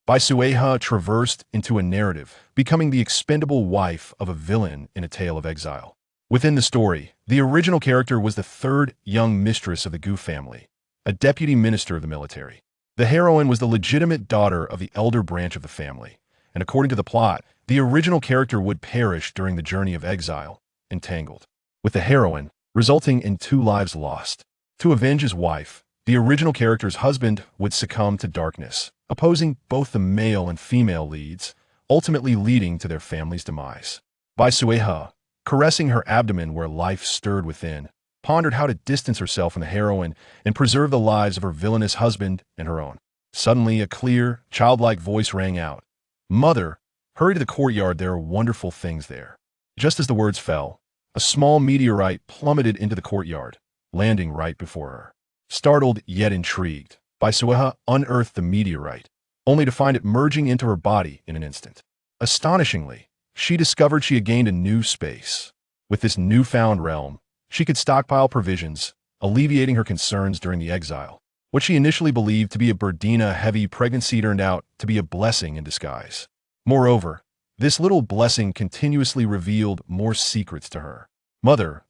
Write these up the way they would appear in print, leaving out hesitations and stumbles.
Bai Suihe traversed into a narrative, becoming the expendable wife of a villain in a tale of exile. Within the story, the original character was the third young mistress of the Gu family, a deputy minister of the military. The heroine was the legitimate daughter of the elder branch of the family, and according to the plot, the original character would perish during the journey of exile, entangled with the heroine, resulting in 2 lives lost. To avenge his wife, the original character's husband would succumb to darkness, opposing both the male and female leads, ultimately leading to their family's demise. Bai Suihe, caressing her abdomen where life stirred within, pondered how to distance herself from the heroine and preserve the lives of her villainous husband and her own. Suddenly, a clear, childlike voice rang out. "Mother, hurry to the courtyard, there are wonderful things there." Just as the words fell, a small meteorite plummeted into the courtyard, landing right before her. Startled yet intrigued, Bai Suihe unearthed the meteorite, only to find it merging into her body in an instant. Astonishingly, she discovered she had gained a new space. With this newfound realm, she could stockpile provisions, alleviating her concerns during the exile. What she initially believed to be a Burdina-heavy pregnancy turned out to be a blessing in disguise. Moreover, this little blessing continuously revealed more secrets to her. Mother,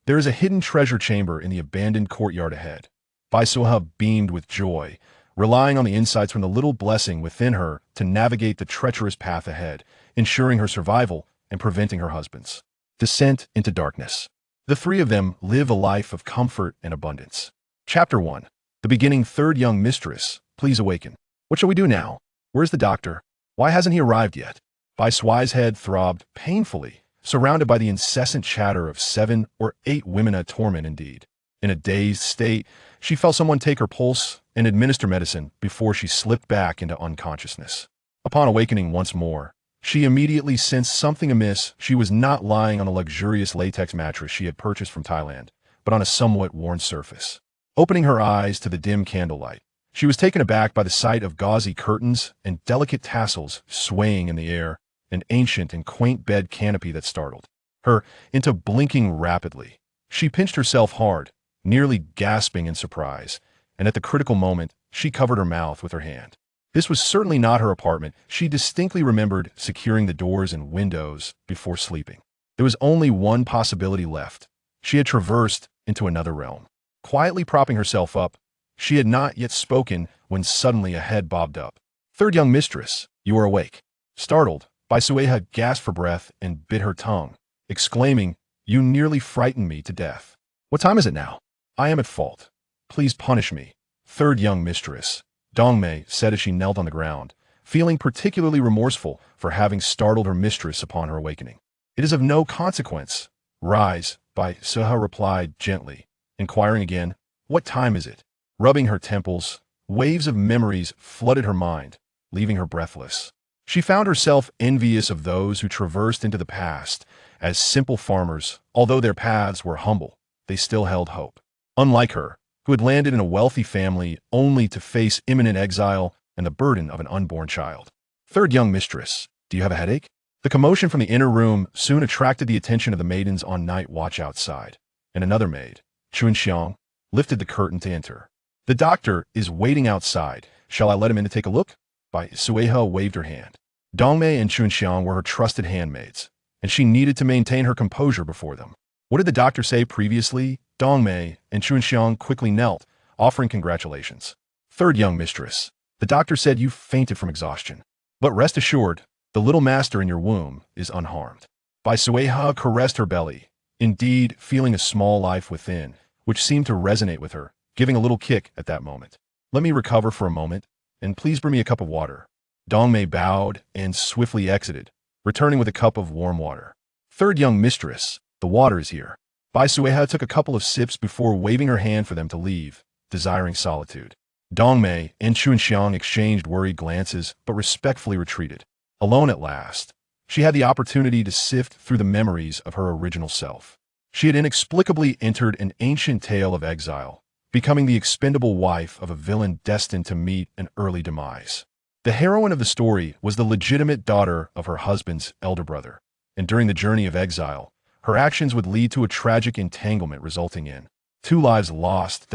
there is a hidden treasure chamber in the abandoned courtyard ahead." Bai Suihe beamed with joy, relying on the insights from the little blessing within her to navigate the treacherous path ahead, ensuring her survival and preventing her husband's descent into darkness. The 3 of them live a life of comfort and abundance. Chapter 1. The beginning. Third young mistress, please awaken. What shall we do now? Where's the doctor? Why hasn't he arrived yet? Bai Suihe's head throbbed painfully, surrounded by the incessant chatter of 7 or 8 women, a torment indeed. In a dazed state, she felt someone take her pulse and administer medicine before she slipped back into unconsciousness. Upon awakening once more, she immediately sensed something amiss. She was not lying on a luxurious latex mattress she had purchased from Thailand, but on a somewhat worn surface. Opening her eyes to the dim candlelight, she was taken aback by the sight of gauzy curtains and delicate tassels swaying in the air, an ancient and quaint bed canopy that startled her into blinking rapidly. She pinched herself hard, nearly gasping in surprise, and at the critical moment, she covered her mouth with her hand. This was certainly not her apartment. She distinctly remembered securing the doors and windows before sleeping. There was only one possibility left. She had traversed into another realm. Quietly propping herself up, she had not yet spoken when suddenly a head bobbed up. "Third young mistress, you are awake." Startled, Bai Suihe gasped for breath and bit her tongue, exclaiming, "You nearly frightened me to death. What time is it now? I am at fault. Please punish me." "Third young mistress," Dongmei said as she knelt on the ground, feeling particularly remorseful for having startled her mistress upon her awakening. "It is of no consequence." "Rise," Bai Suihe replied gently, inquiring again, "What time is it?" Rubbing her temples, waves of memories flooded her mind, leaving her breathless. She found herself envious of those who traversed into the past as simple farmers. Although their paths were humble, they still held hope. Unlike her, who had landed in a wealthy family only to face imminent exile and the burden of an unborn child. "Third young mistress, do you have a headache?" The commotion from the inner room soon attracted the attention of the maidens on night watch outside, and another maid, Chunxiang, lifted the curtain to enter. "The doctor is waiting outside. Shall I let him in to take a look?" Bai Suihe waved her hand. Dongmei and Chunxiang were her trusted handmaids, and she needed to maintain her composure before them. "What did the doctor say previously?" Dongmei and Chunxiang quickly knelt, offering congratulations. "Third young mistress, the doctor said you fainted from exhaustion. But rest assured, the little master in your womb is unharmed." Bai Suihe caressed her belly, indeed feeling a small life within, which seemed to resonate with her, giving a little kick at that moment. "Let me recover for a moment, and please bring me a cup of water." Dongmei bowed and swiftly exited, returning with a cup of warm water. "Third young mistress, the water is here." Bai Suihe took a couple of sips before waving her hand for them to leave, desiring solitude. Dongmei and Chunxiang exchanged worried glances but respectfully retreated. Alone at last, she had the opportunity to sift through the memories of her original self. She had inexplicably entered an ancient tale of exile, becoming the expendable wife of a villain destined to meet an early demise. The heroine of the story was the legitimate daughter of her husband's elder brother, and during the journey of exile, her actions would lead to a tragic entanglement resulting in 2 lives lost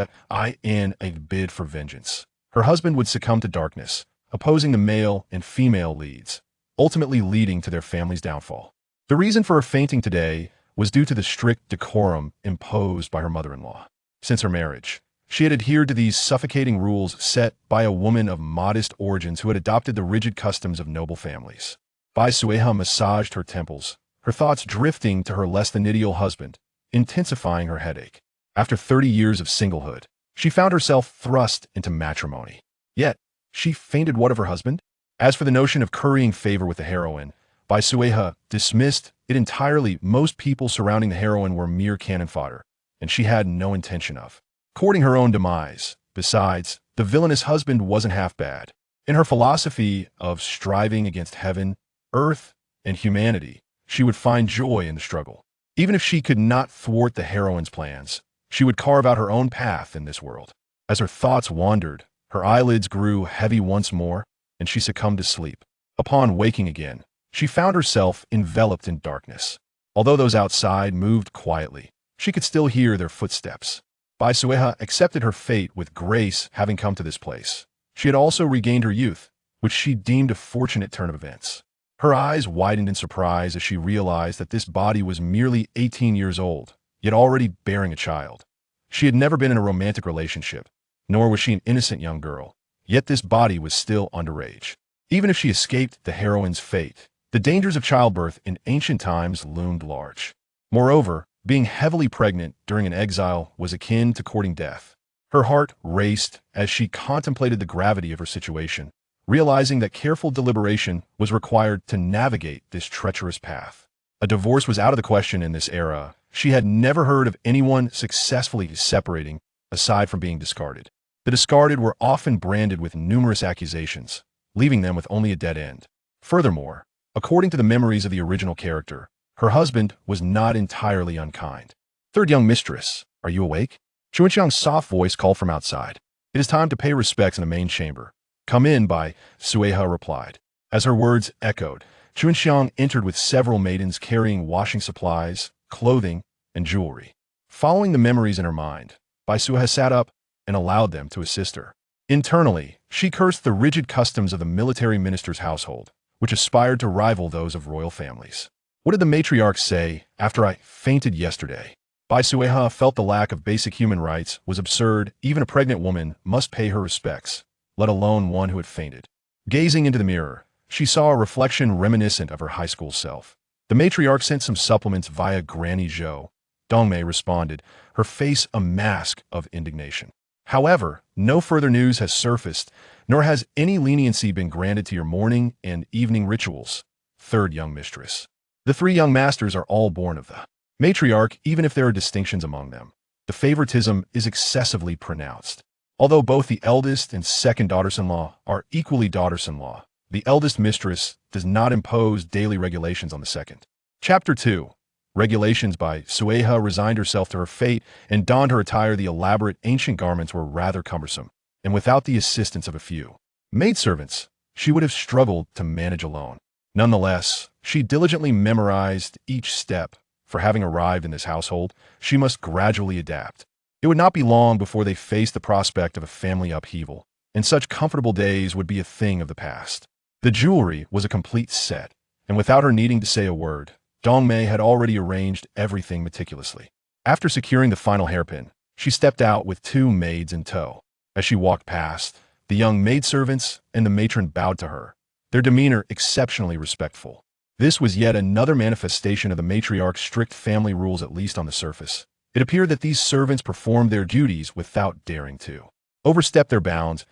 in a bid for vengeance. Her husband would succumb to darkness, opposing the male and female leads, ultimately leading to their family's downfall. The reason for her fainting today was due to the strict decorum imposed by her mother-in-law. Since her marriage, she had adhered to these suffocating rules set by a woman of modest origins who had adopted the rigid customs of noble families. Bai Suihe massaged her temples, her thoughts drifting to her less-than-ideal husband, intensifying her headache. After 30 years of singlehood, she found herself thrust into matrimony. Yet, she fainted what of her husband? As for the notion of currying favor with the heroine, Bai Suihe dismissed it entirely. Most people surrounding the heroine were mere cannon fodder, and she had no intention of courting her own demise. Besides, the villainous husband wasn't half bad. In her philosophy of striving against heaven, earth, and humanity, she would find joy in the struggle. Even if she could not thwart the heroine's plans, she would carve out her own path in this world. As her thoughts wandered, her eyelids grew heavy once more, and she succumbed to sleep. Upon waking again, she found herself enveloped in darkness. Although those outside moved quietly, she could still hear their footsteps. Bai Suihe accepted her fate with grace, having come to this place. She had also regained her youth, which she deemed a fortunate turn of events. Her eyes widened in surprise as she realized that this body was merely 18 years old, yet already bearing a child. She had never been in a romantic relationship, nor was she an innocent young girl, yet this body was still underage. Even if she escaped the heroine's fate, the dangers of childbirth in ancient times loomed large. Moreover, being heavily pregnant during an exile was akin to courting death. Her heart raced as she contemplated the gravity of her situation, realizing that careful deliberation was required to navigate this treacherous path. A divorce was out of the question in this era. She had never heard of anyone successfully separating, aside from being discarded. The discarded were often branded with numerous accusations, leaving them with only a dead end. Furthermore, according to the memories of the original character, her husband was not entirely unkind. "Third young mistress, are you awake?" Chunxiang's soft voice called from outside. "It is time to pay respects in the main chamber." "Come in," Bai Suihe replied. As her words echoed, Chunxiang entered with several maidens carrying washing supplies, clothing, and jewelry. Following the memories in her mind, Bai Suihe sat up and allowed them to assist her. Internally, she cursed the rigid customs of the military minister's household, which aspired to rival those of royal families. What did the matriarch say after I fainted yesterday? Bai Suihe felt the lack of basic human rights was absurd. Even a pregnant woman must pay her respects, let alone one who had fainted. Gazing into the mirror, she saw a reflection reminiscent of her high school self. The matriarch sent some supplements via Granny Zhou. Dongmei responded, her face a mask of indignation. However, no further news has surfaced, nor has any leniency been granted to your morning and evening rituals. Third young mistress. The three young masters are all born of the matriarch, even if there are distinctions among them. The favoritism is excessively pronounced. Although both the eldest and second daughters-in-law are equally daughters-in-law, the eldest mistress does not impose daily regulations on the second. Chapter 2. Regulations. Bai Suihe resigned herself to her fate and donned her attire. The elaborate ancient garments were rather cumbersome, and without the assistance of a few maidservants, she would have struggled to manage alone. Nonetheless, she diligently memorized each step. For having arrived in this household, she must gradually adapt. It would not be long before they faced the prospect of a family upheaval, and such comfortable days would be a thing of the past. The jewelry was a complete set, and without her needing to say a word, Dongmei had already arranged everything meticulously. After securing the final hairpin, she stepped out with two maids in tow. As she walked past, the young maidservants and the matron bowed to her, their demeanor exceptionally respectful. This was yet another manifestation of the matriarch's strict family rules, at least on the surface. It appeared that these servants performed their duties without daring to overstep their bounds.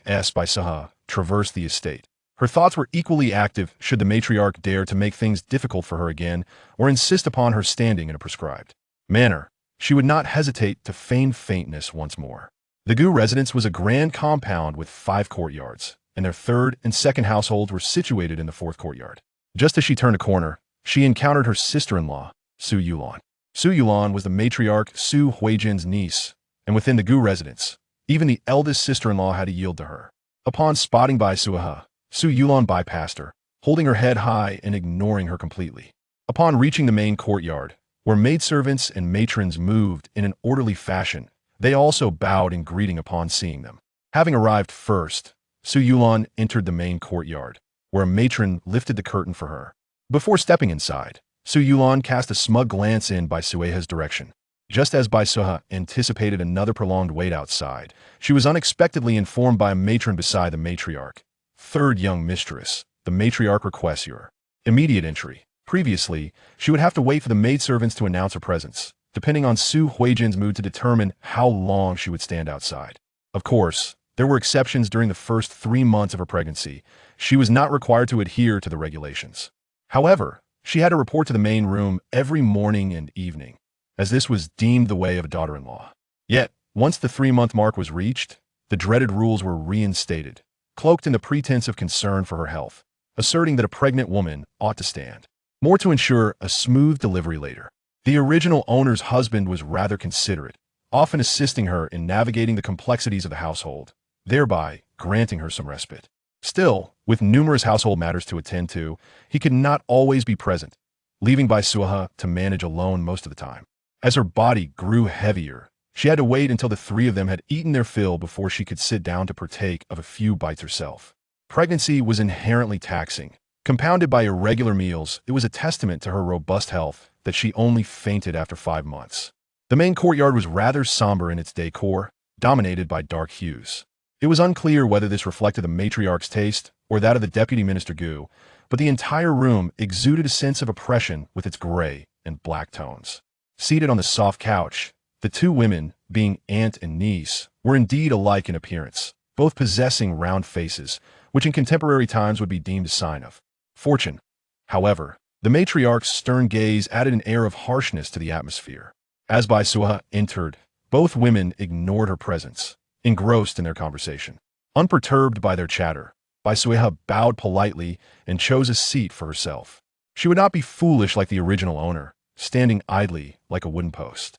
As Bai Suihe traversed the estate, her thoughts were equally active. Should the matriarch dare to make things difficult for her again, or insist upon her standing in a prescribed manner, she would not hesitate to feign faintness once more. The Gu residence was a grand compound with 5 courtyards, and their third and second households were situated in the 4th courtyard. Just as she turned a corner, she encountered her sister-in-law, Su Yulan. Su Yulan was the matriarch Su Huijin's niece, and within the Gu residence, even the eldest sister-in-law had to yield to her. Upon spotting Bai Suihe, Su Yulan bypassed her, holding her head high and ignoring her completely. Upon reaching the main courtyard, where maidservants and matrons moved in an orderly fashion, they also bowed in greeting upon seeing them. Having arrived first, Su Yulan entered the main courtyard, where a matron lifted the curtain for her. Before stepping inside, Su Yulan cast a smug glance in Bai Suihe's direction. Just as Bai Suihe anticipated another prolonged wait outside, she was unexpectedly informed by a matron beside the matriarch. Third young mistress, the matriarch requests your immediate entry. Previously, she would have to wait for the maidservants to announce her presence, depending on Su Huijin's mood to determine how long she would stand outside. Of course, there were exceptions during the first 3 months of her pregnancy. She was not required to adhere to the regulations. However, she had to report to the main room every morning and evening, as this was deemed the way of a daughter-in-law. Yet, once the 3-month mark was reached, the dreaded rules were reinstated, cloaked in the pretense of concern for her health, asserting that a pregnant woman ought to stand more to ensure a smooth delivery later. The original owner's husband was rather considerate, often assisting her in navigating the complexities of the household, thereby granting her some respite. Still, with numerous household matters to attend to, he could not always be present, leaving Bai Suihe to manage alone most of the time. As her body grew heavier, she had to wait until the 3 of them had eaten their fill before she could sit down to partake of a few bites herself. Pregnancy was inherently taxing. Compounded by irregular meals, it was a testament to her robust health that she only fainted after 5 months. The main courtyard was rather somber in its decor, dominated by dark hues. It was unclear whether this reflected the matriarch's taste or that of the deputy minister Gu, but the entire room exuded a sense of oppression with its gray and black tones. Seated on the soft couch, the 2 women, being aunt and niece, were indeed alike in appearance, both possessing round faces, which in contemporary times would be deemed a sign of fortune. However, the matriarch's stern gaze added an air of harshness to the atmosphere. As Bai Suihe entered, both women ignored her presence, engrossed in their conversation. Unperturbed by their chatter, Bai Suihe bowed politely and chose a seat for herself. She would not be foolish like the original owner, standing idly like a wooden post.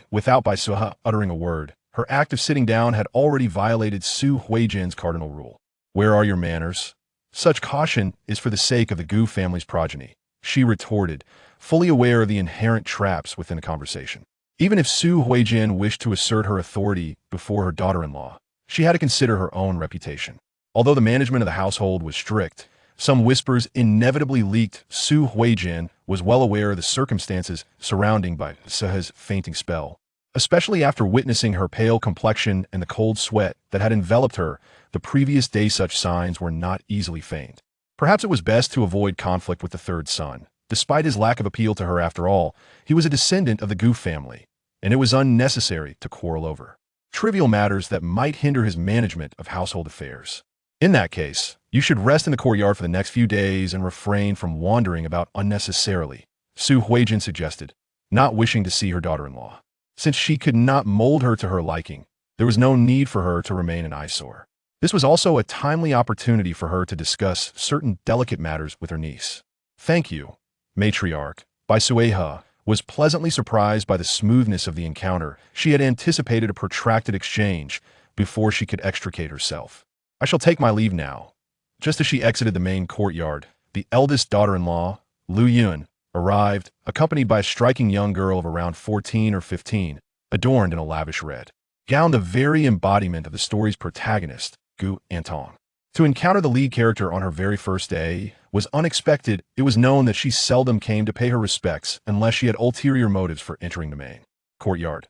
Without Bai Suihe uttering a word, her act of sitting down had already violated Su Huijin's cardinal rule. Where are your manners? Such caution is for the sake of the Gu family's progeny, she retorted, fully aware of the inherent traps within a conversation. Even if Su Huijin wished to assert her authority before her daughter-in-law, she had to consider her own reputation. Although the management of the household was strict, some whispers inevitably leaked. Su Huijin was well aware of the circumstances surrounding Bai Suihe's fainting spell. Especially after witnessing her pale complexion and the cold sweat that had enveloped her the previous day, such signs were not easily feigned. Perhaps it was best to avoid conflict with the 3rd son. Despite his lack of appeal to her, after all, he was a descendant of the Gu family, and it was unnecessary to quarrel over trivial matters that might hinder his management of household affairs. In that case, you should rest in the courtyard for the next few days and refrain from wandering about unnecessarily, Su Huijin suggested, not wishing to see her daughter-in-law. Since she could not mold her to her liking, there was no need for her to remain an eyesore. This was also a timely opportunity for her to discuss certain delicate matters with her niece. Thank you, matriarch. Bai Suihe was pleasantly surprised by the smoothness of the encounter. She had anticipated a protracted exchange before she could extricate herself. I shall take my leave now. Just as she exited the main courtyard, the eldest daughter-in-law, Lu Yun, arrived, accompanied by a striking young girl of around 14 or 15, adorned in a lavish red gown, the very embodiment of the story's protagonist, Gu Antong. To encounter the lead character on her very first day was unexpected. It was known that she seldom came to pay her respects unless she had ulterior motives for entering the main courtyard.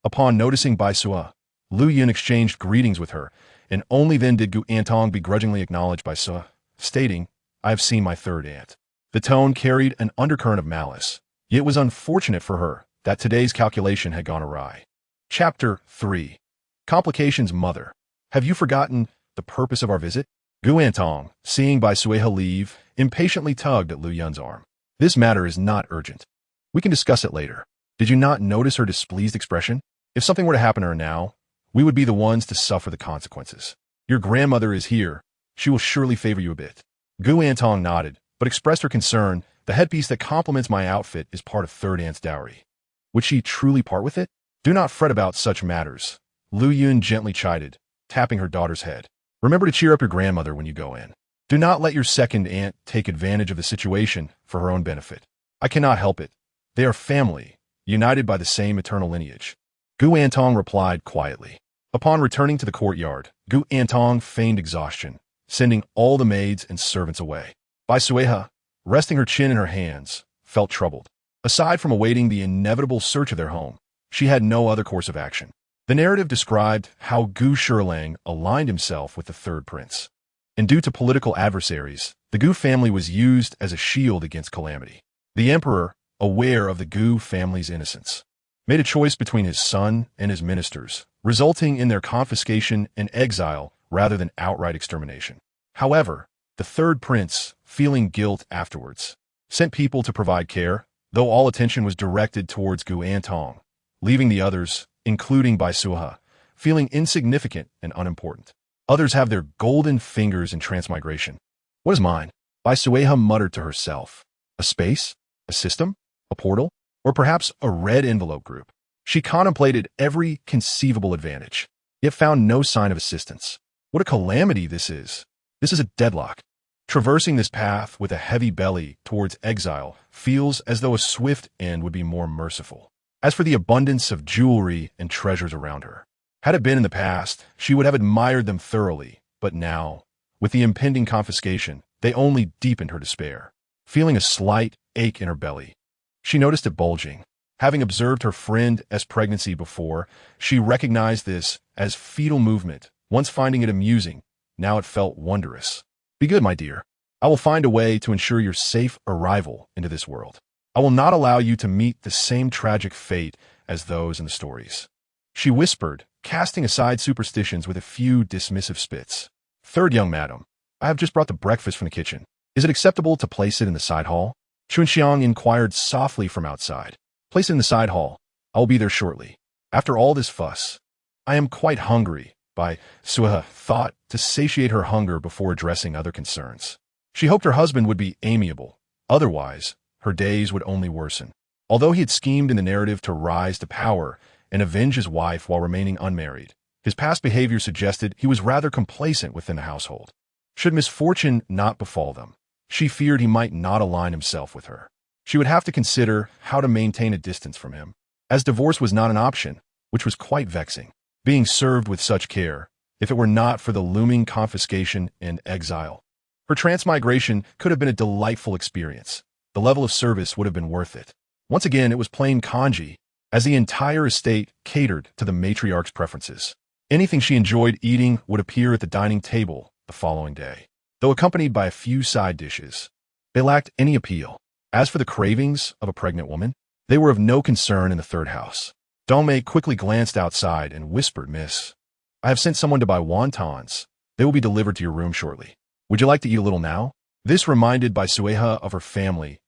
Upon noticing Bai Suihe, Lu Yun exchanged greetings with her, and only then did Gu Antong begrudgingly acknowledge Bai Suihe, stating, "I have seen my 3rd aunt." The tone carried an undercurrent of malice, yet it was unfortunate for her that today's calculation had gone awry. Chapter 3. Complications. Mother, have you forgotten the purpose of our visit? Gu Antong, seeing Bai Suihe leave, impatiently tugged at Lu Yun's arm. This matter is not urgent. We can discuss it later. Did you not notice her displeased expression? If something were to happen to her now, we would be the ones to suffer the consequences. Your grandmother is here. She will surely favor you a bit. Gu Antong nodded, but expressed her concern. The headpiece that complements my outfit is part of 3rd aunt's dowry. Would she truly part with it? Do not fret about such matters, Lu Yun gently chided, tapping her daughter's head. Remember to cheer up your grandmother when you go in. Do not let your 2nd aunt take advantage of the situation for her own benefit. I cannot help it. They are family, united by the same eternal lineage. Gu Antong replied quietly. Upon returning to the courtyard, Gu Antong feigned exhaustion, sending all the maids and servants away. Bai Suihe, resting her chin in her hands, felt troubled. Aside from awaiting the inevitable search of their home, she had no other course of action. The narrative described how Gu Shilang aligned himself with the third prince. And due to political adversaries, the Gu family was used as a shield against calamity. The emperor, aware of the Gu family's innocence, made a choice between his son and his ministers, resulting in their confiscation and exile rather than outright extermination. However, the third prince, feeling guilt afterwards, sent people to provide care, though all attention was directed towards Gu Antong, leaving the others, including Bai Suihe, feeling insignificant and unimportant. Others have their golden fingers in transmigration. What is mine? Bai Suihe muttered to herself. A space? A system? A portal? Or perhaps a red envelope group? She contemplated every conceivable advantage, yet found no sign of assistance. What a calamity this is. This is a deadlock. Traversing this path with a heavy belly towards exile feels as though a swift end would be more merciful. As for the abundance of jewelry and treasures around her, had it been in the past, she would have admired them thoroughly, but now, with the impending confiscation, they only deepened her despair. Feeling a slight ache in her belly, she noticed it bulging. Having observed her friend S pregnancy before, she recognized this as fetal movement. Once finding it amusing, now it felt wondrous. Be good, my dear. I will find a way to ensure your safe arrival into this world. I will not allow you to meet the same tragic fate as those in the stories. She whispered, casting aside superstitions with a few dismissive spits. Third young madam, I have just brought the breakfast from the kitchen. Is it acceptable to place it in the side hall? Chunxiang inquired softly from outside. Place it in the side hall. I will be there shortly. After all this fuss, I am quite hungry. Bai Suihe thought to satiate her hunger before addressing other concerns. She hoped her husband would be amiable. Otherwise, her days would only worsen. Although he had schemed in the narrative to rise to power and avenge his wife while remaining unmarried, his past behavior suggested he was rather complacent within the household. Should misfortune not befall them, she feared he might not align himself with her. She would have to consider how to maintain a distance from him, as divorce was not an option, which was quite vexing. Being served with such care, if it were not for the looming confiscation and exile. Her transmigration could have been a delightful experience. The level of service would have been worth it. Once again, it was plain congee, as the entire estate catered to the matriarch's preferences. Anything she enjoyed eating would appear at the dining table the following day, though accompanied by a few side dishes. They lacked any appeal. As for the cravings of a pregnant woman, they were of no concern in the third house. Dongmei quickly glanced outside and whispered, Miss, I have sent someone to buy wontons. They will be delivered to your room shortly. Would you like to eat a little now? This reminded Bai Suihe of her family's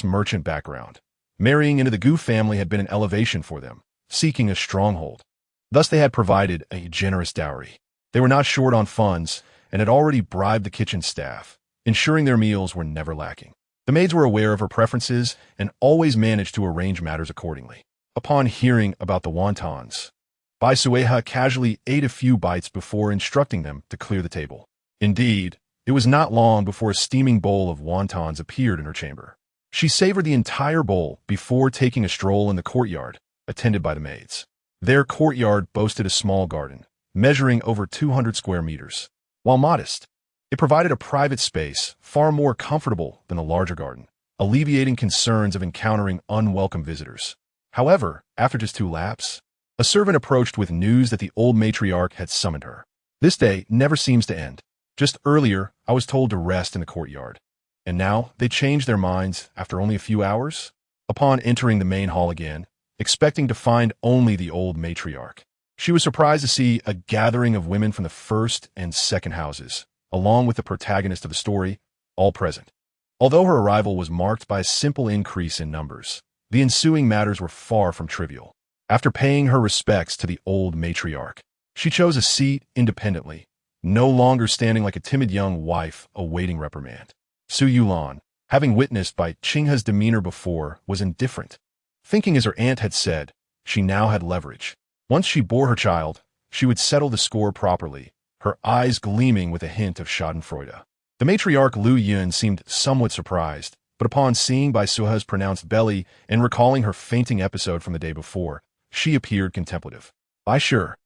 merchant background. Marrying into the Gu family had been an elevation for them, seeking a stronghold. Thus they had provided a generous dowry. They were not short on funds and had already bribed the kitchen staff, ensuring their meals were never lacking. The maids were aware of her preferences and always managed to arrange matters accordingly. Upon hearing about the wontons, Bai Suihe casually ate a few bites before instructing them to clear the table. Indeed, it was not long before a steaming bowl of wontons appeared in her chamber. She savored the entire bowl before taking a stroll in the courtyard, attended by the maids. Their courtyard boasted a small garden, measuring over 200 square meters. While modest, it provided a private space far more comfortable than the larger garden, alleviating concerns of encountering unwelcome visitors. However, after just 2 laps, a servant approached with news that the old matriarch had summoned her. This day never seems to end. Just earlier, I was told to rest in the courtyard. And now, they changed their minds after only a few hours? Upon entering the main hall again, expecting to find only the old matriarch, she was surprised to see a gathering of women from the first and second houses, along with the protagonist of the story, all present. Although her arrival was marked by a simple increase in numbers, the ensuing matters were far from trivial. After paying her respects to the old matriarch, she chose a seat independently, no longer standing like a timid young wife awaiting reprimand. Su Yulan, having witnessed by Qinghe's demeanor before, was indifferent. Thinking as her aunt had said, she now had leverage. Once she bore her child, she would settle the score properly, her eyes gleaming with a hint of schadenfreude. The matriarch Lu Yun seemed somewhat surprised, but upon seeing Bai Suihe's pronounced belly and recalling her fainting episode from the day before, she appeared contemplative. Sure,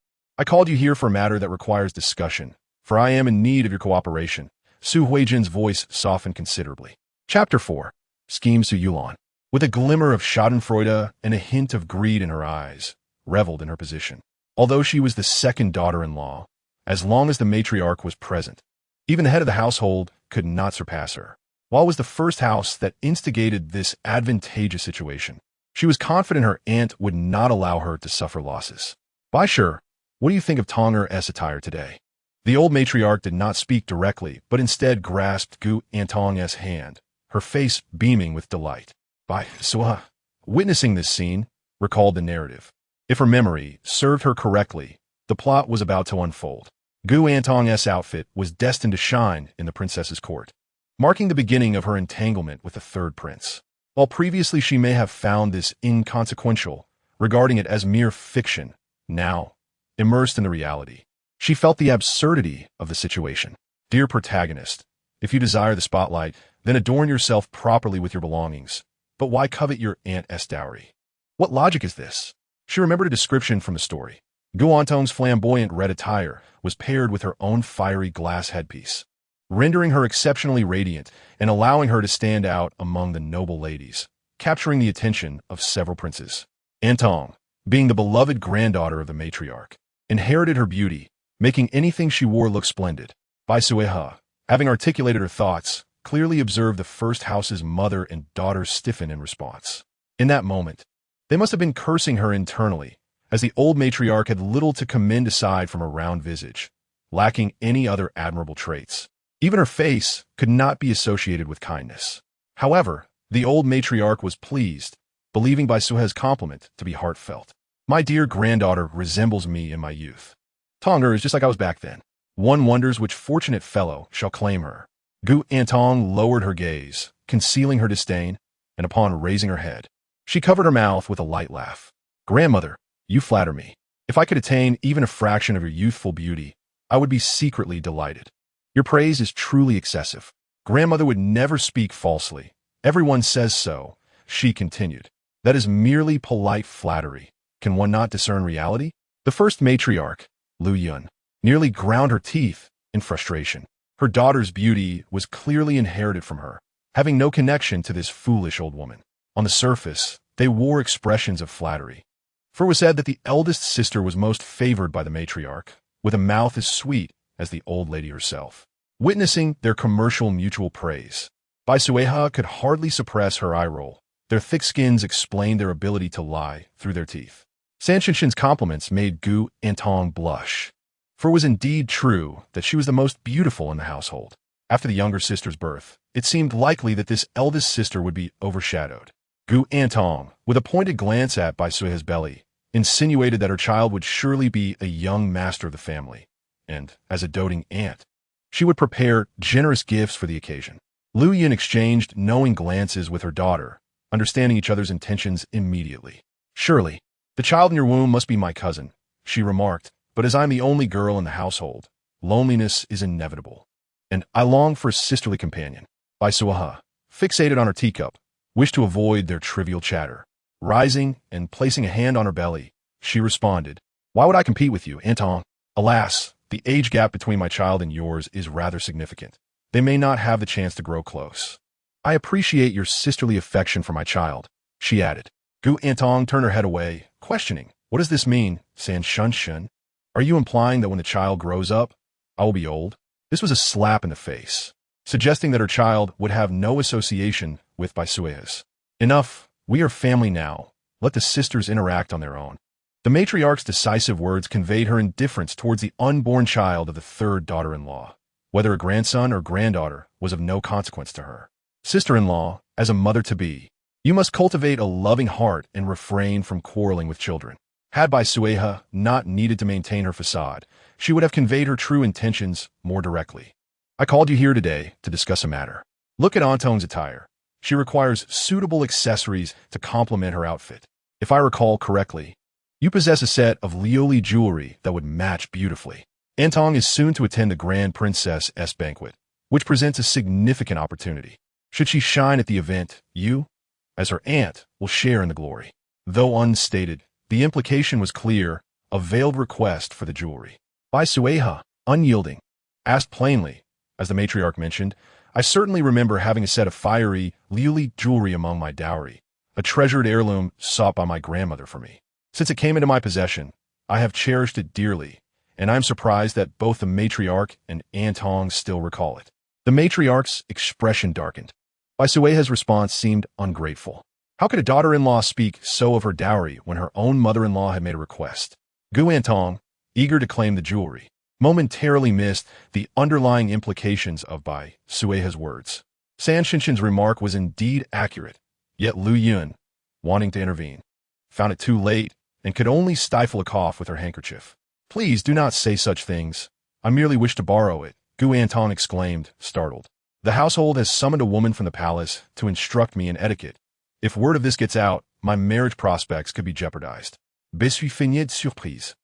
I called you here for a matter that requires discussion, for I am in need of your cooperation. Su Huijin's voice softened considerably. Chapter 4. Schemes to Yulan. With a glimmer of schadenfreude and a hint of greed in her eyes, reveled in her position. Although she was the second daughter-in-law, as long as the matriarch was present, even the head of the household could not surpass her. While it was the first house that instigated this advantageous situation, she was confident her aunt would not allow her to suffer losses. Bai Suihe, what do you think of Tonger's attire today? The old matriarch did not speak directly, but instead grasped Gu Antong's hand, her face beaming with delight. Bai Suihe, witnessing this scene, recalled the narrative. If her memory served her correctly, the plot was about to unfold. Gu Antong's outfit was destined to shine in the princess's court, marking the beginning of her entanglement with the third prince. While previously she may have found this inconsequential, regarding it as mere fiction, now, immersed in the reality, she felt the absurdity of the situation. Dear protagonist, if you desire the spotlight, then adorn yourself properly with your belongings. But why covet your aunt's dowry? What logic is this? She remembered a description from the story. Gu Antong's flamboyant red attire was paired with her own fiery glass headpiece, rendering her exceptionally radiant and allowing her to stand out among the noble ladies, capturing the attention of several princes. Antong, being the beloved granddaughter of the matriarch, inherited her beauty, making anything she wore look splendid. Bai Suihe, having articulated her thoughts, clearly observed the first house's mother and daughter stiffen in response. In that moment, they must have been cursing her internally, as the old matriarch had little to commend aside from her round visage, lacking any other admirable traits. Even her face could not be associated with kindness. However, the old matriarch was pleased, believing Bai Suihe's compliment to be heartfelt. My dear granddaughter resembles me in my youth. Tonger is just like I was back then. One wonders which fortunate fellow shall claim her. Gu Antong lowered her gaze, concealing her disdain, and upon raising her head, she covered her mouth with a light laugh. Grandmother, you flatter me. If I could attain even a fraction of your youthful beauty, I would be secretly delighted. Your praise is truly excessive. Grandmother would never speak falsely. Everyone says so, she continued. That is merely polite flattery. Can one not discern reality? The first matriarch, Lu Yun, nearly ground her teeth in frustration. Her daughter's beauty was clearly inherited from her, having no connection to this foolish old woman. On the surface, they wore expressions of flattery. For it was said that the eldest sister was most favored by the matriarch, with a mouth as sweet as the old lady herself. Witnessing their commercial mutual praise, Bai Suihe could hardly suppress her eye roll. Their thick skins explained their ability to lie through their teeth. San Shinshin's compliments made Gu Antong blush, for it was indeed true that she was the most beautiful in the household. After the younger sister's birth, it seemed likely that this eldest sister would be overshadowed. Gu Antong, with a pointed glance at Bai Suihe's belly, insinuated that her child would surely be a young master of the family, and, as a doting aunt, she would prepare generous gifts for the occasion. Lu Yun exchanged knowing glances with her daughter, understanding each other's intentions immediately. Surely, the child in your womb must be my cousin, she remarked, but as I'm the only girl in the household, loneliness is inevitable, and I long for a sisterly companion. Bai Suihe, fixated on her teacup, wished to avoid their trivial chatter. Rising and placing a hand on her belly, she responded, Why would I compete with you, Antong? Alas, the age gap between my child and yours is rather significant. They may not have the chance to grow close. I appreciate your sisterly affection for my child, she added. Gu Antong turned her head away, questioning, What does this mean, San Shinshin? Are you implying that when the child grows up, I will be old? This was a slap in the face, suggesting that her child would have no association with Bai Suihe's. Enough, we are family now. Let the sisters interact on their own. The matriarch's decisive words conveyed her indifference towards the unborn child of the third daughter-in-law. Whether a grandson or granddaughter was of no consequence to her. Sister-in-law, as a mother-to-be, you must cultivate a loving heart and refrain from quarreling with children. Had Bai Suihe not needed to maintain her facade, she would have conveyed her true intentions more directly. I called you here today to discuss a matter. Look at Antong's attire. She requires suitable accessories to complement her outfit. If I recall correctly, you possess a set of Lioli jewelry that would match beautifully. Antong is soon to attend the Grand Princess's banquet, which presents a significant opportunity. Should she shine at the event, you, as her aunt, will share in the glory. Though unstated, the implication was clear a veiled request for the jewelry. Bai Suihe, unyielding, asked plainly, as the matriarch mentioned, I certainly remember having a set of fiery, liuli jewelry among my dowry, a treasured heirloom sought by my grandmother for me. Since it came into my possession, I have cherished it dearly, and I am surprised that both the matriarch and Antong still recall it. The matriarch's expression darkened. Bai Suihe's response seemed ungrateful. How could a daughter-in-law speak so of her dowry when her own mother-in-law had made a request? Gu Antong, eager to claim the jewelry, momentarily missed the underlying implications of Bai Suihe's words. San Shinshin's remark was indeed accurate, yet Lu Yun, wanting to intervene, found it too late and could only stifle a cough with her handkerchief. Please do not say such things. I merely wish to borrow it, Gu Antong exclaimed, startled. The household has summoned a woman from the palace to instruct me in etiquette. If word of this gets out, my marriage prospects could be jeopardized. Bai Suihe de surprise.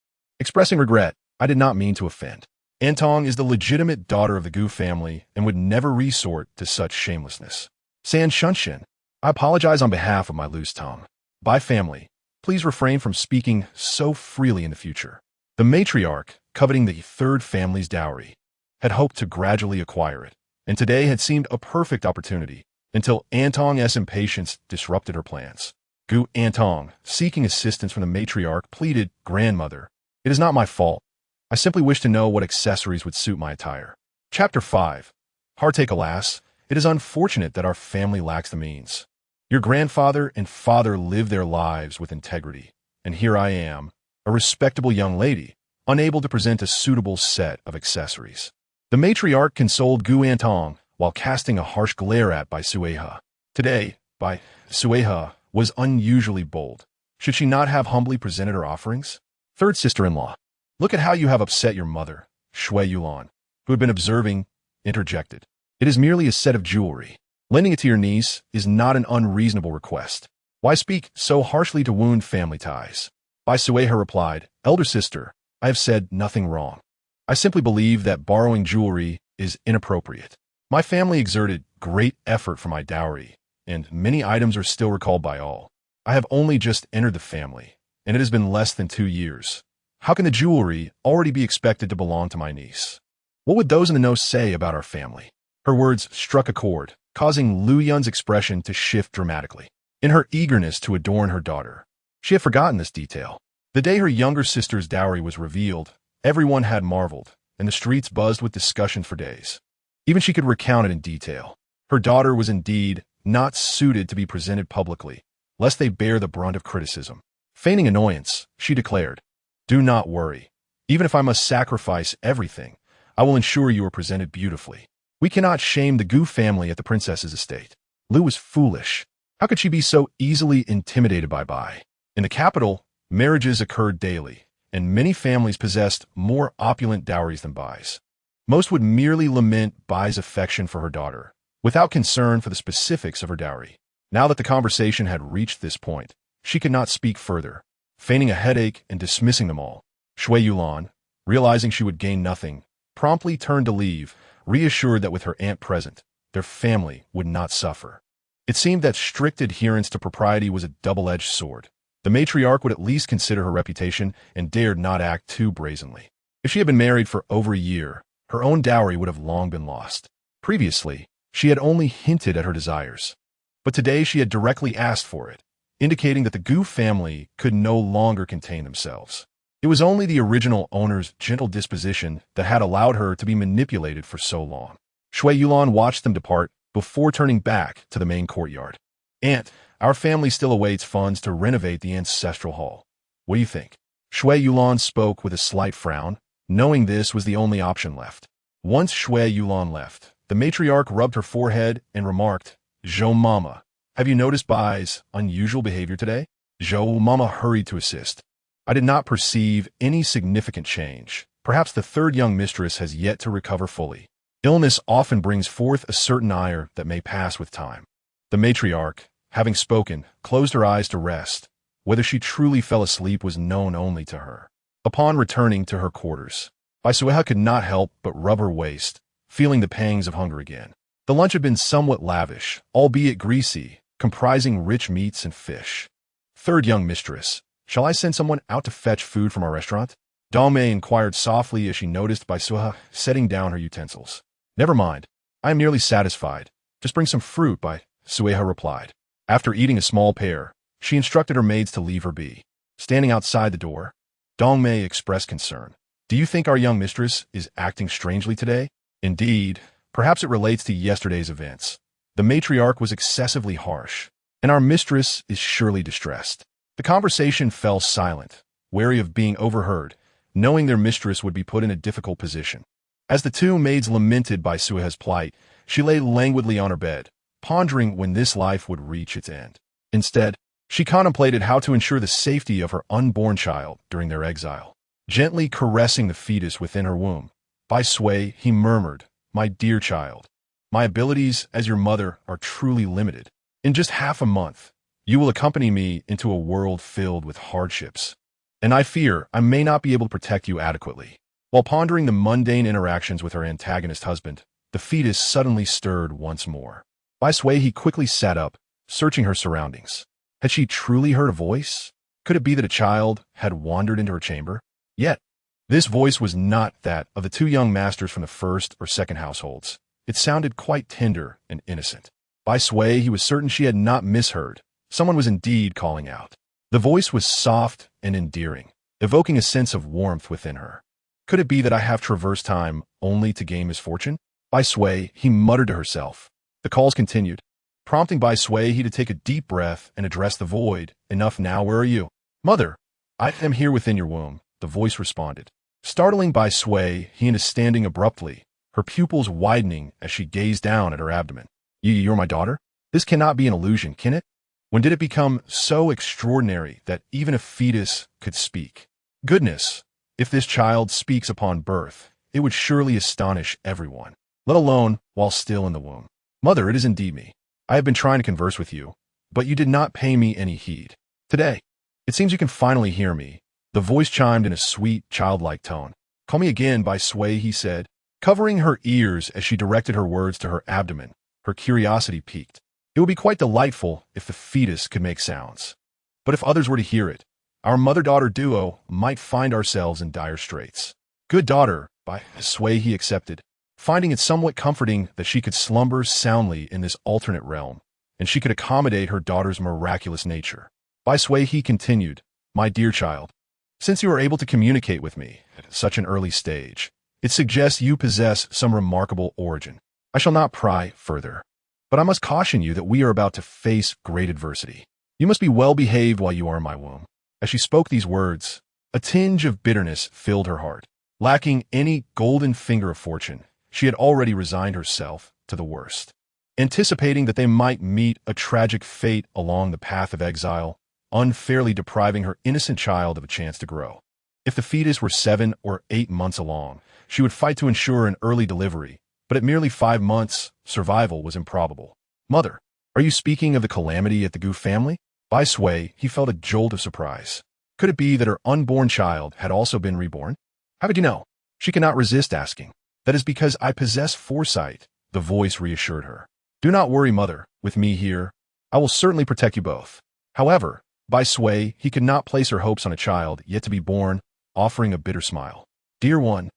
Expressing regret, I did not mean to offend. Antong is the legitimate daughter of the Gu family and would never resort to such shamelessness. San Shinshin, I apologize on behalf of my loose tongue. Bai family, please refrain from speaking so freely in the future. The matriarch, coveting the third family's dowry, had hoped to gradually acquire it, and today had seemed a perfect opportunity until Antong's impatience disrupted her plans. Gu Antong, seeking assistance from the matriarch, pleaded, Grandmother, it is not my fault. I simply wish to know what accessories would suit my attire. Chapter 5. Heartache, alas, it is unfortunate that our family lacks the means. Your grandfather and father lived their lives with integrity, and here I am, a respectable young lady, unable to present a suitable set of accessories. The matriarch consoled Gu Antong while casting a harsh glare at Bai Suihe. Today, Bai Suihe was unusually bold. Should she not have humbly presented her offerings? Third sister-in-law, look at how you have upset your mother, Shui Yulan, who had been observing, interjected. It is merely a set of jewelry. Lending it to your niece is not an unreasonable request. Why speak so harshly to wound family ties? Bai Suihe replied, Elder sister, I have said nothing wrong. I simply believe that borrowing jewelry is inappropriate. My family exerted great effort for my dowry, and many items are still recalled by all. I have only just entered the family, and it has been less than 2 years. How can the jewelry already be expected to belong to my niece? What would those in the know say about our family? Her words struck a chord, causing Lu Yun's expression to shift dramatically. In her eagerness to adorn her daughter, she had forgotten this detail. The day her younger sister's dowry was revealed, everyone had marveled, and the streets buzzed with discussion for days. Even she could recount it in detail. Her daughter was indeed not suited to be presented publicly, lest they bear the brunt of criticism. Feigning annoyance, she declared, Do not worry. Even if I must sacrifice everything, I will ensure you are presented beautifully. We cannot shame the Gu family at the princess's estate. Lu was foolish. How could she be so easily intimidated by Bai? In the capital, marriages occurred daily, and many families possessed more opulent dowries than Bai's. Most would merely lament Bai's affection for her daughter, without concern for the specifics of her dowry. Now that the conversation had reached this point, she could not speak further. Feigning a headache and dismissing them all, Shui Yulan, realizing she would gain nothing, promptly turned to leave, reassured that with her aunt present, their family would not suffer. It seemed that strict adherence to propriety was a double-edged sword. The matriarch would at least consider her reputation and dared not act too brazenly. If she had been married for over a year, her own dowry would have long been lost. Previously, she had only hinted at her desires, but today she had directly asked for it, indicating that the Gu family could no longer contain themselves. It was only the original owner's gentle disposition that had allowed her to be manipulated for so long. Shui Yulan watched them depart before turning back to the main courtyard. Aunt, our family still awaits funds to renovate the ancestral hall. What do you think? Shui Yulan spoke with a slight frown, knowing this was the only option left. Once Shui Yulan left, the matriarch rubbed her forehead and remarked, Zhou Mama, have you noticed Bai's unusual behavior today? Zhou Mama hurried to assist. I did not perceive any significant change. Perhaps the third young mistress has yet to recover fully. Illness often brings forth a certain ire that may pass with time. The matriarch, having spoken, closed her eyes to rest. Whether she truly fell asleep was known only to her. Upon returning to her quarters, Bai Suihe could not help but rub her waist, feeling the pangs of hunger again. The lunch had been somewhat lavish, albeit greasy, comprising rich meats and fish. Third young mistress, Shall I send someone out to fetch food from our restaurant? Dong Mei inquired softly as she noticed Bai Suihe setting down her utensils. Never mind. I am nearly satisfied. Just bring some fruit, Bai Suihe replied. After eating a small pear, she instructed her maids to leave her be. Standing outside the door, Dong Mei expressed concern. Do you think our young mistress is acting strangely today? Indeed, perhaps it relates to yesterday's events. The matriarch was excessively harsh, and our mistress is surely distressed. The conversation fell silent, wary of being overheard, knowing their mistress would be put in a difficult position. As the two maids lamented Bai Suihe's plight, she lay languidly on her bed, pondering when this life would reach its end. Instead, she contemplated how to ensure the safety of her unborn child during their exile. Gently caressing the fetus within her womb, Bai Suihe, he murmured, "My dear child, my abilities as your mother are truly limited. In just half a month, you will accompany me into a world filled with hardships, and I fear I may not be able to protect you adequately." While pondering the mundane interactions with her antagonist husband, the fetus suddenly stirred once more. Bai Suihe quickly sat up, searching her surroundings. Had she truly heard a voice? Could it be that a child had wandered into her chamber? Yet, this voice was not that of the two young masters from the first or second households. It sounded quite tender and innocent. Bai Suihe, he was certain she had not misheard. Someone was indeed calling out. The voice was soft and endearing, evoking a sense of warmth within her. Could it be that I have traversed time only to gain misfortune? Bai Suihe, he muttered to herself. The calls continued, prompting Bai Suihe to take a deep breath and address the void. Enough now, where are you? Mother, I am here within your womb, the voice responded. Startling Bai Suihe, he is standing abruptly, her pupils widening as she gazed down at her abdomen. You're my daughter? This cannot be an illusion, can it? When did it become so extraordinary that even a fetus could speak? Goodness, if this child speaks upon birth, it would surely astonish everyone, let alone while still in the womb. Mother, it is indeed me. I have been trying to converse with you, but you did not pay me any heed. Today, it seems you can finally hear me. The voice chimed in a sweet, childlike tone. Call me again, Bai Suihe, he said, covering her ears as she directed her words to her abdomen. Her curiosity piqued. It would be quite delightful if the fetus could make sounds. But if others were to hear it, our mother-daughter duo might find ourselves in dire straits. Good daughter, Bai Suihe, he accepted, finding it somewhat comforting that she could slumber soundly in this alternate realm, and she could accommodate her daughter's miraculous nature. Bai Suihe, he continued, my dear child, since you are able to communicate with me at such an early stage, it suggests you possess some remarkable origin. I shall not pry further, but I must caution you that we are about to face great adversity. You must be well behaved while you are in my womb. As she spoke these words, a tinge of bitterness filled her heart. Lacking any golden finger of fortune, she had already resigned herself to the worst. Anticipating that they might meet a tragic fate along the path of exile, unfairly depriving her innocent child of a chance to grow. If the fetus were 7 or 8 months along, she would fight to ensure an early delivery, but at merely 5 months, survival was improbable. Mother, are you speaking of the calamity at the Gu family? Bai Suihe, he felt a jolt of surprise. Could it be that her unborn child had also been reborn? How did you know? She cannot resist asking. That is because I possess foresight, the voice reassured her. Do not worry, mother, with me here. I will certainly protect you both. However, Bai Suihe, he could not place her hopes on a child yet to be born, offering a bitter smile. Dear one,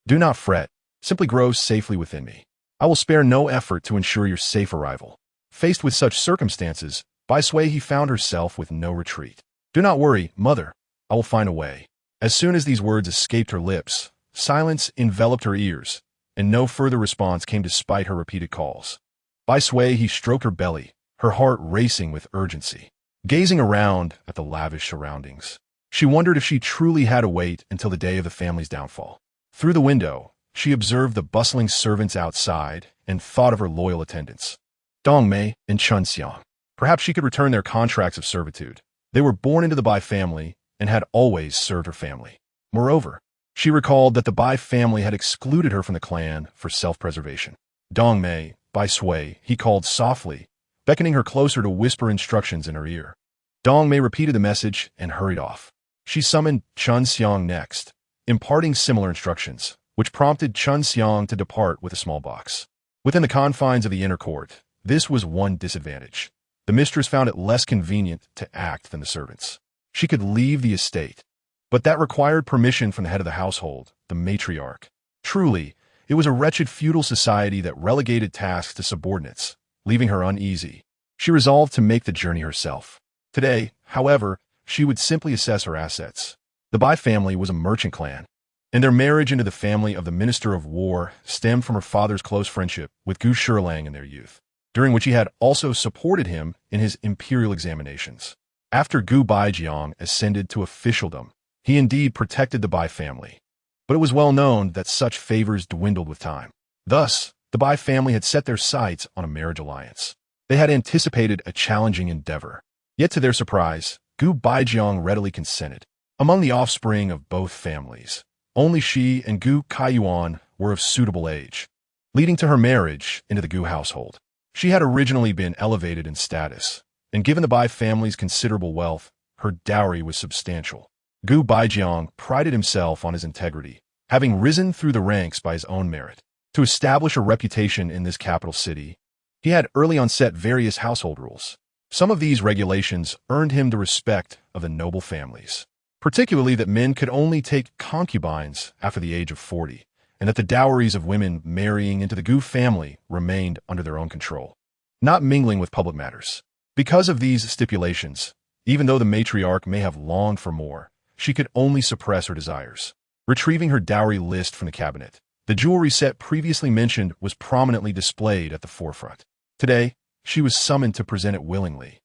do not fret. Simply grow safely within me. I will spare no effort to ensure your safe arrival. Faced with such circumstances, Bai Suihe, he found herself with no retreat. Do not worry, mother. I will find a way. As soon as these words escaped her lips, silence enveloped her ears, and no further response came despite her repeated calls. Bai Suihe, he stroked her belly, her heart racing with urgency. Gazing around at the lavish surroundings, she wondered if she truly had to wait until the day of the family's downfall. Through the window, she observed the bustling servants outside and thought of her loyal attendants, Dong Mei and Chun Xiang. Perhaps she could return their contracts of servitude. They were born into the Bai family and had always served her family. Moreover, she recalled that the Bai family had excluded her from the clan for self-preservation. Dong Mei, Bai Suihe, he called softly, beckoning her closer to whisper instructions in her ear. Dong Mei repeated the message and hurried off. She summoned Chun Xiang next, imparting similar instructions, which prompted Chun Xiang to depart with a small box. Within the confines of the inner court, this was one disadvantage. The mistress found it less convenient to act than the servants. she could leave the estate. But that required permission from the head of the household, the matriarch. Truly, it was a wretched feudal society that relegated tasks to subordinates, leaving her uneasy. She resolved to make the journey herself. Today, however, she would simply assess her assets. The Bai family was a merchant clan, and their marriage into the family of the Minister of War stemmed from her father's close friendship with Gu Shilang in their youth, during which he had also supported him in his imperial examinations. After Gu Baijiang ascended to officialdom, he indeed protected the Bai family. But it was well known that such favors dwindled with time. Thus, the Bai family had set their sights on a marriage alliance. They had anticipated a challenging endeavor. Yet to their surprise, Gu Baijiang readily consented. Among the offspring of both families, only she and Gu Kaiyuan were of suitable age, leading to her marriage into the Gu household. She had originally been elevated in status, and given the Bai family's considerable wealth, her dowry was substantial. Gu Baijiang prided himself on his integrity, having risen through the ranks by his own merit. To establish a reputation in this capital city, he had early on set various household rules. Some of these regulations earned him the respect of the noble families, particularly that men could only take concubines after the age of 40, and that the dowries of women marrying into the Gu family remained under their own control, not mingling with public matters. Because of these stipulations, even though the matriarch may have longed for more, she could only suppress her desires. Retrieving her dowry list from the cabinet, the jewelry set previously mentioned was prominently displayed at the forefront. Today, she was summoned to present it willingly,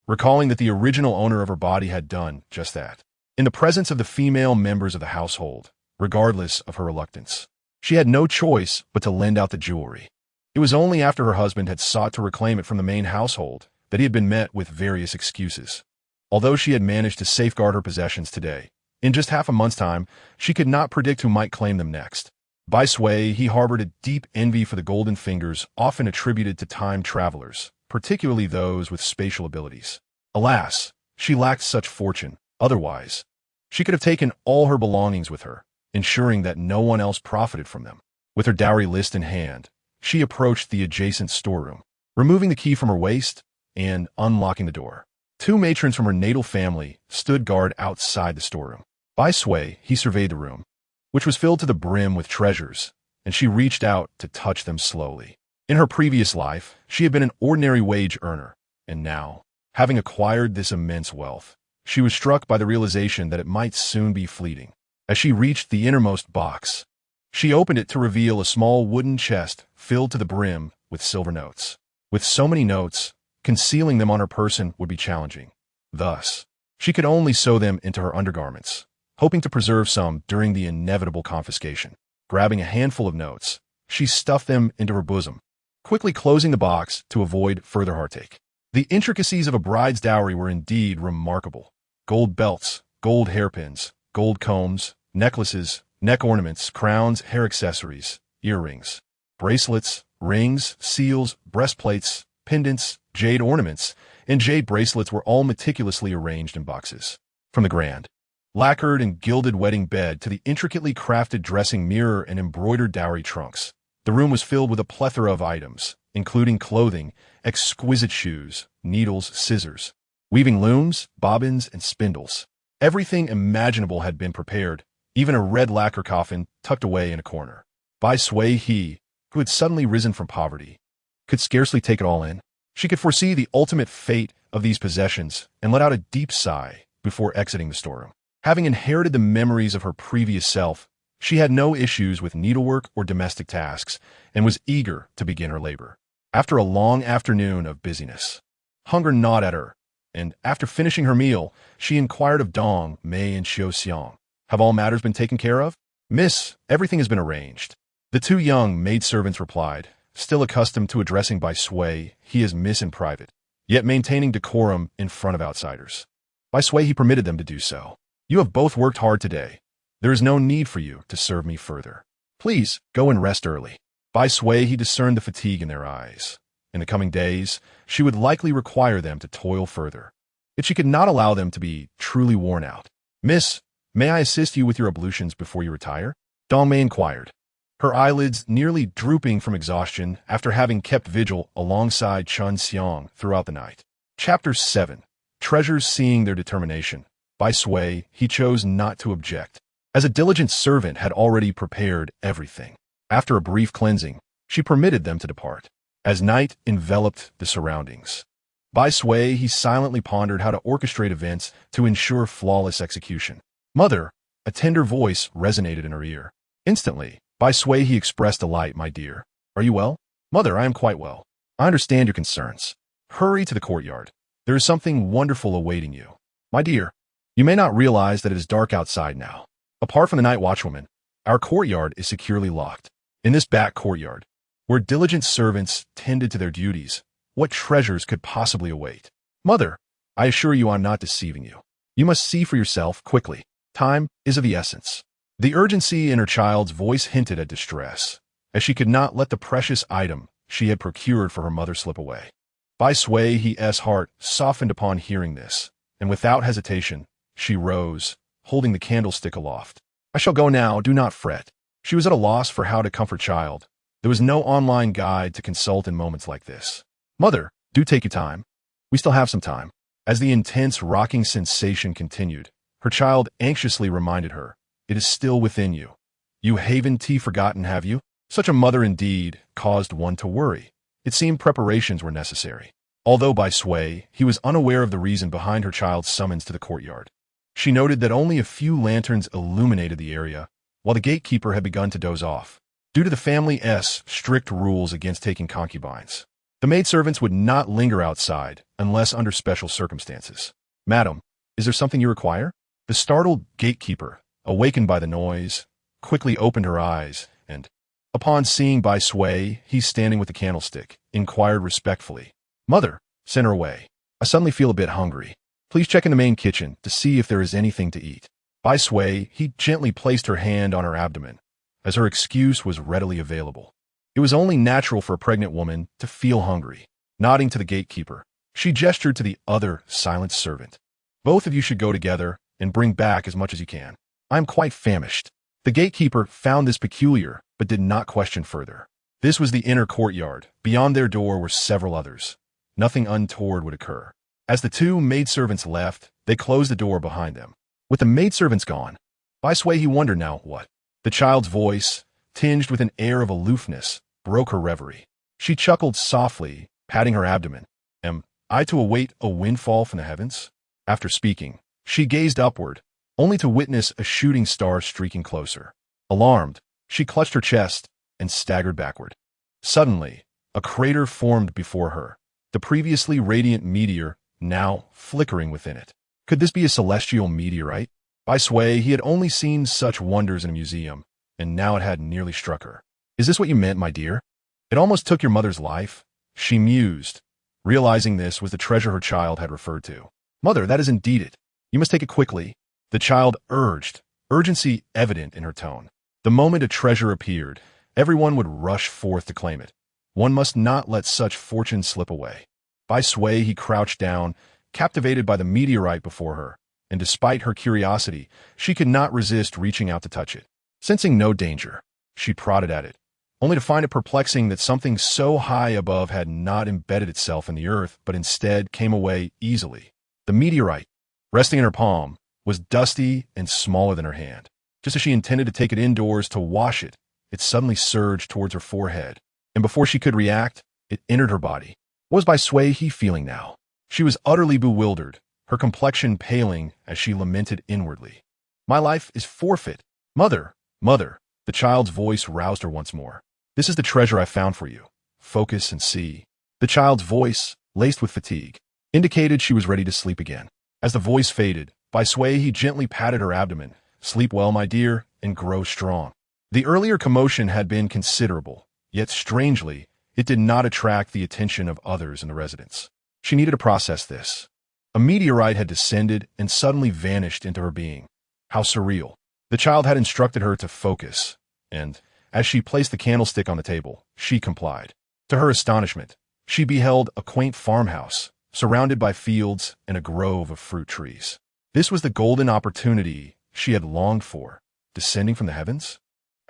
recalling that the original owner of her body had done just that. In the presence of the female members of the household, regardless of her reluctance, she had no choice but to lend out the jewelry. It was only after her husband had sought to reclaim it from the main household that he had been met with various excuses. Although she had managed to safeguard her possessions today, in just half a month's time, she could not predict who might claim them next. Bai Suihe, he harbored a deep envy for the golden fingers often attributed to time travelers, particularly those with spatial abilities. Alas, she lacked such fortune. Otherwise, she could have taken all her belongings with her, ensuring that no one else profited from them. With her dowry list in hand, she approached the adjacent storeroom, removing the key from her waist and unlocking the door. Two matrons from her natal family stood guard outside the storeroom. Bai Suihe, he surveyed the room, which was filled to the brim with treasures, and she reached out to touch them slowly. In her previous life, she had been an ordinary wage earner, and now, having acquired this immense wealth, she was struck by the realization that it might soon be fleeting. As she reached the innermost box, she opened it to reveal a small wooden chest filled to the brim with silver notes. With so many notes, concealing them on her person would be challenging. Thus, she could only sew them into her undergarments, hoping to preserve some during the inevitable confiscation. Grabbing a handful of notes, she stuffed them into her bosom, quickly closing the box to avoid further heartache. The intricacies of a bride's dowry were indeed remarkable. Gold belts, gold hairpins, gold combs, necklaces, neck ornaments, crowns, hair accessories, earrings, bracelets, rings, seals, breastplates, pendants, jade ornaments, and jade bracelets were all meticulously arranged in boxes. From the grand, lacquered and gilded wedding bed to the intricately crafted dressing mirror and embroidered dowry trunks, the room was filled with a plethora of items, including clothing, exquisite shoes, needles, scissors, weaving looms, bobbins, and spindles. Everything imaginable had been prepared, even a red lacquer coffin tucked away in a corner. Bai Suihe, who had suddenly risen from poverty, could scarcely take it all in. She could foresee the ultimate fate of these possessions and let out a deep sigh before exiting the storeroom. Having inherited the memories of her previous self, she had no issues with needlework or domestic tasks and was eager to begin her labor. After a long afternoon of busyness, hunger gnawed at her, and after finishing her meal, she inquired of Dong, Mei, and Xiao Xiang, "Have all matters been taken care of?" "Miss, everything has been arranged." The two young maidservants replied, still accustomed to addressing Bai Suihe, he as Miss in private, yet maintaining decorum in front of outsiders. Bai Suihe permitted them to do so. "You have both worked hard today. There is no need for you to serve me further. Please, go and rest early." Bai Suihe discerned the fatigue in their eyes. In the coming days, she would likely require them to toil further. Yet she could not allow them to be truly worn out. "Miss, may I assist you with your ablutions before you retire?" Dong Mei inquired, her eyelids nearly drooping from exhaustion after having kept vigil alongside Chun Xiang throughout the night. Chapter 7. Treasures Seeing Their Determination. Bai Suihe, he chose not to object, as a diligent servant had already prepared everything. After a brief cleansing, she permitted them to depart. As night enveloped the surroundings, Bai Suihe, he silently pondered how to orchestrate events to ensure flawless execution. "Mother," a tender voice resonated in her ear. Instantly, Bai Suihe, he expressed delight. "My dear, are you well?" "Mother, I am quite well. I understand your concerns. Hurry to the courtyard. There is something wonderful awaiting you." "My dear, you may not realize that it is dark outside now. Apart from the night watchwoman, our courtyard is securely locked. In this back courtyard, where diligent servants tended to their duties, what treasures could possibly await?" "Mother, I assure you I'm not deceiving you. You must see for yourself quickly. Time is of the essence." The urgency in her child's voice hinted at distress, as she could not let the precious item she had procured for her mother slip away. Bai Suihe, his heart softened upon hearing this, and without hesitation, she rose, holding the candlestick aloft. "I shall go now, do not fret." She was at a loss for how to comfort child. There was no online guide to consult in moments like this. "Mother, do take your time. We still have some time." As the intense rocking sensation continued, her child anxiously reminded her, "It is still within you. You haven't forgotten, have you?" Such a mother indeed caused one to worry. It seemed preparations were necessary. Although Bai Suihe, he was unaware of the reason behind her child's summons to the courtyard. She noted that only a few lanterns illuminated the area, while the gatekeeper had begun to doze off. Due to the family's strict rules against taking concubines, the maidservants would not linger outside unless under special circumstances. "Madam, is there something you require?" The startled gatekeeper, awakened by the noise, quickly opened her eyes and, upon seeing Bai Suihe, he standing with the candlestick, inquired respectfully, "Mother, send her away. I suddenly feel a bit hungry. Please check in the main kitchen to see if there is anything to eat." Bai Suihe, he gently placed her hand on her abdomen, as her excuse was readily available. It was only natural for a pregnant woman to feel hungry. Nodding to the gatekeeper, she gestured to the other silent servant. "Both of you should go together and bring back as much as you can. I am quite famished." The gatekeeper found this peculiar, but did not question further. This was the inner courtyard. Beyond their door were several others. Nothing untoward would occur. As the two maidservants left, they closed the door behind them. With the maidservants gone, Bai Suihe, he wondered now what. The child's voice, tinged with an air of aloofness, broke her reverie. She chuckled softly, patting her abdomen. "Am I to await a windfall from the heavens?" After speaking, she gazed upward, only to witness a shooting star streaking closer. Alarmed, she clutched her chest and staggered backward. Suddenly, a crater formed before her, the previously radiant meteor now flickering within it. Could this be a celestial meteorite? Bai Suihe, he had only seen such wonders in a museum, and now it had nearly struck her. "Is this what you meant, my dear? It almost took your mother's life?" She mused, realizing this was the treasure her child had referred to. "Mother, that is indeed it. You must take it quickly," the child urged, urgency evident in her tone. The moment a treasure appeared, everyone would rush forth to claim it. One must not let such fortune slip away. Bai Suihe, he crouched down, captivated by the meteorite before her, and despite her curiosity, she could not resist reaching out to touch it. Sensing no danger, she prodded at it, only to find it perplexing that something so high above had not embedded itself in the earth, but instead came away easily. The meteorite, resting in her palm, was dusty and smaller than her hand. Just as she intended to take it indoors to wash it, it suddenly surged towards her forehead, and before she could react, it entered her body. What was Bai Suihe feeling now? She was utterly bewildered, her complexion paling as she lamented inwardly. "My life is forfeit. Mother, mother," the child's voice roused her once more. "This is the treasure I found for you. Focus and see." The child's voice, laced with fatigue, indicated she was ready to sleep again. As the voice faded, Bai Suihe, he gently patted her abdomen. "Sleep well, my dear, and grow strong." The earlier commotion had been considerable, yet strangely, it did not attract the attention of others in the residence. She needed to process this. A meteorite had descended and suddenly vanished into her being. How surreal. The child had instructed her to focus, and, as she placed the candlestick on the table, she complied. To her astonishment, she beheld a quaint farmhouse, surrounded by fields and a grove of fruit trees. This was the golden opportunity she had longed for, descending from the heavens?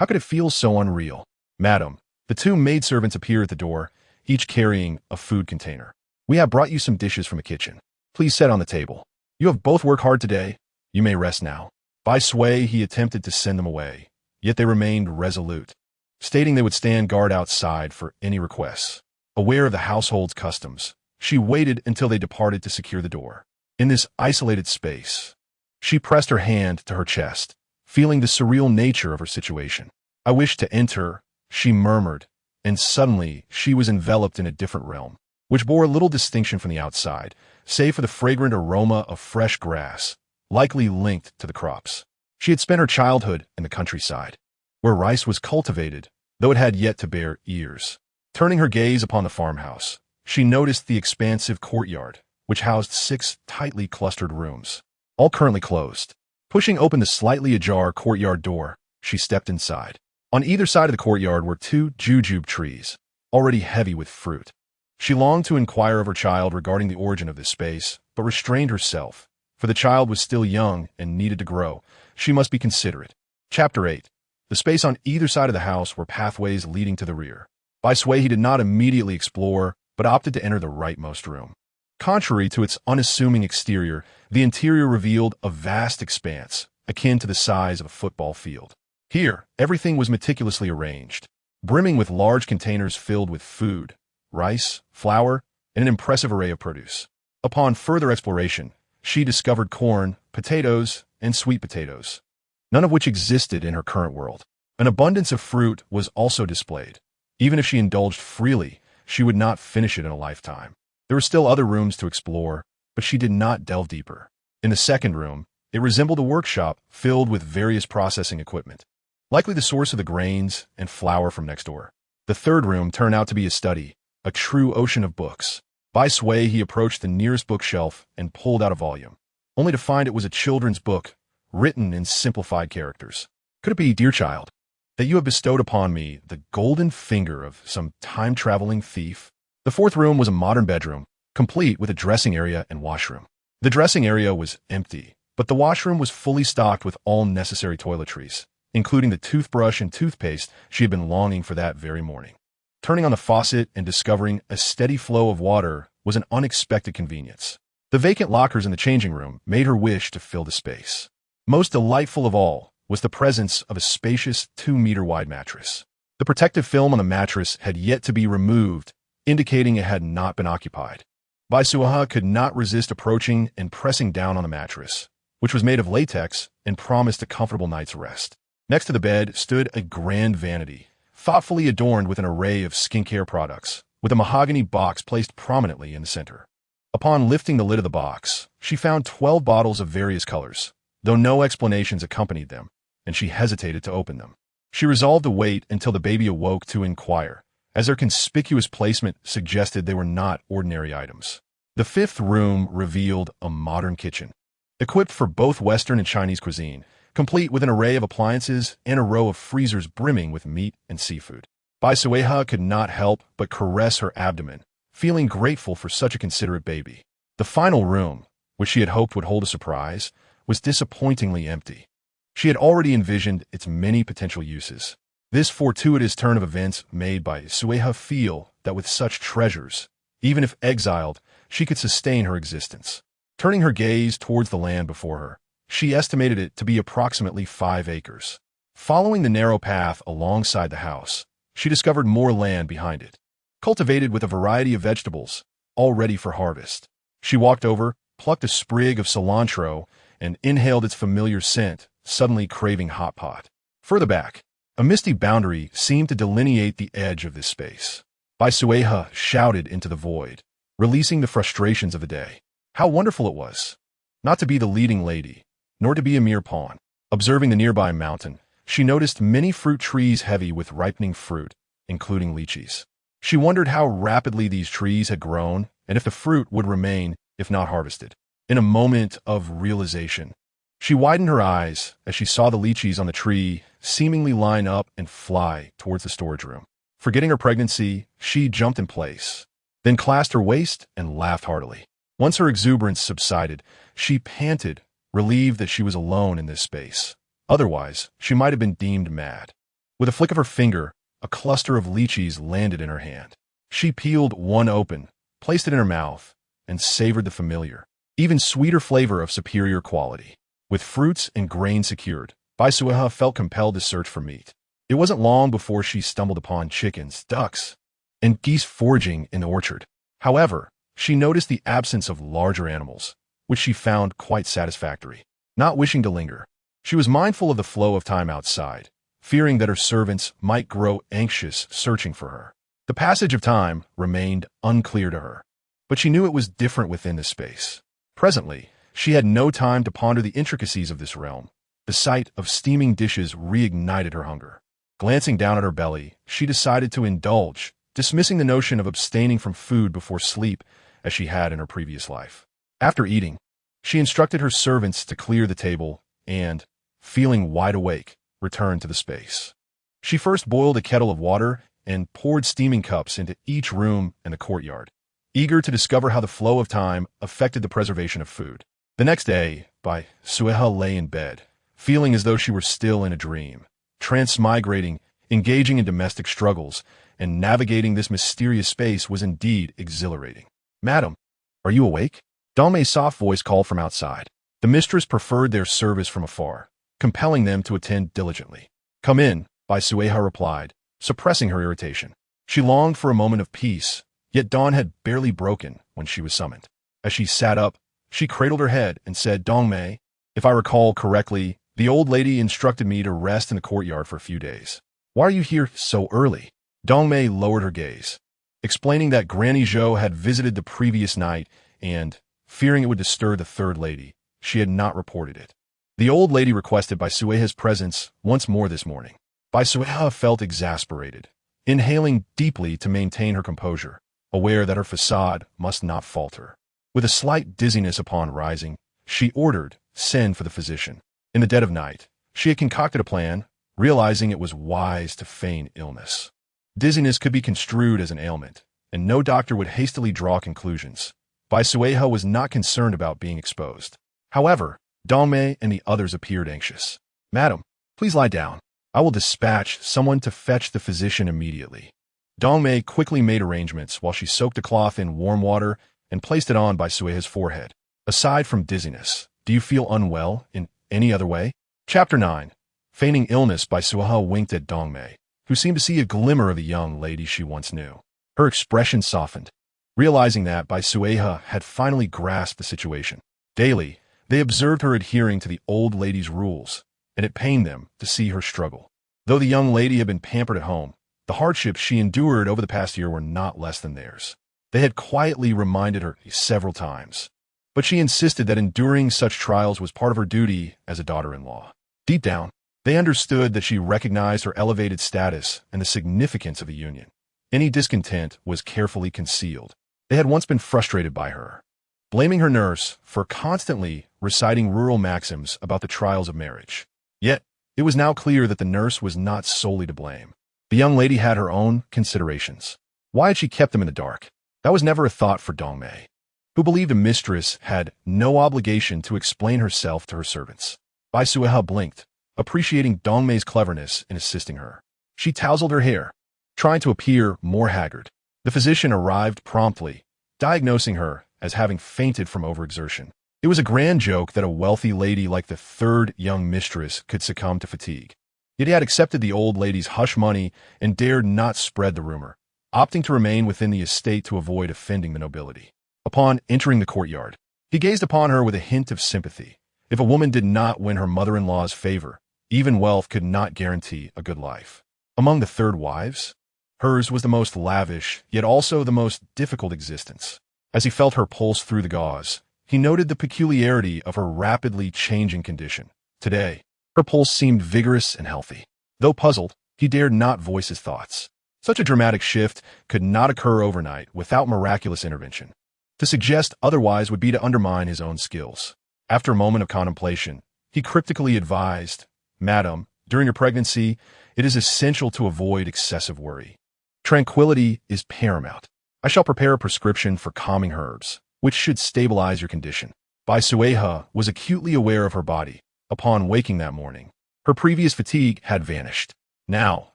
How could it feel so unreal? "Madam," the two maidservants appeared at the door, each carrying a food container. "We have brought you some dishes from the kitchen. Please set on the table. You have both worked hard today. You may rest now. Bai Suihe attempted to send them away, yet they remained resolute, stating they would stand guard outside for any requests. Aware of the household's customs, she waited until they departed to secure the door. In this isolated space, she pressed her hand to her chest, feeling the surreal nature of her situation. I wish to enter, she murmured, and suddenly she was enveloped in a different realm, which bore little distinction from the outside, save for the fragrant aroma of fresh grass, likely linked to the crops. She had spent her childhood in the countryside, where rice was cultivated, though it had yet to bear ears. Turning her gaze upon the farmhouse, she noticed the expansive courtyard, which housed 6 tightly clustered rooms, all currently closed. Pushing open the slightly ajar courtyard door, she stepped inside. On either side of the courtyard were 2 jujube trees, already heavy with fruit. She longed to inquire of her child regarding the origin of this space, but restrained herself, for the child was still young and needed to grow. She must be considerate. Chapter 8. The space on either side of the house were pathways leading to the rear. Bai Suihe did not immediately explore, but opted to enter the rightmost room. Contrary to its unassuming exterior, the interior revealed a vast expanse, akin to the size of a football field. Here, everything was meticulously arranged, brimming with large containers filled with food, rice, flour, and an impressive array of produce. Upon further exploration, she discovered corn, potatoes, and sweet potatoes, none of which existed in her current world. An abundance of fruit was also displayed. Even if she indulged freely, she would not finish it in a lifetime. There were still other rooms to explore, but she did not delve deeper. In the second room, it resembled a workshop filled with various processing equipment, likely the source of the grains and flour from next door. The third room turned out to be a study, a true ocean of books. Bai Suihe approached the nearest bookshelf and pulled out a volume, only to find it was a children's book, written in simplified characters. Could it be, dear child, that you have bestowed upon me the golden finger of some time-traveling thief? The fourth room was a modern bedroom, complete with a dressing area and washroom. The dressing area was empty, but the washroom was fully stocked with all necessary toiletries, including the toothbrush and toothpaste she had been longing for that very morning. Turning on the faucet and discovering a steady flow of water was an unexpected convenience. The vacant lockers in the changing room made her wish to fill the space. Most delightful of all was the presence of a spacious 2-meter-wide mattress. The protective film on the mattress had yet to be removed, indicating it had not been occupied. Bai Suihe could not resist approaching and pressing down on the mattress, which was made of latex and promised a comfortable night's rest. Next to the bed stood a grand vanity, thoughtfully adorned with an array of skincare products, with a mahogany box placed prominently in the center. Upon lifting the lid of the box, she found 12 bottles of various colors, though no explanations accompanied them, and she hesitated to open them. She resolved to wait until the baby awoke to inquire, as their conspicuous placement suggested they were not ordinary items. The fifth room revealed a modern kitchen, equipped for both Western and Chinese cuisine, complete with an array of appliances and a row of freezers brimming with meat and seafood. Bai Suihe could not help but caress her abdomen, feeling grateful for such a considerate baby. The final room, which she had hoped would hold a surprise, was disappointingly empty. She had already envisioned its many potential uses. This fortuitous turn of events made Bai Suihe feel that with such treasures, even if exiled, she could sustain her existence. Turning her gaze towards the land before her, she estimated it to be approximately 5 acres. Following the narrow path alongside the house, she discovered more land behind it, cultivated with a variety of vegetables, all ready for harvest. She walked over, plucked a sprig of cilantro, and inhaled its familiar scent, suddenly craving hot pot. Further back, a misty boundary seemed to delineate the edge of this space. Bai Suihe shouted into the void, releasing the frustrations of the day. How wonderful it was, not to be the leading lady, nor to be a mere pawn. Observing the nearby mountain, she noticed many fruit trees heavy with ripening fruit, including lychees. She wondered how rapidly these trees had grown and if the fruit would remain if not harvested. In a moment of realization, she widened her eyes as she saw the lychees on the tree seemingly line up and fly towards the storage room. Forgetting her pregnancy, she jumped in place, then clasped her waist and laughed heartily. Once her exuberance subsided, she panted, relieved that she was alone in this space. Otherwise, she might have been deemed mad. With a flick of her finger, a cluster of lychees landed in her hand. She peeled one open, placed it in her mouth, and savored the familiar, even sweeter flavor of superior quality. With fruits and grain secured, Bai Suihe felt compelled to search for meat. It wasn't long before she stumbled upon chickens, ducks, and geese foraging in the orchard. However, she noticed the absence of larger animals, which she found quite satisfactory. Not wishing to linger, she was mindful of the flow of time outside, fearing that her servants might grow anxious searching for her. The passage of time remained unclear to her, but she knew it was different within this space. Presently, she had no time to ponder the intricacies of this realm. The sight of steaming dishes reignited her hunger. Glancing down at her belly, she decided to indulge, dismissing the notion of abstaining from food before sleep as she had in her previous life. After eating, she instructed her servants to clear the table and, feeling wide awake, returned to the space. She first boiled a kettle of water and poured steaming cups into each room and the courtyard, eager to discover how the flow of time affected the preservation of food. The next day, Bai Suihe lay in bed, feeling as though she were still in a dream, transmigrating, engaging in domestic struggles, and navigating this mysterious space was indeed exhilarating. "Madam, are you awake?" Dongmei's soft voice called from outside. The mistress preferred their service from afar, compelling them to attend diligently. "Come in," Bai Suihe replied, suppressing her irritation. She longed for a moment of peace, yet dawn had barely broken when she was summoned. As she sat up, she cradled her head and said, "Dongmei, if I recall correctly, the old lady instructed me to rest in the courtyard for a few days. Why are you here so early?" Dongmei lowered her gaze, explaining that Granny Zhou had visited the previous night and, fearing it would disturb the third lady, she had not reported it. The old lady requested Bai Suihe's presence once more this morning. Bai Suihe felt exasperated, inhaling deeply to maintain her composure, aware that her facade must not falter. With a slight dizziness upon rising, she ordered, "Send for the physician." In the dead of night, she had concocted a plan, realizing it was wise to feign illness. Dizziness could be construed as an ailment, and no doctor would hastily draw conclusions. Bai Suihe was not concerned about being exposed. However, Dongmei and the others appeared anxious. "Madam, please lie down. I will dispatch someone to fetch the physician immediately." Dongmei quickly made arrangements while she soaked a cloth in warm water and placed it on Bai Suihe's forehead. "Aside from dizziness, do you feel unwell in any other way?" Chapter 9. Feigning illness. Bai Suihe winked at Dongmei, who seemed to see a glimmer of the young lady she once knew. Her expression softened, realizing that Bai Suihe had finally grasped the situation. Daily, they observed her adhering to the old lady's rules, and it pained them to see her struggle. Though the young lady had been pampered at home, the hardships she endured over the past year were not less than theirs. They had quietly reminded her several times, but she insisted that enduring such trials was part of her duty as a daughter-in-law. Deep down, they understood that she recognized her elevated status and the significance of the union. Any discontent was carefully concealed. They had once been frustrated by her, blaming her nurse for constantly reciting rural maxims about the trials of marriage. Yet, it was now clear that the nurse was not solely to blame. The young lady had her own considerations. Why had she kept them in the dark? That was never a thought for Dongmei, who believed a mistress had no obligation to explain herself to her servants. Bai Suihe blinked, appreciating Dongmei's cleverness in assisting her. She tousled her hair, trying to appear more haggard. The physician arrived promptly, diagnosing her as having fainted from overexertion. It was a grand joke that a wealthy lady like the third young mistress could succumb to fatigue. Yet he had accepted the old lady's hush money and dared not spread the rumor, opting to remain within the estate to avoid offending the nobility. Upon entering the courtyard, he gazed upon her with a hint of sympathy. If a woman did not win her mother-in-law's favor, even wealth could not guarantee a good life. Among the third wives, hers was the most lavish, yet also the most difficult existence. As he felt her pulse through the gauze, he noted the peculiarity of her rapidly changing condition. Today, her pulse seemed vigorous and healthy. Though puzzled, he dared not voice his thoughts. Such a dramatic shift could not occur overnight without miraculous intervention. To suggest otherwise would be to undermine his own skills. After a moment of contemplation, he cryptically advised, "Madam, during your pregnancy, it is essential to avoid excessive worry. Tranquility is paramount. I shall prepare a prescription for calming herbs, which should stabilize your condition." Bai Suihe was acutely aware of her body. Upon waking that morning, her previous fatigue had vanished. Now,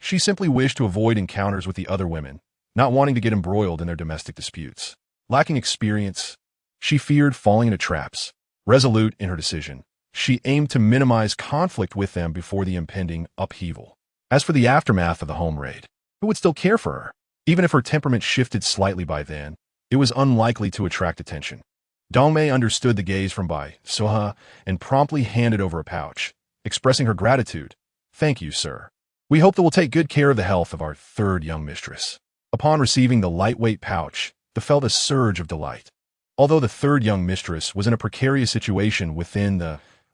she simply wished to avoid encounters with the other women, not wanting to get embroiled in their domestic disputes. Lacking experience, she feared falling into traps. Resolute in her decision, She aimed to minimize conflict with them before the impending upheaval. As for the aftermath of the home raid, who would still care for her? Even if her temperament shifted slightly by then, it was unlikely to attract attention. Dongmei understood the gaze from Bai Suihe and promptly handed over a pouch, expressing her gratitude. "Thank you, sir. We hope that we'll take good care of the health of our third young mistress." Upon receiving the lightweight pouch, they felt a surge of delight. Although the third young mistress was in a precarious situation within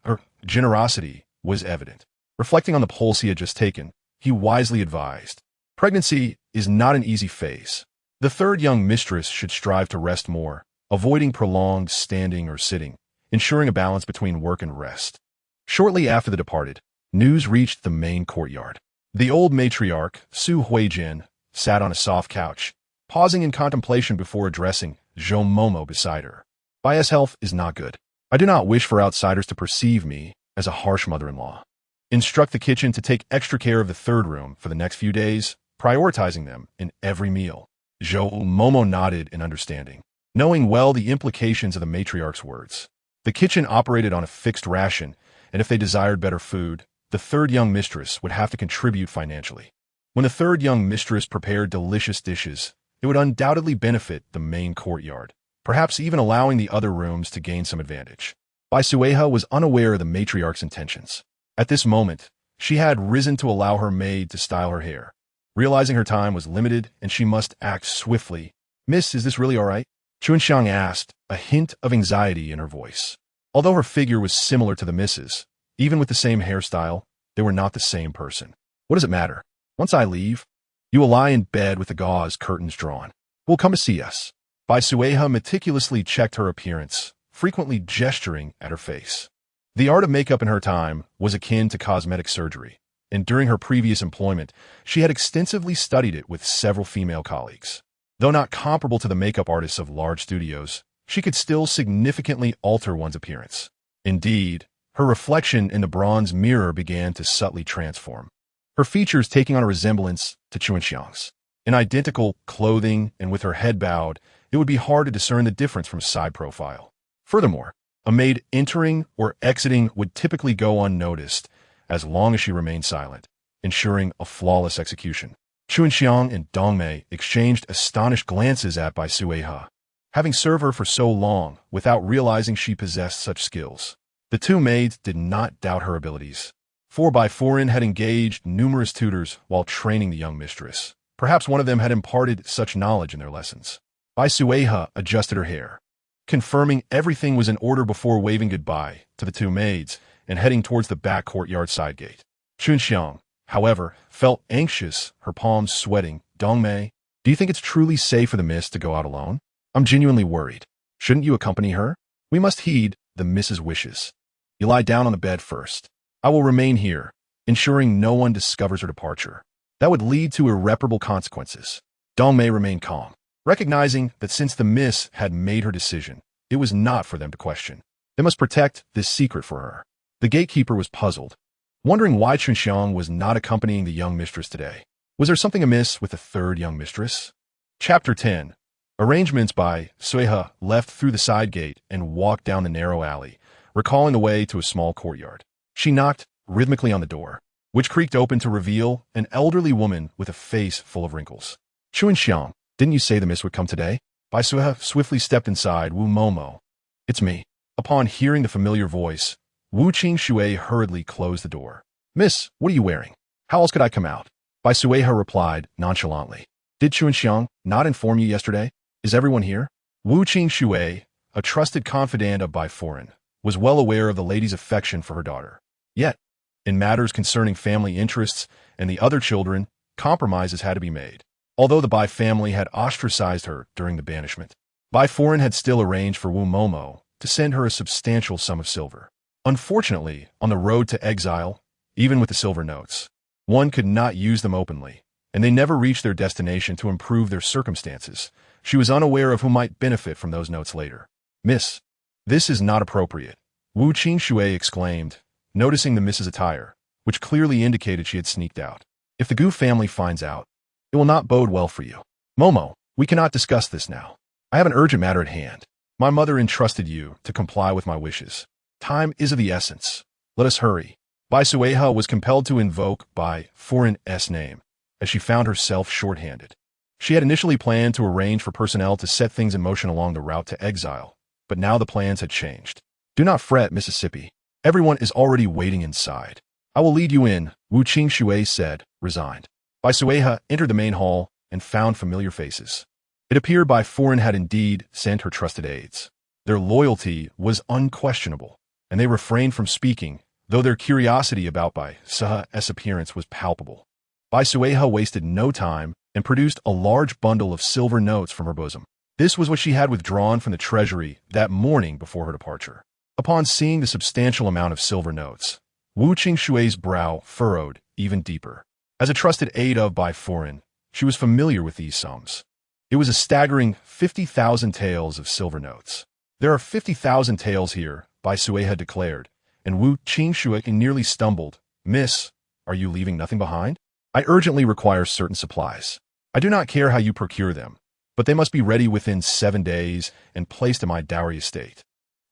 her generosity was evident. Reflecting on the pulse he had just taken, he wisely advised, "Pregnancy is not an easy phase. The third young mistress should strive to rest more, avoiding prolonged standing or sitting, ensuring a balance between work and rest." Shortly after they departed, news reached the main courtyard. The old matriarch, Su Huijin, sat on a soft couch, pausing in contemplation before addressing Zhou Momo beside her. "Bai's health is not good. I do not wish for outsiders to perceive me as a harsh mother-in-law. Instruct the kitchen to take extra care of the third room for the next few days, prioritizing them in every meal." Zhou Momo nodded in understanding, knowing well the implications of the matriarch's words. The kitchen operated on a fixed ration, and if they desired better food, the third young mistress would have to contribute financially. When the third young mistress prepared delicious dishes, it would undoubtedly benefit the main courtyard, perhaps even allowing the other rooms to gain some advantage. Bai Suihe was unaware of the matriarch's intentions. At this moment, she had risen to allow her maid to style her hair. Realizing her time was limited and she must act swiftly, "Miss, is this really all right?" Chunxiang asked, a hint of anxiety in her voice. Although her figure was similar to the Mrs., even with the same hairstyle, they were not the same person. "What does it matter? Once I leave, you will lie in bed with the gauze curtains drawn. Will come to see us." Bai Suihe meticulously checked her appearance, frequently gesturing at her face. The art of makeup in her time was akin to cosmetic surgery, and during her previous employment, she had extensively studied it with several female colleagues. Though not comparable to the makeup artists of large studios, she could still significantly alter one's appearance. Indeed, her reflection in the bronze mirror began to subtly transform, her features taking on a resemblance to Chunxiang's. In identical clothing and with her head bowed, it would be hard to discern the difference from side profile. Furthermore, a maid entering or exiting would typically go unnoticed as long as she remained silent, ensuring a flawless execution. Chunxiang and Dongmei exchanged astonished glances at Bai Suihe, having served her for so long without realizing she possessed such skills. The two maids did not doubt her abilities, for Bai Foreign had engaged numerous tutors while training the young mistress. Perhaps one of them had imparted such knowledge in their lessons. Bai Suihe adjusted her hair, confirming everything was in order before waving goodbye to the two maids and heading towards the back courtyard side gate. Chunxiang, however, felt anxious, her palms sweating. "Dongmei, do you think it's truly safe for the miss to go out alone? I'm genuinely worried. Shouldn't you accompany her? We must heed the miss's wishes. You lie down on the bed first. I will remain here, ensuring no one discovers her departure. That would lead to irreparable consequences." Dongmei remained calm, recognizing that since the miss had made her decision, it was not for them to question. They must protect this secret for her. The gatekeeper was puzzled, wondering why Chunxiang was not accompanying the young mistress today. Was there something amiss with the third young mistress? Chapter 10. Arrangements. Bai Suihe left through the side gate and walked down the narrow alley, recalling the way to a small courtyard. She knocked rhythmically on the door, which creaked open to reveal an elderly woman with a face full of wrinkles. "Chunxiang, didn't you say the miss would come today?" Bai Suihe swiftly stepped inside Wu Momo. "It's me." Upon hearing the familiar voice, Wu Qingxue hurriedly closed the door. "Miss, what are you wearing? How else could I come out?" Bai Suihe replied nonchalantly. "Did Chunxiang not inform you yesterday? Is everyone here?" Wu Qingxue, a trusted confidant of Bai Foreign, was well aware of the lady's affection for her daughter. Yet, in matters concerning family interests and the other children, compromises had to be made. Although the Bai family had ostracized her during the banishment, Bai Foreign had still arranged for Wu Momo to send her a substantial sum of silver. Unfortunately, on the road to exile, even with the silver notes, one could not use them openly, and they never reached their destination to improve their circumstances. She was unaware of who might benefit from those notes later. "Miss, this is not appropriate," Wu Qingxue exclaimed, noticing the miss's attire, which clearly indicated she had sneaked out. "If the Gu family finds out, it will not bode well for you. Momo, we cannot discuss this now. I have an urgent matter at hand. My mother entrusted you to comply with my wishes. Time is of the essence. Let us hurry. Bai Suihe was compelled to invoke Bai Suihe's name, as she found herself short-handed. She had initially planned to arrange for personnel to set things in motion along the route to exile, but now the plans had changed. Do not fret, Mississippi. Everyone is already waiting inside. I will lead you in, Wu Qingxue said, resigned. Bai Suihe entered the main hall and found familiar faces. It appeared Bai Suihe had indeed sent her trusted aides. Their loyalty was unquestionable, and they refrained from speaking, though their curiosity about Bai Suihe's appearance was palpable. Bai Suihe wasted no time and produced a large bundle of silver notes from her bosom. This was what she had withdrawn from the treasury that morning before her departure. Upon seeing the substantial amount of silver notes, Wu Qingshue's brow furrowed even deeper. As a trusted aide of Bai Suihe, she was familiar with these sums. It was a staggering 50,000 taels of silver notes. There are 50,000 taels here, Bai Suihe declared, and Wu Qingxue nearly stumbled. Miss, are you leaving nothing behind? I urgently require certain supplies. I do not care how you procure them, but they must be ready within 7 days and placed in my dowry estate.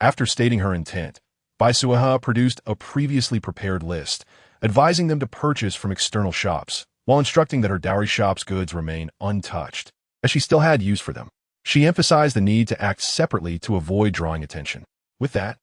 After stating her intent, Bai Suihe produced a previously prepared list, advising them to purchase from external shops, while instructing that her dowry shop's goods remain untouched, as she still had use for them. She emphasized the need to act separately to avoid drawing attention. With that,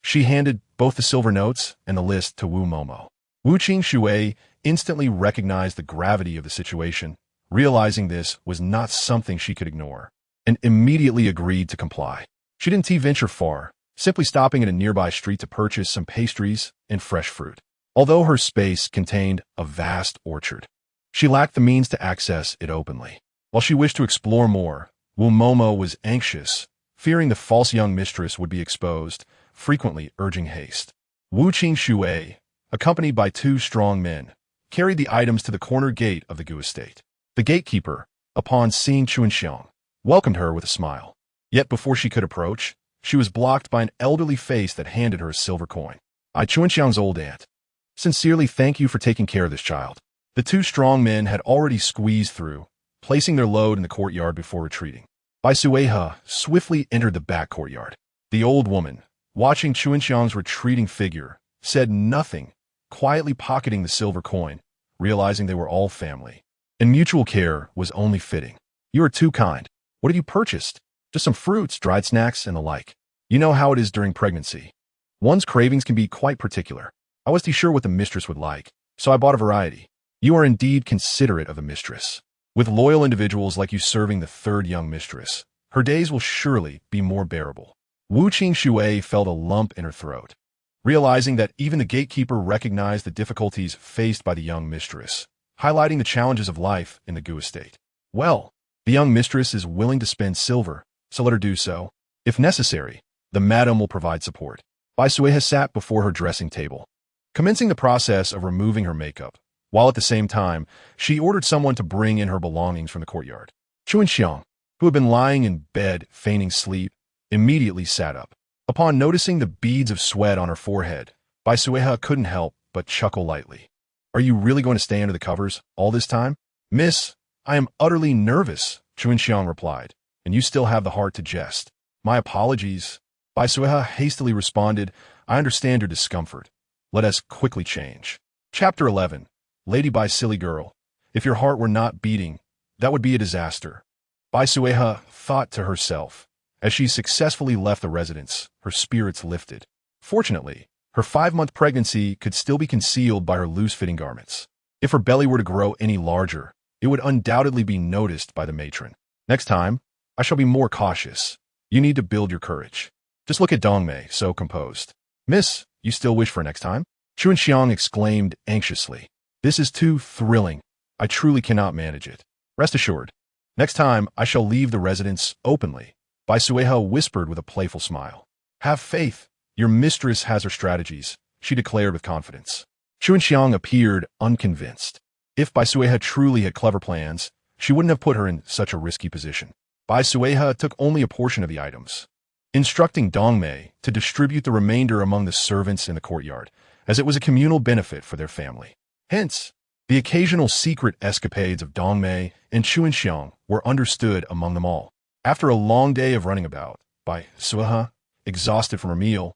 she handed both the silver notes and the list to Wu Momo. Wu Qingxue instantly recognized the gravity of the situation, realizing this was not something she could ignore, and immediately agreed to comply. She didn't venture far, simply stopping at a nearby street to purchase some pastries and fresh fruit. Although her space contained a vast orchard, she lacked the means to access it openly. While she wished to explore more, Wu Momo was anxious, fearing the false young mistress would be exposed, frequently urging haste. Wu Qingxue, accompanied by 2 strong men, carried the items to the corner gate of the Gu estate. The gatekeeper, upon seeing Chuanxiang, welcomed her with a smile. Yet before she could approach, she was blocked by an elderly face that handed her a silver coin. I, Chuanxiang's old aunt, sincerely thank you for taking care of this child. The 2 strong men had already squeezed through, placing their load in the courtyard before retreating. Bai Suihe swiftly entered the back courtyard. The old woman, watching Chuanxiang's retreating figure, said nothing, quietly pocketing the silver coin, realizing they were all family, and mutual care was only fitting. You are too kind. What have you purchased? Just some fruits, dried snacks, and the like. You know how it is during pregnancy. One's cravings can be quite particular. I wasn't sure what the mistress would like, so I bought a variety. You are indeed considerate of the mistress. With loyal individuals like you serving the 3rd young mistress, her days will surely be more bearable. Wu Qingxue felt a lump in her throat, realizing that even the gatekeeper recognized the difficulties faced by the young mistress, highlighting the challenges of life in the Gu estate. Well, the young mistress is willing to spend silver, so let her do so. If necessary, the madam will provide support. Bai Suihe sat before her dressing table, commencing the process of removing her makeup, while at the same time, she ordered someone to bring in her belongings from the courtyard. Chuanxiang, who had been lying in bed feigning sleep, immediately sat up. Upon noticing the beads of sweat on her forehead, Bai Suihe couldn't help but chuckle lightly. Are you really going to stay under the covers all this time? Miss, I am utterly nervous, Chuanxiang replied, and you still have the heart to jest. My apologies. Bai Suihe hastily responded, I understand your discomfort. Let us quickly change. Chapter 11. Lady Bai, silly girl, if your heart were not beating, that would be a disaster. Bai Suihe thought to herself. As she successfully left the residence, her spirits lifted. Fortunately, her 5-month pregnancy could still be concealed by her loose-fitting garments. If her belly were to grow any larger, it would undoubtedly be noticed by the matron. Next time, I shall be more cautious. You need to build your courage. Just look at Dongmei, so composed. Miss, you still wish for next time? Chuanxiang exclaimed anxiously. This is too thrilling. I truly cannot manage it. Rest assured, next time I shall leave the residence openly. Bai Suihe whispered with a playful smile. Have faith. Your mistress has her strategies, she declared with confidence. Chuanxiang appeared unconvinced. If Bai Suihe truly had clever plans, she wouldn't have put her in such a risky position. Bai Suihe took only a portion of the items, instructing Dongmei to distribute the remainder among the servants in the courtyard, as it was a communal benefit for their family. Hence, the occasional secret escapades of Dongmei and Chuanxiang were understood among them all. After a long day of running about, Bai Suihe, exhausted from her meal,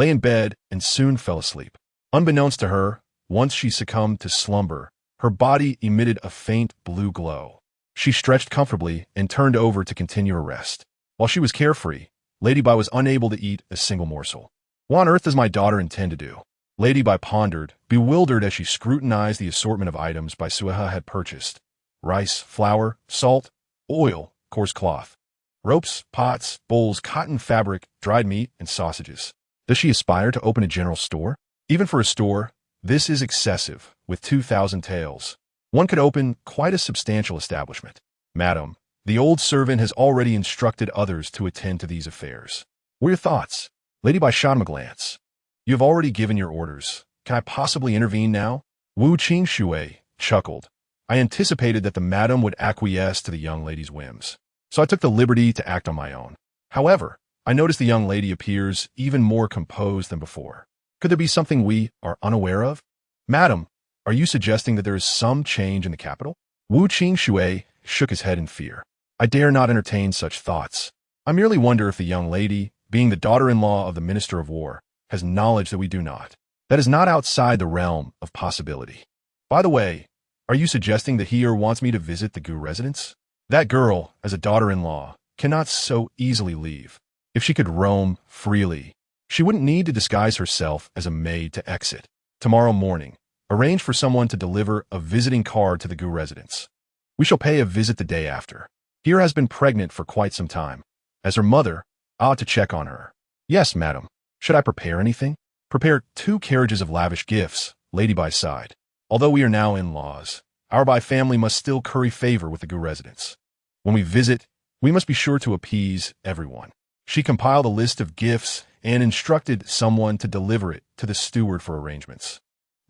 lay in bed, and soon fell asleep. Unbeknownst to her, once she succumbed to slumber, her body emitted a faint blue glow. She stretched comfortably and turned over to continue her rest. While she was carefree, Lady Bai was unable to eat a single morsel. What on earth does my daughter intend to do? Lady Bai pondered, bewildered as she scrutinized the assortment of items Bai Suihe had purchased. Rice, flour, salt, oil, coarse cloth, ropes, pots, bowls, cotton fabric, dried meat, and sausages. Does she aspire to open a general store? Even for a store, this is excessive, with 2,000 taels. One could open quite a substantial establishment. Madam, the old servant has already instructed others to attend to these affairs. What are your thoughts? Lady Bai shot him a glance. You have already given your orders. Can I possibly intervene now? Wu Qingxue chuckled. I anticipated that the madam would acquiesce to the young lady's whims, so I took the liberty to act on my own. However, I noticed the young lady appears even more composed than before. Could there be something we are unaware of? Madam, are you suggesting that there is some change in the capital? Wu Qingxue shook his head in fear. I dare not entertain such thoughts. I merely wonder if the young lady, being the daughter-in-law of the Minister of War, has knowledge that we do not. That is not outside the realm of possibility. By the way, are you suggesting that he wants me to visit the Gu residence? That girl, as a daughter-in-law, cannot so easily leave. If she could roam freely, she wouldn't need to disguise herself as a maid to exit. Tomorrow morning, arrange for someone to deliver a visiting card to the Gu residence. We shall pay a visit the day after. Here has been pregnant for quite some time. As her mother, I ought to check on her. Yes, madam. Should I prepare anything? Prepare 2 carriages of lavish gifts, Lady Bai sighed. Although we are now in-laws, our Bai family must still curry favor with the Gu residents. When we visit, we must be sure to appease everyone. She compiled a list of gifts and instructed someone to deliver it to the steward for arrangements.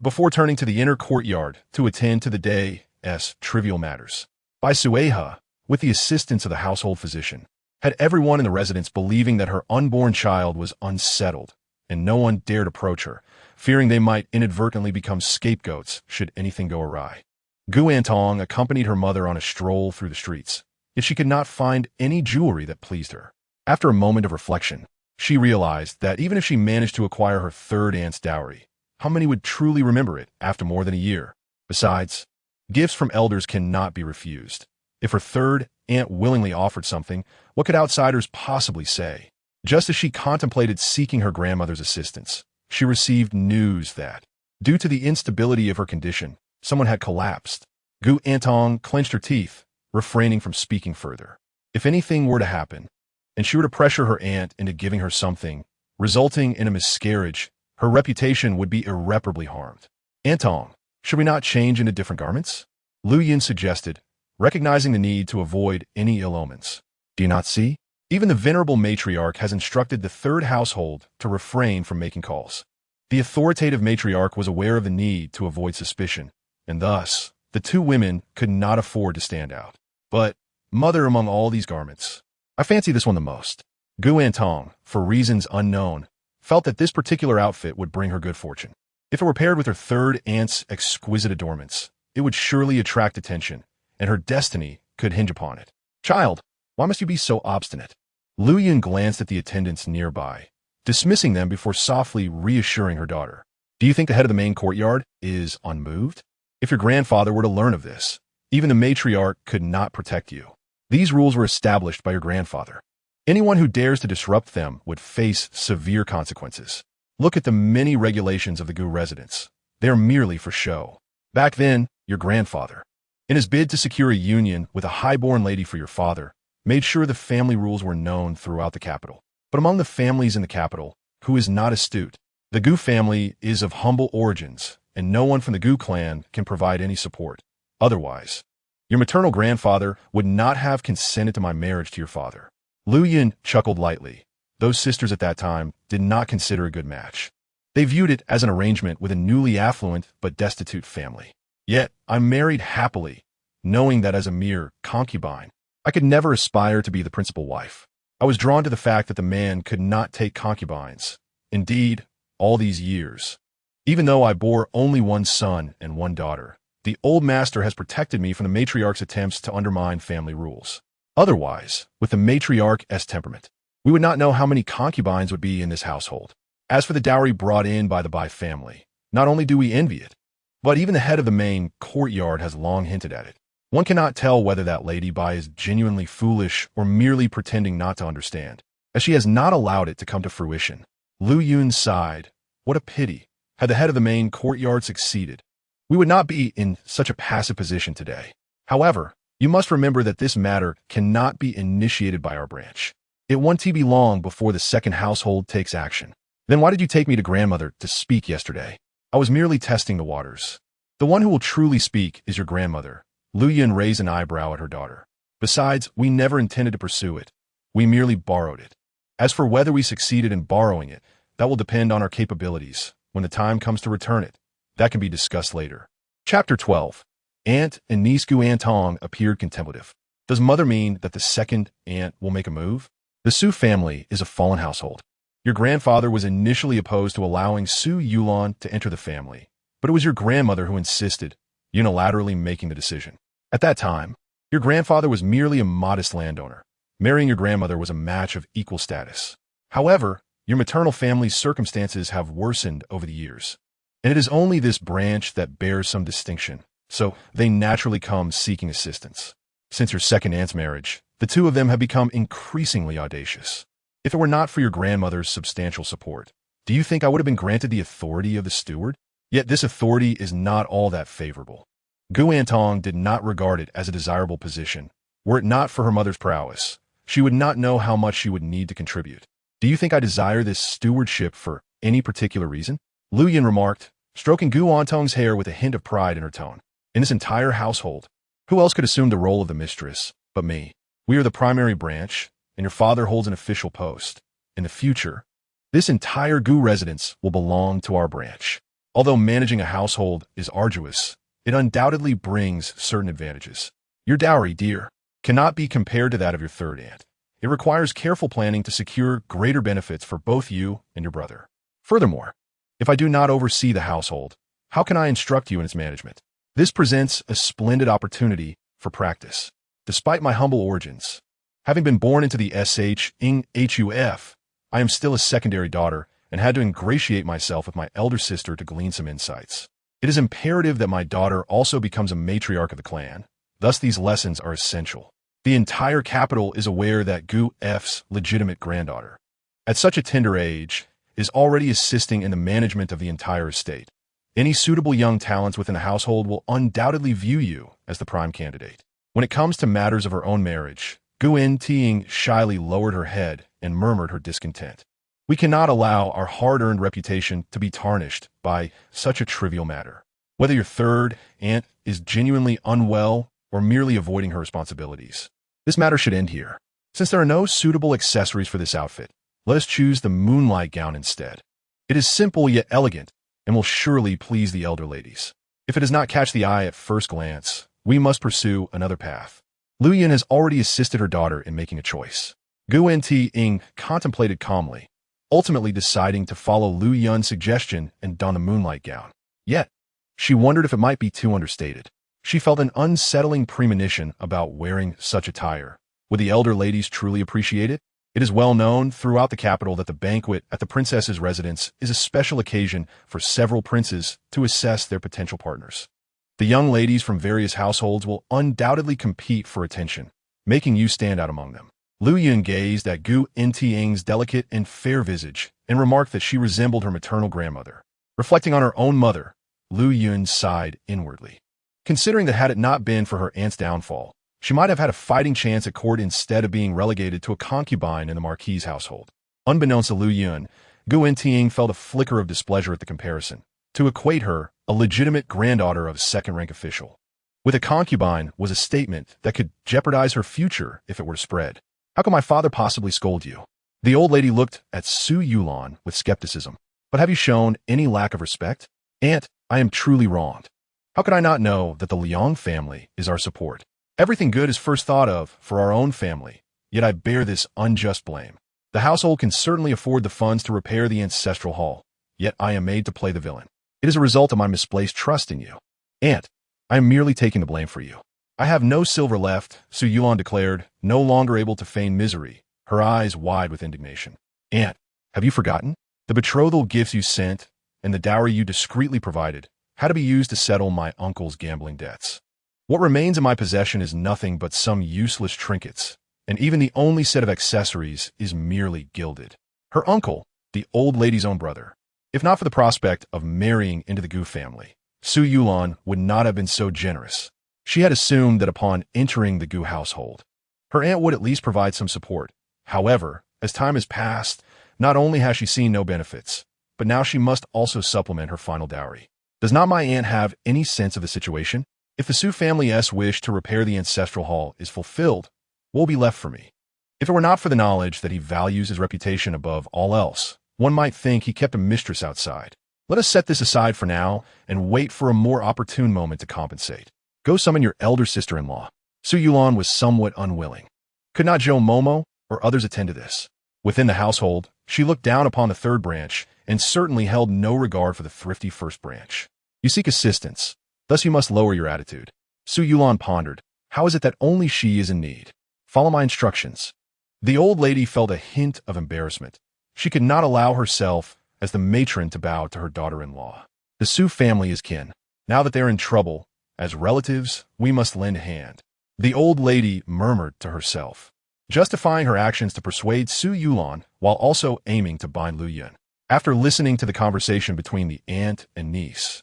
Before turning to the inner courtyard to attend to the day's trivial matters, Bai Suihe, with the assistance of the household physician, had everyone in the residence believing that her unborn child was unsettled, and no one dared approach her, fearing they might inadvertently become scapegoats should anything go awry. Gu Antong accompanied her mother on a stroll through the streets, yet she could not find any jewelry that pleased her. After a moment of reflection, she realized that even if she managed to acquire her 3rd aunt's dowry, how many would truly remember it after more than a year? Besides, gifts from elders cannot be refused. If her 3rd aunt willingly offered something, what could outsiders possibly say? Just as she contemplated seeking her grandmother's assistance, she received news that, due to the instability of her condition, someone had collapsed. Gu Antong clenched her teeth, refraining from speaking further. If anything were to happen, and she were to pressure her aunt into giving her something, resulting in a miscarriage, her reputation would be irreparably harmed. Antong, should we not change into different garments? Lu Yin suggested, recognizing the need to avoid any ill omens. Do you not see? Even the venerable matriarch has instructed the 3rd household to refrain from making calls. The authoritative matriarch was aware of the need to avoid suspicion, and thus, the 2 women could not afford to stand out. But, mother among all these garments, I fancy this one the most. Gu Antong, for reasons unknown, felt that this particular outfit would bring her good fortune. If it were paired with her 3rd aunt's exquisite adornments, it would surely attract attention, and her destiny could hinge upon it. Child, why must you be so obstinate? Lu Yin glanced at the attendants nearby, dismissing them before softly reassuring her daughter. Do you think the head of the main courtyard is unmoved? If your grandfather were to learn of this, even the matriarch could not protect you. These rules were established by your grandfather. Anyone who dares to disrupt them would face severe consequences. Look at the many regulations of the Gu residence. They are merely for show. Back then, your grandfather, in his bid to secure a union with a highborn lady for your father, made sure the family rules were known throughout the capital. But among the families in the capital, who is not astute? The Gu family is of humble origins, and no one from the Gu clan can provide any support. Otherwise, your maternal grandfather would not have consented to my marriage to your father. Lu Yin chuckled lightly. Those sisters at that time did not consider a good match. They viewed it as an arrangement with a newly affluent but destitute family. Yet, I married happily, knowing that as a mere concubine, I could never aspire to be the principal wife. I was drawn to the fact that the man could not take concubines. Indeed, all these years, even though I bore only 1 son and 1 daughter, the old master has protected me from the matriarch's attempts to undermine family rules. Otherwise, with the matriarch's temperament, we would not know how many concubines would be in this household. As for the dowry brought in by the Bai family, not only do we envy it, but even the head of the main courtyard has long hinted at it. One cannot tell whether that Lady Bai is genuinely foolish or merely pretending not to understand, as she has not allowed it to come to fruition. Lu Yun sighed. What a pity. Had the head of the main courtyard succeeded, we would not be in such a passive position today. However, you must remember that this matter cannot be initiated by our branch. It won't be long before the second household takes action. Then why did you take me to grandmother to speak yesterday? I was merely testing the waters. The one who will truly speak is your grandmother. Lu Yun raised an eyebrow at her daughter. Besides, we never intended to pursue it. We merely borrowed it. As for whether we succeeded in borrowing it, that will depend on our capabilities. When the time comes to return it, that can be discussed later. Chapter 12. Aunt and niece Gu Antong appeared contemplative. Does mother mean that the second aunt will make a move? The Su family is a fallen household. Your grandfather was initially opposed to allowing Su Yulan to enter the family, but it was your grandmother who insisted, unilaterally making the decision. At that time, your grandfather was merely a modest landowner. Marrying your grandmother was a match of equal status. However, your maternal family's circumstances have worsened over the years, and it is only this branch that bears some distinction, so they naturally come seeking assistance. Since your second aunt's marriage, the two of them have become increasingly audacious. If it were not for your grandmother's substantial support, do you think I would have been granted the authority of the steward? Yet this authority is not all that favorable. Gu Antong did not regard it as a desirable position. Were it not for her mother's prowess, she would not know how much she would need to contribute. Do you think I desire this stewardship for any particular reason? Lu Yun remarked, stroking Gu Antong's hair with a hint of pride in her tone. In this entire household, who else could assume the role of the mistress but me? We are the primary branch, and your father holds an official post. In the future, this entire Gu residence will belong to our branch. Although managing a household is arduous, it undoubtedly brings certain advantages. Your dowry, dear, cannot be compared to that of your third aunt. It requires careful planning to secure greater benefits for both you and your brother. Furthermore, if I do not oversee the household, how can I instruct you in its management? This presents a splendid opportunity for practice. Despite my humble origins, having been born into the SHUF, I am still a secondary daughter and had to ingratiate myself with my elder sister to glean some insights. It is imperative that my daughter also becomes a matriarch of the clan. Thus, these lessons are essential. The entire capital is aware that Gu F's legitimate granddaughter, at such a tender age, is already assisting in the management of the entire estate. Any suitable young talents within the household will undoubtedly view you as the prime candidate. When it comes to matters of her own marriage, Gu Ting shyly lowered her head and murmured her discontent. We cannot allow our hard-earned reputation to be tarnished by such a trivial matter. Whether your third aunt is genuinely unwell or merely avoiding her responsibilities, this matter should end here. Since there are no suitable accessories for this outfit, let us choose the moonlight gown instead. It is simple yet elegant and will surely please the elder ladies. If it does not catch the eye at first glance, we must pursue another path. Lu Yun has already assisted her daughter in making a choice. Gu Ting contemplated calmly, ultimately deciding to follow Lu Yun's suggestion and don a moonlight gown. Yet, she wondered if it might be too understated. She felt an unsettling premonition about wearing such attire. Would the elder ladies truly appreciate it? It is well known throughout the capital that the banquet at the princess's residence is a special occasion for several princes to assess their potential partners. The young ladies from various households will undoubtedly compete for attention, making you stand out among them. Lu Yun gazed at Gu Ting's delicate and fair visage and remarked that she resembled her maternal grandmother. Reflecting on her own mother, Lu Yun sighed inwardly. Considering that had it not been for her aunt's downfall, she might have had a fighting chance at court instead of being relegated to a concubine in the Marquis's household. Unbeknownst to Lu Yun, Gu Ting felt a flicker of displeasure at the comparison. To equate her, a legitimate granddaughter of a second-rank official, with a concubine was a statement that could jeopardize her future if it were to spread. How could my father possibly scold you? The old lady looked at Su Yulan with skepticism. But have you shown any lack of respect? Aunt, I am truly wronged. How could I not know that the Liang family is our support? Everything good is first thought of for our own family, yet I bear this unjust blame. The household can certainly afford the funds to repair the ancestral hall, yet I am made to play the villain. It is a result of my misplaced trust in you. Aunt, I am merely taking the blame for you. I have no silver left, Su Yulan declared, no longer able to feign misery, her eyes wide with indignation. Aunt, have you forgotten? The betrothal gifts you sent and the dowry you discreetly provided had to be used to settle my uncle's gambling debts. What remains in my possession is nothing but some useless trinkets, and even the only set of accessories is merely gilded. Her uncle, the old lady's own brother. If not for the prospect of marrying into the Gu family, Su Yulan would not have been so generous. She had assumed that upon entering the Gu household, her aunt would at least provide some support. However, as time has passed, not only has she seen no benefits, but now she must also supplement her final dowry. Does not my aunt have any sense of the situation? If the Su family's wish to repair the ancestral hall is fulfilled, what will be left for me? If it were not for the knowledge that he values his reputation above all else, one might think he kept a mistress outside. Let us set this aside for now and wait for a more opportune moment to compensate. Go summon your elder sister-in-law. Su Yulan was somewhat unwilling. Could not Jo Momo or others attend to this? Within the household, she looked down upon the third branch and certainly held no regard for the thrifty first branch. You seek assistance, thus you must lower your attitude. Su Yulan pondered. How is it that only she is in need? Follow my instructions. The old lady felt a hint of embarrassment. She could not allow herself, as the matron, to bow to her daughter-in-law. The Su family is kin. Now that they are in trouble, as relatives, we must lend a hand. The old lady murmured to herself, justifying her actions to persuade Su Yulan while also aiming to bind Lu Yun. After listening to the conversation between the aunt and niece,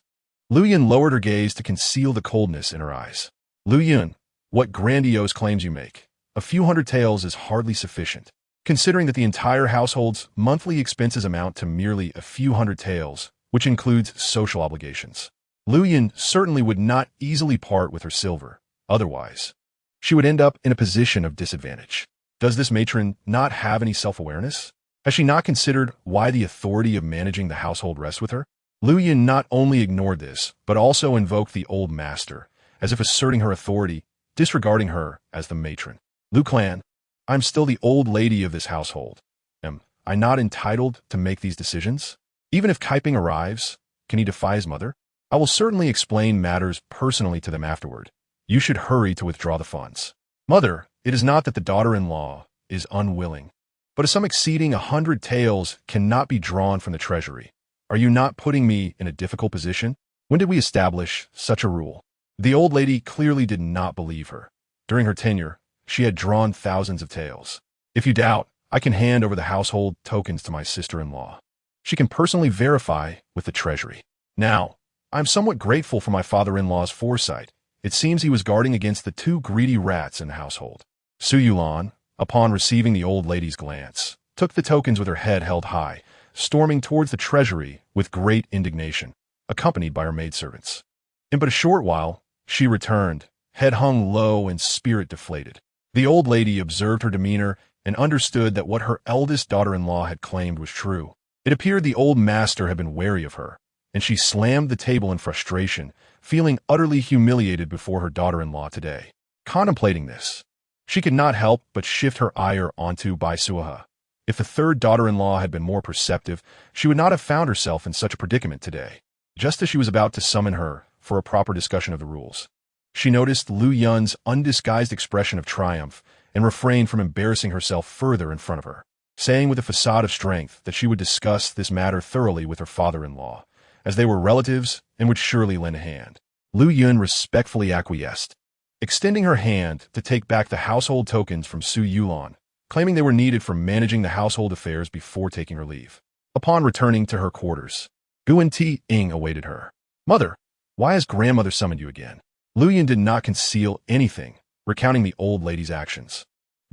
Lu Yun lowered her gaze to conceal the coldness in her eyes. Lu Yun, what grandiose claims you make. A few hundred taels is hardly sufficient, considering that the entire household's monthly expenses amount to merely a few hundred taels, which includes social obligations. Lu Yun certainly would not easily part with her silver. Otherwise, she would end up in a position of disadvantage. Does this matron not have any self-awareness? Has she not considered why the authority of managing the household rests with her? Lu Yun not only ignored this, but also invoked the old master, as if asserting her authority, disregarding her as the matron. Lu Clan, I'm still the old lady of this household. Am I not entitled to make these decisions? Even if Kaiping arrives, can he defy his mother? I will certainly explain matters personally to them afterward. You should hurry to withdraw the funds. Mother, it is not that the daughter-in-law is unwilling, but a sum exceeding 100 taels cannot be drawn from the treasury. Are you not putting me in a difficult position? When did we establish such a rule? The old lady clearly did not believe her. During her tenure, she had drawn thousands of taels. If you doubt, I can hand over the household tokens to my sister-in-law. She can personally verify with the treasury. Now, I'm somewhat grateful for my father-in-law's foresight. It seems he was guarding against the two greedy rats in the household. Su Yulan, upon receiving the old lady's glance, took the tokens with her head held high, storming towards the treasury with great indignation, accompanied by her maidservants. In but a short while, she returned, head hung low and spirit deflated. The old lady observed her demeanor and understood that what her eldest daughter-in-law had claimed was true. It appeared the old master had been wary of her, and she slammed the table in frustration, feeling utterly humiliated before her daughter-in-law today. Contemplating this, she could not help but shift her ire onto Bai Suihe. If the third daughter-in-law had been more perceptive, she would not have found herself in such a predicament today. Just as she was about to summon her for a proper discussion of the rules, she noticed Lu Yun's undisguised expression of triumph and refrained from embarrassing herself further in front of her, saying with a facade of strength that she would discuss this matter thoroughly with her father-in-law, as they were relatives and would surely lend a hand. Lu Yun respectfully acquiesced, extending her hand to take back the household tokens from Su Yulan, claiming they were needed for managing the household affairs before taking her leave. Upon returning to her quarters, Guan Ti Ying awaited her. Mother, why has grandmother summoned you again? Lu Yun did not conceal anything, recounting the old lady's actions.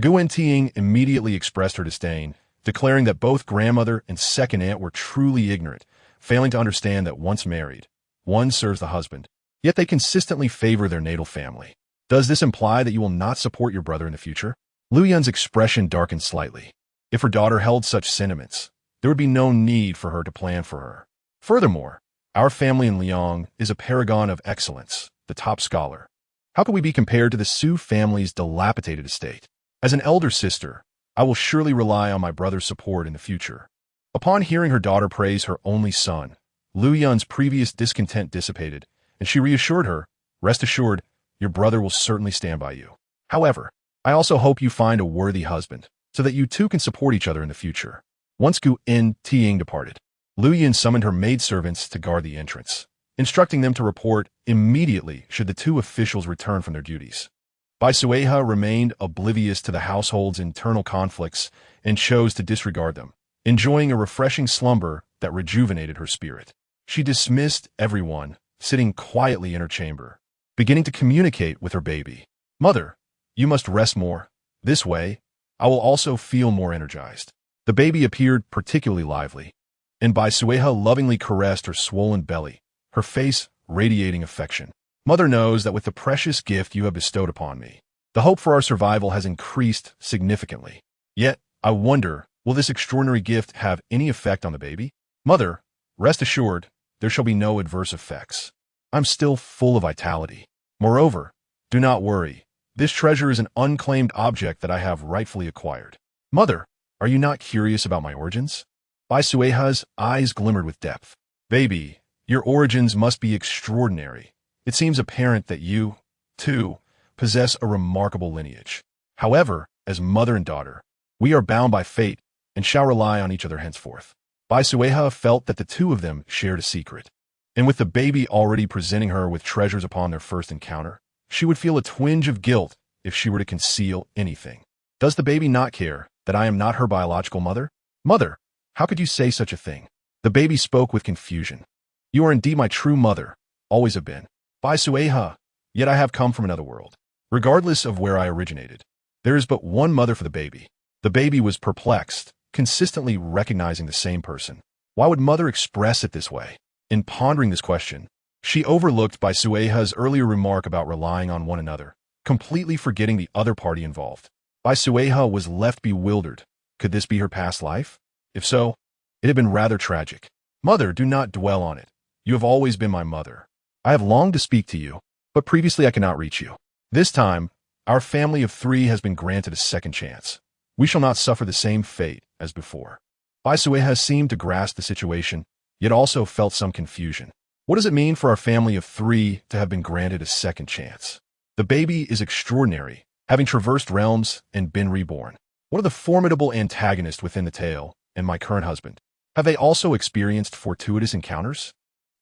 Guan Ti Ying immediately expressed her disdain, declaring that both grandmother and second aunt were truly ignorant, failing to understand that once married, one serves the husband, yet they consistently favor their natal family. Does this imply that you will not support your brother in the future? Lu Yun's expression darkened slightly. If her daughter held such sentiments, there would be no need for her to plan for her. Furthermore, our family in Liang is a paragon of excellence, the top scholar. How could we be compared to the Su family's dilapidated estate? As an elder sister, I will surely rely on my brother's support in the future. Upon hearing her daughter praise her only son, Lu Yun's previous discontent dissipated, and she reassured her, rest assured, your brother will certainly stand by you. However, I also hope you find a worthy husband, so that you two can support each other in the future. Once Gu In Tiing departed, Lu Yin summoned her maidservants to guard the entrance, instructing them to report immediately should the two officials return from their duties. Bai Suihe remained oblivious to the household's internal conflicts and chose to disregard them, enjoying a refreshing slumber that rejuvenated her spirit. She dismissed everyone, sitting quietly in her chamber, beginning to communicate with her baby. "Mother, you must rest more. This way, I will also feel more energized." The baby appeared particularly lively, and Bai Suihe lovingly caressed her swollen belly, her face radiating affection. "Mother knows that with the precious gift you have bestowed upon me, the hope for our survival has increased significantly. Yet, I wonder, will this extraordinary gift have any effect on the baby? Mother, rest assured, there shall be no adverse effects. I'm still full of vitality. Moreover, do not worry. This treasure is an unclaimed object that I have rightfully acquired. Mother, are you not curious about my origins?" Bai Suihe's eyes glimmered with depth. "Baby, your origins must be extraordinary. It seems apparent that you, too, possess a remarkable lineage. However, as mother and daughter, we are bound by fate and shall rely on each other henceforth." Bai Suihe felt that the two of them shared a secret, and with the baby already presenting her with treasures upon their first encounter, she would feel a twinge of guilt if she were to conceal anything. "Does the baby not care that I am not her biological mother? Mother, how could you say such a thing?" The baby spoke with confusion. "You are indeed my true mother, always have been. Bai Suihe, yet I have come from another world. Regardless of where I originated, there is but one mother for the baby." The baby was perplexed, consistently recognizing the same person. Why would mother express it this way? In pondering this question, she overlooked Bai Suihe's earlier remark about relying on one another, completely forgetting the other party involved. Bai Suihe was left bewildered. Could this be her past life? If so, it had been rather tragic. "Mother, do not dwell on it. You have always been my mother. I have longed to speak to you, but previously I could not reach you. This time, our family of 3 has been granted a second chance. We shall not suffer the same fate as before." Bai Suihe seemed to grasp the situation, yet also felt some confusion. "What does it mean for our family of 3 to have been granted a second chance? The baby is extraordinary, having traversed realms and been reborn. What are the formidable antagonists within the tale and my current husband? Have they also experienced fortuitous encounters?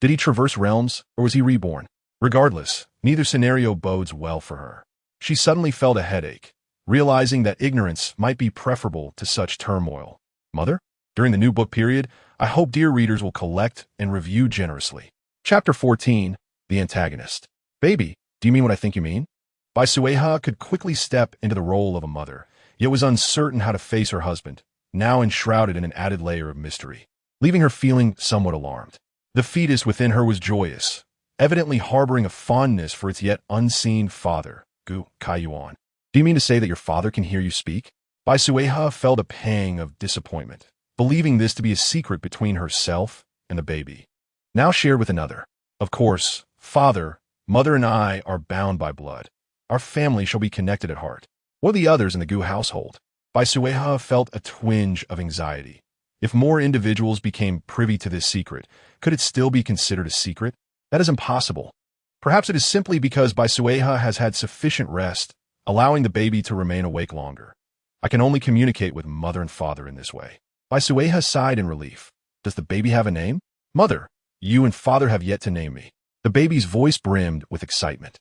Did he traverse realms, or was he reborn? Regardless, neither scenario bodes well for her." She suddenly felt a headache, realizing that ignorance might be preferable to such turmoil. "Mother, during the new book period, I hope dear readers will collect and review generously." Chapter 14, The Antagonist. "Baby, do you mean what I think you mean?" Bai Suihe could quickly step into the role of a mother, yet was uncertain how to face her husband, now enshrouded in an added layer of mystery, leaving her feeling somewhat alarmed. The fetus within her was joyous, evidently harboring a fondness for its yet unseen father, Gu Kaiyuan. "Do you mean to say that your father can hear you speak?" Bai Suihe felt a pang of disappointment, believing this to be a secret between herself and the baby, now shared with another. "Of course, father, mother and I are bound by blood. Our family shall be connected at heart. What are the others in the Gu household?" Bai Suihe felt a twinge of anxiety. If more individuals became privy to this secret, could it still be considered a secret? That is impossible. Perhaps it is simply because Bai Suihe has had sufficient rest, allowing the baby to remain awake longer. "I can only communicate with mother and father in this way." Bai Suihe sighed in relief. "Does the baby have a name?" "Mother, you and father have yet to name me." The baby's voice brimmed with excitement.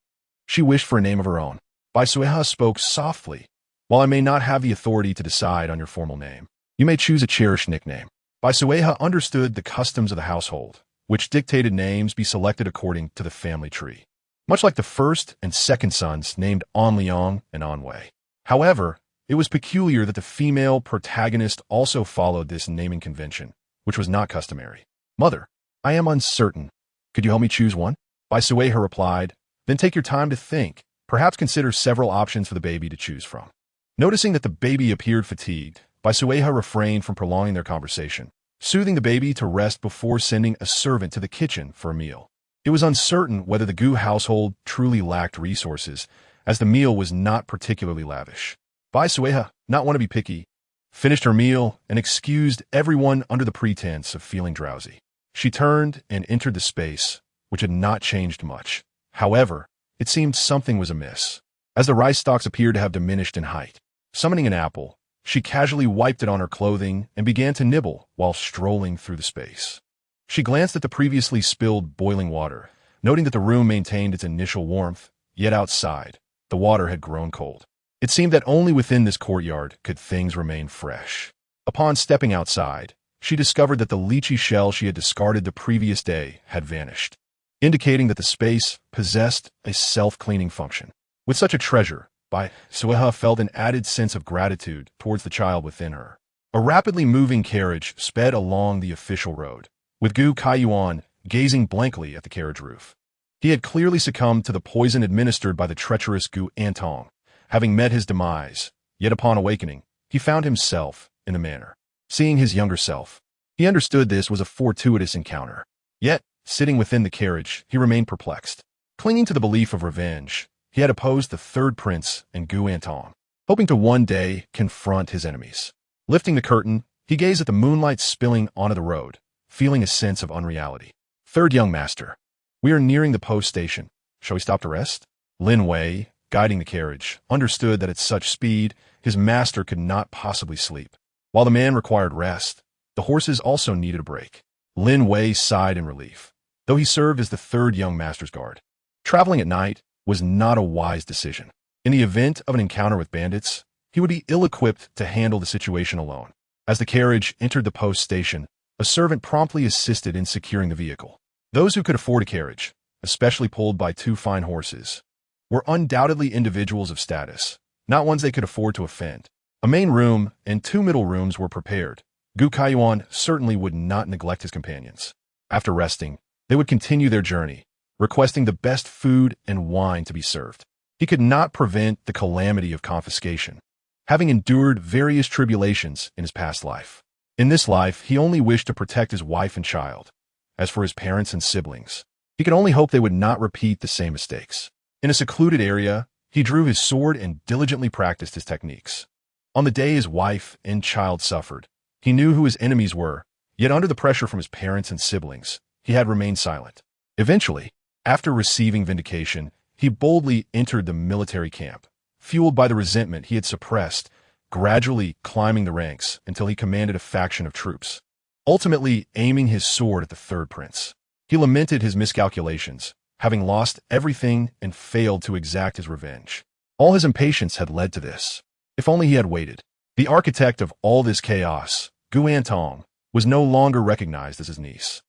She wished for a name of her own. Bai Suihe spoke softly. "While I may not have the authority to decide on your formal name, you may choose a cherished nickname." Bai Suihe understood the customs of the household, which dictated names be selected according to the family tree, much like the first and second sons named An Liang and An Wei. However, it was peculiar that the female protagonist also followed this naming convention, which was not customary. "Mother, I am uncertain. Could you help me choose one?" Bai Suihe replied. "Then take your time to think. Perhaps consider several options for the baby to choose from." Noticing that the baby appeared fatigued, Bai Suihe refrained from prolonging their conversation, soothing the baby to rest before sending a servant to the kitchen for a meal. It was uncertain whether the Gu household truly lacked resources, as the meal was not particularly lavish. Bai Suihe, not want to be picky, finished her meal and excused everyone under the pretense of feeling drowsy. She turned and entered the space, which had not changed much. However, it seemed something was amiss, as the rice stalks appeared to have diminished in height. Summoning an apple, She casually wiped it on her clothing and began to nibble while strolling through the space. She glanced at the previously spilled boiling water, noting that the room maintained its initial warmth, yet outside, the water had grown cold. It seemed that only within this courtyard could things remain fresh. Upon stepping outside, she discovered that the lychee shell she had discarded the previous day had vanished, indicating that the space possessed a self-cleaning function. With such a treasure, Bai Suihe felt an added sense of gratitude towards the child within her. A rapidly moving carriage sped along the official road, with Gu Kaiyuan gazing blankly at the carriage roof. He had clearly succumbed to the poison administered by the treacherous Gu Antong, having met his demise, yet upon awakening, he found himself in the manor. Seeing his younger self, he understood this was a fortuitous encounter. Yet, sitting within the carriage, he remained perplexed. Clinging to the belief of revenge, he had opposed the third prince and Gu Antong, hoping to one day confront his enemies. Lifting the curtain, he gazed at the moonlight spilling onto the road, feeling a sense of unreality. Third young master. We are nearing the post station. Shall we stop to rest? Lin Wei, guiding the carriage, understood that at such speed, his master could not possibly sleep. While the man required rest, the horses also needed a break. Lin Wei sighed in relief, though he served as the third young master's guard. Traveling at night was not a wise decision. In the event of an encounter with bandits, he would be ill-equipped to handle the situation alone. As the carriage entered the post station, a servant promptly assisted in securing the vehicle. Those who could afford a carriage, especially pulled by two fine horses, were undoubtedly individuals of status, not ones they could afford to offend. A main room and two middle rooms were prepared. Gu Kaiyuan certainly would not neglect his companions. After resting, they would continue their journey, requesting the best food and wine to be served. He could not prevent the calamity of confiscation, having endured various tribulations in his past life. In this life, he only wished to protect his wife and child. As for his parents and siblings, he could only hope they would not repeat the same mistakes. In a secluded area, he drew his sword and diligently practiced his techniques. On the day his wife and child suffered, he knew who his enemies were, yet under the pressure from his parents and siblings, he had remained silent. Eventually, after receiving vindication, he boldly entered the military camp, fueled by the resentment he had suppressed, gradually climbing the ranks until he commanded a faction of troops, ultimately aiming his sword at the third prince. He lamented his miscalculations, having lost everything and failed to exact his revenge. All his impatience had led to this. If only he had waited. The architect of all this chaos, Gu Antong, was no longer recognized as his niece.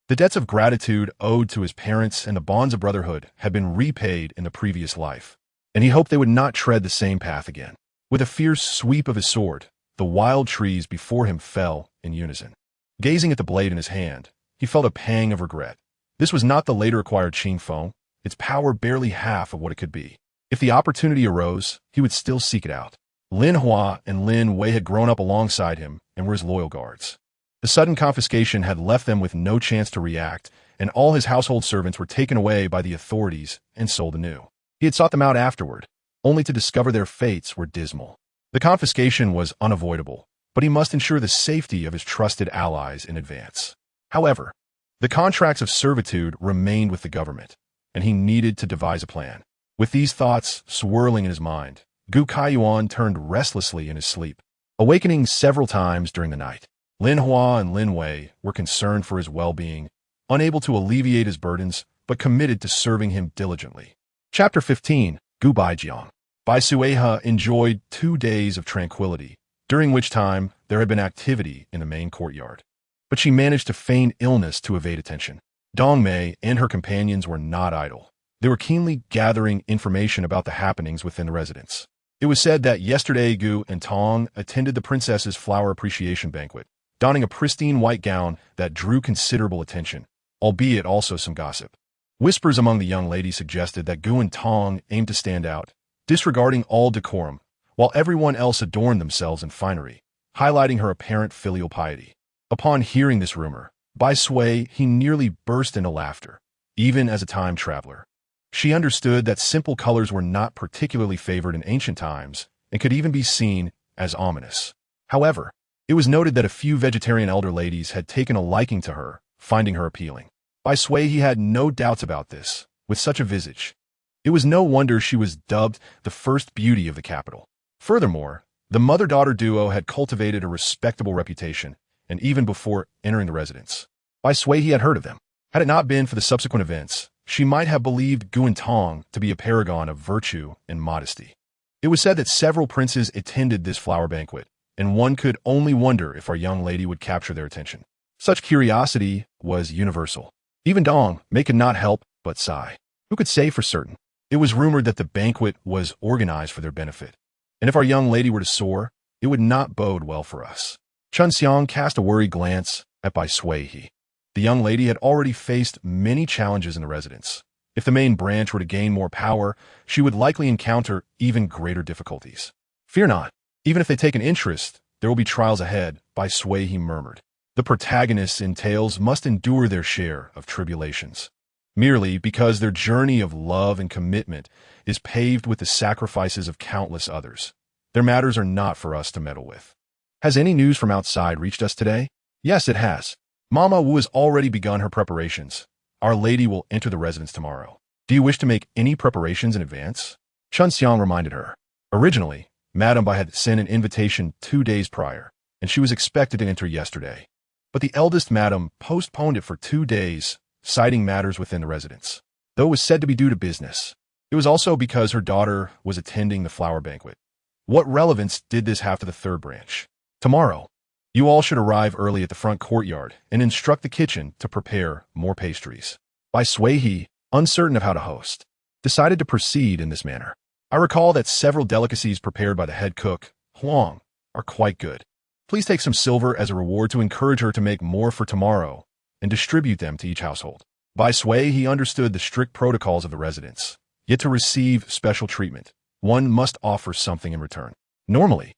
The debts of gratitude owed to his parents and the bonds of brotherhood had been repaid in the previous life, and he hoped they would not tread the same path again. With a fierce sweep of his sword, the wild trees before him fell in unison. Gazing at the blade in his hand, he felt a pang of regret. This was not the later acquired Qing Feng, its power barely half of what it could be. If the opportunity arose, he would still seek it out. Lin Hua and Lin Wei had grown up alongside him and were his loyal guards. The sudden confiscation had left them with no chance to react, and all his household servants were taken away by the authorities and sold anew. He had sought them out afterward, only to discover their fates were dismal. The confiscation was unavoidable, but he must ensure the safety of his trusted allies in advance. However, the contracts of servitude remained with the government, and he needed to devise a plan. With these thoughts swirling in his mind, Gu Kaiyuan turned restlessly in his sleep, awakening several times during the night. Lin Hua and Lin Wei were concerned for his well-being, unable to alleviate his burdens, but committed to serving him diligently. Chapter 15, Gu Baijiang. Bai Suihe enjoyed 2 days of tranquility, during which time there had been activity in the main courtyard. But she managed to feign illness to evade attention. Dong Mei and her companions were not idle. They were keenly gathering information about the happenings within the residence. It was said that yesterday Gu and Tong attended the princess's flower appreciation banquet, donning a pristine white gown that drew considerable attention, albeit also some gossip. Whispers among the young ladies suggested that Gu and Tong aimed to stand out, disregarding all decorum, while everyone else adorned themselves in finery, highlighting her apparent filial piety. Upon hearing this rumor, Bai Suihe he nearly burst into laughter, even as a time traveler. She understood that simple colors were not particularly favored in ancient times and could even be seen as ominous. However, it was noted that a few vegetarian elder ladies had taken a liking to her, finding her appealing. Bai Suihe he had no doubts about this, with such a visage. It was no wonder she was dubbed the first beauty of the capital. Furthermore, The mother-daughter duo had cultivated a respectable reputation, and even before entering the residence, Bai Suihe had heard of them. Had it not been for the subsequent events, she might have believed Guantong to be a paragon of virtue and modesty. It was said that several princes attended this flower banquet, and one could only wonder if our young lady would capture their attention. Such curiosity was universal. Even Dong Mei could not help but sigh. Who could say for certain? It was rumored that the banquet was organized for their benefit, and if our young lady were to soar, it would not bode well for us. Chun Xiang cast a worried glance at Bai Suihe. The young lady had already faced many challenges in the residence. If the main branch were to gain more power, she would likely encounter even greater difficulties. Fear not. Even if they take an interest, there will be trials ahead, Bai Suihe murmured. The protagonists in tales must endure their share of tribulations, merely because their journey of love and commitment is paved with the sacrifices of countless others. Their matters are not for us to meddle with. Has any news from outside reached us today? Yes, it has. Mama Wu has already begun her preparations. Our lady will enter the residence tomorrow. Do you wish to make any preparations in advance? Chun Xiang reminded her. Originally, Madame Bai had sent an invitation 2 days prior, and she was expected to enter yesterday. But the eldest madam postponed it for 2 days, citing matters within the residence. Though it was said to be due to business, it was also because her daughter was attending the flower banquet. What relevance did this have to the third branch? Tomorrow, you all should arrive early at the front courtyard and instruct the kitchen to prepare more pastries. Bai Suihe, uncertain of how to host, decided to proceed in this manner. I recall that several delicacies prepared by the head cook, Huang, are quite good. Please take some silver as a reward to encourage her to make more for tomorrow and distribute them to each household. Bai Suihe understood the strict protocols of the residence, yet to receive special treatment, one must offer something in return. Normally,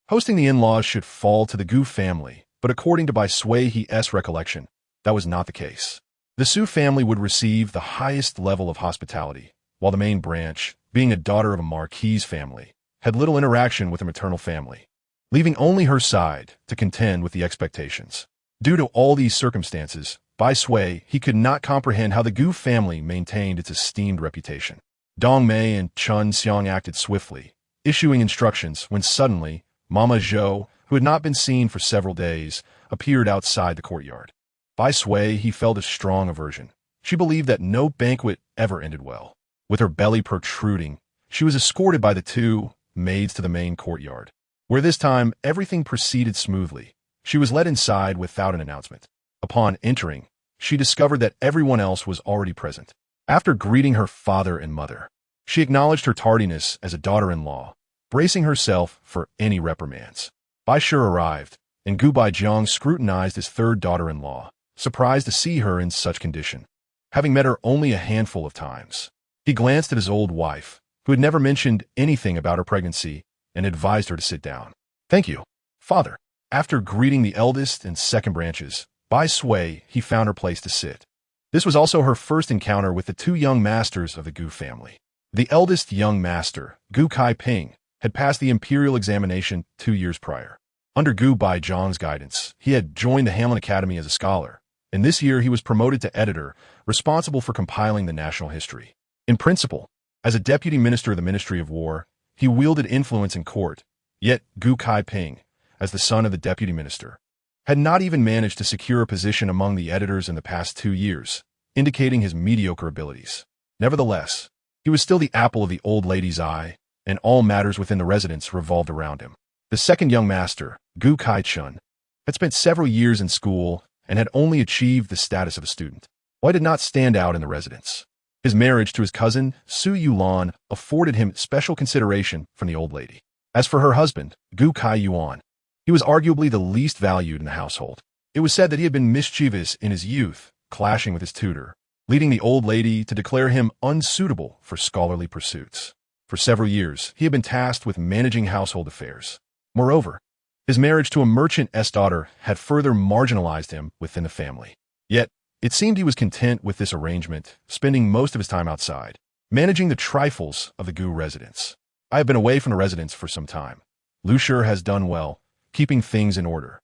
hosting the in-laws should fall to the Gu family, but according to Bai Suihe's recollection, that was not the case. The Su family would receive the highest level of hospitality, while the main branch, being a daughter of a marquise family, had little interaction with the maternal family, leaving only her side to contend with the expectations. Due to all these circumstances, Bai Suihe could not comprehend how the Gu family maintained its esteemed reputation. Dong Mei and Chun Xiang acted swiftly, issuing instructions when suddenly Mama Zhou, who had not been seen for several days, appeared outside the courtyard. Bai Suihe felt a strong aversion. She believed that no banquet ever ended well. With her belly protruding, she was escorted by the 2 maids to the main courtyard, where this time everything proceeded smoothly. She was led inside without an announcement. Upon entering, she discovered that everyone else was already present. After greeting her father and mother, she acknowledged her tardiness as a daughter-in-law, bracing herself for any reprimands. Bai Shi arrived, and Gu Baijiang scrutinized his third daughter-in-law, surprised to see her in such condition. Having met her only a handful of times, he glanced at his old wife, who had never mentioned anything about her pregnancy, and advised her to sit down. Thank you, father. After greeting the eldest and second branches, Bai Suihe found her place to sit. This was also her first encounter with the 2 young masters of the Gu family. The eldest young master, Gu Kai-ping, had passed the imperial examination 2 years prior. Under Gu Baijiang's guidance, he had joined the Hamlin Academy as a scholar, and this year he was promoted to editor, responsible for compiling the national history. In principle, as a deputy minister of the Ministry of War, he wielded influence in court, yet Gu Kai-ping, as the son of the deputy minister, had not even managed to secure a position among the editors in the past 2 years, indicating his mediocre abilities. Nevertheless, he was still the apple of the old lady's eye, and all matters within the residence revolved around him. The second young master, Gu Kai-chun, had spent several years in school and had only achieved the status of a student. Why did not stand out in the residence? His marriage to his cousin, Su Yulan, afforded him special consideration from the old lady. As for her husband, Gu Kai-yuan, he was arguably the least valued in the household. It was said that he had been mischievous in his youth, clashing with his tutor, leading the old lady to declare him unsuitable for scholarly pursuits. For several years, he had been tasked with managing household affairs. Moreover, his marriage to a merchant's daughter had further marginalized him within the family. Yet, it seemed he was content with this arrangement, spending most of his time outside, managing the trifles of the Gu residence. I have been away from the residence for some time. Lu Shi has done well, keeping things in order.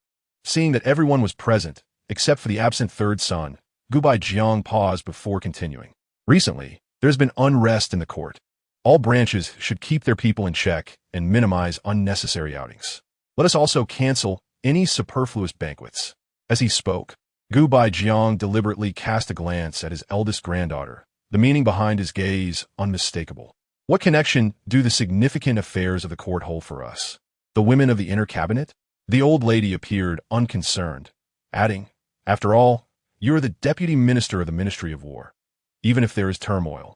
Seeing that everyone was present, except for the absent third son, Gu Baijiang paused before continuing. Recently, there has been unrest in the court. All branches should keep their people in check and minimize unnecessary outings. Let us also cancel any superfluous banquets. As he spoke, Gu Baijiang deliberately cast a glance at his eldest granddaughter, the meaning behind his gaze unmistakable. What connection do the significant affairs of the court hold for us? The women of the inner cabinet? The old lady appeared unconcerned, adding, "After all, you are the deputy minister of the Ministry of War. Even if there is turmoil,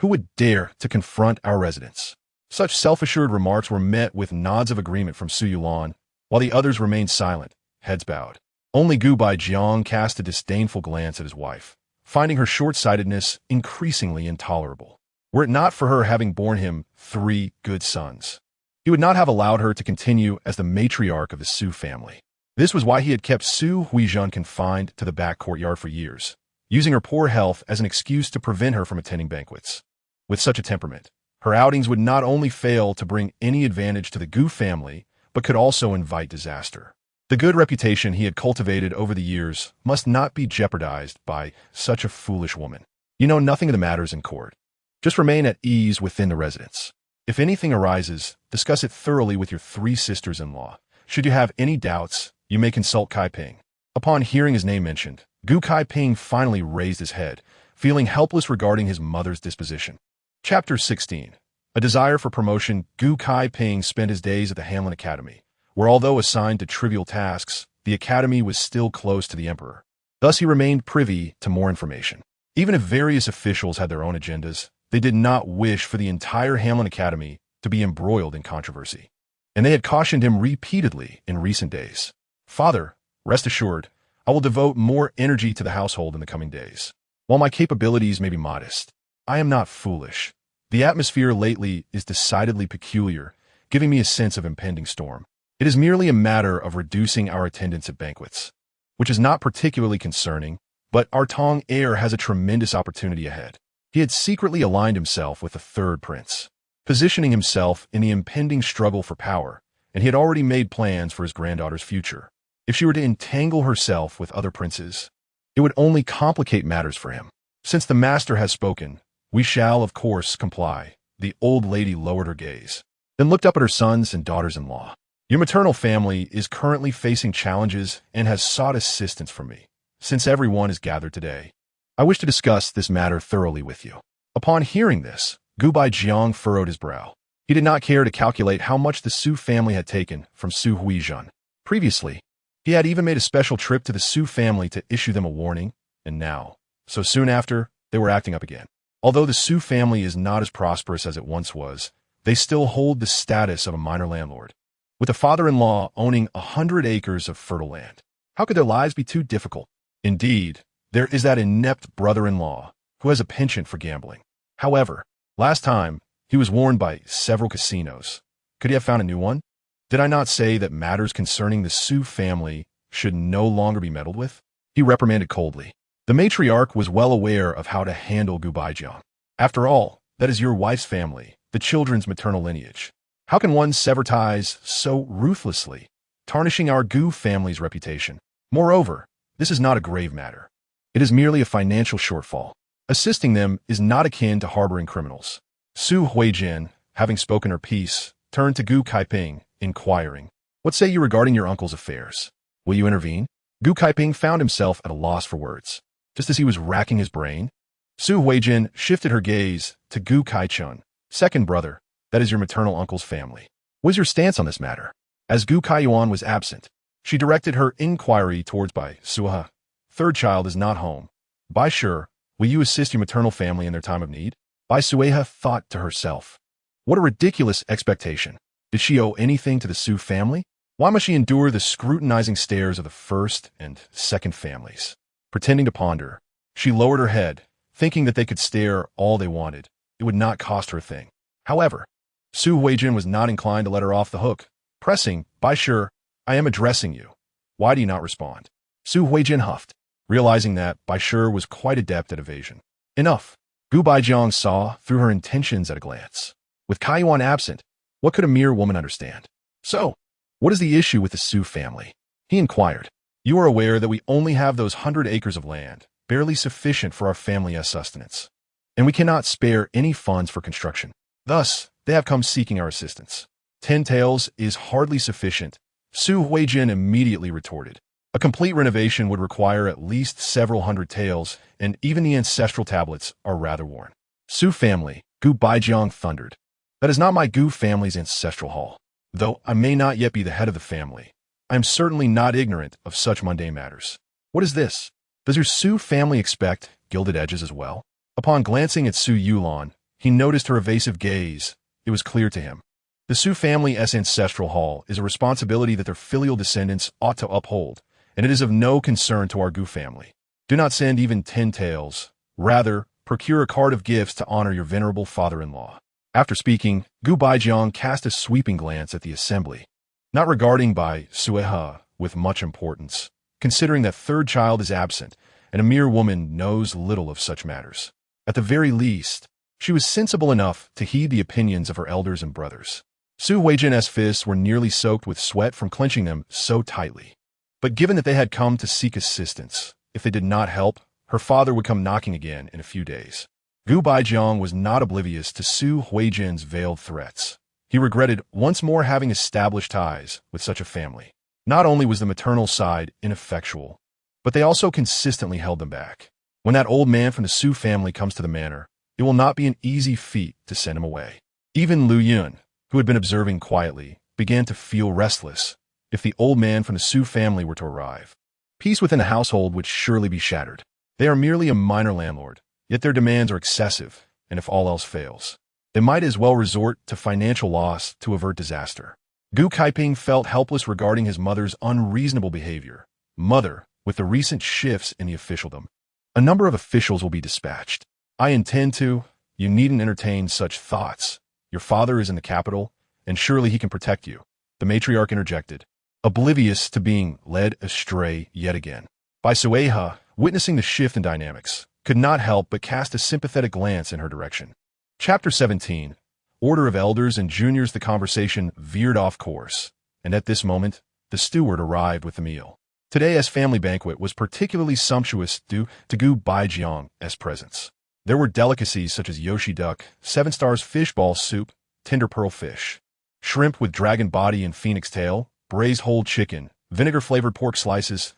who would dare to confront our residents?" Such self-assured remarks were met with nods of agreement from Su Yulan, while the others remained silent, heads bowed. Only Gu Baijiang cast a disdainful glance at his wife, finding her short-sightedness increasingly intolerable. Were it not for her having borne him 3 good sons, he would not have allowed her to continue as the matriarch of the Su family. This was why he had kept Su Huizhen confined to the back courtyard for years, using her poor health as an excuse to prevent her from attending banquets. With such a temperament, her outings would not only fail to bring any advantage to the Gu family, but could also invite disaster. The good reputation he had cultivated over the years must not be jeopardized by such a foolish woman. You know nothing of the matters in court. Just remain at ease within the residence. If anything arises, discuss it thoroughly with your 3 sisters-in-law. Should you have any doubts, you may consult Kai Ping. Upon hearing his name mentioned, Gu Kai Ping finally raised his head, feeling helpless regarding his mother's disposition. Chapter 16. A desire for promotion. Gu Kai Ping spent his days at the Hanlin Academy, where although assigned to trivial tasks, the academy was still close to the emperor. Thus he remained privy to more information. Even if various officials had their own agendas, they did not wish for the entire Hanlin Academy to be embroiled in controversy. And they had cautioned him repeatedly in recent days. "Father, rest assured, I will devote more energy to the household in the coming days. While my capabilities may be modest, I am not foolish. The atmosphere lately is decidedly peculiar, giving me a sense of impending storm. It is merely a matter of reducing our attendance at banquets, which is not particularly concerning, but our Tong heir has a tremendous opportunity ahead." He had secretly aligned himself with the 3rd prince, positioning himself in the impending struggle for power, and he had already made plans for his granddaughter's future. If she were to entangle herself with other princes, it would only complicate matters for him. "Since the master has spoken, we shall, of course, comply." The old lady lowered her gaze, then looked up at her sons and daughters-in-law. "Your maternal family is currently facing challenges and has sought assistance from me. Since everyone is gathered today, I wish to discuss this matter thoroughly with you." Upon hearing this, Gu Baijiang furrowed his brow. He did not care to calculate how much the Su family had taken from Su Huizhen. Previously, he had even made a special trip to the Su family to issue them a warning, and now, so soon after, they were acting up again. Although the Su family is not as prosperous as it once was, they still hold the status of a minor landlord, with the father-in-law owning 100 acres of fertile land. How could their lives be too difficult? Indeed, there is that inept brother-in-law who has a penchant for gambling. However, last time, he was warned by several casinos. Could he have found a new one? Did I not say that matters concerning the Su family should no longer be meddled with? He reprimanded coldly. The matriarch was well aware of how to handle Gu Baijiang. After all, that is your wife's family, the children's maternal lineage. How can one sever ties so ruthlessly, tarnishing our Gu family's reputation? Moreover, this is not a grave matter. It is merely a financial shortfall. Assisting them is not akin to harboring criminals. Su Huizhen, having spoken her piece, turned to Gu Kaiping, inquiring, "What say you regarding your uncle's affairs? Will you intervene?" Gu Kaiping found himself at a loss for words. Just as he was racking his brain, Su Huizhen shifted her gaze to Gu Kaichun, "Second brother, that is your maternal uncle's family. What is your stance on this matter?" As Gu Kaiyuan was absent, she directed her inquiry towards Bai Suihe. "Third child is not home. Bai Suihe, will you assist your maternal family in their time of need?" Bai Suihe thought to herself, what a ridiculous expectation. Did she owe anything to the Su family? Why must she endure the scrutinizing stares of the first and second families? Pretending to ponder, she lowered her head, thinking that they could stare all they wanted. It would not cost her a thing. However, Su Huizhen was not inclined to let her off the hook, pressing, "Bai Suihe, I am addressing you. Why do you not respond?" Su Huizhen huffed, realizing that Bai Suihe was quite adept at evasion. Enough. Gu Baijiang saw through her intentions at a glance. With Kaiyuan absent, what could a mere woman understand? "So, what is the issue with the Su family?" he inquired. "You are aware that we only have those 100 acres of land, barely sufficient for our family's sustenance, and we cannot spare any funds for construction. Thus, they have come seeking our assistance. 10 taels is hardly sufficient, Su Huijin immediately retorted. A complete renovation would require at least several hundred taels, and even the ancestral tablets are rather worn. Su family, Gu Baijiang thundered. That is not my Gu family's ancestral hall. Though I may not yet be the head of the family, I am certainly not ignorant of such mundane matters. What is this? Does your Su family expect gilded edges as well? Upon glancing at Su Yulan, he noticed her evasive gaze. It was clear to him. The Su family's ancestral hall is a responsibility that their filial descendants ought to uphold, and it is of no concern to our Gu family. Do not send even 10 taels. Rather, procure a card of gifts to honor your venerable father-in-law. After speaking, Gu Baijiang cast a sweeping glance at the assembly, not regarding Bai Suihe with much importance, considering that third child is absent, and a mere woman knows little of such matters. At the very least, she was sensible enough to heed the opinions of her elders and brothers. Su Huijin's fists were nearly soaked with sweat from clenching them so tightly. But given that they had come to seek assistance, if they did not help, her father would come knocking again in a few days. Gu Baijiang was not oblivious to Su Huijin's veiled threats. He regretted once more having established ties with such a family. Not only was the maternal side ineffectual, but they also consistently held them back. When that old man from the Su family comes to the manor, it will not be an easy feat to send him away. Even Lu Yun, who had been observing quietly, began to feel restless. If the old man from the Su family were to arrive, peace within the household would surely be shattered. They are merely a minor landlord, yet their demands are excessive, and if all else fails, they might as well resort to financial loss to avert disaster. Gu Kaiping felt helpless regarding his mother's unreasonable behavior. Mother, with the recent shifts in the officialdom, a number of officials will be dispatched. I intend to. You needn't entertain such thoughts. Your father is in the capital, and surely he can protect you, the matriarch interjected, oblivious to being led astray yet again. Bai Suihe, witnessing the shift in dynamics, could not help but cast a sympathetic glance in her direction. Chapter 17. Order of Elders and Juniors. The conversation veered off course, and at this moment, the steward arrived with the meal. Today's family banquet was particularly sumptuous due to Gu Baijiang's presence. There were delicacies such as Yoshi duck, 7 stars fish ball soup, tender pearl fish, shrimp with dragon body and phoenix tail, braised whole chicken, vinegar-flavored pork slices,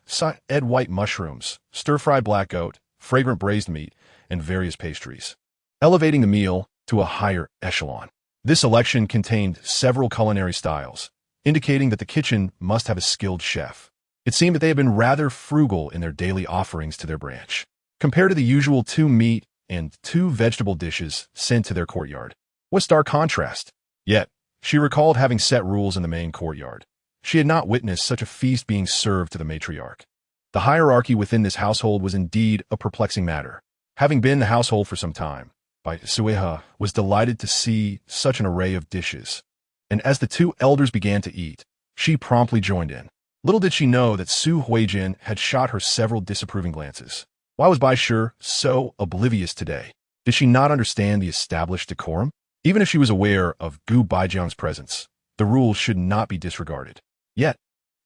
egg white mushrooms, stir-fried black goat, fragrant braised meat, and various pastries, elevating the meal to a higher echelon. This selection contained several culinary styles, indicating that the kitchen must have a skilled chef. It seemed that they had been rather frugal in their daily offerings to their branch, compared to the usual 2 meat and 2 vegetable dishes sent to their courtyard. What stark contrast! Yet, she recalled having set rules in the main courtyard. She had not witnessed such a feast being served to the matriarch. The hierarchy within this household was indeed a perplexing matter. Having been in the household for some time, Bai Suihe was delighted to see such an array of dishes. And as the 2 elders began to eat, she promptly joined in. Little did she know that Su Huijin had shot her several disapproving glances. Why was Bai Suihe so oblivious today? Did she not understand the established decorum? Even if she was aware of Gu Baijiang's presence, the rules should not be disregarded. Yet,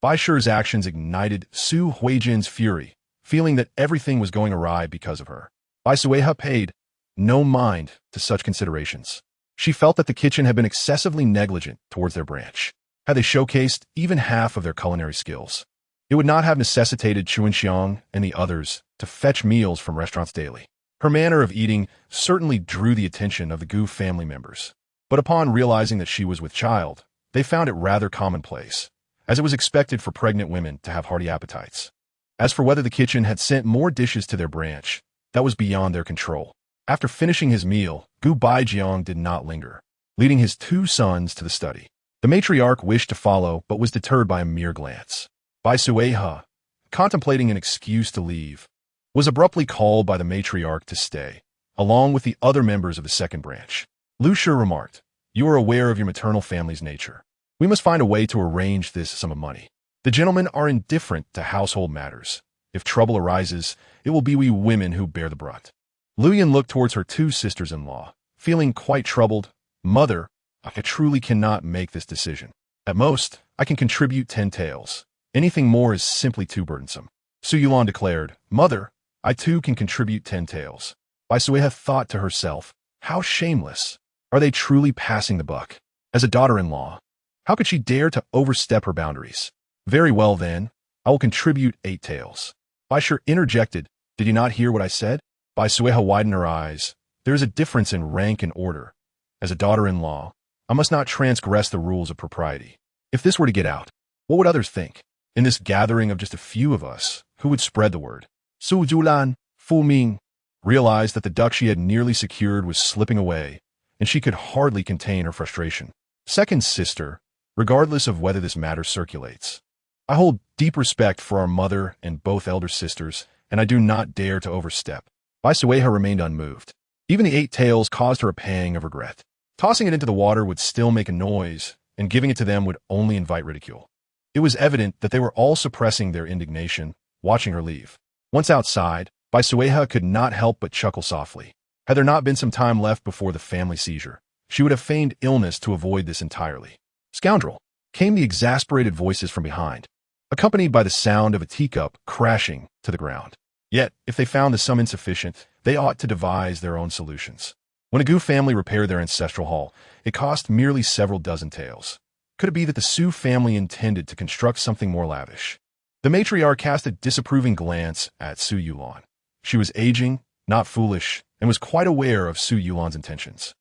Bai Suihe's actions ignited Su Huijin's fury, feeling that everything was going awry because of her. Bai Suihe paid no mind to such considerations. She felt that the kitchen had been excessively negligent towards their branch. Had they showcased even half of their culinary skills, it would not have necessitated Chuanxiang and the others to fetch meals from restaurants daily. Her manner of eating certainly drew the attention of the Gu family members, but upon realizing that she was with child, they found it rather commonplace, as it was expected for pregnant women to have hearty appetites. As for whether the kitchen had sent more dishes to their branch, that was beyond their control. After finishing his meal, Gu Baijiang did not linger, leading his 2 sons to the study. The matriarch wished to follow, but was deterred by a mere glance. Bai Suihe, contemplating an excuse to leave, was abruptly called by the matriarch to stay, along with the other members of the second branch. Lu Shi remarked, "You are aware of your maternal family's nature. We must find a way to arrange this sum of money. The gentlemen are indifferent to household matters. If trouble arises, it will be we women who bear the brunt." Lu Yun looked towards her 2 sisters-in-law, feeling quite troubled. "Mother, I truly cannot make this decision. At most, I can contribute 10 taels. Anything more is simply too burdensome." Su Yulan declared, "Mother, I too can contribute 10 taels." Bai Suihe thought to herself, how shameless. Are they truly passing the buck? As a daughter-in-law, how could she dare to overstep her boundaries? Very well then, I will contribute 8 taels. Bai Suihe interjected. Did you not hear what I said? Bai Suihe widened her eyes. There is a difference in rank and order. As a daughter-in-law, I must not transgress the rules of propriety. If this were to get out, what would others think? In this gathering of just a few of us, who would spread the word? Su Julan, Fu Ming, realized that the duck she had nearly secured was slipping away, and she could hardly contain her frustration. Second sister, regardless of whether this matter circulates. I hold deep respect for our mother and both elder sisters, and I do not dare to overstep. Bai Suihe remained unmoved. Even the 8 taels caused her a pang of regret. Tossing it into the water would still make a noise, and giving it to them would only invite ridicule. It was evident that they were all suppressing their indignation, watching her leave. Once outside, Bai Suihe could not help but chuckle softly. Had there not been some time left before the family seizure, she would have feigned illness to avoid this entirely. Scoundrel! Came the exasperated voices from behind, accompanied by the sound of a teacup crashing to the ground. Yet, if they found the sum insufficient, they ought to devise their own solutions. When a Gu family repaired their ancestral hall, it cost merely several dozen taels. Could it be that the Su family intended to construct something more lavish? The matriarch cast a disapproving glance at Su Yulan. She was aging, not foolish, and was quite aware of Su Yulan's intentions.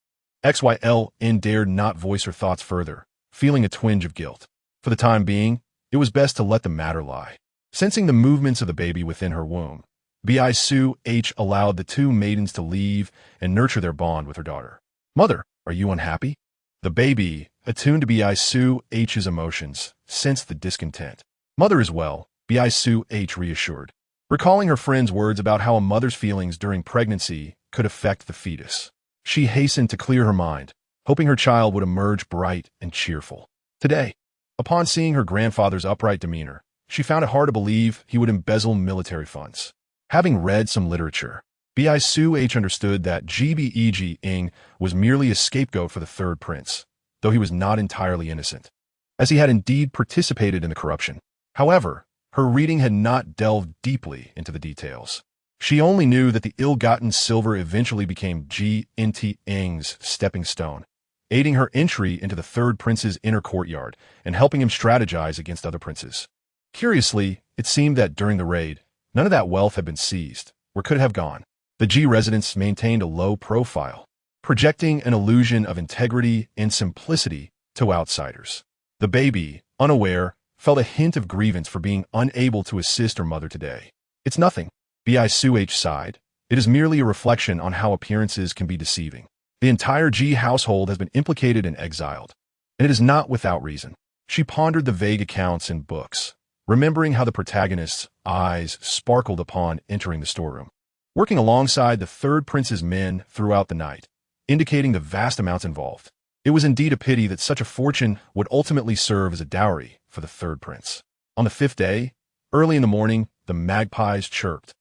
XYLN dared not voice her thoughts further, feeling a twinge of guilt. For the time being, it was best to let the matter lie. Sensing the movements of the baby within her womb, Bai Suihe allowed the 2 maidens to leave and nurture their bond with her daughter. Mother, are you unhappy? The baby, attuned to Bai Suihe's emotions, sensed the discontent. Mother is well, Bai Suihe reassured, recalling her friend's words about how a mother's feelings during pregnancy could affect the fetus. She hastened to clear her mind, hoping her child would emerge bright and cheerful. Today, upon seeing her grandfather's upright demeanor, she found it hard to believe he would embezzle military funds. Having read some literature, Bai Suihe understood that Gbeg was merely a scapegoat for the 3rd prince, though he was not entirely innocent, as he had indeed participated in the corruption. However, her reading had not delved deeply into the details. She only knew that the ill-gotten silver eventually became Ng's stepping stone, aiding her entry into the 3rd prince's inner courtyard and helping him strategize against other princes. Curiously, it seemed that during the raid, none of that wealth had been seized, or could have gone. The G residents maintained a low profile, projecting an illusion of integrity and simplicity to outsiders. The baby, unaware, felt a hint of grievance for being unable to assist her mother today. It's nothing, Bai Suihe sighed. It is merely a reflection on how appearances can be deceiving. The entire G household has been implicated and exiled, and it is not without reason. She pondered the vague accounts in books, remembering how the protagonist's eyes sparkled upon entering the storeroom, working alongside the 3rd prince's men throughout the night, indicating the vast amounts involved. It was indeed a pity that such a fortune would ultimately serve as a dowry for the 3rd prince. On the 5th day, early in the morning, the magpies chirped,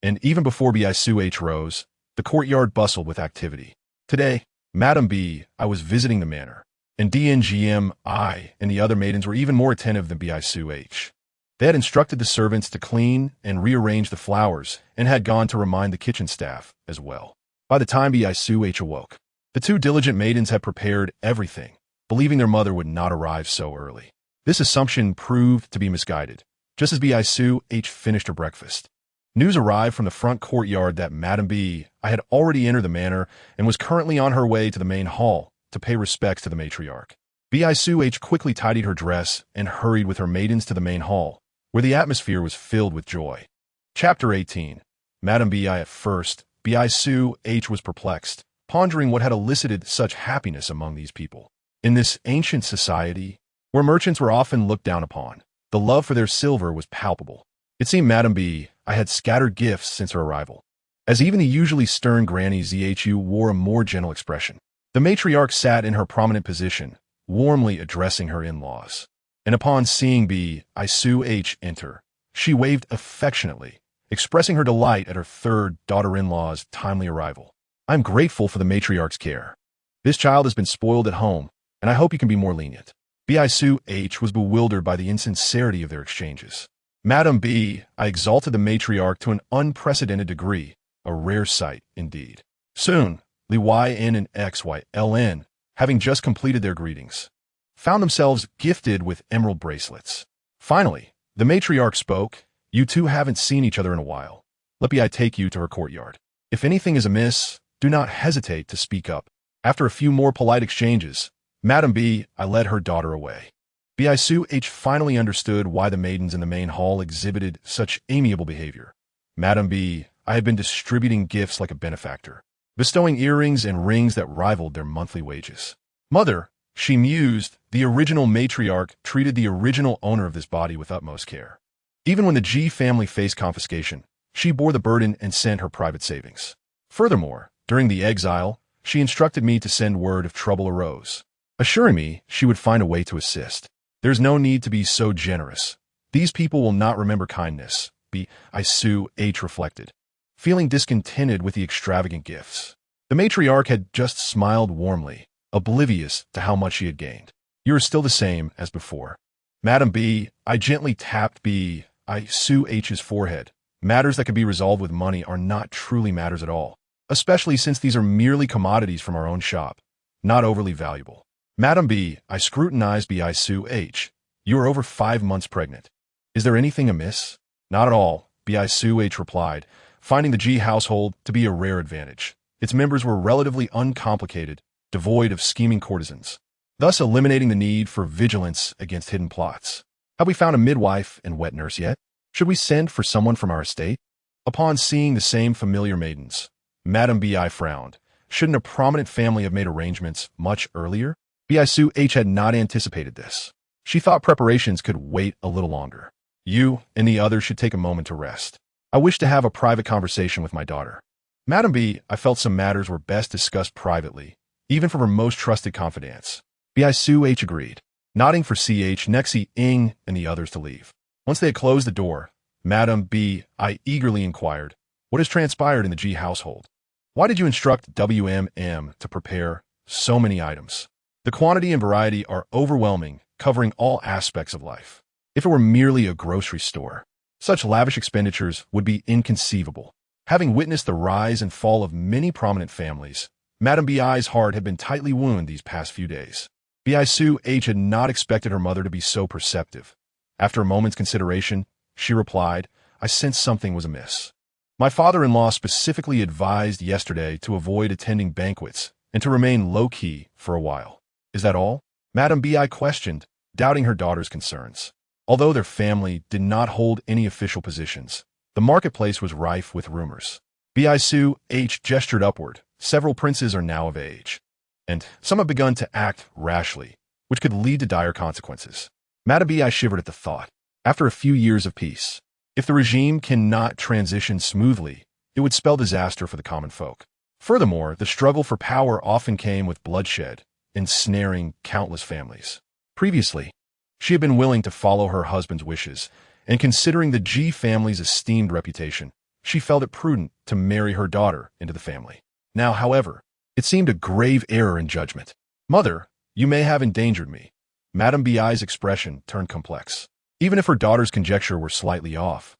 and even before Bai Suihe rose, the courtyard bustled with activity. Today, Madame B, I was visiting the manor, and DNGM, I, and the other maidens were even more attentive than Bai Suihe. They had instructed the servants to clean and rearrange the flowers and had gone to remind the kitchen staff as well. By the time Bai Suihe awoke, the 2 diligent maidens had prepared everything, believing their mother would not arrive so early. This assumption proved to be misguided, just as Bai Suihe finished her breakfast. News arrived from the front courtyard that Madame B had already entered the manor and was currently on her way to the main hall to pay respects to the matriarch. Bai Suihe quickly tidied her dress and hurried with her maidens to the main hall, where the atmosphere was filled with joy. Chapter 18. Madame B. At first, Bai Suihe was perplexed, pondering what had elicited such happiness among these people. In this ancient society, where merchants were often looked down upon, the love for their silver was palpable. It seemed Madame B. had scattered gifts since her arrival, as even the usually stern Granny Zhu wore a more gentle expression. The matriarch sat in her prominent position, warmly addressing her in-laws, and upon seeing Bai Suihe enter, she waved affectionately, expressing her delight at her 3rd daughter-in-law's timely arrival. I'm grateful for the matriarch's care. This child has been spoiled at home, and I hope you can be more lenient. Bai Suihe was bewildered by the insincerity of their exchanges. Madame B, I exalted the matriarch to an unprecedented degree, a rare sight indeed. Soon, Li Yn and Xyln, having just completed their greetings, found themselves gifted with emerald bracelets. Finally, the matriarch spoke. You two haven't seen each other in a while. Let me take you to her courtyard. If anything is amiss, do not hesitate to speak up. After a few more polite exchanges, Madame B, I led her daughter away. Bai Suihe finally understood why the maidens in the main hall exhibited such amiable behavior. Madame B, I had been distributing gifts like a benefactor, bestowing earrings and rings that rivaled their monthly wages. Mother, she mused, the original matriarch treated the original owner of this body with utmost care. Even when the G family faced confiscation, she bore the burden and sent her private savings. Furthermore, during the exile, she instructed me to send word if trouble arose, assuring me she would find a way to assist. There's no need to be so generous. These people will not remember kindness, Bai Suihe reflected, feeling discontented with the extravagant gifts. The matriarch had just smiled warmly, oblivious to how much she had gained. You are still the same as before. Madame B, I gently tapped Bai Suihe's forehead. Matters that can be resolved with money are not truly matters at all, especially since these are merely commodities from our own shop, not overly valuable. Madame B, I scrutinized Bai Suihe. You are over 5 months pregnant. Is there anything amiss? Not at all, Bai Suihe replied, finding the G household to be a rare advantage. Its members were relatively uncomplicated, devoid of scheming courtesans, thus eliminating the need for vigilance against hidden plots. Have we found a midwife and wet nurse yet? Should we send for someone from our estate? Upon seeing the same familiar maidens, Madame B, frowned. Shouldn't a prominent family have made arrangements much earlier? Bai Suihe had not anticipated this. She thought preparations could wait a little longer. You and the others should take a moment to rest. I wish to have a private conversation with my daughter. Madame B, I felt some matters were best discussed privately, even from her most trusted confidants. Bai Suihe agreed, nodding for Nexi, Ing, and the others to leave. Once they had closed the door, Madame B, I eagerly inquired, what has transpired in the G household? Why did you instruct WMM to prepare so many items? The quantity and variety are overwhelming, covering all aspects of life. If it were merely a grocery store, such lavish expenditures would be inconceivable. Having witnessed the rise and fall of many prominent families, Madame B's heart had been tightly wounded these past few days. Bai Suihe had not expected her mother to be so perceptive. After a moment's consideration, she replied, I sensed something was amiss. My father-in-law specifically advised yesterday to avoid attending banquets and to remain low-key for a while. Is that all? Madame Bi questioned, doubting her daughter's concerns. Although their family did not hold any official positions, the marketplace was rife with rumors. Bai Suihe gestured upward. Several princes are now of age, and some have begun to act rashly, which could lead to dire consequences. Madame Bi shivered at the thought. After a few years of peace, if the regime cannot transition smoothly, it would spell disaster for the common folk. Furthermore, the struggle for power often came with bloodshed, ensnaring countless families. Previously, she had been willing to follow her husband's wishes, and considering the G family's esteemed reputation, she felt it prudent to marry her daughter into the family. Now, however, it seemed a grave error in judgment. Mother, you may have endangered me. Madame Bi's expression turned complex. Even if her daughter's conjecture were slightly off,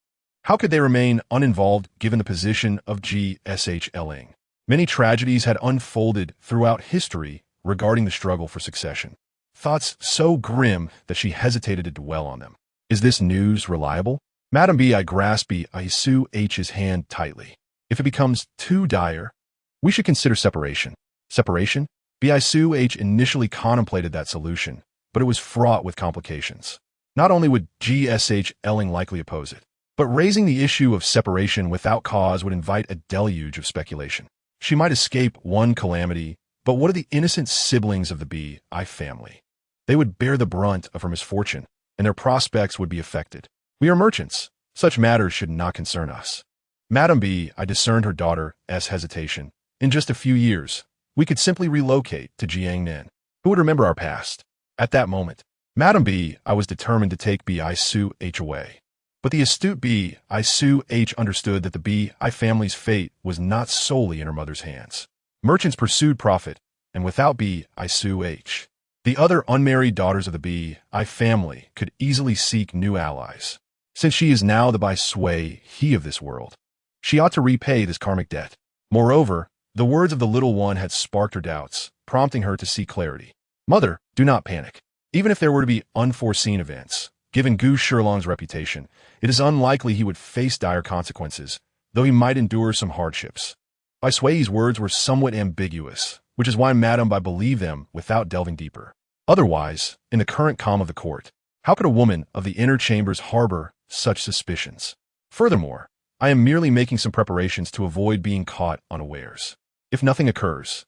how could they remain uninvolved given the position of Gshling? Many tragedies had unfolded throughout history regarding the struggle for succession. Thoughts so grim that she hesitated to dwell on them. Is this news reliable? Madame Bi grasped Bai Suihe's hand tightly. If it becomes too dire, we should consider separation. Separation? Bai Suihe initially contemplated that solution, but it was fraught with complications. Not only would Gshling likely oppose it, but raising the issue of separation without cause would invite a deluge of speculation. She might escape one calamity, but what of the innocent siblings of the Bai family? They would bear the brunt of her misfortune, and their prospects would be affected. We are merchants. Such matters should not concern us. Madame Bi discerned her daughter's hesitation. In just a few years, we could simply relocate to Jiangnan. Who would remember our past? At that moment, Madame Bi was determined to take Bai Suihe away. But the astute Bai Suihe understood that the Bai family's fate was not solely in her mother's hands. Merchants pursued profit, and without Bai Suihe, the other unmarried daughters of the Bai family could easily seek new allies. Since she is now the Bai Suihe of this world, she ought to repay this karmic debt. Moreover, The words of the little one had sparked her doubts, prompting her to seek clarity. Mother, do not panic. Even if there were to be unforeseen events, given Gu Shilong's reputation, it is unlikely he would face dire consequences, though he might endure some hardships. Bai Suihe's words were somewhat ambiguous, which is why Madame Bai believed them without delving deeper. Otherwise, in the current calm of the court, how could a woman of the inner chambers harbor such suspicions? Furthermore, I am merely making some preparations to avoid being caught unawares. If nothing occurs,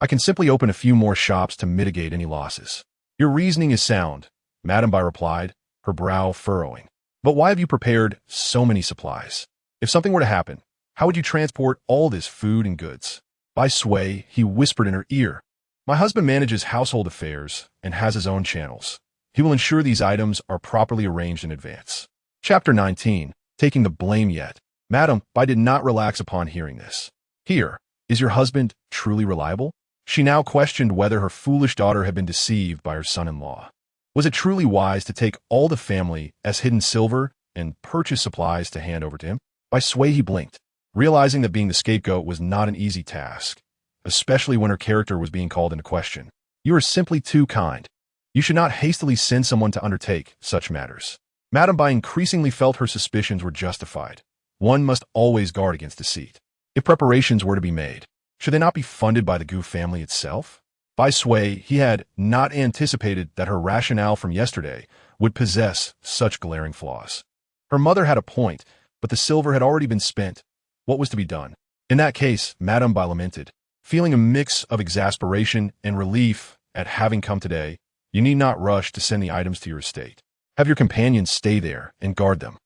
I can simply open a few more shops to mitigate any losses. Your reasoning is sound, Madame Bai replied, her brow furrowing. But why have you prepared so many supplies? If something were to happen, how would you transport all this food and goods? Bai Suihe, he whispered in her ear. My husband manages household affairs and has his own channels. He will ensure these items are properly arranged in advance. Chapter 19. Taking the blame yet. Madame Bai did not relax upon hearing this. Here, is your husband truly reliable? She now questioned whether her foolish daughter had been deceived by her son-in-law. Was it truly wise to take all the family as hidden silver and purchase supplies to hand over to him? Bai Suihe blinked, realizing that being the scapegoat was not an easy task, especially when her character was being called into question. You are simply too kind. You should not hastily send someone to undertake such matters. Madame Bai increasingly felt her suspicions were justified. One must always guard against deceit. If preparations were to be made, should they not be funded by the Gu family itself? Bai Suihe, he had not anticipated that her rationale from yesterday would possess such glaring flaws. Her mother had a point, but the silver had already been spent. What was to be done? In that case, Madame Bai lamented, feeling a mix of exasperation and relief at having come today. You need not rush to send the items to your estate. Have your companions stay there and guard them.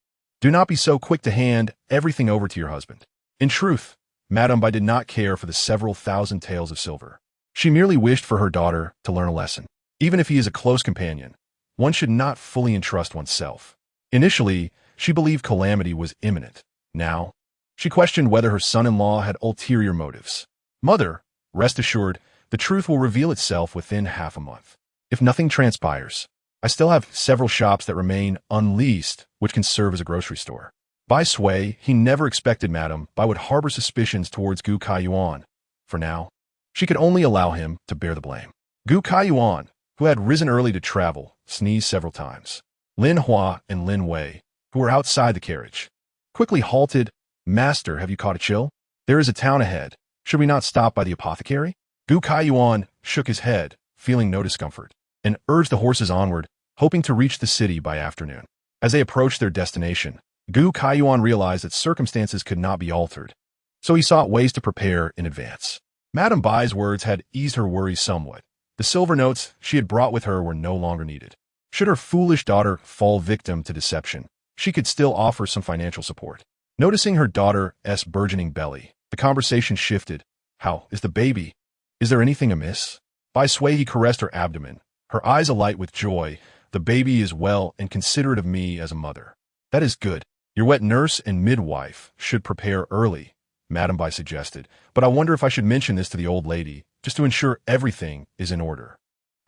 Do not be so quick to hand everything over to your husband. In truth, Madame Bai did not care for the several thousand taels of silver. She merely wished for her daughter to learn a lesson. Even if he is a close companion, one should not fully entrust oneself. Initially, she believed calamity was imminent. Now, she questioned whether her son-in-law had ulterior motives. Mother, rest assured, the truth will reveal itself within half a month. If nothing transpires, I still have several shops that remain unleased, which can serve as a grocery store. Bai Suihe, he never expected Madame Bai would harbor suspicions towards Gu Kaiyuan. For now, she could only allow him to bear the blame. Gu Kaiyuan, who had risen early to travel, sneezed several times. Lin Hua and Lin Wei, who were outside the carriage, quickly halted. Master, have you caught a chill? There is a town ahead. Should we not stop by the apothecary? Gu Kaiyuan shook his head, feeling no discomfort, and urged the horses onward, hoping to reach the city by afternoon. As they approached their destination, Gu Kaiyuan realized that circumstances could not be altered, so he sought ways to prepare in advance. Madame Bai's words had eased her worries somewhat. The silver notes she had brought with her were no longer needed. Should her foolish daughter fall victim to deception, she could still offer some financial support. Noticing her daughter's burgeoning belly, the conversation shifted. How is the baby? Is there anything amiss? Bai Suihe caressed her abdomen, her eyes alight with joy. The baby is well and considerate of me as a mother. That is good. Your wet nurse and midwife should prepare early, Madame Bai suggested, but I wonder if I should mention this to the old lady, just to ensure everything is in order.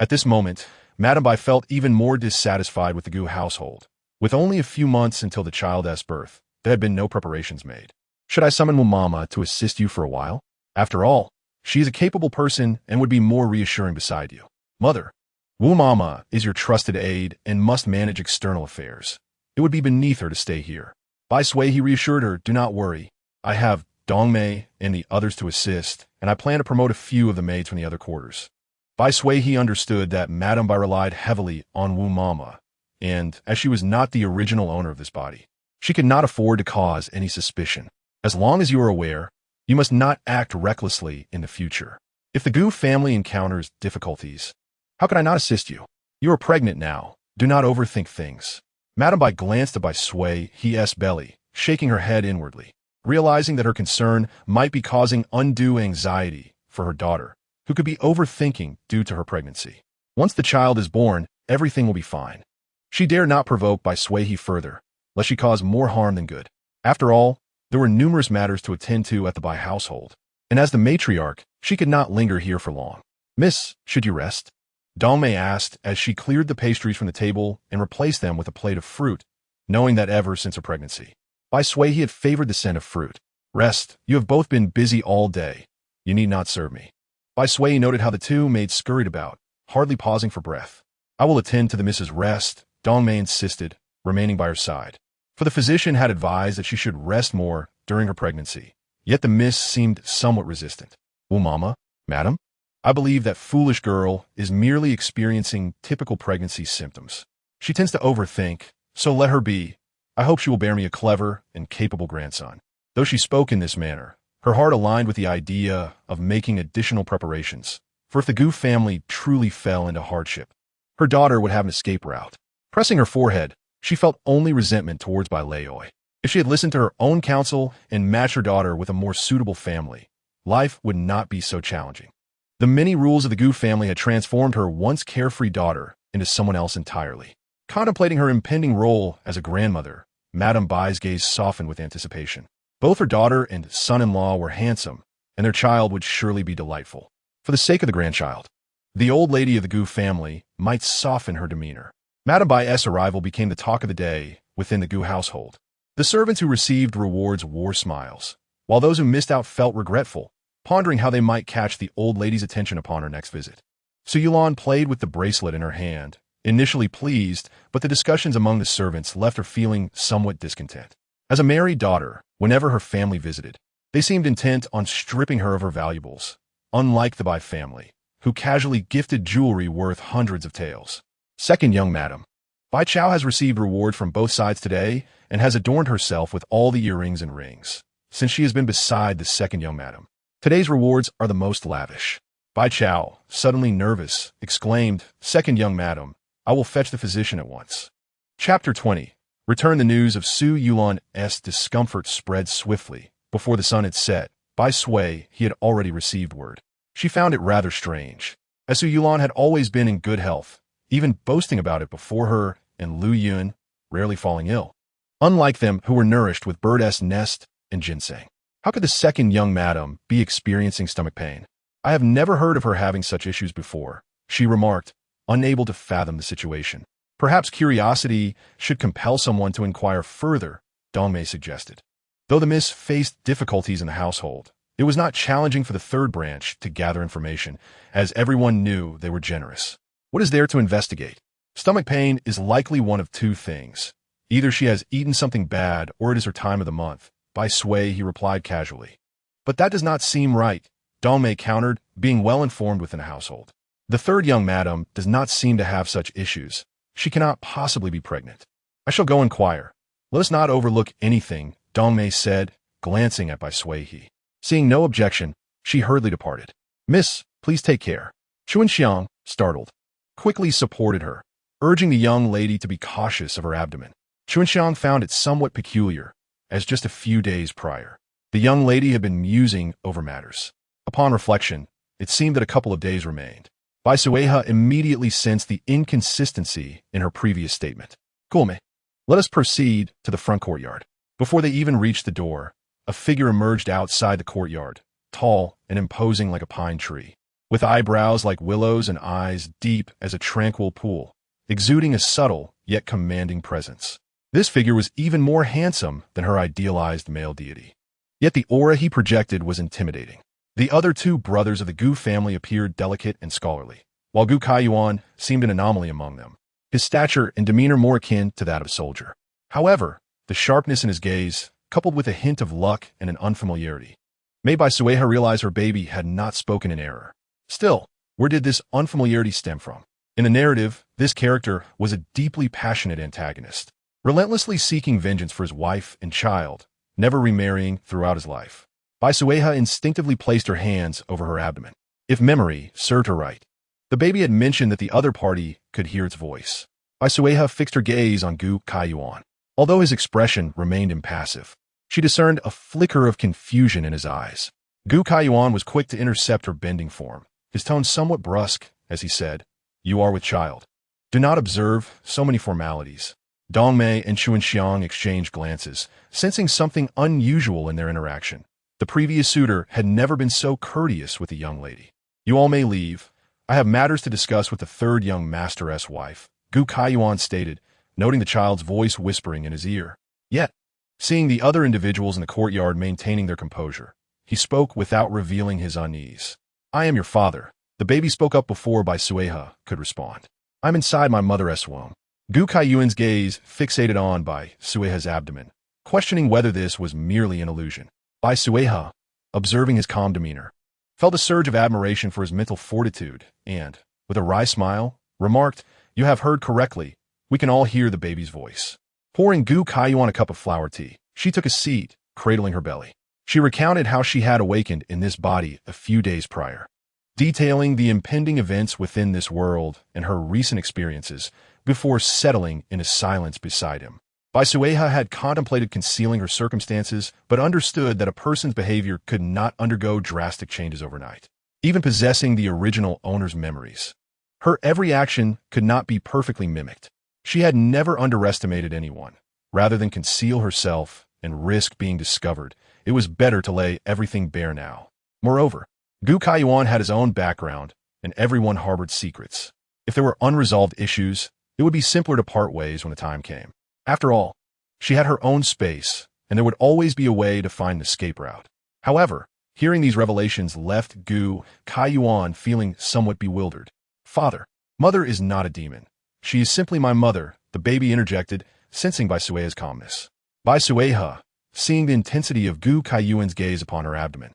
At this moment, Madame Bai felt even more dissatisfied with the Gu household. With only a few months until the child's birth, there had been no preparations made. Should I summon Mama to assist you for a while? After all, she is a capable person and would be more reassuring beside you. Mother, Wu Mama is your trusted aide and must manage external affairs. It would be beneath her to stay here. Bai Suihe reassured her, do not worry. I have Dongmei and the others to assist, and I plan to promote a few of the maids from the other quarters. Bai Suihe understood that Madame Bai relied heavily on Wu Mama, and as she was not the original owner of this body, she could not afford to cause any suspicion. As long as you are aware, you must not act recklessly in the future. If the Gu family encounters difficulties, how can I not assist you? You are pregnant now. Do not overthink things. Madame Bai glanced at Bai Suihe's belly, shaking her head inwardly, realizing that her concern might be causing undue anxiety for her daughter, who could be overthinking due to her pregnancy. Once the child is born, everything will be fine. She dared not provoke Bai Suihe further, lest she cause more harm than good. After all, there were numerous matters to attend to at the Bai household, and as the matriarch, she could not linger here for long. Miss, should you rest? Dongmei asked as she cleared the pastries from the table and replaced them with a plate of fruit, knowing that ever since her pregnancy, Bai Suihe had favored the scent of fruit. Rest, you have both been busy all day. You need not serve me. Bai Suihe noted how the two maids scurried about, hardly pausing for breath. I will attend to the Mrs. Rest, Dongmei insisted, remaining by her side. For the physician had advised that she should rest more during her pregnancy. Yet the miss seemed somewhat resistant. Well, Mama, Madam, I believe that foolish girl is merely experiencing typical pregnancy symptoms. She tends to overthink, so let her be. I hope she will bear me a clever and capable grandson. Though she spoke in this manner, her heart aligned with the idea of making additional preparations, for if the Gu family truly fell into hardship, her daughter would have an escape route. Pressing her forehead, she felt only resentment towards Bai Suihe. If she had listened to her own counsel and matched her daughter with a more suitable family, life would not be so challenging. The many rules of the Gu family had transformed her once carefree daughter into someone else entirely. Contemplating her impending role as a grandmother, Madame Bai's gaze softened with anticipation. Both her daughter and son-in-law were handsome, and their child would surely be delightful. For the sake of the grandchild, the old lady of the Gu family might soften her demeanor. Madame Bai's arrival became the talk of the day within the Gu household. The servants who received rewards wore smiles, while those who missed out felt regretful, pondering how they might catch the old lady's attention upon her next visit. Su Yulan played with the bracelet in her hand, initially pleased, but the discussions among the servants left her feeling somewhat discontent. As a married daughter, whenever her family visited, they seemed intent on stripping her of her valuables, unlike the Bai family, who casually gifted jewelry worth hundreds of taels. Second young madam, Bai Chao has received reward from both sides today and has adorned herself with all the earrings and rings, since she has been beside the second young madam. Today's rewards are the most lavish. Bai Chao, suddenly nervous, exclaimed, Second young madam, I will fetch the physician at once. Chapter 20. Return the news of Su Yulan's discomfort spread swiftly. Before the sun had set, Bai Suihe he had already received word. She found it rather strange, as Su Yulan had always been in good health, even boasting about it before her and Lu Yun, rarely falling ill. Unlike them who were nourished with bird's nest and ginseng. How could the second young madam be experiencing stomach pain? I have never heard of her having such issues before, she remarked, unable to fathom the situation. Perhaps curiosity should compel someone to inquire further, Dongmei suggested. Though the miss faced difficulties in the household, it was not challenging for the third branch to gather information, as everyone knew they were generous. What is there to investigate? Stomach pain is likely one of two things. Either she has eaten something bad or it is her time of the month. Bai Suihe, he replied casually. But that does not seem right, Dongmei countered, being well informed within a household. The third young madam does not seem to have such issues. She cannot possibly be pregnant. I shall go inquire. Let us not overlook anything, Dongmei said, glancing at Bai Suihe. Seeing no objection, she hurriedly departed. Miss, please take care. Chuanxiang, startled, quickly supported her, urging the young lady to be cautious of her abdomen. Chuanxiang found it somewhat peculiar, as just a few days prior, the young lady had been musing over matters. Upon reflection, it seemed that a couple of days remained. Bai Suihe immediately sensed the inconsistency in her previous statement. Gulme, let us proceed to the front courtyard. Before they even reached the door, a figure emerged outside the courtyard, tall and imposing like a pine tree, with eyebrows like willows and eyes deep as a tranquil pool, exuding a subtle yet commanding presence. This figure was even more handsome than her idealized male deity. Yet the aura he projected was intimidating. The other two brothers of the Gu family appeared delicate and scholarly, while Gu Kaiyuan seemed an anomaly among them, his stature and demeanor more akin to that of a soldier. However, the sharpness in his gaze, coupled with a hint of luck and an unfamiliarity, made Bai Suihe realize her baby had not spoken in error. Still, where did this unfamiliarity stem from? In the narrative, this character was a deeply passionate antagonist, relentlessly seeking vengeance for his wife and child, never remarrying throughout his life. Bai Suihe instinctively placed her hands over her abdomen. If memory served her right, the baby had mentioned that the other party could hear its voice. Bai Suihe fixed her gaze on Gu Kaiyuan. Although his expression remained impassive, she discerned a flicker of confusion in his eyes. Gu Kaiyuan was quick to intercept her bending form, his tone somewhat brusque as he said, You are with child. Do not observe so many formalities. Dongmei and Chuanxiang exchanged glances, sensing something unusual in their interaction. The previous suitor had never been so courteous with the young lady. You all may leave. I have matters to discuss with the third young master's wife, Gu Kaiyuan stated, noting the child's voice whispering in his ear. Yet, seeing the other individuals in the courtyard maintaining their composure, He spoke without revealing his unease. I am your father. The baby spoke up before Bai Suihe could respond. I'm inside my mother's womb. Gu Kaiyuan's gaze fixated on Bai Suihe's abdomen, questioning whether this was merely an illusion. Bai Suihe, observing his calm demeanor, felt a surge of admiration for his mental fortitude and, with a wry smile, remarked, "You have heard correctly. We can all hear the baby's voice." Pouring Gu Kaiyuan a cup of flower tea, she took a seat, cradling her belly. She recounted how she had awakened in this body a few days prior, detailing the impending events within this world and her recent experiences before settling into silence beside him. Bai Suihe had contemplated concealing her circumstances, but understood that a person's behavior could not undergo drastic changes overnight, even possessing the original owner's memories. Her every action could not be perfectly mimicked. She had never underestimated anyone. Rather than conceal herself and risk being discovered, it was better to lay everything bare now. Moreover, Gu Kaiyuan had his own background, and everyone harbored secrets. If there were unresolved issues, it would be simpler to part ways when the time came. After all, she had her own space, and there would always be a way to find an escape route. However, hearing these revelations left Gu Kaiyuan feeling somewhat bewildered. "Father, mother is not a demon. She is simply my mother," the baby interjected, sensing Bai Suihe's calmness. Bai Suihe, seeing the intensity of Gu Kaiyuan's gaze upon her abdomen,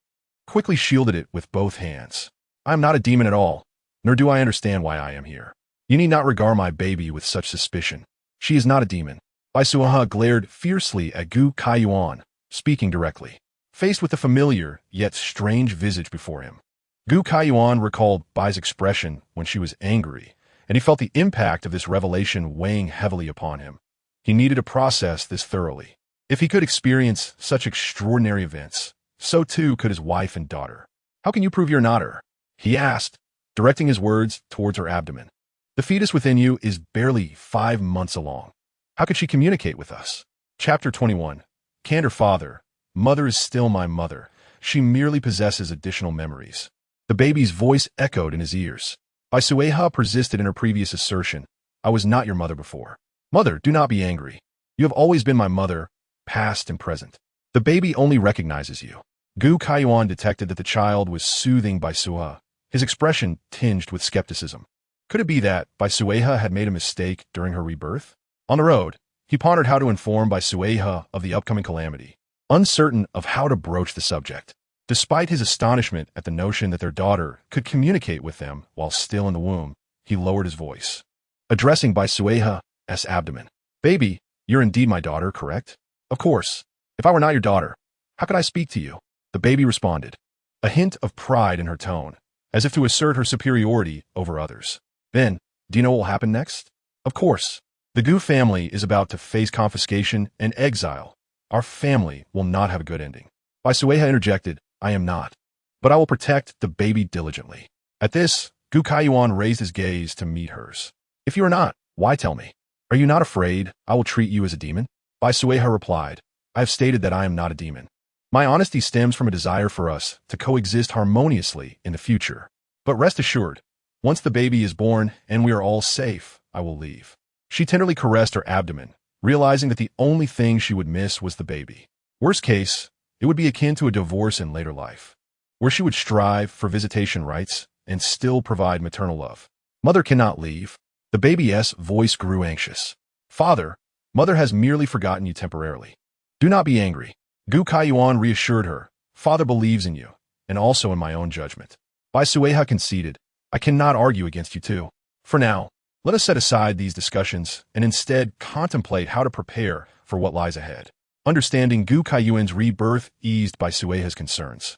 quickly shielded it with both hands. "I am not a demon at all, nor do I understand why I am here. You need not regard my baby with such suspicion. She is not a demon." Bai Suihe glared fiercely at Gu Kaiyuan, speaking directly. Faced with the familiar, yet strange visage before him, Gu Kaiyuan recalled Bai's expression when she was angry, and he felt the impact of this revelation weighing heavily upon him. He needed to process this thoroughly. If he could experience such extraordinary events, so too could his wife and daughter. "How can you prove you're not her?" he asked, directing his words towards her abdomen. "The fetus within you is barely 5 months along. How could she communicate with us?" Chapter 21. Cannon-fodder. Mother is still my mother. She merely possesses additional memories. The baby's voice echoed in his ears. Bai Suihe persisted in her previous assertion. "I was not your mother before." "Mother, do not be angry. You have always been my mother, past and present. The baby only recognizes you." Gu Kaiyuan detected that the child was soothing Bai Suihe, his expression tinged with skepticism. Could it be that Bai Suihe had made a mistake during her rebirth? On the road, he pondered how to inform Bai Suihe of the upcoming calamity, uncertain of how to broach the subject. Despite his astonishment at the notion that their daughter could communicate with them while still in the womb, he lowered his voice, addressing Bai Suihe's abdomen. "Baby, you're indeed my daughter, correct?" "Of course. If I were not your daughter, how could I speak to you?" The baby responded, a hint of pride in her tone, as if to assert her superiority over others. "Then, do you know what will happen next?" "Of course. The Gu family is about to face confiscation and exile. Our family will not have a good ending." Bai Suihe interjected, "I am not. But I will protect the baby diligently." At this, Gu Kaiyuan raised his gaze to meet hers. "If you are not, why tell me? Are you not afraid I will treat you as a demon?" Bai Suihe replied, "I have stated that I am not a demon. My honesty stems from a desire for us to coexist harmoniously in the future. But rest assured, once the baby is born and we are all safe, I will leave." She tenderly caressed her abdomen, realizing that the only thing she would miss was the baby. Worst case, it would be akin to a divorce in later life, where she would strive for visitation rights and still provide maternal love. "Mother cannot leave." The baby's voice grew anxious. "Father, mother has merely forgotten you temporarily. Do not be angry." Gu Kaiyuan reassured her. "Father believes in you, and also in my own judgment." Bai Suihe conceded, "I cannot argue against you too. For now, let us set aside these discussions and instead contemplate how to prepare for what lies ahead." Understanding Gu Kaiyuan's rebirth eased Bai Suihe's concerns.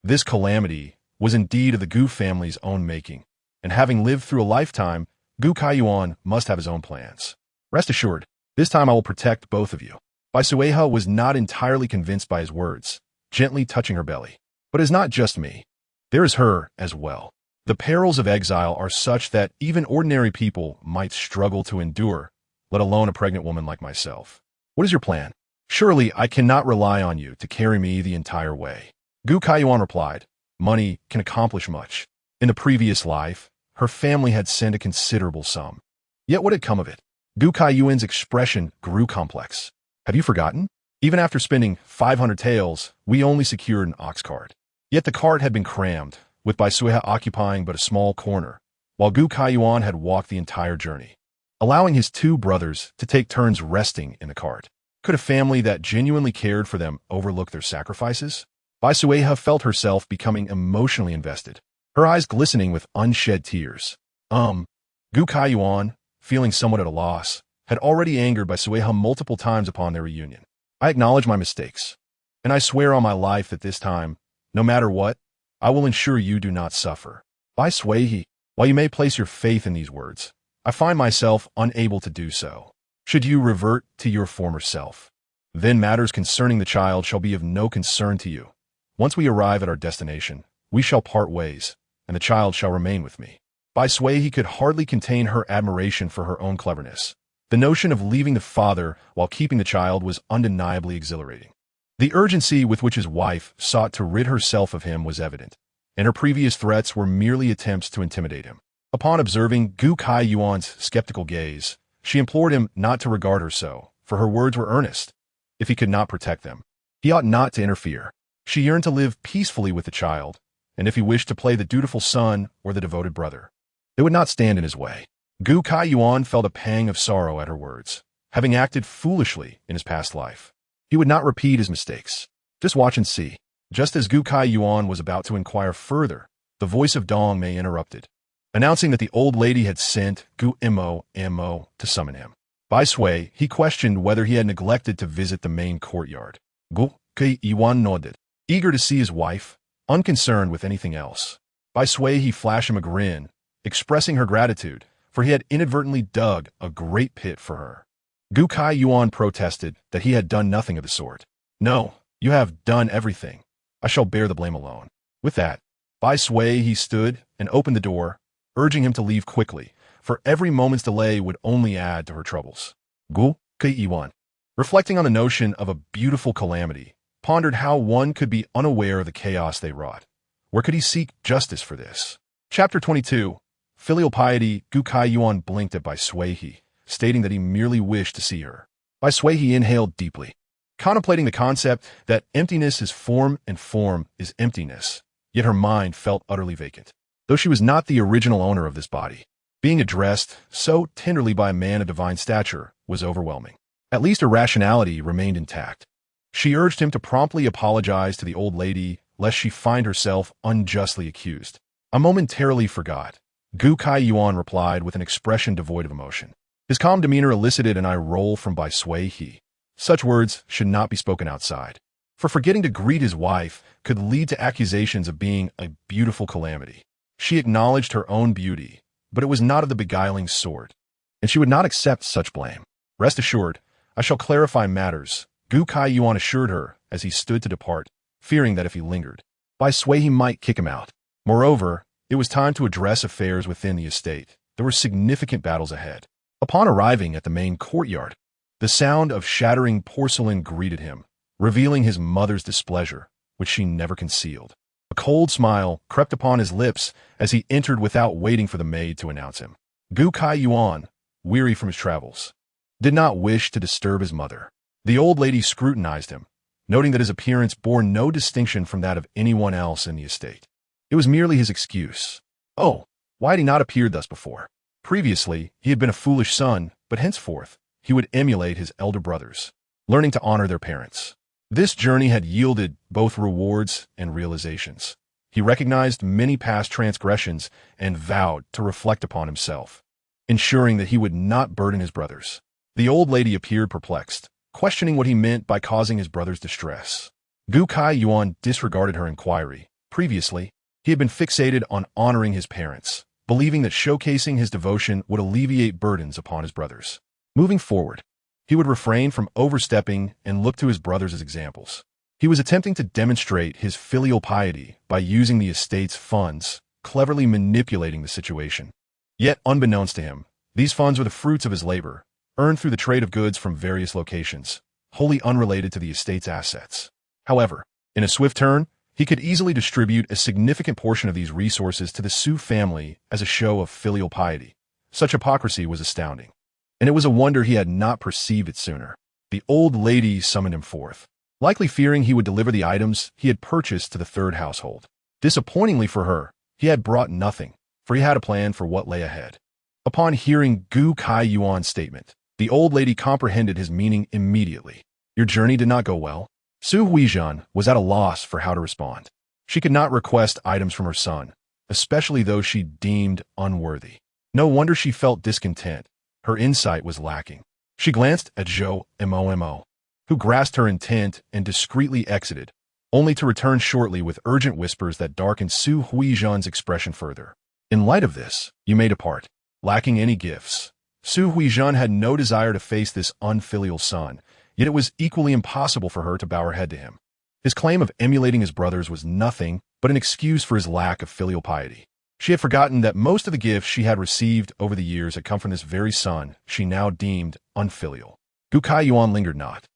This calamity was indeed of the Gu family's own making, and having lived through a lifetime, Gu Kaiyuan must have his own plans. "Rest assured, this time I will protect both of you." Bai Suihe was not entirely convinced by his words, gently touching her belly. "But it is not just me. There is her as well. The perils of exile are such that even ordinary people might struggle to endure, let alone a pregnant woman like myself. What is your plan?" "Surely I cannot rely on you to carry me the entire way." Gu Kaiyuan replied, "Money can accomplish much. In the previous life, her family had sent a considerable sum. Yet what had come of it?" Gu Kaiyuan's expression grew complex. "Have you forgotten? Even after spending 500 taels, we only secured an ox cart. Yet the cart had been crammed, with Bai Suihe occupying but a small corner, while Gu Kaiyuan had walked the entire journey, allowing his two brothers to take turns resting in the cart. Could a family that genuinely cared for them overlook their sacrifices? Bai Suihe felt herself becoming emotionally invested, her eyes glistening with unshed tears. Gu Kaiyuan, feeling somewhat at a loss, had already angered Bai Suihe multiple times upon their reunion. I acknowledge my mistakes, and I swear on my life that this time, no matter what, I will ensure you do not suffer. Bai Suihe, while you may place your faith in these words, I find myself unable to do so. Should you revert to your former self, then matters concerning the child shall be of no concern to you. Once we arrive at our destination, we shall part ways, and the child shall remain with me. Bai Suihe could hardly contain her admiration for her own cleverness. The notion of leaving the father while keeping the child was undeniably exhilarating. The urgency with which his wife sought to rid herself of him was evident, and her previous threats were merely attempts to intimidate him. Upon observing Gu Kaiyuan's skeptical gaze, she implored him not to regard her so, for her words were earnest. If he could not protect them, he ought not to interfere. She yearned to live peacefully with the child, and if he wished to play the dutiful son or the devoted brother, they would not stand in his way. Gu Kaiyuan felt a pang of sorrow at her words. Having acted foolishly in his past life, he would not repeat his mistakes. Just watch and see. Just as Gu Kaiyuan was about to inquire further, the voice of Dong Mei interrupted, announcing that the old lady had sent Gu Imo to summon him. Bai Suihe, he questioned whether he had neglected to visit the main courtyard. Gu Kaiyuan nodded, eager to see his wife, unconcerned with anything else. Bai Suihe, he flashed him a grin, expressing her gratitude, for he had inadvertently dug a great pit for her. Gu Kaiyuan protested that he had done nothing of the sort. No, you have done everything. I shall bear the blame alone. With that, Bai Suihe, he stood and opened the door, urging him to leave quickly, for every moment's delay would only add to her troubles. Gu Kaiyuan, reflecting on the notion of a beautiful calamity, pondered how one could be unaware of the chaos they wrought. Where could he seek justice for this? Chapter 22. Filial piety. Gu Kaiyuan blinked at Bai Suihe, stating that he merely wished to see her. Bai Suihe inhaled deeply, contemplating the concept that emptiness is form and form is emptiness, yet her mind felt utterly vacant. Though she was not the original owner of this body, being addressed so tenderly by a man of divine stature was overwhelming. At least her rationality remained intact. She urged him to promptly apologize to the old lady, lest she find herself unjustly accused. I momentarily forgot. Gu Kaiyuan replied with an expression devoid of emotion. His calm demeanor elicited an eye roll from Bai Suihe. Such words should not be spoken outside, for forgetting to greet his wife could lead to accusations of being a beautiful calamity. She acknowledged her own beauty, but it was not of the beguiling sort, and she would not accept such blame. Rest assured, I shall clarify matters, Gu Kaiyuan assured her as he stood to depart, fearing that if he lingered, Bai Suihe might kick him out. Moreover, it was time to address affairs within the estate. There were significant battles ahead. Upon arriving at the main courtyard, the sound of shattering porcelain greeted him, revealing his mother's displeasure, which she never concealed. A cold smile crept upon his lips as he entered without waiting for the maid to announce him. Gu Kaiyuan, weary from his travels, did not wish to disturb his mother. The old lady scrutinized him, noting that his appearance bore no distinction from that of anyone else in the estate. It was merely his excuse. Oh, why had he not appeared thus before? Previously, he had been a foolish son, but henceforth, he would emulate his elder brothers, learning to honor their parents. This journey had yielded both rewards and realizations. He recognized many past transgressions and vowed to reflect upon himself, ensuring that he would not burden his brothers. The old lady appeared perplexed, questioning what he meant by causing his brothers distress. Gu Kaiyuan disregarded her inquiry. Previously, he had been fixated on honoring his parents, believing that showcasing his devotion would alleviate burdens upon his brothers. Moving forward, he would refrain from overstepping and look to his brothers as examples. He was attempting to demonstrate his filial piety by using the estate's funds, cleverly manipulating the situation. Yet, unbeknownst to him, these funds were the fruits of his labor, earned through the trade of goods from various locations, wholly unrelated to the estate's assets. However, in a swift turn, he could easily distribute a significant portion of these resources to the Su family as a show of filial piety. Such hypocrisy was astounding, and it was a wonder he had not perceived it sooner. The old lady summoned him forth. likely fearing he would deliver the items he had purchased to the third household. Disappointingly for her, he had brought nothing, for he had a plan for what lay ahead. Upon hearing Gu Kaiyuan's statement, the old lady comprehended his meaning immediately. Your journey did not go well. Su Huizhan was at a loss for how to respond. She could not request items from her son, especially those she deemed unworthy. No wonder she felt discontent. Her insight was lacking. She glanced at Zhou Mo, who grasped her intent and discreetly exited, only to return shortly with urgent whispers that darkened Su Huizhan's expression further. In light of this, you may depart. Lacking any gifts, Su Huizhan had no desire to face this unfilial son, yet it was equally impossible for her to bow her head to him. His claim of emulating his brothers was nothing but an excuse for his lack of filial piety. She had forgotten that most of the gifts she had received over the years had come from this very son she now deemed unfilial. Gu Kaiyuan lingered not,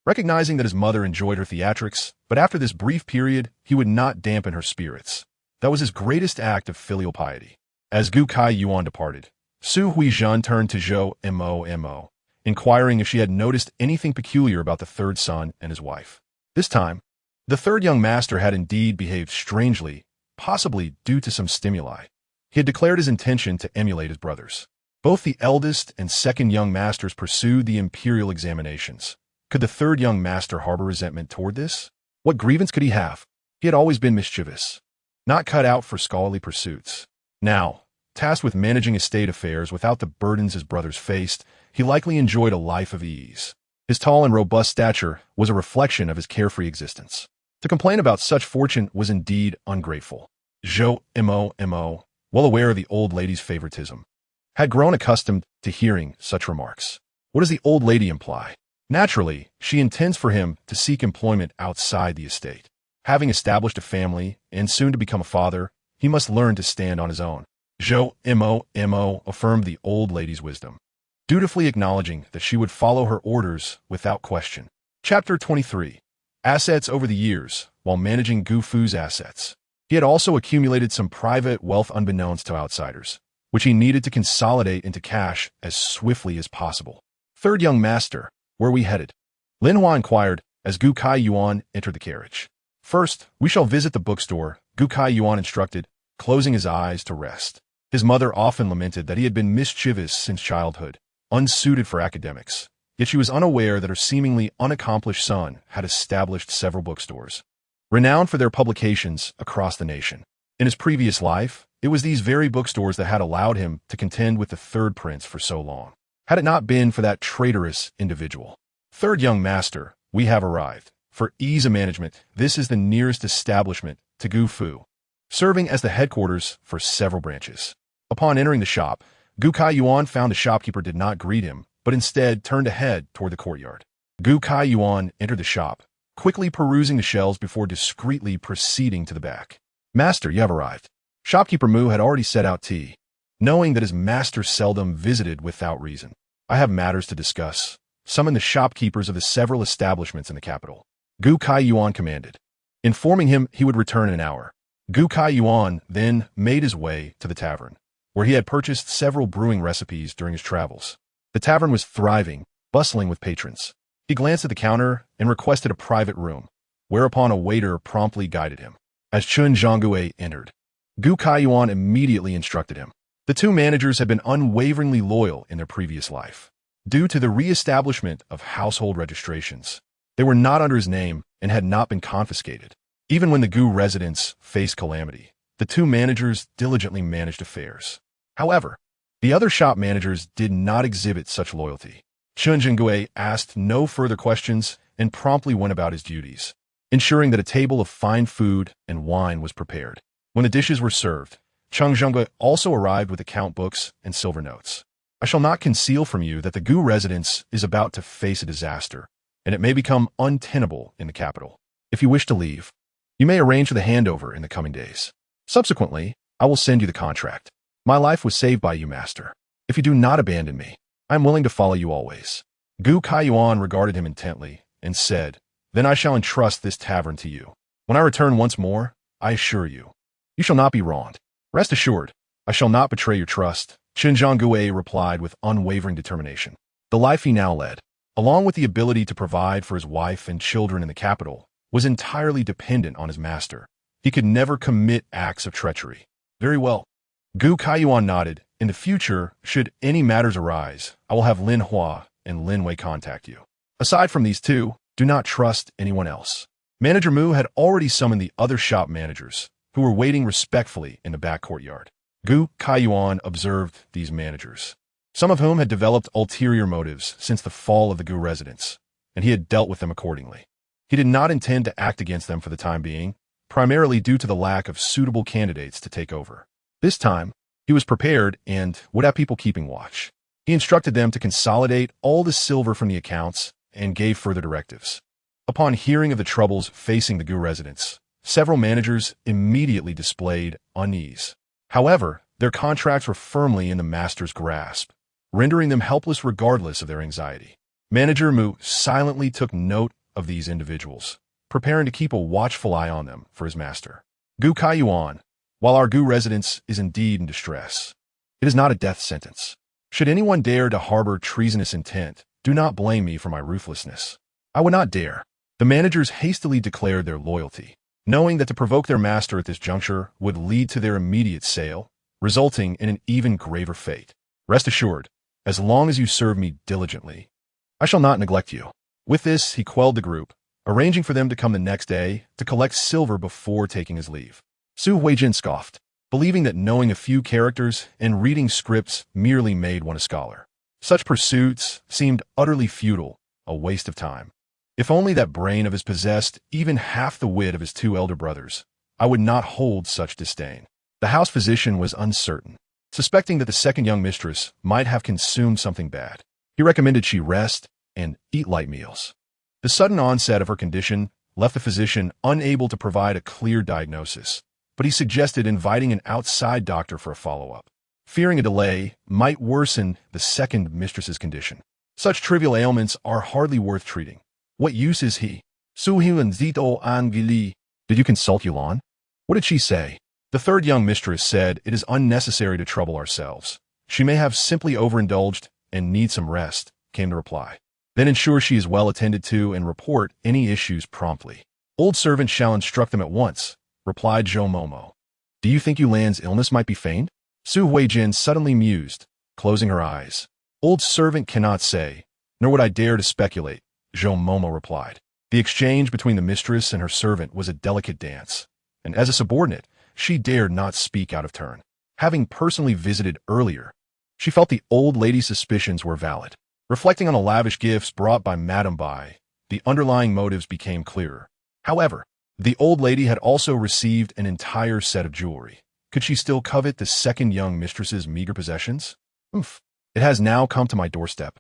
recognizing that his mother enjoyed her theatrics, but after this brief period, he would not dampen her spirits. That was his greatest act of filial piety. As Gu Kaiyuan departed, Su Huizhan turned to Zhou Mo, inquiring if she had noticed anything peculiar about the third son and his wife. This time, the third young master had indeed behaved strangely, possibly due to some stimuli. He had declared his intention to emulate his brothers. Both the eldest and second young masters pursued the imperial examinations. Could the third young master harbor resentment toward this? What grievance could he have? He had always been mischievous, not cut out for scholarly pursuits. Now, tasked with managing estate affairs without the burdens his brothers faced, he likely enjoyed a life of ease. His tall and robust stature was a reflection of his carefree existence. To complain about such fortune was indeed ungrateful. Zhou Mo, well aware of the old lady's favoritism, had grown accustomed to hearing such remarks. What does the old lady imply? Naturally, she intends for him to seek employment outside the estate. Having established a family and soon to become a father, he must learn to stand on his own. Zhou Mo affirmed the old lady's wisdom, dutifully acknowledging that she would follow her orders without question. Chapter 23. Assets over the years, while managing Gu Fu's assets. He had also accumulated some private wealth unbeknownst to outsiders, which he needed to consolidate into cash as swiftly as possible. Third young master, where are we headed? Lin Hua inquired as Gu Kaiyuan entered the carriage. First, we shall visit the bookstore, Gu Kaiyuan instructed, closing his eyes to rest. His mother often lamented that he had been mischievous since childhood, unsuited for academics. Yet she was unaware that her seemingly unaccomplished son had established several bookstores, renowned for their publications across the nation. In his previous life, it was these very bookstores that had allowed him to contend with the third prince for so long. Had it not been for that traitorous individual. Third young master, we have arrived. For ease of management, this is the nearest establishment to Gu Fu, serving as the headquarters for several branches. Upon entering the shop, Gu Kaiyuan found the shopkeeper did not greet him, but instead turned ahead toward the courtyard. Gu Kaiyuan entered the shop, quickly perusing the shelves before discreetly proceeding to the back. Master, you have arrived. Shopkeeper Mu had already set out tea, knowing that his master seldom visited without reason. I have matters to discuss. Summon the shopkeepers of the several establishments in the capital. Gu Kaiyuan commanded, informing him he would return in an hour. Gu Kaiyuan then made his way to the tavern, where he had purchased several brewing recipes during his travels. The tavern was thriving, bustling with patrons. He glanced at the counter and requested a private room, whereupon a waiter promptly guided him. As Chun Zhonggui entered, Gu Kaiyuan immediately instructed him. The two managers had been unwaveringly loyal in their previous life. Due to the re-establishment of household registrations, they were not under his name and had not been confiscated. Even when the Gu residents faced calamity, the two managers diligently managed affairs. However, the other shop managers did not exhibit such loyalty. Chun Zhonggui asked no further questions and promptly went about his duties, ensuring that a table of fine food and wine was prepared. When the dishes were served, Chun Zhonggui also arrived with account books and silver notes. I shall not conceal from you that the Gu residence is about to face a disaster, and it may become untenable in the capital. If you wish to leave, you may arrange for the handover in the coming days. Subsequently, I will send you the contract. My life was saved by you, master. If you do not abandon me, I am willing to follow you always. Gu Kaiyuan regarded him intently and said, Then I shall entrust this tavern to you. When I return once more, I assure you, you shall not be wronged. Rest assured, I shall not betray your trust. Chun Zhonggui replied with unwavering determination. The life he now led, along with the ability to provide for his wife and children in the capital, was entirely dependent on his master. He could never commit acts of treachery. Very well. Gu Kaiyuan nodded. In the future, should any matters arise, I will have Lin Hua and Lin Wei contact you. Aside from these two, do not trust anyone else. Manager Mu had already summoned the other shop managers, who were waiting respectfully in the back courtyard. Gu Kaiyuan observed these managers, some of whom had developed ulterior motives since the fall of the Gu residence, and he had dealt with them accordingly. He did not intend to act against them for the time being, primarily due to the lack of suitable candidates to take over. This time, he was prepared and would have people keeping watch. He instructed them to consolidate all the silver from the accounts and gave further directives. Upon hearing of the troubles facing the Gu residents, several managers immediately displayed unease. However, their contracts were firmly in the master's grasp, rendering them helpless regardless of their anxiety. Manager Mu silently took note of these individuals, preparing to keep a watchful eye on them for his master. Gu Kaiyuan, while our Gu residence is indeed in distress, it is not a death sentence. Should anyone dare to harbor treasonous intent, do not blame me for my ruthlessness. I would not dare. The managers hastily declared their loyalty, knowing that to provoke their master at this juncture would lead to their immediate sale, resulting in an even graver fate. Rest assured, as long as you serve me diligently, I shall not neglect you. With this, he quelled the group, arranging for them to come the next day to collect silver before taking his leave. Su Huijin scoffed, believing that knowing a few characters and reading scripts merely made one a scholar. Such pursuits seemed utterly futile, a waste of time. If only that brain of his possessed even half the wit of his two elder brothers, I would not hold such disdain. The house physician was uncertain, suspecting that the second young mistress might have consumed something bad. He recommended she rest and eat light meals. The sudden onset of her condition left the physician unable to provide a clear diagnosis, but he suggested inviting an outside doctor for a follow-up, fearing a delay might worsen the second mistress's condition. Such trivial ailments are hardly worth treating. What use is he? Suhyun Zito Angili. Did you consult Yulan? What did she say? The third young mistress said it is unnecessary to trouble ourselves. She may have simply overindulged and need some rest, came the reply. Then ensure she is well attended to and report any issues promptly. Old servant shall instruct them at once, replied Zhou Momo. Do you think Yulan's illness might be feigned? Su Huijin suddenly mused, closing her eyes. Old servant cannot say, nor would I dare to speculate, Zhou Momo replied. The exchange between the mistress and her servant was a delicate dance, and as a subordinate, she dared not speak out of turn. Having personally visited earlier, she felt the old lady's suspicions were valid. Reflecting on the lavish gifts brought by Madame Bai, the underlying motives became clearer. However, the old lady had also received an entire set of jewelry. Could she still covet the second young mistress's meager possessions? Oof. It has now come to my doorstep.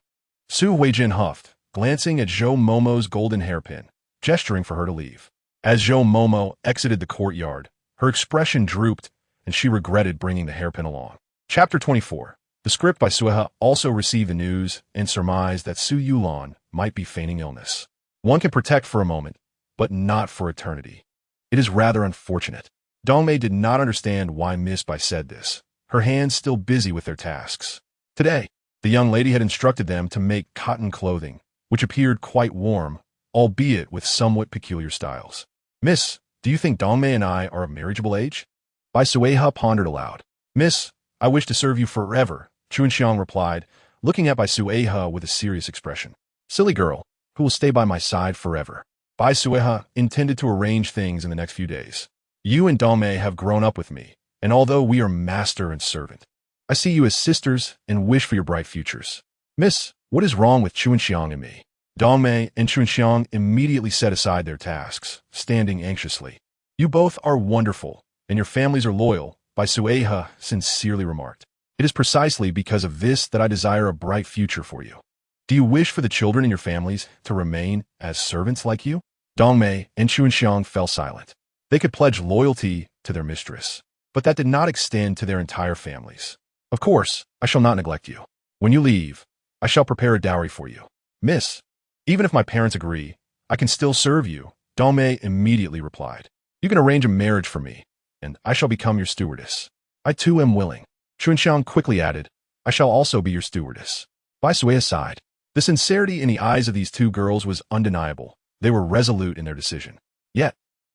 Su Huijin huffed, glancing at Zhou Momo's golden hairpin, gesturing for her to leave. As Zhou Momo exited the courtyard, her expression drooped, and she regretted bringing the hairpin along. Chapter 24. The script Bai Suihe also received the news and surmised that Su Yulan might be feigning illness. One can protect for a moment, but not for eternity. It is rather unfortunate. Dongmei did not understand why Miss Bai said this, her hands still busy with their tasks. Today, the young lady had instructed them to make cotton clothing, which appeared quite warm, albeit with somewhat peculiar styles. Miss, do you think Dongmei and I are of marriageable age? Bai Suihe pondered aloud. Miss, I wish to serve you forever, Chunxiang replied, looking at Bai Suihe with a serious expression. Silly girl, who will stay by my side forever. Bai Suihe intended to arrange things in the next few days. You and Dongmei have grown up with me, and although we are master and servant, I see you as sisters and wish for your bright futures. Miss, what is wrong with Chunxiang and me? Dongmei and Chunxiang immediately set aside their tasks, standing anxiously. You both are wonderful, and your families are loyal, Bai Suihe sincerely remarked. It is precisely because of this that I desire a bright future for you. Do you wish for the children in your families to remain as servants like you? Dongmei and Chunxiang fell silent. They could pledge loyalty to their mistress, but that did not extend to their entire families. Of course, I shall not neglect you. When you leave, I shall prepare a dowry for you. Miss, even if my parents agree, I can still serve you, Dongmei immediately replied. You can arrange a marriage for me, and I shall become your stewardess. I too am willing. Chunxiang quickly added, I shall also be your stewardess. Bai Suihe sighed. The sincerity in the eyes of these two girls was undeniable. They were resolute in their decision. Yet,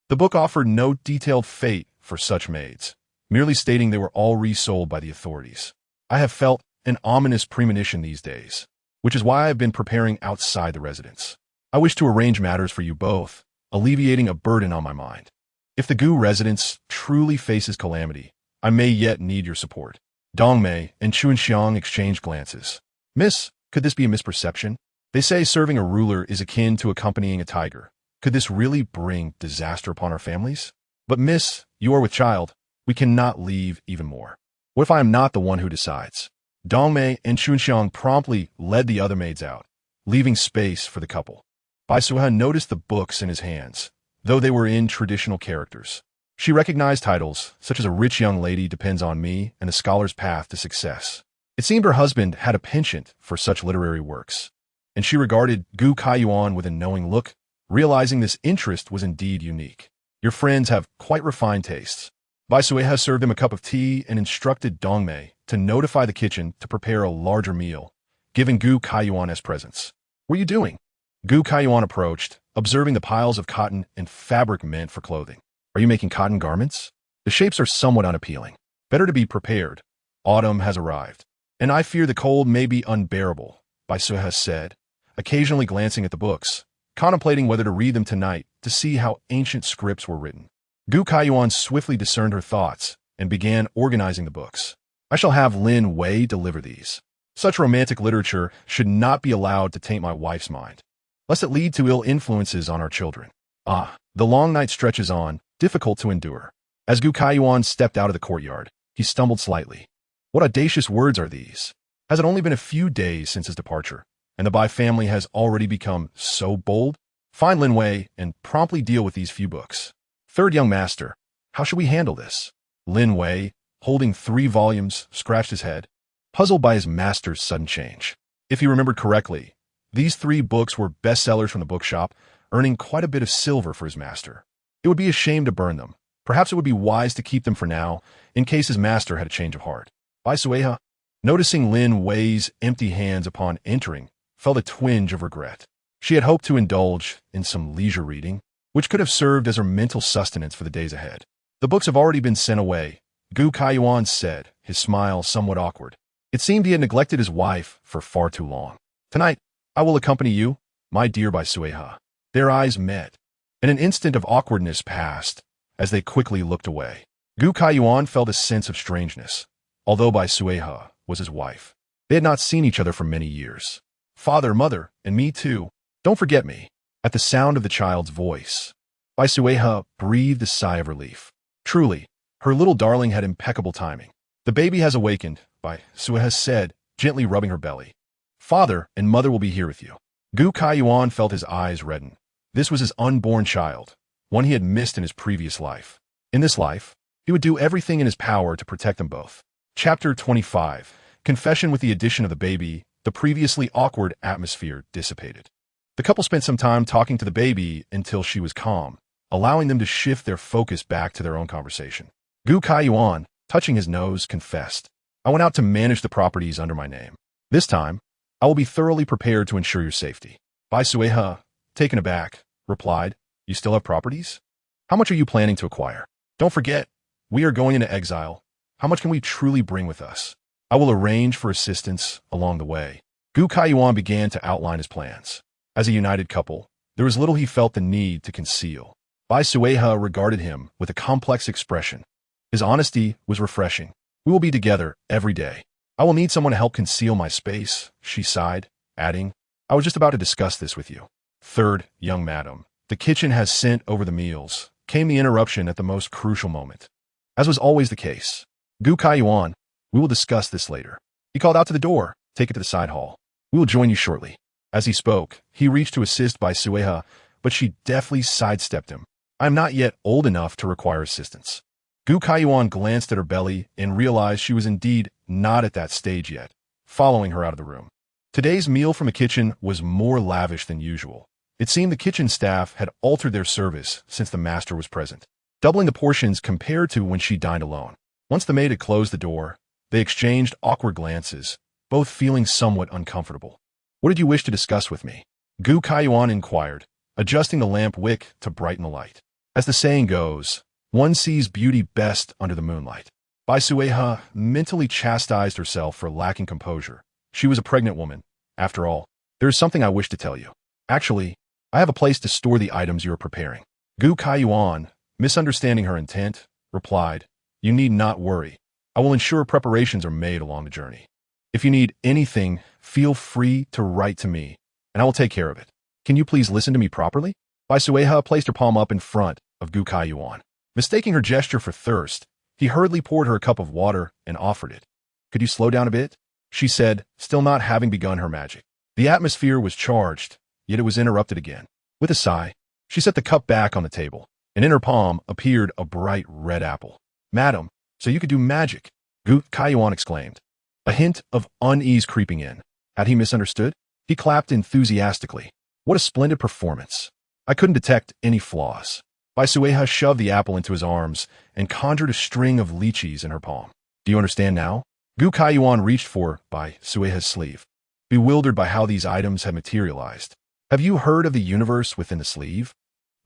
the book offered no detailed fate for such maids, merely stating they were all resold by the authorities. I have felt an ominous premonition these days, which is why I have been preparing outside the residence. I wish to arrange matters for you both, alleviating a burden on my mind. If the Gu residence truly faces calamity, I may yet need your support. Dongmei and Chuanxiang exchanged glances. Miss, could this be a misperception? They say serving a ruler is akin to accompanying a tiger. Could this really bring disaster upon our families? But miss, you are with child. We cannot leave even more. What if I am not the one who decides? Dongmei and Chuanxiang promptly led the other maids out, leaving space for the couple. Bai Suihe noticed the books in his hands, though they were in traditional characters. She recognized titles, such as A Rich Young Lady Depends on Me and The Scholar's Path to Success. It seemed her husband had a penchant for such literary works, and she regarded Gu Kaiyuan with a knowing look, realizing this interest was indeed unique. Your friends have quite refined tastes. Bai Suihe served him a cup of tea and instructed Dongmei to notify the kitchen to prepare a larger meal, giving Gu Kaiyuan as presents. What are you doing? Gu Kaiyuan approached, observing the piles of cotton and fabric meant for clothing. Are you making cotton garments? The shapes are somewhat unappealing. Better to be prepared. Autumn has arrived, and I fear the cold may be unbearable, Bai Suihe said, occasionally glancing at the books, contemplating whether to read them tonight to see how ancient scripts were written. Gu Kaiyuan swiftly discerned her thoughts and began organizing the books. I shall have Lin Wei deliver these. Such romantic literature should not be allowed to taint my wife's mind, lest it lead to ill influences on our children. The long night stretches on, difficult to endure. As Gu Kaiyuan stepped out of the courtyard, he stumbled slightly. What audacious words are these? Has it only been a few days since his departure, and the Bai family has already become so bold? Find Lin Wei and promptly deal with these few books. Third young master, how should we handle this? Lin Wei, holding 3 volumes, scratched his head, puzzled by his master's sudden change. If he remembered correctly, these 3 books were bestsellers from the bookshop, earning quite a bit of silver for his master. It would be a shame to burn them. Perhaps it would be wise to keep them for now, in case his master had a change of heart. Bai Suihe, noticing Lin Wei's empty hands upon entering, felt a twinge of regret. She had hoped to indulge in some leisure reading, which could have served as her mental sustenance for the days ahead. The books have already been sent away, Gu Kaiyuan said, his smile somewhat awkward. It seemed he had neglected his wife for far too long. Tonight, I will accompany you, my dear Bai Suihe. Their eyes met, and an instant of awkwardness passed as they quickly looked away. Gu Kaiyuan felt a sense of strangeness, although Bai Suihe was his wife. They had not seen each other for many years. Father, mother, and me too. Don't forget me. At the sound of the child's voice, Bai Suihe breathed a sigh of relief. Truly, her little darling had impeccable timing. The baby has awakened, Bai Suihe said, gently rubbing her belly. Father and mother will be here with you. Gu Kaiyuan felt his eyes redden. This was his unborn child, one he had missed in his previous life. In this life, he would do everything in his power to protect them both. Chapter 25. Confession. With the addition of the baby, the previously awkward atmosphere dissipated. The couple spent some time talking to the baby until she was calm, allowing them to shift their focus back to their own conversation. Gu Kaiyuan, touching his nose, confessed, I went out to manage the properties under my name. This time, I will be thoroughly prepared to ensure your safety. Bai Suihe, taken aback, replied, You still have properties? How much are you planning to acquire? Don't forget, we are going into exile. How much can we truly bring with us? I will arrange for assistance along the way. Gu Kaiyuan began to outline his plans. As a united couple, there was little he felt the need to conceal. Bai Suihe regarded him with a complex expression. His honesty was refreshing. We will be together every day. I will need someone to help conceal my space, she sighed, adding, I was just about to discuss this with you. Third, young madam, the kitchen has sent over the meals, came the interruption at the most crucial moment. As was always the case. Gu Kaiyuan, we will discuss this later. He called out to the door, take it to the side hall. We will join you shortly. As he spoke, he reached to assist Bai Suihe, but she deftly sidestepped him. I am not yet old enough to require assistance. Gu Kaiyuan glanced at her belly and realized she was indeed not at that stage yet, following her out of the room. Today's meal from the kitchen was more lavish than usual. It seemed the kitchen staff had altered their service since the master was present, doubling the portions compared to when she dined alone. Once the maid had closed the door, they exchanged awkward glances, both feeling somewhat uncomfortable. What did you wish to discuss with me? Gu Kaiyuan inquired, adjusting the lamp wick to brighten the light. As the saying goes, one sees beauty best under the moonlight. Bai Suihe mentally chastised herself for lacking composure. She was a pregnant woman. After all, there is something I wish to tell you. Actually, I have a place to store the items you are preparing. Gu Kaiyuan, misunderstanding her intent, replied, You need not worry. I will ensure preparations are made along the journey. If you need anything, feel free to write to me, and I will take care of it. Can you please listen to me properly? Bai Suihe placed her palm up in front of Gu Kaiyuan. Mistaking her gesture for thirst, he hurriedly poured her a cup of water and offered it. Could you slow down a bit? She said, still not having begun her magic. The atmosphere was charged, yet it was interrupted again. With a sigh, she set the cup back on the table, and in her palm appeared a bright red apple. Madam, so you could do magic? Gu Kaiyuan exclaimed, a hint of unease creeping in. Had he misunderstood? He clapped enthusiastically. What a splendid performance. I couldn't detect any flaws. Bai Suihe shoved the apple into his arms and conjured a string of lychees in her palm. Do you understand now? Gu Kaiyuan reached for Bai Suihe's sleeve, bewildered by how these items had materialized. Have you heard of the universe within the sleeve?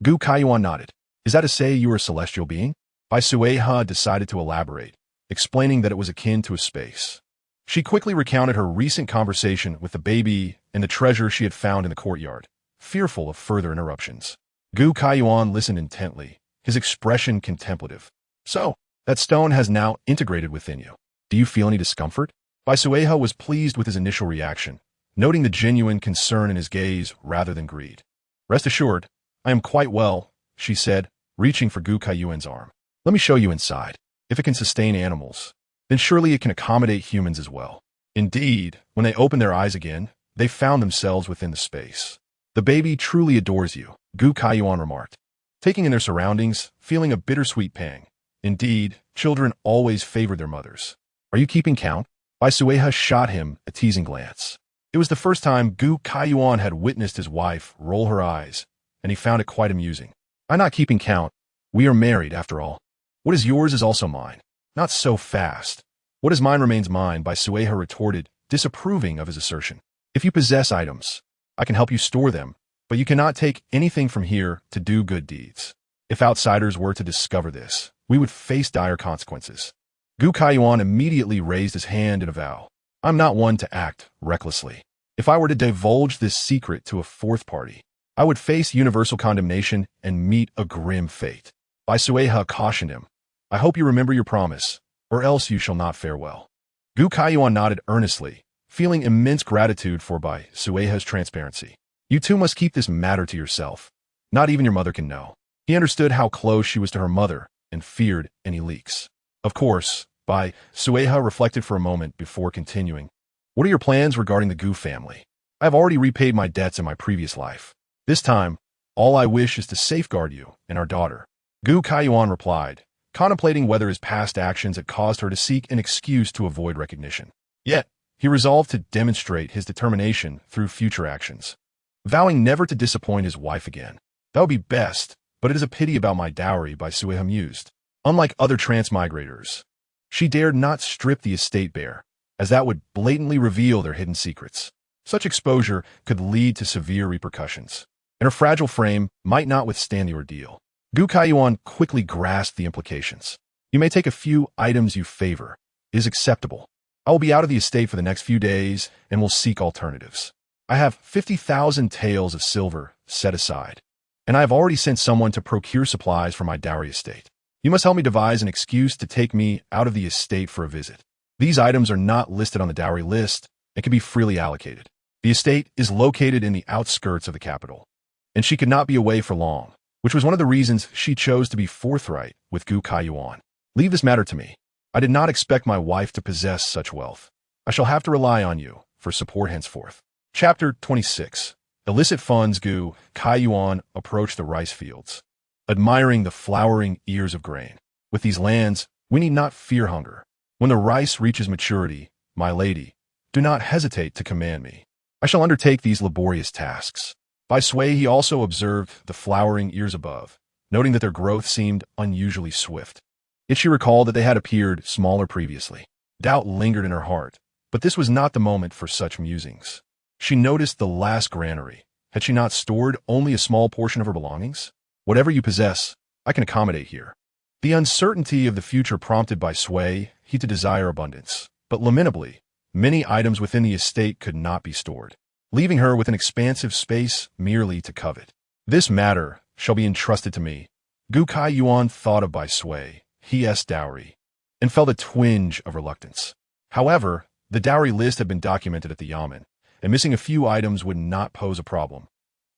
Gu Kaiyuan nodded. Is that to say you are a celestial being? Bai Suihe decided to elaborate, explaining that it was akin to a space. She quickly recounted her recent conversation with the baby and the treasure she had found in the courtyard, fearful of further interruptions. Gu Kaiyuan listened intently, his expression contemplative. So, that stone has now integrated within you. Do you feel any discomfort? Bai Suihe was pleased with his initial reaction, noting the genuine concern in his gaze rather than greed. Rest assured, I am quite well, she said, reaching for Gu Kaiyuan's arm. Let me show you inside. If it can sustain animals, then surely it can accommodate humans as well. Indeed, when they opened their eyes again, they found themselves within the space. The baby truly adores you, Gu Kaiyuan remarked, taking in their surroundings, feeling a bittersweet pang. Indeed, children always favored their mothers. Are you keeping count? Bai Suihe shot him a teasing glance. It was the first time Gu Kaiyuan had witnessed his wife roll her eyes, and he found it quite amusing. I'm not keeping count. We are married, after all. What is yours is also mine. Not so fast. What is mine remains mine, Bai Suihe retorted, disapproving of his assertion. If you possess items, I can help you store them, but you cannot take anything from here to do good deeds. If outsiders were to discover this, we would face dire consequences. Gu Kaiyuan immediately raised his hand in a vow. I'm not one to act recklessly. If I were to divulge this secret to a fourth party, I would face universal condemnation and meet a grim fate. Bai Suihe cautioned him. I hope you remember your promise, or else you shall not fare well. Gu Kaiyuan nodded earnestly, feeling immense gratitude for Bai Suihe's transparency. You two must keep this matter to yourself. Not even your mother can know. He understood how close she was to her mother and feared any leaks. Of course, Bai Suihe reflected for a moment before continuing. What are your plans regarding the Gu family? I have already repaid my debts in my previous life. This time, all I wish is to safeguard you and our daughter. Gu Kaiyuan replied, contemplating whether his past actions had caused her to seek an excuse to avoid recognition. Yet, he resolved to demonstrate his determination through future actions, vowing never to disappoint his wife again. That would be best, but it is a pity about my dowry, Bai Suihe mused. Unlike other transmigrators, she dared not strip the estate bare, as that would blatantly reveal their hidden secrets. Such exposure could lead to severe repercussions, and her fragile frame might not withstand the ordeal. Gu Kaiyuan quickly grasped the implications. You may take a few items you favor. It is acceptable. I will be out of the estate for the next few days and will seek alternatives. I have 50,000 taels of silver set aside, and I have already sent someone to procure supplies for my dowry estate. You must help me devise an excuse to take me out of the estate for a visit. These items are not listed on the dowry list and can be freely allocated. The estate is located in the outskirts of the capital, and she could not be away for long, which was one of the reasons she chose to be forthright with Gu Kaiyuan. Leave this matter to me. I did not expect my wife to possess such wealth. I shall have to rely on you for support henceforth. Chapter 26. Illicit funds. Gu Kaiyuan approached the rice fields, admiring the flowering ears of grain. With these lands, we need not fear hunger. When the rice reaches maturity, my lady, do not hesitate to command me. I shall undertake these laborious tasks. Bai Suihe also observed the flowering ears above, noting that their growth seemed unusually swift. Yet she recalled that they had appeared smaller previously. Doubt lingered in her heart, but this was not the moment for such musings. She noticed the last granary. Had she not stored only a small portion of her belongings? Whatever you possess, I can accommodate here. The uncertainty of the future prompted Bai Suihe to desire abundance, but lamentably, many items within the estate could not be stored, leaving her with an expansive space merely to covet. This matter shall be entrusted to me. Gu Kai Yuan thought of Bai Suihe, his dowry, and felt a twinge of reluctance. However, the dowry list had been documented at the yamen, and missing a few items would not pose a problem.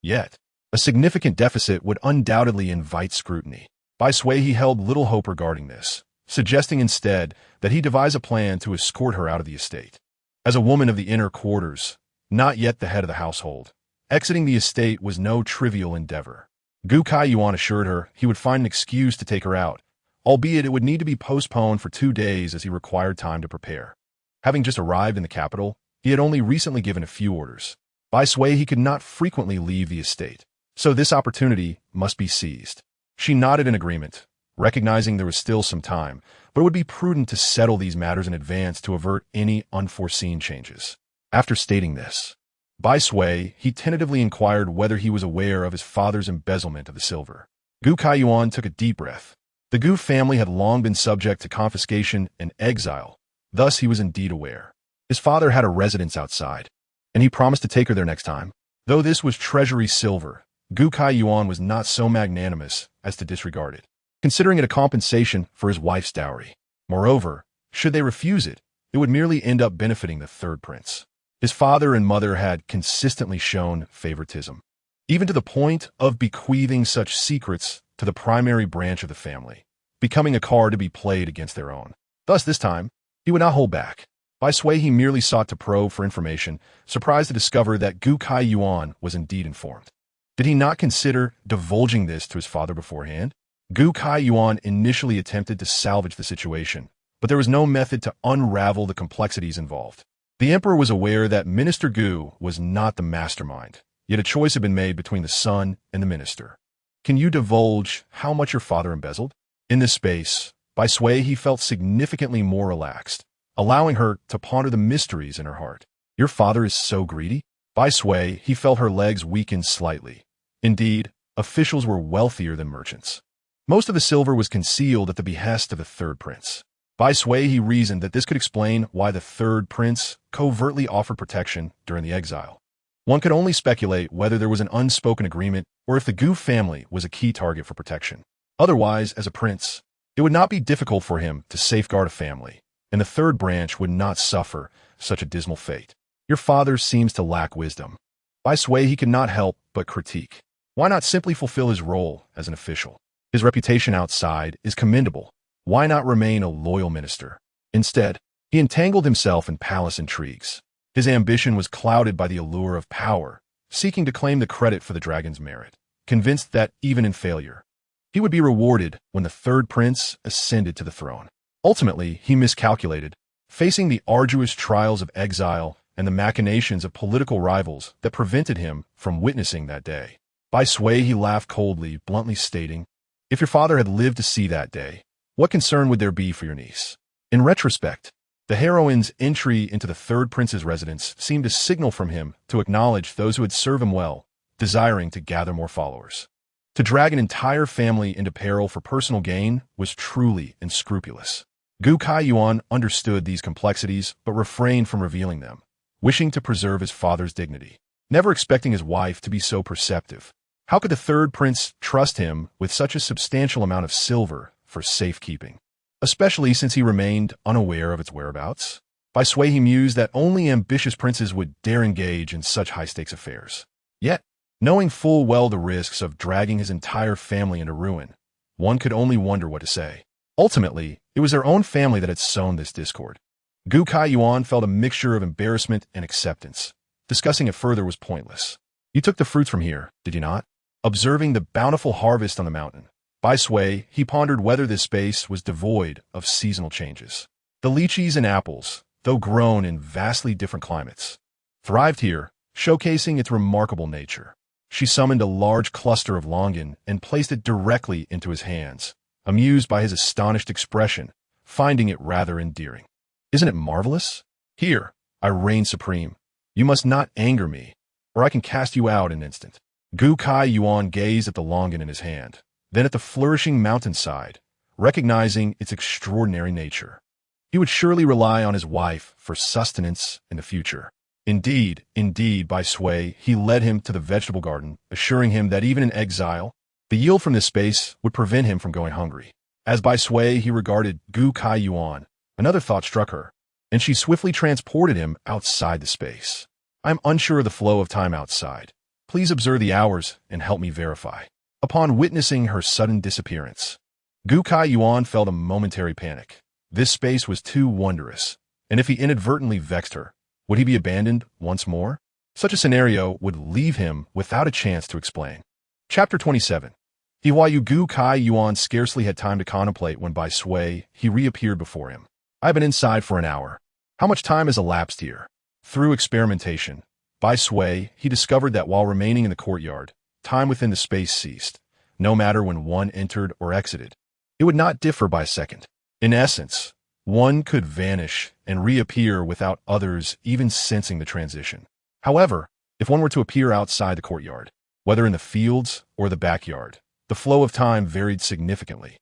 Yet, a significant deficit would undoubtedly invite scrutiny. Bai Suihe held little hope regarding this, suggesting instead that he devise a plan to escort her out of the estate. As a woman of the inner quarters, not yet the head of the household, exiting the estate was no trivial endeavor. Gu Kai Yuan assured her he would find an excuse to take her out, albeit it would need to be postponed for 2 days as he required time to prepare. Having just arrived in the capital, he had only recently given a few orders. Bai Suihe could not frequently leave the estate, so this opportunity must be seized. She nodded in agreement, recognizing there was still some time, but it would be prudent to settle these matters in advance to avert any unforeseen changes. After stating this, Bai Suihe tentatively inquired whether he was aware of his father's embezzlement of the silver. Gu Kai Yuan took a deep breath. The Gu family had long been subject to confiscation and exile, thus he was indeed aware. His father had a residence outside, and he promised to take her there next time. Though this was treasury silver, Gu Kai Yuan was not so magnanimous as to disregard it, considering it a compensation for his wife's dowry. Moreover, should they refuse it, it would merely end up benefiting the third prince. His father and mother had consistently shown favoritism, even to the point of bequeathing such secrets to the primary branch of the family, becoming a card to be played against their own. Thus, this time, he would not hold back. Bai Suihe merely sought to probe for information, surprised to discover that Gu Kai Yuan was indeed informed. Did he not consider divulging this to his father beforehand? Gu Kai Yuan initially attempted to salvage the situation, but there was no method to unravel the complexities involved. The emperor was aware that Minister Gu was not the mastermind, yet a choice had been made between the son and the minister. Can you divulge how much your father embezzled? In this space, Bai Suihe felt significantly more relaxed, allowing her to ponder the mysteries in her heart. Your father is so greedy? Bai Suihe felt her legs weaken slightly. Indeed, officials were wealthier than merchants. Most of the silver was concealed at the behest of the third prince. Bai Suihe reasoned that this could explain why the third prince covertly offered protection during the exile. One could only speculate whether there was an unspoken agreement or if the Gu family was a key target for protection. Otherwise, as a prince, it would not be difficult for him to safeguard a family, and the third branch would not suffer such a dismal fate. Your father seems to lack wisdom. Bai Suihe could not help but critique. Why not simply fulfill his role as an official? His reputation outside is commendable. Why not remain a loyal minister? Instead, he entangled himself in palace intrigues. His ambition was clouded by the allure of power, seeking to claim the credit for the dragon's merit, convinced that even in failure, he would be rewarded when the third prince ascended to the throne. Ultimately, he miscalculated, facing the arduous trials of exile and the machinations of political rivals that prevented him from witnessing that day. Bai Suihe laughed coldly, bluntly stating, "If your father had lived to see that day, what concern would there be for your niece?" In retrospect, the heroine's entry into the third prince's residence seemed a signal from him to acknowledge those who had served him well, desiring to gather more followers. To drag an entire family into peril for personal gain was truly unscrupulous. Gu Kai Yuan understood these complexities but refrained from revealing them, wishing to preserve his father's dignity, never expecting his wife to be so perceptive. How could the third prince trust him with such a substantial amount of silver for safekeeping, especially since he remained unaware of its whereabouts? Bai Suihe mused that only ambitious princes would dare engage in such high-stakes affairs. Yet, knowing full well the risks of dragging his entire family into ruin, one could only wonder what to say. Ultimately, it was their own family that had sown this discord. Gu Kai Yuan felt a mixture of embarrassment and acceptance. Discussing it further was pointless. You took the fruits from here, did you not? Observing the bountiful harvest on the mountain, Bai Suihe pondered whether this space was devoid of seasonal changes. The lychees and apples, though grown in vastly different climates, thrived here, showcasing its remarkable nature. She summoned a large cluster of longan and placed it directly into his hands, amused by his astonished expression, finding it rather endearing. Isn't it marvelous? Here, I reign supreme. You must not anger me, or I can cast you out in an instant. Gu Kai Yuan gazed at the longan in his hand, then at the flourishing mountainside, recognizing its extraordinary nature. He would surely rely on his wife for sustenance in the future. Indeed, Bai Suihe, he led him to the vegetable garden, assuring him that even in exile, the yield from this space would prevent him from going hungry. As Bai Suihe, he regarded Gu Kai Yuan. Another thought struck her, and she swiftly transported him outside the space. I am unsure of the flow of time outside. Please observe the hours and help me verify. Upon witnessing her sudden disappearance, Gu Kai Yuan felt a momentary panic. This space was too wondrous, and if he inadvertently vexed her, would he be abandoned once more? Such a scenario would leave him without a chance to explain. Chapter 27. While Gu Kai Yuan scarcely had time to contemplate when Bai Suihe, he reappeared before him. I have been inside for an hour. How much time has elapsed here? Through experimentation, Bai Suihe, he discovered that while remaining in the courtyard, time within the space ceased, no matter when one entered or exited. It would not differ by a second. In essence, one could vanish and reappear without others even sensing the transition. However, if one were to appear outside the courtyard, whether in the fields or the backyard, the flow of time varied significantly.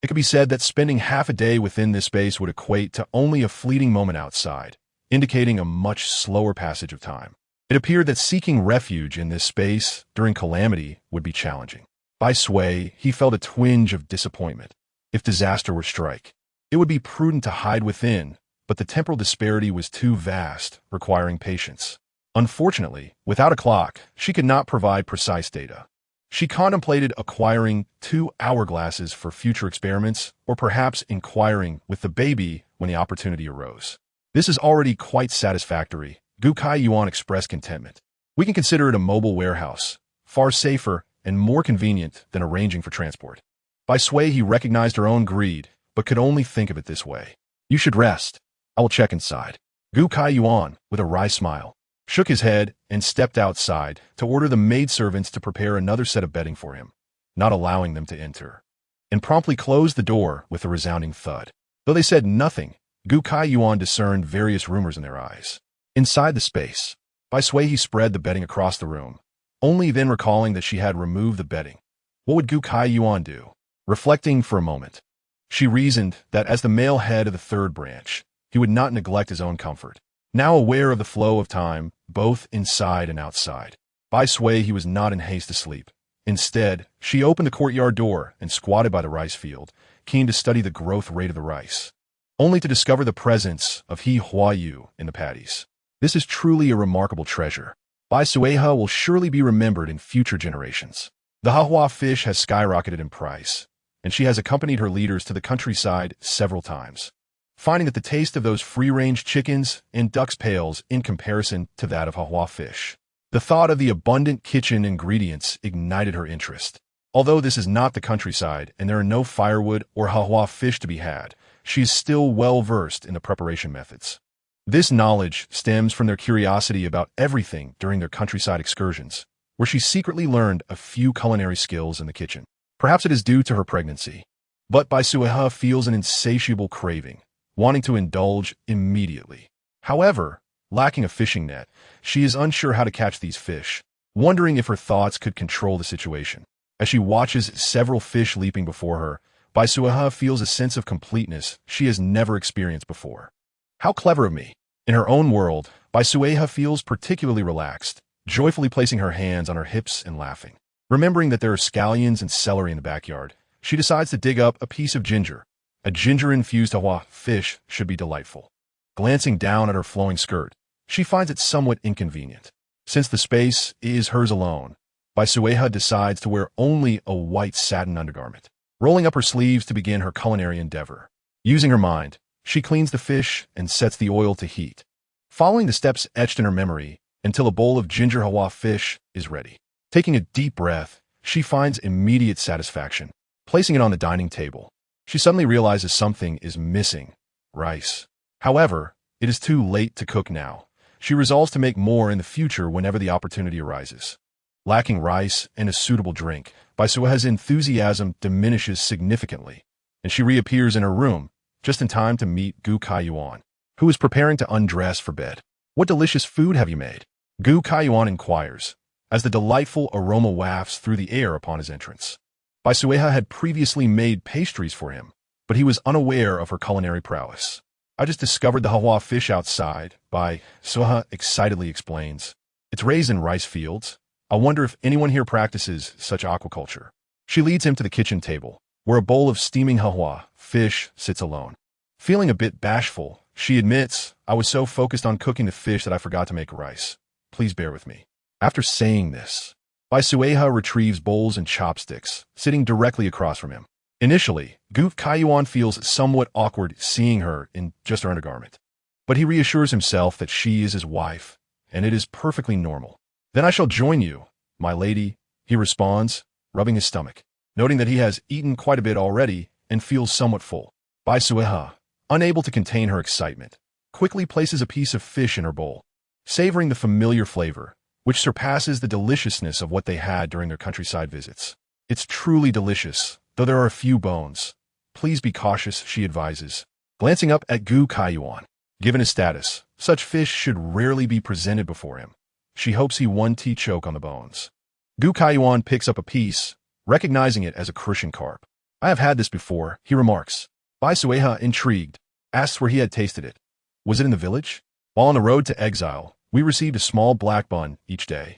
It could be said that spending half a day within this space would equate to only a fleeting moment outside, indicating a much slower passage of time. It appeared that seeking refuge in this space during calamity would be challenging. Bai Suihe, he felt a twinge of disappointment. If disaster were to strike, it would be prudent to hide within, but the temporal disparity was too vast, requiring patience. Unfortunately, without a clock, she could not provide precise data. She contemplated acquiring 2 hourglasses for future experiments, or perhaps inquiring with the baby when the opportunity arose. This is already quite satisfactory. Gu Kai Yuan expressed contentment. We can consider it a mobile warehouse, far safer and more convenient than arranging for transport. Bai Suihe, he recognized her own greed, but could only think of it this way. You should rest. I will check inside. Gu Kai Yuan, with a wry smile, shook his head and stepped outside to order the maidservants to prepare another set of bedding for him, not allowing them to enter, and promptly closed the door with a resounding thud. Though they said nothing, Gu Kai Yuan discerned various rumors in their eyes. Inside the space, Bai Suihe, he spread the bedding across the room, only then recalling that she had removed the bedding. What would Gu Kai Yuan do? Reflecting for a moment, she reasoned that as the male head of the third branch, he would not neglect his own comfort. Now aware of the flow of time, both inside and outside, Bai Suihe, he was not in haste to sleep. Instead, she opened the courtyard door and squatted by the rice field, keen to study the growth rate of the rice, only to discover the presence of He Hua Yu in the paddies. This is truly a remarkable treasure. Bai Suihe will surely be remembered in future generations. The hahua fish has skyrocketed in price, and she has accompanied her leaders to the countryside several times, finding that the taste of those free-range chickens and ducks pales in comparison to that of hahua fish. The thought of the abundant kitchen ingredients ignited her interest. Although this is not the countryside and there are no firewood or hahua fish to be had, she is still well-versed in the preparation methods. This knowledge stems from their curiosity about everything during their countryside excursions, where she secretly learned a few culinary skills in the kitchen. Perhaps it is due to her pregnancy, but Bai Suihe feels an insatiable craving, wanting to indulge immediately. However, lacking a fishing net, she is unsure how to catch these fish, wondering if her thoughts could control the situation. As she watches several fish leaping before her, Bai Suihe feels a sense of completeness she has never experienced before. How clever of me! In her own world, Bai Suihe feels particularly relaxed, joyfully placing her hands on her hips and laughing. Remembering that there are scallions and celery in the backyard, she decides to dig up a piece of ginger. A ginger-infused hahua fish should be delightful. Glancing down at her flowing skirt, she finds it somewhat inconvenient. Since the space is hers alone, Bai Suihe decides to wear only a white satin undergarment, rolling up her sleeves to begin her culinary endeavor. Using her mind, she cleans the fish and sets the oil to heat, following the steps etched in her memory until a bowl of ginger hahua fish is ready. Taking a deep breath, she finds immediate satisfaction. Placing it on the dining table, she suddenly realizes something is missing: rice. However, it is too late to cook now. She resolves to make more in the future whenever the opportunity arises. Lacking rice and a suitable drink, Bai Suihe's enthusiasm diminishes significantly, and she reappears in her room, just in time to meet Gu Kai Yuan, who is preparing to undress for bed. What delicious food have you made? Gu Kaiyuan inquires, as the delightful aroma wafts through the air upon his entrance. Bai Suihe had previously made pastries for him, but he was unaware of her culinary prowess. I just discovered the hawa fish outside, Bai Suihe excitedly explains. It's raised in rice fields. I wonder if anyone here practices such aquaculture. She leads him to the kitchen table, where a bowl of steaming hawa fish sits alone. Feeling a bit bashful, she admits, I was so focused on cooking the fish that I forgot to make rice. Please bear with me. After saying this, Bai Suihe retrieves bowls and chopsticks, sitting directly across from him. Initially, Gu Kaiyuan feels somewhat awkward seeing her in just her undergarment. But he reassures himself that she is his wife, and it is perfectly normal. Then I shall join you, my lady, he responds, rubbing his stomach, noting that he has eaten quite a bit already and feels somewhat full. Bai Suihe, unable to contain her excitement, quickly places a piece of fish in her bowl, savoring the familiar flavor, which surpasses the deliciousness of what they had during their countryside visits. It's truly delicious, though there are a few bones. Please be cautious, she advises, glancing up at Gu Kaiyuan. Given his status, such fish should rarely be presented before him. She hopes he won't choke on the bones. Gu Kaiyuan picks up a piece, recognizing it as a crucian carp. I have had this before, he remarks. Bai Suihe, intrigued, asks where he had tasted it. Was it in the village? While on the road to exile, we received a small black bun each day,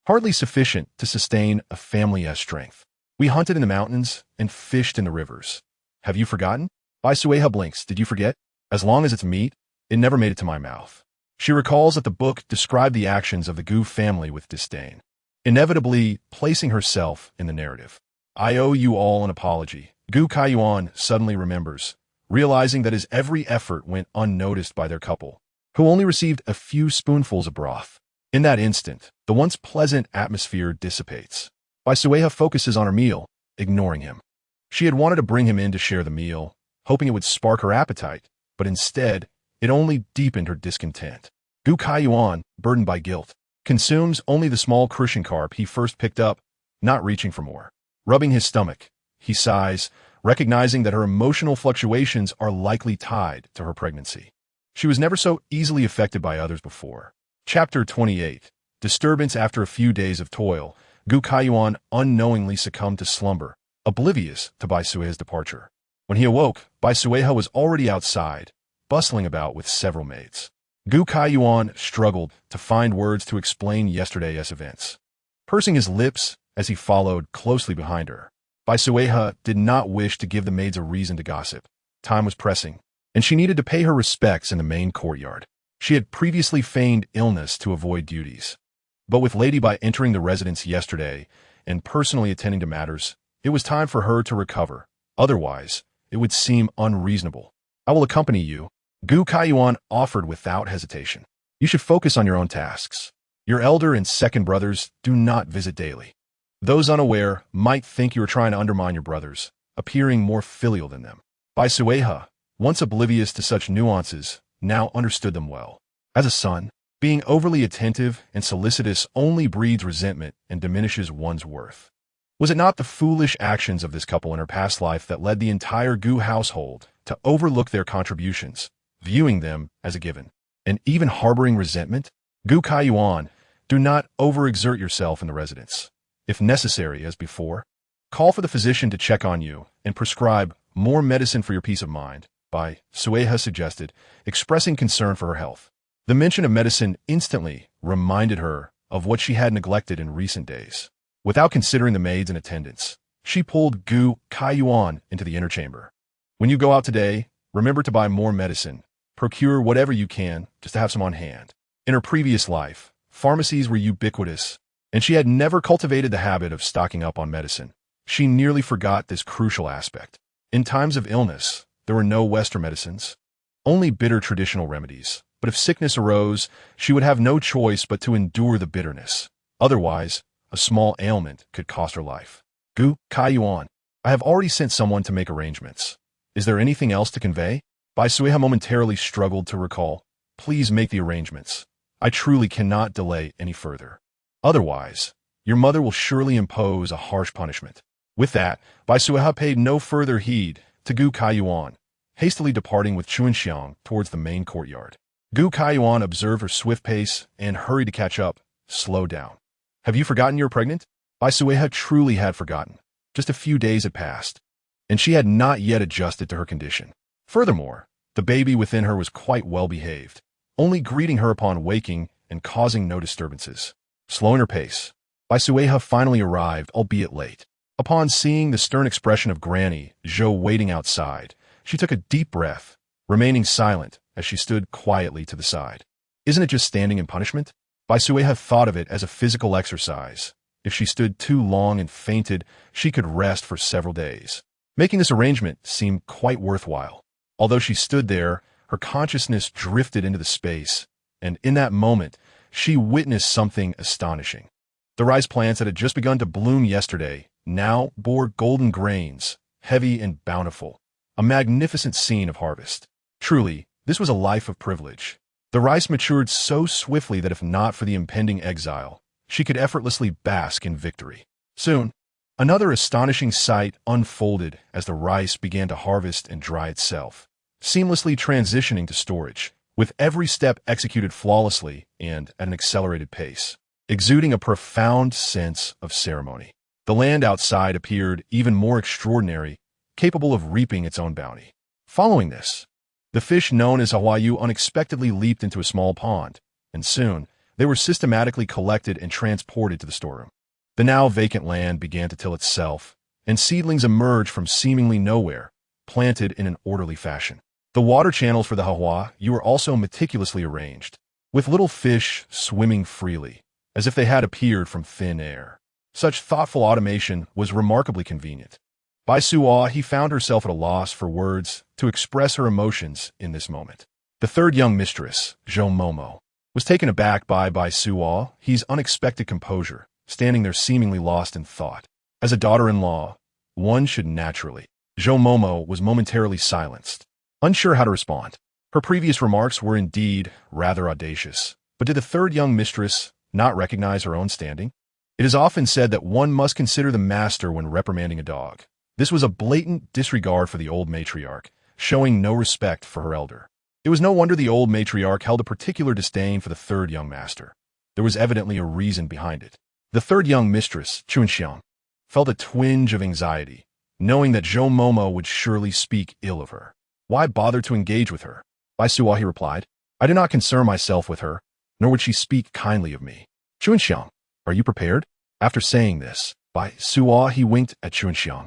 hardly sufficient to sustain a family's strength. We hunted in the mountains and fished in the rivers. Have you forgotten? Bai Suihe blinks. Did you forget? As long as it's meat, it never made it to my mouth. She recalls that the book described the actions of the Gu family with disdain, inevitably placing herself in the narrative. I owe you all an apology. Gu Kaiyuan suddenly remembers, realizing that his every effort went unnoticed by their couple, who only received a few spoonfuls of broth. In that instant, the once pleasant atmosphere dissipates. Bai Suihe focuses on her meal, ignoring him. She had wanted to bring him in to share the meal, hoping it would spark her appetite, but instead, it only deepened her discontent. Gu Kaiyuan, burdened by guilt, consumes only the small crucian carp he first picked up, not reaching for more. Rubbing his stomach, he sighs, recognizing that her emotional fluctuations are likely tied to her pregnancy. She was never so easily affected by others before. Chapter 28. Disturbance. After a few days of toil, Gu Kaiyuan unknowingly succumbed to slumber, oblivious to Bai Suihe's departure. When he awoke, Bai Suihe was already outside, bustling about with several maids. Gu Kaiyuan struggled to find words to explain yesterday's events, pursing his lips as he followed closely behind her. Bai Suihe did not wish to give the maids a reason to gossip. Time was pressing, and she needed to pay her respects in the main courtyard. She had previously feigned illness to avoid duties. But with Lady Bai entering the residence yesterday and personally attending to matters, it was time for her to recover. Otherwise, it would seem unreasonable. I will accompany you, Gu Kaiyuan offered without hesitation. You should focus on your own tasks. Your elder and second brothers do not visit daily. Those unaware might think you are trying to undermine your brothers, appearing more filial than them. Bai Suihe, once oblivious to such nuances, now understood them well. As a son, being overly attentive and solicitous only breeds resentment and diminishes one's worth. Was it not the foolish actions of this couple in her past life that led the entire Gu household to overlook their contributions, viewing them as a given, and even harboring resentment? Gu Kaiyuan, do not overexert yourself in the residence. If necessary, as before, call for the physician to check on you and prescribe more medicine for your peace of mind, Bai Suihe suggested, expressing concern for her health. The mention of medicine instantly reminded her of what she had neglected in recent days. Without considering the maids in attendance, she pulled Gu Kaiyuan into the inner chamber. When you go out today, remember to buy more medicine. Procure whatever you can, just to have some on hand. In her previous life, pharmacies were ubiquitous, and she had never cultivated the habit of stocking up on medicine. She nearly forgot this crucial aspect. In times of illness, there were no Western medicines, only bitter traditional remedies. But if sickness arose, she would have no choice but to endure the bitterness. Otherwise, a small ailment could cost her life. Gu Kaiyuan, I have already sent someone to make arrangements. Is there anything else to convey? Bai Suihe momentarily struggled to recall. Please make the arrangements. I truly cannot delay any further. Otherwise, your mother will surely impose a harsh punishment. With that, Bai Suihe paid no further heed to Gu Kaiyuan, hastily departing with Chuanxiang towards the main courtyard. Gu Kaiyuan observed her swift pace and hurried to catch up. Slow down. Have you forgotten you're pregnant? Bai Suihe truly had forgotten. Just a few days had passed, and she had not yet adjusted to her condition. Furthermore, the baby within her was quite well behaved, only greeting her upon waking and causing no disturbances. Slowing her pace, Bai Suihe finally arrived, albeit late. Upon seeing the stern expression of Granny Zhou waiting outside, she took a deep breath, remaining silent as she stood quietly to the side. Isn't it just standing in punishment? Bai Suihe thought of it as a physical exercise. If she stood too long and fainted, she could rest for several days. Making this arrangement seemed quite worthwhile. Although she stood there, her consciousness drifted into the space, and in that moment, she witnessed something astonishing. The rice plants that had just begun to bloom yesterday now bore golden grains, heavy and bountiful, a magnificent scene of harvest. Truly, this was a life of privilege. The rice matured so swiftly that if not for the impending exile, she could effortlessly bask in victory. Soon, another astonishing sight unfolded as the rice began to harvest and dry itself, seamlessly transitioning to storage, with every step executed flawlessly and at an accelerated pace, exuding a profound sense of ceremony. The land outside appeared even more extraordinary, capable of reaping its own bounty. Following this, the fish known as Hawaii unexpectedly leaped into a small pond, and soon they were systematically collected and transported to the storeroom. The now vacant land began to till itself, and seedlings emerged from seemingly nowhere, planted in an orderly fashion. The water channels for the Hawaii were also meticulously arranged, with little fish swimming freely, as if they had appeared from thin air. Such thoughtful automation was remarkably convenient. Bai Suihe found herself at a loss for words to express her emotions in this moment. The third young mistress, Zhou Momo, was taken aback by Bai Suihe's unexpected composure, standing there seemingly lost in thought. As a daughter-in-law, one should naturally. Zhou Momo was momentarily silenced, unsure how to respond. Her previous remarks were indeed rather audacious, but did the third young mistress not recognize her own standing? It is often said that one must consider the master when reprimanding a dog. This was a blatant disregard for the old matriarch, showing no respect for her elder. It was no wonder the old matriarch held a particular disdain for the third young master. There was evidently a reason behind it. The third young mistress, Chunxiang, felt a twinge of anxiety, knowing that Zhou Momo would surely speak ill of her. Why bother to engage with her? Bai Suihe replied, I do not concern myself with her, nor would she speak kindly of me. Chunxiang, are you prepared? After saying this, Bai Suihe winked at Chunxiang,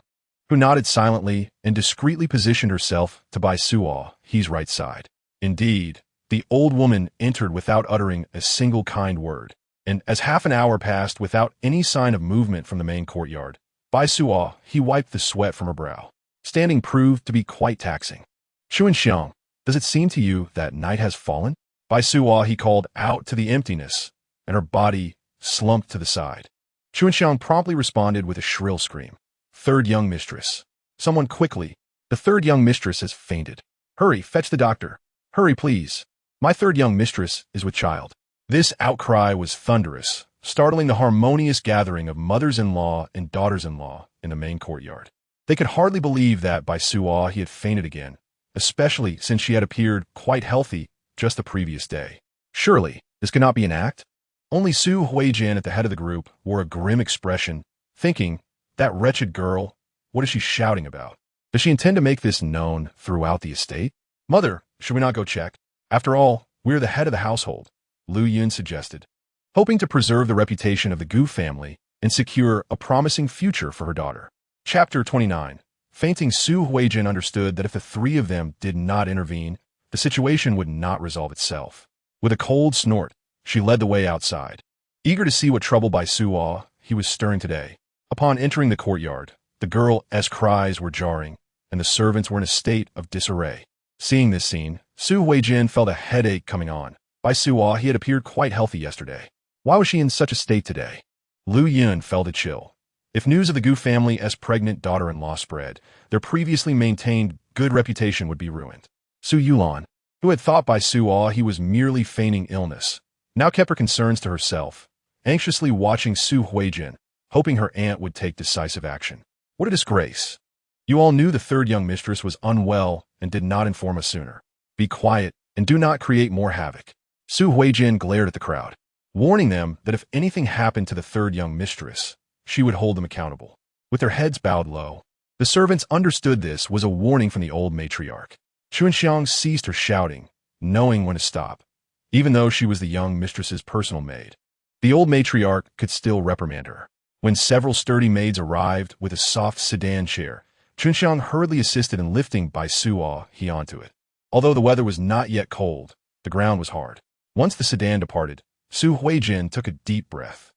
who nodded silently and discreetly positioned herself to Bai Suihe's right side. Indeed, the old woman entered without uttering a single kind word, and as half an hour passed without any sign of movement from the main courtyard, Bai Suihe wiped the sweat from her brow. Standing proved to be quite taxing. Chunxiang, does it seem to you that night has fallen? Bai Suihe called out to the emptiness, and her body slumped to the side. Chunxiang promptly responded with a shrill scream. Third young mistress. Someone quickly. The third young mistress has fainted. Hurry, fetch the doctor. Hurry, please. My third young mistress is with child. This outcry was thunderous, startling the harmonious gathering of mothers-in-law and daughters-in-law in the main courtyard. They could hardly believe that Bai Suihe had fainted again, especially since she had appeared quite healthy just the previous day. Surely, this could not be an act? Only Su Huijin at the head of the group wore a grim expression, thinking, that wretched girl, what is she shouting about? Does she intend to make this known throughout the estate? Mother, should we not go check? After all, we are the head of the household, Lu Yun suggested, hoping to preserve the reputation of the Gu family and secure a promising future for her daughter. Chapter 29. Fainting Su Huijin understood that if the three of them did not intervene, the situation would not resolve itself. With a cold snort, she led the way outside. Eager to see what trouble Bai Suihe was stirring today. Upon entering the courtyard, the girl's cries were jarring, and the servants were in a state of disarray. Seeing this scene, Su Huijin felt a headache coming on. Bai Suihe had appeared quite healthy yesterday. Why was she in such a state today? Lu Yun felt a chill. If news of the Gu family's pregnant daughter-in-law spread, their previously maintained good reputation would be ruined. Su Yulan, who had thought Bai Suihe was merely feigning illness, now kept her concerns to herself, anxiously watching Su Huijin, hoping her aunt would take decisive action. What a disgrace. You all knew the third young mistress was unwell and did not inform us sooner. Be quiet and do not create more havoc. Su Huijin glared at the crowd, warning them that if anything happened to the third young mistress, she would hold them accountable. With their heads bowed low, the servants understood this was a warning from the old matriarch. Chunxiang ceased her shouting, knowing when to stop, even though she was the young mistress's personal maid. The old matriarch could still reprimand her. When several sturdy maids arrived with a soft sedan chair, Chunxiang hurriedly assisted in lifting Bai Suihe onto it. Although the weather was not yet cold, the ground was hard. Once the sedan departed, Su Huijin took a deep breath.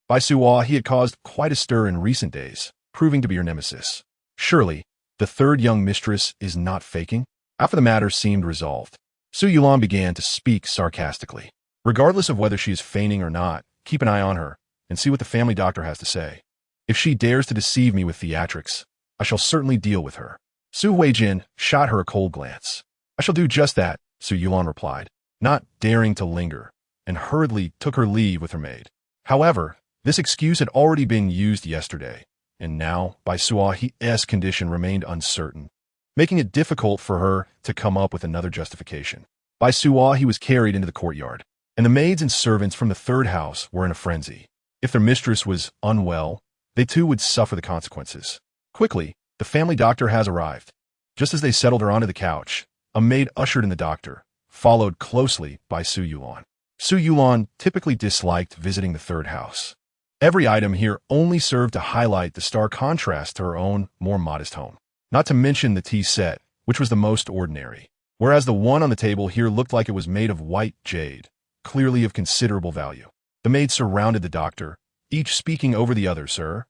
Bai Suihe had caused quite a stir in recent days, proving to be her nemesis. Surely, the third young mistress is not faking? After the matter seemed resolved, Su Yulan began to speak sarcastically. Regardless of whether she is feigning or not, keep an eye on her and see what the family doctor has to say. If she dares to deceive me with theatrics, I shall certainly deal with her. Su Huijin shot her a cold glance. I shall do just that, Su Yulan replied, not daring to linger, and hurriedly took her leave with her maid. However, this excuse had already been used yesterday, and now Bai Suihe's condition remained uncertain, making it difficult for her to come up with another justification. Bai Suihe was carried into the courtyard, and the maids and servants from the third house were in a frenzy. If their mistress was unwell, they too would suffer the consequences. Quickly, the family doctor has arrived. Just as they settled her onto the couch, a maid ushered in the doctor, followed closely by Su Yulan. Su Yulan typically disliked visiting the third house. Every item here only served to highlight the stark contrast to her own, more modest home. Not to mention the tea set, which was the most ordinary, whereas the one on the table here looked like it was made of white jade, clearly of considerable value. The maids surrounded the doctor, each speaking over the other. Sir,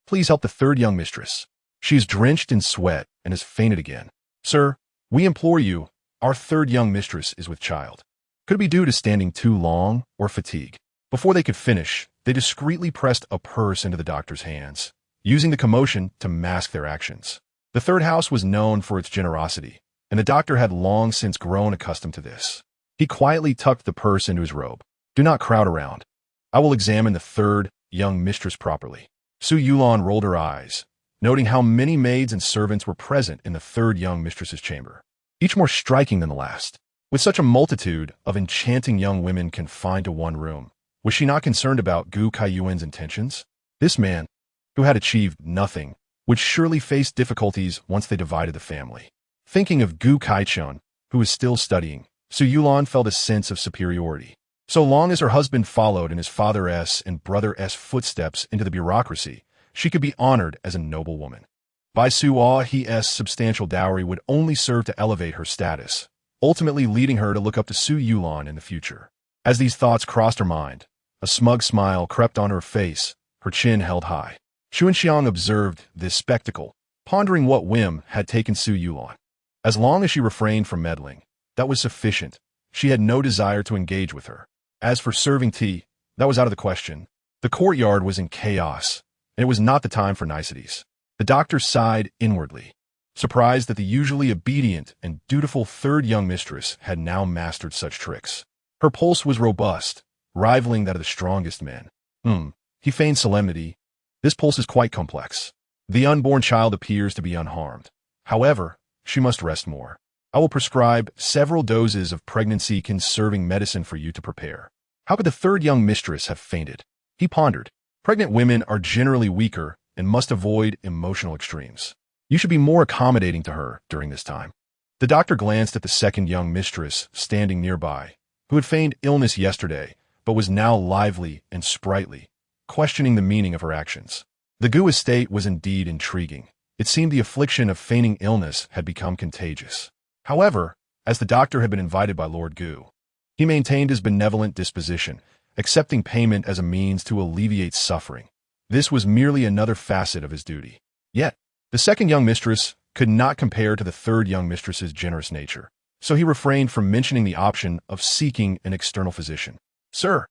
please help the third young mistress. She is drenched in sweat and has fainted again. Sir, we implore you, our third young mistress is with child. Could it be due to standing too long or fatigue? Before they could finish, they discreetly pressed a purse into the doctor's hands, using the commotion to mask their actions. The third house was known for its generosity, and the doctor had long since grown accustomed to this. He quietly tucked the purse into his robe. Do not crowd around. I will examine the third young mistress properly. Su Yulan rolled her eyes, noting how many maids and servants were present in the third young mistress's chamber, each more striking than the last. With such a multitude of enchanting young women confined to one room, was she not concerned about Gu Kaiyuan's intentions? This man, who had achieved nothing, would surely face difficulties once they divided the family. Thinking of Gu Kaichun, who was still studying, Su Yulan felt a sense of superiority. So long as her husband followed in his father's and brother's footsteps into the bureaucracy, she could be honored as a noble woman. Bai Suihe's substantial dowry would only serve to elevate her status, ultimately leading her to look up to Su Yulan in the future. As these thoughts crossed her mind, a smug smile crept on her face, her chin held high. Chunxiang observed this spectacle, pondering what whim had taken Su Yulan. As long as she refrained from meddling, that was sufficient. She had no desire to engage with her. As for serving tea, that was out of the question. The courtyard was in chaos, and it was not the time for niceties. The doctor sighed inwardly, surprised that the usually obedient and dutiful third young mistress had now mastered such tricks. Her pulse was robust, rivaling that of the strongest men. He feigned solemnity. This pulse is quite complex. The unborn child appears to be unharmed. However, she must rest more. I will prescribe several doses of pregnancy-conserving medicine for you to prepare. How could the third young mistress have fainted? He pondered. Pregnant women are generally weaker and must avoid emotional extremes. You should be more accommodating to her during this time. The doctor glanced at the second young mistress standing nearby, who had feigned illness yesterday, but was now lively and sprightly, questioning the meaning of her actions. The Gu estate was indeed intriguing. It seemed the affliction of feigning illness had become contagious. However, as the doctor had been invited by Lord Gu, he maintained his benevolent disposition, accepting payment as a means to alleviate suffering. This was merely another facet of his duty. Yet, the second young mistress could not compare to the third young mistress's generous nature, so he refrained from mentioning the option of seeking an external physician. Sir,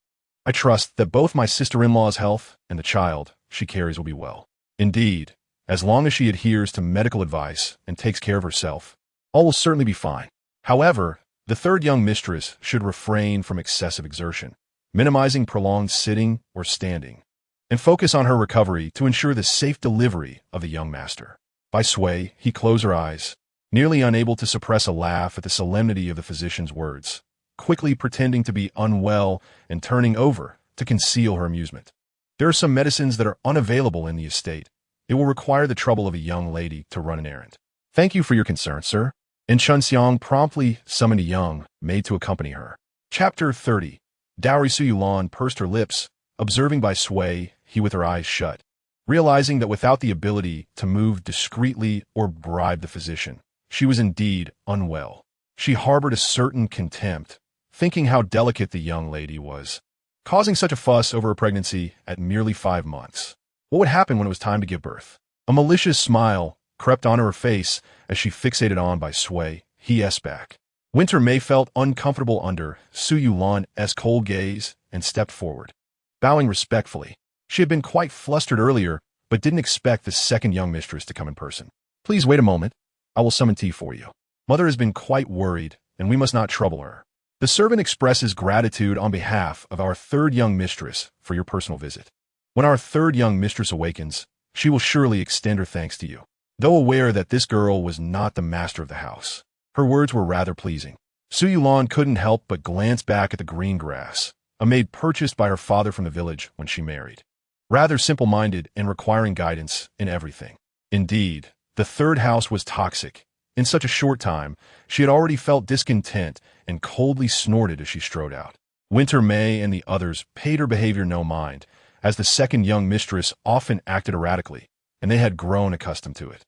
I trust that both my sister-in-law's health and the child she carries will be well. Indeed, as long as she adheres to medical advice and takes care of herself, all will certainly be fine. However, the third young mistress should refrain from excessive exertion, minimizing prolonged sitting or standing, and focus on her recovery to ensure the safe delivery of the young master. Bai Suihe, he closed her eyes, nearly unable to suppress a laugh at the solemnity of the physician's words, quickly pretending to be unwell and turning over to conceal her amusement. There are some medicines that are unavailable in the estate. It will require the trouble of a young lady to run an errand. Thank you for your concern, sir. And Chun Xiang promptly summoned a young maid to accompany her. Chapter 30. Bai Suihe pursed her lips, observing Bai Suihe, he with her eyes shut. Realizing that without the ability to move discreetly or bribe the physician, she was indeed unwell. She harbored a certain contempt, thinking how delicate the young lady was, causing such a fuss over her pregnancy at merely 5 months. What would happen when it was time to give birth? A malicious smile crept onto her face as she fixated on Bai Suihe's back. Winter May felt uncomfortable under Suihe's cold gaze and stepped forward, bowing respectfully. She had been quite flustered earlier, but didn't expect the second young mistress to come in person. Please wait a moment. I will summon tea for you. Mother has been quite worried, and we must not trouble her. The servant expresses gratitude on behalf of our third young mistress for your personal visit. When our third young mistress awakens, she will surely extend her thanks to you. Though aware that this girl was not the master of the house, her words were rather pleasing. Suihe couldn't help but glance back at the green grass, a maid purchased by her father from the village when she married. Rather simple-minded and requiring guidance in everything. Indeed, the third house was toxic. In such a short time, she had already felt discontent and coldly snorted as she strode out. Winter May and the others paid her behavior no mind, as the second young mistress often acted erratically, and they had grown accustomed to it.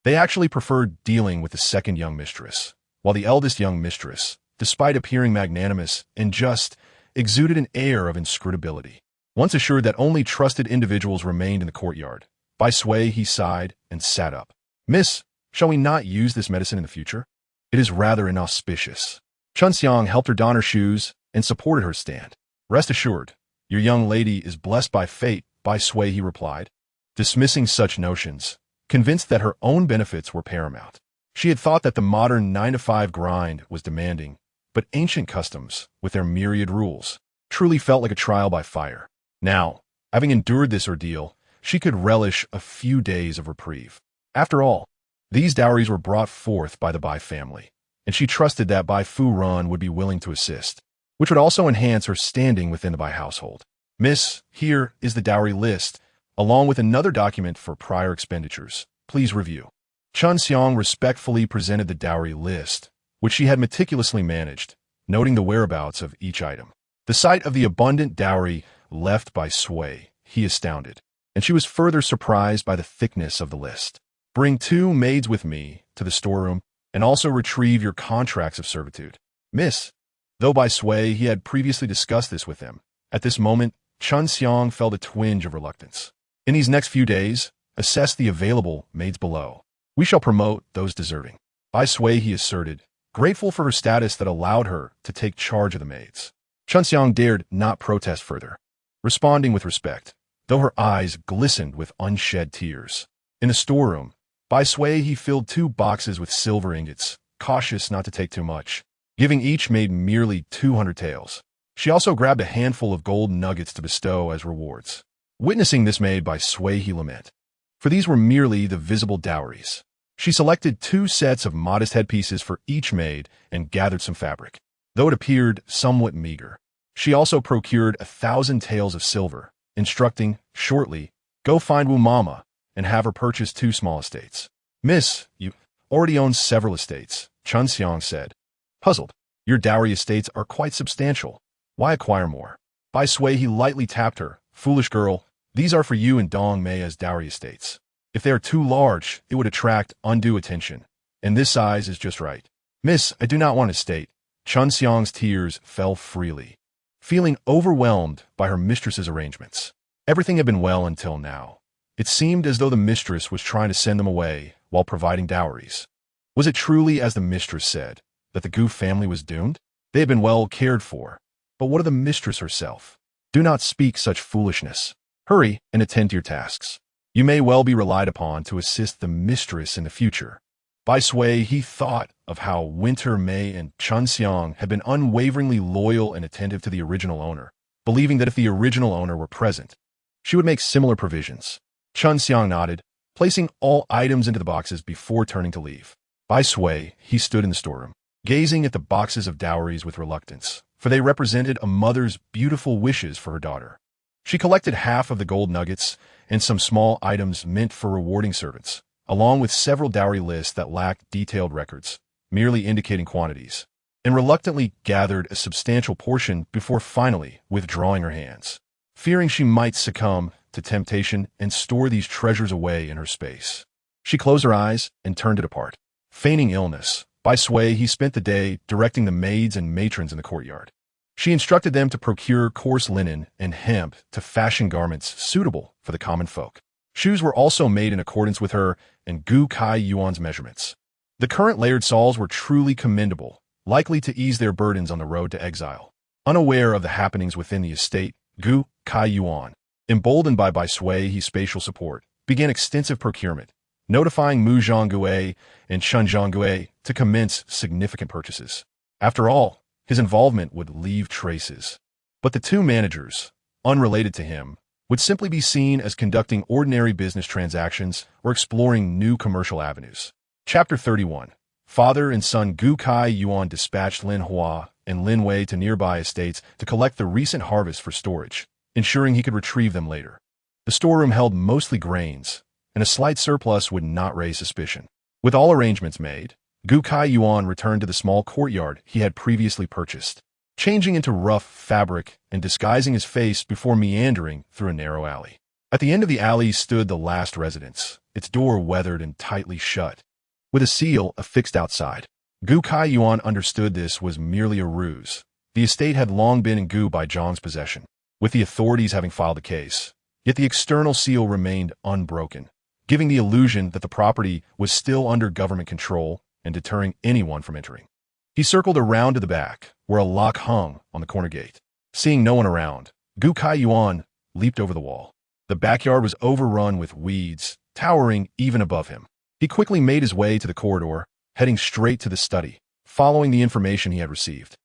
They actually preferred dealing with the second young mistress, while the eldest young mistress, despite appearing magnanimous and just, exuded an air of inscrutability. Once assured that only trusted individuals remained in the courtyard, Bai Suihe sighed and sat up. Miss, shall we not use this medicine in the future? It is rather inauspicious. Chun Xiang helped her don her shoes and supported her stand. Rest assured, your young lady is blessed by fate, Bai Suihe replied, dismissing such notions, convinced that her own benefits were paramount. She had thought that the modern 9-to-5 grind was demanding, but ancient customs, with their myriad rules, truly felt like a trial by fire. Now, having endured this ordeal, she could relish a few days of reprieve. After all, these dowries were brought forth by the Bai family, and she trusted that Bai Fu Ran would be willing to assist, which would also enhance her standing within the Bai household. Miss, here is the dowry list, along with another document for prior expenditures. Please review. Chun Xiang respectfully presented the dowry list, which she had meticulously managed, noting the whereabouts of each item. The sight of the abundant dowry left by Suihe, he astounded, and she was further surprised by the thickness of the list. Bring 2 maids with me to the storeroom, and also retrieve your contracts of servitude. Miss, though Bai Suihe he had previously discussed this with him, at this moment, Chun Xiang felt a twinge of reluctance. In these next few days, assess the available maids below. We shall promote those deserving. Bai Suihe he asserted, grateful for her status that allowed her to take charge of the maids. Chun Xiang dared not protest further, responding with respect, though her eyes glistened with unshed tears. In the storeroom, Bai Suihe he filled 2 boxes with silver ingots, cautious not to take too much, giving each maid merely 200 taels. She also grabbed a handful of gold nuggets to bestow as rewards. Witnessing this made Bai Suihe he lament, for these were merely the visible dowries. She selected 2 sets of modest headpieces for each maid and gathered some fabric. Though it appeared somewhat meager, she also procured 1,000 taels of silver, instructing, shortly, go find Wu Mama and have her purchase 2 small estates. Miss, you already own several estates, Chun Xiang said. Puzzled, your dowry estates are quite substantial. Why acquire more? Bai Suihe he lightly tapped her. Foolish girl, these are for you and Dong Mei as dowry estates. If they are too large, it would attract undue attention, and this size is just right. Miss, I do not want an estate. Chun Xiang's tears fell freely, feeling overwhelmed by her mistress's arrangements. Everything had been well until now. It seemed as though the mistress was trying to send them away while providing dowries. Was it truly as the mistress said, that the Gu family was doomed? They had been well cared for. But what of the mistress herself? Do not speak such foolishness. Hurry and attend to your tasks. You may well be relied upon to assist the mistress in the future. Bai Suihe he thought of how Winter May and Chun Xiang had been unwaveringly loyal and attentive to the original owner, believing that if the original owner were present, she would make similar provisions. Chun Xiang nodded, placing all items into the boxes before turning to leave. Bai Suihe, he stood in the storeroom, gazing at the boxes of dowries with reluctance, for they represented a mother's beautiful wishes for her daughter. She collected half of the gold nuggets and some small items meant for rewarding servants, along with several dowry lists that lacked detailed records, merely indicating quantities, and reluctantly gathered a substantial portion before finally withdrawing her hands, fearing she might succumb to temptation and store these treasures away in her space. She closed her eyes and turned it apart. Feigning illness, Bai Suihe, he spent the day directing the maids and matrons in the courtyard. She instructed them to procure coarse linen and hemp to fashion garments suitable for the common folk. Shoes were also made in accordance with her and Gu Kai Yuan's measurements. The current layered sauls were truly commendable, likely to ease their burdens on the road to exile. Unaware of the happenings within the estate, Gu Kai Yuan, emboldened by Bai Suihe's spatial support, began extensive procurement, notifying Mu Zhonggue and Shun Zhonggue to commence significant purchases. After all, his involvement would leave traces. But the two managers, unrelated to him, would simply be seen as conducting ordinary business transactions or exploring new commercial avenues. Chapter 31. Father and son Gu Kai Yuan dispatched Lin Hua and Lin Wei to nearby estates to collect the recent harvest for storage, ensuring he could retrieve them later. The storeroom held mostly grains, and a slight surplus would not raise suspicion. With all arrangements made, Gu Kai Yuan returned to the small courtyard he had previously purchased, changing into rough fabric and disguising his face before meandering through a narrow alley. At the end of the alley stood the last residence, its door weathered and tightly shut, with a seal affixed outside. Gu Kai Yuan understood this was merely a ruse. The estate had long been in Gu Baijiang's possession, with the authorities having filed the case, yet the external seal remained unbroken, giving the illusion that the property was still under government control and deterring anyone from entering. He circled around to the back, where a lock hung on the corner gate. Seeing no one around, Gu Kai Yuan leaped over the wall. The backyard was overrun with weeds, towering even above him. He quickly made his way to the corridor, heading straight to the study, following the information he had received.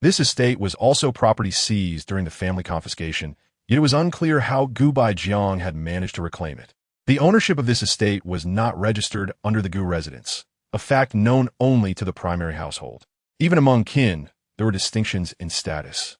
This estate was also property seized during the family confiscation, yet it was unclear how Gu Baijiang had managed to reclaim it. The ownership of this estate was not registered under the Gu residence, a fact known only to the primary household. Even among kin, there were distinctions in status.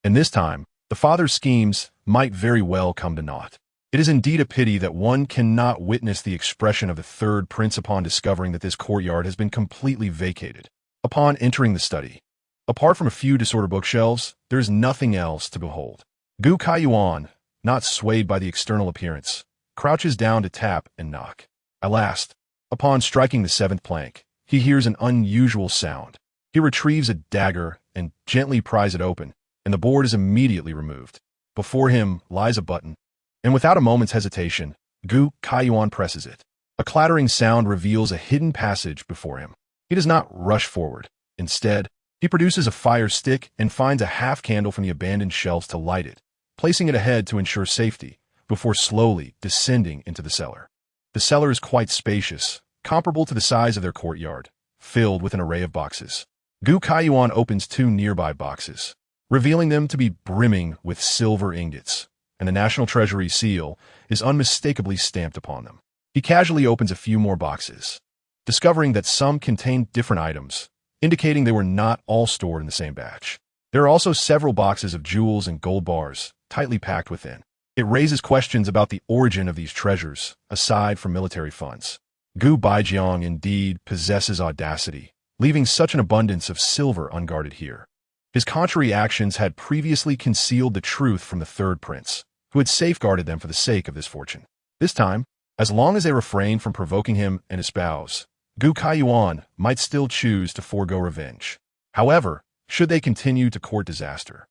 And this time, the father's schemes might very well come to naught. It is indeed a pity that one cannot witness the expression of the third prince upon discovering that this courtyard has been completely vacated. Upon entering the study, apart from a few disordered bookshelves, there is nothing else to behold. Gu Kai Yuan, not swayed by the external appearance, crouches down to tap and knock. At last, upon striking the seventh plank, he hears an unusual sound. He retrieves a dagger and gently pries it open, and the board is immediately removed. Before him lies a button, and without a moment's hesitation, Gu Kai Yuan presses it. A clattering sound reveals a hidden passage before him. He does not rush forward. Instead, he produces a fire stick and finds a half candle from the abandoned shelves to light it, placing it ahead to ensure safety, before slowly descending into the cellar. The cellar is quite spacious, comparable to the size of their courtyard, filled with an array of boxes. Gu Kai Yuan opens two nearby boxes, revealing them to be brimming with silver ingots, and the National Treasury seal is unmistakably stamped upon them. He casually opens a few more boxes, discovering that some contain different items, indicating they were not all stored in the same batch. There are also several boxes of jewels and gold bars, tightly packed within. It raises questions about the origin of these treasures, aside from military funds. Gu Baijiang indeed possesses audacity, leaving such an abundance of silver unguarded here. His contrary actions had previously concealed the truth from the third prince, who had safeguarded them for the sake of this fortune. This time, as long as they refrained from provoking him and his spouse, Gu Kai Yuan might still choose to forego revenge. However, should they continue to court disaster,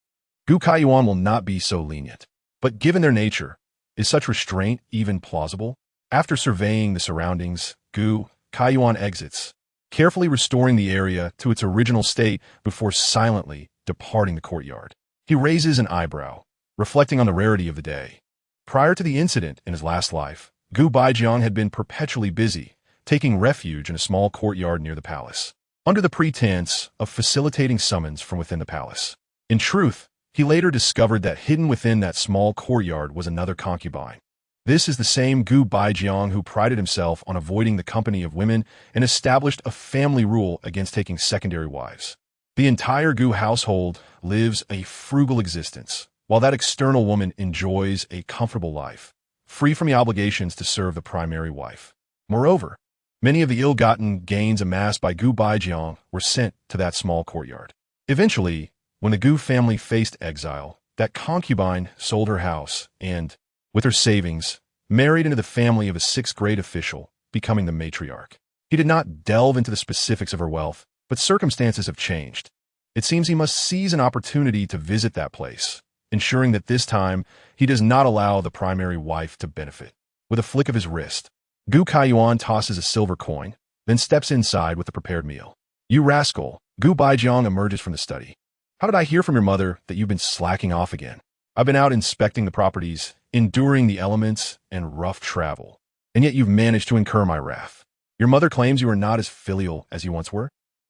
Gu Kai Yuan will not be so lenient. But given their nature, is such restraint even plausible? After surveying the surroundings, Gu Kai Yuan exits, carefully restoring the area to its original state before silently departing the courtyard. He raises an eyebrow, reflecting on the rarity of the day. Prior to the incident in his last life, Gu Baijiang had been perpetually busy, taking refuge in a small courtyard near the palace, under the pretense of facilitating summons from within the palace. In truth, he later discovered that hidden within that small courtyard was another concubine, This is the same Gu Baijiang who prided himself on avoiding the company of women and established a family rule against taking secondary wives. The entire Gu household lives a frugal existence, while that external woman enjoys a comfortable life, free from the obligations to serve the primary wife. Moreover, many of the ill-gotten gains amassed by Gu Baijiang were sent to that small courtyard. Eventually, when the Gu family faced exile, that concubine sold her house and, with her savings, married into the family of a sixth-grade official, becoming the matriarch. He did not delve into the specifics of her wealth, but circumstances have changed. It seems he must seize an opportunity to visit that place, ensuring that this time he does not allow the primary wife to benefit. With a flick of his wrist, Gu Kaiyuan tosses a silver coin, then steps inside with the prepared meal. "You rascal," Gu Baijiang emerges from the study. "How did I hear from your mother that you've been slacking off again? I've been out inspecting the properties, enduring the elements and rough travel, and yet you've managed to incur my wrath. Your mother claims you are not as filial as you once were."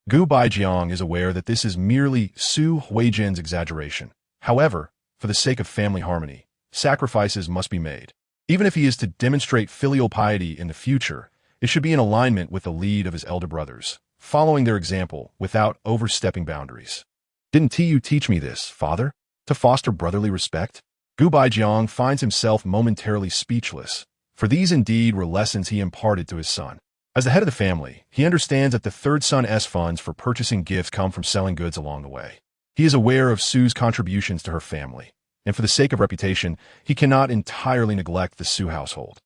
Gu Baijiang is aware that this is merely Su Huijin's exaggeration. However, for the sake of family harmony, sacrifices must be made. Even if he is to demonstrate filial piety in the future, it should be in alignment with the lead of his elder brothers, following their example without overstepping boundaries. "Didn't you teach me this, father? To foster brotherly respect?" Gu Baijiang finds himself momentarily speechless, for these indeed were lessons he imparted to his son. As the head of the family, he understands that the third son's funds for purchasing gifts come from selling goods along the way. He is aware of Su's contributions to her family, and for the sake of reputation, he cannot entirely neglect the Su household.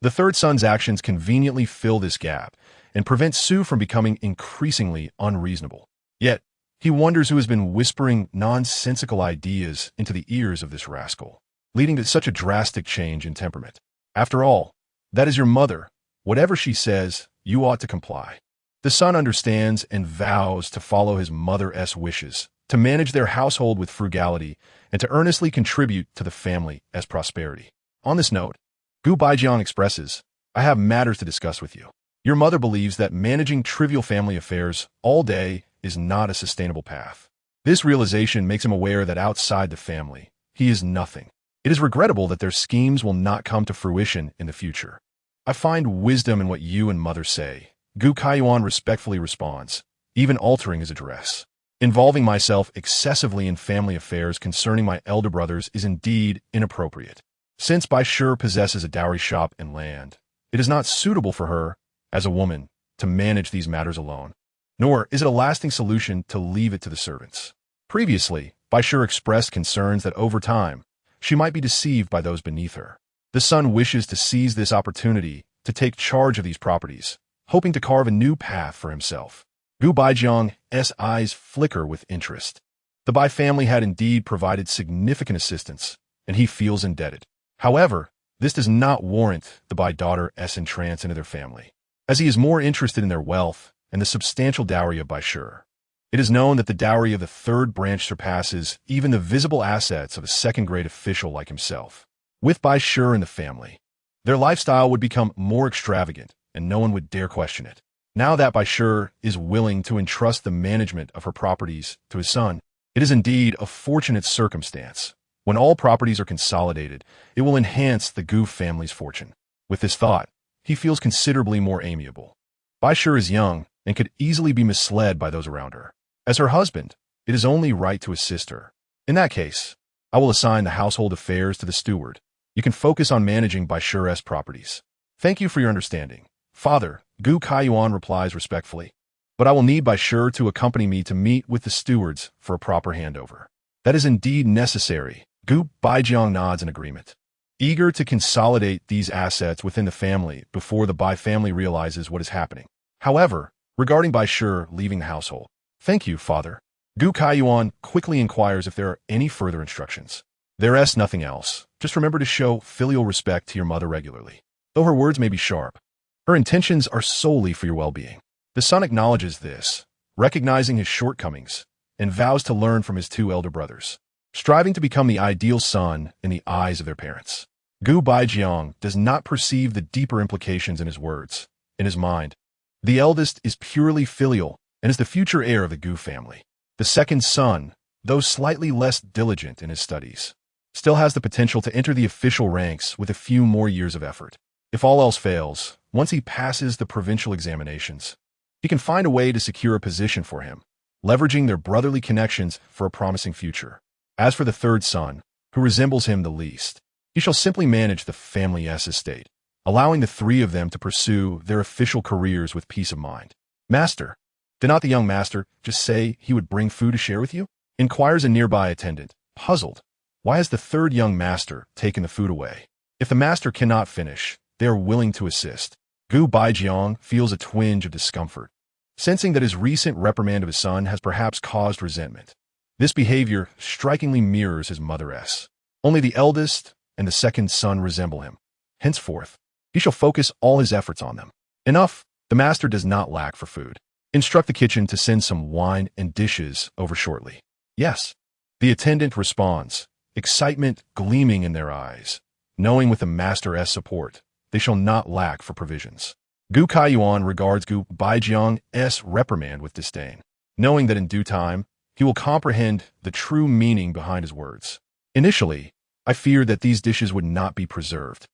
The third son's actions conveniently fill this gap and prevent Su from becoming increasingly unreasonable. Yet, he wonders who has been whispering nonsensical ideas into the ears of this rascal, leading to such a drastic change in temperament. After all, that is your mother. Whatever she says, you ought to comply. The son understands and vows to follow his mother's wishes, to manage their household with frugality, and to earnestly contribute to the family's prosperity. On this note, Gu Baijiang expresses, "I have matters to discuss with you. Your mother believes that managing trivial family affairs all day is not a sustainable path. This realization makes him aware that outside the family, he is nothing. It is regrettable that their schemes will not come to fruition in the future. I find wisdom in what you and mother say." Gu Kaiyuan respectfully responds, even altering his address. "Involving myself excessively in family affairs concerning my elder brothers is indeed inappropriate. Since Bai Suihe possesses a dowry shop and land, it is not suitable for her, as a woman, to manage these matters alone. Nor is it a lasting solution to leave it to the servants." Previously, Bai Suihe expressed concerns that over time, she might be deceived by those beneath her. The son wishes to seize this opportunity to take charge of these properties, hoping to carve a new path for himself. Gu Baijiang's eyes flicker with interest. The Bai family had indeed provided significant assistance, and he feels indebted. However, this does not warrant the Bai daughter's entrance into their family, as he is more interested in their wealth and the substantial dowry of Bai Suihe. It is known that the dowry of the third branch surpasses even the visible assets of a second-grade official like himself. With Bai Suihe in the family, their lifestyle would become more extravagant, and no one would dare question it. Now that Bai Suihe is willing to entrust the management of her properties to his son, it is indeed a fortunate circumstance. When all properties are consolidated, it will enhance the Gu family's fortune. With this thought, he feels considerably more amiable. Bai Suihe is young and could easily be misled by those around her. As her husband, it is only right to assist her. In that case, I will assign the household affairs to the steward. You can focus on managing Bai Suihe's properties. Thank you for your understanding, father, Gu Kaiyuan replies respectfully. But I will need Bai Suihe to accompany me to meet with the stewards for a proper handover. That is indeed necessary. Gu Baijiang nods in agreement, eager to consolidate these assets within the family before the Bai family realizes what is happening. However, regarding Bai Suihe leaving the household, "Thank you, father." Gu Kaiyuan quickly inquires if there are any further instructions. "There's nothing else. Just remember to show filial respect to your mother regularly. Though her words may be sharp, her intentions are solely for your well-being." The son acknowledges this, recognizing his shortcomings, and vows to learn from his two elder brothers, striving to become the ideal son in the eyes of their parents. Gu Baijiang does not perceive the deeper implications in his words. In his mind, the eldest is purely filial and is the future heir of the Gu family. The second son, though slightly less diligent in his studies, still has the potential to enter the official ranks with a few more years of effort. If all else fails, once he passes the provincial examinations, he can find a way to secure a position for him, leveraging their brotherly connections for a promising future. As for the third son, who resembles him the least, he shall simply manage the family's estate, allowing the three of them to pursue their official careers with peace of mind. Master, did not the young master just say he would bring food to share with you? Inquires a nearby attendant, puzzled. Why has the third young master taken the food away? If the master cannot finish, they are willing to assist. Gu Baijiang feels a twinge of discomfort, sensing that his recent reprimand of his son has perhaps caused resentment. This behavior strikingly mirrors his mother's. Only the eldest and the second son resemble him. Henceforth, he shall focus all his efforts on them. Enough, the master does not lack for food. Instruct the kitchen to send some wine and dishes over shortly. Yes. The attendant responds, excitement gleaming in their eyes, knowing with the master's support, they shall not lack for provisions. Gu Kaiyuan regards Gu Baijiang's reprimand with disdain, knowing that in due time, he will comprehend the true meaning behind his words. Initially, I feared that these dishes would not be preserved.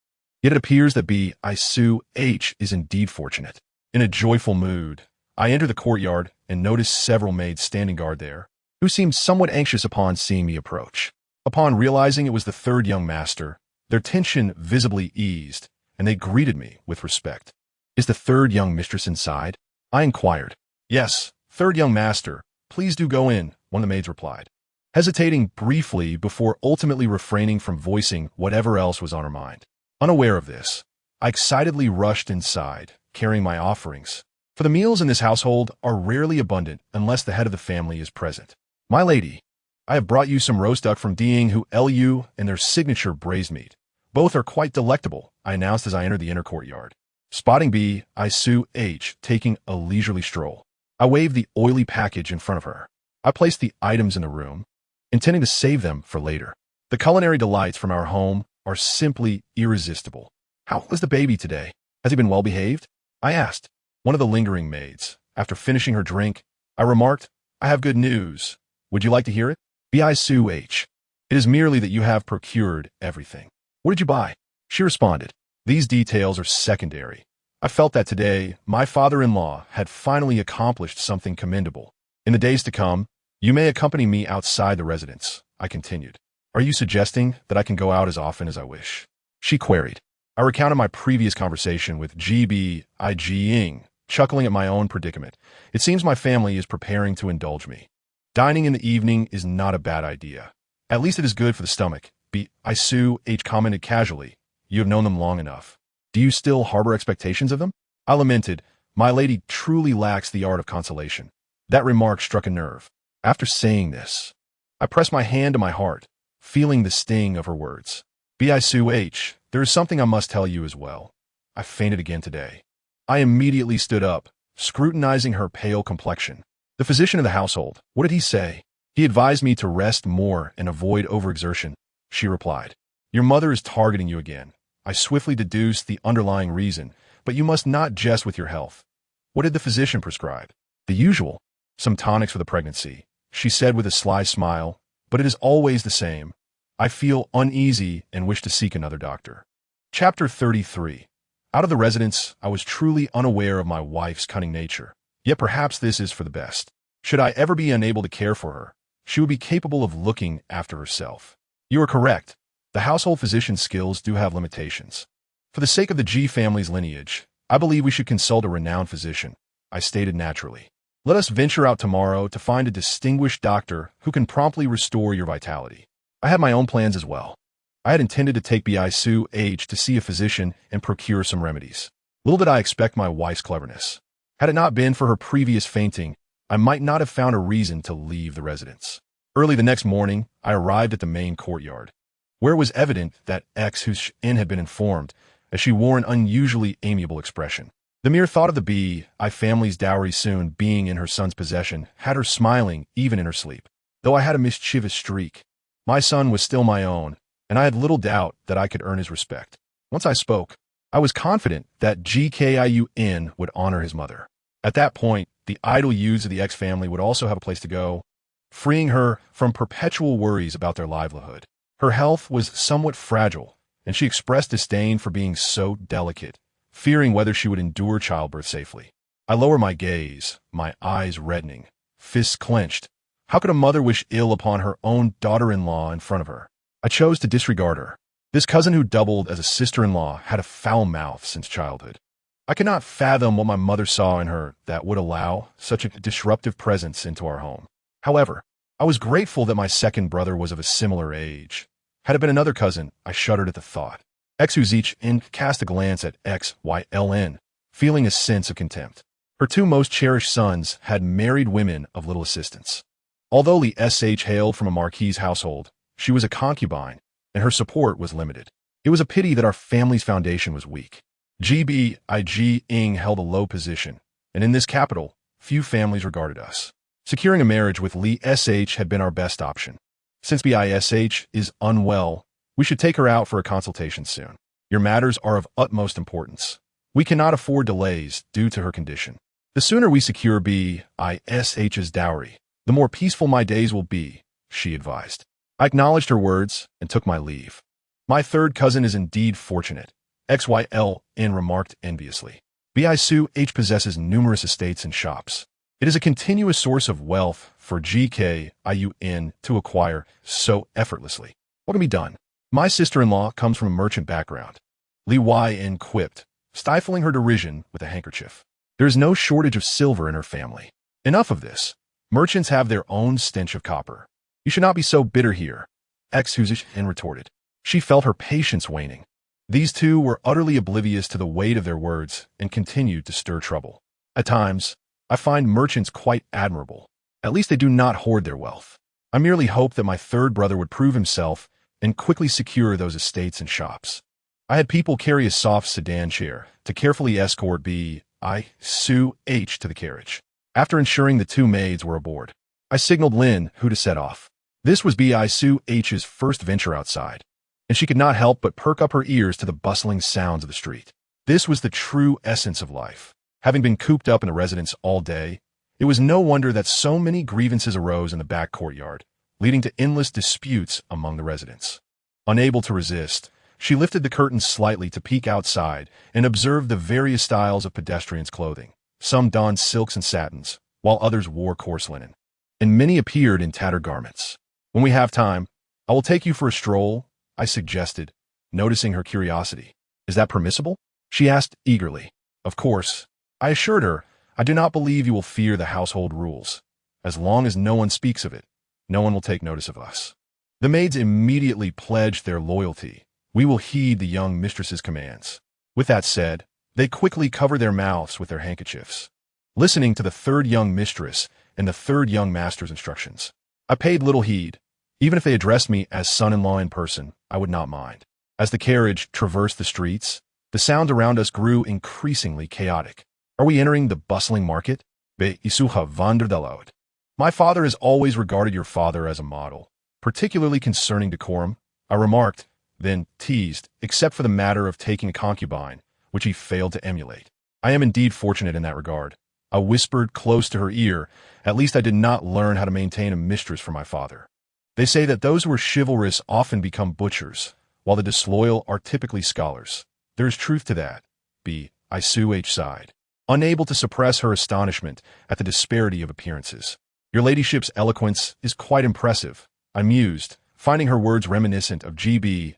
Yet it appears that Bai Suihe is indeed fortunate. In a joyful mood, I enter the courtyard and notice several maids standing guard there, who seemed somewhat anxious upon seeing me approach. Upon realizing it was the third young master, their tension visibly eased, and they greeted me with respect. Is the third young mistress inside? I inquired. Yes, third young master, please do go in, one of the maids replied, hesitating briefly before ultimately refraining from voicing whatever else was on her mind. Unaware of this, I excitedly rushed inside, carrying my offerings, for the meals in this household are rarely abundant unless the head of the family is present. My lady, I have brought you some roast duck from Ding Hu Lu and their signature braised meat. Both are quite delectable, I announced as I entered the inner courtyard. Spotting Bai Suihe taking a leisurely stroll, I waved the oily package in front of her. I placed the items in the room, intending to save them for later. The culinary delights from our home are simply irresistible. How was the baby today? Has he been well behaved? I asked. One of the lingering maids. After finishing her drink, I remarked, I have good news. Would you like to hear it? Bai Suihe. It is merely that you have procured everything. What did you buy? She responded. These details are secondary. I felt that today, my father-in-law had finally accomplished something commendable. In the days to come, you may accompany me outside the residence, I continued. Are you suggesting that I can go out as often as I wish? She queried. I recounted my previous conversation with Bai Jiying, chuckling at my own predicament. It seems my family is preparing to indulge me. Dining in the evening is not a bad idea. At least it is good for the stomach. Bai Suihe commented casually. You have known them long enough. Do you still harbor expectations of them? I lamented. My lady truly lacks the art of consolation. That remark struck a nerve. After saying this, I pressed my hand to my heart, feeling the sting of her words. Bai Suihe, there is something I must tell you as well. I fainted again today. I immediately stood up, scrutinizing her pale complexion. The physician of the household, what did he say? He advised me to rest more and avoid overexertion, she replied. Your mother is targeting you again. I swiftly deduced the underlying reason, but you must not jest with your health. What did the physician prescribe? The usual. Some tonics for the pregnancy, she said with a sly smile, but it is always the same. I feel uneasy and wish to seek another doctor. Chapter 33. Out of the residence, I was truly unaware of my wife's cunning nature. Yet perhaps this is for the best. Should I ever be unable to care for her, she would be capable of looking after herself. You are correct. The household physician's skills do have limitations. For the sake of the G family's lineage, I believe we should consult a renowned physician, I stated naturally. Let us venture out tomorrow to find a distinguished doctor who can promptly restore your vitality. I had my own plans as well. I had intended to take Bai Suihe to see a physician and procure some remedies. Little did I expect my wife's cleverness. Had it not been for her previous fainting, I might not have found a reason to leave the residence. Early the next morning, I arrived at the main courtyard, where it was evident that Hush'in had been informed, as she wore an unusually amiable expression. The mere thought of the Bai family's dowry soon being in her son's possession had her smiling even in her sleep. Though I had a mischievous streak, my son was still my own, and I had little doubt that I could earn his respect. Once I spoke, I was confident that Gkiun would honor his mother. At that point, the idle youths of the X family would also have a place to go, freeing her from perpetual worries about their livelihood. Her health was somewhat fragile, and she expressed disdain for being so delicate, fearing whether she would endure childbirth safely. I lower my gaze, my eyes reddening, fists clenched. How could a mother wish ill upon her own daughter-in-law in front of her? I chose to disregard her. This cousin who doubled as a sister-in-law had a foul mouth since childhood. I could not fathom what my mother saw in her that would allow such a disruptive presence into our home. However, I was grateful that my second brother was of a similar age. Had it been another cousin, I shuddered at the thought. Xuzich cast a glance at XYLN, feeling a sense of contempt. Her two most cherished sons had married women of little assistance. Although Li Sh hailed from a marquise household, she was a concubine, and her support was limited. It was a pity that our family's foundation was weak. Ing held a low position, and in this capital, few families regarded us. Securing a marriage with Li Sh had been our best option. Since Bish is unwell, we should take her out for a consultation soon. Your matters are of utmost importance. We cannot afford delays due to her condition. The sooner we secure Bish's dowry, the more peaceful my days will be, she advised. I acknowledged her words and took my leave. My third cousin is indeed fortunate, XYLN remarked enviously. Bai Suihe possesses numerous estates and shops. It is a continuous source of wealth for GKIUN to acquire so effortlessly. What can be done? My sister-in-law comes from a merchant background. Li Yn quipped, stifling her derision with a handkerchief. There is no shortage of silver in her family. Enough of this. Merchants have their own stench of copper. You should not be so bitter here, Xuzich retorted. She felt her patience waning. These two were utterly oblivious to the weight of their words and continued to stir trouble. At times, I find merchants quite admirable. At least they do not hoard their wealth. I merely hope that my third brother would prove himself and quickly secure those estates and shops. I had people carry a soft sedan chair to carefully escort Bai Suihe to the carriage. After ensuring the two maids were aboard, I signaled Lin who to set off. This was Bai Suihe's first venture outside, and she could not help but perk up her ears to the bustling sounds of the street. This was the true essence of life. Having been cooped up in the residence all day, it was no wonder that so many grievances arose in the back courtyard, leading to endless disputes among the residents. Unable to resist, she lifted the curtains slightly to peek outside and observed the various styles of pedestrians' clothing. Some donned silks and satins, while others wore coarse linen, and many appeared in tattered garments. When we have time, I will take you for a stroll, I suggested, noticing her curiosity. Is that permissible? She asked eagerly. Of course. I assured her, I do not believe you will fear the household rules. As long as no one speaks of it, no one will take notice of us. The maids immediately pledged their loyalty. We will heed the young mistress's commands. With that said, they quickly covered their mouths with their handkerchiefs, listening to the third young mistress and the third young master's instructions. I paid little heed. Even if they addressed me as son-in-law in person, I would not mind. As the carriage traversed the streets, the sounds around us grew increasingly chaotic. Are we entering the bustling market? Bai Suihe vanderdeloud. My father has always regarded your father as a model, particularly concerning decorum, I remarked, then teased, except for the matter of taking a concubine, which he failed to emulate. I am indeed fortunate in that regard. I whispered close to her ear, at least I did not learn how to maintain a mistress for my father. They say that those who are chivalrous often become butchers, while the disloyal are typically scholars. There is truth to that, Bai Suihe sighed, unable to suppress her astonishment at the disparity of appearances. Your ladyship's eloquence is quite impressive, I mused, finding her words reminiscent of G's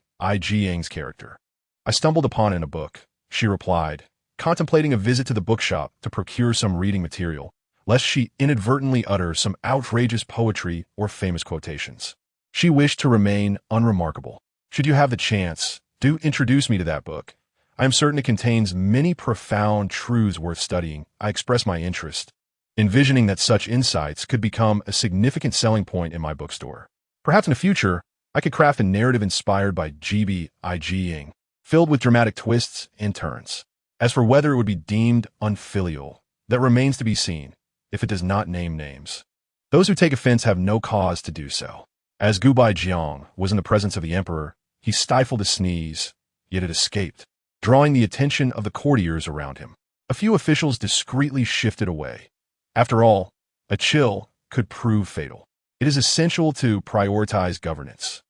character. I stumbled upon it in a book, she replied, contemplating a visit to the bookshop to procure some reading material, lest she inadvertently utter some outrageous poetry or famous quotations. She wished to remain unremarkable. Should you have the chance, do introduce me to that book. I am certain it contains many profound truths worth studying. I express my interest, envisioning that such insights could become a significant selling point in my bookstore. Perhaps in the future, I could craft a narrative inspired by Ing, filled with dramatic twists and turns. As for whether it would be deemed unfilial, that remains to be seen, if it does not name names. Those who take offense have no cause to do so. As Gubai Jiang was in the presence of the emperor, he stifled a sneeze, yet it escaped, drawing the attention of the courtiers around him. A few officials discreetly shifted away. After all, a chill could prove fatal. It is essential to prioritize governance.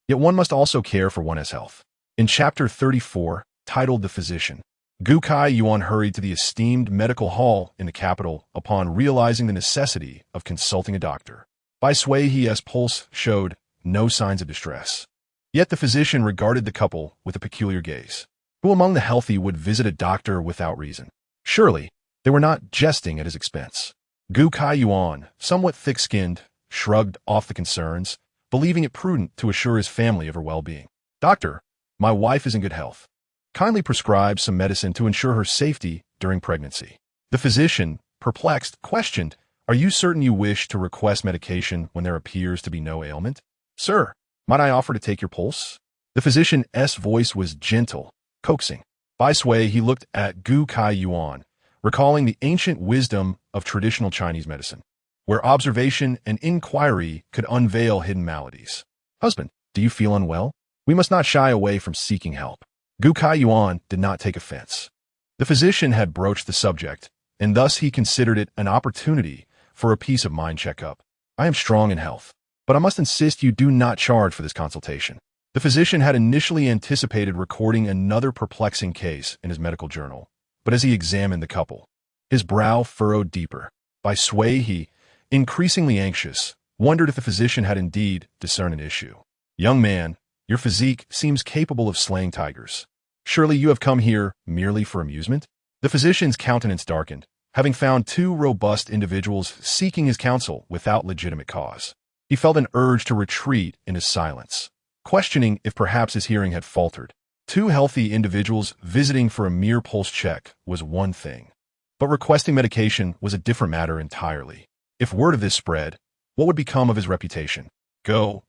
Yet one must also care for one's health. In Chapter 34, titled The Physician, Gu Kai Yuan hurried to the esteemed medical hall in the capital upon realizing the necessity of consulting a doctor. Bai Suihe's pulse showed no signs of distress. Yet the physician regarded the couple with a peculiar gaze. Who among the healthy would visit a doctor without reason? Surely, they were not jesting at his expense. Gu Kai Yuan, somewhat thick-skinned, shrugged off the concerns, believing it prudent to assure his family of her well-being. Doctor, my wife is in good health. Kindly prescribe some medicine to ensure her safety during pregnancy. The physician, perplexed, questioned, Are you certain you wish to request medication when there appears to be no ailment? Sir, might I offer to take your pulse? The physician's voice was gentle, coaxing. Bai Suihe looked at Gu Kai Yuan, recalling the ancient wisdom of traditional Chinese medicine, where observation and inquiry could unveil hidden maladies. Husband, do you feel unwell? We must not shy away from seeking help. Gu Kai Yuan did not take offense. The physician had broached the subject, and thus he considered it an opportunity for a peace of mind checkup. I am strong in health, but I must insist you do not charge for this consultation. The physician had initially anticipated recording another perplexing case in his medical journal, but as he examined the couple, his brow furrowed deeper. Bai Suihe, increasingly anxious, wondered if the physician had indeed discerned an issue. Young man, your physique seems capable of slaying tigers. Surely you have come here merely for amusement? The physician's countenance darkened, having found two robust individuals seeking his counsel without legitimate cause. He felt an urge to retreat in his silence, questioning if perhaps his hearing had faltered. Two healthy individuals visiting for a mere pulse check was one thing, but requesting medication was a different matter entirely. If word of this spread, what would become of his reputation? Go,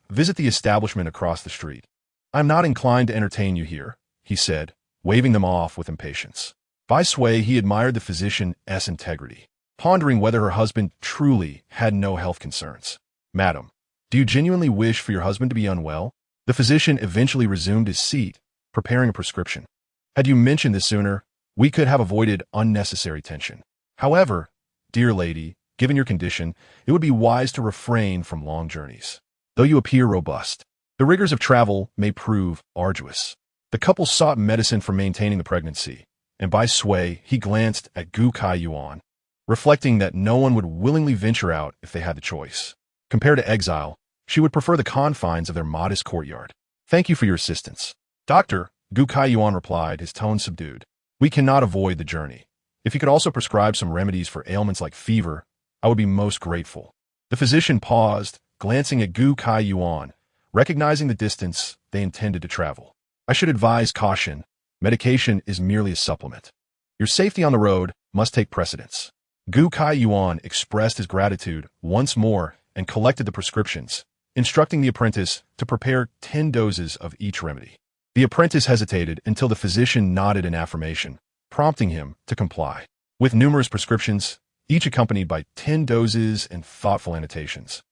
visit the establishment across the street. I am not inclined to entertain you here, he said, waving them off with impatience. Bai Suihe admired the physician's integrity, pondering whether her husband truly had no health concerns. Madam, do you genuinely wish for your husband to be unwell? The physician eventually resumed his seat, preparing a prescription. Had you mentioned this sooner, we could have avoided unnecessary tension. However, dear lady, given your condition, it would be wise to refrain from long journeys. Though you appear robust, the rigors of travel may prove arduous. The couple sought medicine for maintaining the pregnancy, and Bai Suihe glanced at Gu Kai Yuan, reflecting that no one would willingly venture out if they had the choice. Compared to exile, she would prefer the confines of their modest courtyard. Thank you for your assistance. Doctor, Gu Kai Yuan replied, his tone subdued. We cannot avoid the journey. If you could also prescribe some remedies for ailments like fever, I would be most grateful. The physician paused, glancing at Gu Kai Yuan, recognizing the distance they intended to travel. I should advise caution. Medication is merely a supplement. Your safety on the road must take precedence. Gu Kai Yuan expressed his gratitude once more and collected the prescriptions, instructing the apprentice to prepare 10 doses of each remedy. The apprentice hesitated until the physician nodded in affirmation, prompting him to comply. With numerous prescriptions, each accompanied by 10 doses and thoughtful annotations,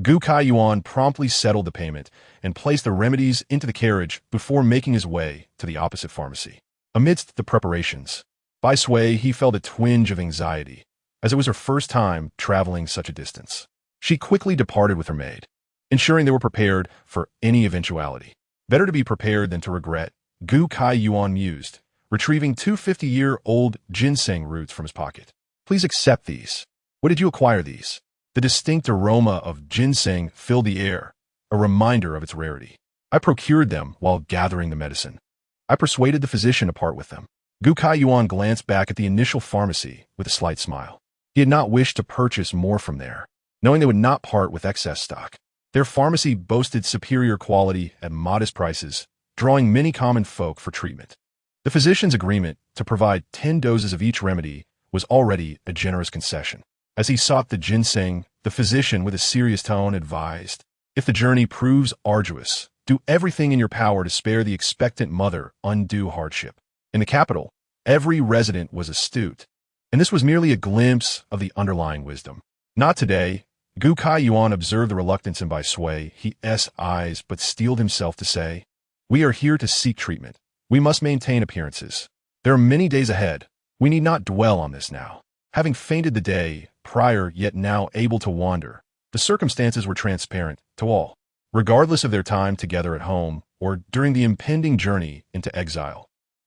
Gu Kai Yuan promptly settled the payment and placed the remedies into the carriage before making his way to the opposite pharmacy. Amidst the preparations, Bai Suihe felt a twinge of anxiety, as it was her first time traveling such a distance. She quickly departed with her maid, ensuring they were prepared for any eventuality. Better to be prepared than to regret, Gu Kai Yuan mused, retrieving 2 50-year-old ginseng roots from his pocket. Please accept these. Where did you acquire these? The distinct aroma of ginseng filled the air, a reminder of its rarity. I procured them while gathering the medicine. I persuaded the physician to part with them. Gu Kai Yuan glanced back at the initial pharmacy with a slight smile. He had not wished to purchase more from there, knowing they would not part with excess stock. Their pharmacy boasted superior quality at modest prices, drawing many common folk for treatment. The physician's agreement to provide 10 doses of each remedy was already a generous concession. As he sought the ginseng, the physician, with a serious tone, advised, if the journey proves arduous, do everything in your power to spare the expectant mother undue hardship. In the capital, every resident was astute, and this was merely a glimpse of the underlying wisdom. Not today. Gu Kai Yuan observed the reluctance in Bai Suihe's eyes, but steeled himself to say, We are here to seek treatment. We must maintain appearances. There are many days ahead. We need not dwell on this now. Having fainted the day prior, yet now able to wander, the circumstances were transparent to all. regardless of their time together at home or during the impending journey into exile.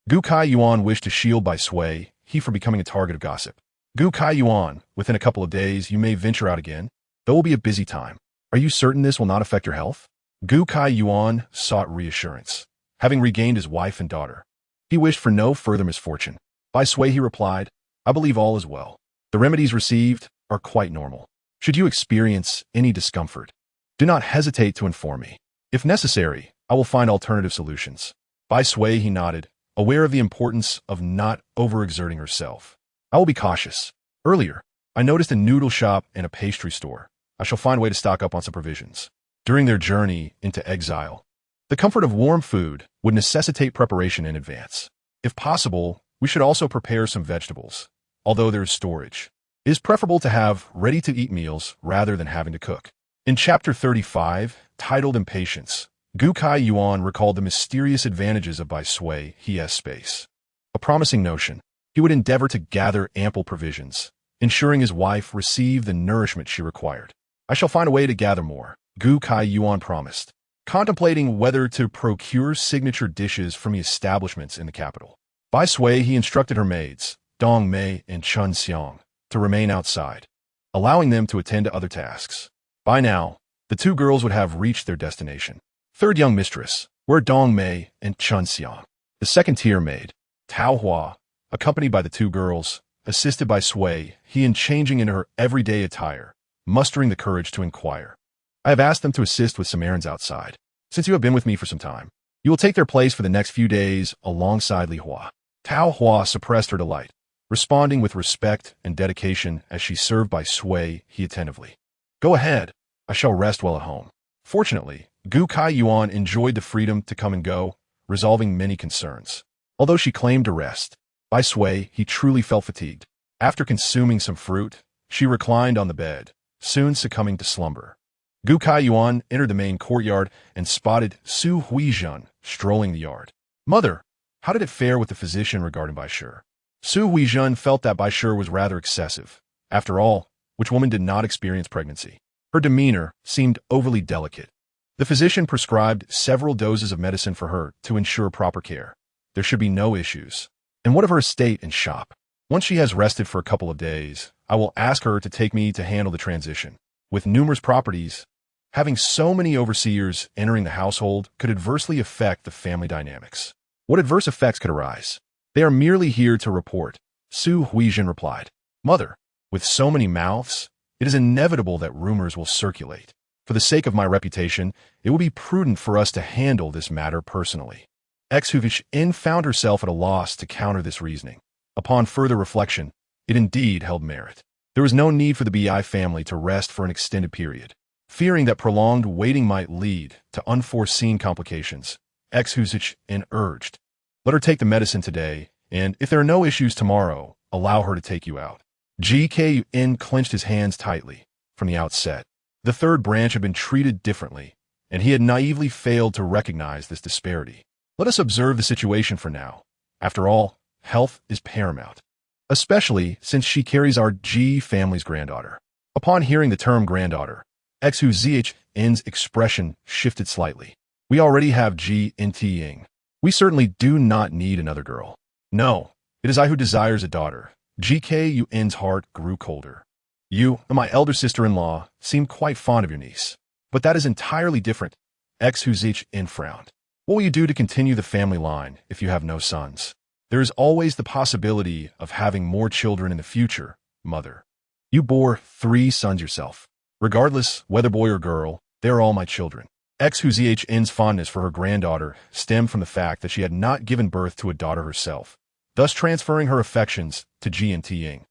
Gu Kai Yuan wished to shield Bai Suihe from becoming a target of gossip. Gu Kai Yuan, within a couple of days you may venture out again. That will be a busy time. Are you certain this will not affect your health? Gu Kai Yuan sought reassurance. Having regained his wife and daughter, he wished for no further misfortune. Bai Suihe replied, I believe all is well. The remedies received are quite normal. Should you experience any discomfort, do not hesitate to inform me. If necessary, I will find alternative solutions. Bai Suihe nodded, aware of the importance of not overexerting herself. I will be cautious. Earlier, I noticed a noodle shop and a pastry store. I shall find a way to stock up on some provisions. During their journey into exile, the comfort of warm food would necessitate preparation in advance. If possible, we should also prepare some vegetables. Although there is storage, it is preferable to have ready-to-eat meals rather than having to cook. In Chapter 35, titled Impatience, Gu Kai Yuan recalled the mysterious advantages of Bai Suihe's space. A promising notion, he would endeavor to gather ample provisions, ensuring his wife received the nourishment she required. I shall find a way to gather more, Gu Kai Yuan promised, contemplating whether to procure signature dishes from the establishments in the capital. Bai Suihe instructed her maids, Dong Mei and Chun Xiang, to remain outside, allowing them to attend to other tasks. By now, the two girls would have reached their destination. Third young mistress were Dong Mei and Chun Xiang. The second-tier maid, Tao Hua, accompanied by the two girls, assisted by Suihe in changing into her everyday attire, mustering the courage to inquire. I have asked them to assist with some errands outside. Since you have been with me for some time, you will take their place for the next few days alongside Li Hua. Tao Hua suppressed her delight, responding with respect and dedication as she served Bai Suihe attentively. Go ahead, I shall rest well at home. Fortunately, Gu Kai Yuan enjoyed the freedom to come and go, resolving many concerns. Although she claimed to rest, Bai Suihe truly felt fatigued. After consuming some fruit, she reclined on the bed, soon succumbing to slumber. Gu Kai Yuan entered the main courtyard and spotted Su Huizhen strolling the yard. Mother, how did it fare with the physician regarding Bai Suihe? Su Huizhen felt that Bai Suihe was rather excessive. After all, which woman did not experience pregnancy? Her demeanor seemed overly delicate. The physician prescribed several doses of medicine for her to ensure proper care. There should be no issues. And what of her estate and shop? Once she has rested for a couple of days, I will ask her to take me to handle the transition. With numerous properties, having so many overseers entering the household could adversely affect the family dynamics. What adverse effects could arise? They are merely here to report, Su Huizhen replied. Mother, with so many mouths, it is inevitable that rumors will circulate. For the sake of my reputation, it will be prudent for us to handle this matter personally. Huizhen found herself at a loss to counter this reasoning. Upon further reflection, it indeed held merit. There was no need for the Bai family to rest for an extended period. Fearing that prolonged waiting might lead to unforeseen complications, Huizhen urged, let her take the medicine today, and if there are no issues tomorrow, allow her to take you out. Huizhen clenched his hands tightly. From the outset, the third branch had been treated differently, and he had naively failed to recognize this disparity. Let us observe the situation for now. After all, health is paramount, especially since she carries our Ji family's granddaughter. Upon hearing the term granddaughter, Huizhen's expression shifted slightly. We already have Ji Ying. We certainly do not need another girl. No, it is I who desires a daughter. Huizhen's heart grew colder. You and my elder sister-in-law seem quite fond of your niece. But that is entirely different. Huizhen frowned. What will you do to continue the family line if you have no sons? There is always the possibility of having more children in the future, mother. You bore 3 sons yourself. Regardless whether boy or girl, they are all my children. Huizhen's fondness for her granddaughter stemmed from the fact that she had not given birth to a daughter herself, thus transferring her affections to Ji Ying.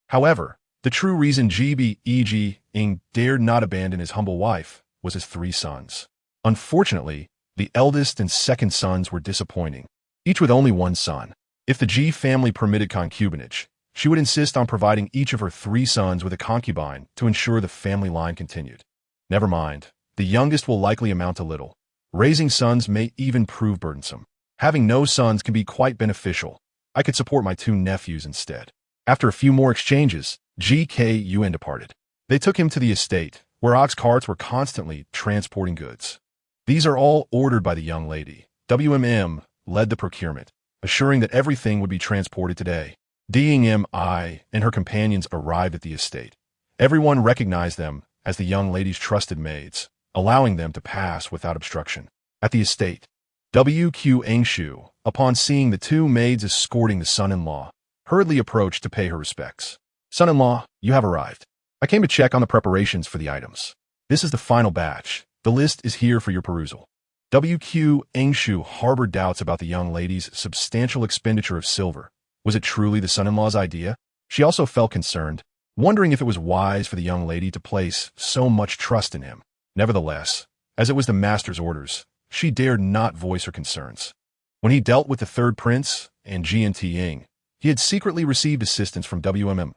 However, the true reason Ji Ying dared not abandon his humble wife was his 3 sons. Unfortunately, the eldest and second sons were disappointing, each with only 1 son. If the Ji family permitted concubinage, she would insist on providing each of her 3 sons with a concubine to ensure the family line continued. Never mind, the youngest will likely amount to little. Raising sons may even prove burdensome. Having no sons can be quite beneficial. I could support my 2 nephews instead. After a few more exchanges, Huizhen departed. They took him to the estate, where ox carts were constantly transporting goods. These are all ordered by the young lady. WMM led the procurement, assuring that everything would be transported today. DMI and her companions arrived at the estate. Everyone recognized them as the young lady's trusted maids, allowing them to pass without obstruction. At the estate, WQ Angshu, upon seeing the two maids escorting the son-in-law, hurriedly approached to pay her respects. Son-in-law, you have arrived. I came to check on the preparations for the items. This is the final batch. The list is here for your perusal. WQ Angshu harbored doubts about the young lady's substantial expenditure of silver. Was it truly the son-in-law's idea? She also felt concerned, wondering if it was wise for the young lady to place so much trust in him. Nevertheless, as it was the master's orders, she dared not voice her concerns. When he dealt with the third prince and GNT Ying, he had secretly received assistance from WMM,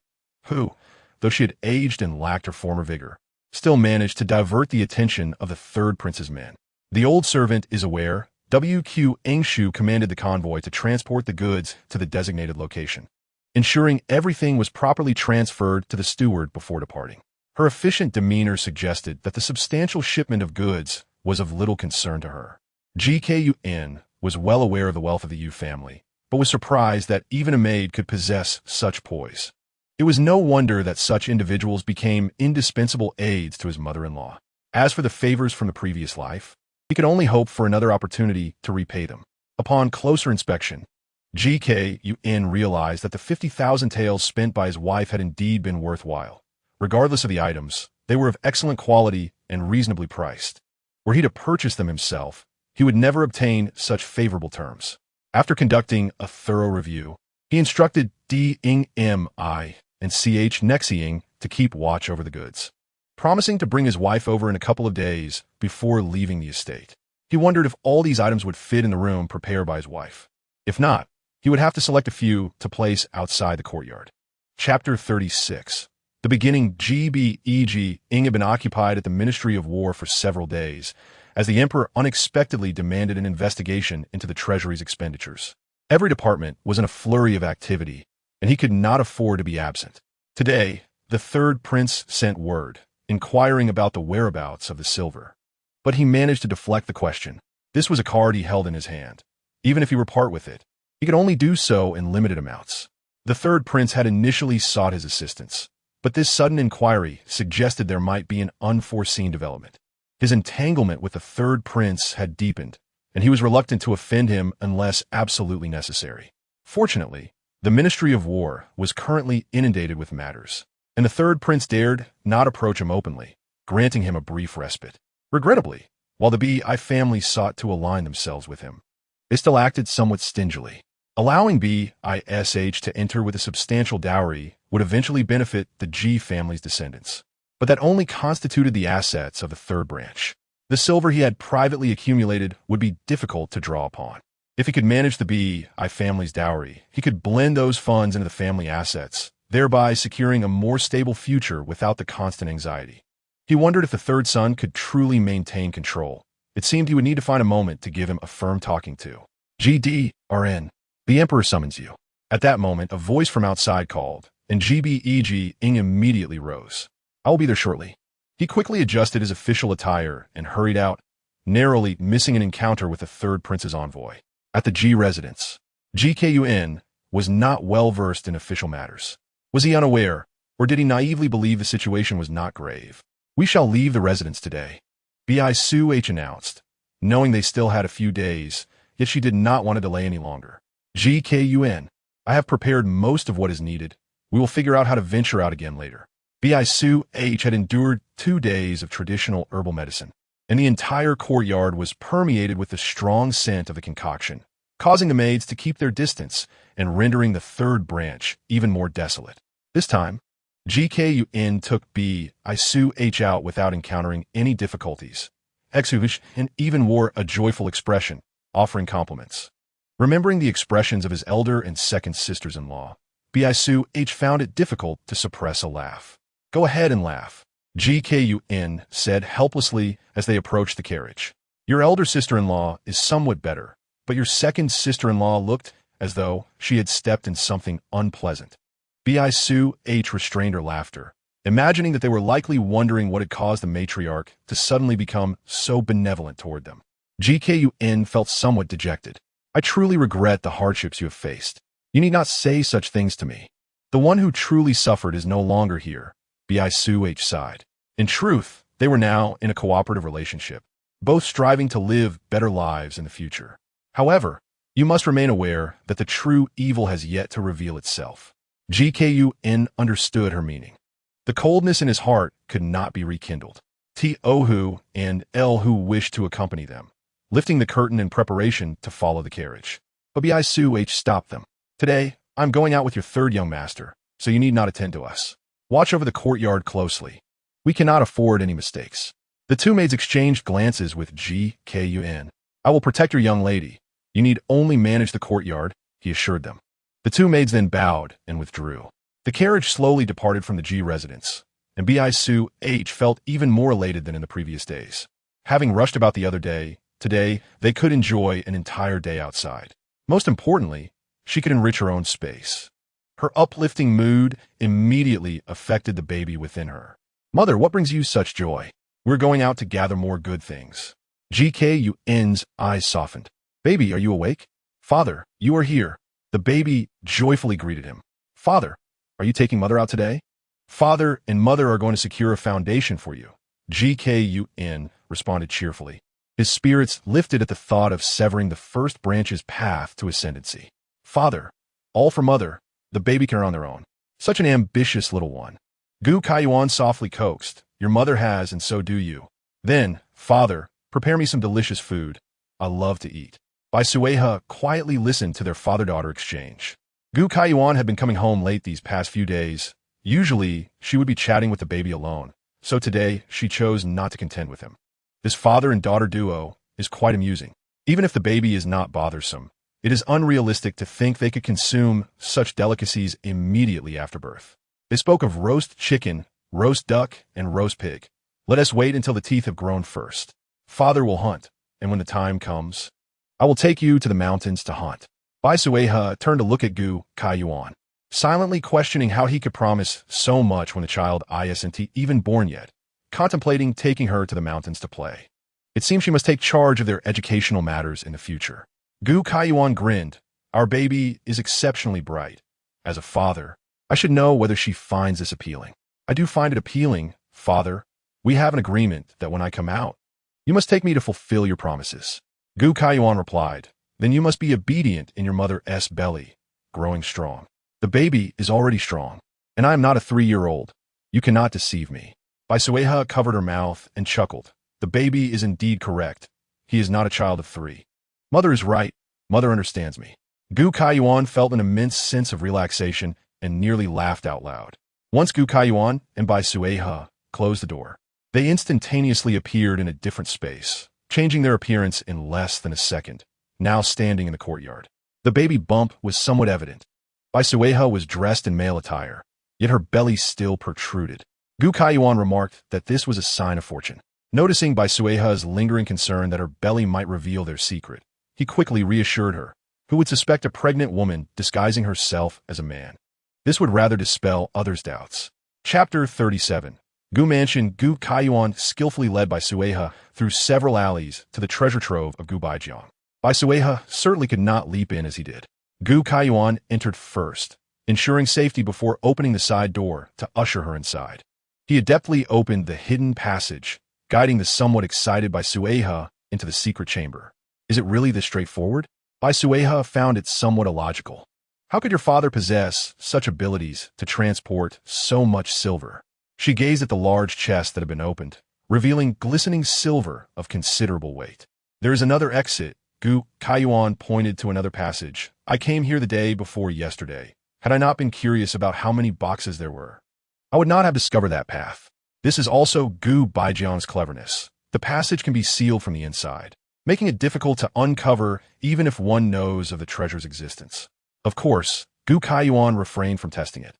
who, though she had aged and lacked her former vigor, still managed to divert the attention of the third prince's men. The old servant is aware. WQ Angshu commanded the convoy to transport the goods to the designated location, ensuring everything was properly transferred to the steward before departing. Her efficient demeanor suggested that the substantial shipment of goods was of little concern to her. GKUN was well aware of the wealth of the Yu family, but was surprised that even a maid could possess such poise. It was no wonder that such individuals became indispensable aids to his mother-in-law. As for the favors from the previous life, he could only hope for another opportunity to repay them. Upon closer inspection, GKUN realized that the 50,000 taels spent by his wife had indeed been worthwhile. Regardless of the items, they were of excellent quality and reasonably priced. Were he to purchase them himself, he would never obtain such favorable terms. After conducting a thorough review, he instructed DMI and CH Nexiang to keep watch over the goods, promising to bring his wife over in a couple of days before leaving the estate. He wondered if all these items would fit in the room prepared by his wife. If not, he would have to select a few to place outside the courtyard. Chapter 36. The beginning. GBEG Ing had been occupied at the Ministry of War for several days, as the emperor unexpectedly demanded an investigation into the treasury's expenditures. Every department was in a flurry of activity, and he could not afford to be absent. Today, the third prince sent word, inquiring about the whereabouts of the silver. But he managed to deflect the question. This was a card he held in his hand. Even if he were part with it, he could only do so in limited amounts. The third prince had initially sought his assistance, but this sudden inquiry suggested there might be an unforeseen development. His entanglement with the third prince had deepened, and he was reluctant to offend him unless absolutely necessary. Fortunately, the Ministry of War was currently inundated with matters, and the third prince dared not approach him openly, granting him a brief respite. Regrettably, while the Bai family sought to align themselves with him, they still acted somewhat stingily. Allowing BISH to enter with a substantial dowry would eventually benefit the G family's descendants, but that only constituted the assets of the third branch. The silver he had privately accumulated would be difficult to draw upon. If he could manage the Bai family's dowry, he could blend those funds into the family assets, thereby securing a more stable future without the constant anxiety. He wondered if the third son could truly maintain control. It seemed he would need to find a moment to give him a firm talking to. GDRN. The Emperor summons you. At that moment, a voice from outside called, and GBEG Ing immediately rose. I will be there shortly. He quickly adjusted his official attire and hurried out, narrowly missing an encounter with the third prince's envoy. At the G residence, GKUN was not well versed in official matters. Was he unaware, or did he naively believe the situation was not grave? We shall leave the residence today, Bai Suihe announced, knowing they still had a few days, yet she did not want to delay any longer. GKUN, I have prepared most of what is needed. We will figure out how to venture out again later. Bai Suihe had endured 2 days of traditional herbal medicine, and the entire courtyard was permeated with the strong scent of the concoction, causing the maids to keep their distance and rendering the third branch even more desolate. This time, GKUN took Bai Suihe out without encountering any difficulties. Exuvish and even wore a joyful expression, offering compliments. Remembering the expressions of his elder and second sisters-in-law, Bai Suihe found it difficult to suppress a laugh. Go ahead and laugh, GKUN said helplessly as they approached the carriage. Your elder sister-in-law is somewhat better, but your second sister-in-law looked as though she had stepped in something unpleasant. Bai Suihe restrained her laughter, imagining that they were likely wondering what had caused the matriarch to suddenly become so benevolent toward them. GKUN felt somewhat dejected. I truly regret the hardships you have faced. You need not say such things to me. The one who truly suffered is no longer here, Bai Suihe sighed. In truth, they were now in a cooperative relationship, both striving to live better lives in the future. However, you must remain aware that the true evil has yet to reveal itself. GKUN understood her meaning. The coldness in his heart could not be rekindled. Tohu and Elhu wished to accompany them, lifting the curtain in preparation to follow the carriage. But Bai Suihe stopped them. Today, I'm going out with your third young master, so you need not attend to us. Watch over the courtyard closely. We cannot afford any mistakes. The two maids exchanged glances with GKUN. I will protect your young lady. You need only manage the courtyard, he assured them. The two maids then bowed and withdrew. The carriage slowly departed from the G residence, and Bai Suihe felt even more elated than in the previous days. Having rushed about the other day, today they could enjoy an entire day outside. Most importantly, she could enrich her own space. Her uplifting mood immediately affected the baby within her. Mother, what brings you such joy? We're going out to gather more good things. GKUN's eyes softened. Baby, are you awake? Father, you are here. The baby joyfully greeted him. Father, are you taking Mother out today? Father and Mother are going to secure a foundation for you. GKUN responded cheerfully. His spirits lifted at the thought of severing the first branch's path to ascendancy. Father, all for Mother, the baby can are on their own. Such an ambitious little one. Gu Kaiyuan softly coaxed. Your mother has, and so do you. Then, Father, prepare me some delicious food. I love to eat. Bai Suihe quietly listened to their father-daughter exchange. Gu Kaiyuan had been coming home late these past few days. Usually, she would be chatting with the baby alone, so today she chose not to contend with him. This father and daughter duo is quite amusing. Even if the baby is not bothersome, it is unrealistic to think they could consume such delicacies immediately after birth. They spoke of roast chicken, roast duck, and roast pig. Let us wait until the teeth have grown first. Father will hunt, and when the time comes, I will take you to the mountains to hunt. Bai Suihe turned to look at Gu Kaiyuan, silently questioning how he could promise so much when the child isn't even born yet, contemplating taking her to the mountains to play. It seems she must take charge of their educational matters in the future. Gu Kaiyuan grinned. Our baby is exceptionally bright. As a father, I should know whether she finds this appealing. I do find it appealing, Father. We have an agreement that when I come out, you must take me to fulfill your promises. Gu Kaiyuan replied. Then you must be obedient in your mother's belly, growing strong. The baby is already strong, and I am not a 3-year-old. You cannot deceive me. Bai Suihe covered her mouth and chuckled. The baby is indeed correct. He is not a child of 3. Mother is right. Mother understands me. Gu Kaiyuan felt an immense sense of relaxation and nearly laughed out loud. Once Gu Kaiyuan and Bai Suihe closed the door, they instantaneously appeared in a different space, changing their appearance in less than a second, now standing in the courtyard. The baby bump was somewhat evident. Bai Suihe was dressed in male attire, yet her belly still protruded. Gu Kaiyuan remarked that this was a sign of fortune. Noticing Bai Suihe's lingering concern that her belly might reveal their secret, he quickly reassured her, who would suspect a pregnant woman disguising herself as a man. This would rather dispel others' doubts. Chapter 37. Gu Mansion. Gu Kaiyuan skillfully led Bai Suihe through several alleys to the treasure trove of Gu Baijiang. Bai Suihe certainly could not leap in as he did. Gu Kaiyuan entered first, ensuring safety before opening the side door to usher her inside. He adeptly opened the hidden passage, guiding the somewhat excited Bai Suihe into the secret chamber. Is it really this straightforward? Bai Suihe found it somewhat illogical. How could your father possess such abilities to transport so much silver? She gazed at the large chest that had been opened, revealing glistening silver of considerable weight. There is another exit. Gu Kaiyuan pointed to another passage. I came here the day before yesterday. Had I not been curious about how many boxes there were, I would not have discovered that path. This is also Gu Baijiang's cleverness. The passage can be sealed from the inside, making it difficult to uncover even if one knows of the treasure's existence. Of course, Gu Kaiyuan refrained from testing it,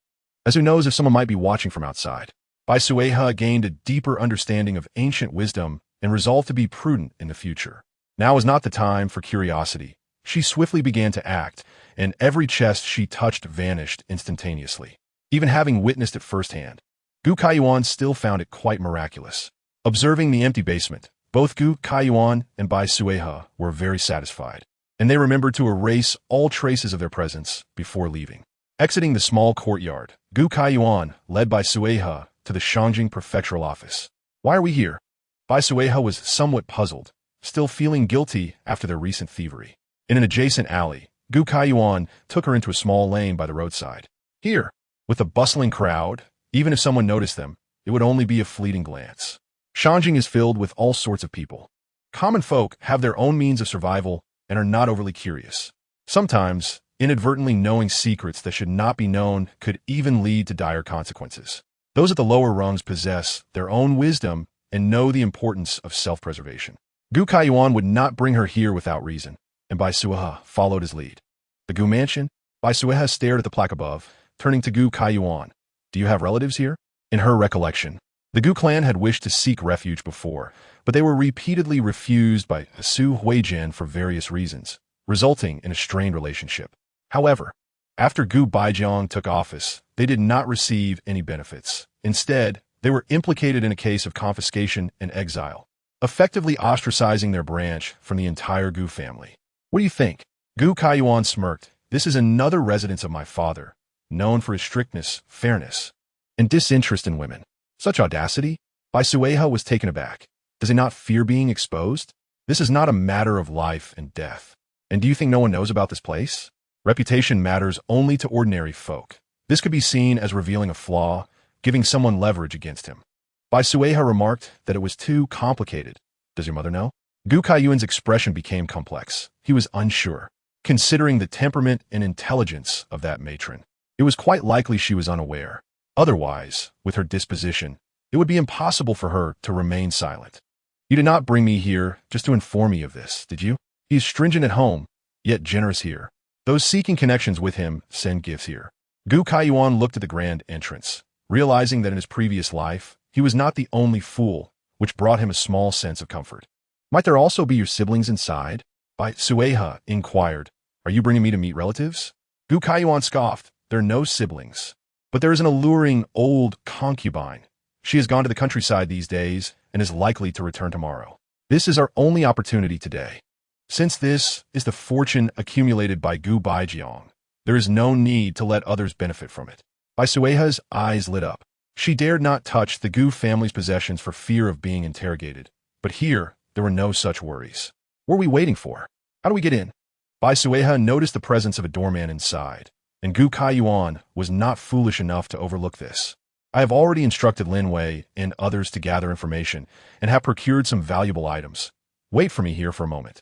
as who knows if someone might be watching from outside. Bai Suihe gained a deeper understanding of ancient wisdom and resolved to be prudent in the future. Now was not the time for curiosity. She swiftly began to act, and every chest she touched vanished instantaneously, even having witnessed it firsthand. Gu Kaiyuan still found it quite miraculous. Observing the empty basement, both Gu Kaiyuan and Bai Suihe were very satisfied, and they remembered to erase all traces of their presence before leaving. Exiting the small courtyard, Gu Kaiyuan led Bai Suihe to the Shangjing prefectural office. Why are we here? Bai Suihe was somewhat puzzled, still feeling guilty after their recent thievery. In an adjacent alley, Gu Kaiyuan took her into a small lane by the roadside. Here, with a bustling crowd, even if someone noticed them, it would only be a fleeting glance. Shangjing is filled with all sorts of people. Common folk have their own means of survival and are not overly curious. Sometimes, inadvertently knowing secrets that should not be known could even lead to dire consequences. Those at the lower rungs possess their own wisdom and know the importance of self-preservation. Gu Kaiyuan would not bring her here without reason, and Bai Suihe followed his lead. The Gu mansion? Bai Suihe stared at the plaque above, turning to Gu Kaiyuan. Do you have relatives here? In her recollection, the Gu clan had wished to seek refuge before, but they were repeatedly refused by Su Huijin for various reasons, resulting in a strained relationship. However, after Gu Baijiang took office, they did not receive any benefits. Instead, they were implicated in a case of confiscation and exile, effectively ostracizing their branch from the entire Gu family. What do you think? Gu Kaiyuan smirked. This is another residence of my father, known for his strictness, fairness, and disinterest in women. Such audacity? Bai Suihe was taken aback. Does he not fear being exposed? This is not a matter of life and death. And do you think no one knows about this place? Reputation matters only to ordinary folk. This could be seen as revealing a flaw, giving someone leverage against him. Bai Suihe remarked that it was too complicated. Does your mother know? Gu Kaiyuan's expression became complex. He was unsure. Considering the temperament and intelligence of that matron, it was quite likely she was unaware. Otherwise, with her disposition, it would be impossible for her to remain silent. You did not bring me here just to inform me of this, did you? He is stringent at home, yet generous here. Those seeking connections with him send gifts here. Gu Kaiyuan looked at the grand entrance, realizing that in his previous life, he was not the only fool, which brought him a small sense of comfort. Might there also be your siblings inside? Bai Suihe inquired. Are you bringing me to meet relatives? Gu Kaiyuan scoffed. There are no siblings. But there is an alluring old concubine. She has gone to the countryside these days and is likely to return tomorrow. This is our only opportunity today. Since this is the fortune accumulated by Gu Baijiang, there is no need to let others benefit from it. Bai Suihe's eyes lit up. She dared not touch the Gu family's possessions for fear of being interrogated. But here, there were no such worries. What are we waiting for? How do we get in? Bai Suihe noticed the presence of a doorman inside, and Gu Kaiyuan was not foolish enough to overlook this. I have already instructed Lin Wei and others to gather information and have procured some valuable items. Wait for me here for a moment.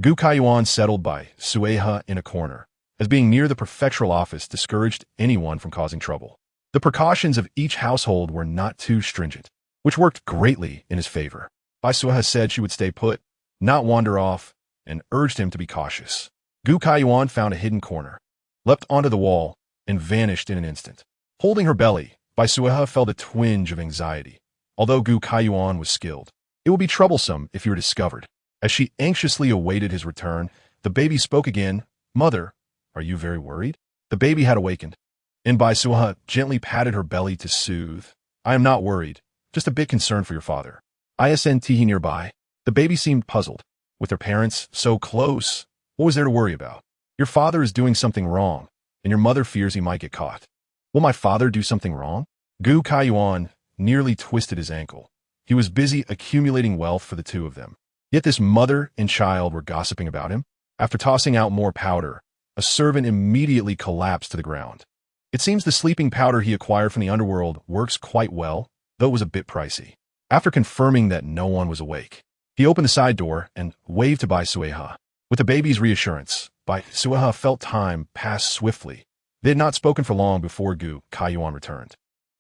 Gu Kaiyuan settled Bai Suihe in a corner, as being near the prefectural office discouraged anyone from causing trouble. The precautions of each household were not too stringent, which worked greatly in his favor. Bai Suihe said she would stay put, not wander off, and urged him to be cautious. Gu Kaiyuan found a hidden corner, leapt onto the wall, and vanished in an instant. Holding her belly, Bai Suihe felt a twinge of anxiety. Although Gu Kaiyuan was skilled, it would be troublesome if he were discovered. As she anxiously awaited his return, the baby spoke again. Mother, are you very worried? The baby had awakened, and Bai Suihe gently patted her belly to soothe. I am not worried, just a bit concerned for your father. Isn't he nearby? The baby seemed puzzled. With their parents so close, what was there to worry about? Your father is doing something wrong, and your mother fears he might get caught. Will my father do something wrong? Gu Kaiyuan nearly twisted his ankle. He was busy accumulating wealth for the two of them. Yet this mother and child were gossiping about him. After tossing out more powder, a servant immediately collapsed to the ground. It seems the sleeping powder he acquired from the underworld works quite well, though it was a bit pricey. After confirming that no one was awake, he opened the side door and waved to Bai Suihe. With the baby's reassurance, Bai Suihe felt time pass swiftly. They had not spoken for long before Gu Kaiyuan returned.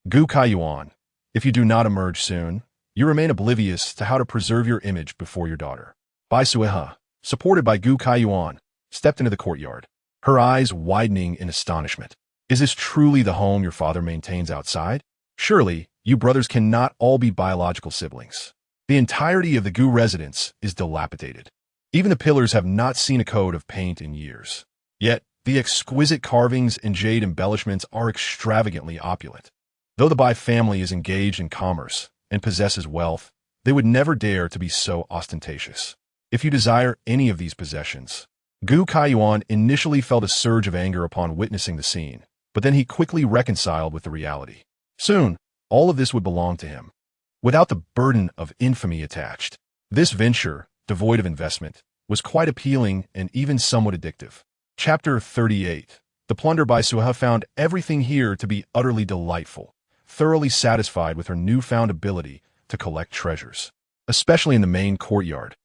Gu Kaiyuan, if you do not emerge soon, you remain oblivious to how to preserve your image before your daughter. Bai Suihe, supported by Gu Kaiyuan, stepped into the courtyard, her eyes widening in astonishment. Is this truly the home your father maintains outside? Surely, you brothers cannot all be biological siblings. The entirety of the Gu residence is dilapidated. Even the pillars have not seen a coat of paint in years. Yet, the exquisite carvings and jade embellishments are extravagantly opulent. Though the Bai family is engaged in commerce and possesses wealth, they would never dare to be so ostentatious. If you desire any of these possessions, Gu Kaiyuan initially felt a surge of anger upon witnessing the scene, but then he quickly reconciled with the reality. Soon, all of this would belong to him, without the burden of infamy attached. This venture, devoid of investment, was quite appealing and even somewhat addictive. Chapter 38. The plunder. Bai Suihe found everything here to be utterly delightful, thoroughly satisfied with her newfound ability to collect treasures, especially in the main courtyard.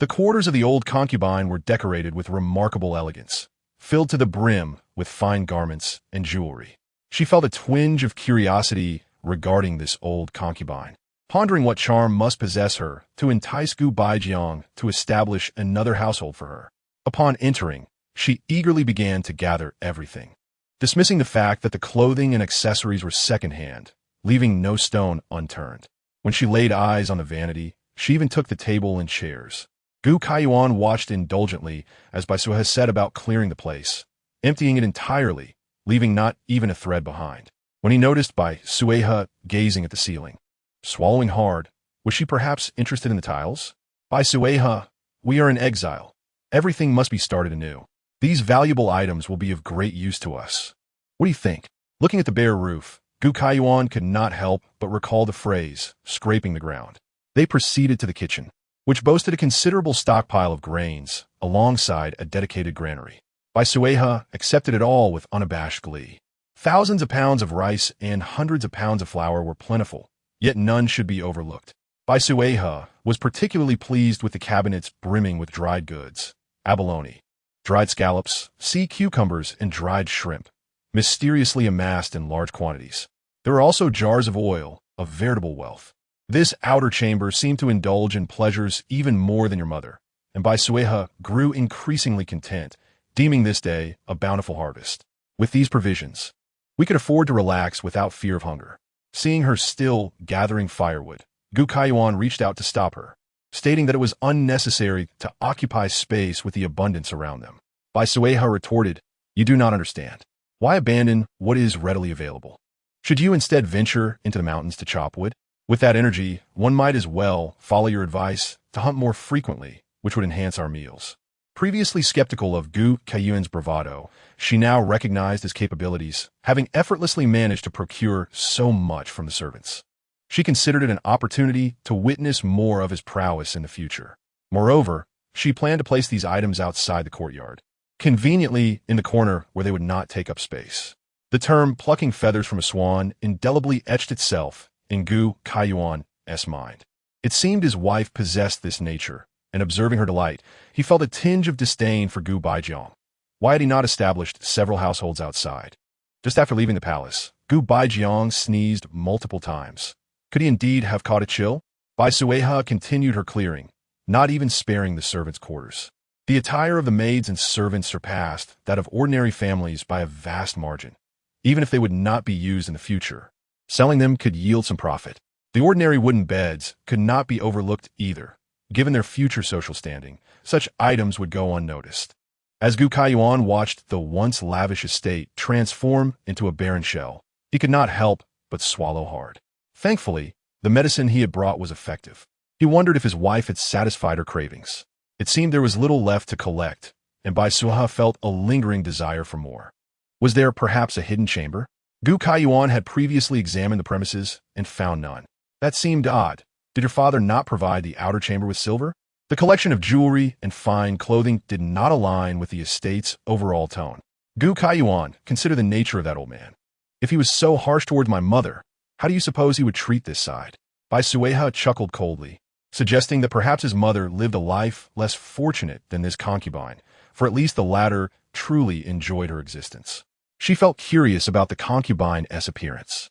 The quarters of the old concubine were decorated with remarkable elegance, filled to the brim with fine garments and jewelry. She felt a twinge of curiosity regarding this old concubine, pondering what charm must possess her to entice Gu Baijiang to establish another household for her. Upon entering, she eagerly began to gather everything, dismissing the fact that the clothing and accessories were secondhand, leaving no stone unturned. When she laid eyes on the vanity, she even took the table and chairs. Gu Kaiyuan watched indulgently as Bai Suihe set about clearing the place, emptying it entirely, leaving not even a thread behind. When he noticed Bai Suihe gazing at the ceiling, swallowing hard, was she perhaps interested in the tiles? Bai Suihe, we are in exile. Everything must be started anew. These valuable items will be of great use to us. What do you think? Looking at the bare roof, Gu Kaiyuan could not help but recall the phrase, scraping the ground. They proceeded to the kitchen, which boasted a considerable stockpile of grains, alongside a dedicated granary. Bai Suihe accepted it all with unabashed glee. Thousands of pounds of rice and hundreds of pounds of flour were plentiful, yet none should be overlooked. Bai Suihe was particularly pleased with the cabinets brimming with dried goods, abalone, dried scallops, sea cucumbers, and dried shrimp, mysteriously amassed in large quantities. There were also jars of oil, of veritable wealth. This outer chamber seemed to indulge in pleasures even more than your mother, and Bai Suihe grew increasingly content, deeming this day a bountiful harvest. With these provisions, we could afford to relax without fear of hunger. Seeing her still gathering firewood, Gu Kaiyuan reached out to stop her, stating that it was unnecessary to occupy space with the abundance around them. Bai Suihe retorted, "You do not understand. Why abandon what is readily available? Should you instead venture into the mountains to chop wood? With that energy, one might as well follow your advice to hunt more frequently, which would enhance our meals." Previously skeptical of Gu Kaiyuan's bravado, she now recognized his capabilities, having effortlessly managed to procure so much from the servants. She considered it an opportunity to witness more of his prowess in the future. Moreover, she planned to place these items outside the courtyard, conveniently in the corner where they would not take up space. The term plucking feathers from a swan indelibly etched itself in Gu Kaiyuan's mind. It seemed his wife possessed this nature, and observing her delight, he felt a tinge of disdain for Gu Baijiang. Why had he not established several households outside? Just after leaving the palace, Gu Baijiang sneezed multiple times. Could he indeed have caught a chill? Bai Suihe continued her clearing, not even sparing the servants' quarters. The attire of the maids and servants surpassed that of ordinary families by a vast margin, even if they would not be used in the future. Selling them could yield some profit. The ordinary wooden beds could not be overlooked either. Given their future social standing, such items would go unnoticed. As Gu Kaiyuan watched the once lavish estate transform into a barren shell, he could not help but swallow hard. Thankfully, the medicine he had brought was effective. He wondered if his wife had satisfied her cravings. It seemed there was little left to collect, and Bai Suihe felt a lingering desire for more. Was there perhaps a hidden chamber? Gu Kaiyuan had previously examined the premises and found none. That seemed odd. Did your father not provide the outer chamber with silver? The collection of jewelry and fine clothing did not align with the estate's overall tone. Gu Kaiyuan, consider the nature of that old man. If he was so harsh towards my mother, how do you suppose he would treat this side? Bai Suihe chuckled coldly, suggesting that perhaps his mother lived a life less fortunate than this concubine, for at least the latter truly enjoyed her existence. She felt curious about the concubine's appearance.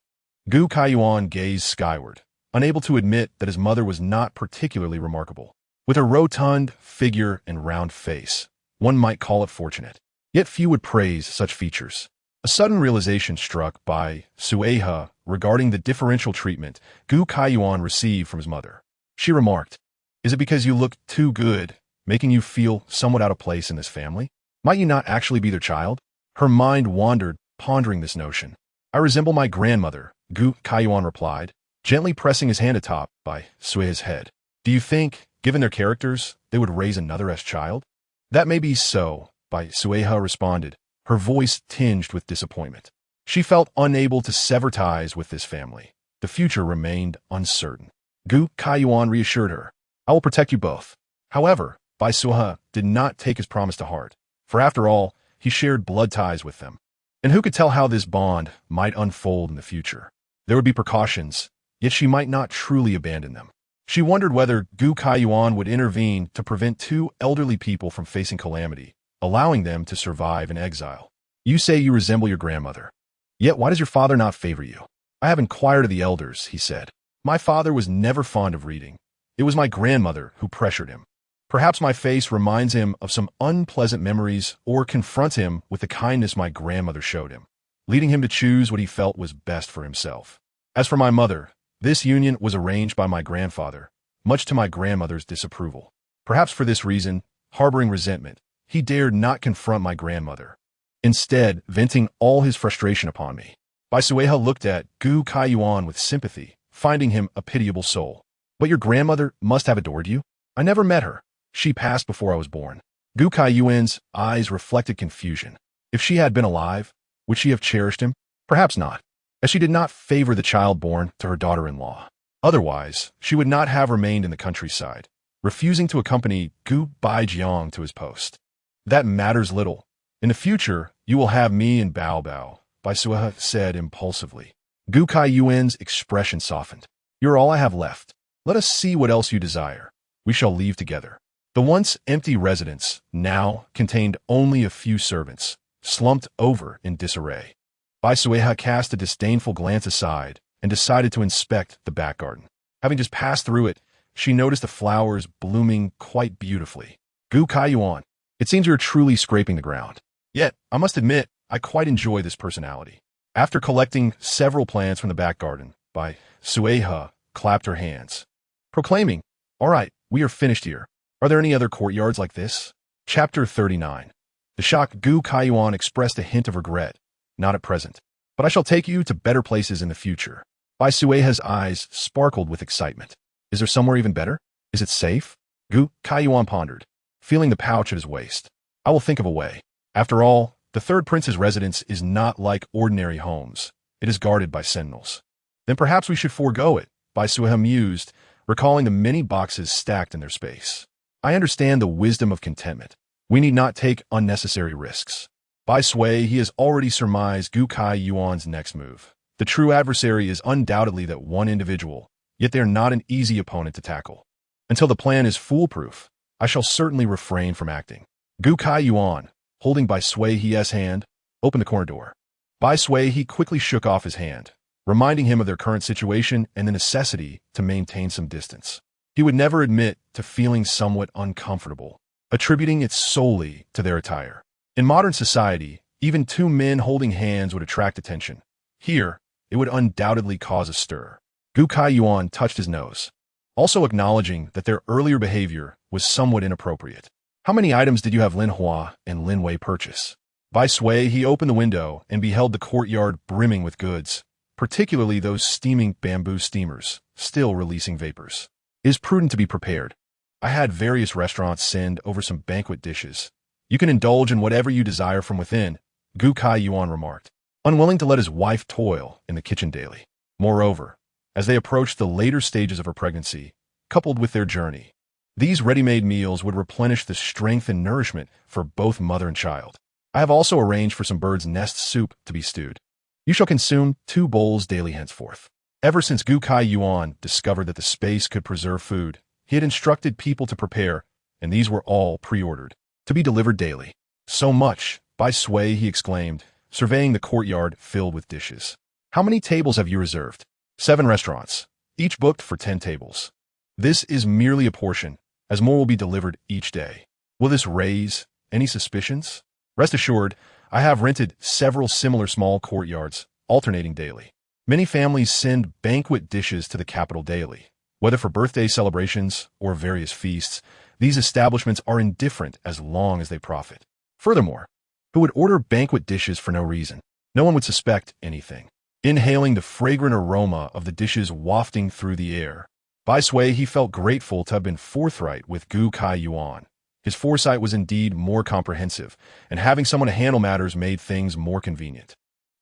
Gu Kaiyuan gazed skyward, unable to admit that his mother was not particularly remarkable. With her rotund figure and round face, one might call it fortunate. Yet few would praise such features. A sudden realization struck Bai Suihe regarding the differential treatment Gu Kaiyuan received from his mother. She remarked, "Is it because you look too good, making you feel somewhat out of place in this family? Might you not actually be their child?" Her mind wandered, pondering this notion. "I resemble my grandmother, Gu Kaiyuan replied, gently pressing his hand atop Bai Suihe's head. Do you think, given their characters, they would raise another child? That may be so, Bai Suihe responded, her voice tinged with disappointment. She felt unable to sever ties with this family. The future remained uncertain. Gu Kaiyuan reassured her, I will protect you both. However, Bai Suihe did not take his promise to heart, for after all, he shared blood ties with them. And who could tell how this bond might unfold in the future? There would be precautions, yet she might not truly abandon them. She wondered whether Gu Kaiyuan would intervene to prevent two elderly people from facing calamity, allowing them to survive in exile. You say you resemble your grandmother. Yet why does your father not favor you? I have inquired of the elders, he said. My father was never fond of reading. It was my grandmother who pressured him. Perhaps my face reminds him of some unpleasant memories or confronts him with the kindness my grandmother showed him, leading him to choose what he felt was best for himself. As for my mother, this union was arranged by my grandfather, much to my grandmother's disapproval. Perhaps for this reason, harboring resentment, he dared not confront my grandmother, instead venting all his frustration upon me. Bai Suihe looked at Gu Kaiyuan with sympathy, finding him a pitiable soul. But your grandmother must have adored you? I never met her. She passed before I was born. Gu Kaiyuan's eyes reflected confusion. If she had been alive, would she have cherished him? Perhaps not, as she did not favor the child born to her daughter-in-law. Otherwise, she would not have remained in the countryside, refusing to accompany Gu Baijiang to his post. That matters little. In the future, you will have me and Bao Bao, Bai Suihe said impulsively. Gu Kaiyuan's expression softened. You're all I have left. Let us see what else you desire. We shall leave together. The once empty residence now contained only a few servants, slumped over in disarray. Bai Suihe cast a disdainful glance aside and decided to inspect the back garden. Having just passed through it, she noticed the flowers blooming quite beautifully. Gu Kaiyuan, it seems you're truly scraping the ground. Yet, I must admit, I quite enjoy this personality. After collecting several plants from the back garden, Bai Suihe clapped her hands, proclaiming, All right, we are finished here. Are there any other courtyards like this? Chapter 39. The shocked Gu Kaiyuan expressed a hint of regret. Not at present. But I shall take you to better places in the future. Bai Suihe's eyes sparkled with excitement. Is there somewhere even better? Is it safe? Gu Kaiyuan pondered, feeling the pouch at his waist. I will think of a way. After all, the third prince's residence is not like ordinary homes. It is guarded by sentinels. Then perhaps we should forego it, Bai Suihe mused, recalling the many boxes stacked in their space. I understand the wisdom of contentment. We need not take unnecessary risks. Bai Suihe, he has already surmised Gu Kaiyuan's next move. The true adversary is undoubtedly that one individual, yet they are not an easy opponent to tackle. Until the plan is foolproof, I shall certainly refrain from acting. Gu Kaiyuan, holding Bai Suihe's hand, opened the corner door. Bai Suihe quickly shook off his hand, reminding him of their current situation and the necessity to maintain some distance. He would never admit to feeling somewhat uncomfortable, attributing it solely to their attire. In modern society, even two men holding hands would attract attention. Here, it would undoubtedly cause a stir. Gu Kaiyuan touched his nose, also acknowledging that their earlier behavior was somewhat inappropriate. How many items did you have Lin Hua and Lin Wei purchase? Bai Suihe, he opened the window and beheld the courtyard brimming with goods, particularly those steaming bamboo steamers, still releasing vapors. It is prudent to be prepared. I had various restaurants send over some banquet dishes. You can indulge in whatever you desire from within, Gu Kaiyuan remarked, unwilling to let his wife toil in the kitchen daily. Moreover, as they approached the later stages of her pregnancy, coupled with their journey, these ready-made meals would replenish the strength and nourishment for both mother and child. I have also arranged for some bird's nest soup to be stewed. You shall consume 2 bowls daily henceforth. Ever since Gu Kaiyuan discovered that the space could preserve food, he had instructed people to prepare, and these were all pre-ordered, to be delivered daily. So much, Bai Suihe, he exclaimed, surveying the courtyard filled with dishes. How many tables have you reserved? 7 restaurants, each booked for 10 tables. This is merely a portion, as more will be delivered each day. Will this raise any suspicions? Rest assured, I have rented several similar small courtyards, alternating daily. Many families send banquet dishes to the capital daily. Whether for birthday celebrations or various feasts, these establishments are indifferent as long as they profit. Furthermore, who would order banquet dishes for no reason? No one would suspect anything. inhaling the fragrant aroma of the dishes wafting through the air. Bai Suihe felt grateful to have been forthright with Gu Kai Yuan. His foresight was indeed more comprehensive, and having someone to handle matters made things more convenient.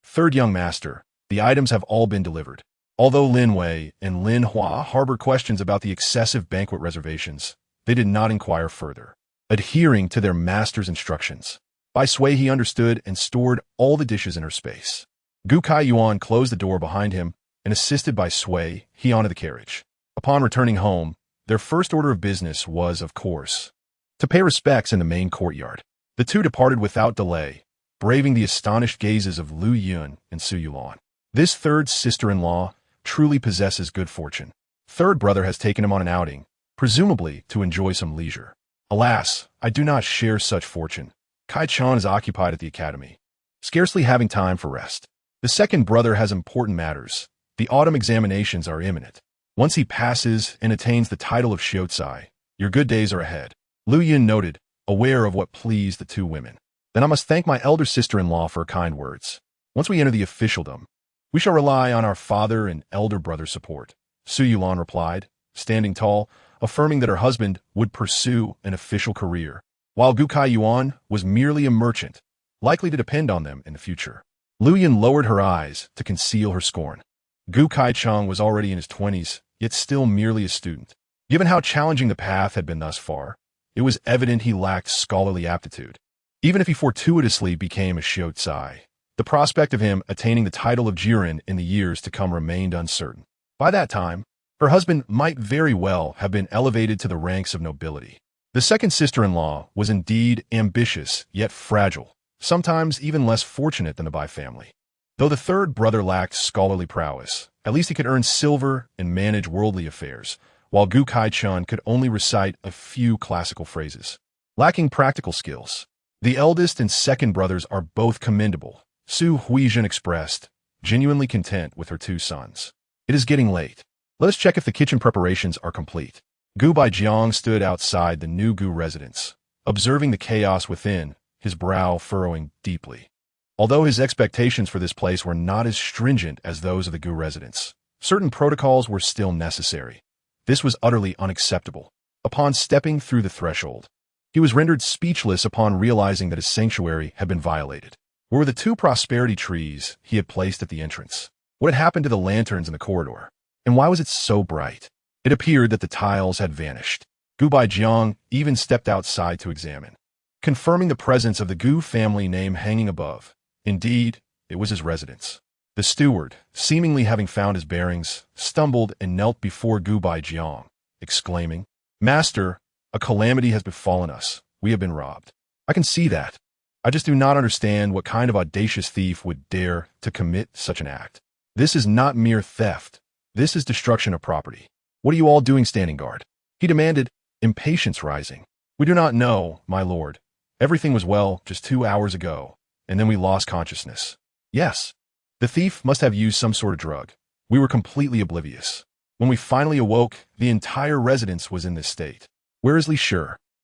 Third young master, the items have all been delivered. Although Lin Wei and Lin Hua harbored questions about the excessive banquet reservations, they did not inquire further. Adhering to their master's instructions, Bai Suihe understood and stored all the dishes in her space. Gu Kai Yuan closed the door behind him, and assisted by Sui, he onto the carriage. Upon returning home, their first order of business was, of course, to pay respects in the main courtyard. The two departed without delay, braving the astonished gazes of Lu Yun and Su Yulan. This third sister-in-law truly possesses good fortune. Third brother has taken him on an outing, presumably to enjoy some leisure. Alas, I do not share such fortune. Kai Chan is occupied at the academy, scarcely having time for rest. The second brother has important matters. The autumn examinations are imminent. Once he passes and attains the title of Shiotsai, your good days are ahead. Lu Yun noted, aware of what pleased the two women. Then I must thank my elder sister-in-law for her kind words. Once we enter the officialdom, we shall rely on our father and elder brother's support. Su Yulan replied, standing tall, affirming that her husband would pursue an official career, while Gu Kai Yuan was merely a merchant, likely to depend on them in the future. Lu Yun lowered her eyes to conceal her scorn. Gu Kai Chang was already in his 20s, yet still merely a student. Given how challenging the path had been thus far, it was evident he lacked scholarly aptitude. Even if he fortuitously became a Shiotsai, the prospect of him attaining the title of Jiren in the years to come remained uncertain. By that time, her husband might very well have been elevated to the ranks of nobility. The second sister-in-law was indeed ambitious, yet fragile, sometimes even less fortunate than the Bai family. Though the third brother lacked scholarly prowess, at least he could earn silver and manage worldly affairs, while Gu Kai-chun could only recite a few classical phrases. Lacking practical skills, the eldest and second brothers are both commendable, Su Huijin expressed, genuinely content with her two sons. It is getting late. Let us check if the kitchen preparations are complete. Gu Baijiang stood outside the new Gu residence, observing the chaos within, his brow furrowing deeply. Although his expectations for this place were not as stringent as those of the Gu residence, certain protocols were still necessary. This was utterly unacceptable. Upon stepping through the threshold, he was rendered speechless upon realizing that his sanctuary had been violated. Where were the two prosperity trees he had placed at the entrance? What had happened to the lanterns in the corridor? And why was it so bright? It appeared that the tiles had vanished. Gu Baijiang even stepped outside to examine, confirming the presence of the Gu family name hanging above. Indeed, it was his residence. The steward, seemingly having found his bearings, stumbled and knelt before Gu Baijiang, exclaiming, "Master, a calamity has befallen us. We have been robbed." "I can see that. I just do not understand what kind of audacious thief would dare to commit such an act. This is not mere theft. This is destruction of property. What are you all doing standing guard?" He demanded, impatience rising. "We do not know, my lord. Everything was well just 2 hours ago, and then we lost consciousness." "Yes. The thief must have used some sort of drug. We were completely oblivious. When we finally awoke, the entire residence was in this state." "Where is Li Shi?"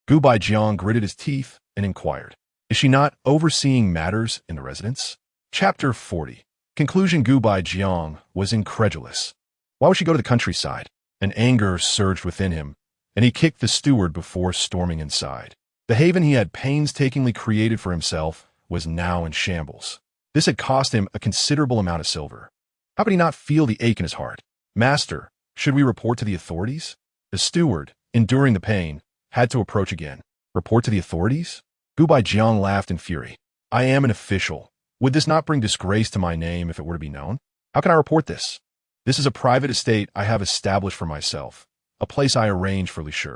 Gu Baijiang gritted his teeth and inquired. "Is she not overseeing matters in the residence?" Chapter 40. Conclusion. Gu Baijiang was incredulous. Why would she go to the countryside? An anger surged within him, and he kicked the steward before storming inside. The haven he had painstakingly created for himself was now in shambles. This had cost him a considerable amount of silver. How could he not feel the ache in his heart? "Master, should we report to the authorities?" The steward, enduring the pain, had to approach again. "Report to the authorities?" Gu Baijiang laughed in fury. "I am an official. Would this not bring disgrace to my name if it were to be known? How can I report this? This is a private estate I have established for myself, a place I arranged for Li Shi.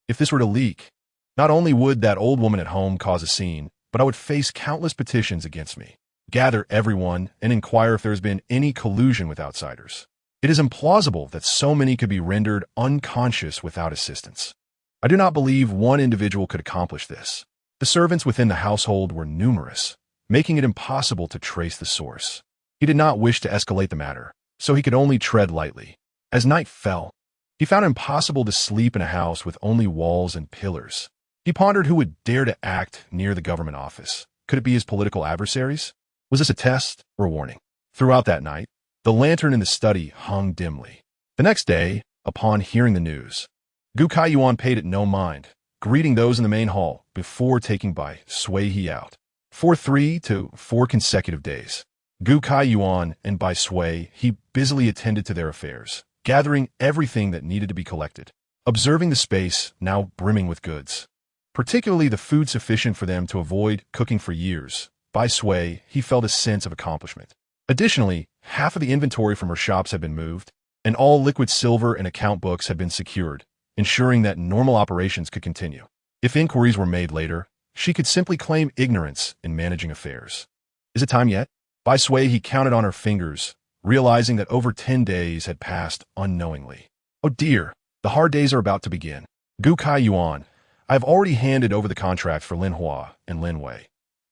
If this were to leak, not only would that old woman at home cause a scene, but I would face countless petitions against me. Gather everyone and inquire if there has been any collusion with outsiders. It is implausible that so many could be rendered unconscious without assistance. I do not believe one individual could accomplish this. The servants within the household were numerous, making it impossible to trace the source." He did not wish to escalate the matter, so he could only tread lightly. As night fell, he found it impossible to sleep in a house with only walls and pillars. He pondered who would dare to act near the government office. Could it be his political adversaries? Was this a test or a warning? Throughout that night, The lantern in the study hung dimly. The next day, upon hearing the news, Gu Kaiyuan paid it no mind, greeting those in the main hall before taking Bai Suihe out. For 3 to 4 consecutive days, Gu Kaiyuan and Bai Suihe busily attended to their affairs, gathering everything that needed to be collected, observing the space now brimming with goods, particularly the food sufficient for them to avoid cooking for years. Bai Suihe felt a sense of accomplishment. Additionally, half of the inventory from her shops had been moved, and all liquid silver and account books had been secured, ensuring that normal operations could continue. If inquiries were made later, she could simply claim ignorance in managing affairs. Is it time yet? Bai Suihe counted on her fingers, realizing that over 10 days had passed unknowingly. Oh dear, the hard days are about to begin. Gu Kaiyuan, I have already handed over the contract for Lin Hua and Lin Wei.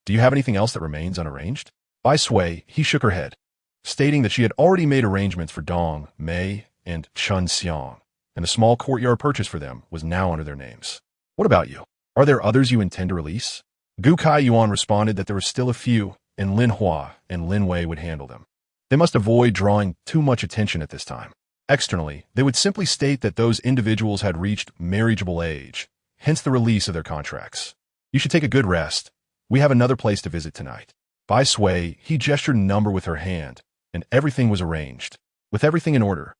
Do you have anything else that remains unarranged? Bai Suihe shook her head, stating that she had already made arrangements for Dong, Mei, and Chun Xiang, and a small courtyard purchase for them was now under their names. What about you? Are there others you intend to release? Gu Kaiyuan responded that there were still a few, and Lin Hua and Lin Wei would handle them. They must avoid drawing too much attention at this time. Externally, they would simply state that those individuals had reached marriageable age, hence the release of their contracts. You should take a good rest. We have another place to visit tonight. Bai Suihe gestured a number with her hand, and everything was arranged. With everything in order,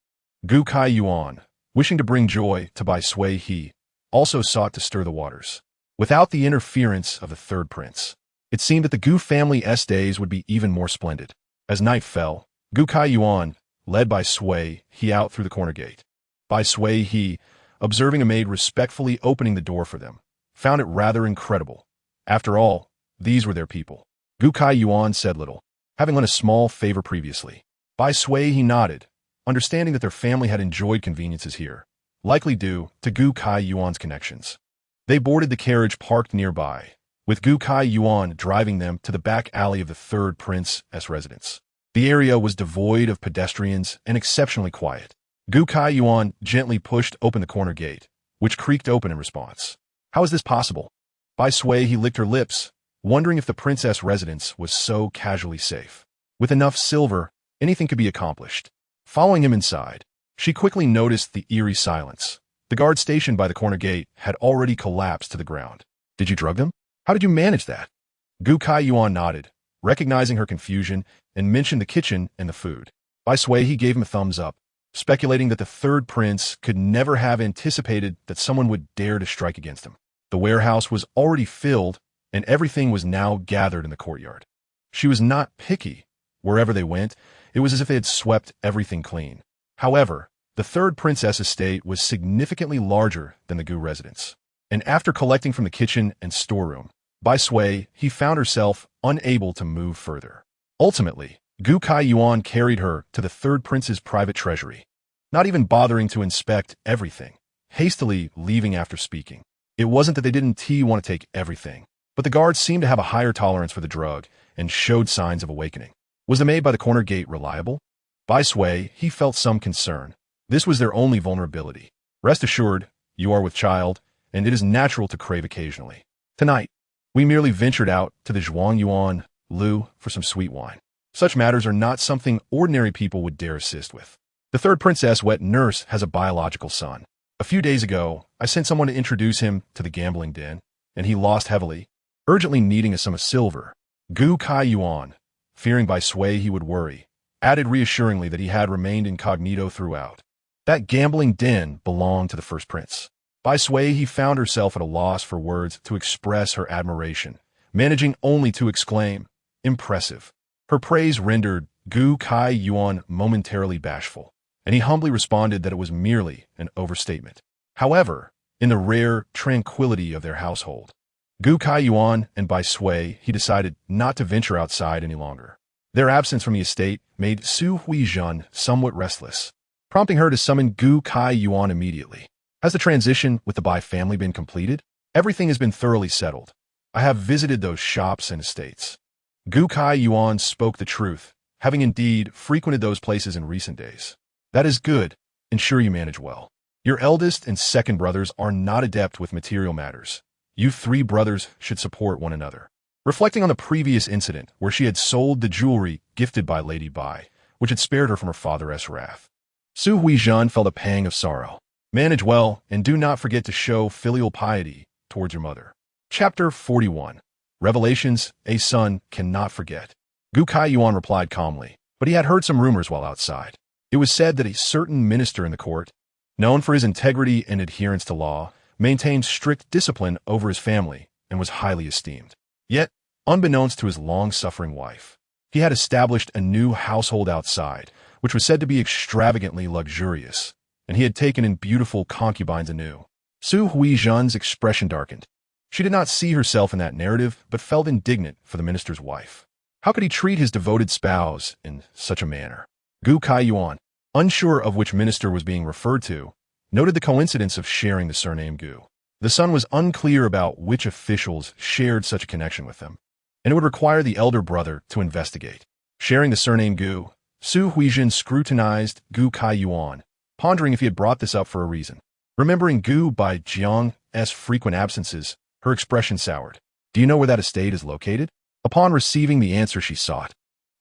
Gu Kaiyuan, wishing to bring joy to Bai Suihe, also sought to stir the waters. Without the interference of the third prince, it seemed that the Gu family's days would be even more splendid. As night fell, Gu Kaiyuan led Bai Suihe out through the corner gate. Bai Suihe, observing a maid respectfully opening the door for them, found it rather incredible. After all, these were their people. Gu Kaiyuan said little, having done a small favor previously. Bai Suihe nodded, understanding that their family had enjoyed conveniences here, likely due to Gu Kaiyuan's connections. They boarded the carriage parked nearby, with Gu Kaiyuan driving them to the back alley of the third prince's residence. The area was devoid of pedestrians and exceptionally quiet. Gu Kaiyuan gently pushed open the corner gate, which creaked open in response. How is this possible? Bai Suihe licked her lips, wondering if the princess' residence was so casually safe. With enough silver, anything could be accomplished. Following him inside, she quickly noticed the eerie silence. The guard stationed by the corner gate had already collapsed to the ground. Did you drug them? How did you manage that? Gu Kaiyuan nodded, recognizing her confusion, and mentioned the kitchen and the food. Bai Suihe gave him a thumbs up, speculating that the third prince could never have anticipated that someone would dare to strike against him. The warehouse was already filled, and everything was now gathered in the courtyard. She was not picky. Wherever they went, it was as if they had swept everything clean. However, the third princess estate was significantly larger than the Gu residence, and after collecting from the kitchen and storeroom, Bai Suihe found herself unable to move further. Ultimately, Gu Kaiyuan carried her to the third prince's private treasury, not even bothering to inspect everything, hastily leaving after speaking. It wasn't that they didn't want to take everything, but the guards seemed to have a higher tolerance for the drug and showed signs of awakening. Was the maid by the corner gate reliable? Bai Suihe felt some concern. This was their only vulnerability. Rest assured, you are with child, and it is natural to crave occasionally. Tonight, we merely ventured out to the Zhuangyuan Lu for some sweet wine. Such matters are not something ordinary people would dare assist with. The third princess wet nurse has a biological son. A few days ago, I sent someone to introduce him to the gambling den, and he lost heavily, urgently needing a sum of silver. Gu Kaiyuan, fearing Bai Suihe would worry, added reassuringly that he had remained incognito throughout. That gambling den belonged to the first prince. Bai Suihe found herself at a loss for words to express her admiration, managing only to exclaim, "Impressive." Her praise rendered Gu Kaiyuan momentarily bashful, and he humbly responded that it was merely an overstatement. However, in the rare tranquility of their household, Gu Kaiyuan and Bai Suihe decided not to venture outside any longer. Their absence from the estate made Su Huizhen somewhat restless, prompting her to summon Gu Kaiyuan immediately. Has the transition with the Bai family been completed? Everything has been thoroughly settled. I have visited those shops and estates. Gu Kaiyuan spoke the truth, having indeed frequented those places in recent days. That is good. Ensure you manage well. Your eldest and second brothers are not adept with material matters. You 3 brothers should support one another. Reflecting on the previous incident where she had sold the jewelry gifted by Lady Bai, which had spared her from her father's wrath. Su Huizhen felt a pang of sorrow. Manage well, and do not forget to show filial piety towards your mother. Chapter 41. Revelations, a son cannot forget. Gu Kaiyuan replied calmly, but he had heard some rumors while outside. It was said that a certain minister in the court, known for his integrity and adherence to law, maintained strict discipline over his family and was highly esteemed. Yet, unbeknownst to his long-suffering wife, he had established a new household outside, which was said to be extravagantly luxurious, and he had taken in beautiful concubines anew. Su Huizhen's expression darkened. She did not see herself in that narrative, but felt indignant for the minister's wife. How could he treat his devoted spouse in such a manner? Gu Kaiyuan, unsure of which minister was being referred to, noted the coincidence of sharing the surname Gu. The son was unclear about which officials shared such a connection with them, and it would require the elder brother to investigate. Sharing the surname Gu, Su Huizhen scrutinized Gu Kaiyuan, pondering if he had brought this up for a reason. Remembering Gu Bai Jiang's frequent absences, her expression soured. Do you know where that estate is located? Upon receiving the answer she sought,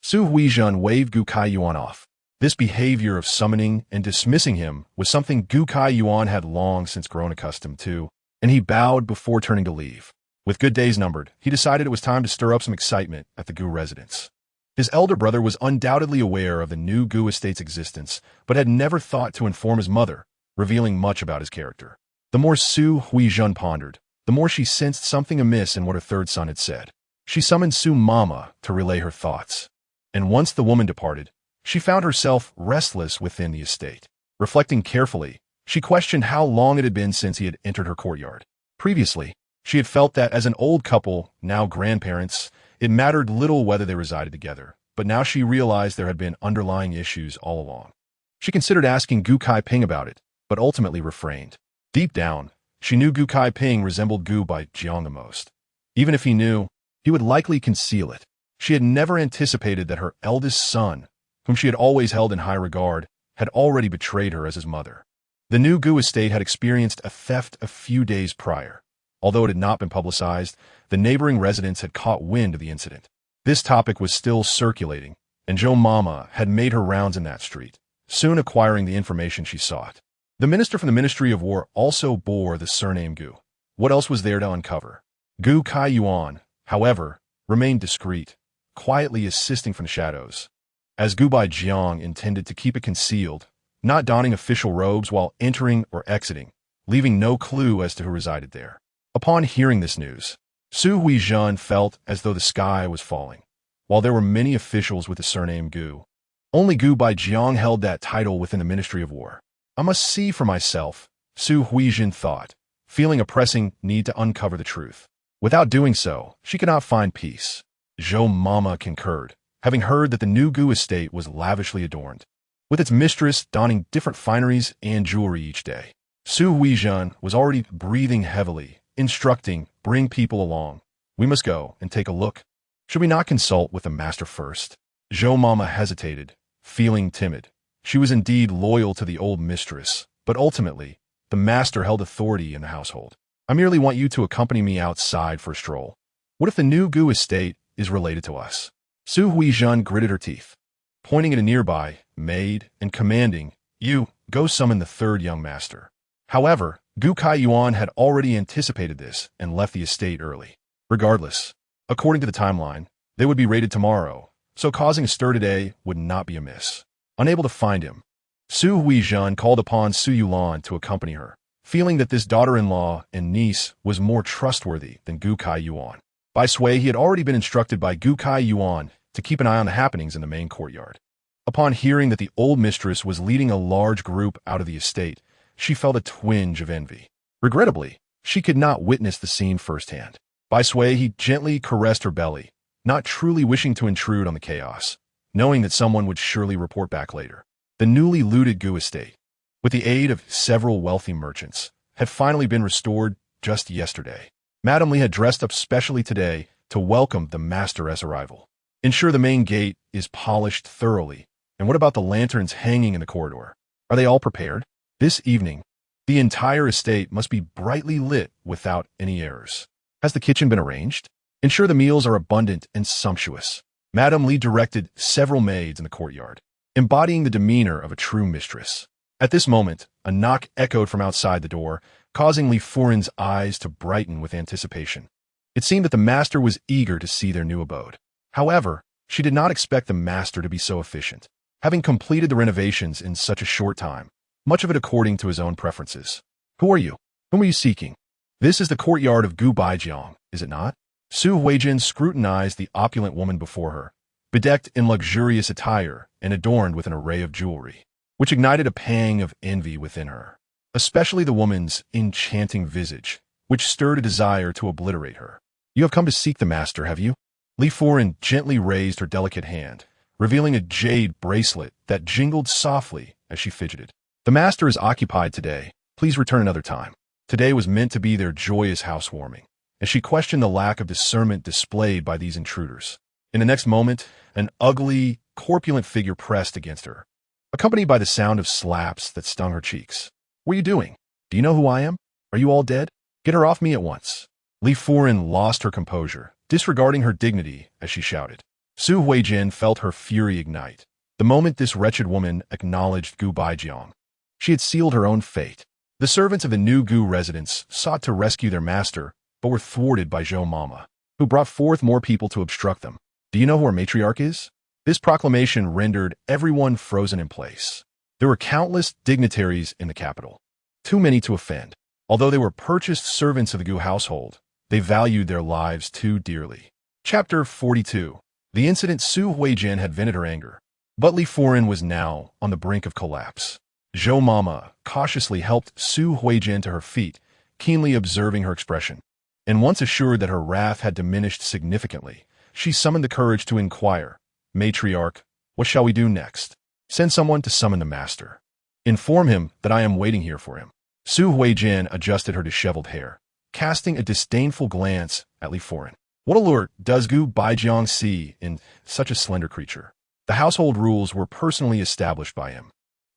Su Huizhen waved Gu Kaiyuan off. This behavior of summoning and dismissing him was something Gu Kaiyuan had long since grown accustomed to, and he bowed before turning to leave. With good days numbered, he decided it was time to stir up some excitement at the Gu residence. His elder brother was undoubtedly aware of the new Gu estate's existence, but had never thought to inform his mother, revealing much about his character. The more Su Huizhen pondered, the more she sensed something amiss in what her third son had said. She summoned Su Mama to relay her thoughts, and once the woman departed, she found herself restless within the estate. Reflecting carefully, she questioned how long it had been since he had entered her courtyard. Previously, she had felt that as an old couple, now grandparents, it mattered little whether they resided together, but now she realized there had been underlying issues all along. She considered asking Gu Kaiping about it, but ultimately refrained. Deep down, she knew Gu Kaiping resembled Gu Bai Jiang the most. Even if he knew, he would likely conceal it. She had never anticipated that her eldest son, whom she had always held in high regard, had already betrayed her as his mother. The new Gu estate had experienced a theft a few days prior. Although it had not been publicized, the neighboring residents had caught wind of the incident. This topic was still circulating, and Zhou Mama had made her rounds in that street, soon acquiring the information she sought. The minister from the Ministry of War also bore the surname Gu. What else was there to uncover? Gu Kaiyuan, however, remained discreet, quietly assisting from the shadows, as Gu Bai Jiang intended to keep it concealed, not donning official robes while entering or exiting, leaving no clue as to who resided there. Upon hearing this news, Su Huizhen felt as though the sky was falling. While there were many officials with the surname Gu, only Gu Bai Jiang held that title within the Ministry of War. I must see for myself, Su Huizhen thought, feeling a pressing need to uncover the truth. Without doing so, she could not find peace. Zhou Mama concurred, having heard that the new Gu estate was lavishly adorned, with its mistress donning different fineries and jewelry each day. Su Huizhen was already breathing heavily, instructing, bring people along. We must go and take a look. Should we not consult with the master first? Zhou Mama hesitated, feeling timid. She was indeed loyal to the old mistress, but ultimately, the master held authority in the household. I merely want you to accompany me outside for a stroll. What if the new Gu estate is related to us? Su Huizhen gritted her teeth, pointing at a nearby maid and commanding, you, go summon the third young master. However, Gu Kaiyuan had already anticipated this and left the estate early. Regardless, according to the timeline, they would be raided tomorrow, so causing a stir today would not be amiss. Unable to find him, Su Huizhen called upon Su Yulan to accompany her, feeling that this daughter-in-law and niece was more trustworthy than Gu Kaiyuan. Bai Suihe had already been instructed by Gu Kaiyuan to keep an eye on the happenings in the main courtyard. Upon hearing that the old mistress was leading a large group out of the estate, she felt a twinge of envy. Regrettably, she could not witness the scene firsthand. Bai Suihe gently caressed her belly, not truly wishing to intrude on the chaos, knowing that someone would surely report back later. The newly looted Gu estate, with the aid of several wealthy merchants, had finally been restored just yesterday. Madame Li had dressed up specially today to welcome the master's arrival. Ensure the main gate is polished thoroughly. And what about the lanterns hanging in the corridor? Are they all prepared? This evening, the entire estate must be brightly lit without any errors. Has the kitchen been arranged? Ensure the meals are abundant and sumptuous. Madame Li directed several maids in the courtyard, embodying the demeanor of a true mistress. At this moment, a knock echoed from outside the door, causing Li Furen's eyes to brighten with anticipation. It seemed that the master was eager to see their new abode. However, she did not expect the master to be so efficient, having completed the renovations in such a short time, much of it according to his own preferences. Who are you? Whom are you seeking? This is the courtyard of Gu Baijiang, is it not? Su Huijin scrutinized the opulent woman before her, bedecked in luxurious attire and adorned with an array of jewelry, which ignited a pang of envy within her, especially the woman's enchanting visage, which stirred a desire to obliterate her. You have come to seek the master, have you? Li Furen gently raised her delicate hand, revealing a jade bracelet that jingled softly as she fidgeted. The master is occupied today. Please return another time. Today was meant to be their joyous housewarming, as she questioned the lack of discernment displayed by these intruders. In the next moment, an ugly, corpulent figure pressed against her, accompanied by the sound of slaps that stung her cheeks. What are you doing? Do you know who I am? Are you all dead? Get her off me at once. Li Furen lost her composure, disregarding her dignity as she shouted. Su Huijin felt her fury ignite the moment this wretched woman acknowledged Gu Baijiang. She had sealed her own fate. The servants of the new Gu residence sought to rescue their master, but were thwarted by Zhou Mama, who brought forth more people to obstruct them. Do you know who our matriarch is? This proclamation rendered everyone frozen in place. There were countless dignitaries in the capital, too many to offend. Although they were purchased servants of the Gu household, they valued their lives too dearly. Chapter 42. The incident. Su Huijin had vented her anger, but Li Furen was now on the brink of collapse. Zhou Mama cautiously helped Su Huijin to her feet, keenly observing her expression. And once assured that her wrath had diminished significantly, she summoned the courage to inquire, Matriarch, what shall we do next? Send someone to summon the master. Inform him that I am waiting here for him. Su Huijin adjusted her disheveled hair, casting a disdainful glance at Li Furen. What allure does Gu Baijiang see in such a slender creature? The household rules were personally established by him.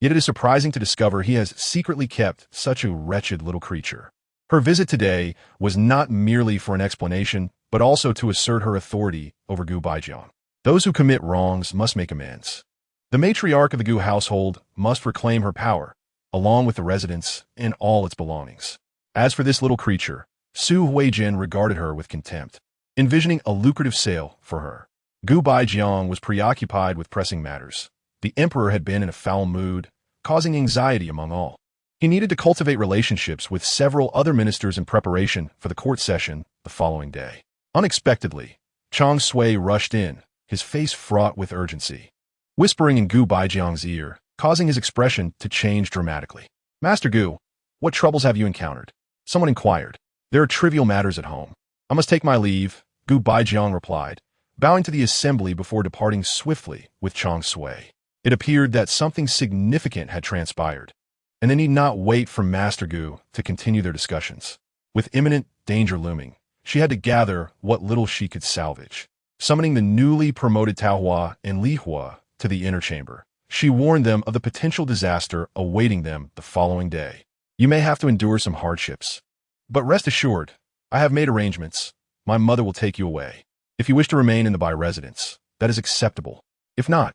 Yet it is surprising to discover he has secretly kept such a wretched little creature. Her visit today was not merely for an explanation, but also to assert her authority over Gu Baijiang. Those who commit wrongs must make amends. The matriarch of the Gu household must reclaim her power, along with the residence and all its belongings. As for this little creature, Su Huijin regarded her with contempt, envisioning a lucrative sale for her. Gu Baijiang was preoccupied with pressing matters. The emperor had been in a foul mood, causing anxiety among all. He needed to cultivate relationships with several other ministers in preparation for the court session the following day. Unexpectedly, Chang Sui rushed in, his face fraught with urgency, whispering in Gu Baijiang's ear, causing his expression to change dramatically. Master Gu, what troubles have you encountered? Someone inquired. There are trivial matters at home. I must take my leave, Gu Baijiang replied, bowing to the assembly before departing swiftly with Chang Sui. It appeared that something significant had transpired, and they need not wait for Master Gu to continue their discussions. With imminent danger looming, she had to gather what little she could salvage. Summoning the newly promoted Taohua and Li Hua to the inner chamber, she warned them of the potential disaster awaiting them the following day. You may have to endure some hardships, but rest assured, I have made arrangements. My mother will take you away. If you wish to remain in the Bai residence, that is acceptable. If not,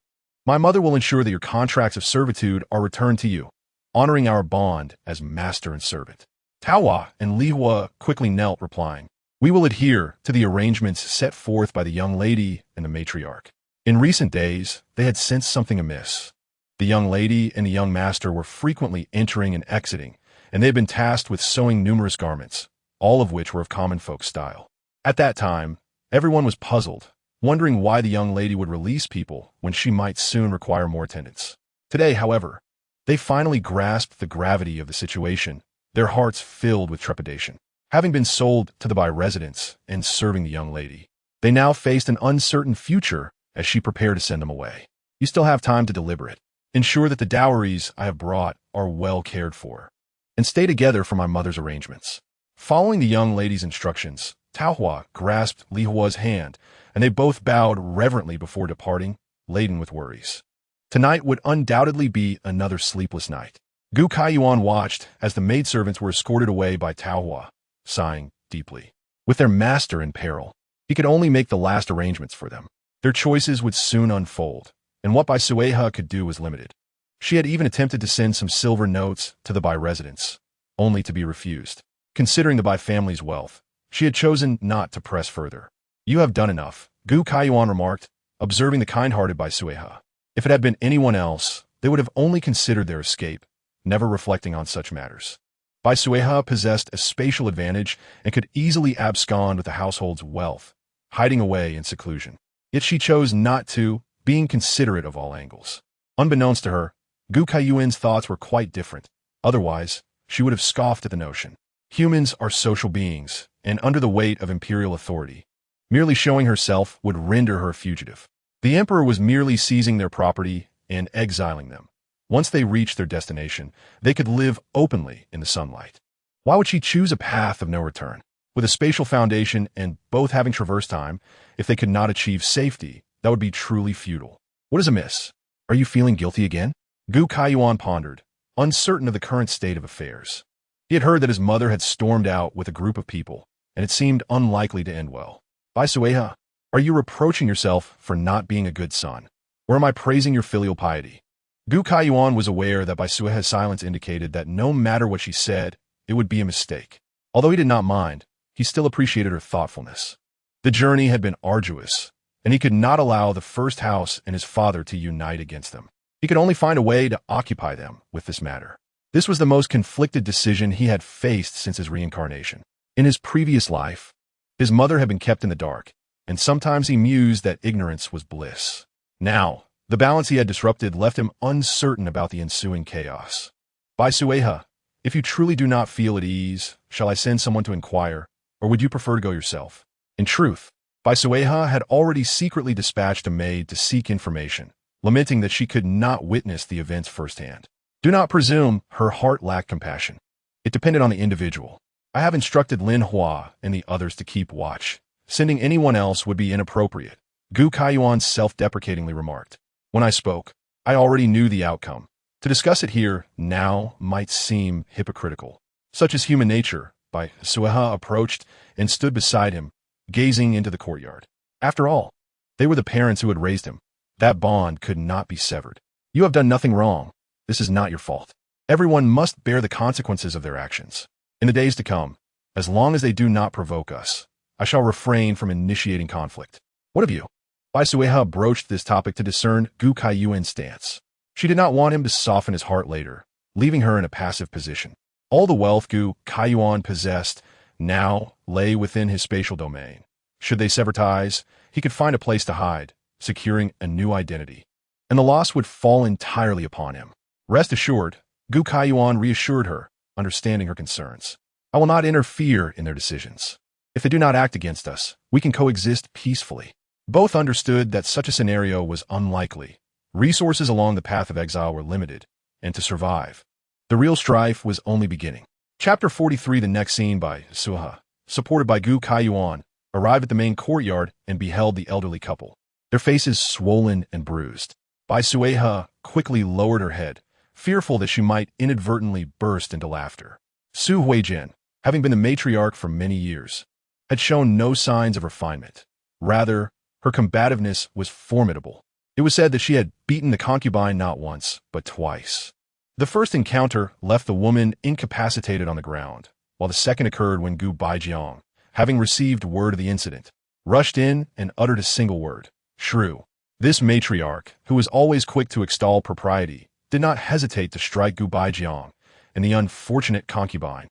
my mother will ensure that your contracts of servitude are returned to you, honoring our bond as master and servant. Taohua and Li Hua quickly knelt, replying, We will adhere to the arrangements set forth by the young lady and the matriarch. In recent days, they had sensed something amiss. The young lady and the young master were frequently entering and exiting, and they had been tasked with sewing numerous garments, all of which were of common folk style. At that time, everyone was puzzled, wondering why the young lady would release people when she might soon require more attendance. Today, however, they finally grasped the gravity of the situation, their hearts filled with trepidation. Having been sold to the Bai residence and serving the young lady, they now faced an uncertain future as she prepared to send them away. You still have time to deliberate. Ensure that the dowries I have brought are well cared for, and stay together for my mother's arrangements. Following the young lady's instructions, Taohua grasped Li Hua's hand, and they both bowed reverently before departing, laden with worries. Tonight would undoubtedly be another sleepless night. Gu Kaiyuan watched as the maidservants were escorted away by Taohua, sighing deeply. With their master in peril, he could only make the last arrangements for them. Their choices would soon unfold, and what Bai Suihe could do was limited. She had even attempted to send some silver notes to the Bai residents, only to be refused. Considering the Bai family's wealth, she had chosen not to press further. "You have done enough," Gu Kaiyuan remarked, observing the kind-hearted Bai Suihe. If it had been anyone else, they would have only considered their escape, never reflecting on such matters. Bai Suihe possessed a spatial advantage and could easily abscond with the household's wealth, hiding away in seclusion. Yet she chose not to, being considerate of all angles. Unbeknownst to her, Gu Kaiyuan's thoughts were quite different. Otherwise, she would have scoffed at the notion. Humans are social beings, and under the weight of imperial authority, merely showing herself would render her a fugitive. The emperor was merely seizing their property and exiling them. Once they reached their destination, they could live openly in the sunlight. Why would she choose a path of no return? With a spatial foundation and both having traversed time, if they could not achieve safety, that would be truly futile. What is amiss? Are you feeling guilty again? Gu Kaiyuan pondered, uncertain of the current state of affairs. He had heard that his mother had stormed out with a group of people, and it seemed unlikely to end well. Bai Suihe, are you reproaching yourself for not being a good son? Or am I praising your filial piety? Gu Kaiyuan was aware that Bai Suihe's silence indicated that no matter what she said, it would be a mistake. Although he did not mind, he still appreciated her thoughtfulness. The journey had been arduous, and he could not allow the first house and his father to unite against them. He could only find a way to occupy them with this matter. This was the most conflicted decision he had faced since his reincarnation. In his previous life, his mother had been kept in the dark, and sometimes he mused that ignorance was bliss. Now, the balance he had disrupted left him uncertain about the ensuing chaos. Bai Suihe, if you truly do not feel at ease, shall I send someone to inquire, or would you prefer to go yourself? In truth, Bai Suihe had already secretly dispatched a maid to seek information, lamenting that she could not witness the events firsthand. Do not presume her heart lacked compassion. It depended on the individual. I have instructed Lin Hua and the others to keep watch. Sending anyone else would be inappropriate, Gu Kaiyuan self-deprecatingly remarked. When I spoke, I already knew the outcome. To discuss it here now might seem hypocritical. Such is human nature. Bai Suihe approached and stood beside him, gazing into the courtyard. After all, they were the parents who had raised him. That bond could not be severed. You have done nothing wrong. This is not your fault. Everyone must bear the consequences of their actions. In the days to come, as long as they do not provoke us, I shall refrain from initiating conflict. What of you? Bai Suihe broached this topic to discern Gu Kaiyuan's stance. She did not want him to soften his heart later, leaving her in a passive position. All the wealth Gu Kaiyuan possessed now lay within his spatial domain. Should they sever ties, he could find a place to hide, securing a new identity. And the loss would fall entirely upon him. Rest assured, Gu Kaiyuan reassured her, understanding her concerns. I will not interfere in their decisions. If they do not act against us, we can coexist peacefully. Both understood that such a scenario was unlikely. Resources along the path of exile were limited, and to survive, the real strife was only beginning. Chapter 43. The next scene. Bai Suihe, supported by Gu Kaiyuan, arrived at the main courtyard and beheld the elderly couple, their faces swollen and bruised. Bai Suihe quickly lowered her head, fearful that she might inadvertently burst into laughter. Su Huijin, having been the matriarch for many years, had shown no signs of refinement. Rather, her combativeness was formidable. It was said that she had beaten the concubine not once, but twice. The first encounter left the woman incapacitated on the ground, while the second occurred when Gu Baijiang, having received word of the incident, rushed in and uttered a single word, shrew. This matriarch, who was always quick to extol propriety, did not hesitate to strike Gu Baijiang, and the unfortunate concubine,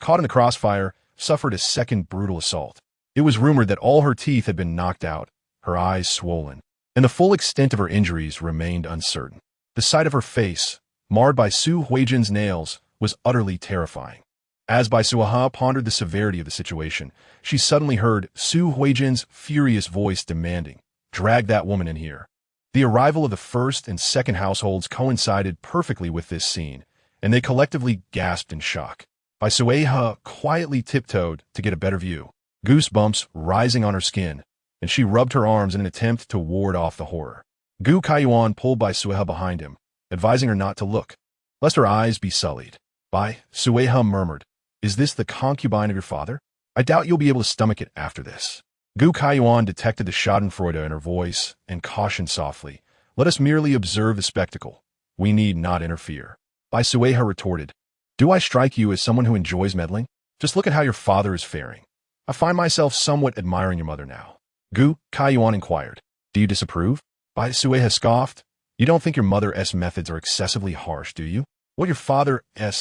caught in the crossfire, suffered a second brutal assault. It was rumored that all her teeth had been knocked out, her eyes swollen, and the full extent of her injuries remained uncertain. The sight of her face, marred by Su Huijin's nails, was utterly terrifying. As Bai Suihe pondered the severity of the situation, she suddenly heard Su Huijin's furious voice demanding, "Drag that woman in here." The arrival of the first and second households coincided perfectly with this scene, and they collectively gasped in shock. Bai Suihe quietly tiptoed to get a better view, goosebumps rising on her skin, and she rubbed her arms in an attempt to ward off the horror. Gu Kaiyuan pulled Bai Suihe behind him, advising her not to look, lest her eyes be sullied. Bai Suihe murmured, "Is this the concubine of your father? I doubt you'll be able to stomach it after this." Gu Kaiyuan detected the schadenfreude in her voice and cautioned softly, Let us merely observe the spectacle. We need not interfere. Bai Suihe retorted, Do I strike you as someone who enjoys meddling? Just look at how your father is faring. I find myself somewhat admiring your mother now. Gu Kaiyuan inquired, Do you disapprove? Bai Suihe scoffed, You don't think your mother's methods are excessively harsh, do you? What your father's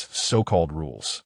so-called rules?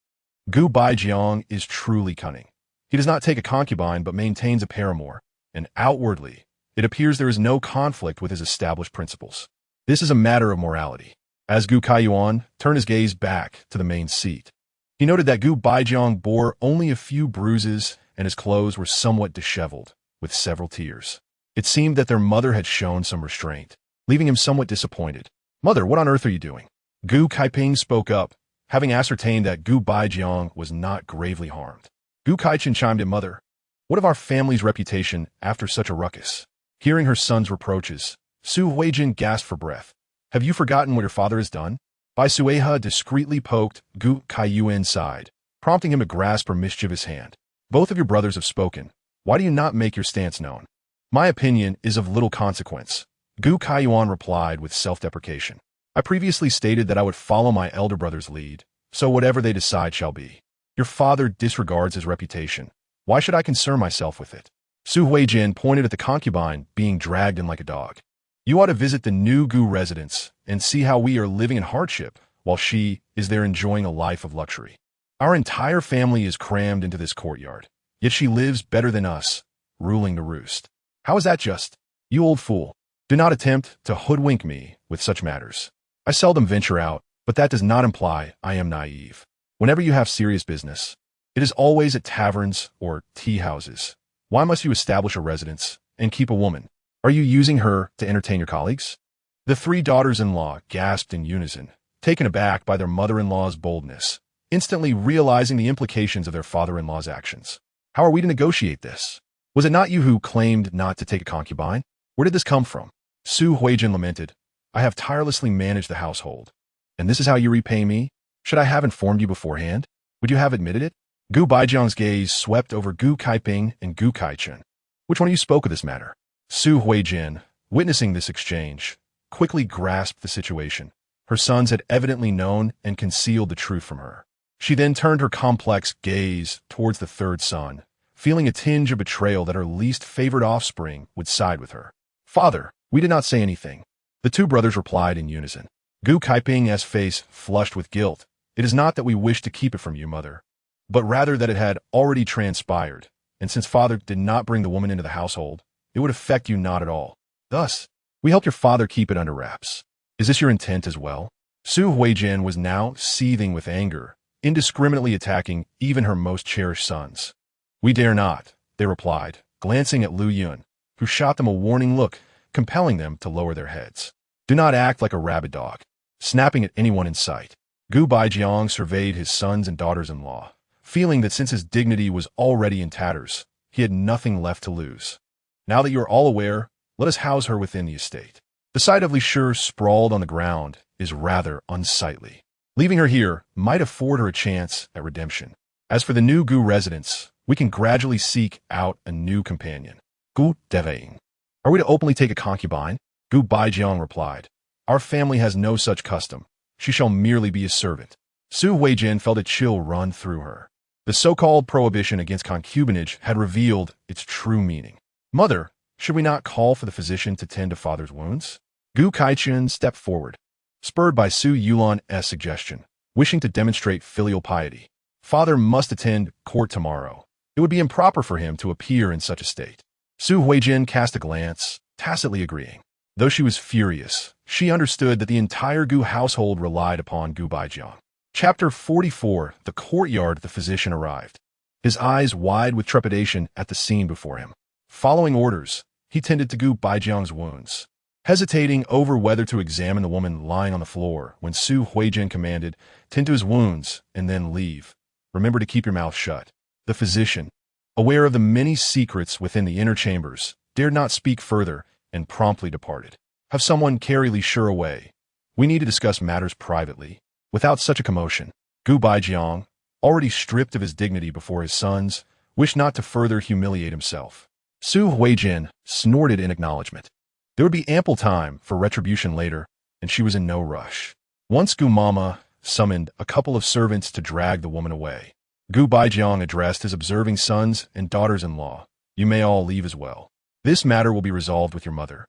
Gu Baijiang is truly cunning. He does not take a concubine but maintains a paramour, and outwardly, it appears there is no conflict with his established principles. This is a matter of morality. As Gu Kaiyuan turned his gaze back to the main seat, he noted that Gu Baijiang bore only a few bruises and his clothes were somewhat disheveled, with several tears. It seemed that their mother had shown some restraint, leaving him somewhat disappointed. Mother, what on earth are you doing? Gu Kaiping spoke up, having ascertained that Gu Baijiang was not gravely harmed. Gu Kaichen chimed in, Mother, what of our family's reputation after such a ruckus? Hearing her son's reproaches, Su Huijin gasped for breath. Have you forgotten what your father has done? Bai Suihe discreetly poked Gu Kaiyuan's side, prompting him to grasp her mischievous hand. Both of your brothers have spoken. Why do you not make your stance known? My opinion is of little consequence, Gu Kaiyuan replied with self-deprecation. I previously stated that I would follow my elder brother's lead, so whatever they decide shall be. Your father disregards his reputation. Why should I concern myself with it? Su Huijin pointed at the concubine being dragged in like a dog. You ought to visit the new Gu residence and see how we are living in hardship, while she is there enjoying a life of luxury. Our entire family is crammed into this courtyard, yet she lives better than us, ruling the roost. How is that just? You old fool. Do not attempt to hoodwink me with such matters. I seldom venture out, but that does not imply I am naive. Whenever you have serious business, it is always at taverns or tea houses. Why must you establish a residence and keep a woman? Are you using her to entertain your colleagues? The three daughters-in-law gasped in unison, taken aback by their mother-in-law's boldness, instantly realizing the implications of their father-in-law's actions. How are we to negotiate this? Was it not you who claimed not to take a concubine? Where did this come from? Su Huijin lamented, I have tirelessly managed the household. And this is how you repay me? Should I have informed you beforehand? Would you have admitted it? Gu Baijiang's gaze swept over Gu Kaiping and Gu Kaichen. Which one of you spoke of this matter? Su Huijin, witnessing this exchange, quickly grasped the situation. Her sons had evidently known and concealed the truth from her. She then turned her complex gaze towards the third son, feeling a tinge of betrayal that her least favored offspring would side with her. Father, we did not say anything. The two brothers replied in unison. Gu Kaiping's face flushed with guilt. It is not that we wish to keep it from you, mother, but rather that it had already transpired, and since father did not bring the woman into the household, it would affect you not at all. Thus, we helped your father keep it under wraps. Is this your intent as well? Su Huijin was now seething with anger, indiscriminately attacking even her most cherished sons. We dare not, they replied, glancing at Lu Yun, who shot them a warning look, compelling them to lower their heads. Do not act like a rabid dog, snapping at anyone in sight. Gu Baijiang surveyed his sons and daughters-in-law, feeling that since his dignity was already in tatters, he had nothing left to lose. Now that you are all aware, let us house her within the estate. The sight of Li Shi sprawled on the ground is rather unsightly. Leaving her here might afford her a chance at redemption. As for the new Gu residence, we can gradually seek out a new companion. Gu Deveing. Are we to openly take a concubine? Gu Baijiang replied. Our family has no such custom. She shall merely be a servant. Su Huijin felt a chill run through her. The so-called prohibition against concubinage had revealed its true meaning. Mother, should we not call for the physician to tend to father's wounds? Gu Kaichen stepped forward, spurred by Su Yulan's suggestion, wishing to demonstrate filial piety. Father must attend court tomorrow. It would be improper for him to appear in such a state. Su Huijin cast a glance, tacitly agreeing. Though she was furious, she understood that the entire Gu household relied upon Gu Baijiang. Chapter 44. The courtyard. The physician arrived, his eyes wide with trepidation at the scene before him. Following orders, he tended to Gu Baijiang's wounds, hesitating over whether to examine the woman lying on the floor when Su Huijin commanded, tend to his wounds and then leave. Remember to keep your mouth shut. The physician, aware of the many secrets within the inner chambers, dared not speak further and promptly departed. Have someone carry Li Shi away. We need to discuss matters privately. Without such a commotion, Gu Baijiang, already stripped of his dignity before his sons, wished not to further humiliate himself. Su Huijin snorted in acknowledgement. There would be ample time for retribution later, and she was in no rush. Once Gu Mama summoned a couple of servants to drag the woman away. Gu Baijiang addressed his observing sons and daughters-in-law. You may all leave as well. This matter will be resolved with your mother.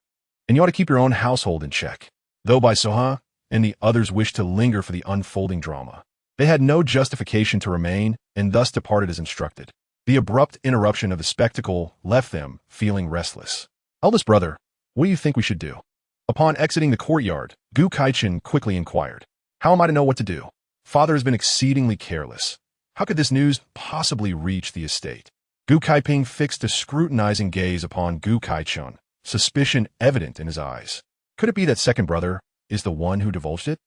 And you ought to keep your own household in check. Though Bai Suihe and the others wished to linger for the unfolding drama, they had no justification to remain and thus departed as instructed. The abrupt interruption of the spectacle left them feeling restless. Eldest brother, what do you think we should do? Upon exiting the courtyard, Gu Kaichen quickly inquired. How am I to know what to do? Father has been exceedingly careless. How could this news possibly reach the estate? Gu Kaiping fixed a scrutinizing gaze upon Gu Kaichun, suspicion evident in his eyes. Could it be that second brother is the one who divulged it?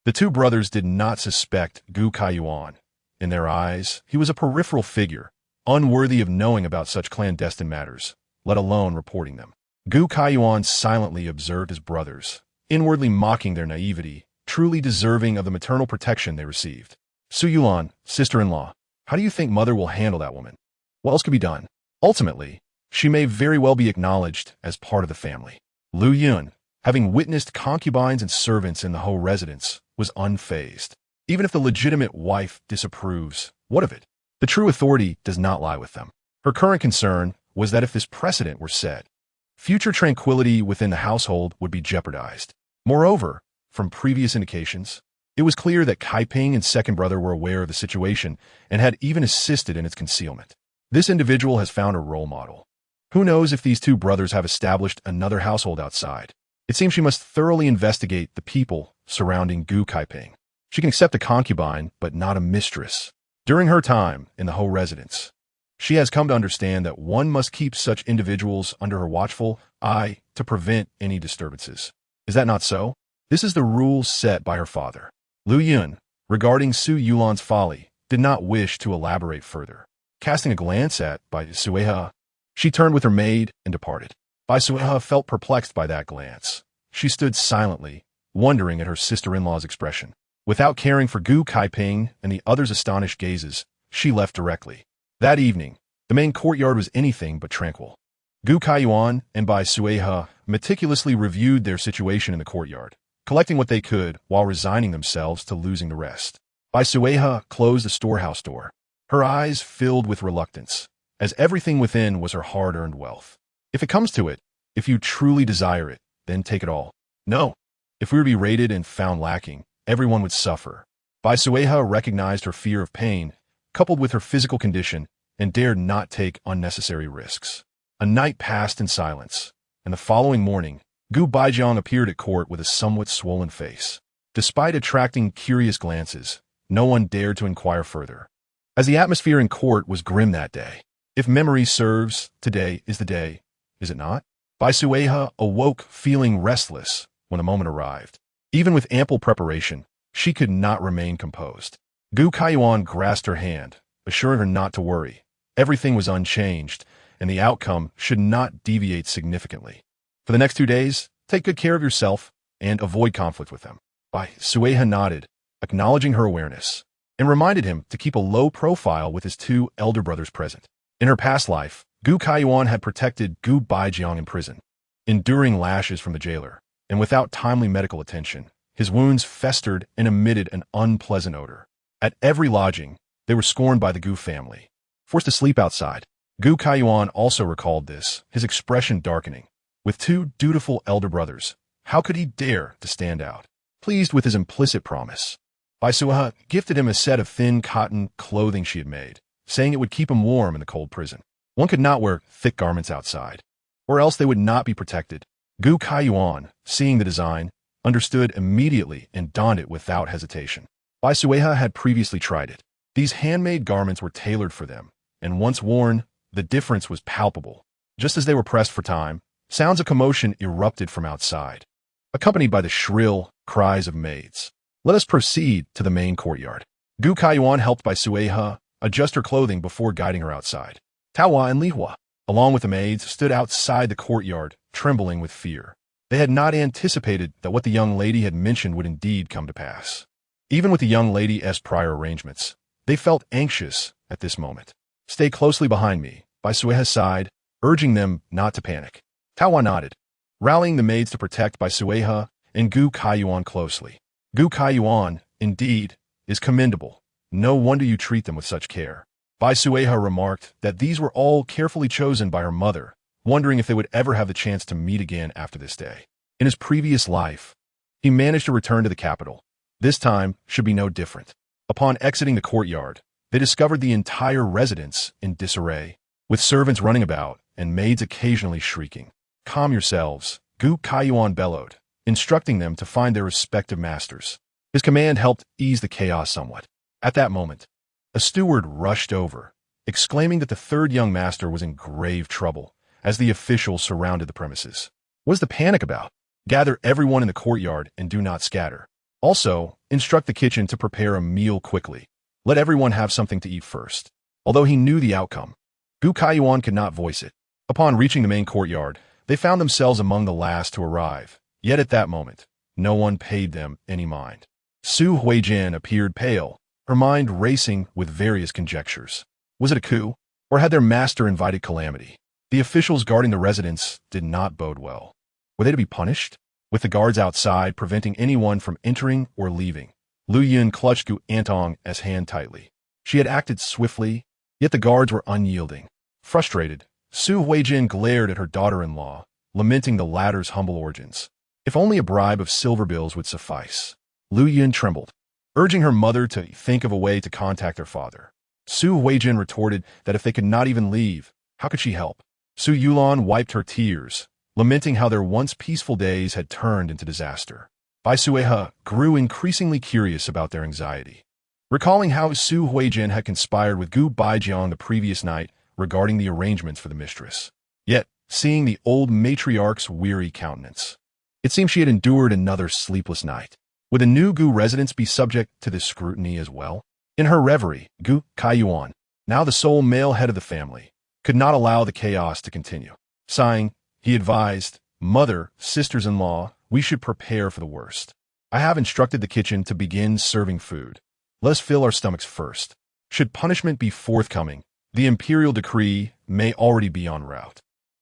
The two brothers did not suspect Gu Kaiyuan. In their eyes, he was a peripheral figure, unworthy of knowing about such clandestine matters, let alone reporting them. Gu Kaiyuan silently observed his brothers, inwardly mocking their naivety, truly deserving of the maternal protection they received. Su Yulan, sister-in-law, how do you think mother will handle that woman? What else could be done? Ultimately, she may very well be acknowledged as part of the family. Lu Yun, having witnessed concubines and servants in the Ho residence, was unfazed. Even if the legitimate wife disapproves, what of it? The true authority does not lie with them. Her current concern was that if this precedent were set, future tranquility within the household would be jeopardized. Moreover, from previous indications, it was clear that Kaiping and second brother were aware of the situation and had even assisted in its concealment. This individual has found a role model. Who knows if these two brothers have established another household outside? It seems she must thoroughly investigate the people surrounding Gu Kaiping. She can accept a concubine, but not a mistress. During her time in the Ho residence, she has come to understand that one must keep such individuals under her watchful eye to prevent any disturbances. Is that not so? This is the rule set by her father. Lu Yun, regarding Su Yulan's folly, did not wish to elaborate further. Casting a glance at Bai Suihe, she turned with her maid and departed. Bai Suihe felt perplexed by that glance. She stood silently, wondering at her sister-in-law's expression. Without caring for Gu Kaiping and the others' astonished gazes, she left directly. That evening, the main courtyard was anything but tranquil. Gu Kaiyuan and Bai Suihe meticulously reviewed their situation in the courtyard, collecting what they could while resigning themselves to losing the rest. Bai Suihe closed the storehouse door. Her eyes filled with reluctance, as everything within was her hard-earned wealth. If it comes to it, if you truly desire it, then take it all. No. If we were to be raided and found lacking, everyone would suffer. Bai Suihe recognized her fear of pain, coupled with her physical condition, and dared not take unnecessary risks. A night passed in silence, and the following morning, Gu Baijiang appeared at court with a somewhat swollen face. Despite attracting curious glances, no one dared to inquire further, as the atmosphere in court was grim that day. If memory serves, today is the day, is it not? Bai Suihe awoke feeling restless when the moment arrived. Even with ample preparation, she could not remain composed. Gu Kaiyuan grasped her hand, assuring her not to worry. Everything was unchanged, and the outcome should not deviate significantly. For the next 2 days, take good care of yourself and avoid conflict with them. Bai Suihe nodded, acknowledging her awareness, and reminded him to keep a low profile with his two elder brothers present. In her past life, Gu Kaiyuan had protected Gu Baijiang in prison, enduring lashes from the jailer, and without timely medical attention, his wounds festered and emitted an unpleasant odor. At every lodging, they were scorned by the Gu family. Forced to sleep outside, Gu Kaiyuan also recalled this, his expression darkening. With two dutiful elder brothers, how could he dare to stand out? Pleased with his implicit promise, Bai Suihe gifted him a set of thin cotton clothing she had made, saying it would keep him warm in the cold prison. One could not wear thick garments outside, or else they would not be protected. Gu Kaiyuan, seeing the design, understood immediately and donned it without hesitation. Bai Suihe had previously tried it. These handmade garments were tailored for them, and once worn, the difference was palpable. Just as they were pressed for time, sounds of commotion erupted from outside, accompanied by the shrill cries of maids. Let us proceed to the main courtyard. Gu Kaiyuan helped Bai Suihe adjust her clothing before guiding her outside. Taohua and Lihua, along with the maids, stood outside the courtyard, trembling with fear. They had not anticipated that what the young lady had mentioned would indeed come to pass. Even with the young lady's prior arrangements, they felt anxious at this moment. Stay closely behind me, Bai Suihe sighed, urging them not to panic. Taohua nodded. rallying the maids to protect Bai Suihe and Gu Kaiyuan closely. Gu Kaiyuan, indeed, is commendable. No wonder you treat them with such care. Bai Suihe remarked that these were all carefully chosen by her mother, wondering if they would ever have the chance to meet again after this day. In his previous life, he managed to return to the capital. This time should be no different. Upon exiting the courtyard, they discovered the entire residence in disarray, with servants running about and maids occasionally shrieking. Calm yourselves, Gu Kaiyuan bellowed, instructing them to find their respective masters. His command helped ease the chaos somewhat. At that moment, a steward rushed over, exclaiming that the third young master was in grave trouble as the officials surrounded the premises. What is the panic about? Gather everyone in the courtyard and do not scatter. Also, instruct the kitchen to prepare a meal quickly. Let everyone have something to eat first. Although he knew the outcome, Gu Kaiyuan could not voice it. Upon reaching the main courtyard, they found themselves among the last to arrive. Yet at that moment, no one paid them any mind. Su Huijin appeared pale, her mind racing with various conjectures. Was it a coup? Or had their master invited calamity? The officials guarding the residence did not bode well. Were they to be punished? With the guards outside preventing anyone from entering or leaving, Lu Yun clutched Gu Antong's hand tightly. She had acted swiftly, yet the guards were unyielding. Frustrated, Su Huijin glared at her daughter-in-law, lamenting the latter's humble origins. If only a bribe of silver bills would suffice. Lu Yun trembled, urging her mother to think of a way to contact their father. Su Huijin retorted that if they could not even leave, how could she help? Su Yulan wiped her tears, lamenting how their once peaceful days had turned into disaster. Bai Suihe grew increasingly curious about their anxiety. Recalling how Su Huijin had conspired with Gu Baijiang the previous night regarding the arrangements for the mistress. Yet, seeing the old matriarch's weary countenance, it seemed she had endured another sleepless night. Would the new Gu residents be subject to this scrutiny as well? In her reverie, Gu Kaiyuan, now the sole male head of the family, could not allow the chaos to continue. Sighing, he advised, "Mother, sisters-in-law, we should prepare for the worst. I have instructed the kitchen to begin serving food. Let us fill our stomachs first. Should punishment be forthcoming, the imperial decree may already be en route."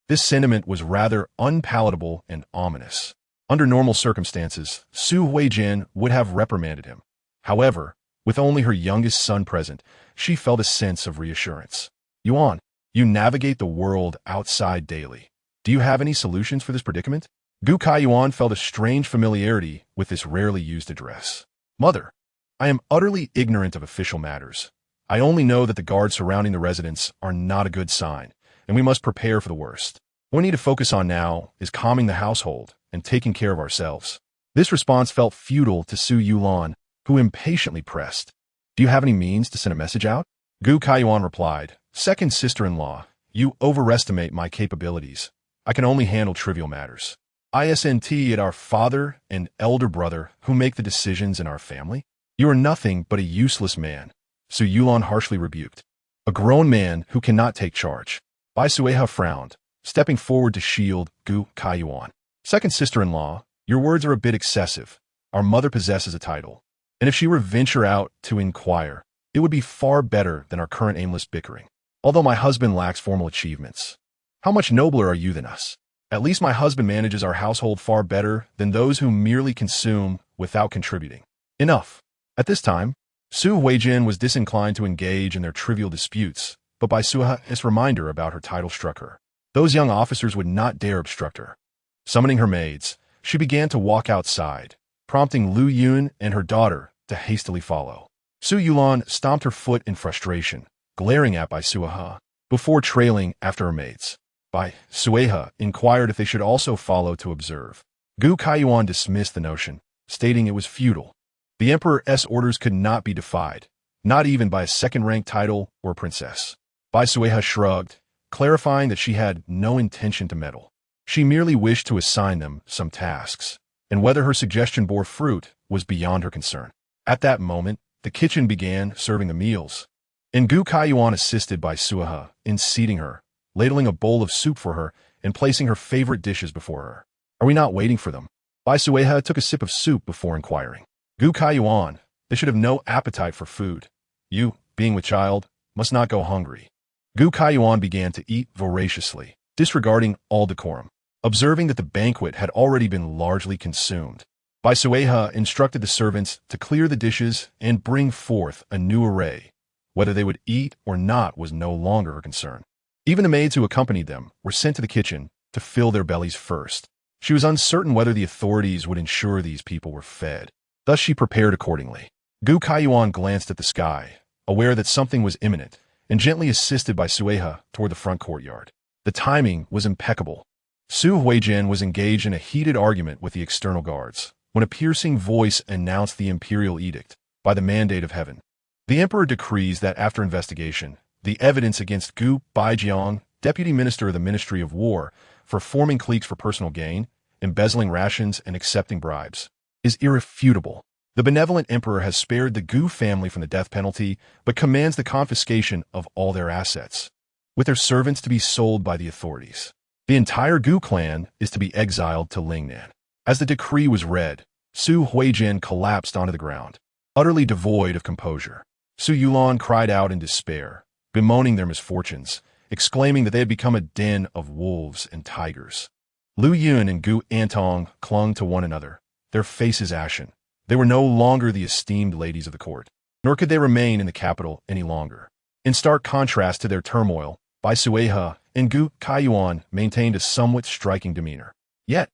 This sentiment was rather unpalatable and ominous. Under normal circumstances, Su Huijin would have reprimanded him. However, with only her youngest son present, she felt a sense of reassurance. "Yuan, you navigate the world outside daily. Do you have any solutions for this predicament?" Gu Kaiyuan felt a strange familiarity with this rarely used address. "Mother, I am utterly ignorant of official matters. I only know that the guards surrounding the residence are not a good sign, and we must prepare for the worst. What we need to focus on now is calming the household and taking care of ourselves." This response felt futile to Su Yulan, who impatiently pressed, "Do you have any means to send a message out?" Gu Kaiyuan replied, "Second sister-in-law, you overestimate my capabilities. I can only handle trivial matters. Isn't it our father and elder brother who make the decisions in our family? You are nothing but a useless man," Su Yulan harshly rebuked. "A grown man who cannot take charge." Bai Suihe frowned, stepping forward to shield Gu Kaiyuan. "Second sister-in-law, your words are a bit excessive. Our mother possesses a title, and if she were to venture out to inquire, it would be far better than our current aimless bickering. Although my husband lacks formal achievements, how much nobler are you than us? At least my husband manages our household far better than those who merely consume without contributing." Enough. At this time, Su Huijin was disinclined to engage in their trivial disputes, but Bai Suihe's reminder about her title struck her. Those young officers would not dare obstruct her. Summoning her maids, she began to walk outside, prompting Lu Yun and her daughter to hastily follow. Su Yulan stomped her foot in frustration, glaring at Bai Suihe, before trailing after her maids. Bai Suihe inquired if they should also follow to observe. Gu Kaiyuan dismissed the notion, stating it was futile. The emperor's orders could not be defied, not even by a second-ranked title or princess. Bai Suihe shrugged, clarifying that she had no intention to meddle. She merely wished to assign them some tasks, and whether her suggestion bore fruit was beyond her concern. At that moment, the kitchen began serving the meals, and Gu Kaiyuan assisted Bai Suihe in seating her, ladling a bowl of soup for her and placing her favorite dishes before her. "Are we not waiting for them?" Bai Suihe took a sip of soup before inquiring. "Gu Kaiyuan, they should have no appetite for food. You, being with child, must not go hungry." Gu Kaiyuan began to eat voraciously, disregarding all decorum. observing that the banquet had already been largely consumed. Bai Suihe instructed the servants to clear the dishes and bring forth a new array. Whether they would eat or not was no longer her concern. Even the maids who accompanied them were sent to the kitchen to fill their bellies first. She was uncertain whether the authorities would ensure these people were fed. Thus she prepared accordingly. Gu Kaiyuan glanced at the sky, aware that something was imminent, and gently assisted Bai Suihe toward the front courtyard. The timing was impeccable. Su Huijin was engaged in a heated argument with the external guards when a piercing voice announced the imperial edict by the mandate of heaven. The emperor decrees that after investigation, the evidence against Gu Baijiang, deputy minister of the Ministry of War, for forming cliques for personal gain, embezzling rations, and accepting bribes, is irrefutable. The benevolent emperor has spared the Gu family from the death penalty, but commands the confiscation of all their assets, with their servants to be sold by the authorities. The entire Gu clan is to be exiled to Lingnan. As the decree was read, Su Huijin collapsed onto the ground, utterly devoid of composure. Su Yulan cried out in despair, bemoaning their misfortunes, exclaiming that they had become a den of wolves and tigers. Lu Yun and Gu Antong clung to one another, their faces ashen. They were no longer the esteemed ladies of the court, nor could they remain in the capital any longer. In stark contrast to their turmoil, Bai Suihe and Gu Kaiyuan maintained a somewhat striking demeanor. Yet,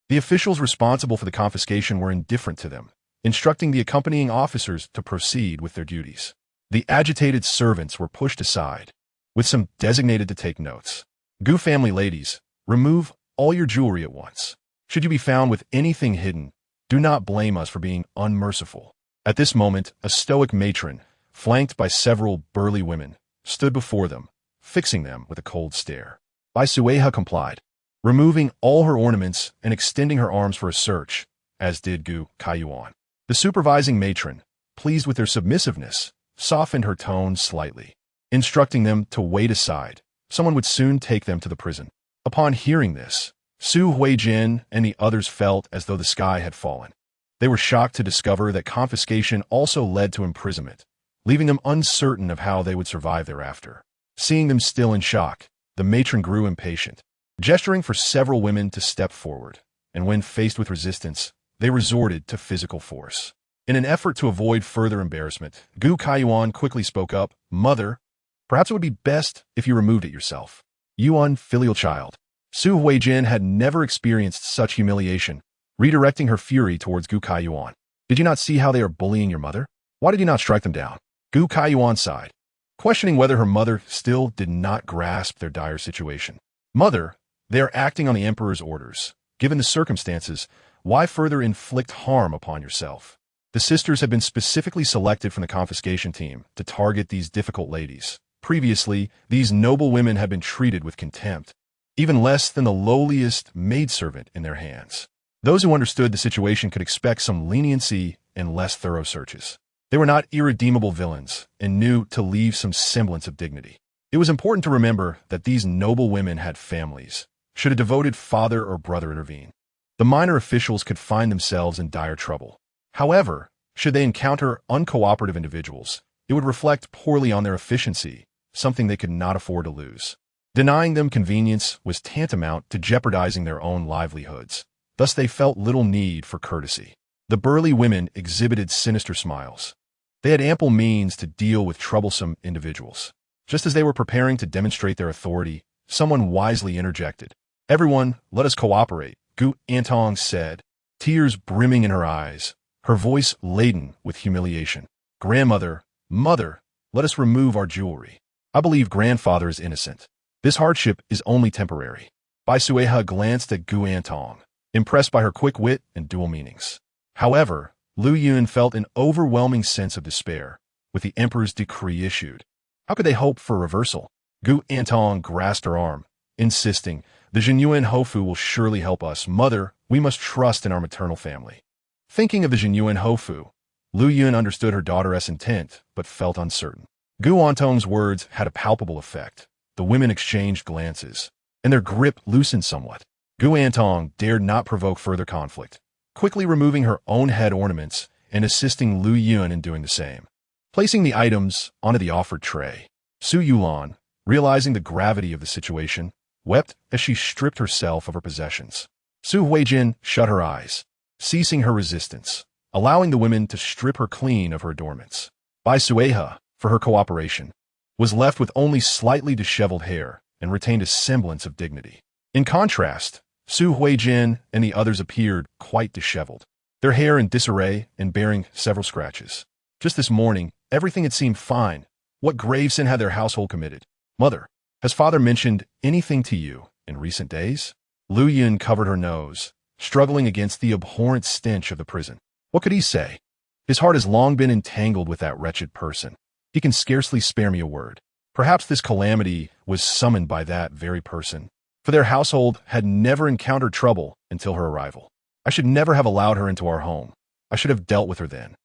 the officials responsible for the confiscation were indifferent to them, instructing the accompanying officers to proceed with their duties. The agitated servants were pushed aside, with some designated to take notes. Gu family ladies, remove all your jewelry at once. Should you be found with anything hidden, do not blame us for being unmerciful. At this moment, a stoic matron, flanked by several burly women, stood before them, fixing them with a cold stare. Bai Suihe complied, removing all her ornaments and extending her arms for a search, as did Gu Kaiyuan. The supervising matron, pleased with their submissiveness, softened her tone slightly, instructing them to wait aside. Someone would soon take them to the prison. Upon hearing this, Su Huijin and the others felt as though the sky had fallen. They were shocked to discover that confiscation also led to imprisonment, leaving them uncertain of how they would survive thereafter. Seeing them still in shock, the matron grew impatient, gesturing for several women to step forward, and when faced with resistance, they resorted to physical force. In an effort to avoid further embarrassment, Gu Kaiyuan quickly spoke up, "Mother, perhaps it would be best if you removed it yourself. You unfilial child." Su Huijin had never experienced such humiliation, redirecting her fury towards Gu Kaiyuan. "Did you not see how they are bullying your mother? Why did you not strike them down?" Gu Kaiyuan sighed, questioning whether her mother still did not grasp their dire situation. "Mother, they are acting on the emperor's orders. Given the circumstances, why further inflict harm upon yourself?" The sisters had been specifically selected from the confiscation team to target these difficult ladies. Previously, these noble women had been treated with contempt, even less than the lowliest maidservant in their hands. Those who understood the situation could expect some leniency and less thorough searches. They were not irredeemable villains and knew to leave some semblance of dignity. It was important to remember that these noble women had families, should a devoted father or brother intervene. The minor officials could find themselves in dire trouble. However, should they encounter uncooperative individuals, it would reflect poorly on their efficiency, something they could not afford to lose. Denying them convenience was tantamount to jeopardizing their own livelihoods. Thus they felt little need for courtesy. The burly women exhibited sinister smiles. They had ample means to deal with troublesome individuals. Just as they were preparing to demonstrate their authority, someone wisely interjected. "Everyone, let us cooperate," Gu Antong said, tears brimming in her eyes, her voice laden with humiliation. "Grandmother, mother, let us remove our jewelry. I believe grandfather is innocent. This hardship is only temporary." Bai Suihe glanced at Gu Antong, impressed by her quick wit and dual meanings. However, Lu Yun felt an overwhelming sense of despair with the emperor's decree issued. How could they hope for reversal? Gu Antong grasped her arm, insisting, "The Jinyuan Hofu will surely help us. Mother, we must trust in our maternal family." Thinking of the Jinyuan Hofu, Lu Yun understood her daughter's intent, but felt uncertain. Gu Antong's words had a palpable effect. The women exchanged glances, and their grip loosened somewhat. Gu Antong dared not provoke further conflict, quickly removing her own head ornaments and assisting Lu Yun in doing the same. Placing the items onto the offered tray, Su Yulan, realizing the gravity of the situation, wept as she stripped herself of her possessions. Su Huijin shut her eyes, ceasing her resistance, allowing the women to strip her clean of her adornments. Bai Suihe, for her cooperation, was left with only slightly disheveled hair and retained a semblance of dignity. In contrast, Su Huijin and the others appeared quite disheveled, their hair in disarray and bearing several scratches. Just this morning, everything had seemed fine. What grave sin had their household committed? Mother, has father mentioned anything to you in recent days? Lu Yun covered her nose, struggling against the abhorrent stench of the prison. What could he say? His heart has long been entangled with that wretched person. He can scarcely spare me a word. Perhaps this calamity was summoned by that very person, for their household had never encountered trouble until her arrival. I should never have allowed her into our home. I should have dealt with her then.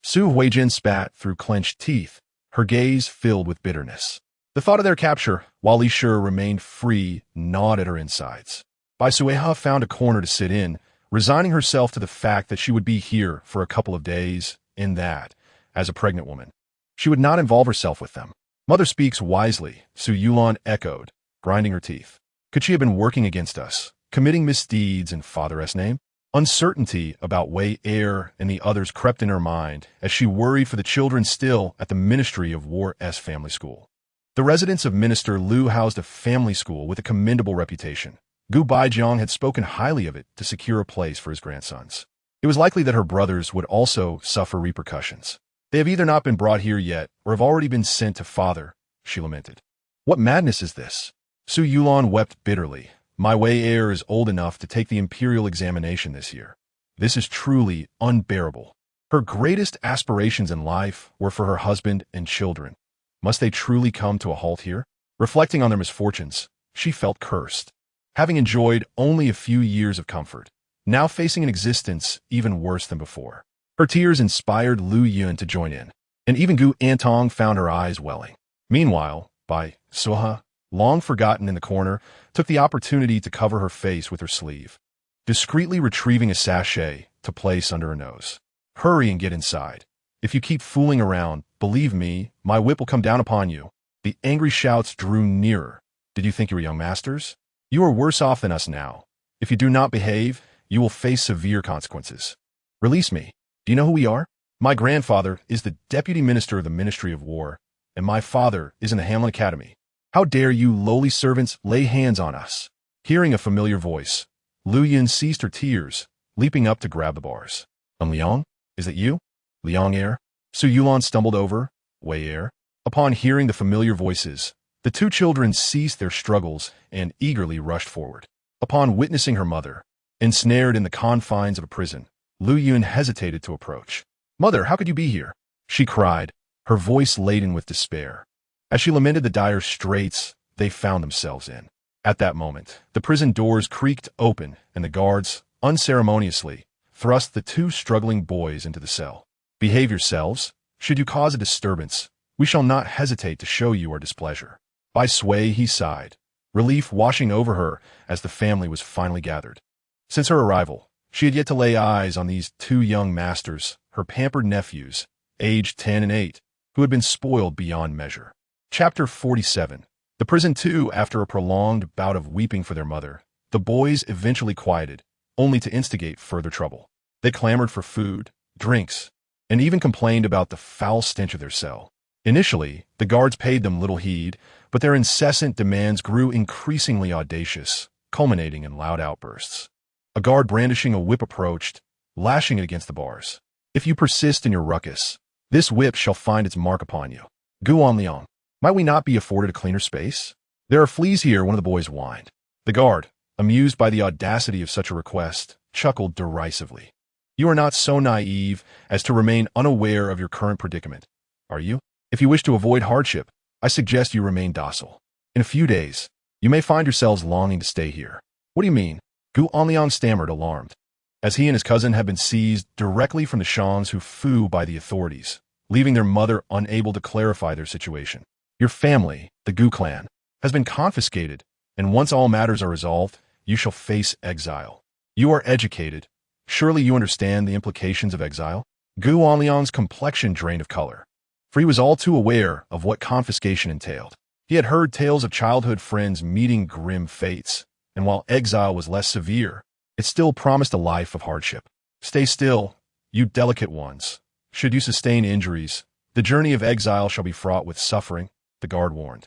Su Huijin spat through clenched teeth, her gaze filled with bitterness. The thought of their capture, while Li Shi remained free, gnawed at her insides. Bai Suihe found a corner to sit in, resigning herself to the fact that she would be here for a couple of days, and that, as a pregnant woman, she would not involve herself with them. Mother speaks wisely, Su Yulan echoed, grinding her teeth. Could she have been working against us, committing misdeeds in father's name? Uncertainty about Wei Er and the others crept in her mind as she worried for the children still at the Ministry of War's family school. The residence of Minister Liu housed a family school with a commendable reputation. Gu Baijiang had spoken highly of it to secure a place for his grandsons. It was likely that her brothers would also suffer repercussions. They have either not been brought here yet or have already been sent to father, she lamented. What madness is this? Su Yulan wept bitterly. My Wei Er is old enough to take the imperial examination this year. This is truly unbearable. Her greatest aspirations in life were for her husband and children. Must they truly come to a halt here? Reflecting on their misfortunes, she felt cursed. Having enjoyed only a few years of comfort, now facing an existence even worse than before. Her tears inspired Lu Yun to join in, and even Gu Antong found her eyes welling. Meanwhile, Bai Suihe, long forgotten in the corner, took the opportunity to cover her face with her sleeve, discreetly retrieving a sachet to place under her nose. Hurry and get inside. If you keep fooling around, believe me, my whip will come down upon you. The angry shouts drew nearer. Did you think you were young masters? You are worse off than us now. If you do not behave, you will face severe consequences. Release me. Do you know who we are? My grandfather is the deputy minister of the Ministry of War, and my father is in the Hamlin Academy. How dare you lowly servants lay hands on us? Hearing a familiar voice, Lu Yun ceased her tears, leaping up to grab the bars. Liang? Is it you? Liang Er? Su Yulan stumbled over. Wei Er? Upon hearing the familiar voices, the two children ceased their struggles and eagerly rushed forward. Upon witnessing her mother, ensnared in the confines of a prison, Lu Yun hesitated to approach. Mother, how could you be here? She cried, her voice laden with despair, as she lamented the dire straits they found themselves in. At that moment, the prison doors creaked open and the guards, unceremoniously, thrust the two struggling boys into the cell. Behave yourselves. Should you cause a disturbance, we shall not hesitate to show you our displeasure. Bai Suihe, he sighed, relief washing over her as the family was finally gathered. Since her arrival, she had yet to lay eyes on these two young masters, her pampered nephews, aged 10 and 8, who had been spoiled beyond measure. Chapter 47. The prison too, after a prolonged bout of weeping for their mother, the boys eventually quieted, only to instigate further trouble. They clamored for food, drinks, and even complained about the foul stench of their cell. Initially, the guards paid them little heed, but their incessant demands grew increasingly audacious, culminating in loud outbursts. A guard brandishing a whip approached, lashing it against the bars. If you persist in your ruckus, this whip shall find its mark upon you. Liang, might we not be afforded a cleaner space? There are fleas here, one of the boys whined. The guard, amused by the audacity of such a request, chuckled derisively. You are not so naive as to remain unaware of your current predicament, are you? If you wish to avoid hardship, I suggest you remain docile. In a few days, you may find yourselves longing to stay here. What do you mean? Liang stammered, alarmed, as he and his cousin had been seized directly from the Shans who flew by the authorities, leaving their mother unable to clarify their situation. Your family, the Gu clan, has been confiscated, and once all matters are resolved, you shall face exile. You are educated. Surely you understand the implications of exile? Liang's complexion drained of color, for he was all too aware of what confiscation entailed. He had heard tales of childhood friends meeting grim fates, and while exile was less severe, it still promised a life of hardship. Stay still, you delicate ones. Should you sustain injuries, the journey of exile shall be fraught with suffering, the guard warned.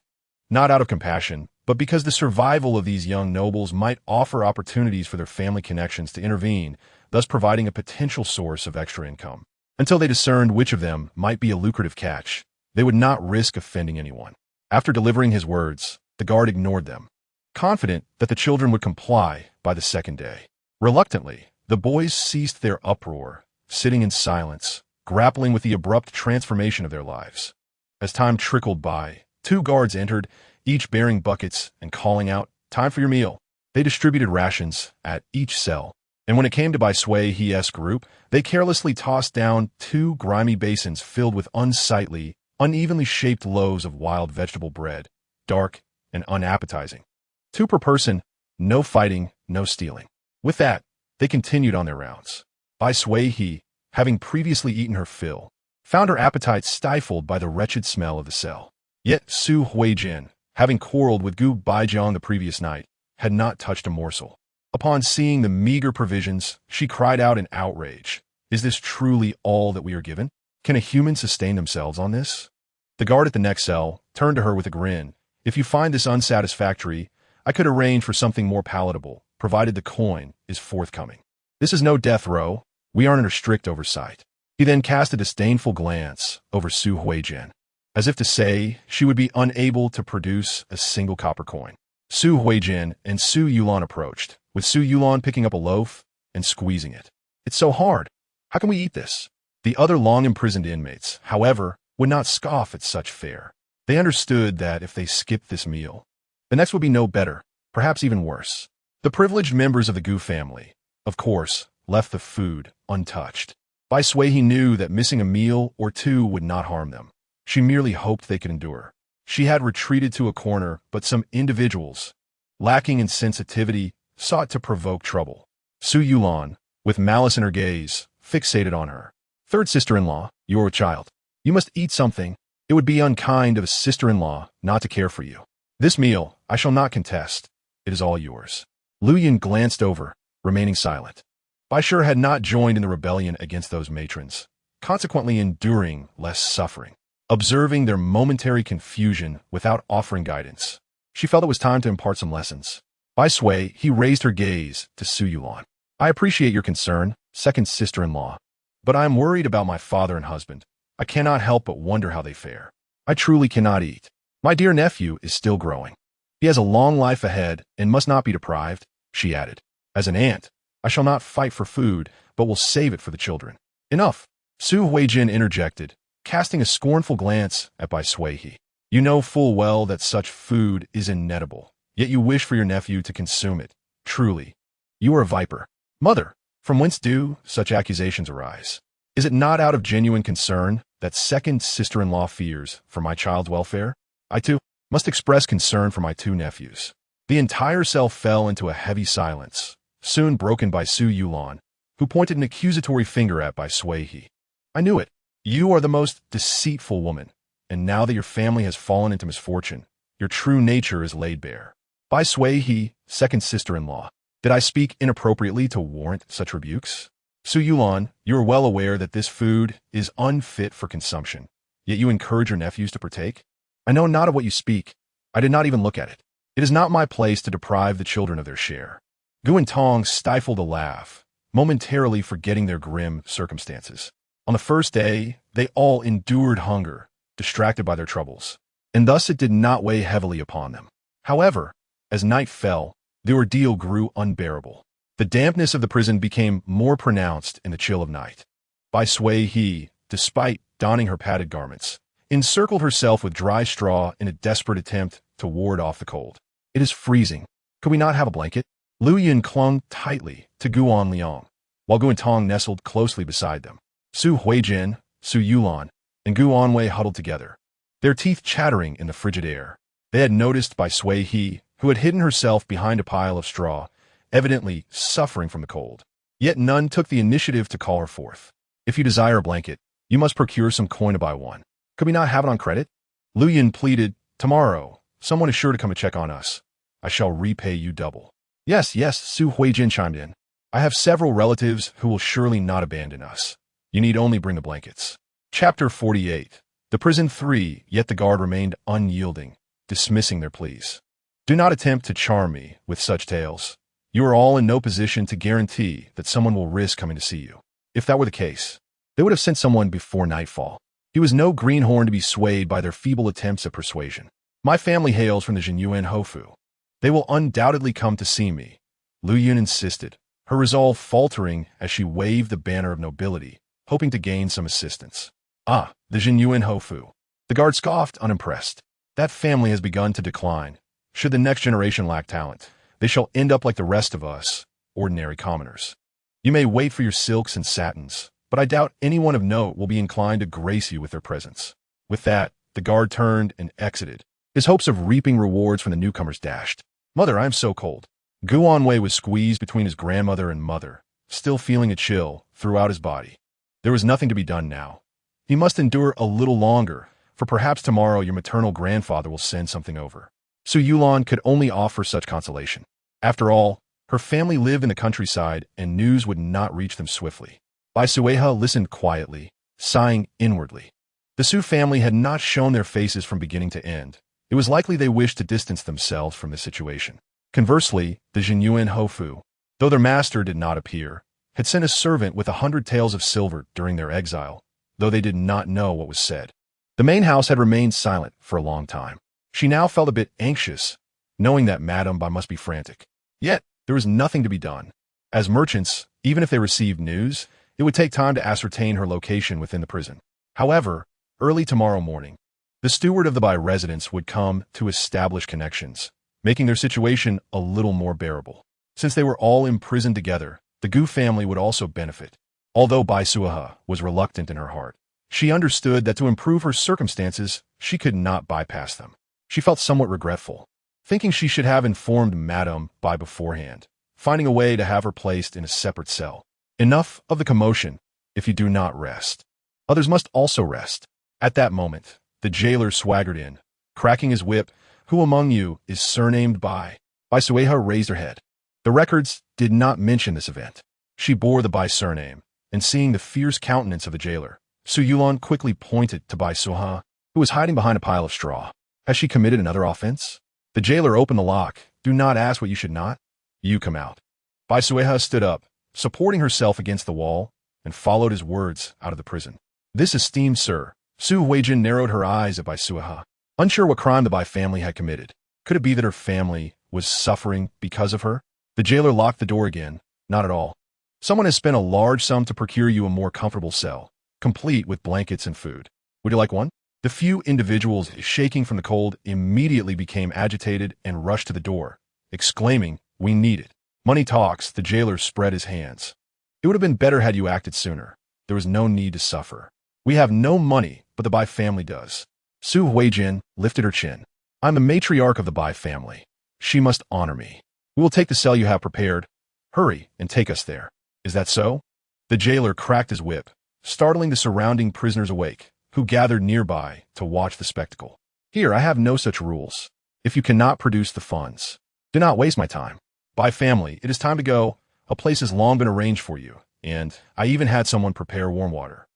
Not out of compassion, but because the survival of these young nobles might offer opportunities for their family connections to intervene, thus providing a potential source of extra income. Until they discerned which of them might be a lucrative catch, they would not risk offending anyone. After delivering his words, the guard ignored them, confident that the children would comply by the second day. Reluctantly, the boys ceased their uproar, sitting in silence, grappling with the abrupt transformation of their lives. As time trickled by, 2 guards entered, each bearing buckets and calling out, "Time for your meal." They distributed rations at each cell, and when it came to Bai Suihe's group, they carelessly tossed down 2 grimy basins filled with unsightly, unevenly shaped loaves of wild vegetable bread, dark and unappetizing. 2 per person, no fighting, no stealing. With that, they continued on their rounds. Bai Suihe, having previously eaten her fill, found her appetite stifled by the wretched smell of the cell. Yet Su Huijin, having quarreled with Gu Baijiang the previous night, had not touched a morsel. Upon seeing the meager provisions, she cried out in outrage, "Is this truly all that we are given? Can a human sustain themselves on this?" The guard at the next cell turned to her with a grin. "If you find this unsatisfactory, I could arrange for something more palatable, provided the coin is forthcoming. This is no death row. We aren't under strict oversight." He then cast a disdainful glance over Su Huijin, as if to say she would be unable to produce a single copper coin. Su Huijin and Su Yulan approached, with Su Yulan picking up a loaf and squeezing it. "It's so hard. How can we eat this?" The other long-imprisoned inmates, however, would not scoff at such fare. They understood that if they skipped this meal, the next would be no better, perhaps even worse. The privileged members of the Gu family, of course, left the food untouched. Bai Suihe knew that missing a meal or 2 would not harm them. She merely hoped they could endure. She had retreated to a corner, but some individuals, lacking in sensitivity, sought to provoke trouble. Su Yulan, with malice in her gaze, fixated on her. "Third sister-in-law, you're a child. You must eat something. It would be unkind of a sister-in-law not to care for you. This meal I shall not contest. It is all yours." Lu Yin glanced over, remaining silent. Bai Suihe had not joined in the rebellion against those matrons, consequently enduring less suffering. Observing their momentary confusion without offering guidance, she felt it was time to impart some lessons. Bai Suihe raised her gaze to Su Yulan. "I appreciate your concern, second sister-in-law, but I am worried about my father and husband. I cannot help but wonder how they fare. I truly cannot eat. My dear nephew is still growing. He has a long life ahead and must not be deprived," she added. "As an aunt, I shall not fight for food, but will save it for the children." "Enough," Su Huijin interjected, casting a scornful glance at Bai Suihe. "You know full well that such food is inedible, yet you wish for your nephew to consume it. Truly, you are a viper." "Mother, from whence do such accusations arise? Is it not out of genuine concern that second sister-in-law fears for my child's welfare? I, too, must express concern for my 2 nephews." The entire cell fell into a heavy silence, soon broken by Su Yulan, who pointed an accusatory finger at Bai Suihe. "I knew it. You are the most deceitful woman, and now that your family has fallen into misfortune, your true nature is laid bare." Bai Suihe, second sister-in-law, did I speak inappropriately to warrant such rebukes? Su Yulan, you are well aware that this food is unfit for consumption, yet you encourage your nephews to partake? I know not of what you speak. I did not even look at it. It is not my place to deprive the children of their share. Gu and Tong stifled a laugh, momentarily forgetting their grim circumstances. On the first day, they all endured hunger, distracted by their troubles, and thus it did not weigh heavily upon them. However, as night fell, the ordeal grew unbearable. The dampness of the prison became more pronounced in the chill of night. Bai Suihe, despite donning her padded garments, encircled herself with dry straw in a desperate attempt to ward off the cold. "It is freezing. Could we not have a blanket?" Lu Yin clung tightly to Guan Liang, while Gu and Tong nestled closely beside them. Su Huijin, Su Yulan, and Gu Anwei huddled together, their teeth chattering in the frigid air. They had noticed Bai Suihe, who had hidden herself behind a pile of straw, evidently suffering from the cold. Yet none took the initiative to call her forth. "If you desire a blanket, you must procure some coin to buy one. Could we not have it on credit?" Lu Yin pleaded. "Tomorrow, Someone is sure to come to check on us. I shall repay you double. Yes, yes, Su Huijin chimed in. I have several relatives who will surely not abandon us. You need only bring the blankets. Chapter 48. The prison 3, yet the guard remained unyielding, dismissing their pleas. Do not attempt to charm me with such tales. You are all in no position to guarantee that someone will risk coming to see you. If that were the case, they would have sent someone before nightfall. He was no greenhorn to be swayed by their feeble attempts at persuasion. My family hails from the Jinyuan Hofu. They will undoubtedly come to see me, Lu Yun insisted, her resolve faltering as she waved the banner of nobility, hoping to gain some assistance. Ah, the Jinyuan Hofu. The guard scoffed, unimpressed. That family has begun to decline. Should the next generation lack talent, they shall end up like the rest of us, ordinary commoners. You may wait for your silks and satins, but I doubt anyone of note will be inclined to grace you with their presence. With that, the guard turned and exited, his hopes of reaping rewards from the newcomers dashed. Mother, I am so cold. Gu Anwei was squeezed between his grandmother and mother, still feeling a chill throughout his body. There was nothing to be done now. He must endure a little longer, for perhaps tomorrow your maternal grandfather will send something over. Su Yulan could only offer such consolation. After all, her family lived in the countryside and news would not reach them swiftly. Bai Suihe listened quietly, sighing inwardly. The Su family had not shown their faces from beginning to end. It was likely they wished to distance themselves from this situation. Conversely, the Jinyuan Hofu, though their master did not appear, had sent a servant with 100 taels of silver during their exile, though they did not know what was said. The main house had remained silent for a long time. She now felt a bit anxious, knowing that Madame Bai must be frantic. Yet, there was nothing to be done. As merchants, even if they received news, it would take time to ascertain her location within the prison. However, early tomorrow morning, the steward of the Bai residence would come to establish connections, making their situation a little more bearable. Since they were all imprisoned together, the Gu family would also benefit. Although Bai Suihe was reluctant in her heart, she understood that to improve her circumstances, she could not bypass them. She felt somewhat regretful, thinking she should have informed Madame Bai beforehand, finding a way to have her placed in a separate cell. Enough of the commotion. If you do not rest, others must also rest. At that moment, the jailer swaggered in, cracking his whip. Who among you is surnamed Bai? Bai Suihe raised her head. The records did not mention this event. She bore the Bai surname, and seeing the fierce countenance of the jailer, Su Yulan quickly pointed to Bai Suihe, who was hiding behind a pile of straw. Has she committed another offense? The jailer opened the lock. Do not ask what you should not. You come out. Bai Suihe stood up, supporting herself against the wall, and followed his words out of the prison. This esteemed sir. Su Huijin narrowed her eyes at Bai Suihe, unsure what crime the Bai family had committed. Could it be that her family was suffering because of her? The jailer locked the door again. Not at all. Someone has spent a large sum to procure you a more comfortable cell, complete with blankets and food. Would you like one? The few individuals shaking from the cold immediately became agitated and rushed to the door, exclaiming, "We need it." Money talks, the jailer spread his hands. It would have been better had you acted sooner. There was no need to suffer. We have no money, but the Bai family does. Su Huijin lifted her chin. I'm the matriarch of the Bai family. She must honor me. We will take the cell you have prepared. Hurry and take us there. Is that so? The jailer cracked his whip, startling the surrounding prisoners awake, who gathered nearby to watch the spectacle. Here, I have no such rules. If you cannot produce the funds, do not waste my time. Bai family, it is time to go. A place has long been arranged for you, and I even had someone prepare warm water.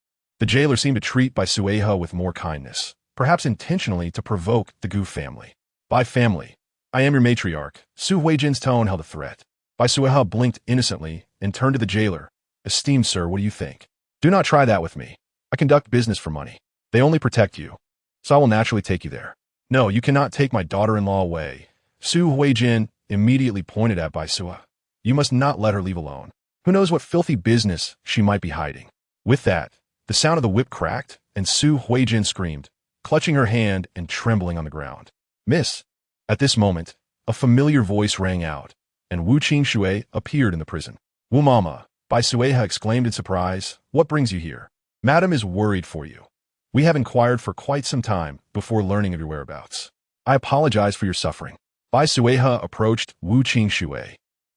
The jailer seemed to treat Bai Suihe with more kindness, perhaps intentionally to provoke the Gu family. Bai family, I am your matriarch. Su Huijin's tone held a threat. Bai Suihe blinked innocently and turned to the jailer. Esteemed sir, what do you think? Do not try that with me. I conduct business for money. They only protect you, so I will naturally take you there. No, you cannot take my daughter-in-law away. Su Huijin immediately pointed at Bai Suihe. You must not let her leave alone. Who knows what filthy business she might be hiding. With that, the sound of the whip cracked, and Su Huijin screamed, clutching her hand and trembling on the ground. Miss! At this moment, a familiar voice rang out, and Wu Qingxue appeared in the prison. Wu Mama, Bai Suihe exclaimed in surprise, what brings you here? Madam is worried for you. We have inquired for quite some time before learning of your whereabouts. I apologize for your suffering. Bai Suihe approached Wu Qingxue,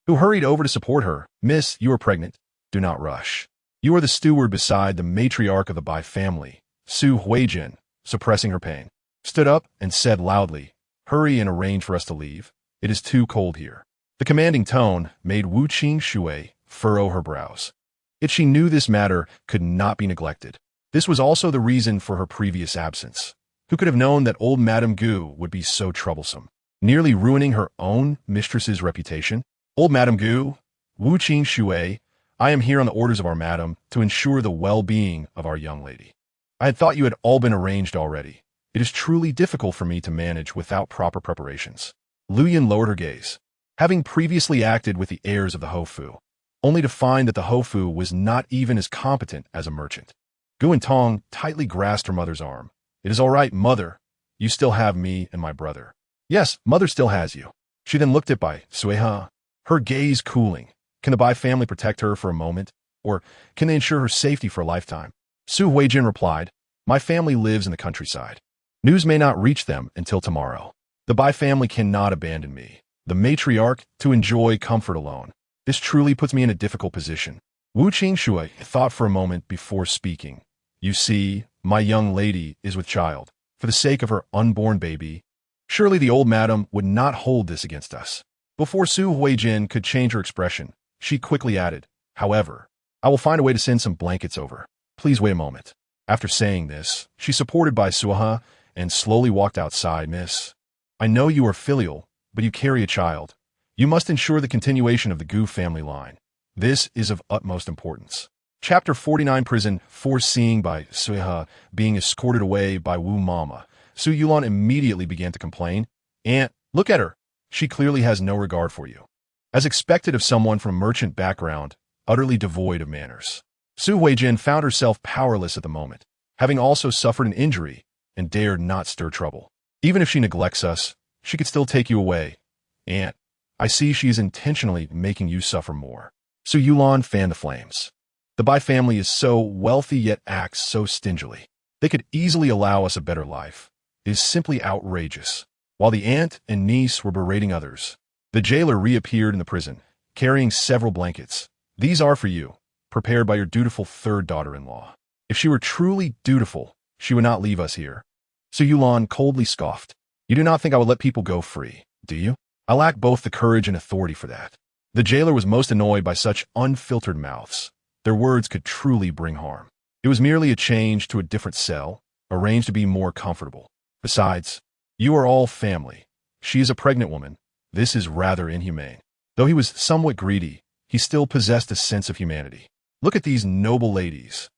who hurried over to support her. Miss, you are pregnant. Do not rush. You are the steward beside the matriarch of the Bai family. Su Huijin, suppressing her pain, stood up and said loudly, Hurry and arrange for us to leave. It is too cold here. The commanding tone made Wu Suihe furrow her brows. Yet she knew this matter could not be neglected. This was also the reason for her previous absence. Who could have known that old Madame Gu would be so troublesome, nearly ruining her own mistress's reputation? Old Madame Gu, Wu Suihe, I am here on the orders of our madam to ensure the well-being of our young lady. I had thought you had all been arranged already. It is truly difficult for me to manage without proper preparations. Luyan lowered her gaze, having previously acted with the heirs of the Hofu, only to find that the Hofu was not even as competent as a merchant. Gu Tong tightly grasped her mother's arm. It is all right, mother. You still have me and my brother. Yes, mother still has you. She then looked at Bai Suihe, her gaze cooling. Can the Bai family protect her for a moment? Or can they ensure her safety for a lifetime? Su Huijin replied, my family lives in the countryside. News may not reach them until tomorrow. The Bai family cannot abandon me, the matriarch, to enjoy comfort alone. This truly puts me in a difficult position. Wu Suihe thought for a moment before speaking. You see, my young lady is with child. For the sake of her unborn baby, surely the old madam would not hold this against us. Before Su Huijin could change her expression, she quickly added, however, I will find a way to send some blankets over. Please wait a moment. After saying this, she supported Bai Suihe and slowly walked outside. Miss, I know you are filial, but you carry a child. You must ensure the continuation of the Gu family line. This is of utmost importance. Chapter 49 Prison. Foreseeing Bai Suihe being escorted away by Wu Mama, Su Yulan immediately began to complain. Aunt, look at her. She clearly has no regard for you. As expected of someone from a merchant background, utterly devoid of manners. Su Huijin found herself powerless at the moment, having also suffered an injury, and dared not stir trouble. Even if she neglects us, she could still take you away. Aunt, I see she is intentionally making you suffer more. Su Yulan fanned the flames. The Bai family is so wealthy yet acts so stingily. They could easily allow us a better life. It is simply outrageous. While the aunt and niece were berating others, the jailer reappeared in the prison, carrying several blankets. These are for you, prepared by your dutiful third daughter-in-law. If she were truly dutiful, she would not leave us here. Su Yulan coldly scoffed. You do not think I would let people go free, do you? I lack both the courage and authority for that. The jailer was most annoyed by such unfiltered mouths. Their words could truly bring harm. It was merely a change to a different cell, arranged to be more comfortable. Besides, you are all family. She is a pregnant woman. This is rather inhumane. Though he was somewhat greedy, he still possessed a sense of humanity. Look at these noble ladies,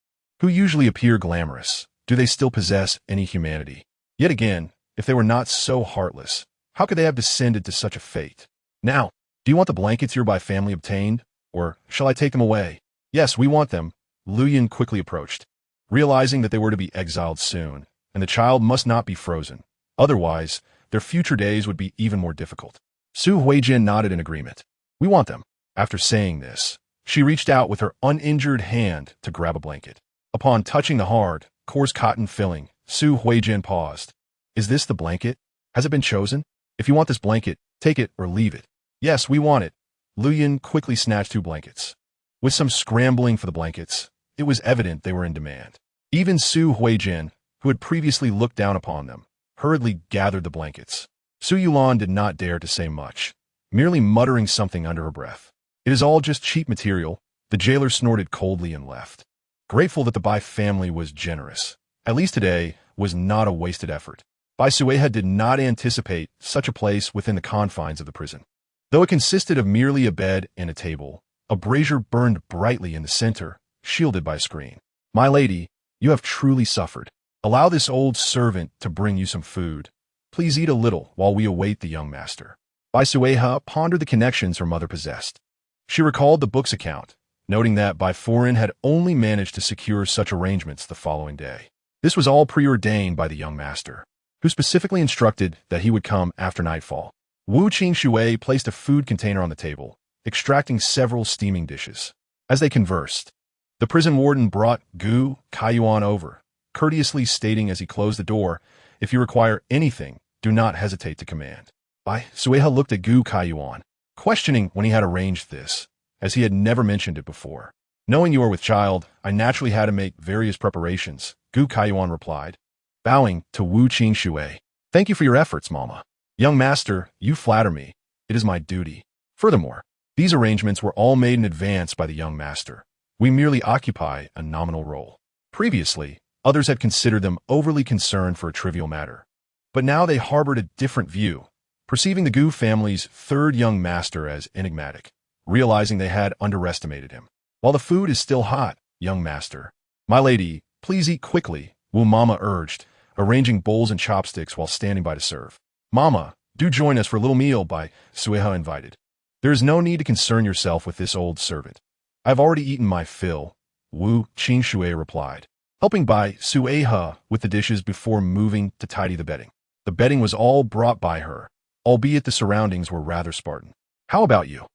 who usually appear glamorous. Do they still possess any humanity? Yet again, if they were not so heartless, how could they have descended to such a fate? Now, do you want the blankets your Bai family obtained, or shall I take them away? Yes, we want them. Luyan quickly approached, realizing that they were to be exiled soon, and the child must not be frozen. Otherwise, their future days would be even more difficult. Su Huijin nodded in agreement. We want them. After saying this, she reached out with her uninjured hand to grab a blanket. Upon touching the hard, coarse cotton filling, Su Huijin paused. Is this the blanket? Has it been chosen? If you want this blanket, take it or leave it. Yes, we want it. Luyan quickly snatched 2 blankets. With some scrambling for the blankets, it was evident they were in demand. Even Su Huijin, who had previously looked down upon them, hurriedly gathered the blankets. Su Yulan did not dare to say much, merely muttering something under her breath. It is all just cheap material. The jailer snorted coldly and left. Grateful that the Bai family was generous. At least today was not a wasted effort. Bai Suihe did not anticipate such a place within the confines of the prison. Though it consisted of merely a bed and a table, a brazier burned brightly in the center, shielded by a screen. My lady, you have truly suffered. Allow this old servant to bring you some food. Please eat a little while we await the young master. Bai Suihe pondered the connections her mother possessed. She recalled the book's account, noting that Bai Foreign had only managed to secure such arrangements the following day. This was all preordained by the young master, who specifically instructed that he would come after nightfall. Wu Suihe placed a food container on the table, extracting several steaming dishes. As they conversed, the prison warden brought Gu Kaiyuan over, courteously stating as he closed the door, if you require anything, do not hesitate to command. Bai Suihe looked at Gu Kaiyuan, questioning when he had arranged this, as he had never mentioned it before. Knowing you are with child, I naturally had to make various preparations, Gu Kaiyuan replied, bowing to Wu Suihe. Thank you for your efforts, Mama. Young master, you flatter me. It is my duty. Furthermore, these arrangements were all made in advance by the young master. We merely occupy a nominal role. Previously, others had considered them overly concerned for a trivial matter. But now they harbored a different view, perceiving the Gu family's third young master as enigmatic, realizing they had underestimated him. While the food is still hot, young master. My lady, please eat quickly, Wu Mama urged, arranging bowls and chopsticks while standing by to serve. Mama, do join us for a little meal, Bai Suihe invited. There is no need to concern yourself with this old servant. I have already eaten my fill, Wu Qingxue replied, helping Bai Suihe with the dishes before moving to tidy the bedding. The bedding was all brought by her, albeit the surroundings were rather Spartan. How about you?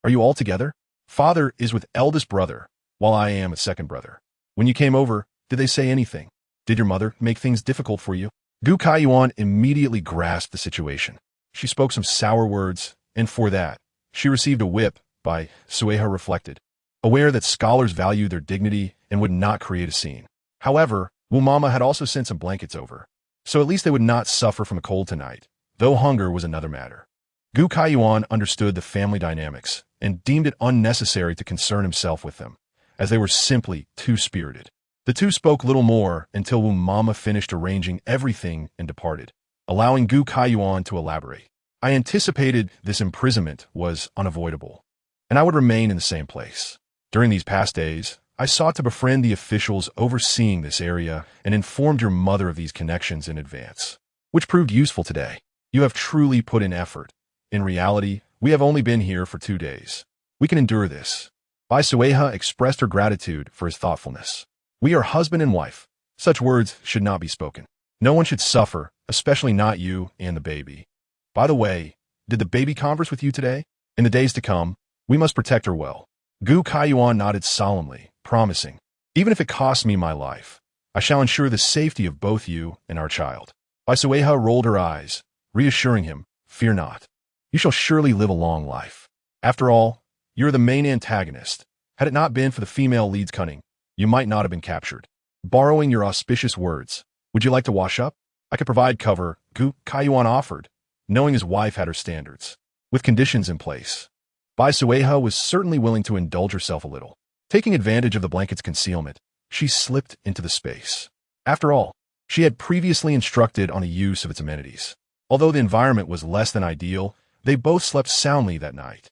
Are you all together? Father is with eldest brother, while I am a second brother. When you came over, did they say anything? Did your mother make things difficult for you? Gu Kaiyuan immediately grasped the situation. She spoke some sour words, and for that, she received a whip, Bai Suihe reflected, aware that scholars value their dignity and would not create a scene. However, Wu Mama had also sent some blankets over, so at least they would not suffer from a cold tonight, though hunger was another matter. Gu Kaiyuan understood the family dynamics and deemed it unnecessary to concern himself with them, as they were simply too spirited. The two spoke little more until Wu Mama finished arranging everything and departed, allowing Gu Kaiyuan to elaborate. I anticipated this imprisonment was unavoidable, and I would remain in the same place. During these past days, I sought to befriend the officials overseeing this area and informed your mother of these connections in advance, which proved useful today. You have truly put in effort. In reality, we have only been here for 2 days. We can endure this. Bai Suihe expressed her gratitude for his thoughtfulness. We are husband and wife. Such words should not be spoken. No one should suffer, especially not you and the baby. By the way, did the baby converse with you today? In the days to come, we must protect her well. Gu Kaiyuan nodded solemnly, promising, even if it costs me my life, I shall ensure the safety of both you and our child. Bai Suihe rolled her eyes, reassuring him, fear not. You shall surely live a long life. After all, you're the main antagonist. Had it not been for the female lead's cunning, you might not have been captured. Borrowing your auspicious words, would you like to wash up? I could provide cover, Gu Kaiyuan offered, knowing his wife had her standards, with conditions in place. Bai Suihe was certainly willing to indulge herself a little. Taking advantage of the blanket's concealment, she slipped into the space. After all, she had previously instructed on the use of its amenities. Although the environment was less than ideal, they both slept soundly that night,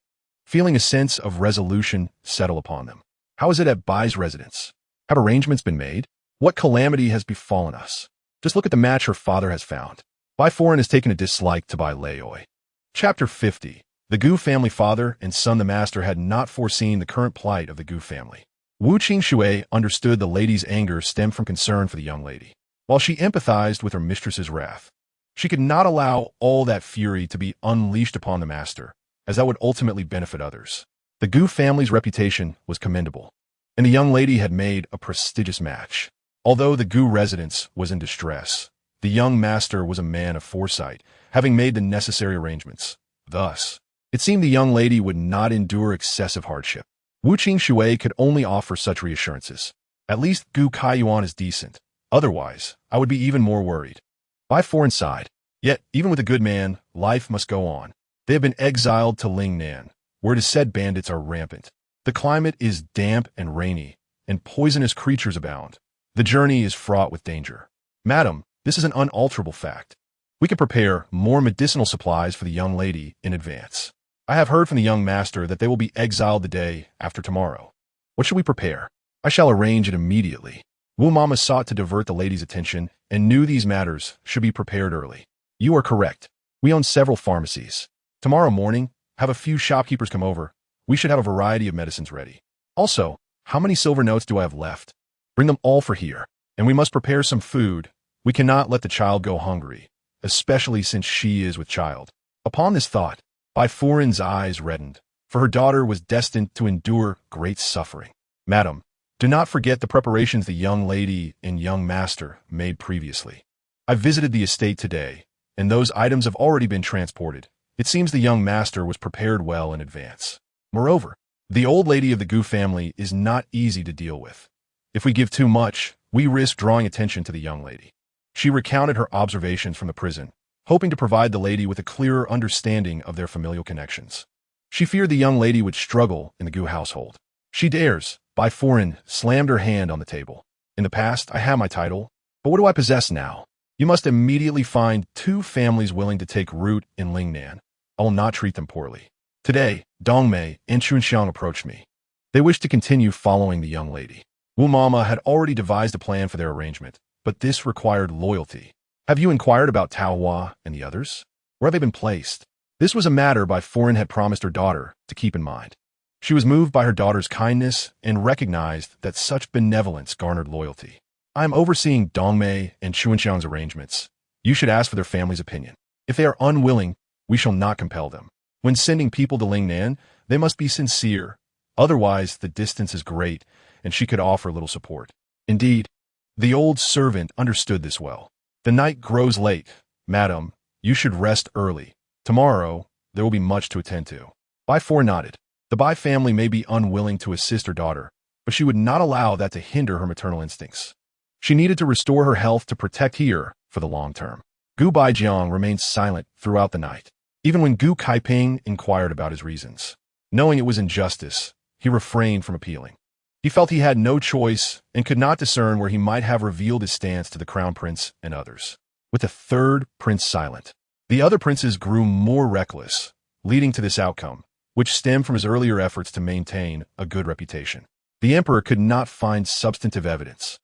feeling a sense of resolution settle upon them. How is it at Bai's residence? Have arrangements been made? What calamity has befallen us? Just look at the match her father has found. Bai Foreign has taken a dislike to Bai Leoi. Chapter 50. The Gu family father and son the master had not foreseen the current plight of the Gu family. Wu Qingxue understood the lady's anger stemmed from concern for the young lady. While she empathized with her mistress's wrath, she could not allow all that fury to be unleashed upon the master, as that would ultimately benefit others. The Gu family's reputation was commendable, and the young lady had made a prestigious match. Although the Gu residence was in distress, the young master was a man of foresight, having made the necessary arrangements. Thus, it seemed the young lady would not endure excessive hardship. Wu Qingxue could only offer such reassurances. At least Gu Kaiyuan is decent. Otherwise, I would be even more worried. Bai Foreign sighed. Yet, even with a good man, life must go on. They have been exiled to Lingnan, where it is said bandits are rampant. The climate is damp and rainy, and poisonous creatures abound. The journey is fraught with danger. Madam, this is an unalterable fact. We can prepare more medicinal supplies for the young lady in advance. I have heard from the young master that they will be exiled the day after tomorrow. What should we prepare? I shall arrange it immediately. Wu Mama sought to divert the lady's attention and knew these matters should be prepared early. You are correct. We own several pharmacies. Tomorrow morning, have a few shopkeepers come over. We should have a variety of medicines ready. Also, how many silver notes do I have left? Bring them all for here. And we must prepare some food. We cannot let the child go hungry, especially since she is with child. Upon this thought, Bai Foreign's eyes reddened, for her daughter was destined to endure great suffering. Madam, do not forget the preparations the young lady and young master made previously. I visited the estate today, and those items have already been transported. It seems the young master was prepared well in advance. Moreover, the old lady of the Gu family is not easy to deal with. If we give too much, we risk drawing attention to the young lady. She recounted her observations from the prison, hoping to provide the lady with a clearer understanding of their familial connections. She feared the young lady would struggle in the Gu household. She dares. Bai Suihe slammed her hand on the table. In the past, I had my title, but what do I possess now? You must immediately find 2 families willing to take root in Lingnan. I will not treat them poorly. Today, Dongmei and Chunxiang approached me. They wished to continue following the young lady. Wu Mama had already devised a plan for their arrangement, but this required loyalty. Have you inquired about Tao Hua and the others? Where have they been placed? This was a matter Bai Suihe had promised her daughter to keep in mind. She was moved by her daughter's kindness and recognized that such benevolence garnered loyalty. I am overseeing Dongmei and Chunxiang's arrangements. You should ask for their family's opinion. If they are unwilling, we shall not compel them. When sending people to Lingnan, they must be sincere. Otherwise, the distance is great, and she could offer little support. Indeed, the old servant understood this well. The night grows late. Madam, you should rest early. Tomorrow, there will be much to attend to. Bai Suihe nodded. The Bai family may be unwilling to assist her daughter, but she would not allow that to hinder her maternal instincts. She needed to restore her health to protect her for the long term. Gu Baijiang remained silent throughout the night. Even when Gu Kaiping inquired about his reasons. Knowing it was injustice, he refrained from appealing. He felt he had no choice and could not discern where he might have revealed his stance to the crown prince and others. With the third prince silent, the other princes grew more reckless, leading to this outcome, which stemmed from his earlier efforts to maintain a good reputation. The emperor could not find substantive evidence.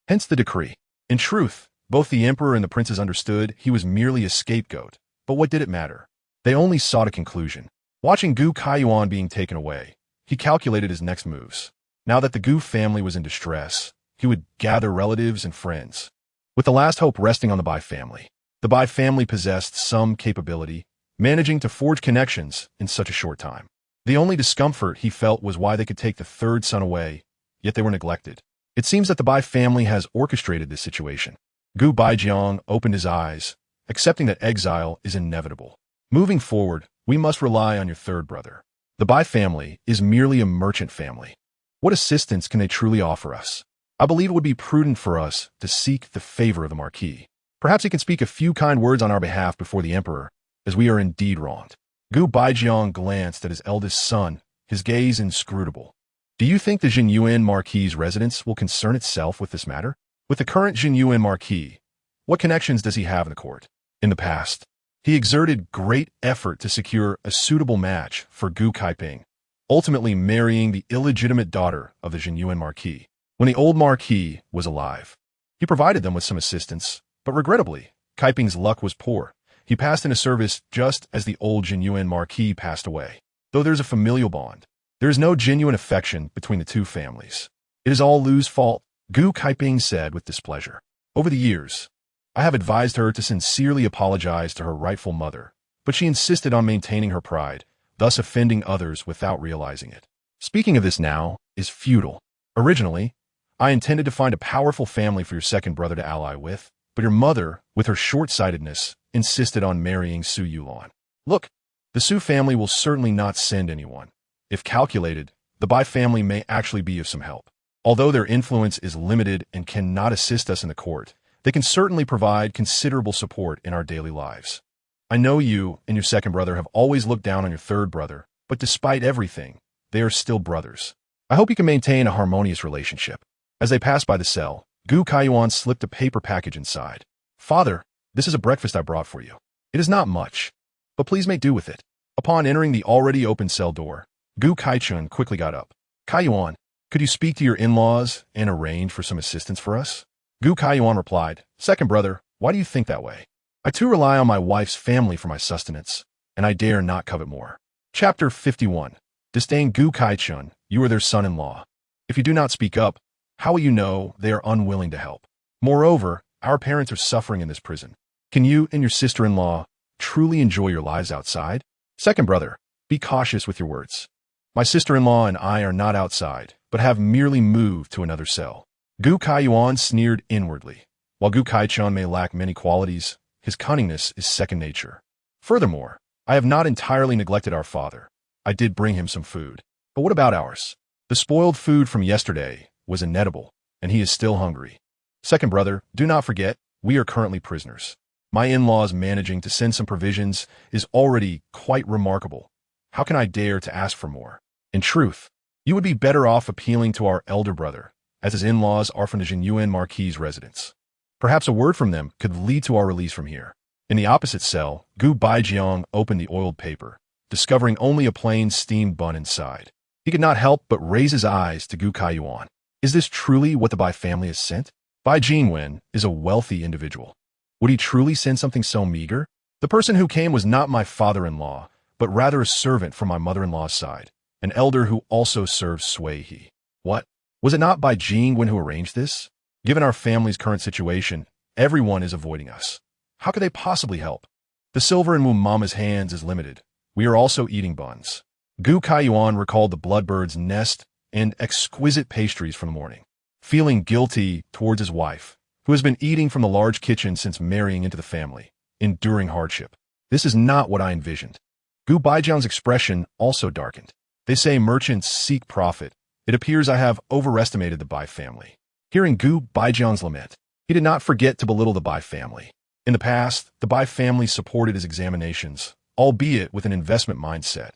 Hence the decree. In truth, both the emperor and the princes understood he was merely a scapegoat, but what did it matter? They only sought a conclusion. Watching Gu Kaiyuan being taken away, he calculated his next moves. Now that the Gu family was in distress, he would gather relatives and friends. With the last hope resting on the Bai family. The Bai family possessed some capability, managing to forge connections in such a short time. The only discomfort he felt was why they could take the third son away, yet they were neglected. It seems that the Bai family has orchestrated this situation. Gu Baijiang opened his eyes, accepting that exile is inevitable. Moving forward, we must rely on your third brother. The Bai family is merely a merchant family. What assistance can they truly offer us? I believe it would be prudent for us to seek the favor of the Marquis. Perhaps he can speak a few kind words on our behalf before the Emperor, as we are indeed wronged. Gu Baijiang glanced at his eldest son, his gaze inscrutable. Do you think the Jinyuan Marquis's residence will concern itself with this matter? With the current Jinyuan Marquis, what connections does he have in the court? In the past, he exerted great effort to secure a suitable match for Gu Kaiping, ultimately marrying the illegitimate daughter of the Jinyuan Marquis. When the old Marquis was alive, he provided them with some assistance, but regrettably, Kaiping's luck was poor. He passed into service just as the old Jinyuan Marquis passed away. Though there's a familial bond, there is no genuine affection between the two families. It is all Lu's fault, Gu Kaiping said with displeasure. Over the years, I have advised her to sincerely apologize to her rightful mother, but she insisted on maintaining her pride, thus offending others without realizing it. Speaking of this now is futile. Originally, I intended to find a powerful family for your second brother to ally with, but your mother, with her short-sightedness, insisted on marrying Su Yulan. Look, the Su family will certainly not send anyone. If calculated, the Bai family may actually be of some help. Although their influence is limited and cannot assist us in the court, they can certainly provide considerable support in our daily lives. I know you and your second brother have always looked down on your third brother, but despite everything, they are still brothers. I hope you can maintain a harmonious relationship. As they passed by the cell, Gu Kaiyuan slipped a paper package inside. Father, this is a breakfast I brought for you. It is not much, but please make do with it. Upon entering the already open cell door, Gu Kaichun quickly got up. Kaiyuan, could you speak to your in-laws and arrange for some assistance for us? Gu Kaiyuan replied, Second brother, why do you think that way? I too rely on my wife's family for my sustenance, and I dare not covet more. Chapter 51. Disdain Gu Kaichun, you are their son-in-law. If you do not speak up, how will you know they are unwilling to help? Moreover, our parents are suffering in this prison. Can you and your sister-in-law truly enjoy your lives outside? Second brother, be cautious with your words. My sister-in-law and I are not outside, but have merely moved to another cell. Gu Kaiyuan sneered inwardly. While Gu Kaichun may lack many qualities, his cunningness is second nature. Furthermore, I have not entirely neglected our father. I did bring him some food. But what about ours? The spoiled food from yesterday was inedible, and he is still hungry. Second brother, do not forget, we are currently prisoners. My in-laws managing to send some provisions is already quite remarkable. How can I dare to ask for more? In truth, you would be better off appealing to our elder brother, as his in-laws are from the Jinyuan Marquis' residence. Perhaps a word from them could lead to our release from here. In the opposite cell, Gu Baijiang opened the oiled paper, discovering only a plain steamed bun inside. He could not help but raise his eyes to Gu Kaiyuan. Is this truly what the Bai family has sent? Bai Jingwen is a wealthy individual. Would he truly send something so meager? The person who came was not my father-in-law, but rather a servant from my mother-in-law's side, an elder who also serves Suihe. What? Was it not Bai Jingwen who arranged this? Given our family's current situation, everyone is avoiding us. How could they possibly help? The silver in Wu Mama's hands is limited. We are also eating buns. Gu Kaiyuan recalled the bloodbird's nest and exquisite pastries from the morning. Feeling guilty towards his wife, who has been eating from the large kitchen since marrying into the family, enduring hardship. This is not what I envisioned. Gu Baijiang's expression also darkened. They say merchants seek profit. It appears I have overestimated the Bai family. Hearing Gu Baijiang's lament, he did not forget to belittle the Bai family. In the past, the Bai family supported his examinations, albeit with an investment mindset.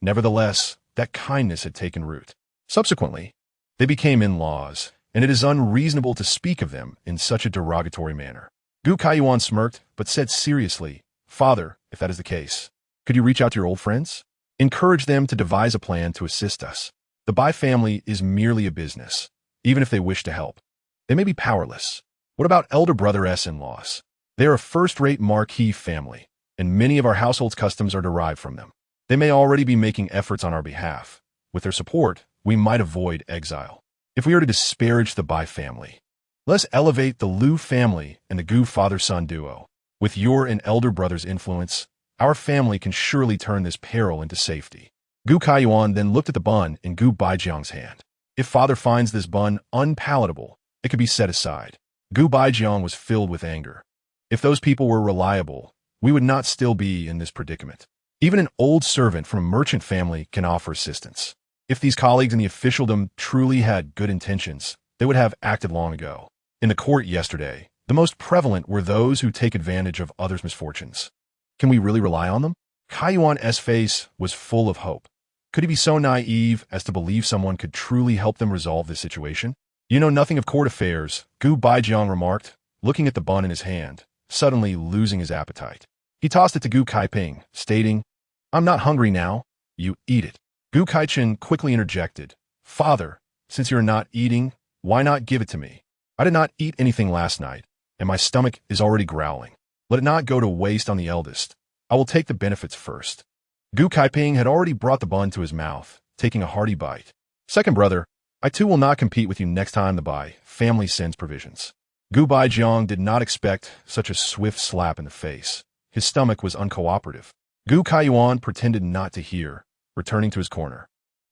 Nevertheless, that kindness had taken root. Subsequently, they became in-laws, and it is unreasonable to speak of them in such a derogatory manner. Gu Kaiyuan smirked, but said seriously, Father, if that is the case, could you reach out to your old friends? Encourage them to devise a plan to assist us. The Bai family is merely a business, even if they wish to help. They may be powerless. What about elder brother-s in-laws? They are a first-rate Marquis family, and many of our household's customs are derived from them. They may already be making efforts on our behalf. With their support, we might avoid exile. If we are to disparage the Bai family, let's elevate the Liu family and the Gu father-son duo. With your and elder brother's influence, our family can surely turn this peril into safety. Gu Kaiyuan then looked at the bun in Gu Baijiang's hand. If father finds this bun unpalatable, it could be set aside. Gu Baijiang was filled with anger. If those people were reliable, we would not still be in this predicament. Even an old servant from a merchant family can offer assistance. If these colleagues in the officialdom truly had good intentions, they would have acted long ago. In the court yesterday, the most prevalent were those who take advantage of others' misfortunes. Can we really rely on them? Kaiyuan's face was full of hope. Could he be so naive as to believe someone could truly help them resolve this situation? You know nothing of court affairs, Gu Baijiang remarked, looking at the bun in his hand, suddenly losing his appetite. He tossed it to Gu Kaiping, stating, I'm not hungry now. You eat it. Gu Kaichen quickly interjected, Father, since you're not eating, why not give it to me? I did not eat anything last night, and my stomach is already growling. Let it not go to waste on the eldest. I will take the benefits first. Gu Kaiping had already brought the bun to his mouth, taking a hearty bite. Second brother, I too will not compete with you next time the Bai family sends provisions. Gu Baijiang did not expect such a swift slap in the face. His stomach was uncooperative. Gu Kaiyuan pretended not to hear, returning to his corner,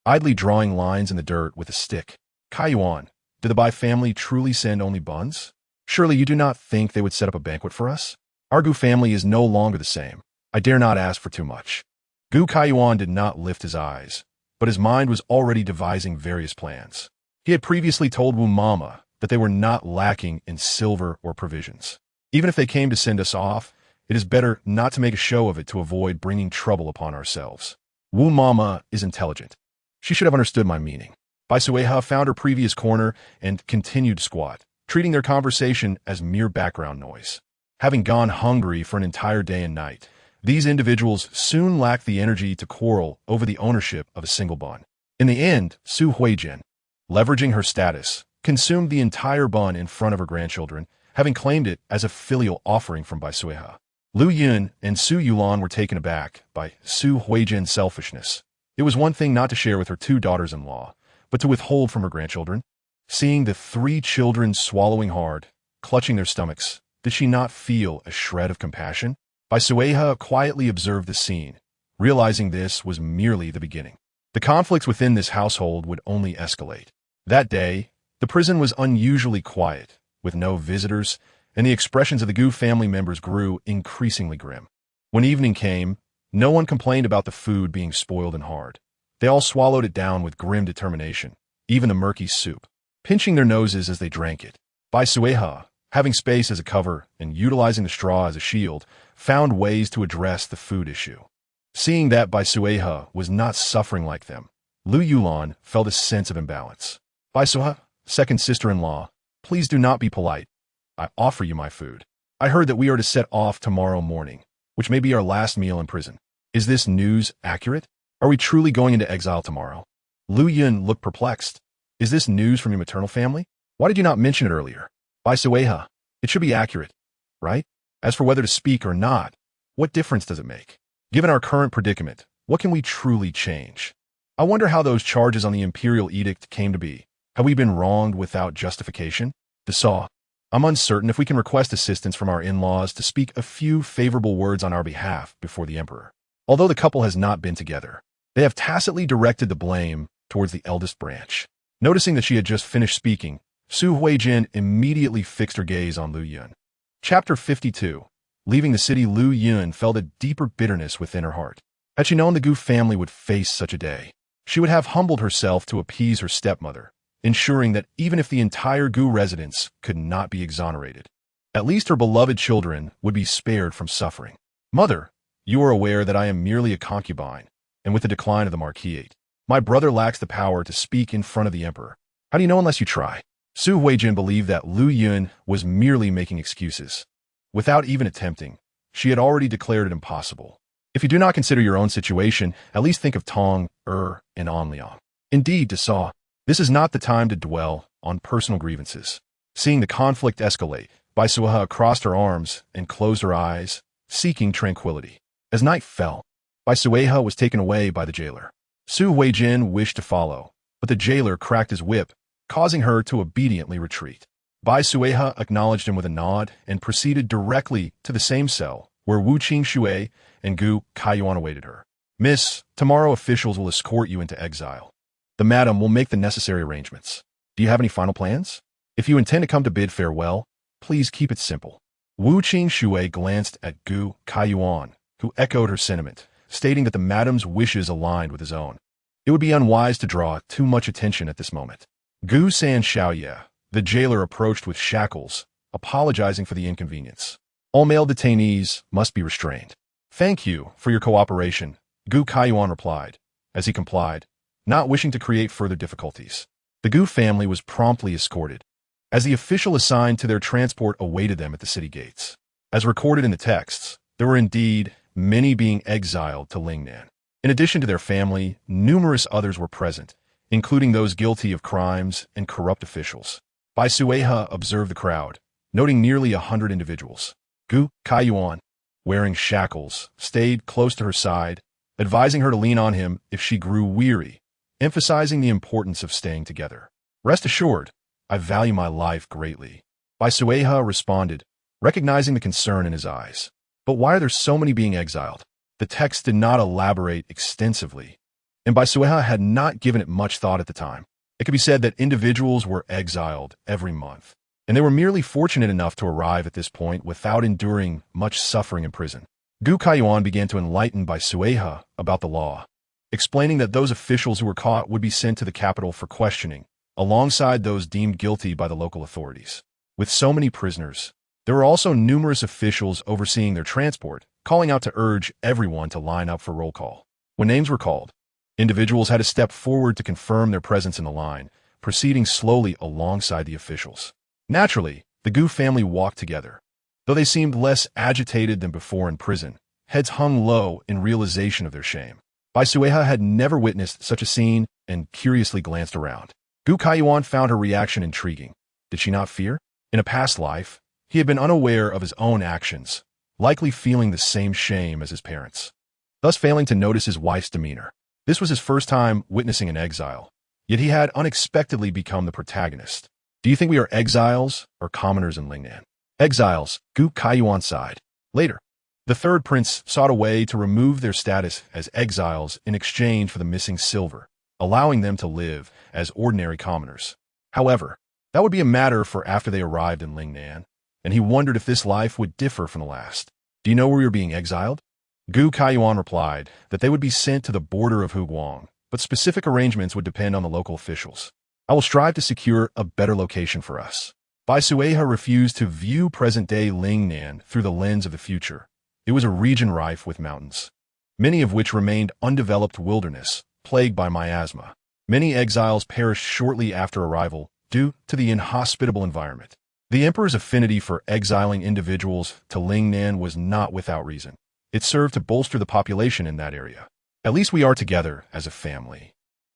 idly drawing lines in the dirt with a stick. Kaiyuan, did the Bai family truly send only buns? Surely you do not think they would set up a banquet for us? Our Gu family is no longer the same. I dare not ask for too much. Gu Kaiyuan did not lift his eyes, but his mind was already devising various plans. He had previously told Wu Mama that they were not lacking in silver or provisions. Even if they came to send us off, it is better not to make a show of it to avoid bringing trouble upon ourselves. Wu Mama is intelligent. She should have understood my meaning. Bai Suihe found her previous corner and continued to squat, treating their conversation as mere background noise. Having gone hungry for an entire day and night, these individuals soon lacked the energy to quarrel over the ownership of a single bun. In the end, Su Huijin, leveraging her status, consumed the entire bun in front of her grandchildren, having claimed it as a filial offering from Bai Suihe. Liu Yun and Su Yulan were taken aback by Su Huijin's selfishness. It was one thing not to share with her two daughters-in-law, but to withhold from her grandchildren. Seeing the three children swallowing hard, clutching their stomachs, did she not feel a shred of compassion? Bai Suihe quietly observed the scene, realizing this was merely the beginning. The conflicts within this household would only escalate. That day, the prison was unusually quiet, with no visitors, and the expressions of the Gu family members grew increasingly grim. When evening came, no one complained about the food being spoiled and hard. They all swallowed it down with grim determination, even the murky soup, pinching their noses as they drank it. Bai Suihe, having space as a cover and utilizing the straw as a shield, found ways to address the food issue. Seeing that Bai Suihe was not suffering like them, Lu Yulan felt a sense of imbalance. Bai Suihe, second sister-in-law, please do not be polite. I offer you my food. I heard that we are to set off tomorrow morning, which may be our last meal in prison. Is this news accurate? Are we truly going into exile tomorrow? Lu Yun looked perplexed. Is this news from your maternal family? Why did you not mention it earlier? Bai Suihe, it should be accurate, right? As for whether to speak or not, what difference does it make? Given our current predicament, what can we truly change? I wonder how those charges on the imperial edict came to be. Have we been wronged without justification? Desaw, I'm uncertain if we can request assistance from our in-laws to speak a few favorable words on our behalf before the emperor. Although the couple has not been together, they have tacitly directed the blame towards the eldest branch. Noticing that she had just finished speaking, Su Huijin immediately fixed her gaze on Lu Yun. Chapter 52. Leaving the city, Lu Yun felt a deeper bitterness within her heart. Had she known the Gu family would face such a day, she would have humbled herself to appease her stepmother, ensuring that even if the entire Gu residence could not be exonerated, at least her beloved children would be spared from suffering. Mother, you are aware that I am merely a concubine, and with the decline of the marquisate, my brother lacks the power to speak in front of the emperor. How do you know unless you try? Su Huijin believed that Lu Yun was merely making excuses. Without even attempting, she had already declared it impossible. If you do not consider your own situation, at least think of Tong, and Anliang. Indeed, Desaw, this is not the time to dwell on personal grievances. Seeing the conflict escalate, Bai Suihe crossed her arms and closed her eyes, seeking tranquility. As night fell, Bai Suihe was taken away by the jailer. Su Huijin wished to follow, but the jailer cracked his whip, causing her to obediently retreat. Bai Suihe acknowledged him with a nod and proceeded directly to the same cell where Wu Qingxue and Gu Kaiyuan awaited her. Miss, tomorrow officials will escort you into exile. The madam will make the necessary arrangements. Do you have any final plans? If you intend to come to bid farewell, please keep it simple. Wu Qingxue glanced at Gu Kaiyuan, who echoed her sentiment, stating that the madam's wishes aligned with his own. It would be unwise to draw too much attention at this moment. Gu San Xiaoye, the jailer, approached with shackles, apologizing for the inconvenience. All male detainees must be restrained. Thank you for your cooperation, Gu Kaiyuan replied, as he complied, not wishing to create further difficulties. The Gu family was promptly escorted, as the official assigned to their transport awaited them at the city gates. As recorded in the texts, there were indeed many being exiled to Lingnan. In addition to their family, numerous others were present, including those guilty of crimes and corrupt officials. Bai Suihe observed the crowd, noting nearly 100 individuals. Gu Kaiyuan, wearing shackles, stayed close to her side, advising her to lean on him if she grew weary, emphasizing the importance of staying together. Rest assured, I value my life greatly. Bai Suihe responded, recognizing the concern in his eyes. But why are there so many being exiled? The text did not elaborate extensively, and Bai Suihe had not given it much thought at the time. It could be said that individuals were exiled every month, and they were merely fortunate enough to arrive at this point without enduring much suffering in prison. Gu Kaiyuan began to enlighten Bai Suihe about the law, explaining that those officials who were caught would be sent to the capital for questioning, alongside those deemed guilty by the local authorities. With so many prisoners, there were also numerous officials overseeing their transport, calling out to urge everyone to line up for roll call. When names were called, individuals had to step forward to confirm their presence in the line, proceeding slowly alongside the officials. Naturally, the Gu family walked together. Though they seemed less agitated than before in prison, heads hung low in realization of their shame. Bai Suihe had never witnessed such a scene and curiously glanced around. Gu Kaiyuan found her reaction intriguing. Did she not fear? In a past life, he had been unaware of his own actions, likely feeling the same shame as his parents, thus failing to notice his wife's demeanor. This was his first time witnessing an exile, yet he had unexpectedly become the protagonist. Do you think we are exiles or commoners in Lingnan? Exiles, Gu Kaiyuan sighed. Later, the third prince sought a way to remove their status as exiles in exchange for the missing silver, allowing them to live as ordinary commoners. However, that would be a matter for after they arrived in Lingnan, and he wondered if this life would differ from the last. Do you know where you're being exiled? Gu Kaiyuan replied that they would be sent to the border of Huguang, but specific arrangements would depend on the local officials. I will strive to secure a better location for us. Bai Suihe refused to view present-day Lingnan through the lens of the future. It was a region rife with mountains, many of which remained undeveloped wilderness, plagued by miasma. Many exiles perished shortly after arrival due to the inhospitable environment. The emperor's affinity for exiling individuals to Lingnan was not without reason. It served to bolster the population in that area. At least we are together as a family.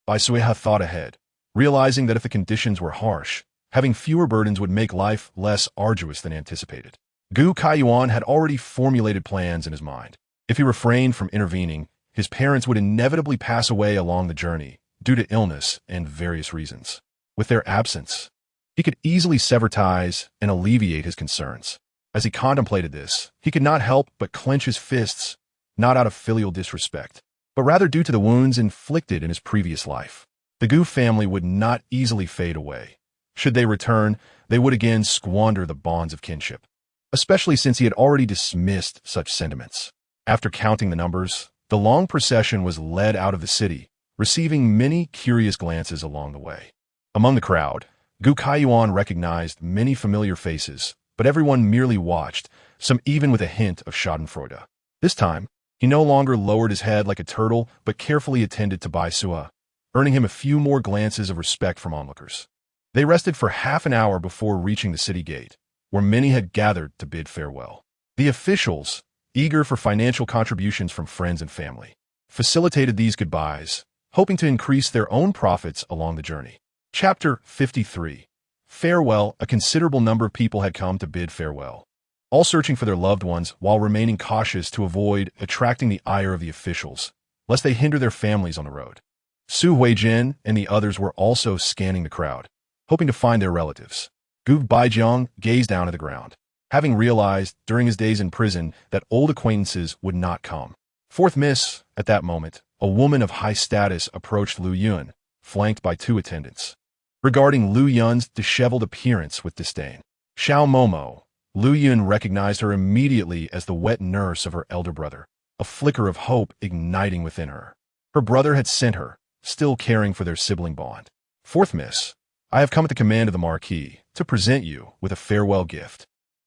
Bai Suihe thought ahead, realizing that if the conditions were harsh, having fewer burdens would make life less arduous than anticipated. Gu Kaiyuan had already formulated plans in his mind. If he refrained from intervening, his parents would inevitably pass away along the journey due to illness and various reasons. With their absence, he could easily sever ties and alleviate his concerns. As he contemplated this, he could not help but clench his fists, not out of filial disrespect, but rather due to the wounds inflicted in his previous life. The Gu family would not easily fade away. Should they return, they would again squander the bonds of kinship, especially since he had already dismissed such sentiments. After counting the numbers, the long procession was led out of the city, receiving many curious glances along the way. Among the crowd, Gu Kaiyuan recognized many familiar faces, but everyone merely watched, some even with a hint of schadenfreude. This time, he no longer lowered his head like a turtle, but carefully attended to Bai Suihe, earning him a few more glances of respect from onlookers. They rested for half an hour before reaching the city gate, where many had gathered to bid farewell. The officials, eager for financial contributions from friends and family, facilitated these goodbyes, hoping to increase their own profits along the journey. Chapter 53. Farewell. A considerable number of people had come to bid farewell, all searching for their loved ones while remaining cautious to avoid attracting the ire of the officials, lest they hinder their families on the road. Su Huijin and the others were also scanning the crowd, hoping to find their relatives. Gu Baijiang gazed down at the ground, having realized during his days in prison that old acquaintances would not come. Fourth miss, at that moment, a woman of high status approached Lu Yun, flanked by two attendants, regarding Lu Yun's disheveled appearance with disdain. Xiao Momo. Lu Yun recognized her immediately as the wet nurse of her elder brother, a flicker of hope igniting within her. Her brother had sent her, still caring for their sibling bond. Fourth miss, I have come at the command of the Marquis to present you with a farewell gift.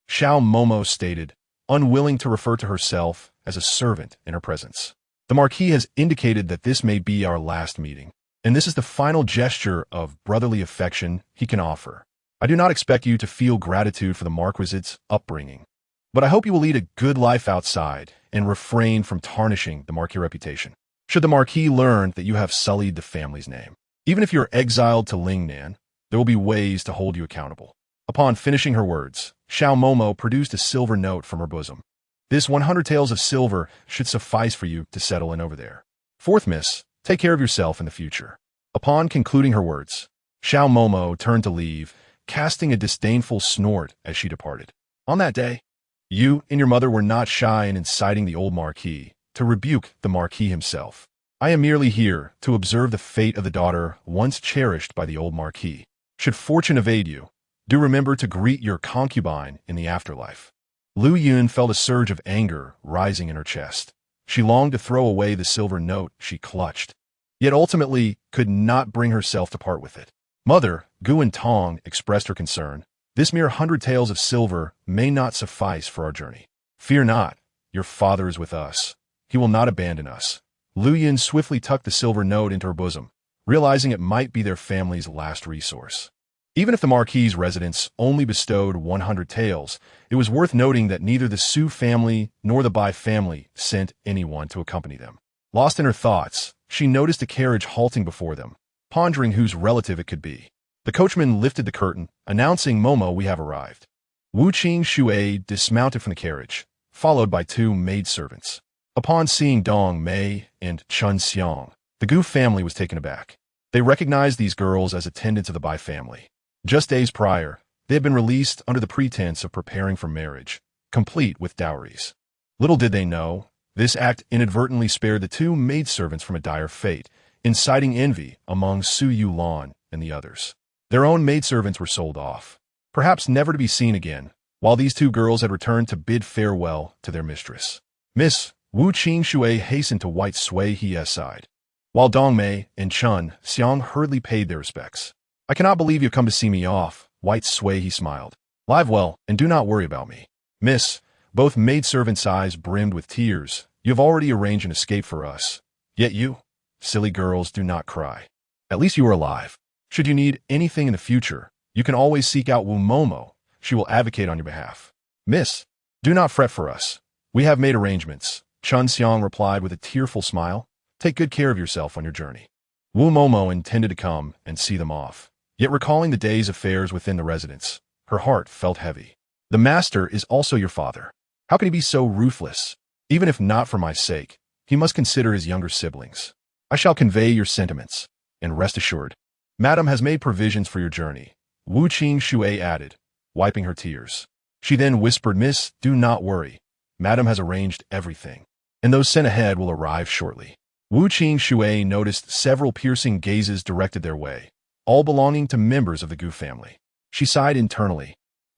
Xiao Momo stated, unwilling to refer to herself as a servant in her presence. The Marquis has indicated that this may be our last meeting, and this is the final gesture of brotherly affection he can offer. I do not expect you to feel gratitude for the Marquis's upbringing, but I hope you will lead a good life outside and refrain from tarnishing the Marquis' reputation. Should the Marquis learn that you have sullied the family's name, even if you're exiled to Lingnan, there will be ways to hold you accountable. Upon finishing her words, Xiao Momo produced a silver note from her bosom. This 100 taels of silver should suffice for you to settle in over there. Fourth miss, take care of yourself in the future. Upon concluding her words, Xiao Momo turned to leave, casting a disdainful snort as she departed. On that day, you and your mother were not shy in inciting the old Marquis to rebuke the Marquis himself. I am merely here to observe the fate of the daughter once cherished by the old Marquis. Should fortune evade you, do remember to greet your concubine in the afterlife. Lu Yun felt a surge of anger rising in her chest. She longed to throw away the silver note she clutched, yet ultimately could not bring herself to part with it. Mother, Guan Tong expressed her concern. This mere 100 taels of silver may not suffice for our journey. Fear not, your father is with us. He will not abandon us. Lu Yun swiftly tucked the silver note into her bosom, realizing it might be their family's last resource. Even if the Marquis's residence only bestowed 100 taels, it was worth noting that neither the Su family nor the Bai family sent anyone to accompany them. Lost in her thoughts, she noticed a carriage halting before them, pondering whose relative it could be. The coachman lifted the curtain, announcing, Momo, we have arrived. Wu Qing Shuai dismounted from the carriage, followed by two maidservants. Upon seeing Dong Mei and Chun Xiang, the Gu family was taken aback. They recognized these girls as attendants of the Bai family. Just days prior, they had been released under the pretense of preparing for marriage, complete with dowries. Little did they know, this act inadvertently spared the two maidservants from a dire fate, inciting envy among Su Yulan and the others. Their own maidservants were sold off, perhaps never to be seen again, while these two girls had returned to bid farewell to their mistress. Miss Wu Qing Shuai hastened to White Suihie's side, while Dong Mei and Chun Xiang hurriedly paid their respects. I cannot believe you've come to see me off, White Suihe smiled. Live well, and do not worry about me. Miss, both maidservants' eyes brimmed with tears. You have already arranged an escape for us. Yet you, silly girls, do not cry. At least you are alive. Should you need anything in the future, you can always seek out Wu Momo. She will advocate on your behalf. Miss, do not fret for us. We have made arrangements. Chun Xiang replied with a tearful smile. Take good care of yourself on your journey. Wu Momo intended to come and see them off. Yet recalling the day's affairs within the residence, her heart felt heavy. The master is also your father. How can he be so ruthless? Even if not for my sake, he must consider his younger siblings. I shall convey your sentiments, and rest assured, Madam has made provisions for your journey, Wu Suihe added, wiping her tears. She then whispered, Miss, do not worry. Madam has arranged everything, and those sent ahead will arrive shortly. Wu Suihe noticed several piercing gazes directed their way, all belonging to members of the Gu family. She sighed internally,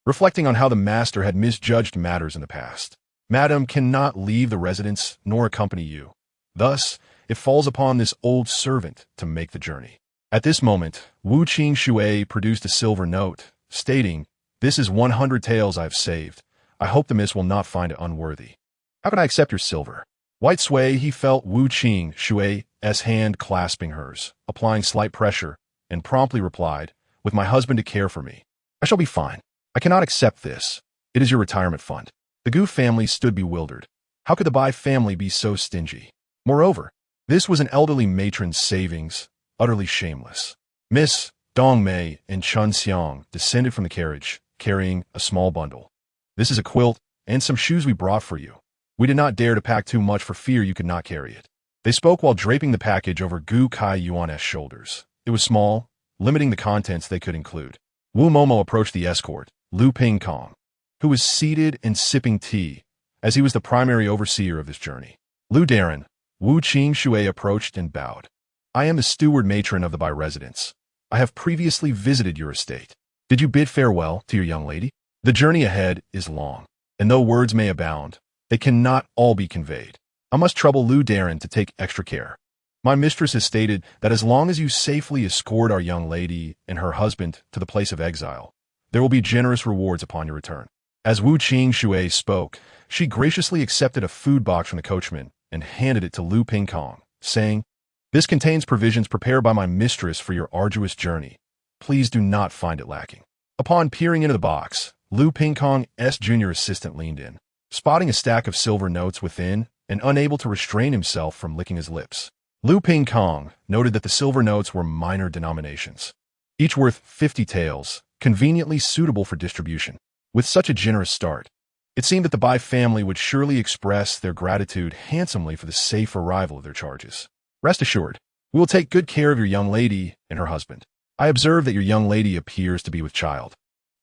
reflecting on how the master had misjudged matters in the past. Madam cannot leave the residence nor accompany you. Thus, it falls upon this old servant to make the journey. At this moment, Wu Suihe produced a silver note, stating, This is 100 taels I have saved. I hope the miss will not find it unworthy. How can I accept your silver? White Suihe felt Wu Suihe's hand clasping hers, applying slight pressure, and promptly replied, With my husband to care for me, I shall be fine. I cannot accept this. It is your retirement fund. The Gu family stood bewildered. How could the Bai family be so stingy? Moreover, this was an elderly matron's savings, utterly shameless. Miss Dong Mei and Chun Xiang descended from the carriage, carrying a small bundle. This is a quilt and some shoes we brought for you. We did not dare to pack too much for fear you could not carry it. They spoke while draping the package over Gu Kai Yuan's shoulders. It was small, limiting the contents they could include. Wu Momo approached the escort, Lu Pingkong, who was seated and sipping tea, as he was the primary overseer of this journey. Lu Darren, Wu Suihe approached and bowed. I am the steward matron of the Bai residence. I have previously visited your estate. Did you bid farewell to your young lady? The journey ahead is long, and though words may abound, they cannot all be conveyed. I must trouble Lu Darren to take extra care. My mistress has stated that as long as you safely escort our young lady and her husband to the place of exile, there will be generous rewards upon your return. As Wu Suihe spoke, she graciously accepted a food box from the coachman and handed it to Lu Pingkong, saying, This contains provisions prepared by my mistress for your arduous journey. Please do not find it lacking. Upon peering into the box, Lu Pingkong's junior assistant leaned in, spotting a stack of silver notes within and unable to restrain himself from licking his lips. Lu Pingkong noted that the silver notes were minor denominations, each worth 50 taels, conveniently suitable for distribution. With such a generous start, it seemed that the Bai family would surely express their gratitude handsomely for the safe arrival of their charges. Rest assured, we will take good care of your young lady and her husband. I observe that your young lady appears to be with child.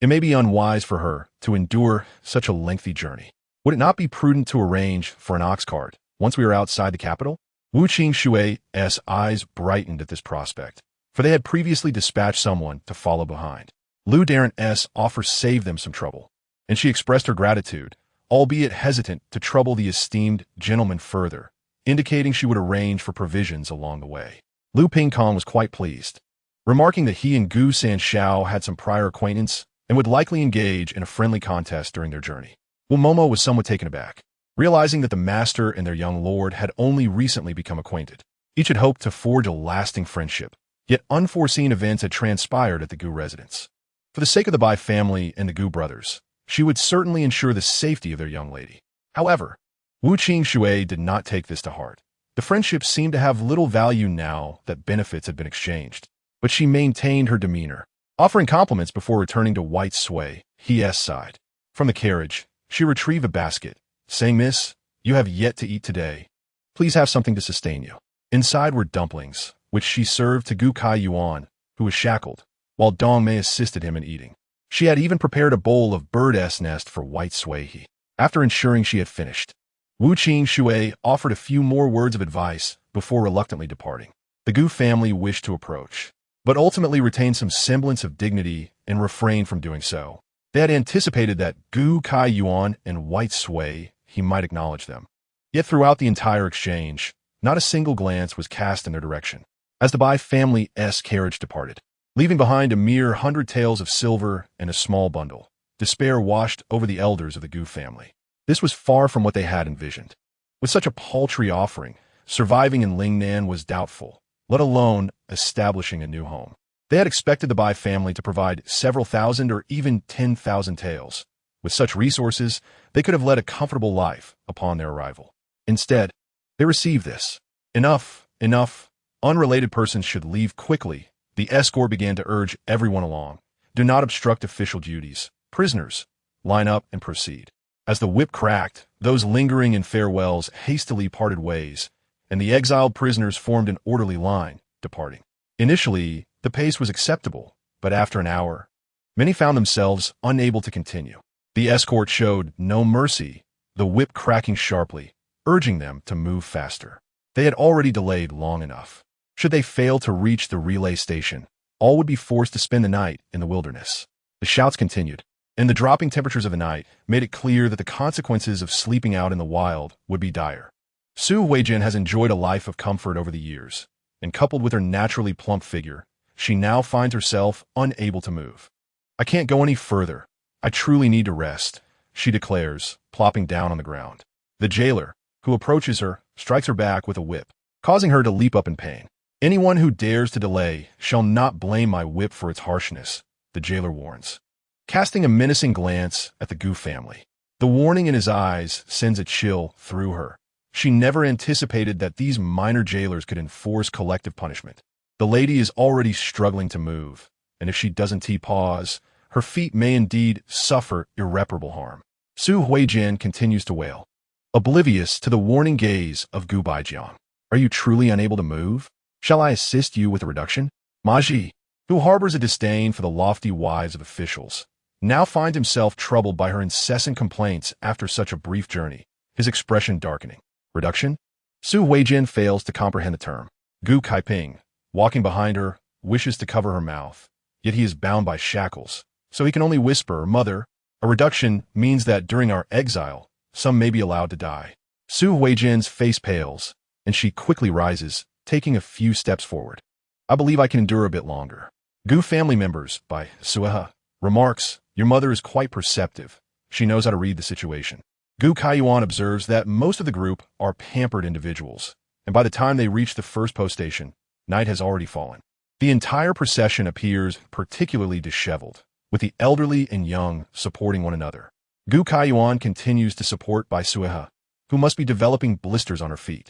It may be unwise for her to endure such a lengthy journey. Would it not be prudent to arrange for an ox cart once we are outside the capital? Wu Suihe's eyes brightened at this prospect, for they had previously dispatched someone to follow behind. Lu Darren's offer saved them some trouble, and she expressed her gratitude, albeit hesitant to trouble the esteemed gentleman further, indicating she would arrange for provisions along the way. Lu Pingkong was quite pleased, remarking that he and Gu Sanshao had some prior acquaintance and would likely engage in a friendly contest during their journey. Wu Momo was somewhat taken aback, realizing that the master and their young lord had only recently become acquainted. Each had hoped to forge a lasting friendship, yet unforeseen events had transpired at the Gu residence. For the sake of the Bai family and the Gu brothers, she would certainly ensure the safety of their young lady. However, Wu Suihe did not take this to heart. The friendship seemed to have little value now that benefits had been exchanged, but she maintained her demeanor, offering compliments before returning to White Suihe's side. From the carriage, she retrieved a basket, saying, Miss, you have yet to eat today. Please have something to sustain you. Inside were dumplings, which she served to Gu Kai Yuan, who was shackled, while Dong Mei assisted him in eating. She had even prepared a bowl of bird's nest for White Suihe. After ensuring she had finished, Wu Suihe offered a few more words of advice before reluctantly departing. The Gu family wished to approach, but ultimately retained some semblance of dignity and refrained from doing so. They had anticipated that Gu Kai Yuan and White Suihe might acknowledge them. Yet throughout the entire exchange, not a single glance was cast in their direction. As the Bai family's carriage departed, leaving behind a mere 100 taels of silver and a small bundle. Despair washed over the elders of the Gu family. This was far from what they had envisioned. With such a paltry offering, surviving in Lingnan was doubtful, let alone establishing a new home. They had expected the Bai family to provide several thousand or even 10,000 taels. With such resources, they could have led a comfortable life upon their arrival. Instead, they received this. Enough, enough. Unrelated persons should leave quickly. The escort began to urge everyone along. Do not obstruct official duties. Prisoners, line up and proceed. As the whip cracked, those lingering in farewells hastily parted ways, and the exiled prisoners formed an orderly line, departing. Initially, the pace was acceptable, but after an hour, many found themselves unable to continue. The escort showed no mercy, the whip cracking sharply, urging them to move faster. They had already delayed long enough. Should they fail to reach the relay station, all would be forced to spend the night in the wilderness. The shouts continued, and the dropping temperatures of the night made it clear that the consequences of sleeping out in the wild would be dire. Su Huijin has enjoyed a life of comfort over the years, and coupled with her naturally plump figure, she now finds herself unable to move. I can't go any further. I truly need to rest, she declares, plopping down on the ground. The jailer, who approaches her, strikes her back with a whip, causing her to leap up in pain. Anyone who dares to delay shall not blame my whip for its harshness, the jailer warns, casting a menacing glance at the Gu family. The warning in his eyes sends a chill through her. She never anticipated that these minor jailers could enforce collective punishment. The lady is already struggling to move, and if she doesn't pause, her feet may indeed suffer irreparable harm. Su Huijin continues to wail, oblivious to the warning gaze of Gu Baijiang. Are you truly unable to move? Shall I assist you with a reduction? Ma Ji, who harbors a disdain for the lofty wives of officials, now finds himself troubled by her incessant complaints after such a brief journey, his expression darkening. Reduction? Su Huijin fails to comprehend the term. Gu Kaiping, walking behind her, wishes to cover her mouth, yet he is bound by shackles, so he can only whisper, Mother. A reduction means that during our exile, some may be allowed to die. Su Huijin's face pales, and she quickly rises, taking a few steps forward. I believe I can endure a bit longer. Gu family members, Bai Suihe, remarks, your mother is quite perceptive. She knows how to read the situation. Gu Kaiyuan observes that most of the group are pampered individuals, and by the time they reach the first post station, night has already fallen. The entire procession appears particularly disheveled, with the elderly and young supporting one another. Gu Kaiyuan continues to support Bai Suihe, who must be developing blisters on her feet,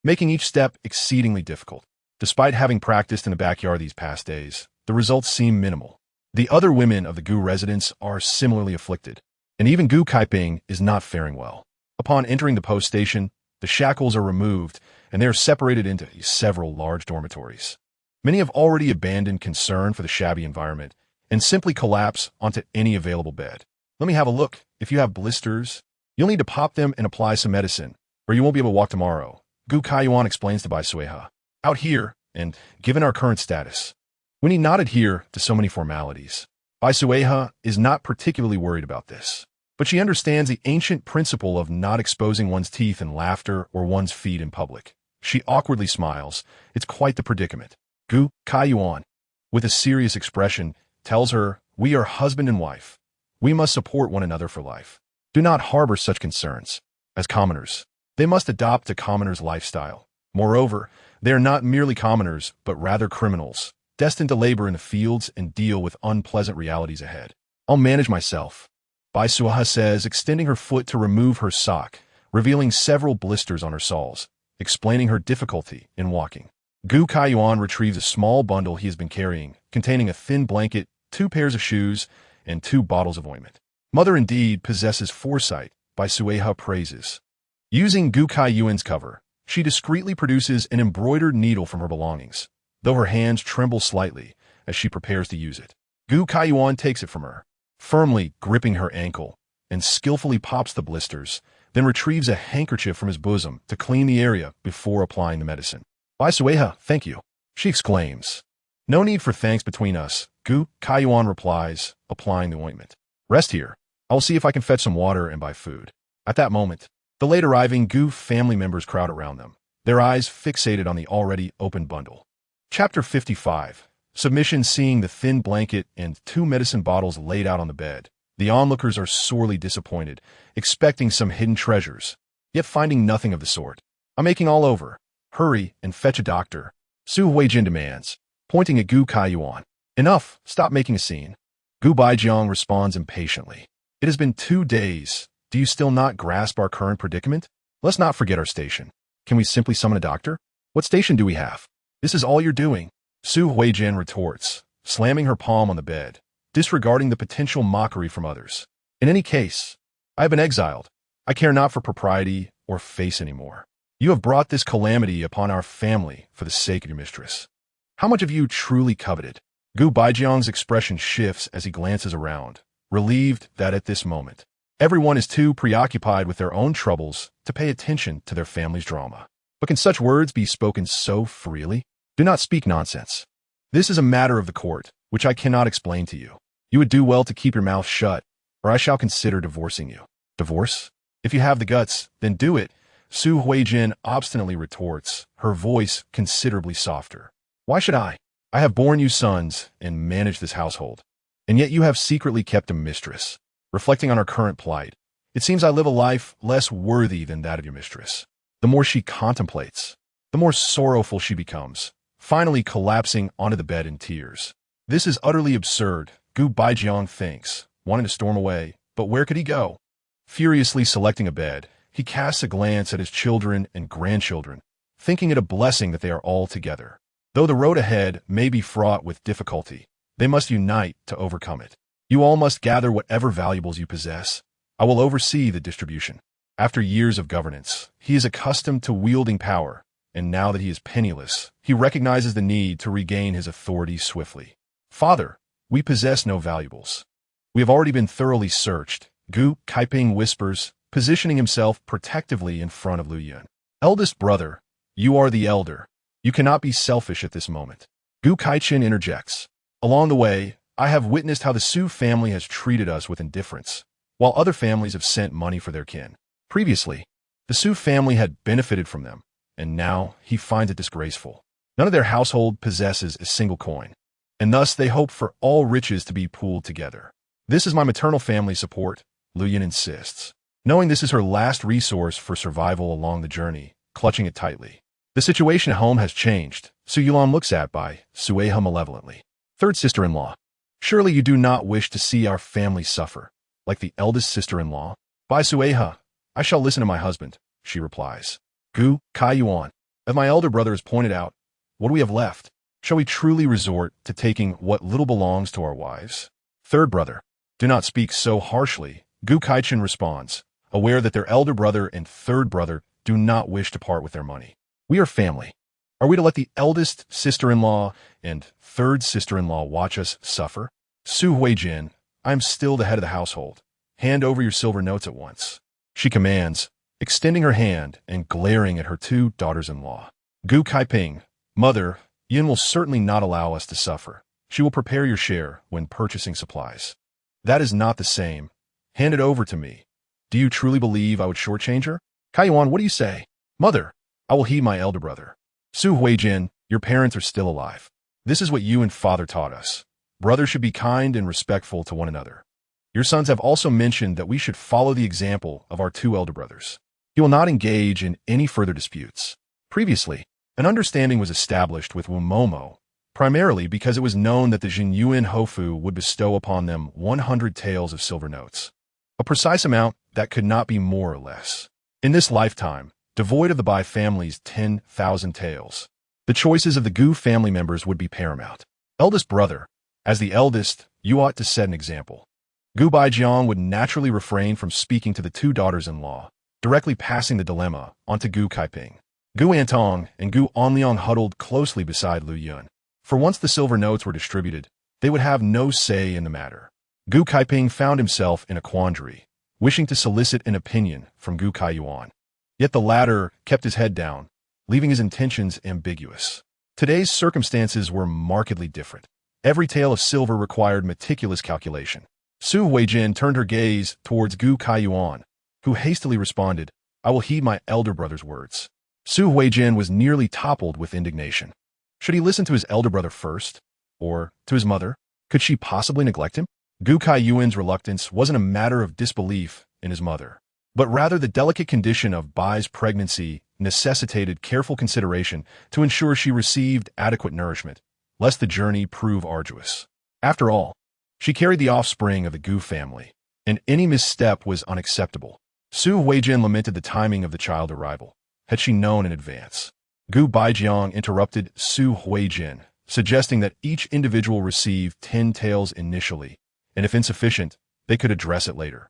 making each step exceedingly difficult. Despite having practiced in the backyard these past days, the results seem minimal. The other women of the Gu residence are similarly afflicted, and even Gu Kaiping is not faring well. Upon entering the post station, the shackles are removed, and they are separated into several large dormitories. Many have already abandoned concern for the shabby environment and simply collapse onto any available bed. Let me have a look. If you have blisters, you'll need to pop them and apply some medicine, or you won't be able to walk tomorrow, Gu Kaiyuan explains to Bai Suihe. Out here, and given our current status, we need not adhere to so many formalities. Bai Suihe is not particularly worried about this, but she understands the ancient principle of not exposing one's teeth in laughter or one's feet in public. She awkwardly smiles. It's quite the predicament. Gu Kaiyuan, with a serious expression, tells her, we are husband and wife. We must support one another for life. Do not harbor such concerns. As commoners, they must adopt a commoner's lifestyle. Moreover, they are not merely commoners, but rather criminals, destined to labor in the fields and deal with unpleasant realities ahead. I'll manage myself, Bai Suihe says, extending her foot to remove her sock, revealing several blisters on her soles, explaining her difficulty in walking. Gu Kaiyuan retrieves a small bundle he has been carrying, containing a thin blanket, 2 pairs of shoes, and 2 bottles of ointment. Mother indeed possesses foresight, Bai Suihe praises. Using Gu Kaiyuan's cover, she discreetly produces an embroidered needle from her belongings, though her hands tremble slightly as she prepares to use it. Gu Kaiyuan takes it from her, firmly gripping her ankle, and skillfully pops the blisters, then retrieves a handkerchief from his bosom to clean the area before applying the medicine. Bai Suihe, thank you, she exclaims. No need for thanks between us, Gu Kaiyuan replies, applying the ointment. Rest here. I will see if I can fetch some water and buy food. At that moment, the late arriving Gu family members crowd around them, their eyes fixated on the already opened bundle. Chapter 55. Submission seeing the thin blanket and 2 medicine bottles laid out on the bed. The onlookers are sorely disappointed, expecting some hidden treasures, yet finding nothing of the sort. I'm aching all over. Hurry and fetch a doctor. Su Huijin demands, pointing at Gu Kaiyuan. Enough, stop making a scene. Gu Baijiang responds impatiently. It has been 2 days. Do you still not grasp our current predicament? Let's not forget our station. Can we simply summon a doctor? What station do we have? This is all you're doing. Su Huijin retorts, slamming her palm on the bed, disregarding the potential mockery from others. In any case, I have been exiled. I care not for propriety or face anymore. You have brought this calamity upon our family for the sake of your mistress. How much have you truly coveted? Gu Baijiang's expression shifts as he glances around, relieved that at this moment, everyone is too preoccupied with their own troubles to pay attention to their family's drama. But can such words be spoken so freely? Do not speak nonsense. This is a matter of the court, which I cannot explain to you. You would do well to keep your mouth shut, or I shall consider divorcing you. Divorce? If you have the guts, then do it. Su Huijin obstinately retorts, her voice considerably softer. Why should I? I have borne you sons and managed this household, and yet you have secretly kept a mistress. Reflecting on our current plight, it seems I live a life less worthy than that of your mistress. The more she contemplates, the more sorrowful she becomes, finally collapsing onto the bed in tears. This is utterly absurd, Gu Baijiang thinks, wanting to storm away, but where could he go? Furiously selecting a bed, he casts a glance at his children and grandchildren, thinking it a blessing that they are all together. Though the road ahead may be fraught with difficulty, they must unite to overcome it. You all must gather whatever valuables you possess. I will oversee the distribution. After years of governance, he is accustomed to wielding power, and now that he is penniless, he recognizes the need to regain his authority swiftly. Father, we possess no valuables. We have already been thoroughly searched, Gu Kaiping whispers, positioning himself protectively in front of Lu Yun. Eldest brother, you are the elder. You cannot be selfish at this moment. Gu Kaichin interjects. Along the way, I have witnessed how the Su family has treated us with indifference, while other families have sent money for their kin. Previously, the Su family had benefited from them, and now he finds it disgraceful. None of their household possesses a single coin, and thus they hope for all riches to be pooled together. This is my maternal family support, Lu Yun insists, knowing this is her last resource for survival along the journey, clutching it tightly. The situation at home has changed, Su Yulan looks at Bai Suihe malevolently. Third sister-in-law, surely you do not wish to see our family suffer, like the eldest sister-in-law? Bai Suihe, I shall listen to my husband, she replies. Gu Kaiyuan, as my elder brother has pointed out, what do we have left? Shall we truly resort to taking what little belongs to our wives? Third brother, do not speak so harshly, Gu Kaichin responds, aware that their elder brother and third brother do not wish to part with their money. We are family. Are we to let the eldest sister-in-law and third sister-in-law watch us suffer? Su Huijin, I am still the head of the household. Hand over your silver notes at once. She commands, extending her hand and glaring at her 2 daughters-in-law. Gu Kaiping, mother, Yin will certainly not allow us to suffer. She will prepare your share when purchasing supplies. That is not the same. Hand it over to me. Do you truly believe I would shortchange her? Kaiyuan, what do you say? Mother, I will heed my elder brother. Su Huijin, your parents are still alive. This is what you and father taught us. Brothers should be kind and respectful to one another. Your sons have also mentioned that we should follow the example of our 2 elder brothers. He will not engage in any further disputes. Previously, an understanding was established with Wumomo, primarily because it was known that the Jinyuan Hofu would bestow upon them 100 taels of silver notes, a precise amount that could not be more or less. In this lifetime, devoid of the Bai family's 10,000 taels, the choices of the Gu family members would be paramount. Eldest brother, as the eldest, you ought to set an example. Gu Baijiang would naturally refrain from speaking to the 2 daughters-in-law, directly passing the dilemma onto Gu Kaiping. Gu Antong and Gu Onliang huddled closely beside Lu Yun. For once the silver notes were distributed, they would have no say in the matter. Gu Kaiping found himself in a quandary, wishing to solicit an opinion from Gu Kaiyuan. Yet the latter kept his head down, leaving his intentions ambiguous. Today's circumstances were markedly different. Every tael of silver required meticulous calculation. Su Huijin turned her gaze towards Gu Kaiyuan, who hastily responded, I will heed my elder brother's words. Su Huijin was nearly toppled with indignation. Should he listen to his elder brother first, Or to his mother? Could she possibly neglect him? Gu Kaiyuan's reluctance wasn't a matter of disbelief in his mother, but rather the delicate condition of Bai's pregnancy necessitated careful consideration to ensure she received adequate nourishment, lest the journey prove arduous. After all, she carried the offspring of the Gu family, and any misstep was unacceptable. Su Huijin lamented the timing of the child arrival. Had she known in advance? Gu Baijiang interrupted Su Huijin, suggesting that each individual receive 10 taels initially, and if insufficient, they could address it later.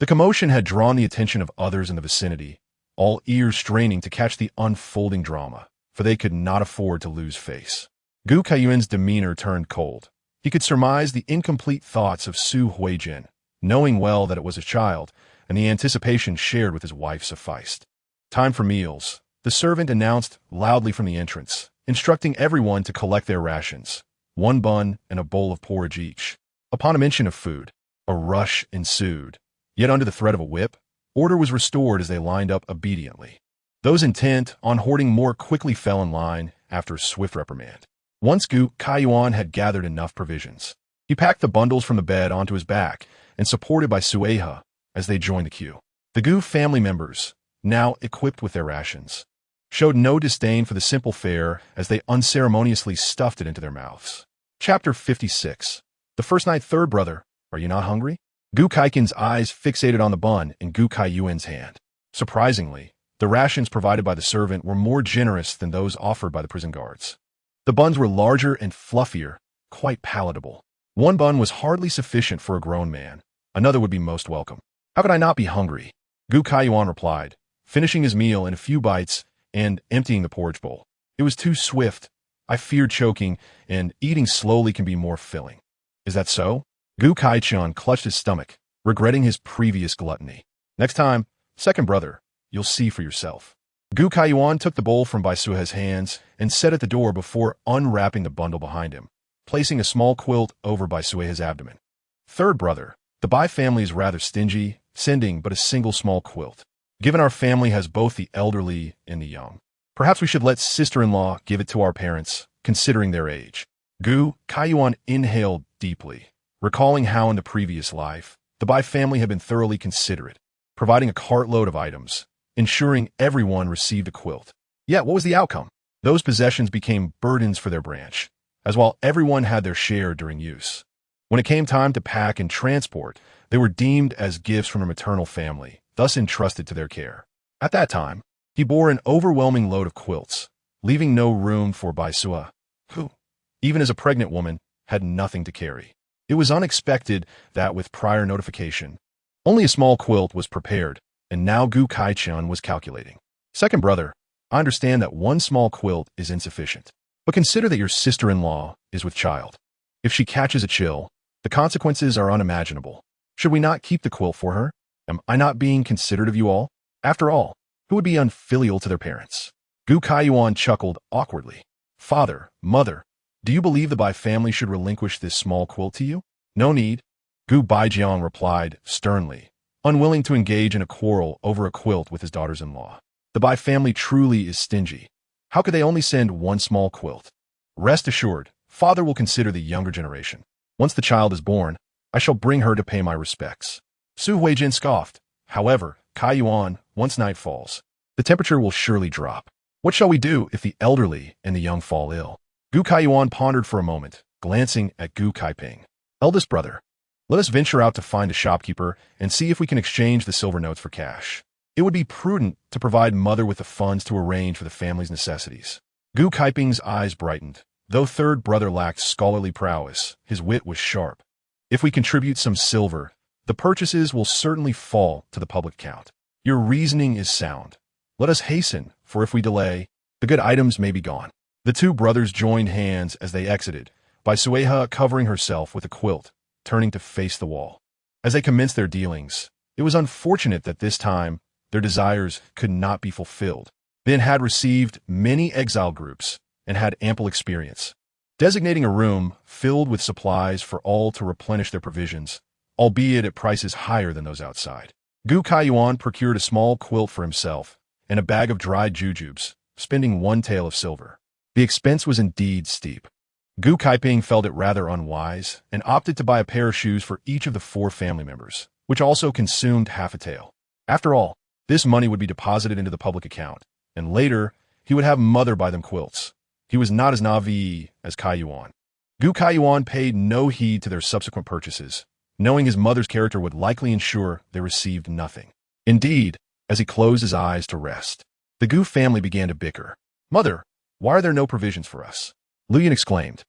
The commotion had drawn the attention of others in the vicinity, all ears straining to catch the unfolding drama, for they could not afford to lose face. Gu Kaiyuan's demeanor turned cold. He could surmise the incomplete thoughts of Su Huijin, knowing well that it was a child, and the anticipation shared with his wife sufficed. Time for meals, the servant announced loudly from the entrance, instructing everyone to collect their rations, 1 bun and a bowl of porridge each. Upon a mention of food, a rush ensued. Yet under the threat of a whip, order was restored as they lined up obediently. Those intent on hoarding more quickly fell in line after a swift reprimand. Once Gu Kaiyuan had gathered enough provisions, he packed the bundles from the bed onto his back and supported Bai Suihe as they joined the queue. The Gu family members, now equipped with their rations, showed no disdain for the simple fare as they unceremoniously stuffed it into their mouths. Chapter 56. The first night, third brother, are you not hungry? Gu Kaikin's eyes fixated on the bun in Gu Kaiyuan's hand. Surprisingly, the rations provided by the servant were more generous than those offered by the prison guards. The buns were larger and fluffier, quite palatable. 1 bun was hardly sufficient for a grown man. Another would be most welcome. How could I not be hungry? Gu Kaiyuan replied, finishing his meal in a few bites and emptying the porridge bowl. It was too swift. I feared choking, and eating slowly can be more filling. Is that so? Gu Kaichuan clutched his stomach, regretting his previous gluttony. Next time, second brother, you'll see for yourself. Gu Kaiyuan took the bowl from Bai Suihe's hands and set at the door before unwrapping the bundle behind him, placing a small quilt over Bai Suihe's abdomen. Third brother, the Bai family is rather stingy, sending but a single small quilt. Given our family has both the elderly and the young, perhaps we should let sister-in-law give it to our parents, considering their age. Gu Kaiyuan inhaled deeply, recalling how in the previous life, the Bai family had been thoroughly considerate, providing a cartload of items, ensuring everyone received a quilt. Yet what was the outcome? Those possessions became burdens for their branch, as while everyone had their share during use. When it came time to pack and transport, they were deemed as gifts from a maternal family, thus entrusted to their care. At that time, he bore an overwhelming load of quilts, leaving no room for Bai Suihe, who, even as a pregnant woman, had nothing to carry. It was unexpected that with prior notification, only a small quilt was prepared, and now Gu Kaichuan was calculating. Second brother, I understand that 1 small quilt is insufficient, but consider that your sister-in-law is with child. If she catches a chill, the consequences are unimaginable. Should we not keep the quilt for her? Am I not being considerate of you all? After all, who would be unfilial to their parents? Gu Kaiyuan chuckled awkwardly. Father, mother, do you believe the Bai family should relinquish this small quilt to you? No need, Gu Baijiang replied sternly, unwilling to engage in a quarrel over a quilt with his daughters-in-law. The Bai family truly is stingy. How could they only send 1 small quilt? Rest assured, father will consider the younger generation. Once the child is born, I shall bring her to pay my respects. Su Huijin scoffed. However, Kaiyuan, once night falls, the temperature will surely drop. What shall we do if the elderly and the young fall ill? Gu Kaiyuan pondered for a moment, glancing at Gu Kaiping. Eldest brother, let us venture out to find a shopkeeper and see if we can exchange the silver notes for cash. It would be prudent to provide mother with the funds to arrange for the family's necessities. Gu Kaiping's eyes brightened. Though third brother lacked scholarly prowess, his wit was sharp. If we contribute some silver, the purchases will certainly fall to the public account. Your reasoning is sound. Let us hasten, for if we delay, the good items may be gone. The 2 brothers joined hands as they exited, Bai Suihe covering herself with a quilt, turning to face the wall. As they commenced their dealings, it was unfortunate that this time their desires could not be fulfilled. They had received many exile groups and had ample experience, designating a room filled with supplies for all to replenish their provisions, albeit at prices higher than those outside. Gu Kaiyuan procured a small quilt for himself and a bag of dried jujubes, spending 1 tael of silver. The expense was indeed steep. Gu Kaiping felt it rather unwise and opted to buy a pair of shoes for each of the 4 family members, which also consumed half a tael. After all, this money would be deposited into the public account, and later, he would have mother buy them quilts. He was not as naive as Kai Yuan. Gu Kaiyuan paid no heed to their subsequent purchases, knowing his mother's character would likely ensure they received nothing. Indeed, as he closed his eyes to rest, the Gu family began to bicker. "Mother, why are there no provisions for us?" Luyan exclaimed,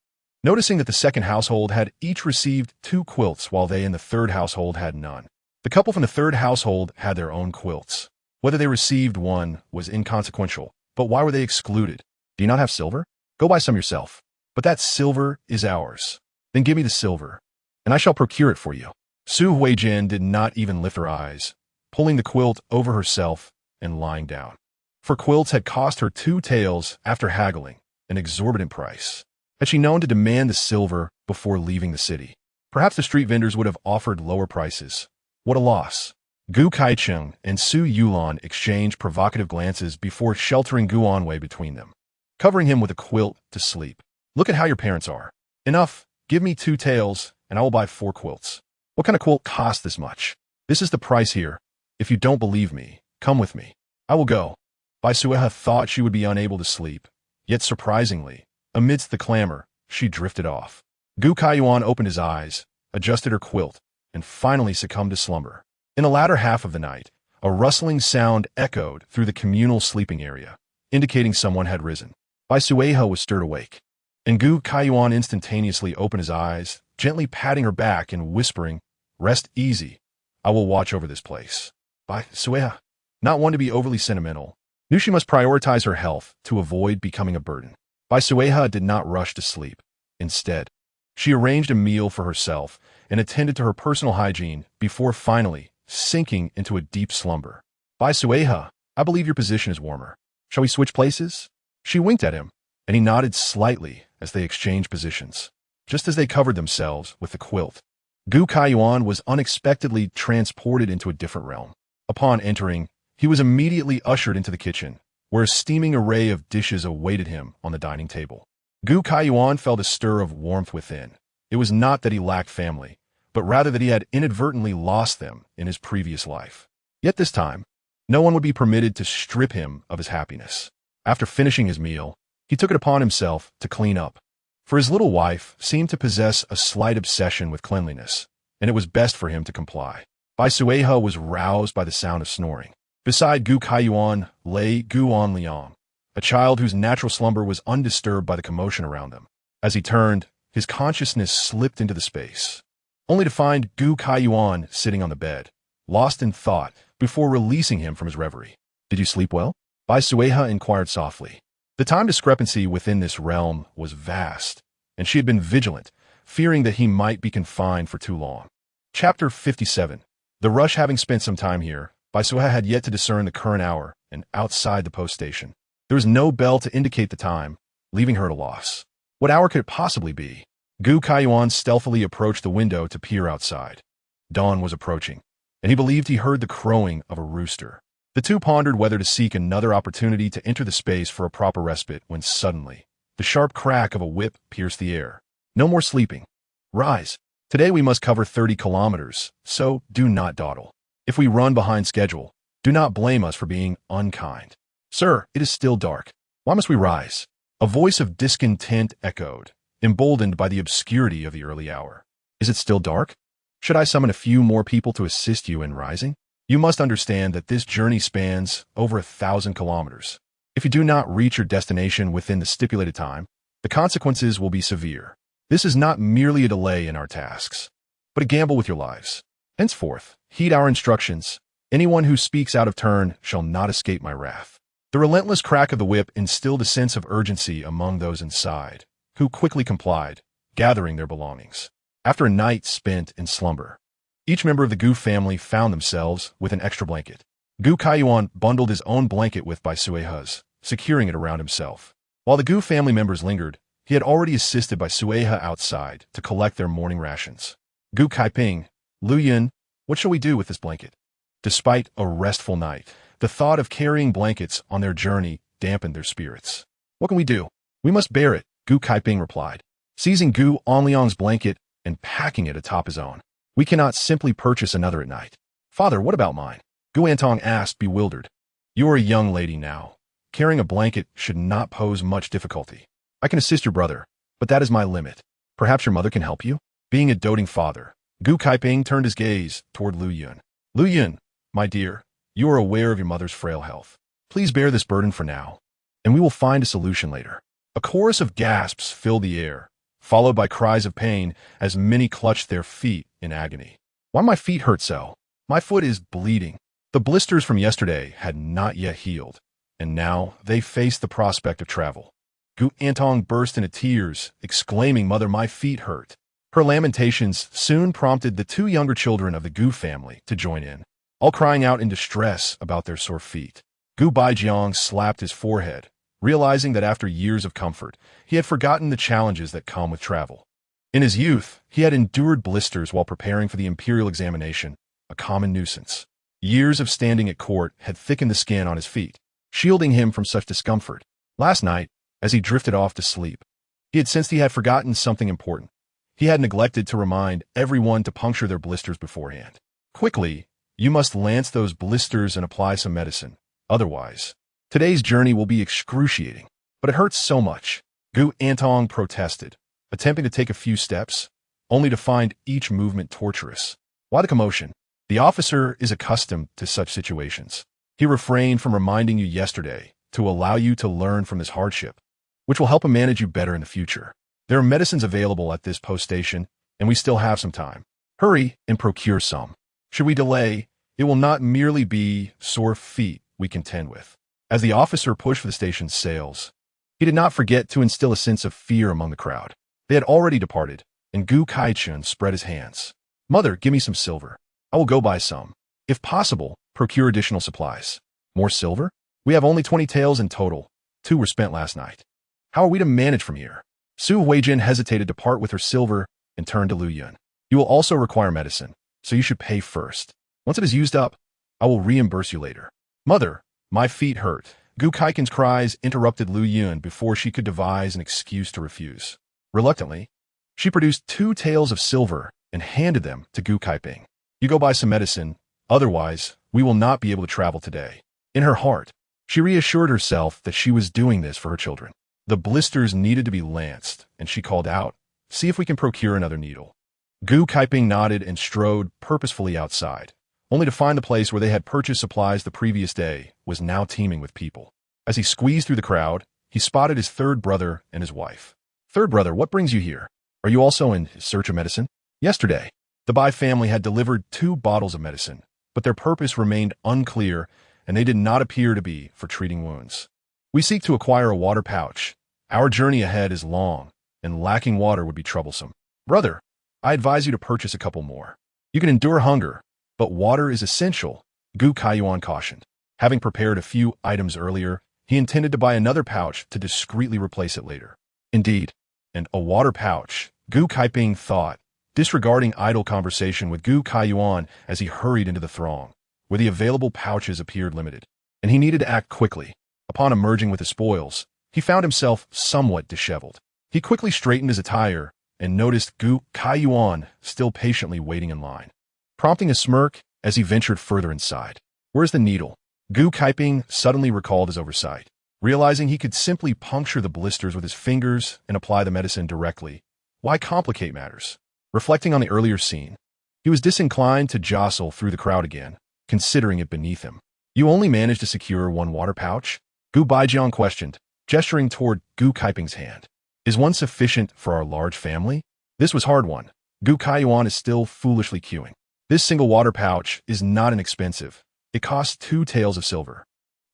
noticing that the second household had each received 2 quilts while they in the third household had none. The couple from the third household had their own quilts. Whether they received one was inconsequential, but why were they excluded? "Do you not have silver? Go buy some yourself." "But that silver is ours." "Then give me the silver, and I shall procure it for you." Su Huijin did not even lift her eyes, pulling the quilt over herself and lying down. For quilts had cost her 2 taels after haggling, an exorbitant price. Had she known to demand the silver before leaving the city, perhaps the street vendors would have offered lower prices. What a loss. Gu Kaicheng and Su Yulan exchanged provocative glances before sheltering Gu Anwei between them, covering him with a quilt to sleep. "Look at how your parents are. Enough, give me 2 taels, and I will buy 4 quilts. What kind of quilt costs this much? This is the price here. If you don't believe me, come with me. I will go." Bai Suihe thought she would be unable to sleep, yet surprisingly, amidst the clamor, she drifted off. Gu Kaiyuan opened his eyes, adjusted her quilt, and finally succumbed to slumber. In the latter half of the night, a rustling sound echoed through the communal sleeping area, indicating someone had risen. Bai Suihe was stirred awake, and Gu Kaiyuan instantaneously opened his eyes, gently patting her back and whispering, "Rest easy. I will watch over this place." Bai Suihe, not one to be overly sentimental, knew she must prioritize her health to avoid becoming a burden. Bai Suihe did not rush to sleep. Instead, she arranged a meal for herself and attended to her personal hygiene before finally sinking into a deep slumber. "Bai Suihe, I believe your position is warmer. Shall we switch places?" She winked at him, and he nodded slightly as they exchanged positions. Just as they covered themselves with the quilt, Gu Kaiyuan was unexpectedly transported into a different realm. Upon entering, he was immediately ushered into the kitchen, where a steaming array of dishes awaited him on the dining table. Gu Kaiyuan felt a stir of warmth within. It was not that he lacked family, but rather that he had inadvertently lost them in his previous life. Yet this time, no one would be permitted to strip him of his happiness. After finishing his meal, he took it upon himself to clean up, for his little wife seemed to possess a slight obsession with cleanliness, and it was best for him to comply. Bai Suihe was roused by the sound of snoring. Beside Gu Kaiyuan lay Gu Anliang, a child whose natural slumber was undisturbed by the commotion around them. As he turned, his consciousness slipped into the space, only to find Gu Kaiyuan sitting on the bed, lost in thought before releasing him from his reverie. "Did you sleep well?" Bai Suihe inquired softly. The time discrepancy within this realm was vast, and she had been vigilant, fearing that he might be confined for too long. Chapter 57. The rush having spent some time here, Bai Suihe had yet to discern the current hour and outside the post station. There was no bell to indicate the time, leaving her at a loss. What hour could it possibly be? Gu Kaiyuan stealthily approached the window to peer outside. Dawn was approaching, and he believed he heard the crowing of a rooster. The two pondered whether to seek another opportunity to enter the space for a proper respite when suddenly, the sharp crack of a whip pierced the air. "No more sleeping. Rise. Today we must cover 30 kilometers, so do not dawdle. If we run behind schedule, do not blame us for being unkind." "Sir, it is still dark. Why must we rise?" A voice of discontent echoed, emboldened by the obscurity of the early hour. "Is it still dark? Should I summon a few more people to assist you in rising? You must understand that this journey spans over 1,000 kilometers. If you do not reach your destination within the stipulated time, the consequences will be severe. This is not merely a delay in our tasks, but a gamble with your lives. Henceforth, heed our instructions. Anyone who speaks out of turn shall not escape my wrath." The relentless crack of the whip instilled a sense of urgency among those inside, who quickly complied, gathering their belongings. After a night spent in slumber, each member of the Gu family found themselves with an extra blanket. Gu Kaiyuan bundled his own blanket with Bai Suihe's, securing it around himself. While the Gu family members lingered, he had already assisted Bai Suihe outside to collect their morning rations. "Gu Kaiping, Lu Yun, what shall we do with this blanket?" Despite a restful night, the thought of carrying blankets on their journey dampened their spirits. "What can we do? We must bear it," Gu Kaiping replied. seizing Gu Onliang's blanket and packing it atop his own. We cannot simply purchase another at night. Father, what about mine? Gu Antong asked, bewildered. You are a young lady now. Carrying a blanket should not pose much difficulty. I can assist your brother, but that is my limit. Perhaps your mother can help you? Being a doting father, Gu Kaiping turned his gaze toward Lu Yun. Lu Yun, my dear, you are aware of your mother's frail health. Please bear this burden for now, and we will find a solution later. A chorus of gasps filled the air, followed by cries of pain as many clutched their feet in agony. Why my feet hurt so? My foot is bleeding. The blisters from yesterday had not yet healed, and now they faced the prospect of travel. Gu Antong burst into tears, exclaiming, Mother, my feet hurt. Her lamentations soon prompted the two younger children of the Gu family to join in, all crying out in distress about their sore feet. Gu Baijiang slapped his forehead, realizing that after years of comfort, he had forgotten the challenges that come with travel. In his youth, he had endured blisters while preparing for the imperial examination, a common nuisance. Years of standing at court had thickened the skin on his feet, shielding him from such discomfort. Last night, as he drifted off to sleep, he had sensed he had forgotten something important. He had neglected to remind everyone to puncture their blisters beforehand. Quickly, you must lance those blisters and apply some medicine. Otherwise, today's journey will be excruciating. But it hurts so much. Gu Antong protested, attempting to take a few steps, only to find each movement torturous. Why the commotion? The officer is accustomed to such situations. He refrained from reminding you yesterday to allow you to learn from this hardship, which will help him manage you better in the future. There are medicines available at this post station, and we still have some time. Hurry and procure some. Should we delay, it will not merely be sore feet we contend with. As the officer pushed for the station's sails, he did not forget to instill a sense of fear among the crowd. They had already departed, and Gu Kaichun spread his hands. Mother, give me some silver. I will go buy some. If possible, procure additional supplies. More silver? We have only 20 taels in total. 2 were spent last night. How are we to manage from here? Su Huijin hesitated to part with her silver and turned to Lu Yun. You will also require medicine, so you should pay first. Once it is used up, I will reimburse you later. Mother, my feet hurt. Gu Kaiken's cries interrupted Lu Yun before she could devise an excuse to refuse. Reluctantly, she produced 2 taels of silver and handed them to Gu Kaiping. You go buy some medicine, otherwise we will not be able to travel today. In her heart, she reassured herself that she was doing this for her children. The blisters needed to be lanced, and she called out, see if we can procure another needle. Gu Kaiping nodded and strode purposefully outside, only to find the place where they had purchased supplies the previous day was now teeming with people. As he squeezed through the crowd, he spotted his third brother and his wife. Third brother, what brings you here? Are you also in search of medicine? Yesterday, the Bai family had delivered 2 bottles of medicine, but their purpose remained unclear, and they did not appear to be for treating wounds. We seek to acquire a water pouch. Our journey ahead is long, and lacking water would be troublesome. Brother, I advise you to purchase a couple more. You can endure hunger, but water is essential, Gu Kaiyuan cautioned. Having prepared a few items earlier, he intended to buy another pouch to discreetly replace it later. Indeed, and a water pouch, Gu Kaiping thought, disregarding idle conversation with Gu Kaiyuan as he hurried into the throng, where the available pouches appeared limited, and he needed to act quickly. Upon emerging with the spoils, he found himself somewhat disheveled. He quickly straightened his attire and noticed Gu Kaiyuan still patiently waiting in line, prompting a smirk as he ventured further inside. Where's the needle? Gu Kaiping suddenly recalled his oversight. Realizing he could simply puncture the blisters with his fingers and apply the medicine directly, why complicate matters? Reflecting on the earlier scene, he was disinclined to jostle through the crowd again, considering it beneath him. You only managed to secure 1 water pouch? Gu Baijiang questioned, gesturing toward Gu Kaiping's hand. Is 1 sufficient for our large family? This was hard one. Gu Kaiyuan is still foolishly queuing. This single water pouch is not inexpensive. It costs 2 taels of silver.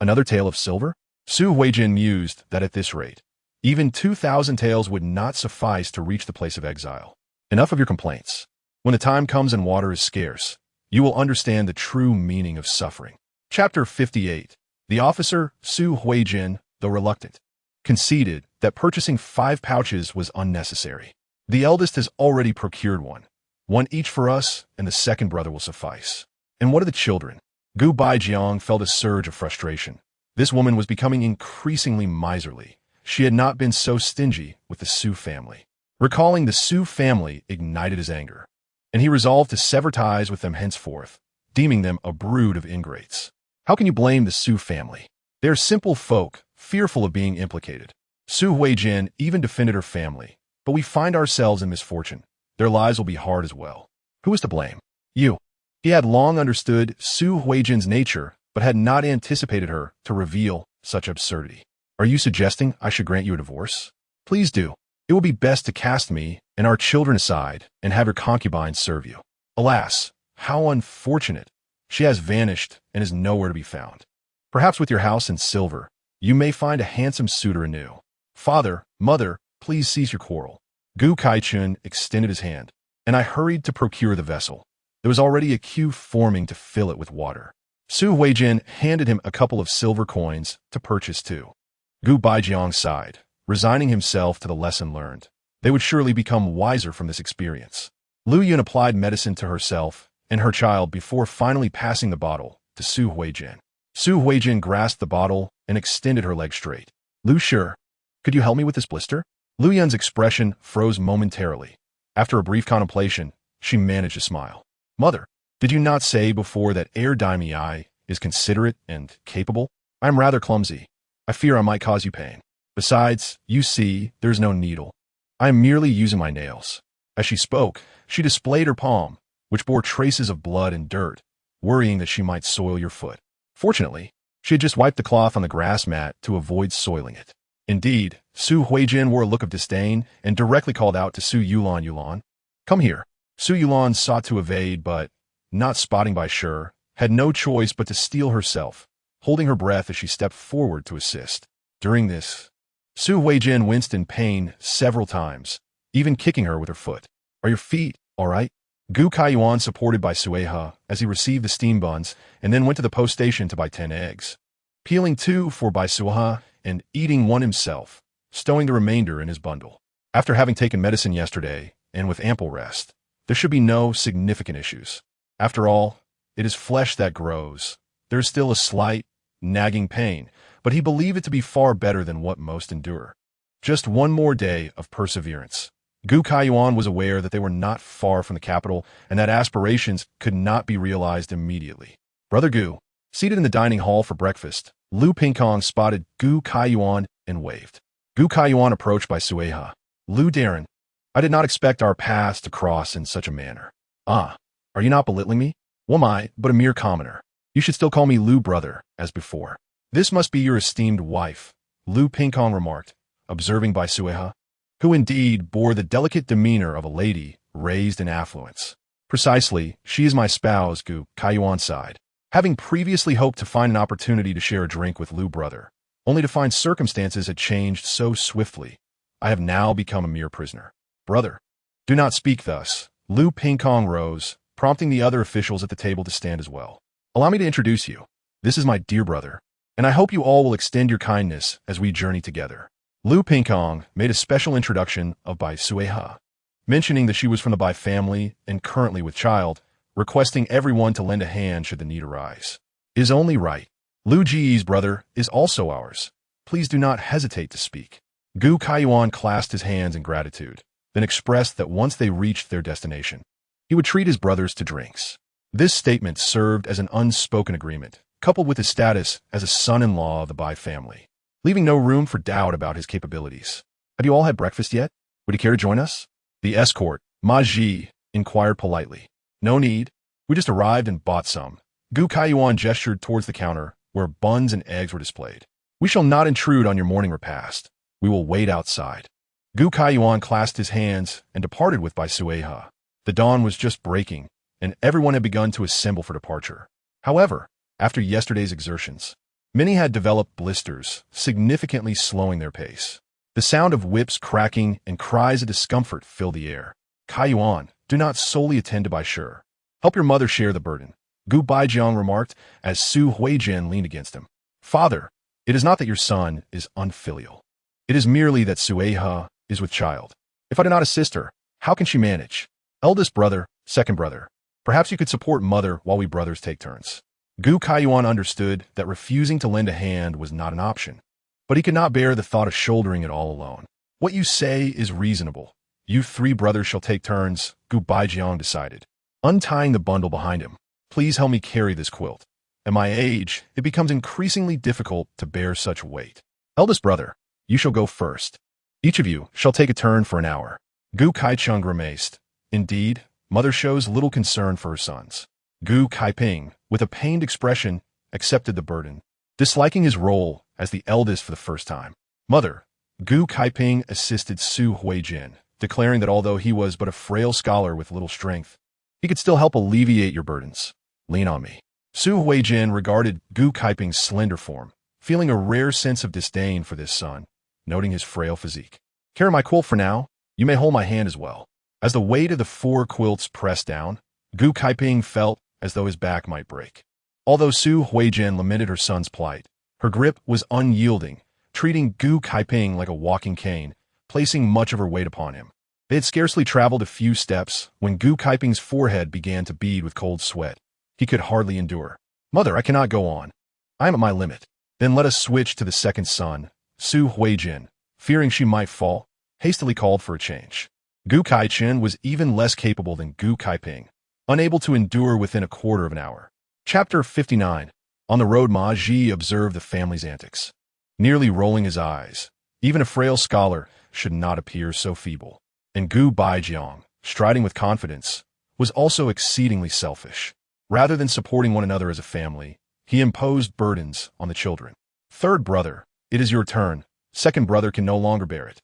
Another tael of silver? Su Huijin mused that at this rate, even 2,000 taels would not suffice to reach the place of exile. Enough of your complaints. When the time comes and water is scarce, you will understand the true meaning of suffering. Chapter 58. The officer, Su Huijin, though reluctant, conceded that purchasing 5 pouches was unnecessary. The eldest has already procured 1. 1 each for us, and the second brother will suffice. And what of the children? Gu Baijiang felt a surge of frustration. This woman was becoming increasingly miserly. She had not been so stingy with the Su family. Recalling the Su family ignited his anger, and he resolved to sever ties with them henceforth, deeming them a brood of ingrates. How can you blame the Su family? They are simple folk, fearful of being implicated. Su Huijin even defended her family, but we find ourselves in misfortune. Their lives will be hard as well. Who is to blame? You. He had long understood Su Huijin's nature, but had not anticipated her to reveal such absurdity. Are you suggesting I should grant you a divorce? Please do. It will be best to cast me and our children aside and have your concubine serve you. Alas, how unfortunate. She has vanished and is nowhere to be found. Perhaps with your house and silver, you may find a handsome suitor anew. Father, mother, please cease your quarrel. Gu Kaichun extended his hand, and I hurried to procure the vessel. There was already a queue forming to fill it with water. Su Huijin handed him a couple of silver coins to purchase too. Gu Baijiang sighed, resigning himself to the lesson learned. They would surely become wiser from this experience. Lu Yun applied medicine to herself and her child before finally passing the bottle to Su Huijin. Su Huijin grasped the bottle and extended her leg straight. Lu Shi, could you help me with this blister? Lu Yun's expression froze momentarily. After a brief contemplation, she managed to smile. Mother, did you not say before that Heir Daimei is considerate and capable? I am rather clumsy. I fear I might cause you pain. Besides, you see, there's no needle. I am merely using my nails. As she spoke, she displayed her palm, which bore traces of blood and dirt, worrying that she might soil your foot. Fortunately, she had just wiped the cloth on the grass mat to avoid soiling it. Indeed, Su Huijin wore a look of disdain and directly called out to Su Yulan, come here. Su Yulan sought to evade, but, not spotting Bai Suihe, had no choice but to steel herself, holding her breath as she stepped forward to assist. During this, Su Huijin winced in pain several times, even kicking her with her foot. Are your feet all right? Gu Kaiyuan supported Bai Suihe as he received the steam buns and then went to the post station to buy 10 eggs. Peeling 2 for Bai Suihe and eating 1 himself, stowing the remainder in his bundle. After having taken medicine yesterday, and with ample rest, there should be no significant issues. After all, it is flesh that grows. There is still a slight, nagging pain, but he believed it to be far better than what most endure. Just one more day of perseverance. Gu Kaiyuan was aware that they were not far from the capital and that aspirations could not be realized immediately. Brother Gu, seated in the dining hall for breakfast, Lu Pingkong spotted Gu Kaiyuan and waved. Gu Kaiyuan approached Bai Suihe. Lu Darren, I did not expect our paths to cross in such a manner. Ah, are you not belittling me? Well, am I but a mere commoner? You should still call me Lu brother, as before. This must be your esteemed wife, Lu Pingkong remarked, observing Bai Suihe, who indeed bore the delicate demeanor of a lady raised in affluence. Precisely, she is my spouse, Gu Kaiyuan sighed. Having previously hoped to find an opportunity to share a drink with Lu brother, only to find circumstances had changed so swiftly, I have now become a mere prisoner. Brother, do not speak thus. Lu Pingkong rose, prompting the other officials at the table to stand as well. Allow me to introduce you. This is my dear brother, and I hope you all will extend your kindness as we journey together. Lu Pingkong made a special introduction of Bai Suihe, mentioning that she was from the Bai family and currently with child, requesting everyone to lend a hand should the need arise. It is only right. Lu Ji's brother is also ours. Please do not hesitate to speak. Gu Kaiyuan clasped his hands in gratitude, then expressed that once they reached their destination, he would treat his brothers to drinks. This statement served as an unspoken agreement, coupled with his status as a son-in-law of the Bai family, leaving no room for doubt about his capabilities. Have you all had breakfast yet? Would you care to join us? The escort, Ma Ji, inquired politely. No need. We just arrived and bought some. Gu Kaiyuan gestured towards the counter where buns and eggs were displayed. We shall not intrude on your morning repast. We will wait outside. Gu Kaiyuan clasped his hands and departed with Bai Suihe. The dawn was just breaking, and everyone had begun to assemble for departure. However, after yesterday's exertions, many had developed blisters, significantly slowing their pace. The sound of whips cracking and cries of discomfort filled the air. Kaiyuan, do not solely attend to Bai Suihe. Help your mother share the burden, Gu Baijiang remarked as Su Huijin leaned against him. Father, it is not that your son is unfilial. It is merely that Suihe is with child. If I do not assist her, how can she manage? Eldest brother, second brother. Perhaps you could support mother while we brothers take turns. Gu Kaiyuan understood that refusing to lend a hand was not an option, but he could not bear the thought of shouldering it all alone. What you say is reasonable. You three brothers shall take turns, Gu Baijiang decided, untying the bundle behind him. Please help me carry this quilt. At my age, it becomes increasingly difficult to bear such weight. Eldest brother, you shall go first. Each of you shall take a turn for an hour. Gu Kaicheng grimaced. Indeed, mother shows little concern for her sons. Gu Kaiping, with a pained expression, accepted the burden, disliking his role as the eldest for the first time. Mother, Gu Kaiping assisted Su Huijin, declaring that although he was but a frail scholar with little strength, he could still help alleviate your burdens. Lean on me. Su Huijin regarded Gu Kaiping's slender form, feeling a rare sense of disdain for this son, noting his frail physique. Carry my quilt for now. You may hold my hand as well. As the weight of the 4 quilts pressed down, Gu Kaiping felt as though his back might break. Although Su Huijin lamented her son's plight, her grip was unyielding, treating Gu Kaiping like a walking cane, placing much of her weight upon him. They had scarcely traveled a few steps when Gu Kaiping's forehead began to bead with cold sweat. He could hardly endure. Mother, I cannot go on. I am at my limit. Then let us switch to the second son. Su Huijin, fearing she might fall, hastily called for a change. Gu Kaichen was even less capable than Gu Kaiping, unable to endure within a quarter of an hour. Chapter 59. On the road, Ma Ji observed the family's antics, nearly rolling his eyes. Even a frail scholar should not appear so feeble. And Gu Baijiang, striding with confidence, was also exceedingly selfish. Rather than supporting one another as a family, he imposed burdens on the children. Third brother, it is your turn. Second brother can no longer bear it.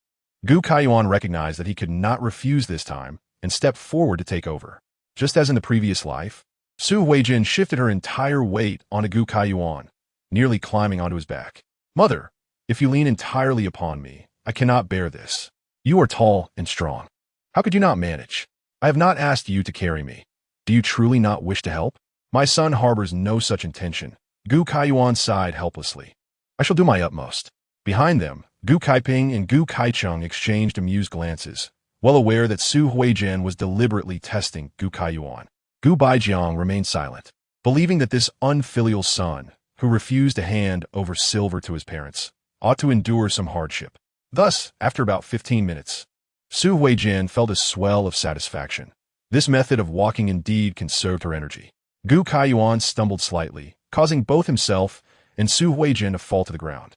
Gu Kaiyuan recognized that he could not refuse this time and stepped forward to take over. Just as in the previous life, Su Huijin shifted her entire weight onto Gu Kaiyuan, nearly climbing onto his back. Mother, if you lean entirely upon me, I cannot bear this. You are tall and strong. How could you not manage? I have not asked you to carry me. Do you truly not wish to help? My son harbors no such intention. Gu Kaiyuan sighed helplessly. I shall do my utmost. Behind them, Gu Kaiping and Gu Kaicheng exchanged amused glances, well aware that Su Huijin was deliberately testing Gu Kaiyuan. Gu Baijiang remained silent, believing that this unfilial son, who refused to hand over silver to his parents, ought to endure some hardship. Thus, after about 15 minutes, Su Huijin felt a swell of satisfaction. This method of walking indeed conserved her energy. Gu Kaiyuan stumbled slightly, causing both himself and Su Huijin to fall to the ground.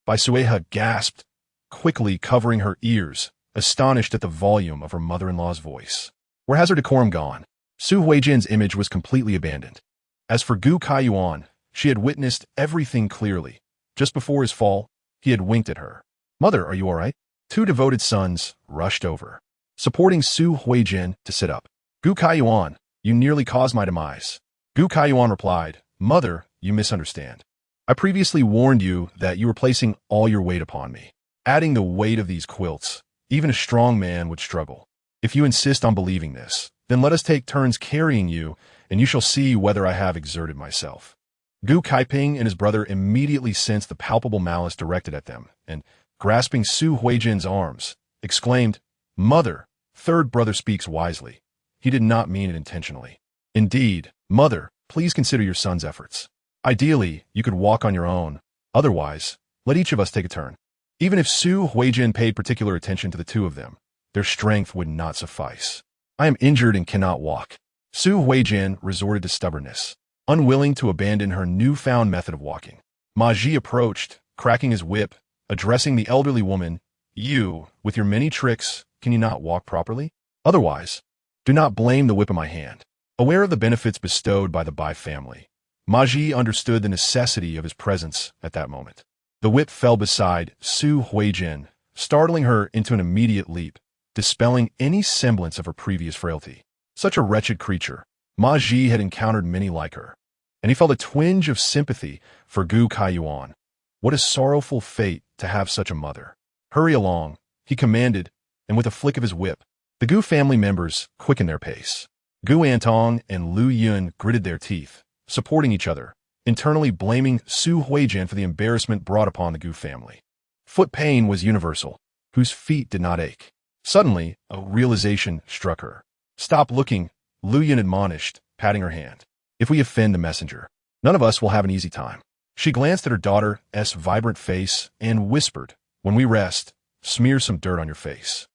Bai Suihe gasped, quickly covering her ears, astonished at the volume of her mother-in-law's voice. Where has her decorum gone? Su Huijin's image was completely abandoned. As for Gu Kaiyuan, she had witnessed everything clearly. Just before his fall, he had winked at her. Mother, are you all right? 2 devoted sons rushed over, supporting Su Huijin to sit up. Gu Kaiyuan, you nearly caused my demise. Gu Kaiyuan replied, Mother, you misunderstand. I previously warned you that you were placing all your weight upon me. Adding the weight of these quilts, even a strong man would struggle. If you insist on believing this, then let us take turns carrying you, and you shall see whether I have exerted myself. Gu Kaiping and his brother immediately sensed the palpable malice directed at them, and, grasping Su Huijin's arms, exclaimed, Mother, third brother speaks wisely. He did not mean it intentionally. Indeed, Mother, please consider your son's efforts. Ideally, you could walk on your own. Otherwise, let each of us take a turn. Even if Su Huijin paid particular attention to the 2 of them, their strength would not suffice. I am injured and cannot walk. Su Huijin resorted to stubbornness, unwilling to abandon her newfound method of walking. Ma Ji approached, cracking his whip, addressing the elderly woman. You, with your many tricks, can you not walk properly? Otherwise, do not blame the whip in my hand. Aware of the benefits bestowed by the Bai family, Ma Ji understood the necessity of his presence at that moment. The whip fell beside Su Huijin, startling her into an immediate leap, dispelling any semblance of her previous frailty. Such a wretched creature, Ma Ji had encountered many like her, and he felt a twinge of sympathy for Gu Kaiyuan. What a sorrowful fate to have such a mother. Hurry along, he commanded, and with a flick of his whip, the Gu family members quickened their pace. Gu Antong and Lu Yun gritted their teeth, supporting each other, internally blaming Su Huijin for the embarrassment brought upon the Gu family. Foot pain was universal, whose feet did not ache. Suddenly, a realization struck her. Stop looking, Lu Yun admonished, patting her hand. If we offend the messenger, none of us will have an easy time. She glanced at her daughter's vibrant face and whispered, when we rest, smear some dirt on your face.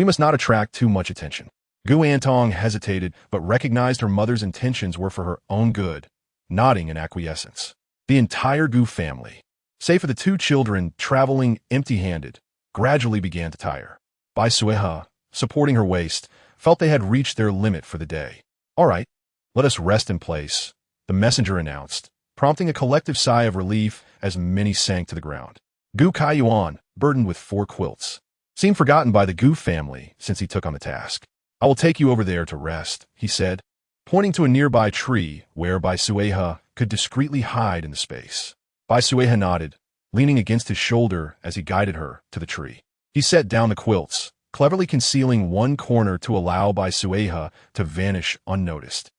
We must not attract too much attention. Gu Antong hesitated, but recognized her mother's intentions were for her own good, nodding in acquiescence. The entire Gu family, save for the 2 children traveling empty-handed, gradually began to tire. Bai Suihe, supporting her waist, felt they had reached their limit for the day. All right, let us rest in place, the messenger announced, prompting a collective sigh of relief as many sank to the ground. Gu Kaiyuan, burdened with 4 quilts, seemed forgotten by the Gu family since he took on the task. I will take you over there to rest, he said, pointing to a nearby tree where Bai Suihe could discreetly hide in the space. Bai Suihe nodded, leaning against his shoulder as he guided her to the tree. He set down the quilts, cleverly concealing one corner to allow Bai Suihe to vanish unnoticed.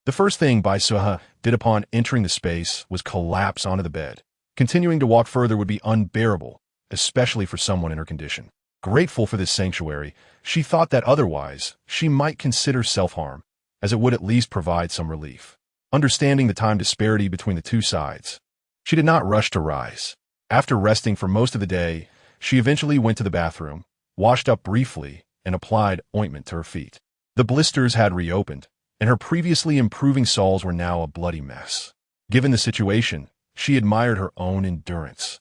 The first thing Bai Suihe did upon entering the space was collapse onto the bed. Continuing to walk further would be unbearable, especially for someone in her condition. Grateful for this sanctuary, she thought that otherwise she might consider self-harm, as it would at least provide some relief. Understanding the time disparity between the 2 sides, she did not rush to rise. After resting for most of the day, she eventually went to the bathroom, washed up briefly, and applied ointment to her feet. The blisters had reopened, and her previously improving soles were now a bloody mess. Given the situation, she admired her own endurance.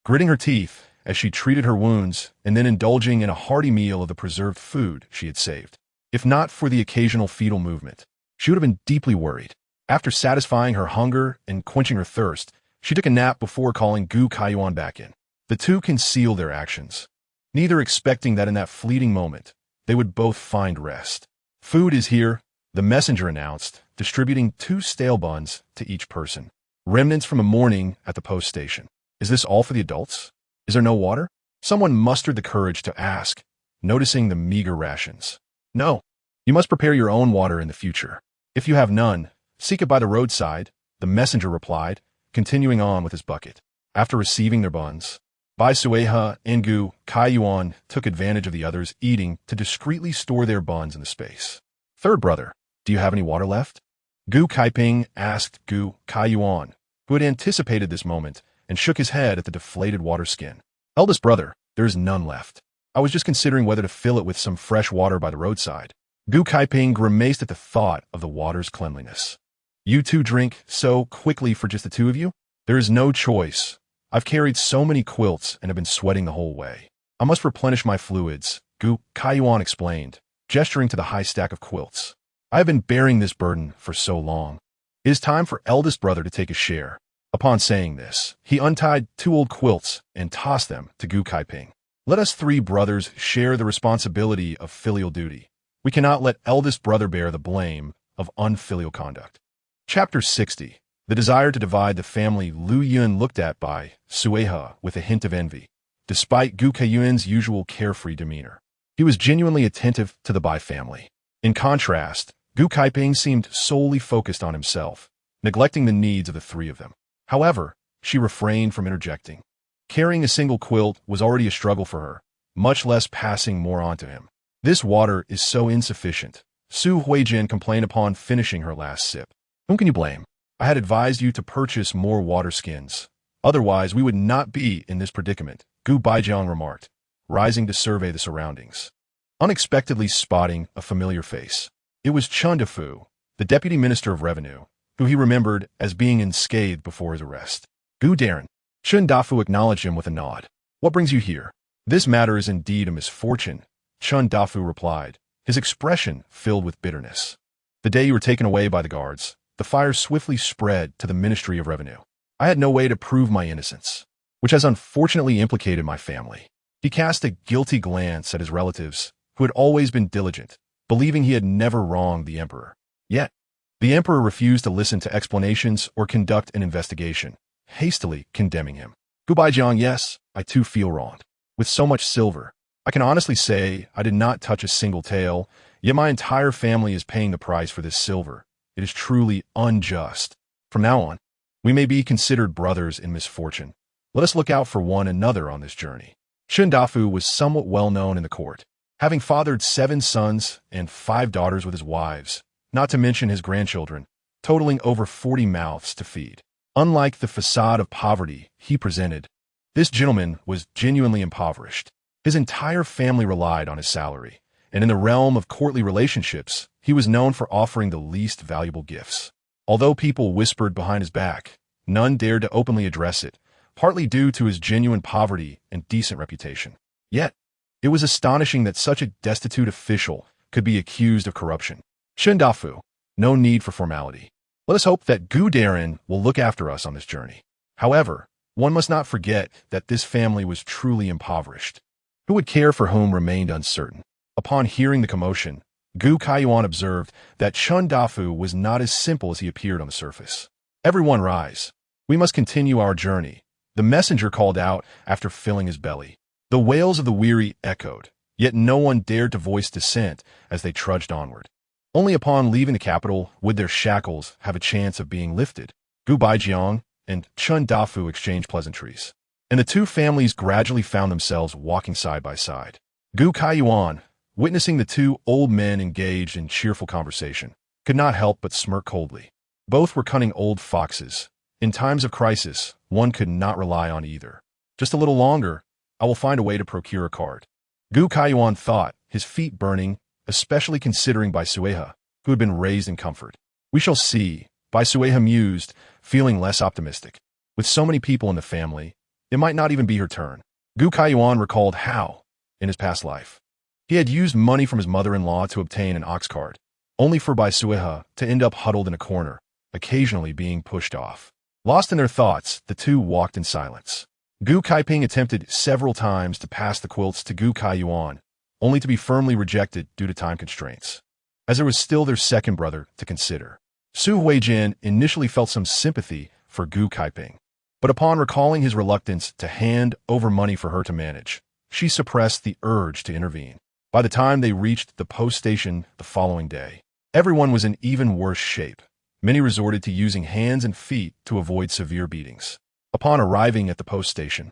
Gritting her teeth as she treated her wounds and then indulging in a hearty meal of the preserved food she had saved. If not for the occasional fetal movement, she would have been deeply worried. After satisfying her hunger and quenching her thirst, she took a nap before calling Gu Kaiyuan back in. The 2 concealed their actions, neither expecting that in that fleeting moment, they would both find rest. Food is here, the messenger announced, distributing 2 stale buns to each person. Remnants from a morning at the post station. Is this all for the adults? Is there no water? Someone mustered the courage to ask, noticing the meager rations. No. You must prepare your own water in the future. If you have none, seek it by the roadside, the messenger replied, continuing on with his bucket. After receiving their buns, Bai Suihe and Gu Kaiyuan took advantage of the others eating to discreetly store their buns in the space. Third brother, do you have any water left? Gu Kaiping asked Gu Kaiyuan, who had anticipated this moment, and shook his head at the deflated water skin. Eldest brother, there is none left. I was just considering whether to fill it with some fresh water by the roadside. Gu Kaiping grimaced at the thought of the water's cleanliness. You 2 drink so quickly for just the 2 of you? There is no choice. I've carried so many quilts and have been sweating the whole way. I must replenish my fluids, Gu Kaiyuan explained, gesturing to the high stack of quilts. I have been bearing this burden for so long. It is time for eldest brother to take a share. Upon saying this, he untied 2 old quilts and tossed them to Gu Kaiping. Let us 3 brothers share the responsibility of filial duty. We cannot let eldest brother bear the blame of unfilial conduct. Chapter 60. The desire to divide the family. Lu Yun looked at Bai Suihe with a hint of envy. Despite Gu Kaiyuan's usual carefree demeanor, he was genuinely attentive to the Bai family. In contrast, Gu Kaiping seemed solely focused on himself, neglecting the needs of the 3 of them. However, she refrained from interjecting. Carrying a single quilt was already a struggle for her, much less passing more on to him. This water is so insufficient, Su Huijin complained upon finishing her last sip. Whom can you blame? I had advised you to purchase more water skins. Otherwise, we would not be in this predicament, Gu Baijiang remarked, rising to survey the surroundings. Unexpectedly spotting a familiar face. It was Chun Dafu, the Deputy Minister of Revenue, who he remembered as being unscathed before his arrest. Gu Darren. Chun Dafu acknowledged him with a nod. What brings you here? This matter is indeed a misfortune, Chun Dafu replied, his expression filled with bitterness. The day you were taken away by the guards, the fire swiftly spread to the Ministry of Revenue. I had no way to prove my innocence, which has unfortunately implicated my family. He cast a guilty glance at his relatives, who had always been diligent, believing he had never wronged the emperor. Yet, the emperor refused to listen to explanations or conduct an investigation, hastily condemning him. Gu Baijiang, yes, I too feel wronged. With so much silver, I can honestly say I did not touch a single tael, yet my entire family is paying the price for this silver. It is truly unjust. From now on, we may be considered brothers in misfortune. Let us look out for one another on this journey. Chun Dafu was somewhat well known in the court, having fathered 7 sons and 5 daughters with his wives, not to mention his grandchildren, totaling over 40 mouths to feed. Unlike the facade of poverty he presented, this gentleman was genuinely impoverished. His entire family relied on his salary, and in the realm of courtly relationships, he was known for offering the least valuable gifts. Although people whispered behind his back, none dared to openly address it, partly due to his genuine poverty and decent reputation. Yet, it was astonishing that such a destitute official could be accused of corruption. Shindafu, no need for formality. Let us hope that Gu Darin will look after us on this journey. However, one must not forget that this family was truly impoverished. Who would care for whom remained uncertain. Upon hearing the commotion, Gu Kaiyuan observed that Chun Dafu was not as simple as he appeared on the surface. Everyone rise. We must continue our journey, the messenger called out after filling his belly. The wails of the weary echoed, yet no one dared to voice dissent as they trudged onward. Only upon leaving the capital would their shackles have a chance of being lifted. Gu Baijiang and Chun Dafu exchanged pleasantries, and the two families gradually found themselves walking side by side. Gu Kaiyuan, witnessing the two old men engaged in cheerful conversation, could not help but smirk coldly. Both were cunning old foxes. In times of crisis, one could not rely on either. Just a little longer, I will find a way to procure a cart. Gu Kaiyuan thought, his feet burning, especially considering Bai Suihe, who had been raised in comfort. We shall see, Bai Suihe mused, feeling less optimistic. With so many people in the family, it might not even be her turn. Gu Kaiyuan recalled how, in his past life, he had used money from his mother-in-law to obtain an ox cart, only for Bai Suihe to end up huddled in a corner, occasionally being pushed off. Lost in their thoughts, the two walked in silence. Gu Kaiping attempted several times to pass the quilts to Gu Kaiyuan, only to be firmly rejected due to time constraints, as there was still their second brother to consider. Su Huijin initially felt some sympathy for Gu Kaiping, but upon recalling his reluctance to hand over money for her to manage, she suppressed the urge to intervene. By the time they reached the post station the following day, everyone was in even worse shape. Many resorted to using hands and feet to avoid severe beatings. Upon arriving at the post station,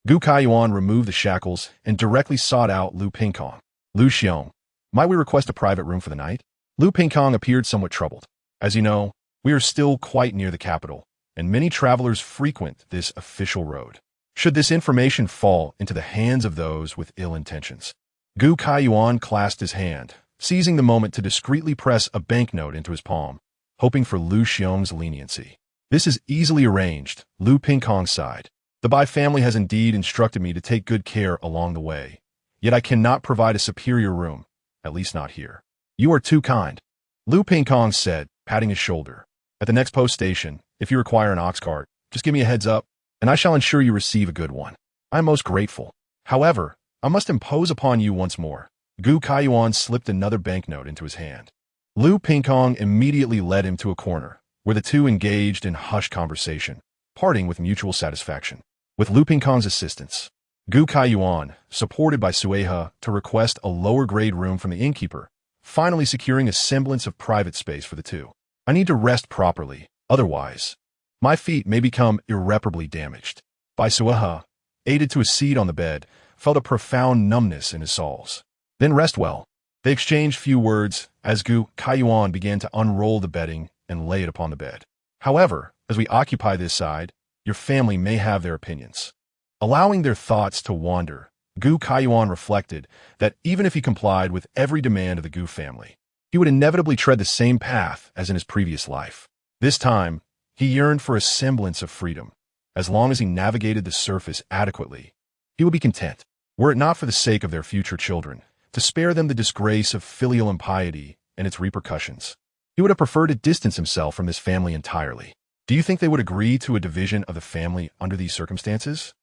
Gu Kaiyuan removed the shackles and directly sought out Lu Pingkong. Lu Xiong, might we request a private room for the night? Lu Pingkong appeared somewhat troubled. As you know, we are still quite near the capital, and many travelers frequent this official road. Should this information fall into the hands of those with ill intentions? Gu Kaiyuan clasped his hand, seizing the moment to discreetly press a banknote into his palm, hoping for Lu Xiong's leniency. This is easily arranged, Lu Pingkong sighed. The Bai family has indeed instructed me to take good care along the way, yet I cannot provide a superior room, at least not here. You are too kind, Lu Pingkong said, patting his shoulder. At the next post station, if you require an ox cart, just give me a heads up, and I shall ensure you receive a good one. I am most grateful. However, I must impose upon you once more. Gu Kaiyuan slipped another banknote into his hand. Lu Pingkong immediately led him to a corner, where the two engaged in hushed conversation, parting with mutual satisfaction. With Lu Pingkong's assistance, Gu Kaiyuan, supported by Suihe, to request a lower-grade room from the innkeeper, finally securing a semblance of private space for the two. I need to rest properly, otherwise, my feet may become irreparably damaged. Bai Suihe, aided to a seat on the bed, felt a profound numbness in his soles. Then rest well. They exchanged few words as Gu Kaiyuan began to unroll the bedding and lay it upon the bed. However, as we occupy this side, your family may have their opinions. Allowing their thoughts to wander, Gu Kaiyuan reflected that even if he complied with every demand of the Gu family, he would inevitably tread the same path as in his previous life. This time, he yearned for a semblance of freedom. As long as he navigated the surface adequately, he would be content, were it not for the sake of their future children, to spare them the disgrace of filial impiety and its repercussions. He would have preferred to distance himself from this family entirely. Do you think they would agree to a division of the family under these circumstances?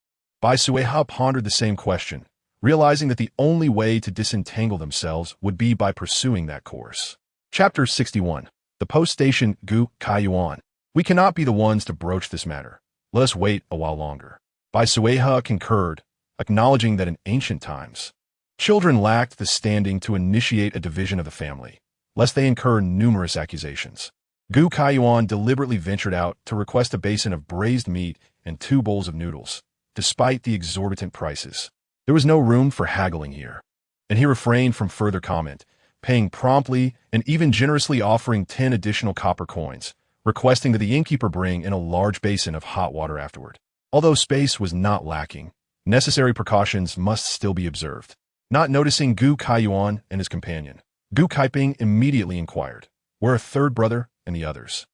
Bai Suihe pondered the same question, realizing that the only way to disentangle themselves would be by pursuing that course. Chapter 61. The Post Station Gu Kaiyuan. We cannot be the ones to broach this matter. Let us wait a while longer. Bai Suihe concurred, acknowledging that in ancient times, children lacked the standing to initiate a division of the family, lest they incur numerous accusations. Gu Kaiyuan deliberately ventured out to request a basin of braised meat and 2 bowls of noodles, despite the exorbitant prices. There was no room for haggling here, and he refrained from further comment, paying promptly and even generously offering 10 additional copper coins, requesting that the innkeeper bring in a large basin of hot water afterward. Although space was not lacking, necessary precautions must still be observed. Not noticing Gu Kaiyuan and his companion, Gu Kaiping immediately inquired, "Where are third brother and the others?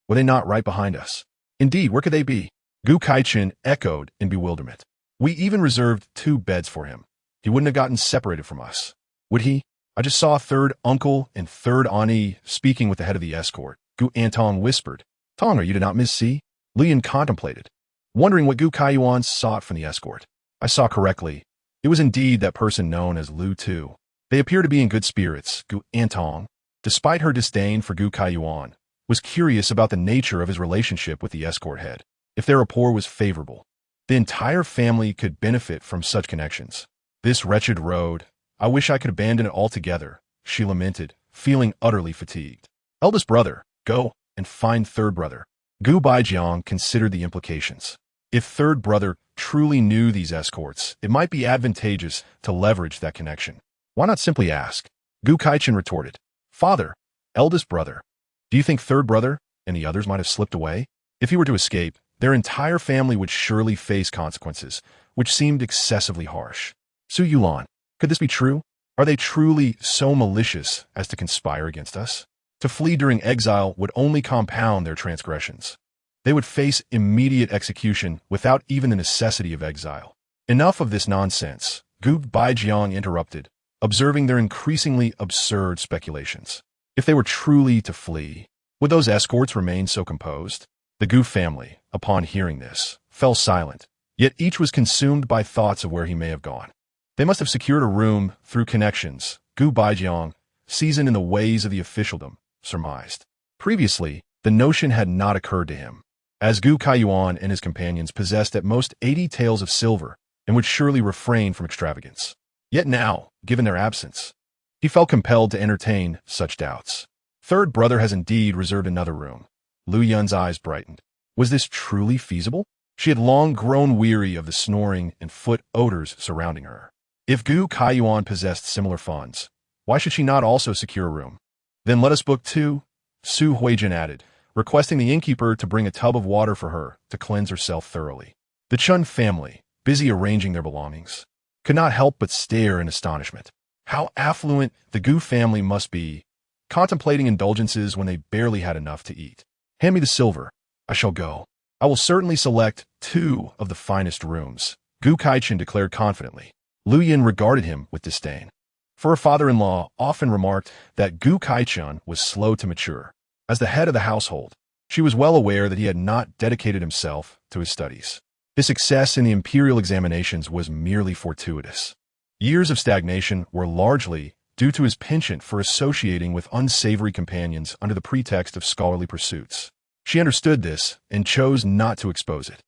Were they not right behind us?" "Indeed, where could they be?" Gu Kaichin echoed in bewilderment. "We even reserved 2 beds for him. He wouldn't have gotten separated from us. Would he? I just saw third uncle and third auntie speaking with the head of the escort." Gu Antong whispered. "Tong, are you to not miss see?" Lian contemplated, wondering what Gu Kaiyuan sought from the escort. "I saw correctly. It was indeed that person known as Lu Tu. They appear to be in good spirits." Gu Antong, despite her disdain for Gu Kaiyuan, was curious about the nature of his relationship with the escort head. If their rapport was favorable, the entire family could benefit from such connections. "This wretched road, I wish I could abandon it altogether," she lamented, feeling utterly fatigued. "Eldest brother, go and find third brother." Gu Baijiang considered the implications. If third brother truly knew these escorts, it might be advantageous to leverage that connection. Why not simply ask? Gu Kaichin retorted, "Father, eldest brother, do you think third brother and the others might have slipped away? If he were to escape, their entire family would surely face consequences, which seemed excessively harsh. Su Yulan, could this be true? Are they truly so malicious as to conspire against us? To flee during exile would only compound their transgressions. They would face immediate execution without even the necessity of exile." "Enough of this nonsense," Gu Baijiang interrupted, observing their increasingly absurd speculations. If they were truly to flee, would those escorts remain so composed? The Gu family, upon hearing this, fell silent, yet each was consumed by thoughts of where he may have gone. They must have secured a room through connections, Gu Baijiang, seasoned in the ways of the officialdom, surmised. Previously, the notion had not occurred to him, as Gu Kaiyuan and his companions possessed at most 80 taels of silver and would surely refrain from extravagance. Yet now, given their absence, he felt compelled to entertain such doubts. Third brother has indeed reserved another room. Lu Yun's eyes brightened. Was this truly feasible? She had long grown weary of the snoring and foot odors surrounding her. If Gu Kaiyuan possessed similar funds, why should she not also secure a room? "Then let us book 2, Su Huijin added, requesting the innkeeper to bring a tub of water for her to cleanse herself thoroughly. The Chun family, busy arranging their belongings, could not help but stare in astonishment. How affluent the Gu family must be, contemplating indulgences when they barely had enough to eat. "Hand me the silver. I shall go. I will certainly select 2 of the finest rooms," Gu Kaichin declared confidently. Lu Yin regarded him with disdain. For her father-in-law often remarked that Gu Kaichin was slow to mature. As the head of the household, she was well aware that he had not dedicated himself to his studies. His success in the imperial examinations was merely fortuitous. Years of stagnation were largely due to his penchant for associating with unsavory companions under the pretext of scholarly pursuits. She understood this and chose not to expose it.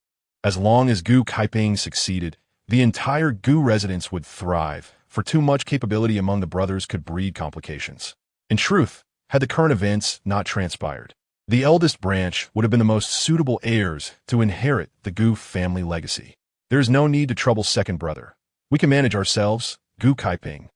As long as Gu Kaiping succeeded, the entire Gu residence would thrive, for too much capability among the brothers could breed complications. In truth, had the current events not transpired, the eldest branch would have been the most suitable heirs to inherit the Gu family legacy. "There is no need to trouble second brother. We can manage ourselves," Gu Kaiping,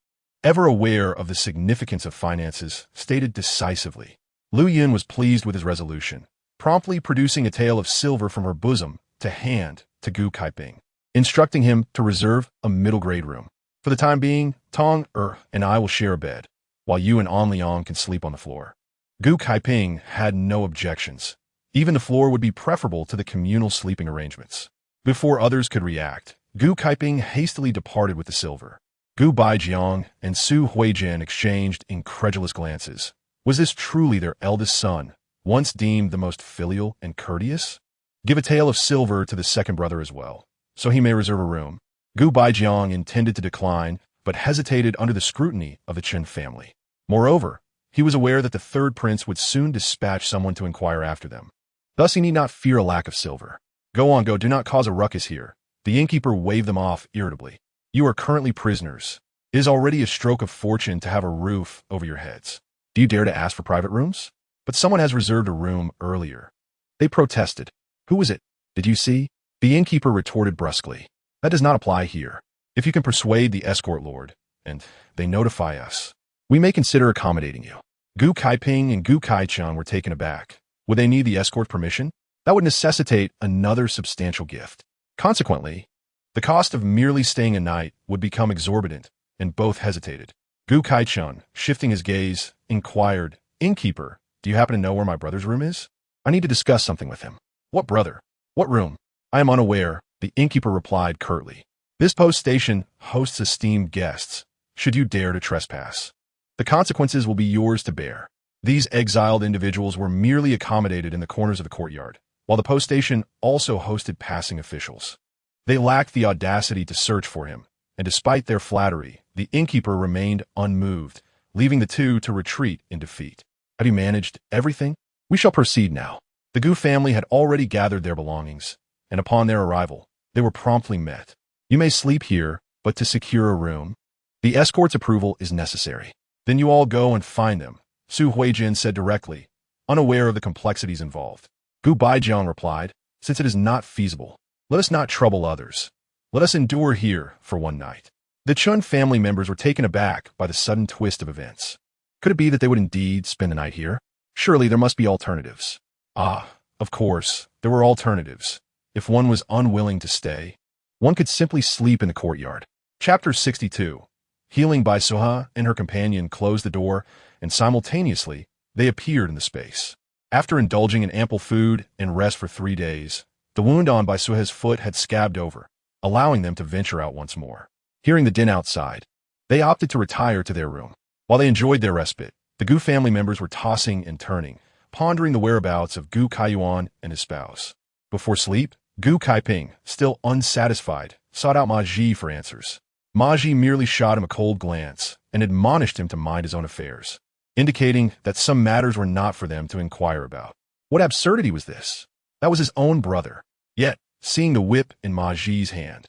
ever aware of the significance of finances, stated decisively. Lu Yin was pleased with his resolution, promptly producing a tael of silver from her bosom to hand to Gu Kaiping, instructing him to reserve a middle-grade room. "For the time being, Tong and I will share a bed, while you and An Liang can sleep on the floor." Gu Kaiping had no objections. Even the floor would be preferable to the communal sleeping arrangements. Before others could react, Gu Kaiping hastily departed with the silver. Gu Baijiang and Su Huijin exchanged incredulous glances. Was this truly their eldest son, once deemed the most filial and courteous? "Give a tael of silver to the second brother as well, so he may reserve a room." Gu Baijiang intended to decline, but hesitated under the scrutiny of the Chen family. Moreover, he was aware that the third prince would soon dispatch someone to inquire after them. Thus he need not fear a lack of silver. "Go on, go, do not cause a ruckus here." The innkeeper waved them off irritably. "You are currently prisoners. It is already a stroke of fortune to have a roof over your heads. Do you dare to ask for private rooms? But someone has reserved a room earlier." They protested. "Who was it? Did you see?" The innkeeper retorted brusquely. "That does not apply here. If you can persuade the escort lord, and they notify us, we may consider accommodating you." Gu Kaiping and Gu Kaichan were taken aback. Would they need the escort permission? That would necessitate another substantial gift. Consequently, the cost of merely staying a night would become exorbitant, and both hesitated. Gu Kaichun, shifting his gaze, inquired, "Innkeeper, do you happen to know where my brother's room is? I need to discuss something with him." "What brother? What room?" "I am unaware," the innkeeper replied curtly. "This post station hosts esteemed guests, should you dare to trespass. The consequences will be yours to bear." These exiled individuals were merely accommodated in the corners of the courtyard, while the post station also hosted passing officials. They lacked the audacity to search for him, and despite their flattery, the innkeeper remained unmoved, leaving the two to retreat in defeat. "Have you managed everything? We shall proceed now." The Gu family had already gathered their belongings, and upon their arrival, they were promptly met. "You may sleep here, but to secure a room, the escort's approval is necessary." "Then you all go and find them," Su Huijin said directly, unaware of the complexities involved. Gu Baijiang replied, "Since it is not feasible, let us not trouble others. Let us endure here for one night." The Chun family members were taken aback by the sudden twist of events. Could it be that they would indeed spend the night here? Surely there must be alternatives. Of course, there were alternatives. If one was unwilling to stay, one could simply sleep in the courtyard. Chapter 62. Healing Bai Suihe and her companion closed the door, and simultaneously, they appeared in the space. After indulging in ample food and rest for 3 days, the wound on Bai Suihe's foot had scabbed over, allowing them to venture out once more. Hearing the din outside, they opted to retire to their room. While they enjoyed their respite, the Gu family members were tossing and turning, pondering the whereabouts of Gu Kaiyuan and his spouse. Before sleep, Gu Kaiping, still unsatisfied, sought out Ma Ji for answers. Ma Ji merely shot him a cold glance and admonished him to mind his own affairs, indicating that some matters were not for them to inquire about. What absurdity was this? That was his own brother. Yet, seeing the whip in Ma Ji's hand,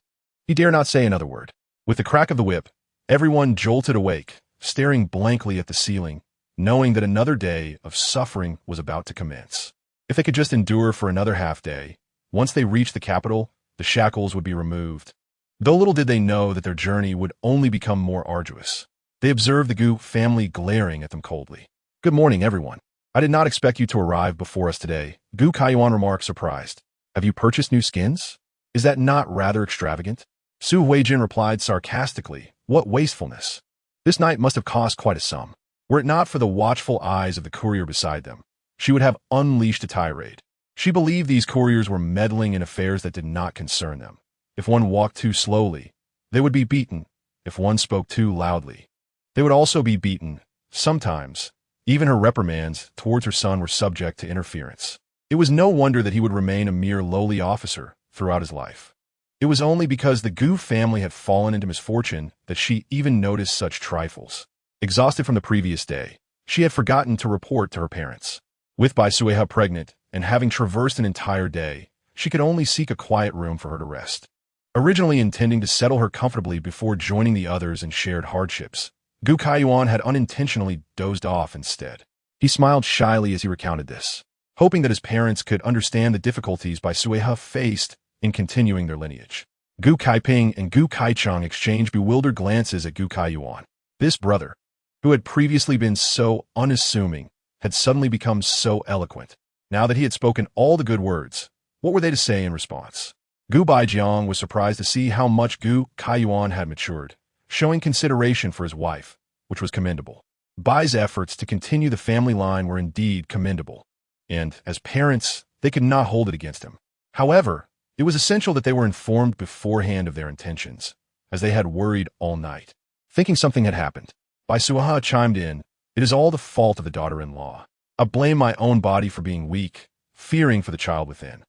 he dare not say another word. With the crack of the whip, everyone jolted awake, staring blankly at the ceiling, knowing that another day of suffering was about to commence. If they could just endure for another half-day, once they reached the capital, the shackles would be removed. Though little did they know that their journey would only become more arduous. They observed the Gu family glaring at them coldly. "Good morning, everyone. I did not expect you to arrive before us today," Gu Kaiyuan remarked, surprised. "Have you purchased new skins? Is that not rather extravagant?" Su Huijin replied sarcastically, "What wastefulness! This night must have cost quite a sum." Were it not for the watchful eyes of the courier beside them, she would have unleashed a tirade. She believed these couriers were meddling in affairs that did not concern them. If one walked too slowly, they would be beaten. If one spoke too loudly, they would also be beaten. Sometimes, even her reprimands towards her son were subject to interference. It was no wonder that he would remain a mere lowly officer throughout his life. It was only because the Gu family had fallen into misfortune that she even noticed such trifles. Exhausted from the previous day, she had forgotten to report to her parents. With Bai Suihe pregnant and having traversed an entire day, she could only seek a quiet room for her to rest. Originally intending to settle her comfortably before joining the others in shared hardships, Gu Kaiyuan had unintentionally dozed off instead. He smiled shyly as he recounted this, hoping that his parents could understand the difficulties Bai Suihe faced in continuing their lineage. Gu Kaiping and Gu Kaichang exchanged bewildered glances at Gu Kaiyuan. This brother, who had previously been so unassuming, had suddenly become so eloquent. Now that he had spoken all the good words, what were they to say in response? Gu Baijiang was surprised to see how much Gu Kaiyuan had matured, showing consideration for his wife, which was commendable. Bai's efforts to continue the family line were indeed commendable, and, as parents, they could not hold it against him. However, it was essential that they were informed beforehand of their intentions, as they had worried all night. Thinking something had happened, Bai Suihe chimed in, "It is all the fault of the daughter-in-law. I blame my own body for being weak, fearing for the child within.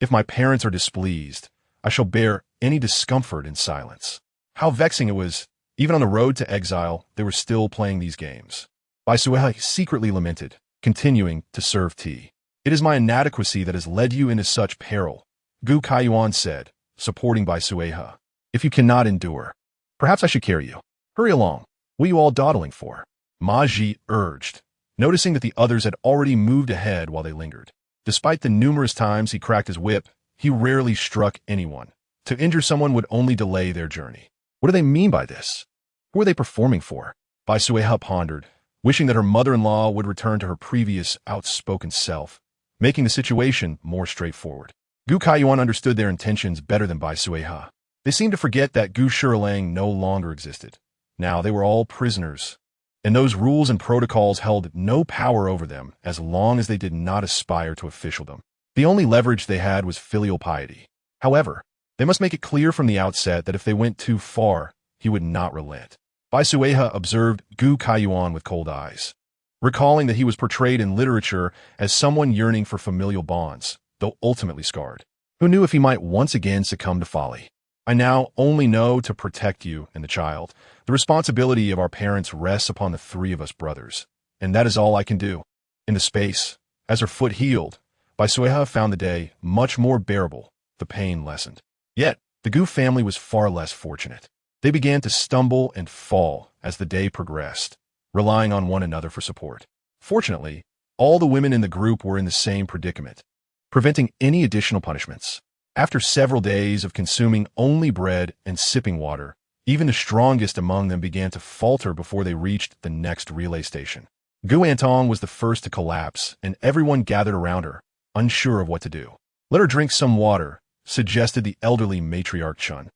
If my parents are displeased, I shall bear any discomfort in silence." How vexing it was. Even on the road to exile, they were still playing these games. Bai Suihe secretly lamented, continuing to serve tea. "It is my inadequacy that has led you into such peril," Gu Kaiyuan said, supporting Bai Suihe. "If you cannot endure, perhaps I should carry you. Hurry along. What are you all dawdling for?" Ma Ji urged, noticing that the others had already moved ahead while they lingered. Despite the numerous times he cracked his whip, he rarely struck anyone. To injure someone would only delay their journey. What do they mean by this? Who are they performing for? Bai Suihe pondered, wishing that her mother-in-law would return to her previous outspoken self, making the situation more straightforward. Gu Kaiyuan understood their intentions better than Bai Suihe. They seemed to forget that Gu Shirelang no longer existed, Now they were all prisoners, and those rules and protocols held no power over them as long as they did not aspire to officialdom. The only leverage they had was filial piety. However, they must make it clear from the outset that if they went too far, he would not relent. Bai Suihe observed Gu Kaiyuan with cold eyes, recalling that he was portrayed in literature as someone yearning for familial bonds, though ultimately scarred. Who knew if he might once again succumb to folly? I now only know to protect you and the child. The responsibility of our parents rests upon the three of us brothers, and that is all I can do. In the space, as her foot healed, Bai Suihe found the day much more bearable, the pain lessened. Yet, the Gu family was far less fortunate. They began to stumble and fall as the day progressed, relying on one another for support. Fortunately, all the women in the group were in the same predicament, preventing any additional punishments. After several days of consuming only bread and sipping water, even the strongest among them began to falter before they reached the next relay station. Gu Antong was the first to collapse, and everyone gathered around her, unsure of what to do. Let her drink some water, suggested the elderly matriarch Chun.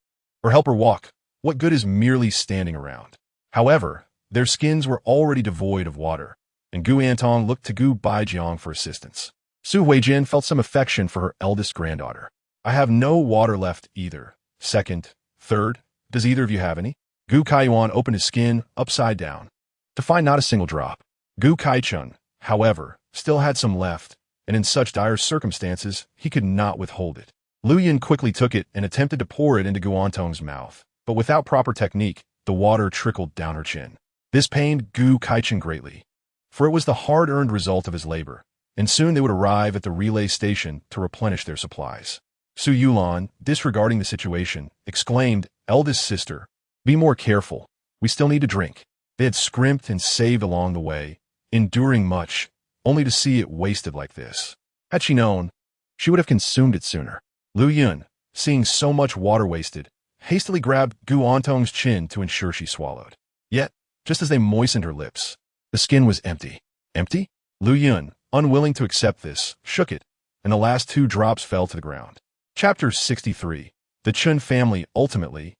Or help her walk. What good is merely standing around? However, their skins were already devoid of water, and Gu Antong looked to Gu Baijiang for assistance. Su Huijin felt some affection for her eldest granddaughter. I have no water left either. Second, third, does either of you have any? Gu Kaiyuan opened his skin upside down, to find not a single drop. Gu Kaichun, however, still had some left, and in such dire circumstances, he could not withhold it. Lu Yin quickly took it and attempted to pour it into Gu Antong's mouth, but without proper technique, the water trickled down her chin. This pained Gu Kaichun greatly, for it was the hard-earned result of his labor, and soon they would arrive at the relay station to replenish their supplies. Su Yulan, disregarding the situation, exclaimed, "Eldest sister, be more careful. We still need to drink." They had scrimped and saved along the way, enduring much, only to see it wasted like this. Had she known, she would have consumed it sooner. Lu Yun, seeing so much water wasted, hastily grabbed Gu Antong's chin to ensure she swallowed. Yet, just as they moistened her lips, the skin was empty. Empty? Lu Yun, unwilling to accept this, shook it, and the last 2 drops fell to the ground. Chapter 63. The Chun family ultimately.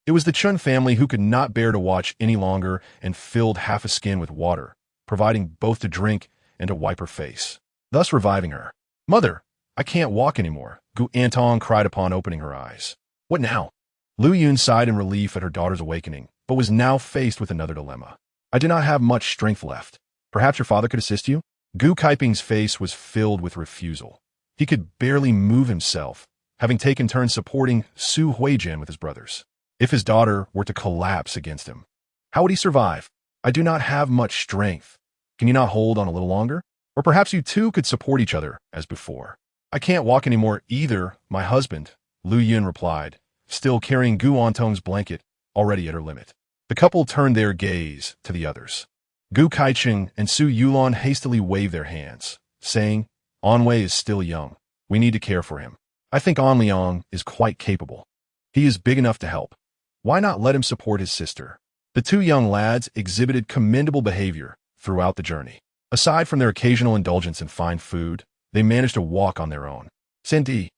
It was the Chun family who could not bear to watch any longer and filled half a skin with water, providing both to drink and to wipe her face, thus reviving her. "Mother, I can't walk anymore," Gu Antong cried upon opening her eyes. "What now?" Lu Yun sighed in relief at her daughter's awakening, but was now faced with another dilemma. "I do not have much strength left. Perhaps your father could assist you?" Gu Kaiping's face was filled with refusal. He could barely move himself, having taken turns supporting Su Huijin with his brothers. If his daughter were to collapse against him, how would he survive? "I do not have much strength. Can you not hold on a little longer? Or perhaps you two could support each other as before." "I can't walk anymore either, my husband," Lu Yun replied, still carrying Gu Antong's blanket, already at her limit. The couple turned their gaze to the others. Gu Kaicheng and Su Yulan hastily waved their hands, saying, "Anwei is still young. We need to care for him. I think An Liang is quite capable. He is big enough to help. Why not let him support his sister?" The 2 young lads exhibited commendable behavior throughout the journey. Aside from their occasional indulgence in fine food, they managed to walk on their own. Sendi.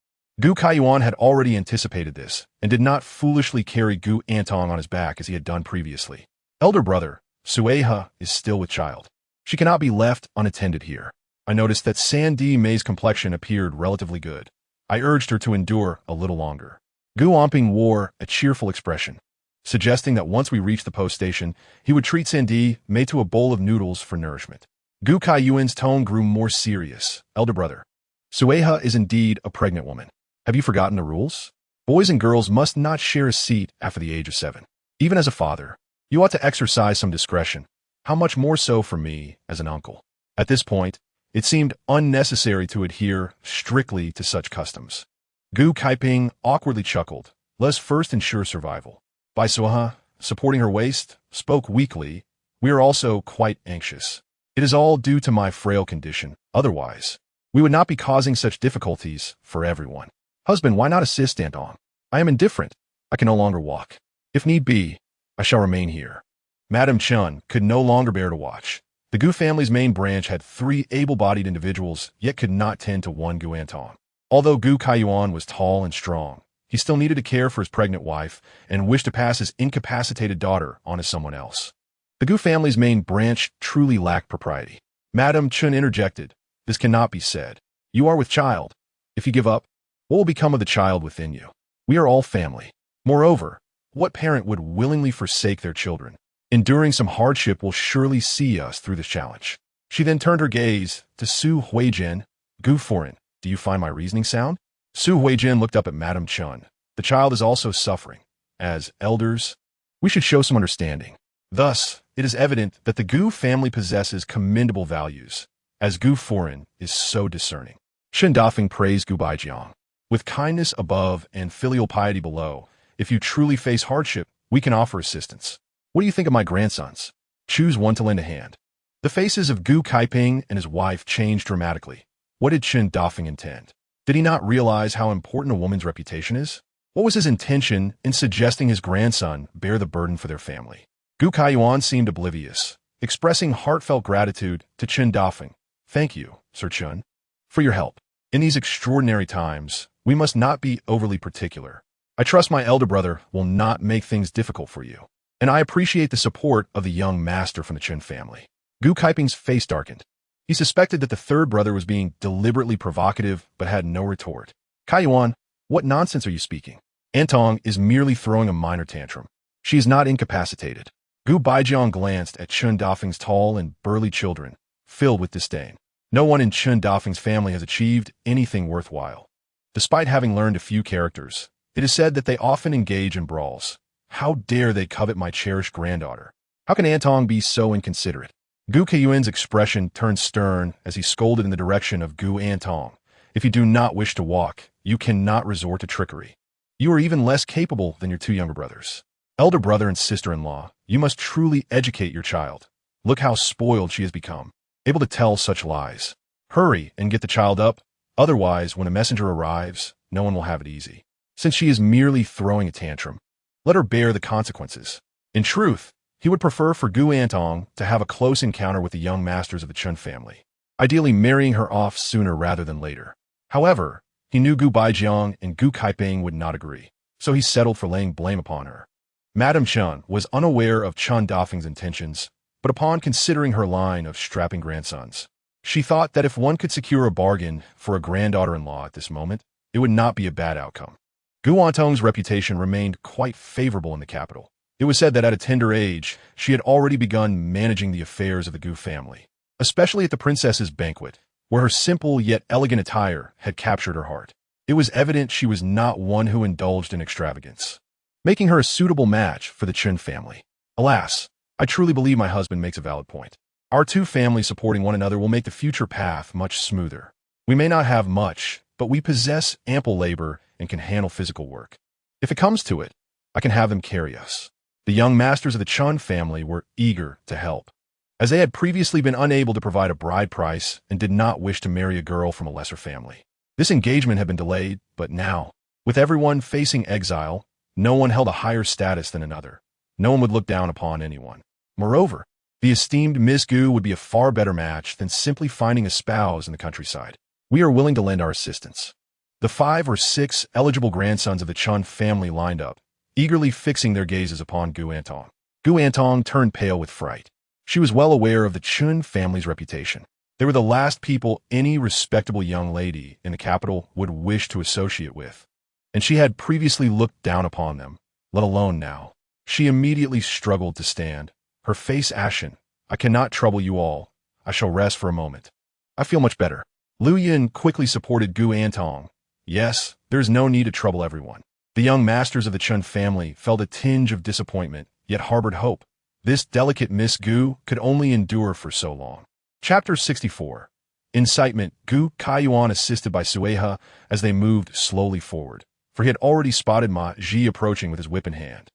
Gu Kaiyuan had already anticipated this and did not foolishly carry Gu Antong on his back as he had done previously. Elder brother, Suihe, is still with child. She cannot be left unattended here. I noticed that Sandy May's complexion appeared relatively good. I urged her to endure a little longer. Gu Amping wore a cheerful expression, suggesting that once we reached the post station, he would treat Sandy May to a bowl of noodles for nourishment. Gu Kaiyuan's tone grew more serious. "Elder brother, Suihe is indeed a pregnant woman. Have you forgotten the rules? Boys and girls must not share a seat after the age of 7. Even as a father, you ought to exercise some discretion. How much more so for me as an uncle?" At this point, it seemed unnecessary to adhere strictly to such customs. Gu Kaiping awkwardly chuckled. "Let's first ensure survival." Bai Suihe, supporting her waist, spoke weakly. "We are also quite anxious. It is all due to my frail condition. Otherwise, we would not be causing such difficulties for everyone." "Husband, why not assist Antong? I am indifferent. I can no longer walk. If need be, I shall remain here." Madame Chun could no longer bear to watch. The Gu family's main branch had 3 able-bodied individuals, yet could not tend to one Gu Antong. Although Gu Kaiyuan was tall and strong, He still needed to care for his pregnant wife and wished to pass his incapacitated daughter on to someone else. The Gu family's main branch truly lacked propriety. Madame Chun interjected, "This cannot be said. You are with child. If you give up, what will become of the child within you? We are all family. Moreover, what parent would willingly forsake their children? Enduring some hardship will surely see us through this challenge." She then turned her gaze to Su Huijin. "Gu foreign, do you find my reasoning sound?" Su Huijin looked up at Madame Chun. "The child is also suffering. As elders, we should show some understanding. Thus, it is evident that the Gu family possesses commendable values, as Gu foreign is so discerning." Chen Dafeng praised Gu Baijiang. "With kindness above and filial piety below, if you truly face hardship, we can offer assistance. What do you think of my grandsons? Choose one to lend a hand." The faces of Gu Kaiping and his wife changed dramatically. What did Chen Dafeng intend? Did he not realize how important a woman's reputation is? What was his intention in suggesting his grandson bear the burden for their family? Gu Kaiyuan seemed oblivious, expressing heartfelt gratitude to Chen Dafeng. "Thank you, Sir Chun, for your help. In these extraordinary times, we must not be overly particular. I trust my elder brother will not make things difficult for you, and I appreciate the support of the young master from the Chen family." Gu Kaiping's face darkened. He suspected that the third brother was being deliberately provocative, but had no retort. "Kaiyuan, what nonsense are you speaking? Antong is merely throwing a minor tantrum. She is not incapacitated." Gu Baijiang glanced at Chen Dafeng's tall and burly children, filled with disdain. No one in Chen Dafeng's family has achieved anything worthwhile. Despite having learned a few characters, it is said that they often engage in brawls. How dare they covet my cherished granddaughter? How can Antong be so inconsiderate? Gu Kaiyuan's expression turned stern as he scolded in the direction of Gu Antong. "If you do not wish to walk, you cannot resort to trickery. You are even less capable than your two younger brothers. Elder brother and sister-in-law, you must truly educate your child. Look how spoiled she has become, able to tell such lies. Hurry and get the child up, otherwise when a messenger arrives, no one will have it easy. Since she is merely throwing a tantrum, let her bear the consequences." In truth, he would prefer for Gu Antong to have a close encounter with the young masters of the Chun family, ideally marrying her off sooner rather than later. However, he knew Gu Baijiang and Gu Kaiping would not agree, so he settled for laying blame upon her. Madame Chun was unaware of Chen Dafeng's intentions, but upon considering her line of strapping grandsons, she thought that if one could secure a bargain for a granddaughter-in-law at this moment, it would not be a bad outcome. Gu Antong's reputation remained quite favorable in the capital. It was said that at a tender age, she had already begun managing the affairs of the Gu family, especially at the princess's banquet, where her simple yet elegant attire had captured her heart. It was evident she was not one who indulged in extravagance, making her a suitable match for the Chun family. Alas, I truly believe my husband makes a valid point. Our two families supporting one another will make the future path much smoother. We may not have much, but we possess ample labor and can handle physical work. If it comes to it, I can have them carry us. The young masters of the Chun family were eager to help, as they had previously been unable to provide a bride price and did not wish to marry a girl from a lesser family. This engagement had been delayed, but now, with everyone facing exile, no one held a higher status than another. No one would look down upon anyone. Moreover, the esteemed Miss Gu would be a far better match than simply finding a spouse in the countryside. We are willing to lend our assistance. The 5 or 6 eligible grandsons of the Chun family lined up, eagerly fixing their gazes upon Gu Antong. Gu Antong turned pale with fright. She was well aware of the Chun family's reputation. They were the last people any respectable young lady in the capital would wish to associate with, and she had previously looked down upon them, let alone now. She immediately struggled to stand, her face ashen. "I cannot trouble you all. I shall rest for a moment. I feel much better." Liu Yin quickly supported Gu Antong. "Yes, there is no need to trouble everyone." The young masters of the Chun family felt a tinge of disappointment, yet harbored hope. This delicate Miss Gu could only endure for so long. Chapter 64. Incitement. Gu Kaiyuan assisted Bai Suihe as they moved slowly forward, for he had already spotted Ma Ji approaching with his whip in hand.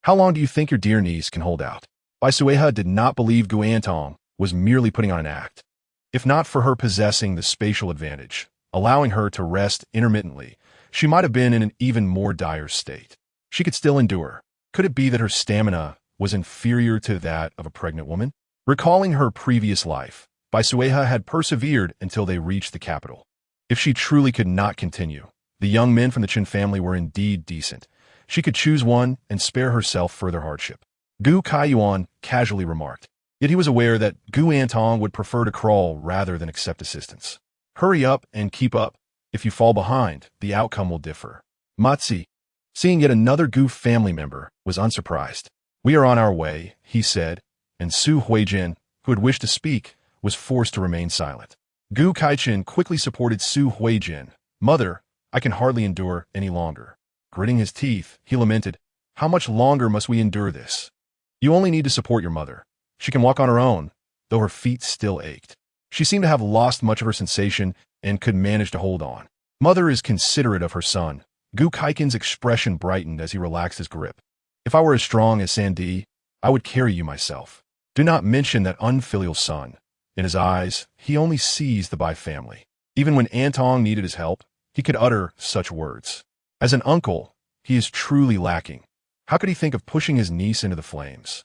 "How long do you think your dear niece can hold out?" Bai Suihe did not believe Gu Antong was merely putting on an act. If not for her possessing the spatial advantage, allowing her to rest intermittently, she might have been in an even more dire state. She could still endure. Could it be that her stamina was inferior to that of a pregnant woman? Recalling her previous life, Bai Suihe had persevered until they reached the capital. If she truly could not continue, The young men from the Chen family were indeed decent. She could choose one and spare herself further hardship. Gu Kaiyuan casually remarked. Yet he was aware that Gu Antong would prefer to crawl rather than accept assistance. Hurry up and keep up. If you fall behind, the outcome will differ. Matzi, seeing yet another Gu family member, was unsurprised. We are on our way, he said, and Su Huijin, who had wished to speak, was forced to remain silent. Gu Kaichin quickly supported Su Huijin. Mother, I can hardly endure any longer. Gritting his teeth, he lamented, how much longer must we endure this? You only need to support your mother. She can walk on her own, though her feet still ached. She seemed to have lost much of her sensation and could manage to hold on. Mother is considerate of her son. Gu Kaikin's expression brightened as he relaxed his grip. If I were as strong as Sandy, I would carry you myself. Do not mention that unfilial son. In his eyes, he only sees the Bai family. Even when Antong needed his help, he could utter such words. As an uncle, he is truly lacking. How could he think of pushing his niece into the flames?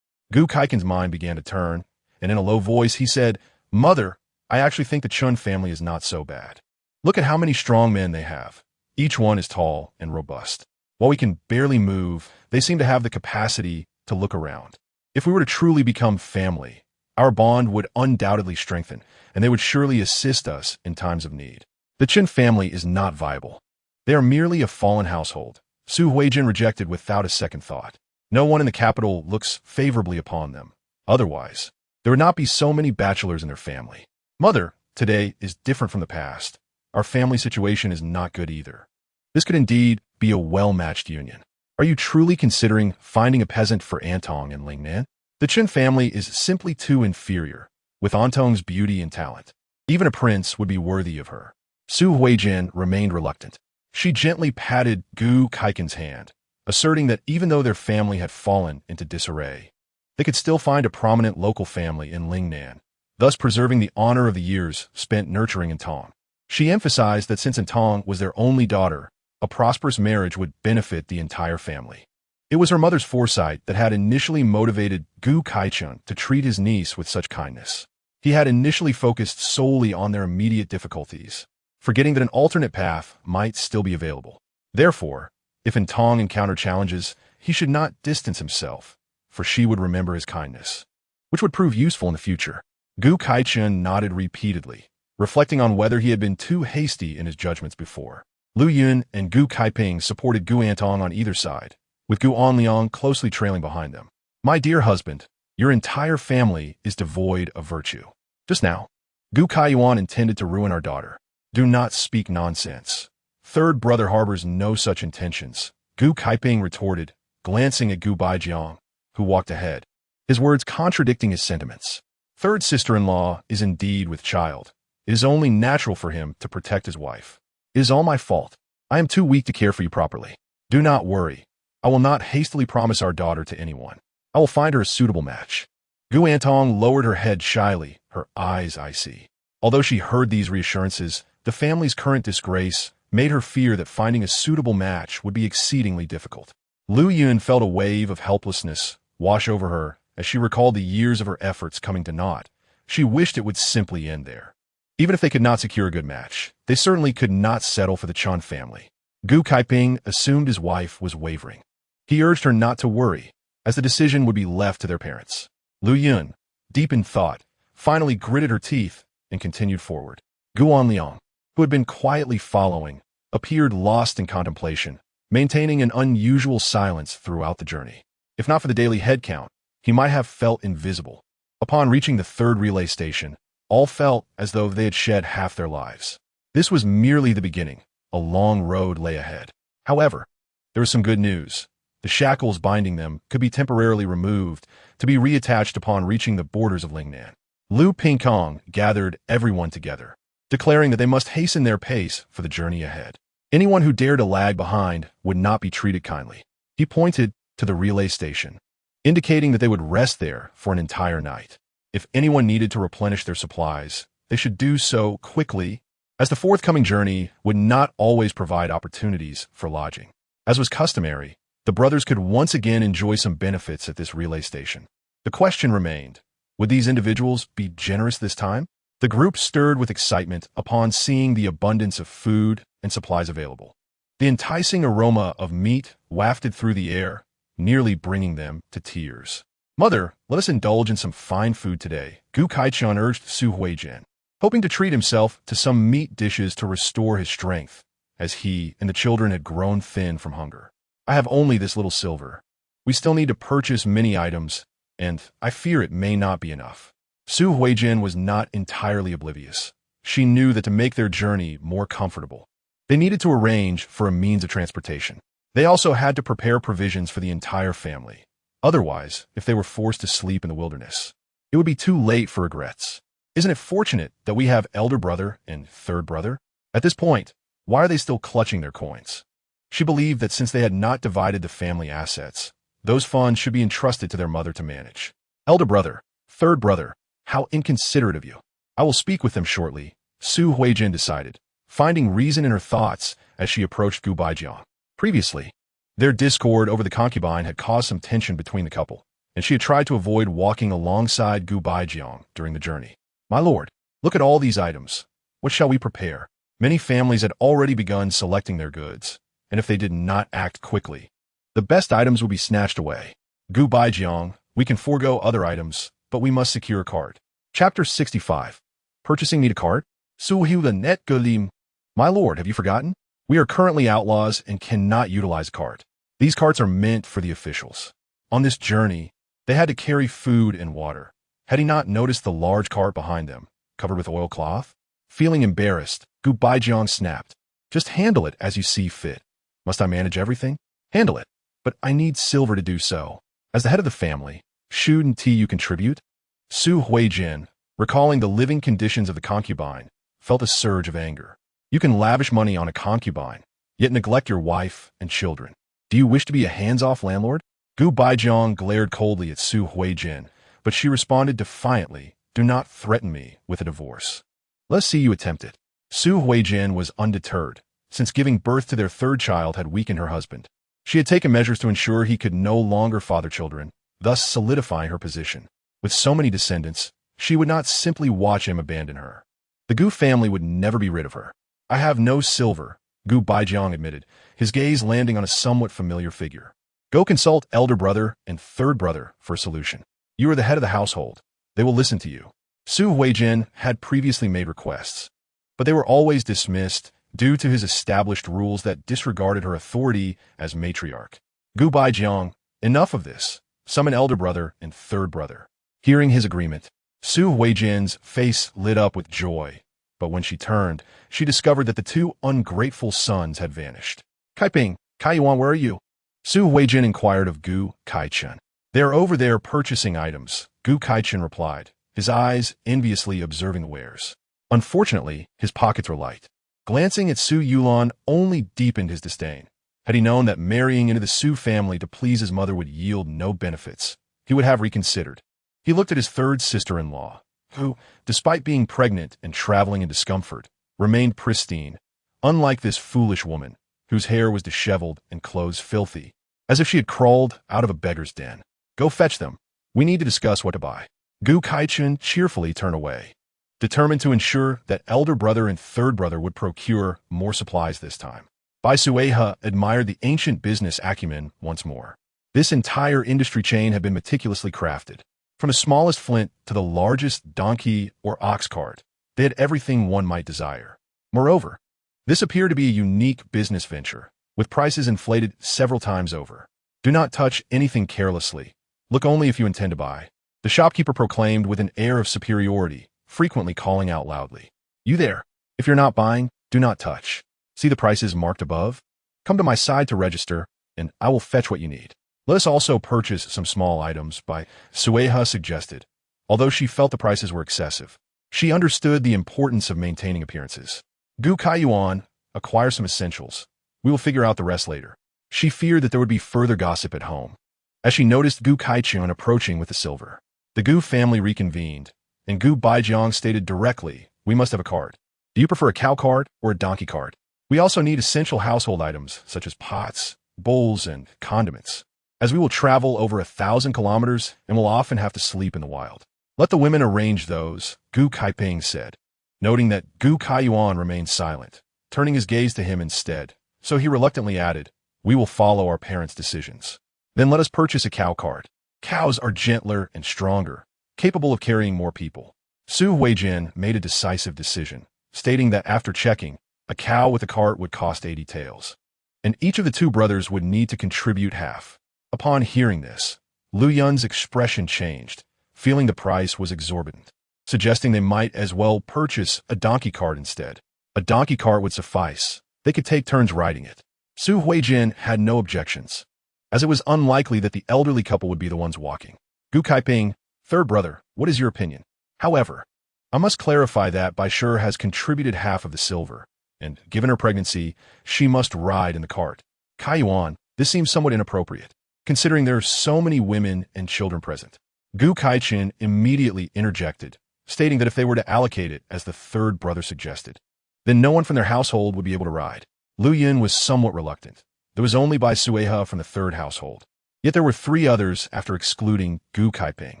Gu Kaikin's mind began to turn, and in a low voice he said, Mother, I actually think the Chun family is not so bad. Look at how many strong men they have. Each one is tall and robust. While we can barely move, they seem to have the capacity to look around. If we were to truly become family, our bond would undoubtedly strengthen, and they would surely assist us in times of need. The Chen family is not viable. They are merely a fallen household. Su Huijin rejected without a second thought. No one in the capital looks favorably upon them. Otherwise, there would not be so many bachelors in their family. Mother, today is different from the past. Our family situation is not good either. This could indeed be a well-matched union. Are you truly considering finding a peasant for Antong and Lingnan? The Chen family is simply too inferior, with Antong's beauty and talent. Even a prince would be worthy of her. Su Huijin remained reluctant. She gently patted Gu Kaikin's hand, asserting that even though their family had fallen into disarray, they could still find a prominent local family in Lingnan, thus preserving the honor of the years spent nurturing Antong. She emphasized that since Antong was their only daughter, a prosperous marriage would benefit the entire family. It was her mother's foresight that had initially motivated Gu Kaichun to treat his niece with such kindness. He had initially focused solely on their immediate difficulties, forgetting that an alternate path might still be available. Therefore, if Antong encountered challenges, he should not distance himself, for she would remember his kindness, which would prove useful in the future. Gu Kaichun nodded repeatedly, reflecting on whether he had been too hasty in his judgments before. Lu Yun and Gu Kaiping supported Gu Antong on either side, with Gu Onliang closely trailing behind them. My dear husband, your entire family is devoid of virtue. Just now, Gu Kaiyuan intended to ruin our daughter. Do not speak nonsense. Third brother harbors no such intentions, Gu Kaiping retorted, glancing at Gu Baijiang, who walked ahead, his words contradicting his sentiments. Third sister-in-law is indeed with child. It is only natural for him to protect his wife. It is all my fault. I am too weak to care for you properly. Do not worry. I will not hastily promise our daughter to anyone. I will find her a suitable match. Gu Antong lowered her head shyly, her eyes icy. Although she heard these reassurances, the family's current disgrace made her fear that finding a suitable match would be exceedingly difficult. Lu Yun felt a wave of helplessness wash over her as she recalled the years of her efforts coming to naught. She wished it would simply end there. Even if they could not secure a good match, they certainly could not settle for the Chun family. Gu Kaiping assumed his wife was wavering. He urged her not to worry, as the decision would be left to their parents. Lu Yun, deep in thought, finally gritted her teeth and continued forward. Gu Onliang, who had been quietly following, appeared lost in contemplation, maintaining an unusual silence throughout the journey. If not for the daily head count, he might have felt invisible. Upon reaching the third relay station, all felt as though they had shed half their lives. This was merely the beginning. A long road lay ahead. However, there was some good news. The shackles binding them could be temporarily removed to be reattached upon reaching the borders of Lingnan. Lu Pingkong gathered everyone together, declaring that they must hasten their pace for the journey ahead. Anyone who dared to lag behind would not be treated kindly. He pointed to the relay station, indicating that they would rest there for an entire night. If anyone needed to replenish their supplies, they should do so quickly, as the forthcoming journey would not always provide opportunities for lodging. As was customary, the brothers could once again enjoy some benefits at this relay station. The question remained, would these individuals be generous this time? The group stirred with excitement upon seeing the abundance of food and supplies available. The enticing aroma of meat wafted through the air, nearly bringing them to tears. "Mother, let us indulge in some fine food today," Gu Kaichun urged Su Huijin, hoping to treat himself to some meat dishes to restore his strength, as he and the children had grown thin from hunger. "I have only this little silver. We still need to purchase many items, and I fear it may not be enough." Su Huijin was not entirely oblivious. She knew that to make their journey more comfortable, they needed to arrange for a means of transportation. They also had to prepare provisions for the entire family. Otherwise, if they were forced to sleep in the wilderness, it would be too late for regrets. "Isn't it fortunate that we have elder brother and third brother?" At this point, why are they still clutching their coins? She believed that since they had not divided the family assets, those funds should be entrusted to their mother to manage. "Elder brother, third brother, how inconsiderate of you. I will speak with them shortly," Su Huijin decided, finding reason in her thoughts as she approached Gu Baijiang. Previously, their discord over the concubine had caused some tension between the couple, and she had tried to avoid walking alongside Gu Baijiang during the journey. "My lord, look at all these items. What shall we prepare?" Many families had already begun selecting their goods, and if they did not act quickly, the best items would be snatched away. "Gu Baijiang, we can forego other items, but we must secure a cart." Chapter 65. Purchasing need a cart? Suhiu the net gulim. "My lord, have you forgotten? We are currently outlaws and cannot utilize a cart. These carts are meant for the officials." On this journey, they had to carry food and water. Had he not noticed the large cart behind them, covered with oilcloth? Feeling embarrassed, Gu Baijiang snapped, "Just handle it as you see fit." "Must I manage everything?" "Handle it, but I need silver to do so. As the head of the family, shouldn't you contribute?" Su Huijin, recalling the living conditions of the concubine, felt a surge of anger. You can lavish money on a concubine, yet neglect your wife and children. Do you wish to be a hands-off landlord? Gu Baijiang glared coldly at Su Huijin, but she responded defiantly, "Do not threaten me with a divorce. Let's see you attempt it." Su Huijin was undeterred, since giving birth to their third child had weakened her husband. She had taken measures to ensure he could no longer father children, thus solidifying her position. With so many descendants, she would not simply watch him abandon her. The Gu family would never be rid of her. "I have no silver," Gu Baijiang admitted, his gaze landing on a somewhat familiar figure. "Go consult elder brother and third brother for a solution. You are the head of the household. They will listen to you." Su Huijin had previously made requests, but they were always dismissed due to his established rules that disregarded her authority as matriarch. Gu Baijiang, enough of this. Summon elder brother and third brother. Hearing his agreement, Su Huijin's face lit up with joy, but when she turned, she discovered that the two ungrateful sons had vanished. "Kaiping, Kaiyuan, where are you?" Su Huijin inquired of Gu Kaichun. "They are over there purchasing items," Gu Kaichun replied, his eyes enviously observing the wares. Unfortunately, his pockets were light. Glancing at Su Yulan only deepened his disdain. Had he known that marrying into the Su family to please his mother would yield no benefits, he would have reconsidered. He looked at his third sister-in-law, who, despite being pregnant and traveling in discomfort, remained pristine, unlike this foolish woman, whose hair was disheveled and clothes filthy, as if she had crawled out of a beggar's den. "Go fetch them. We need to discuss what to buy." Gu Kaichun cheerfully turned away, determined to ensure that elder brother and third brother would procure more supplies this time. Bai Suihe admired the ancient business acumen once more. This entire industry chain had been meticulously crafted. From the smallest flint to the largest donkey or ox cart, they had everything one might desire. Moreover, this appeared to be a unique business venture, with prices inflated several times over. "Do not touch anything carelessly. Look only if you intend to buy," the shopkeeper proclaimed with an air of superiority, frequently calling out loudly. "You there, if you're not buying, do not touch. See the prices marked above? Come to my side to register, and I will fetch what you need." "Let us also purchase some small items," Bai Suihe suggested, although she felt the prices were excessive. She understood the importance of maintaining appearances. "Gu Kaiyuan, acquire some essentials. We will figure out the rest later." She feared that there would be further gossip at home. As she noticed Gu Kaichun approaching with the silver, the Gu family reconvened, and Gu Baijiang stated directly, "We must have a cart. Do you prefer a cow cart or a donkey cart? We also need essential household items such as pots, bowls, and condiments, as we will travel over 1,000 kilometers and will often have to sleep in the wild." "Let the women arrange those," Gu Kaiping said, noting that Gu Kaiyuan remained silent, turning his gaze to him instead. so he reluctantly added, "We will follow our parents' decisions. Then let us purchase a cow cart. Cows are gentler and stronger, capable of carrying more people." Su Huijin made a decisive decision, stating that after checking, a cow with a cart would cost 80 taels, and each of the two brothers would need to contribute half. Upon hearing this, Lu Yun's expression changed, feeling the price was exorbitant, suggesting they might as well purchase a donkey cart instead. A donkey cart would suffice. They could take turns riding it. Su Huijin had no objections, as it was unlikely that the elderly couple would be the ones walking. Gu Kaiping, third brother, what is your opinion? However, I must clarify that Bai Suihe has contributed half of the silver, and given her pregnancy, she must ride in the cart. Kai Yuan, this seems somewhat inappropriate, considering there are so many women and children present. Gu Kaichin immediately interjected, stating that if they were to allocate it as the third brother suggested, then no one from their household would be able to ride. Lu Yun was somewhat reluctant. There was only Bai Suihe from the third household. Yet there were three others after excluding Gu Kaiping.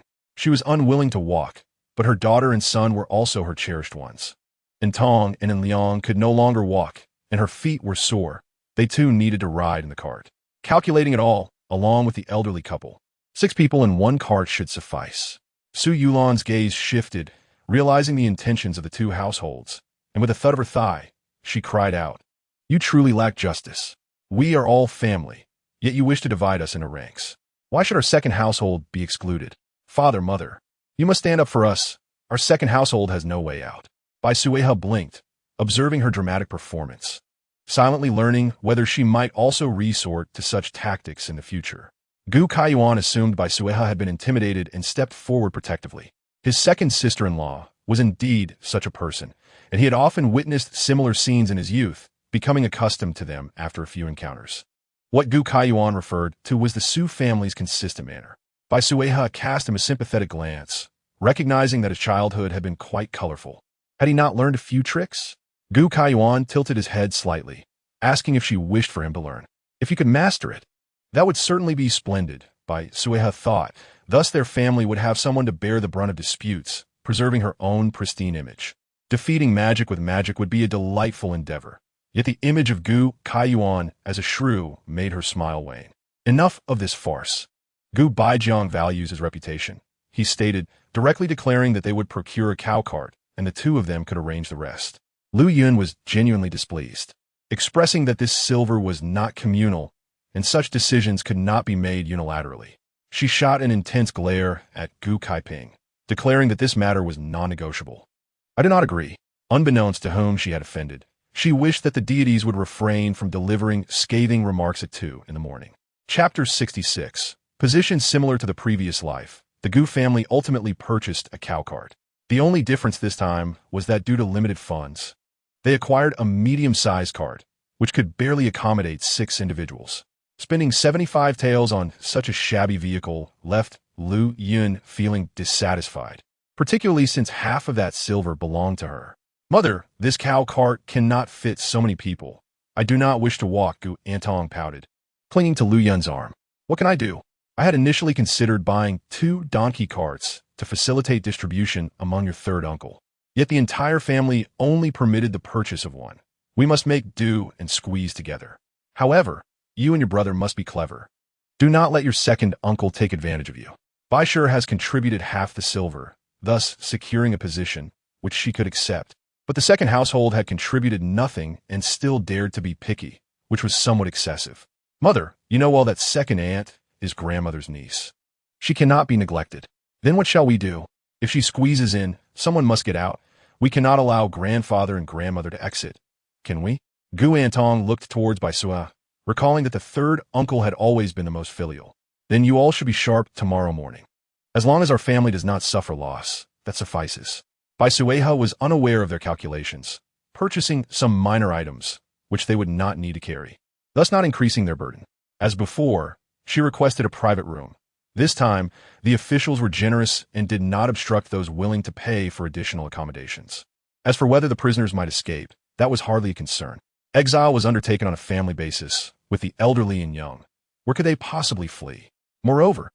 She was unwilling to walk, but her daughter and son were also her cherished ones. In Tong and in Liang could no longer walk, and her feet were sore. They too needed to ride in the cart. Calculating it all, along with the elderly couple, 6 people in one cart should suffice. Su Yulan's gaze shifted, realizing the intentions of the two households, and with a thud of her thigh, she cried out, "You truly lack justice. We are all family, yet you wish to divide us into ranks. Why should our second household be excluded? Father, mother, you must stand up for us. Our second household has no way out." Bai Suihe blinked, observing her dramatic performance, silently learning whether she might also resort to such tactics in the future. Gu Kaiyuan assumed Bai Suihe had been intimidated and stepped forward protectively. His second sister-in-law was indeed such a person, and he had often witnessed similar scenes in his youth, becoming accustomed to them after a few encounters. What Gu Kaiyuan referred to was the Su family's consistent manner. Bai Suihe cast him a sympathetic glance, recognizing that his childhood had been quite colorful. Had he not learned a few tricks? Gu Kaiyuan tilted his head slightly, asking if she wished for him to learn. If he could master it, that would certainly be splendid, Bai Suihe thought. Thus their family would have someone to bear the brunt of disputes, preserving her own pristine image. Defeating magic with magic would be a delightful endeavor. Yet the image of Gu Kaiyuan as a shrew made her smile wane. Enough of this farce. Gu Baijiang values his reputation, he stated, directly declaring that they would procure a cow cart, and the two of them could arrange the rest. Lu Yun was genuinely displeased, expressing that this silver was not communal, and such decisions could not be made unilaterally. She shot an intense glare at Gu Kaiping, declaring that this matter was non-negotiable. I do not agree. Unbeknownst to whom she had offended, she wished that the deities would refrain from delivering scathing remarks at 2 in the morning. Chapter 66. Positioned similar to the previous life, the Gu family ultimately purchased a cow cart. The only difference this time was that due to limited funds, they acquired a medium-sized cart, which could barely accommodate 6 individuals. Spending 75 taels on such a shabby vehicle left Lu Yun feeling dissatisfied, particularly since half of that silver belonged to her. "Mother, this cow cart cannot fit so many people. I do not wish to walk," Gu Antong pouted, clinging to Lu Yun's arm. "What can I do? I had initially considered buying 2 donkey carts to facilitate distribution among your third uncle. Yet the entire family only permitted the purchase of one. We must make do and squeeze together. However, you and your brother must be clever. Do not let your second uncle take advantage of you. Bai Suihe has contributed half the silver, thus securing a position which she could accept. But the second household had contributed nothing and still dared to be picky, which was somewhat excessive. Mother, you know well that second aunt is grandmother's niece. She cannot be neglected. Then what shall we do? If she squeezes in, someone must get out. We cannot allow grandfather and grandmother to exit. Can we?" Gu Antong looked towards Bai Suihe, recalling that the third uncle had always been the most filial. "Then you all should be sharp tomorrow morning. As long as our family does not suffer loss, that suffices." Bai Suihe was unaware of their calculations, purchasing some minor items, which they would not need to carry, thus not increasing their burden. As before, she requested a private room. This time, the officials were generous and did not obstruct those willing to pay for additional accommodations. As for whether the prisoners might escape, that was hardly a concern. Exile was undertaken on a family basis, with the elderly and young. Where could they possibly flee? Moreover,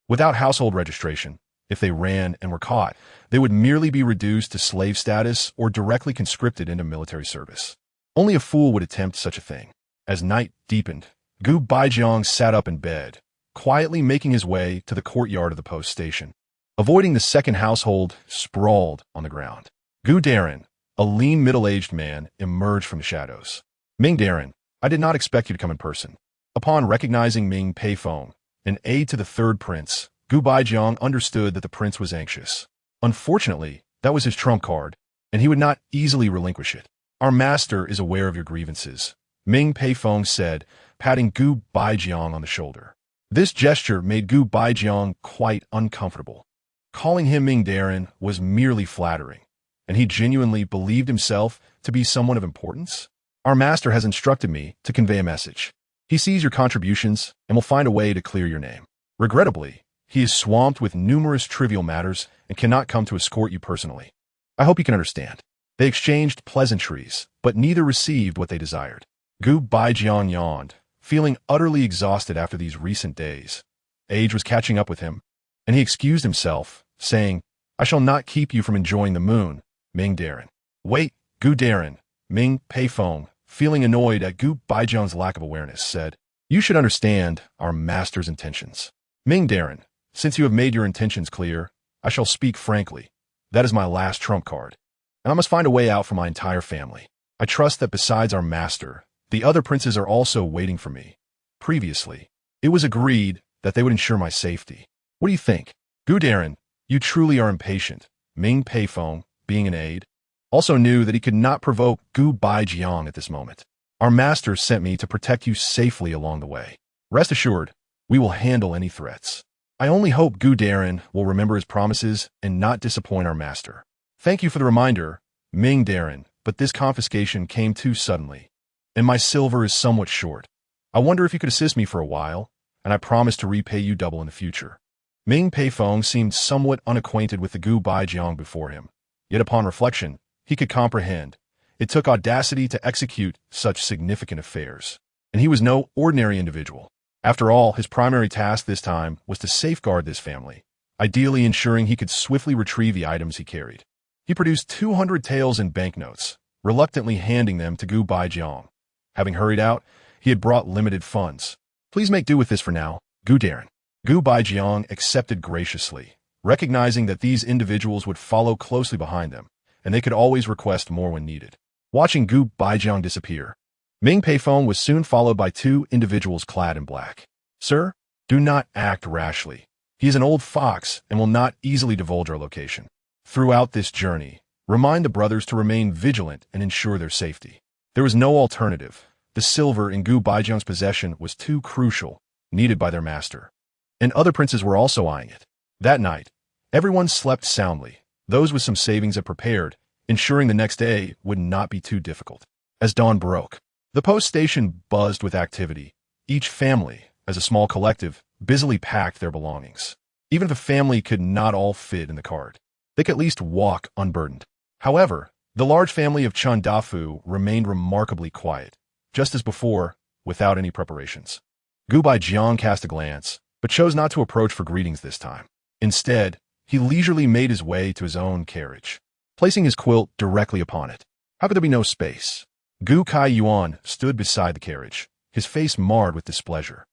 without household registration, if they ran and were caught, they would merely be reduced to slave status or directly conscripted into military service. Only a fool would attempt such a thing. As night deepened, Gu Baijiang sat up in bed, quietly making his way to the courtyard of the post station. Avoiding the second household sprawled on the ground. Gu Darren, a lean middle-aged man, emerged from the shadows. Ming Darren, I did not expect you to come in person. Upon recognizing Ming Peifeng, an aide to the third prince, Gu Baijiang understood that the prince was anxious. Unfortunately, that was his trump card, and he would not easily relinquish it. Our master is aware of your grievances, Ming Peifeng said, patting Gu Baijiang on the shoulder. This gesture made Gu Baijiang quite uncomfortable. Calling him Ming Darren was merely flattering, and he genuinely believed himself to be someone of importance. Our master has instructed me to convey a message. He sees your contributions and will find a way to clear your name. Regrettably, he is swamped with numerous trivial matters and cannot come to escort you personally. I hope you can understand. They exchanged pleasantries, but neither received what they desired. Gu Baijiang yawned, feeling utterly exhausted after these recent days. Age was catching up with him, and he excused himself, saying, I shall not keep you from enjoying the moon, Ming Darren. Wait, Gu Darren, Ming Peifeng, feeling annoyed at Gu Baijiang's lack of awareness, said, You should understand our master's intentions. Ming Darren, since you have made your intentions clear, I shall speak frankly. That is my last trump card, and I must find a way out for my entire family. I trust that besides our master, the other princes are also waiting for me. Previously, it was agreed that they would ensure my safety. What do you think? Gu Darren, you truly are impatient. Ming Peifeng, being an aide, also knew that he could not provoke Gu Baijiang at this moment. Our master sent me to protect you safely along the way. Rest assured, we will handle any threats. I only hope Gu Darren will remember his promises and not disappoint our master. Thank you for the reminder, Ming Darren, but this confiscation came too suddenly, and my silver is somewhat short. I wonder if you could assist me for a while, and I promise to repay you double in the future. Ming Peifeng seemed somewhat unacquainted with the Gu Baijiang before him, yet upon reflection, he could comprehend. It took audacity to execute such significant affairs, and he was no ordinary individual. After all, his primary task this time was to safeguard this family, ideally ensuring he could swiftly retrieve the items he carried. He produced 200 taels in banknotes, reluctantly handing them to Gu Baijiang. Having hurried out, he had brought limited funds. Please make do with this for now, Gu Darren. Gu Baijiang accepted graciously, recognizing that these individuals would follow closely behind them, and they could always request more when needed. Watching Gu Baijiang disappear, Ming Peifeng was soon followed by two individuals clad in black. Sir, do not act rashly. He is an old fox and will not easily divulge our location. Throughout this journey, remind the brothers to remain vigilant and ensure their safety. There was no alternative. The silver in Gu Baijiang's possession was too crucial, needed by their master. And other princes were also eyeing it. That night, everyone slept soundly. Those with some savings had prepared, ensuring the next day would not be too difficult. As dawn broke, the post station buzzed with activity. Each family, as a small collective, busily packed their belongings. Even if a family could not all fit in the cart, they could at least walk unburdened. However, the large family of Chun Dafu remained remarkably quiet, just as before, without any preparations. Gu Baijiang cast a glance, but chose not to approach for greetings this time. Instead, he leisurely made his way to his own carriage, placing his quilt directly upon it. How could there be no space? Gu Kai Yuan stood beside the carriage, his face marred with displeasure.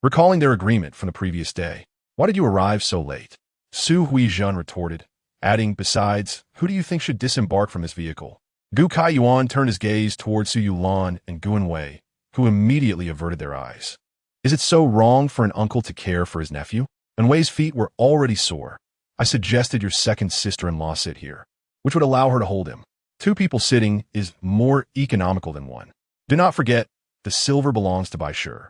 Recalling their agreement from the previous day, why did you arrive so late? Su Huizhen retorted, adding, besides, who do you think should disembark from this vehicle? Gu Kai Yuan turned his gaze toward Su Yulan and Guan Wei, who immediately averted their eyes. Is it so wrong for an uncle to care for his nephew? And Wei's feet were already sore. I suggested your second sister-in-law sit here, which would allow her to hold him. 2 people sitting is more economical than 1. Do not forget, the silver belongs to Bai Suihe.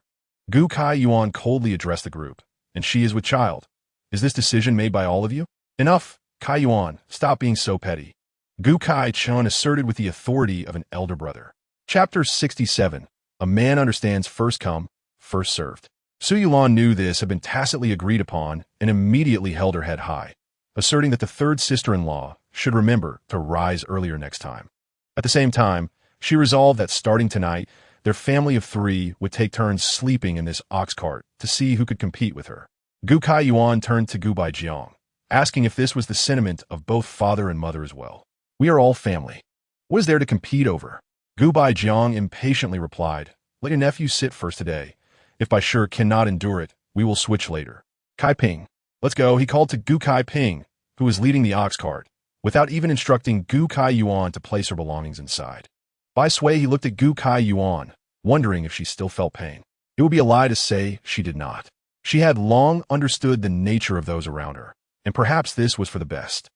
Gu Kai Yuan coldly addressed the group, and she is with child. Is this decision made by all of you? Enough, Kai Yuan, stop being so petty. Gu Kai Chun asserted with the authority of an elder brother. Chapter 67. A man understands first come, first served. Su Yulan knew this had been tacitly agreed upon and immediately held her head high, asserting that the third sister-in-law should remember to rise earlier next time. At the same time, she resolved that starting tonight, their family of 3 would take turns sleeping in this ox cart to see who could compete with her. Gu Kai Yuan turned to Gu Baijiang, asking if this was the sentiment of both father and mother as well. We are all family. What is there to compete over? Gu Baijiang impatiently replied, Let your nephew sit first today. If by sure cannot endure it, we will switch later. Kai Ping. Let's go, he called to Gu Kai Ping, who was leading the ox cart, without even instructing Gu Kai Yuan to place her belongings inside. Bai Suihe looked at Gu Kai Yuan, wondering if she still felt pain. It would be a lie to say she did not. She had long understood the nature of those around her, and perhaps this was for the best.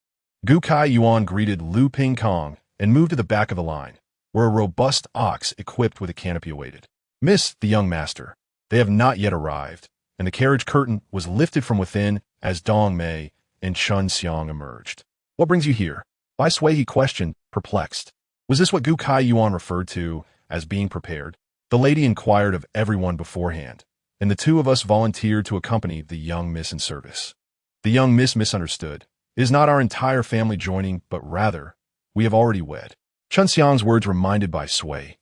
Gu Kai Yuan greeted Lu Ping Kong and moved to the back of the line, where a robust ox equipped with a canopy awaited. Miss, the young master, they have not yet arrived, and the carriage curtain was lifted from within as Dong Mei and Chun Xiang emerged. What brings you here? Bai Suihe questioned, perplexed. Was this what Gu Kai Yuan referred to as being prepared? The lady inquired of everyone beforehand, and the two of us volunteered to accompany the young miss in service. The young miss misunderstood. It is not our entire family joining, but rather, we have already wed. Chun Xiang's words reminded Bai Suihe,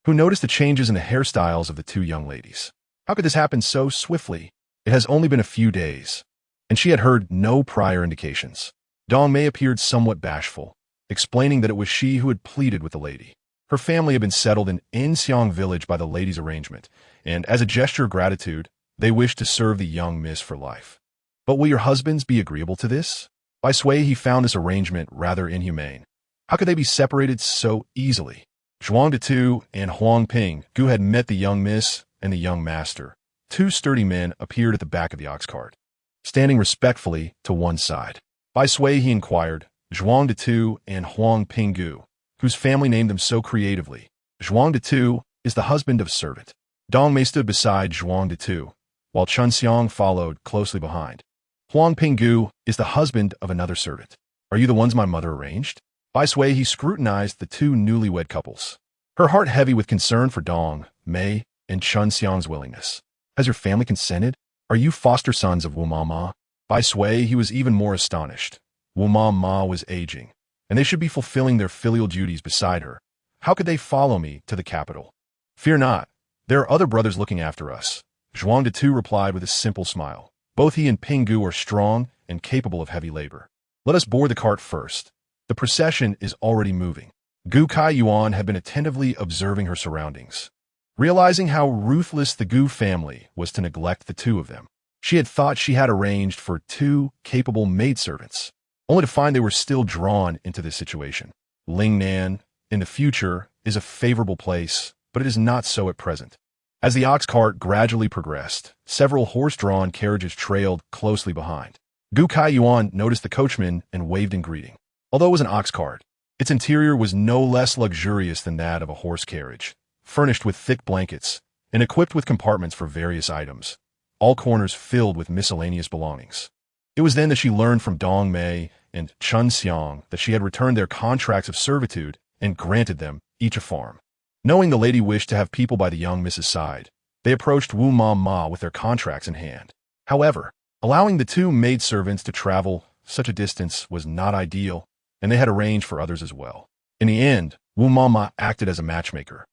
who noticed the changes in the hairstyles of the two young ladies. How could this happen so swiftly? It has only been a few days, and she had heard no prior indications. Dong Mei appeared somewhat bashful, explaining that it was she who had pleaded with the lady. Her family had been settled in Inxiang village by the lady's arrangement, and as a gesture of gratitude, they wished to serve the young miss for life. But will your husbands be agreeable to this? Bai Suihe found this arrangement rather inhumane. How could they be separated so easily? Zhuang De and Huang Ping Gu had met the young miss and the young master. Two sturdy men appeared at the back of the ox cart, standing respectfully to one side. Bai Suihe inquired, Zhuang De and Huang Ping Gu, whose family named them so creatively. Zhuang De is the husband of a servant. Dong Mei stood beside Zhuang De, while Chun Xiang followed closely behind. Huang Ping Gu is the husband of another servant. Are you the ones my mother arranged? Bai Suihe scrutinized the two newlywed couples, her heart heavy with concern for Dong Mei and Chun Xiang's willingness. Has your family consented? Are you foster sons of Wu Ma Ma? Bai Suihe was even more astonished. Wu Ma Ma was aging, and they should be fulfilling their filial duties beside her. How could they follow me to the capital? Fear not. There are other brothers looking after us. Zhuang De replied with a simple smile. Both he and Ping Gu are strong and capable of heavy labor. Let us board the cart first. The procession is already moving. Gu Kai Yuan had been attentively observing her surroundings. Realizing how ruthless the Gu family was to neglect the two of them, she had thought she had arranged for two capable maidservants, only to find they were still drawn into this situation. Lingnan, in the future, is a favorable place, but it is not so at present. As the ox cart gradually progressed, several horse-drawn carriages trailed closely behind. Gu Kai Yuan noticed the coachman and waved in greeting. Although it was an ox cart, its interior was no less luxurious than that of a horse carriage, furnished with thick blankets and equipped with compartments for various items, all corners filled with miscellaneous belongings. It was then that she learned from Dong Mei and Chun Xiang that she had returned their contracts of servitude and granted them each a farm. Knowing the lady wished to have people by the young Mrs. side, they approached Wu Ma Ma with their contracts in hand. However, allowing the two maidservants to travel such a distance was not ideal, and they had arranged for others as well. In the end, Wu Ma Ma acted as a matchmaker,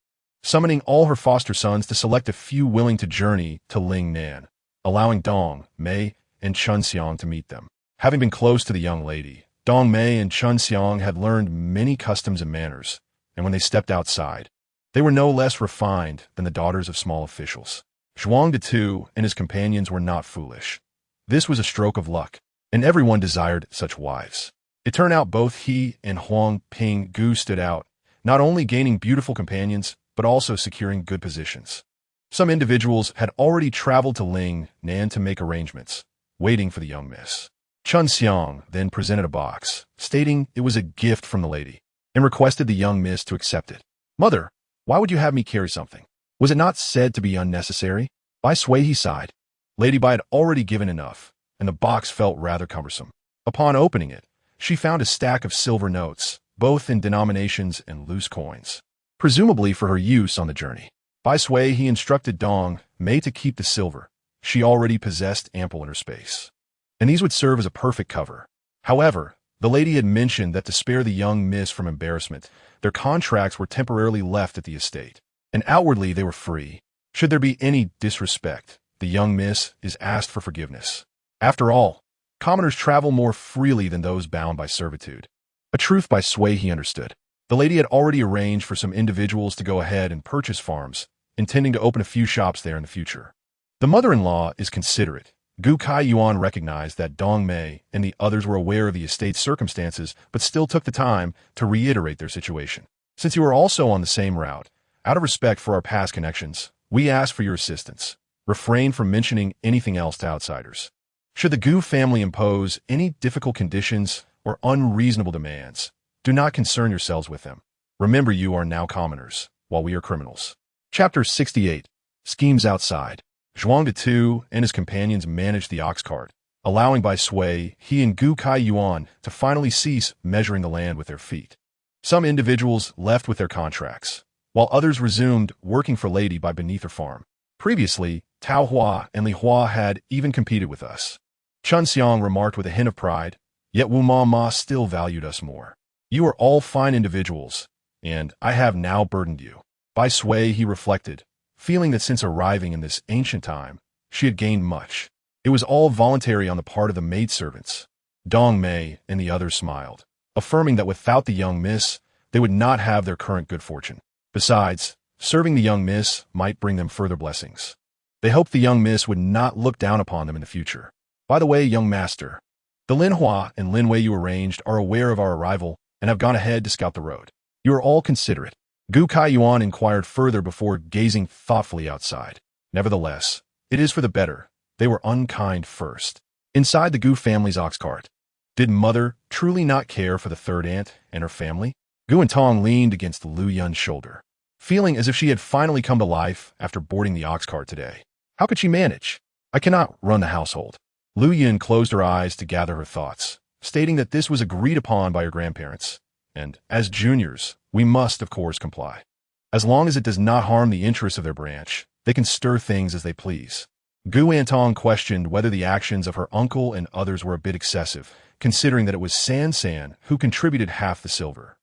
summoning all her foster sons to select a few willing to journey to Lingnan, allowing Dong Mei and Chun Xiang to meet them. Having been close to the young lady, Dong Mei and Chun Xiang had learned many customs and manners, and when they stepped outside, they were no less refined than the daughters of small officials. Zhuang De and his companions were not foolish. This was a stroke of luck, and everyone desired such wives. It turned out both he and Huang Ping Gu stood out, not only gaining beautiful companions, but also securing good positions. Some individuals had already traveled to Lingnan to make arrangements, waiting for the young miss. Chun Xiang then presented a box, stating it was a gift from the lady, and requested the young miss to accept it. Mother, why would you have me carry something? Was it not said to be unnecessary? Bai Suihe sighed. Lady Bai had already given enough, and the box felt rather cumbersome. Upon opening it, she found a stack of silver notes, both in denominations and loose coins, presumably for her use on the journey. Bai Suihe instructed Dong Mei to keep the silver. She already possessed ample inner space, and these would serve as a perfect cover. However, the lady had mentioned that to spare the young miss from embarrassment, their contracts were temporarily left at the estate, and outwardly they were free. Should there be any disrespect, the young miss is asked for forgiveness. After all, commoners travel more freely than those bound by servitude. A truth Bai Suihe understood. The lady had already arranged for some individuals to go ahead and purchase farms, intending to open a few shops there in the future. The mother-in-law is considerate. Gu Kaiyuan recognized that Dong Mei and the others were aware of the estate's circumstances, but still took the time to reiterate their situation. Since you are also on the same route, out of respect for our past connections, we ask for your assistance. Refrain from mentioning anything else to outsiders. Should the Gu family impose any difficult conditions or unreasonable demands, do not concern yourselves with them. Remember, you are now commoners, while we are criminals. Chapter 68. Schemes outside. Zhuang De and his companions managed the ox cart, allowing Bai Suihe, he and Gu Kaiyuan to finally cease measuring the land with their feet. Some individuals left with their contracts, while others resumed working for Lady Bai beneath her farm. Previously, Tao Hua and Li Hua had even competed with us. Chun Xiang remarked with a hint of pride, yet Wu Ma still valued us more. You are all fine individuals, and I have now burdened you. Bai Suihe, he reflected, feeling that since arriving in this ancient time, she had gained much. It was all voluntary on the part of the maidservants. Dong Mei and the others smiled, affirming that without the young miss, they would not have their current good fortune. Besides, serving the young miss might bring them further blessings. They hoped the young miss would not look down upon them in the future. By the way, young master, the Lin Hua and Lin Wei you arranged are aware of our arrival and have gone ahead to scout the road. You are all considerate. Gu Kaiyuan inquired further before gazing thoughtfully outside. Nevertheless, it is for the better. They were unkind first. Inside the Gu family's ox cart, did mother truly not care for the third aunt and her family? Gu and Tong leaned against Lu Yun's shoulder, feeling as if she had finally come to life after boarding the ox cart today. How could she manage? I cannot run the household. Lu Yun closed her eyes to gather her thoughts, stating that this was agreed upon by her grandparents, and, as juniors, we must, of course, comply. As long as it does not harm the interests of their branch, they can stir things as they please. Gu Antong questioned whether the actions of her uncle and others were a bit excessive, considering that it was San San who contributed half the silver.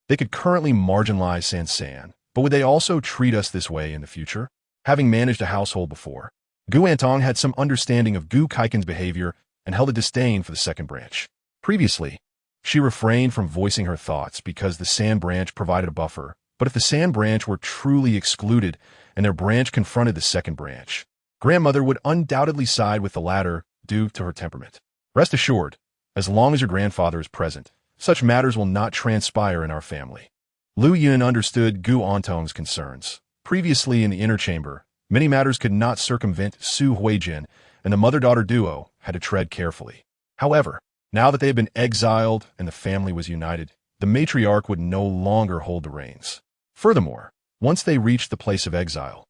They could currently marginalize San San, but would they also treat us this way in the future? Having managed a household before, Gu Antong had some understanding of Gu Kaiken's behavior and held a disdain for the second branch. Previously, she refrained from voicing her thoughts because the San branch provided a buffer, but if the San branch were truly excluded and their branch confronted the second branch, grandmother would undoubtedly side with the latter due to her temperament. Rest assured, as long as your grandfather is present, such matters will not transpire in our family. Lu Yun understood Gu Antong's concerns. Previously in the inner chamber, many matters could not circumvent Su Huijin, and the mother-daughter duo had to tread carefully. However, now that they had been exiled and the family was united, the matriarch would no longer hold the reins. Furthermore, once they reached the place of exile,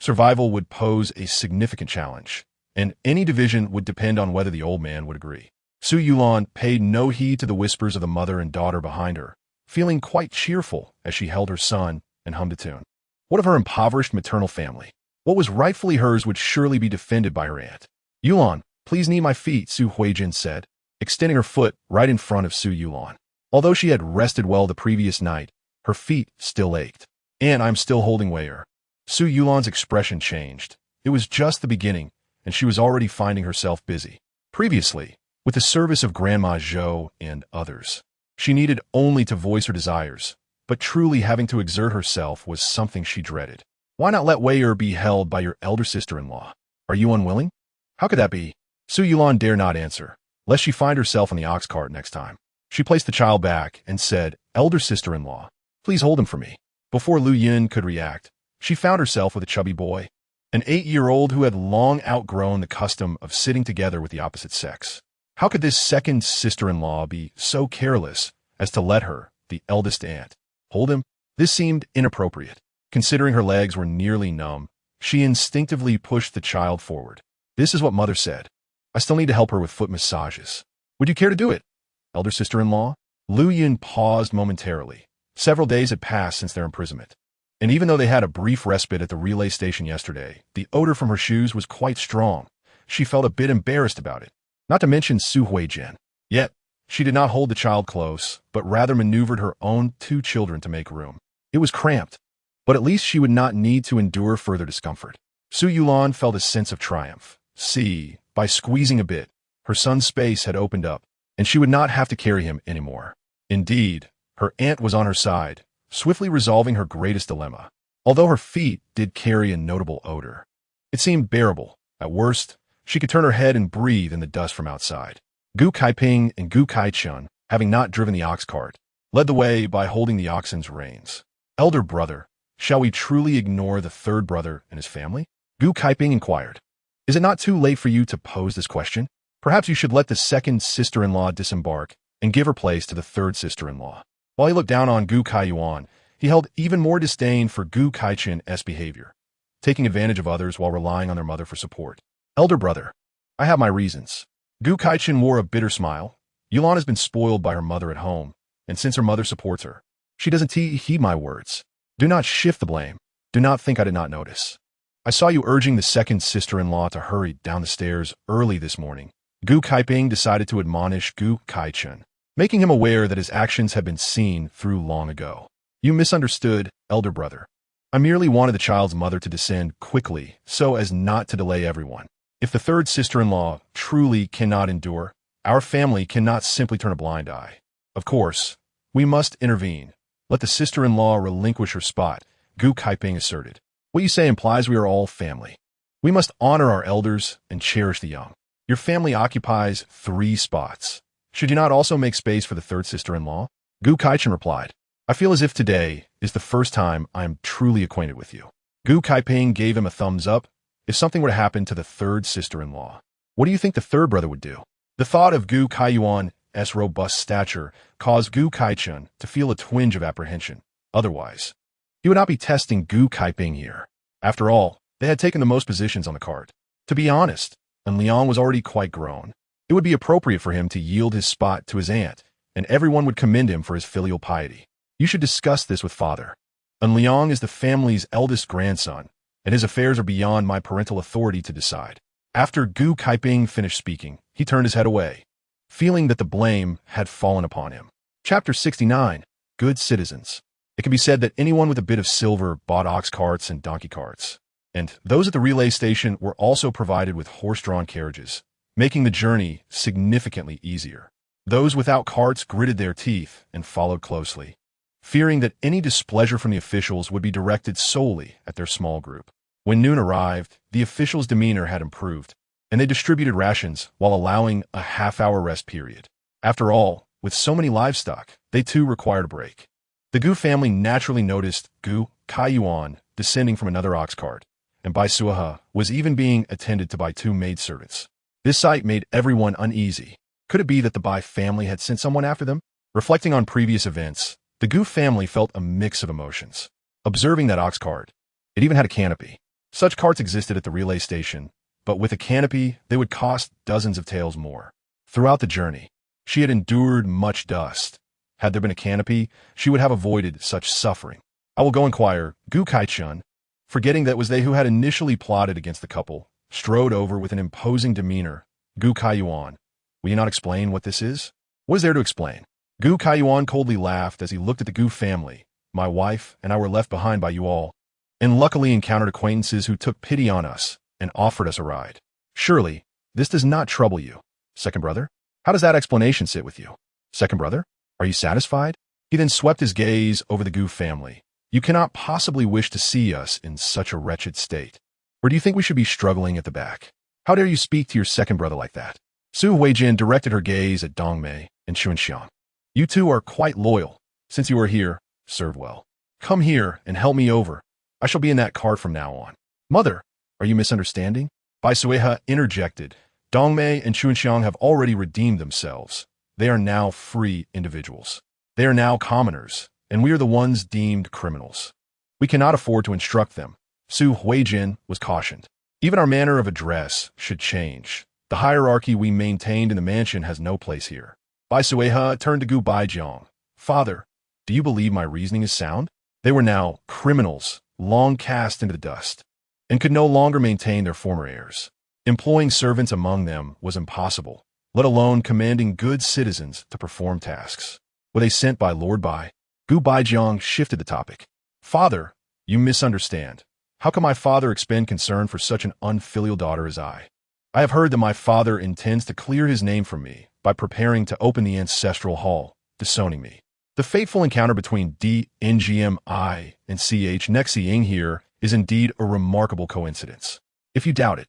survival would pose a significant challenge, and any division would depend on whether the old man would agree. Su Yulan paid no heed to the whispers of the mother and daughter behind her, feeling quite cheerful as she held her son and hummed a tune. What of her impoverished maternal family? What was rightfully hers would surely be defended by her aunt. Yulan, please knee my feet, Su Huijin said, extending her foot right in front of Su Yulan. Although she had rested well the previous night, her feet still ached. And I'm still holding Weier. Su Yulan's expression changed. It was just the beginning, and she was already finding herself busy. Previously, with the service of Grandma Zhou and others, she needed only to voice her desires, but truly having to exert herself was something she dreaded. Why not let Weier be held by your elder sister-in-law? Are you unwilling? How could that be? Su Yulan dare not answer, lest she find herself on the ox cart next time. She placed the child back and said, Elder sister-in-law, please hold him for me. Before Lu Yun could react, she found herself with a chubby boy, an 8-year-old who had long outgrown the custom of sitting together with the opposite sex. How could this second sister-in-law be so careless as to let her, the eldest aunt, hold him? This seemed inappropriate. Considering her legs were nearly numb, she instinctively pushed the child forward. This is what mother said. I still need to help her with foot massages. Would you care to do it, elder sister-in-law? Lu Yun paused momentarily. Several days had passed since their imprisonment, and even though they had a brief respite at the relay station yesterday, the odor from her shoes was quite strong. She felt a bit embarrassed about it, not to mention Su Huijin. Yet, she did not hold the child close, but rather maneuvered her own 2 children to make room. It was cramped, but at least she would not need to endure further discomfort. Su Yulan felt a sense of triumph. See, by squeezing a bit, her son's space had opened up, and she would not have to carry him anymore. Indeed, her aunt was on her side, swiftly resolving her greatest dilemma. although her feet did carry a notable odor. It seemed bearable. At worst, she could turn her head and breathe in the dust from outside. Gu Kaiping and Gu Kaichun, having not driven the ox cart, led the way by holding the oxen's reins. Elder brother, shall we truly ignore the third brother and his family? Gu Kaiping inquired. Is it not too late for you to pose this question? Perhaps you should let the second sister-in-law disembark and give her place to the third sister-in-law. While he looked down on Gu Kaiyuan, he held even more disdain for Gu Kaichen's behavior, taking advantage of others while relying on their mother for support. Elder brother, I have my reasons. Gu Kaichen wore a bitter smile. Yulan has been spoiled by her mother at home, and since her mother supports her, she doesn't heed my words. Do not shift the blame. Do not think I did not notice. I saw you urging the second sister-in-law to hurry down the stairs early this morning. Gu Kaiping decided to admonish Gu Kaichen, making him aware that his actions had been seen through long ago. You misunderstood, elder brother. I merely wanted the child's mother to descend quickly so as not to delay everyone. If the third sister-in-law truly cannot endure, our family cannot simply turn a blind eye. Of course, we must intervene. Let the sister-in-law relinquish her spot, Gu Kaiping asserted. What you say implies we are all family. We must honor our elders and cherish the young. Your family occupies 3 spots. Should you not also make space for the third sister-in-law? Gu Kaichen replied. I feel as if today is the first time I am truly acquainted with you. Gu Kaiping gave him a thumbs up. If something were to happen to the third sister-in-law, what do you think the third brother would do? The thought of Gu Kaiyuan's robust stature caused Gu Kaichen to feel a twinge of apprehension. Otherwise, he would not be testing Gu Kaiping here. After all, they had taken the most positions on the cart. To be honest, and Liang was already quite grown. It would be appropriate for him to yield his spot to his aunt, and everyone would commend him for his filial piety. You should discuss this with father. And Liang is the family's eldest grandson, and his affairs are beyond my parental authority to decide. After Gu Kaiping finished speaking, he turned his head away, feeling that the blame had fallen upon him. Chapter 69. Good Citizens. It can be said that anyone with a bit of silver bought ox carts and donkey carts, and those at the relay station were also provided with horse-drawn carriages, making the journey significantly easier. Those without carts gritted their teeth and followed closely, fearing that any displeasure from the officials would be directed solely at their small group. When noon arrived, the officials' demeanor had improved, and they distributed rations while allowing a half-hour rest period. After all, with so many livestock, they too required a break. The Gu family naturally noticed Gu Kaiyuan descending from another ox cart, and Bai Suihe was even being attended to by 2 maidservants. This sight made everyone uneasy. Could it be that the Bai family had sent someone after them? Reflecting on previous events, the Gu family felt a mix of emotions. Observing that ox cart, it even had a canopy. Such carts existed at the relay station, but with a canopy, they would cost dozens of taels more. Throughout the journey, she had endured much dust. Had there been a canopy, she would have avoided such suffering. I will go inquire, Gu Kaichun, forgetting that it was they who had initially plotted against the couple, strode over with an imposing demeanor. Gu Kaiyuan, will you not explain what this is? What is there to explain? Gu Kaiyuan coldly laughed as he looked at the Gu family. My wife and I were left behind by you all, and luckily encountered acquaintances who took pity on us and offered us a ride. Surely, this does not trouble you. Second brother, how does that explanation sit with you? Second brother, are you satisfied? He then swept his gaze over the Gu family. You cannot possibly wish to see us in such a wretched state. Or do you think we should be struggling at the back? How dare you speak to your second brother like that? Su Huijin directed her gaze at Dongmei and Xuanxiang. You two are quite loyal. Since you are here, serve well. Come here and help me over. I shall be in that cart from now on. Mother, are you misunderstanding? Bai Suihe interjected. Dongmei and Xuanxiang have already redeemed themselves. They are now free individuals. They are now commoners, and we are the ones deemed criminals. We cannot afford to instruct them. Su Huijin was cautioned. Even our manner of address should change. The hierarchy we maintained in the mansion has no place here. Bai Suihe turned to Gu Baijiang. Father, do you believe my reasoning is sound? They were now criminals, long cast into the dust, and could no longer maintain their former airs. Employing servants among them was impossible, let alone commanding good citizens to perform tasks. Were they sent by Lord Bai? Gu Baijiang shifted the topic. Father, you misunderstand. How can my father expend concern for such an unfilial daughter as I? I have heard that my father intends to clear his name from me by preparing to open the ancestral hall, disowning me. The fateful encounter between DNGMI and CH here is indeed a remarkable coincidence. If you doubt it,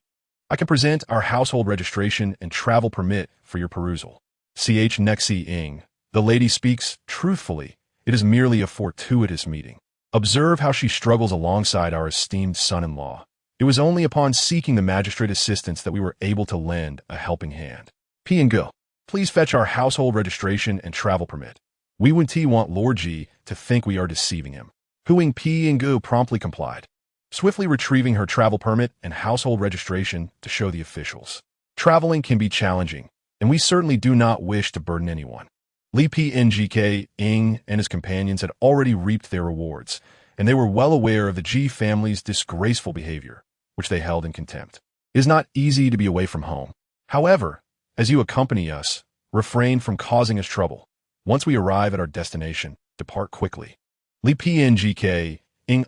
I can present our household registration and travel permit for your perusal. CH the lady speaks truthfully. It is merely a fortuitous meeting. Observe how she struggles alongside our esteemed son-in-law. It was only upon seeking the magistrate assistance that we were able to lend a helping hand. P and Go, please fetch our household registration and travel permit. We want Lord G to think we are deceiving him. Huing P and Go promptly complied, swiftly retrieving her travel permit and household registration to show the officials. Traveling can be challenging, and we certainly do not wish to burden anyone. Li PNGK, and his companions had already reaped their rewards, and they were well aware of the G family's disgraceful behavior, which they held in contempt. It is not easy to be away from home. However, as you accompany us, refrain from causing us trouble. Once we arrive at our destination, depart quickly. Li PNGK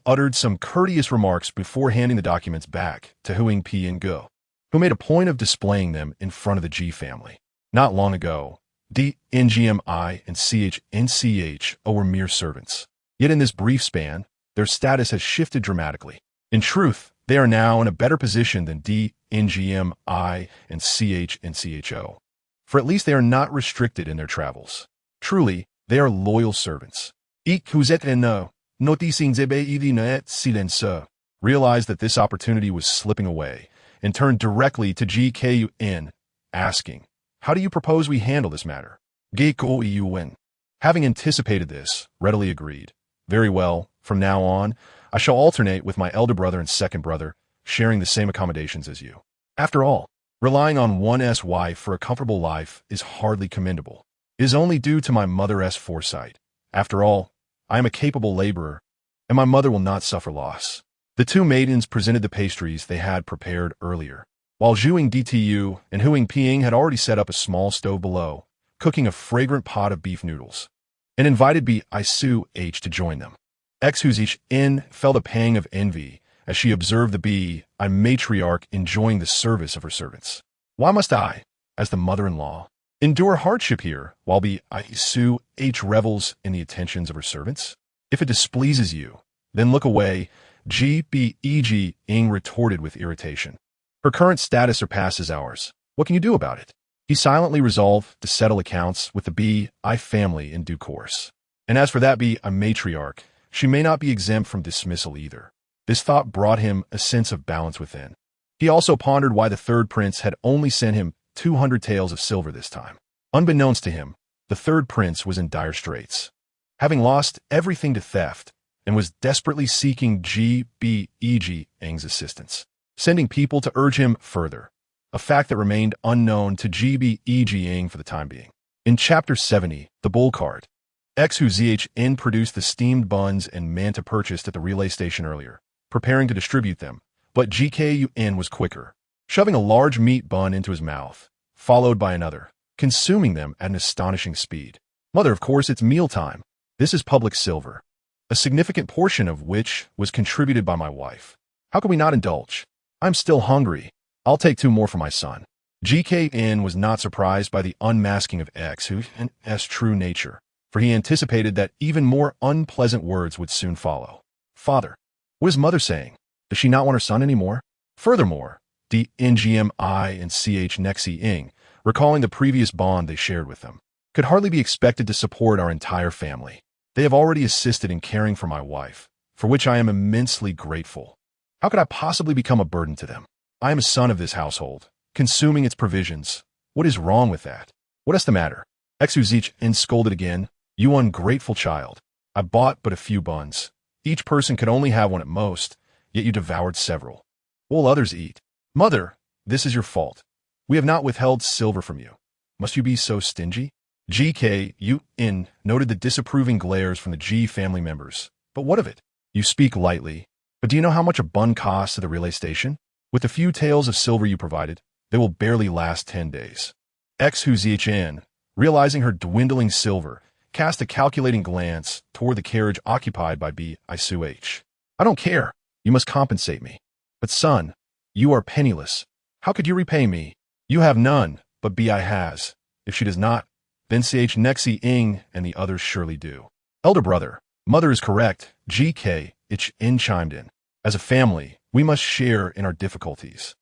uttered some courteous remarks before handing the documents back to Huing P and Go, who made a point of displaying them in front of the G family. Not long ago, DNGMI and CH were mere servants. Yet in this brief span, their status has shifted dramatically. In truth, they are now in a better position than DNGMI and CHO. For at least they are not restricted in their travels. Truly, they are loyal servants. Realized that this opportunity was slipping away and turned directly to GKUN, asking, "How do you propose we handle this matter?" GKUN, having anticipated this, readily agreed. "Very well, from now on, I shall alternate with my elder brother and second brother, sharing the same accommodations as you. After all, relying on one's wife for a comfortable life is hardly commendable. It is only due to my mother's foresight. After all, I am a capable laborer, and my mother will not suffer loss." The two maidens presented the pastries they had prepared earlier, while Zhuing DTU and Huing Ping had already set up a small stove below, cooking a fragrant pot of beef noodles, and invited Bai Suihe to join them. N felt a pang of envy as she observed the Bai matriarch enjoying the service of her servants. Why must I, as the mother-in-law, endure hardship here while Bai Suihe revels in the attentions of her servants? If it displeases you, then look away, GBEG retorted with irritation. Her current status surpasses ours. What can you do about it? He silently resolved to settle accounts with the Bai family in due course. And as for that Bai matriarch, she may not be exempt from dismissal either. This thought brought him a sense of balance within. He also pondered why the third prince had only sent him 200 taels of silver this time. Unbeknownst to him, the third prince was in dire straits, having lost everything to theft, and was desperately seeking GBEG's assistance, sending people to urge him further, a fact that remained unknown to GBEG for the time being. In Chapter 70, the Bull Card, XUZHN produced the steamed buns and manta purchased at the relay station earlier, preparing to distribute them, but GKUN was quicker, shoving a large meat bun into his mouth, followed by another, consuming them at an astonishing speed. "Mother, of course, it's mealtime. This is public silver, a significant portion of which was contributed by my wife. How can we not indulge? I'm still hungry. I'll take 2 more for my son." GKN was not surprised by the unmasking of X's true nature, for he anticipated that even more unpleasant words would soon follow. "Father, what is mother saying? Does she not want her son anymore?" Furthermore, DNGMI and CH recalling the previous bond they shared with them, could hardly be expected to support our entire family. They have already assisted in caring for my wife, for which I am immensely grateful. How could I possibly become a burden to them? I am a son of this household, consuming its provisions. What is wrong with that? What is the matter? XUZHN scolded again. "You ungrateful child. I bought but a few buns. Each person could only have one at most, yet you devoured several. What will others eat? Mother, this is your fault. We have not withheld silver from you. Must you be so stingy?" GKUN noted the disapproving glares from the G family members. "But what of it? You speak lightly. But do you know how much a bun costs at the relay station? With the few taels of silver you provided, they will barely last 10 days. XUZHN, realizing her dwindling silver, cast a calculating glance toward the carriage occupied by Bai Suihe. "I don't care. You must compensate me. But son, you are penniless. How could you repay me? You have none, but Bai has. If she does not, then ch nexi ing, and the others surely do. Elder brother, mother is correct, GK, ich in chimed in. As a family, we must share in our difficulties.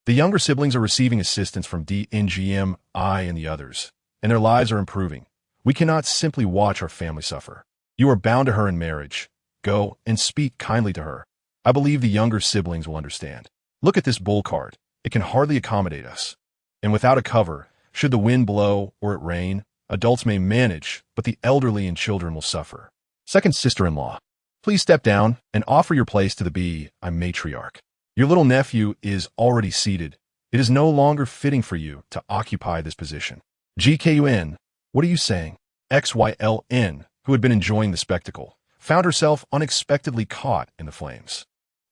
The younger siblings are receiving assistance from DNGM, I, and the others, and their lives are improving. We cannot simply watch our family suffer. You are bound to her in marriage. Go and speak kindly to her. I believe the younger siblings will understand. Look at this bull cart. It can hardly accommodate us. And without a cover, should the wind blow or it rain, adults may manage, but the elderly and children will suffer. Second sister-in-law, please step down and offer your place to the I'm matriarch. Your little nephew is already seated. It is no longer fitting for you to occupy this position. GKUN, what are you saying? XYLN, who had been enjoying the spectacle, found herself unexpectedly caught in the flames.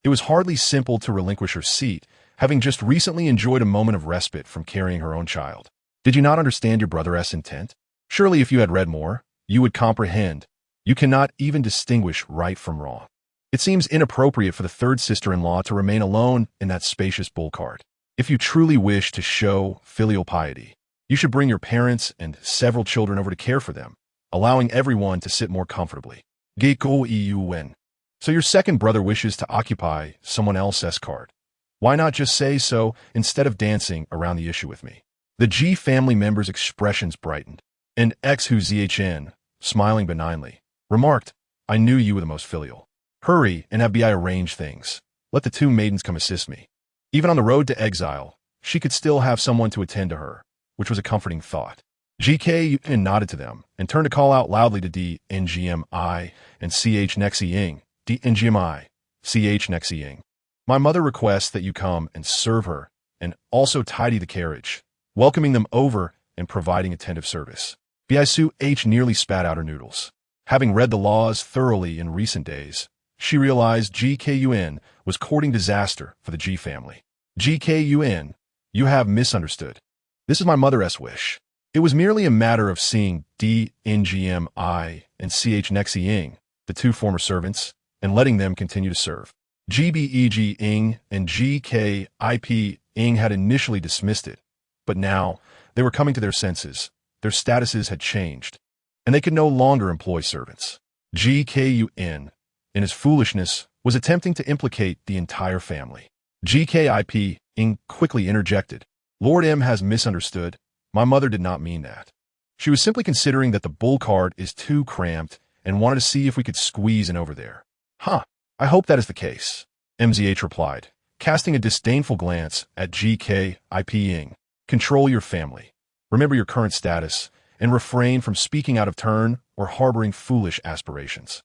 It was hardly simple to relinquish her seat, having just recently enjoyed a moment of respite from carrying her own child. Did you not understand your brother's intent? Surely if you had read more, you would comprehend. You cannot even distinguish right from wrong. It seems inappropriate for the third sister-in-law to remain alone in that spacious bull cart. If you truly wish to show filial piety, you should bring your parents and several children over to care for them, allowing everyone to sit more comfortably. GKUN. So your second brother wishes to occupy someone else's cart. Why not just say so instead of dancing around the issue with me? The G family members' expressions brightened, and X who ZHN, smiling benignly, remarked, I knew you were the most filial. Hurry and have Bai arrange things. Let the two maidens come assist me. Even on the road to exile, she could still have someone to attend to her, which was a comforting thought. GK nodded to them and turned to call out loudly to DNGMI and CH Nexi Ying. DNGMI, CH Nexi Ying. My mother requests that you come and serve her and also tidy the carriage, welcoming them over and providing attentive service. Bai Suihe nearly spat out her noodles. Having read the laws thoroughly in recent days, she realized GKUN was courting disaster for the G family. GKUN, you have misunderstood. This is my mother's wish. It was merely a matter of seeing DNGMI and CH Nexi Ying, the two former servants, and letting them continue to serve. GBEG Ing and GKIP Ing had initially dismissed it, but now they were coming to their senses. Their statuses had changed, and they could no longer employ servants. GKUN, in his foolishness, was attempting to implicate the entire family. GKIP Ing quickly interjected. Lord M has misunderstood. My mother did not mean that. She was simply considering that the bull cart is too cramped and wanted to see if we could squeeze in over there. Huh, I hope that is the case, MZH replied, casting a disdainful glance at GKIP Ing. Control your family. Remember your current status and refrain from speaking out of turn or harboring foolish aspirations.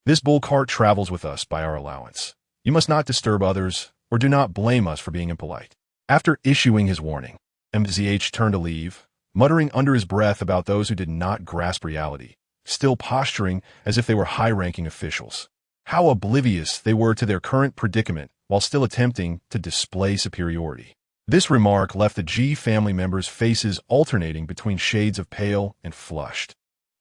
This bull cart travels with us by our allowance. You must not disturb others or do not blame us for being impolite. After issuing his warning, MZH turned to leave, muttering under his breath about those who did not grasp reality, still posturing as if they were high-ranking officials. How oblivious they were to their current predicament while still attempting to display superiority. This remark left the G family members' faces alternating between shades of pale and flushed.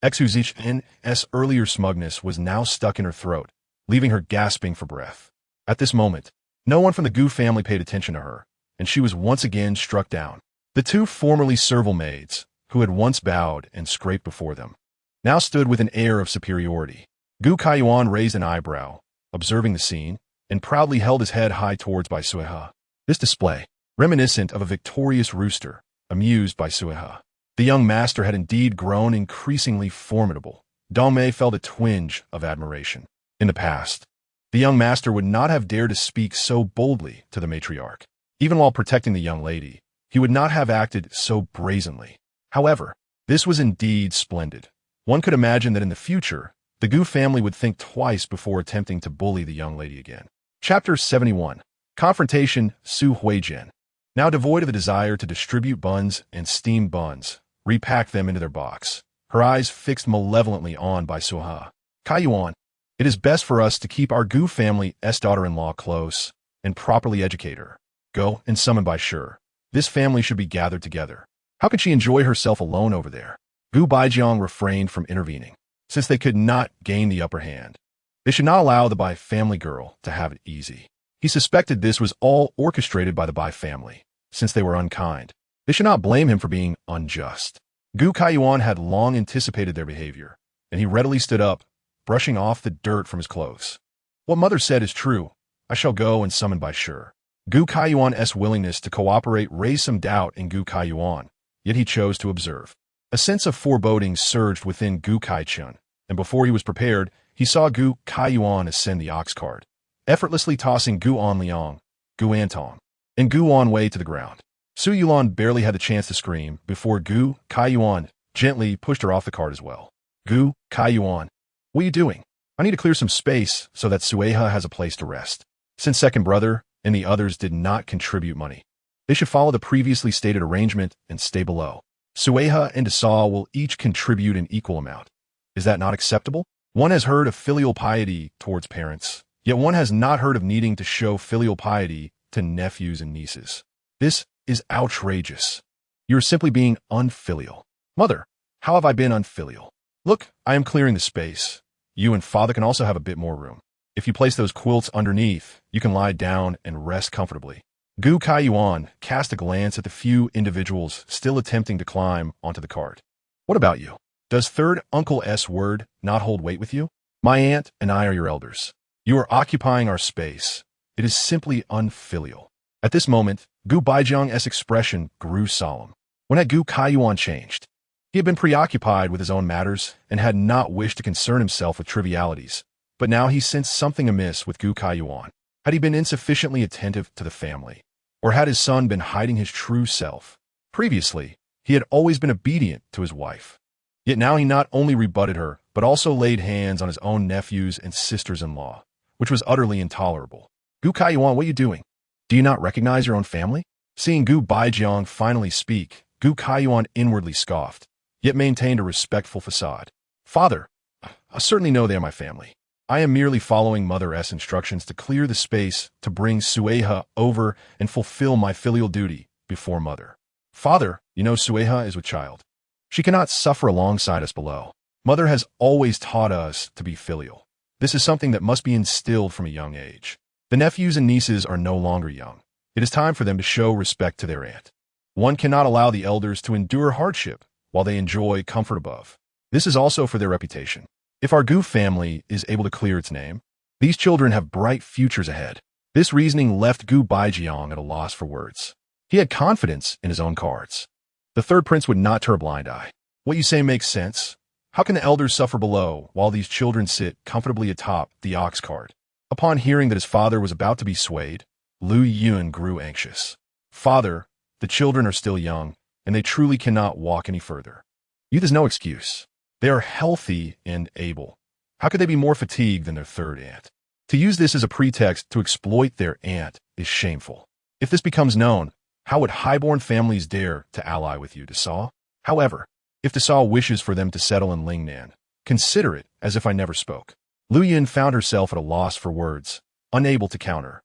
XUZHN's earlier smugness was now stuck in her throat, leaving her gasping for breath. At this moment, no one from the Gu family paid attention to her, and she was once again struck down. The two formerly servile maids, who had once bowed and scraped before them, now stood with an air of superiority. Gu Kaiyuan raised an eyebrow, observing the scene, and proudly held his head high towards Bai Suihe. This display, reminiscent of a victorious rooster, amused Bai Suihe. The young master had indeed grown increasingly formidable. Dongmei felt a twinge of admiration. In the past, the young master would not have dared to speak so boldly to the matriarch. Even while protecting the young lady, he would not have acted so brazenly. However, this was indeed splendid. One could imagine that in the future, the Gu family would think twice before attempting to bully the young lady again. Chapter 71. Confrontation, Su Huijian. Now devoid of the desire to distribute buns and steamed buns, repacked them into their box, her eyes fixed malevolently on Bai Suihe. Kaiyuan, it is best for us to keep our Gu family's daughter-in-law close and properly educate her. Go and summon Bai Suihe. This family should be gathered together. How can she enjoy herself alone over there? Gu Baijiang refrained from intervening, since they could not gain the upper hand. They should not allow the Bai family girl to have it easy. He suspected this was all orchestrated by the Bai family, since they were unkind. They should not blame him for being unjust. Gu Kaiyuan had long anticipated their behavior, and he readily stood up, brushing off the dirt from his clothes. What mother said is true. I shall go and summon Bai Suihe. Gu Kaiyuan's willingness to cooperate raised some doubt in Gu Kaiyuan, yet he chose to observe. A sense of foreboding surged within Gu Kaichun, and before he was prepared, he saw Gu Kaiyuan ascend the ox cart, effortlessly tossing Gu Anliang, Gu Antong, and Gu Anwei to the ground. Su Yulan barely had the chance to scream before Gu Kaiyuan gently pushed her off the cart as well. Gu Kaiyuan, what are you doing? I need to clear some space so that Suihe has a place to rest. Since second brother and the others did not contribute money, they should follow the previously stated arrangement and stay below. Suihe and Desaw will each contribute an equal amount. Is that not acceptable? One has heard of filial piety towards parents, yet one has not heard of needing to show filial piety to nephews and nieces. This is outrageous. You are simply being unfilial. Mother, how have I been unfilial? Look, I am clearing the space. You and father can also have a bit more room. If you place those quilts underneath, you can lie down and rest comfortably. Gu Kaiyuan cast a glance at the few individuals still attempting to climb onto the cart. What about you? Does third Uncle's word not hold weight with you? My aunt and I are your elders. You are occupying our space. It is simply unfilial. At this moment, Gu Baijiang's expression grew solemn. When had Gu Kaiyuan changed? He had been preoccupied with his own matters and had not wished to concern himself with trivialities. But now he sensed something amiss with Gu Kaiyuan. Had he been insufficiently attentive to the family? Or had his son been hiding his true self? Previously, he had always been obedient to his wife. Yet now he not only rebutted her, but also laid hands on his own nephews and sisters-in-law, which was utterly intolerable. Gu Kaiyuan, what are you doing? Do you not recognize your own family? Seeing Gu Baijiang finally speak, Gu Kaiyuan inwardly scoffed, yet maintained a respectful facade. Father, I certainly know they are my family. I am merely following Mother's instructions to clear the space to bring Suihe over and fulfill my filial duty before Mother. Father, you know Suihe is with child. She cannot suffer alongside us below. Mother has always taught us to be filial. This is something that must be instilled from a young age. The nephews and nieces are no longer young. It is time for them to show respect to their aunt. One cannot allow the elders to endure hardship while they enjoy comfort above. This is also for their reputation. If our Gu family is able to clear its name, these children have bright futures ahead. This reasoning left Gu Baijiang at a loss for words. He had confidence in his own cards. The third prince would not turn a blind eye. What you say makes sense. How can the elders suffer below while these children sit comfortably atop the ox cart? Upon hearing that his father was about to be swayed, Lu Yun grew anxious. Father, the children are still young, and they truly cannot walk any further. Youth is no excuse. They are healthy and able. How could they be more fatigued than their third aunt? To use this as a pretext to exploit their aunt is shameful. If this becomes known, how would highborn families dare to ally with you, Desaw? However, if Desaw wishes for them to settle in Lingnan, consider it as if I never spoke. Lu Yin found herself at a loss for words, unable to counter.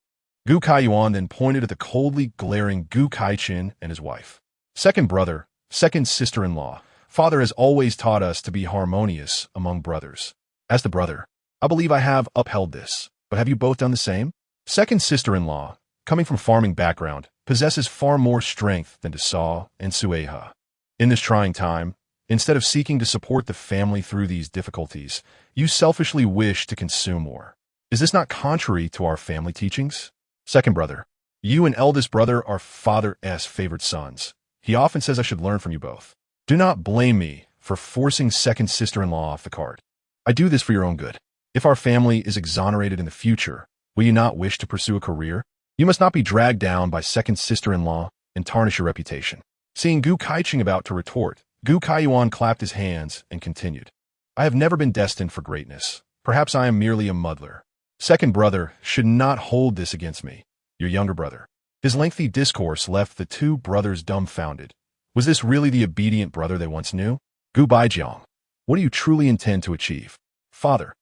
Gu Kaiyuan then pointed at the coldly glaring Gu Kaichin and his wife. Second brother, second sister-in-law, father has always taught us to be harmonious among brothers. As the brother, I believe I have upheld this, but have you both done the same? Second sister-in-law, coming from farming background, possesses far more strength than Desaw and Suihe. In this trying time, instead of seeking to support the family through these difficulties, you selfishly wish to consume more. Is this not contrary to our family teachings? Second brother, you and eldest brother are father's favorite sons. He often says I should learn from you both. Do not blame me for forcing second sister-in-law off the cart. I do this for your own good. If our family is exonerated in the future, will you not wish to pursue a career? You must not be dragged down by second sister-in-law and tarnish your reputation. Seeing Gu Kaiching about to retort, Gu Kaiyuan clapped his hands and continued. I have never been destined for greatness. Perhaps I am merely a muddler. Second brother should not hold this against me, your younger brother. His lengthy discourse left the two brothers dumbfounded. Was this really the obedient brother they once knew? Gu Baijiang, what do you truly intend to achieve? Father,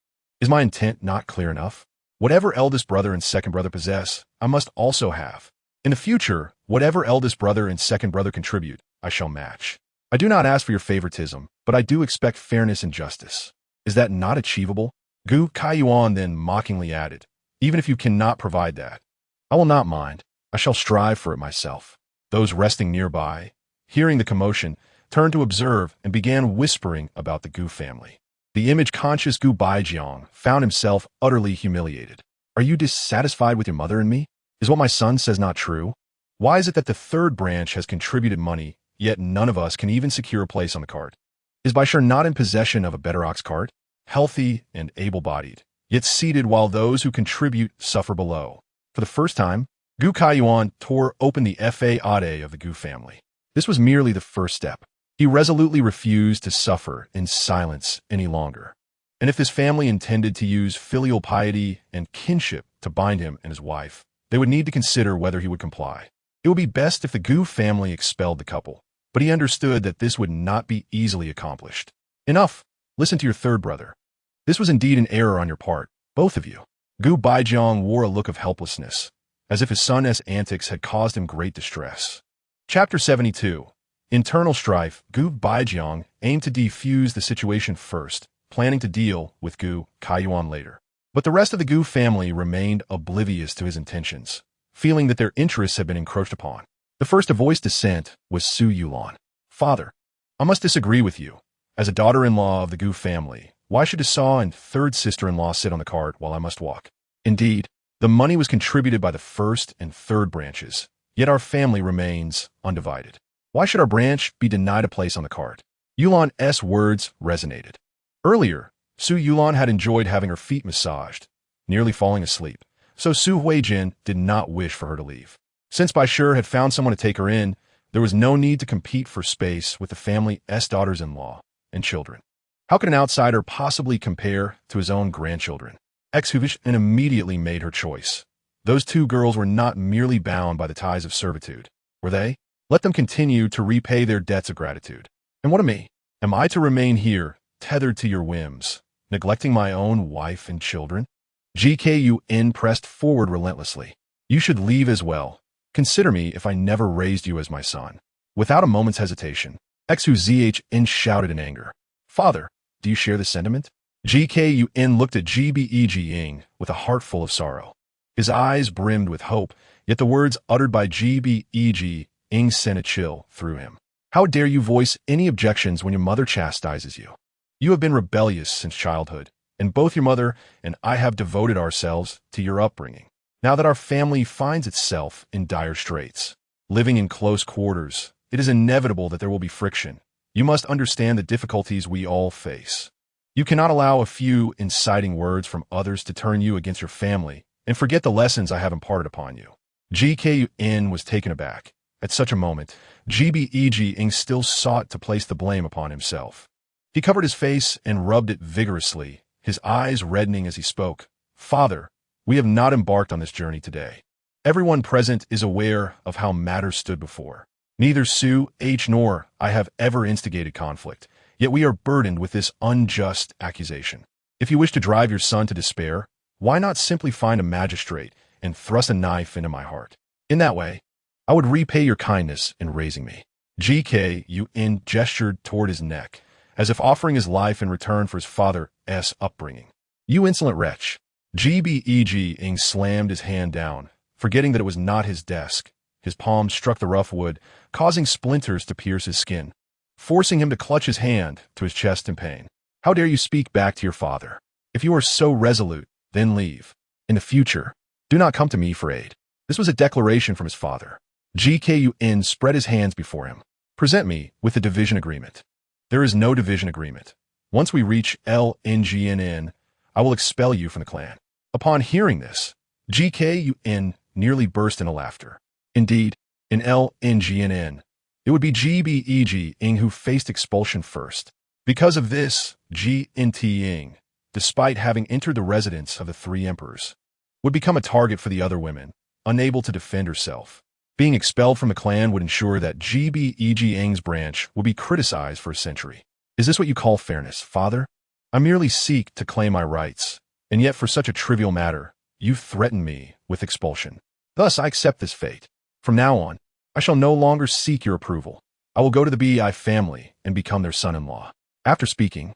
is my intent not clear enough? Whatever eldest brother and second brother possess, I must also have. In the future, whatever eldest brother and second brother contribute, I shall match. I do not ask for your favoritism, but I do expect fairness and justice. Is that not achievable? Gu Kaiyuan then mockingly added, even if you cannot provide that, I will not mind. I shall strive for it myself. Those resting nearby, hearing the commotion, turned to observe and began whispering about the Gu family. The image-conscious Gu Baijiang found himself utterly humiliated. Are you dissatisfied with your mother and me? Is what my son says not true? Why is it that the third branch has contributed money, yet none of us can even secure a place on the cart? Is Bai Suihe not in possession of a better ox cart? Healthy and able-bodied, yet seated while those who contribute suffer below. For the first time, Gu Kaiyuan tore open the faade of the Gu family. This was merely the first step. He resolutely refused to suffer in silence any longer. And if this family intended to use filial piety and kinship to bind him and his wife, they would need to consider whether he would comply. It would be best if the Gu family expelled the couple, but he understood that this would not be easily accomplished. Enough! Listen to your third brother. This was indeed an error on your part, both of you. Gu Baijiang wore a look of helplessness, as if his son's antics had caused him great distress. Chapter 72. Internal strife. Gu Baijiang aimed to defuse the situation first, planning to deal with Gu Kaiyuan later. But the rest of the Gu family remained oblivious to his intentions, feeling that their interests had been encroached upon. The first to voice dissent was Su Yulan. Father, I must disagree with you. As a daughter-in-law of the Gu family, why should Issa and third sister-in-law sit on the cart while I must walk? Indeed, the money was contributed by the first and third branches, yet our family remains undivided. Why should our branch be denied a place on the cart? Yulan's words resonated. Earlier, Su Yulan had enjoyed having her feet massaged, nearly falling asleep, so Su Huijin did not wish for her to leave. Since Bai Suihe had found someone to take her in, there was no need to compete for space with the family's daughters-in-law and children. How could an outsider possibly compare to his own grandchildren? Huijin immediately made her choice. Those two girls were not merely bound by the ties of servitude, were they? Let them continue to repay their debts of gratitude. And what of me? Am I to remain here, tethered to your whims, neglecting my own wife and children? GKUN pressed forward relentlessly. You should leave as well. Consider me if I never raised you as my son. Without a moment's hesitation, Huijin shouted in anger. Father, do you share this sentiment? GKUN looked at Gbeg with a heart full of sorrow. His eyes brimmed with hope, yet the words uttered by Gbeg sent a chill through him. How dare you voice any objections when your mother chastises you? You have been rebellious since childhood, and both your mother and I have devoted ourselves to your upbringing. Now that our family finds itself in dire straits, living in close quarters, it is inevitable that there will be friction. You must understand the difficulties we all face. You cannot allow a few inciting words from others to turn you against your family and forget the lessons I have imparted upon you. GKUN was taken aback. At such a moment, Gbeg still sought to place the blame upon himself. He covered his face and rubbed it vigorously, his eyes reddening as he spoke. Father, we have not embarked on this journey today. Everyone present is aware of how matters stood before. Neither Su H nor I have ever instigated conflict, yet we are burdened with this unjust accusation. If you wish to drive your son to despair, why not simply find a magistrate and thrust a knife into my heart? In that way, I would repay your kindness in raising me. GKUN gestured toward his neck, as if offering his life in return for his father's upbringing. You insolent wretch. Gbeg slammed his hand down, forgetting that it was not his desk. His palm struck the rough wood, causing splinters to pierce his skin, forcing him to clutch his hand to his chest in pain. How dare you speak back to your father? If you are so resolute, then leave. In the future, do not come to me for aid. This was a declaration from his father. GKUN spread his hands before him. Present me with the division agreement. There is no division agreement. Once we reach LNGNN, I will expel you from the clan. Upon hearing this, GKUN nearly burst into laughter. Indeed, in LNGNN, it would be Gbeg who faced expulsion first. Because of this, GNT, despite having entered the residence of the three emperors, would become a target for the other women, unable to defend herself. Being expelled from the clan would ensure that Gbeg's branch would be criticized for a century. Is this what you call fairness, father? I merely seek to claim my rights, and yet for such a trivial matter, you threaten me with expulsion. Thus I accept this fate. From now on, I shall no longer seek your approval. I will go to the Bai family and become their son-in-law. After speaking,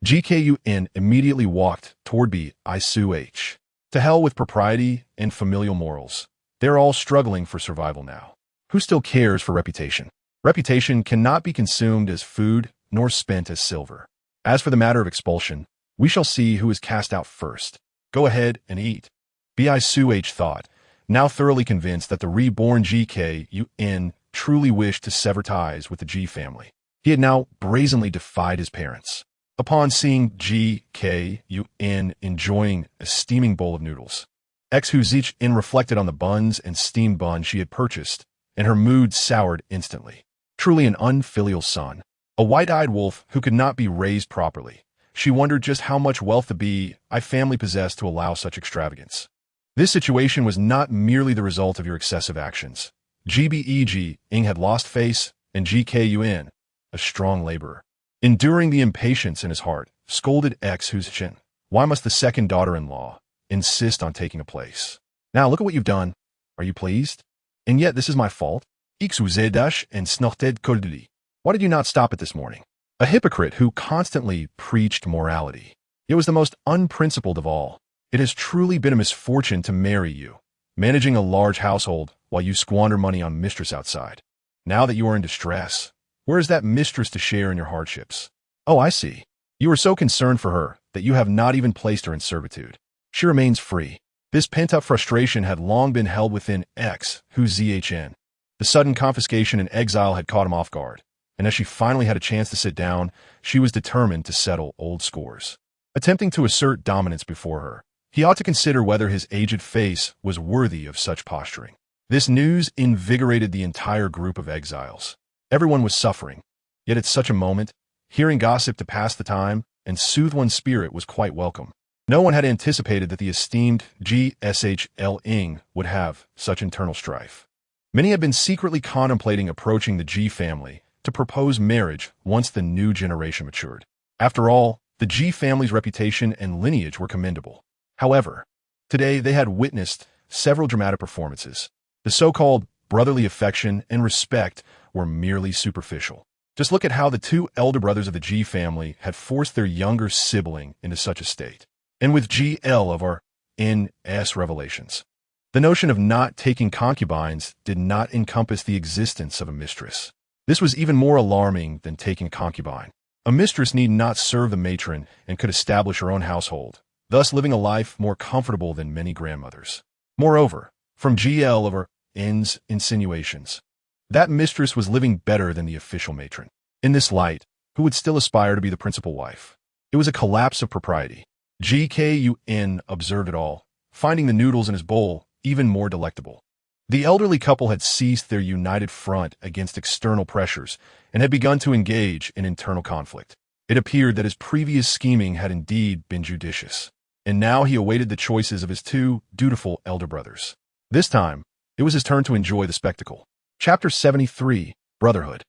GKUN immediately walked toward Bai Suihe. To hell with propriety and familial morals. They're all struggling for survival now. Who still cares for reputation? Reputation cannot be consumed as food nor spent as silver. As for the matter of expulsion, we shall see who is cast out first. Go ahead and eat. Bai Suihe thought, now thoroughly convinced that the reborn GKUN truly wished to sever ties with the G family. He had now brazenly defied his parents. Upon seeing GKUN enjoying a steaming bowl of noodles, X-Hu-Zich-in reflected on the buns and steamed bun she had purchased, and her mood soured instantly. Truly an unfilial son. A white-eyed wolf who could not be raised properly. She wondered just how much wealth the Bai family possessed to allow such extravagance. This situation was not merely the result of your excessive actions. GBEG-ing had lost face, and GKUN, a strong laborer. Enduring the impatience in his heart, scolded X-Hu-Zich-in. Why must the second daughter-in-law insist on taking a place? Now look at what you've done. Are you pleased? And yet this is my fault? X-Hu-Zich and snorted coldly. Why did you not stop it this morning? A hypocrite who constantly preached morality. It was the most unprincipled of all. It has truly been a misfortune to marry you, managing a large household while you squander money on mistress outside. Now that you are in distress, where is that mistress to share in your hardships? Oh, I see. You are so concerned for her that you have not even placed her in servitude. She remains free. This pent-up frustration had long been held within X-Hu-Zich-in. The sudden confiscation and exile had caught him off guard, and as she finally had a chance to sit down, she was determined to settle old scores. Attempting to assert dominance before her, he ought to consider whether his aged face was worthy of such posturing. This news invigorated the entire group of exiles. Everyone was suffering, yet at such a moment, hearing gossip to pass the time and soothe one's spirit was quite welcome. No one had anticipated that the esteemed GSHL-ing would have such internal strife. Many had been secretly contemplating approaching the G family to propose marriage once the new generation matured. After all, the G family's reputation and lineage were commendable. However, today they had witnessed several dramatic performances. The so-called brotherly affection and respect were merely superficial. Just look at how the two elder brothers of the G family had forced their younger sibling into such a state. And with GL of our NS revelations, the notion of not taking concubines did not encompass the existence of a mistress. This was even more alarming than taking a concubine. A mistress need not serve the matron and could establish her own household, thus living a life more comfortable than many grandmothers. Moreover, from GL of our N's insinuations, that mistress was living better than the official matron. In this light, who would still aspire to be the principal wife? It was a collapse of propriety. GKUN observed it all, finding the noodles in his bowl even more delectable. The elderly couple had ceased their united front against external pressures and had begun to engage in internal conflict. It appeared that his previous scheming had indeed been judicious, and now he awaited the choices of his two dutiful elder brothers. This time, it was his turn to enjoy the spectacle. Chapter 73, Brotherhood.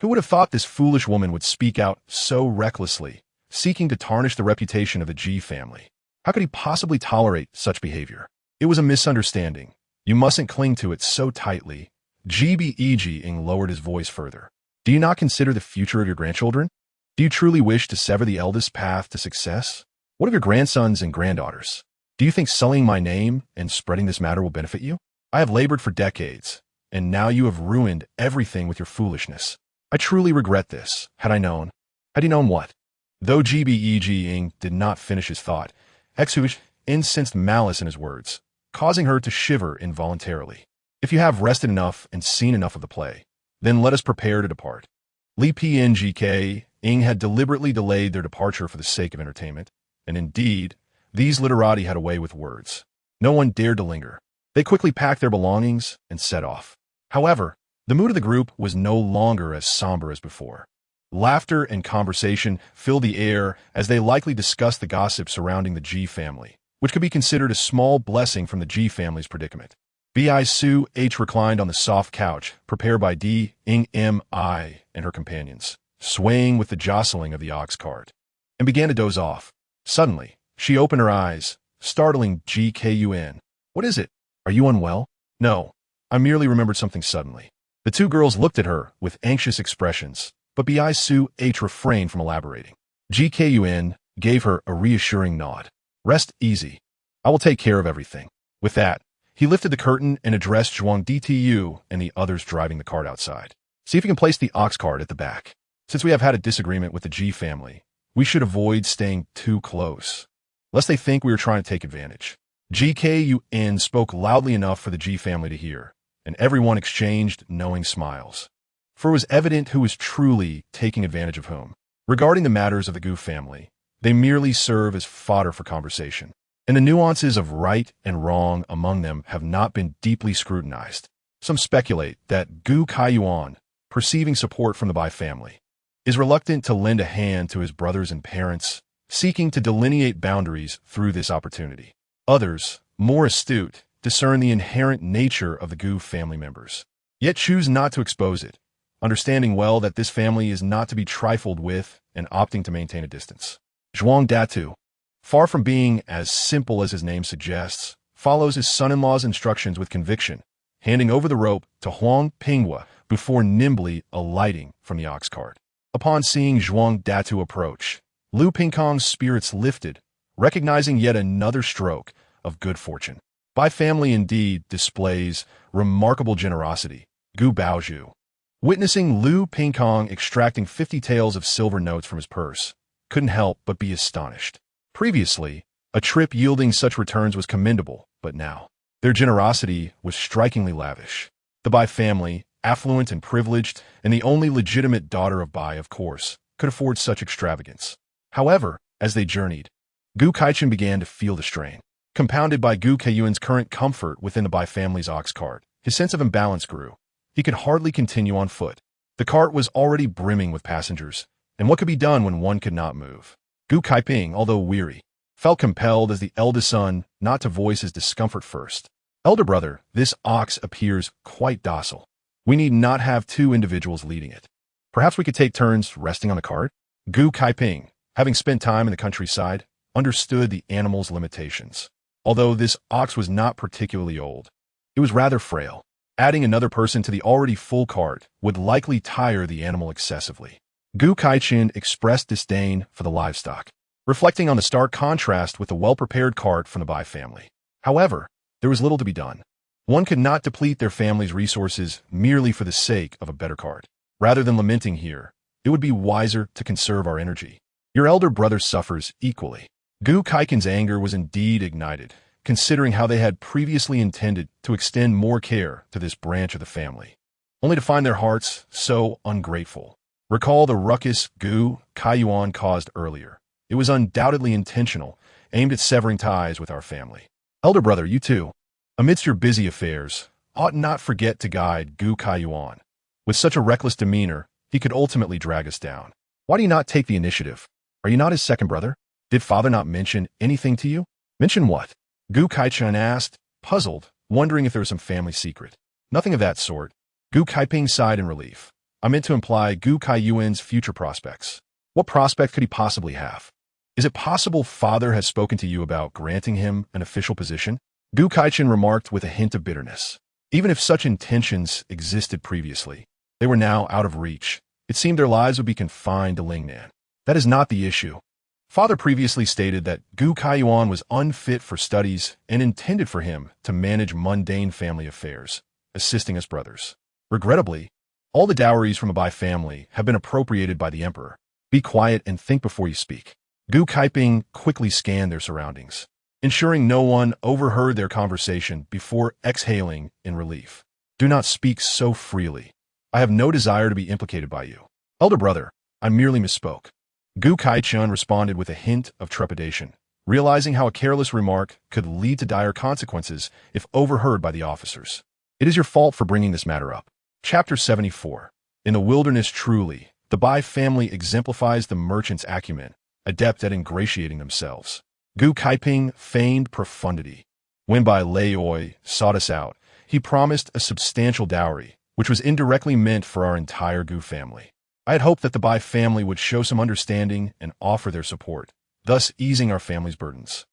Who would have thought this foolish woman would speak out so recklessly, seeking to tarnish the reputation of the G family? How could he possibly tolerate such behavior? It was a misunderstanding. You mustn't cling to it so tightly. GBEG-ing lowered his voice further. Do you not consider the future of your grandchildren? Do you truly wish to sever the eldest path to success? What of your grandsons and granddaughters? Do you think sullying my name and spreading this matter will benefit you? I have labored for decades, and now you have ruined everything with your foolishness. I truly regret this. Had I known. Had he known what? Though GBEG-ing did not finish his thought, X-Hu-Zich-in sensed malice in his words, causing her to shiver involuntarily. If you have rested enough and seen enough of the play, then let us prepare to depart. Li PNGK-ing had deliberately delayed their departure for the sake of entertainment, and indeed, these literati had a way with words. No one dared to linger. They quickly packed their belongings and set off. However, the mood of the group was no longer as somber as before. Laughter and conversation filled the air as they likely discussed the gossip surrounding the G family, which could be considered a small blessing from the G family's predicament. Bai Suihe reclined on the soft couch, prepared by D-ing-mi and her companions, swaying with the jostling of the ox cart, and began to doze off. Suddenly, she opened her eyes, startling GKUN. What is it? Are you unwell? No, I merely remembered something suddenly. The two girls looked at her with anxious expressions, but Bai Suihe refrained from elaborating. GKUN gave her a reassuring nod. Rest easy. I will take care of everything. With that, he lifted the curtain and addressed Zhuang Dtu and the others driving the cart outside. See if you can place the ox cart at the back. Since we have had a disagreement with the G family, we should avoid staying too close, lest they think we are trying to take advantage. GKUN spoke loudly enough for the G family to hear, and everyone exchanged knowing smiles. For it was evident who was truly taking advantage of whom. Regarding the matters of the Gu family, they merely serve as fodder for conversation, and the nuances of right and wrong among them have not been deeply scrutinized. Some speculate that Gu Kaiyuan, perceiving support from the Bai family, is reluctant to lend a hand to his brothers and parents, seeking to delineate boundaries through this opportunity. Others, more astute, discern the inherent nature of the Gu family members, yet choose not to expose it, understanding well that this family is not to be trifled with and opting to maintain a distance. Zhuang Datu, far from being as simple as his name suggests, follows his son-in-law's instructions with conviction, handing over the rope to Huang Pinghua before nimbly alighting from the ox cart. Upon seeing Zhuang Datu approach, Lu Pingkong's spirits lifted, recognizing yet another stroke of good fortune. Bai family indeed displays remarkable generosity. Gu Baozhu, witnessing Lu Pingkong extracting 50 taels of silver notes from his purse, couldn't help but be astonished. Previously, a trip yielding such returns was commendable, but now, their generosity was strikingly lavish. The Bai family, affluent and privileged, and the only legitimate daughter of Bai, of course, could afford such extravagance. However, as they journeyed, Gu Kaichen began to feel the strain. Compounded by Gu Kaiyuan's current comfort within the Bai family's ox cart, his sense of imbalance grew. He could hardly continue on foot. The cart was already brimming with passengers, and what could be done when one could not move? Gu Kaiping, although weary, felt compelled as the eldest son not to voice his discomfort first. Elder brother, this ox appears quite docile. We need not have two individuals leading it. Perhaps we could take turns resting on the cart? Gu Kaiping, having spent time in the countryside, understood the animal's limitations. Although this ox was not particularly old, it was rather frail. Adding another person to the already full cart would likely tire the animal excessively. Gu Kaichin expressed disdain for the livestock, reflecting on the stark contrast with the well-prepared cart from the Bai family. However, there was little to be done. One could not deplete their family's resources merely for the sake of a better cart. Rather than lamenting here, it would be wiser to conserve our energy. Your elder brother suffers equally. Gu Kaiken's anger was indeed ignited, considering how they had previously intended to extend more care to this branch of the family, only to find their hearts so ungrateful. Recall the ruckus Gu Kaiyuan caused earlier. It was undoubtedly intentional, aimed at severing ties with our family. Elder brother, you too, amidst your busy affairs, ought not forget to guide Gu Kaiyuan. With such a reckless demeanor, he could ultimately drag us down. Why do you not take the initiative? Are you not his second brother? Did father not mention anything to you? Mention what? Gu Kaichan asked, puzzled, wondering if there was some family secret. Nothing of that sort. Gu Kaiping sighed in relief. I meant to imply Gu Kaiyuan's future prospects. What prospect could he possibly have? Is it possible father has spoken to you about granting him an official position? Gu Kaichan remarked with a hint of bitterness. Even if such intentions existed previously, they were now out of reach. It seemed their lives would be confined to Lingnan. That is not the issue. Father previously stated that Gu Kaiyuan was unfit for studies and intended for him to manage mundane family affairs, assisting us brothers. Regrettably, all the dowries from the Bai family have been appropriated by the emperor. Be quiet and think before you speak. Gu Kaiping quickly scanned their surroundings, ensuring no one overheard their conversation before exhaling in relief. Do not speak so freely. I have no desire to be implicated by you. Elder brother, I merely misspoke. Gu Kaichan responded with a hint of trepidation, realizing how a careless remark could lead to dire consequences if overheard by the officers. It is your fault for bringing this matter up. Chapter 74. In the wilderness truly, the Bai family exemplifies the merchant's acumen, adept at ingratiating themselves. Gu Kaiping feigned profundity. When Bai Leioi sought us out, he promised a substantial dowry, which was indirectly meant for our entire Gu family. I had hoped that the Bai family would show some understanding and offer their support, thus easing our family's burdens.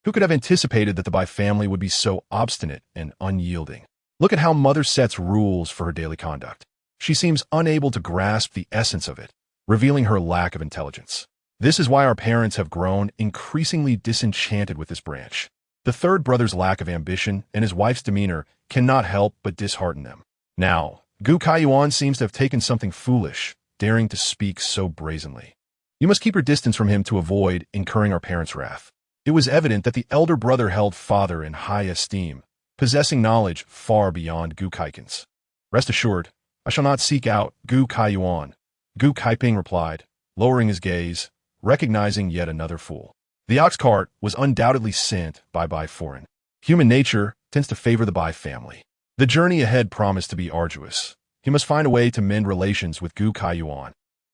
Who could have anticipated that the Bai family would be so obstinate and unyielding? Look at how Mother sets rules for her daily conduct. She seems unable to grasp the essence of it, revealing her lack of intelligence. This is why our parents have grown increasingly disenchanted with this branch. The third brother's lack of ambition and his wife's demeanor cannot help but dishearten them. Now, Gu Kaiyuan seems to have taken something foolish, daring to speak so brazenly. You must keep your distance from him to avoid incurring our parents' wrath. It was evident that the elder brother held father in high esteem, possessing knowledge far beyond Gu Kaiken's. Rest assured, I shall not seek out Gu Kaiyuan, Gu Kaiping replied, lowering his gaze, recognizing yet another fool. The ox cart was undoubtedly sent by Bai Foreign. Human nature tends to favor the Bai family. The journey ahead promised to be arduous. He must find a way to mend relations with Gu Kaiyuan,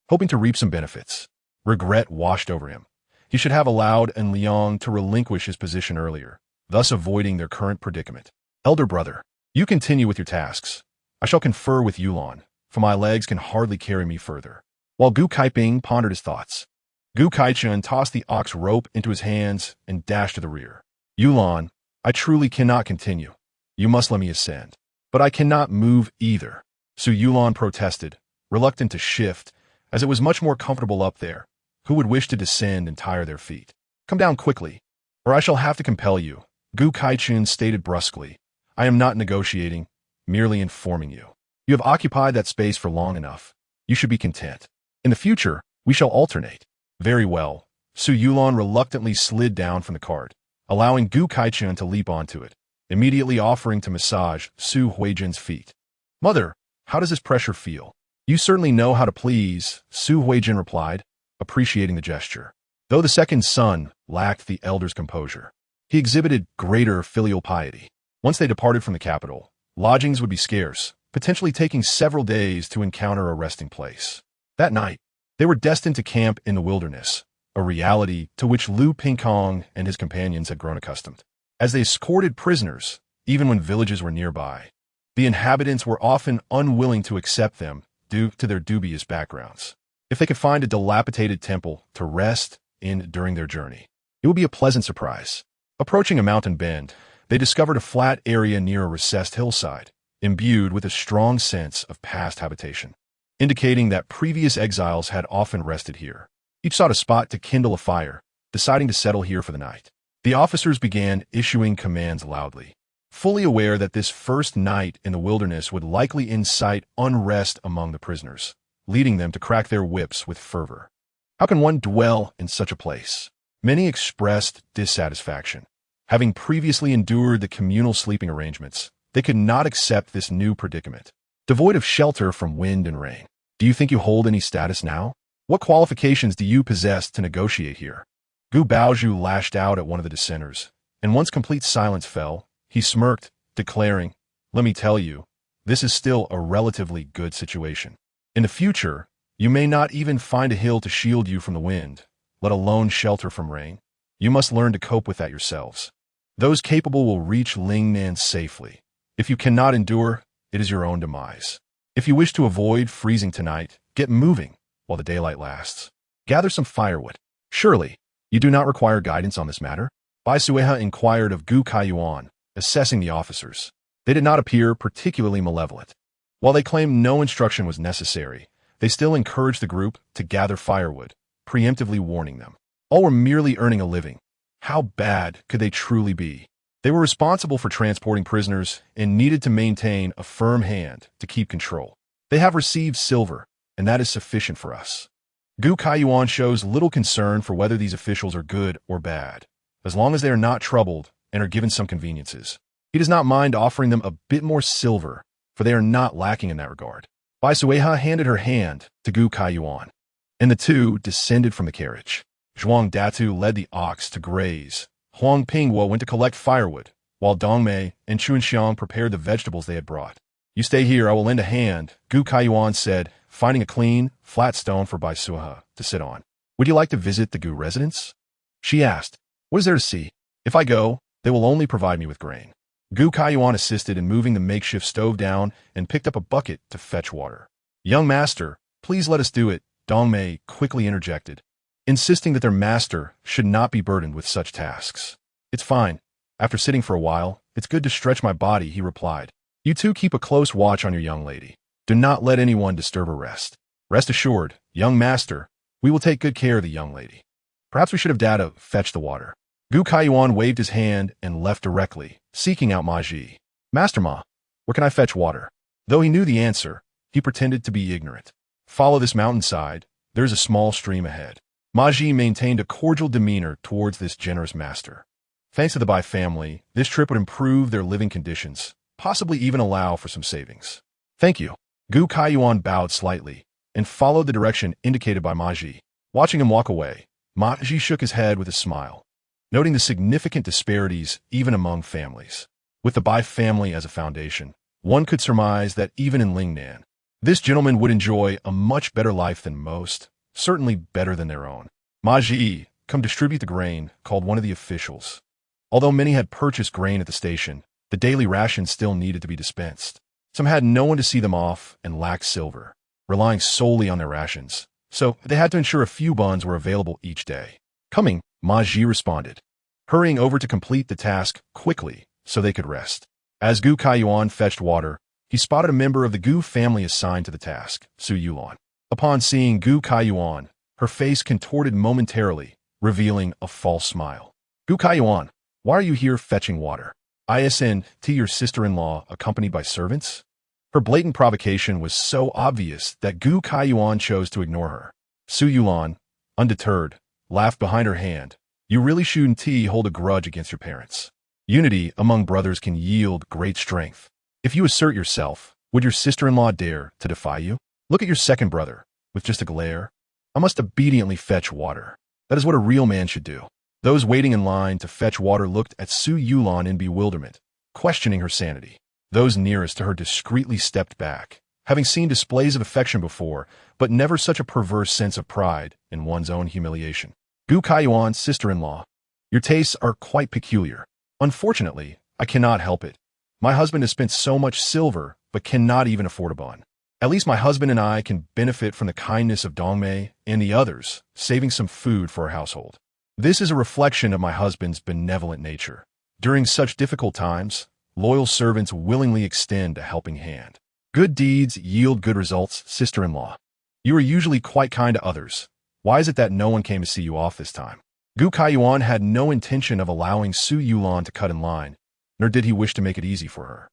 hoping to reap some benefits. Regret washed over him. He should have allowed An Liang to relinquish his position earlier, thus avoiding their current predicament. Elder brother, you continue with your tasks. I shall confer with Yulan, for my legs can hardly carry me further. While Gu Kaiping pondered his thoughts, Gu Kaichun tossed the ox rope into his hands and dashed to the rear. Yulan, I truly cannot continue. You must let me ascend. But I cannot move either. Su Yulan protested, reluctant to shift, as it was much more comfortable up there. Who would wish to descend and tire their feet? Come down quickly, or I shall have to compel you, Gu Kaichun stated brusquely. I am not negotiating, merely informing you. You have occupied that space for long enough. You should be content. In the future, we shall alternate. Very well. Su Yulan reluctantly slid down from the cart, allowing Gu Kaichun to leap onto it, immediately offering to massage Su Huijin's feet. Mother, how does this pressure feel? You certainly know how to please, Su Huijin replied, appreciating the gesture. Though the second son lacked the elder's composure, he exhibited greater filial piety. Once they departed from the capital, lodgings would be scarce, potentially taking several days to encounter a resting place. That night, they were destined to camp in the wilderness, a reality to which Lu Pingkong and his companions had grown accustomed. As they escorted prisoners, even when villages were nearby, the inhabitants were often unwilling to accept them due to their dubious backgrounds. If they could find a dilapidated temple to rest in during their journey, it would be a pleasant surprise. Approaching a mountain bend, they discovered a flat area near a recessed hillside, imbued with a strong sense of past habitation, indicating that previous exiles had often rested here. Each sought a spot to kindle a fire, deciding to settle here for the night. The officers began issuing commands loudly, fully aware that this first night in the wilderness would likely incite unrest among the prisoners, leading them to crack their whips with fervor. How can one dwell in such a place? Many expressed dissatisfaction. Having previously endured the communal sleeping arrangements, they could not accept this new predicament. Devoid of shelter from wind and rain, do you think you hold any status now? What qualifications do you possess to negotiate here? Gu Baozhu lashed out at one of the dissenters, and once complete silence fell, he smirked, declaring, let me tell you, this is still a relatively good situation. In the future, you may not even find a hill to shield you from the wind, let alone shelter from rain. You must learn to cope with that yourselves. Those capable will reach Lingnan safely. If you cannot endure, it is your own demise. If you wish to avoid freezing tonight, get moving while the daylight lasts. Gather some firewood. Surely, you do not require guidance on this matter? Bai Suihe inquired of Gu Kaiyuan, assessing the officers. They did not appear particularly malevolent. While they claimed no instruction was necessary, they still encouraged the group to gather firewood, preemptively warning them. All were merely earning a living. How bad could they truly be? They were responsible for transporting prisoners and needed to maintain a firm hand to keep control. They have received silver, and that is sufficient for us. Gu Kaiyuan shows little concern for whether these officials are good or bad, as long as they are not troubled and are given some conveniences. He does not mind offering them a bit more silver, for they are not lacking in that regard. Bai Suihe handed her hand to Gu Kaiyuan, and the two descended from the carriage. Zhuang Datu led the ox to graze. Huang Pingwo went to collect firewood, while Dongmei and Chunxiang prepared the vegetables they had brought. You stay here, I will lend a hand, Gu Kaiyuan said, finding a clean, flat stone for Bai Suihe to sit on. Would you like to visit the Gu residence? She asked. What is there to see? If I go, they will only provide me with grain. Gu Kaiyuan assisted in moving the makeshift stove down and picked up a bucket to fetch water. Young master, please let us do it, Dongmei quickly interjected, insisting that their master should not be burdened with such tasks. It's fine. After sitting for a while, it's good to stretch my body, he replied. You two keep a close watch on your young lady. Do not let anyone disturb her rest. Rest assured, young master, we will take good care of the young lady. Perhaps we should have Data fetch the water. Gu Kaiyuan waved his hand and left directly, seeking out Ma Ji. Master Ma, where can I fetch water? Though he knew the answer, he pretended to be ignorant. Follow this mountainside. There's a small stream ahead. Maji maintained a cordial demeanor towards this generous master. Thanks to the Bai family, this trip would improve their living conditions, possibly even allow for some savings. Thank you. Gu Kaiyuan bowed slightly and followed the direction indicated by Maji. Watching him walk away, Maji shook his head with a smile, noting the significant disparities even among families. With the Bai family as a foundation, one could surmise that even in Lingnan, this gentleman would enjoy a much better life than most, certainly better than their own. Maji, come distribute the grain, called one of the officials. Although many had purchased grain at the station, the daily rations still needed to be dispensed. Some had no one to see them off and lacked silver, relying solely on their rations, so they had to ensure a few buns were available each day. Coming, Maji responded, hurrying over to complete the task quickly so they could rest. As Gu Kaiyuan fetched water, he spotted a member of the Gu family assigned to the task, Su Yulan. Upon seeing Gu Kaiyuan, her face contorted momentarily, revealing a false smile. Gu Kaiyuan, why are you here fetching water? ISNT your sister-in-law accompanied by servants? Her blatant provocation was so obvious that Gu Kaiyuan chose to ignore her. Su Yulan, undeterred, laughed behind her hand. You really shouldn't hold a grudge against your parents. Unity among brothers can yield great strength. If you assert yourself, would your sister-in-law dare to defy you? Look at your second brother, with just a glare. I must obediently fetch water. That is what a real man should do. Those waiting in line to fetch water looked at Su Yulan in bewilderment, questioning her sanity. Those nearest to her discreetly stepped back, having seen displays of affection before, but never such a perverse sense of pride in one's own humiliation. Gu Kaiyuan's sister-in-law, your tastes are quite peculiar. Unfortunately, I cannot help it. My husband has spent so much silver, but cannot even afford a bun. At least my husband and I can benefit from the kindness of Dongmei and the others, saving some food for our household. This is a reflection of my husband's benevolent nature. During such difficult times, loyal servants willingly extend a helping hand. Good deeds yield good results, sister-in-law. You are usually quite kind to others. Why is it that no one came to see you off this time? Gu Kaiyuan had no intention of allowing Su Yulan to cut in line, nor did he wish to make it easy for her.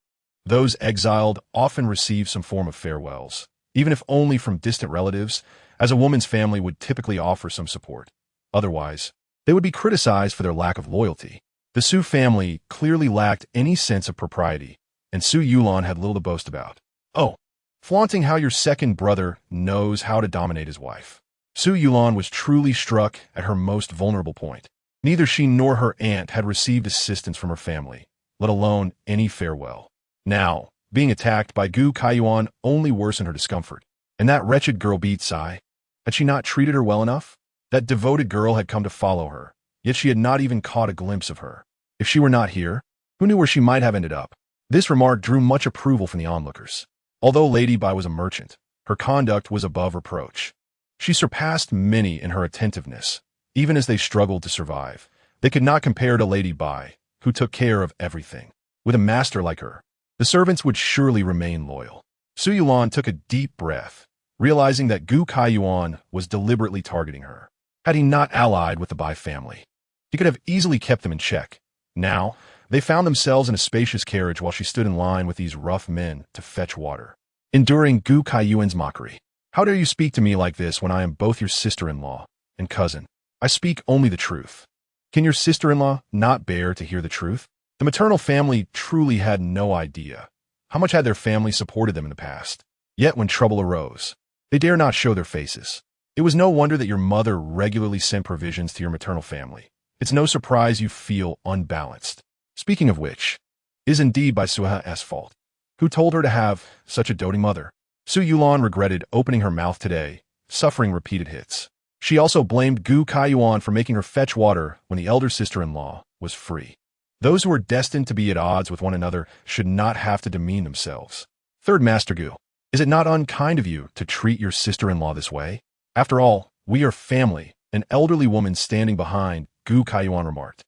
Those exiled often receive some form of farewells, even if only from distant relatives, as a woman's family would typically offer some support. Otherwise, they would be criticized for their lack of loyalty. The Su family clearly lacked any sense of propriety, and Su Yulan had little to boast about. Oh, flaunting how your second brother knows how to dominate his wife. Su Yulan was truly struck at her most vulnerable point. Neither she nor her aunt had received assistance from her family, let alone any farewell. Now, being attacked by Gu Kaiyuan only worsened her discomfort. And that wretched girl beat Sai. Had she not treated her well enough? That devoted girl had come to follow her, yet she had not even caught a glimpse of her. If she were not here, who knew where she might have ended up? This remark drew much approval from the onlookers. Although Lady Bai was a merchant, her conduct was above reproach. She surpassed many in her attentiveness, even as they struggled to survive. They could not compare to Lady Bai, who took care of everything. With a master like her, the servants would surely remain loyal. Su Yulan took a deep breath, realizing that Gu Kaiyuan was deliberately targeting her. Had he not allied with the Bai family, he could have easily kept them in check. Now, they found themselves in a spacious carriage while she stood in line with these rough men to fetch water, enduring Gu Kaiyuan's mockery. How dare you speak to me like this when I am both your sister-in-law and cousin? I speak only the truth. Can your sister-in-law not bear to hear the truth? The maternal family truly had no idea how much had their family supported them in the past. Yet when trouble arose, they dare not show their faces. It was no wonder that your mother regularly sent provisions to your maternal family. It's no surprise you feel unbalanced. Speaking of which, is indeed Bai Suihe's fault. Who told her to have such a doting mother? Su Yulan regretted opening her mouth today, suffering repeated hits. She also blamed Gu Kaiyuan for making her fetch water when the elder sister-in-law was free. Those who are destined to be at odds with one another should not have to demean themselves. Third Master Gu, is it not unkind of you to treat your sister-in-law this way? After all, we are family, an elderly woman standing behind Gu Kaiyuan remarked.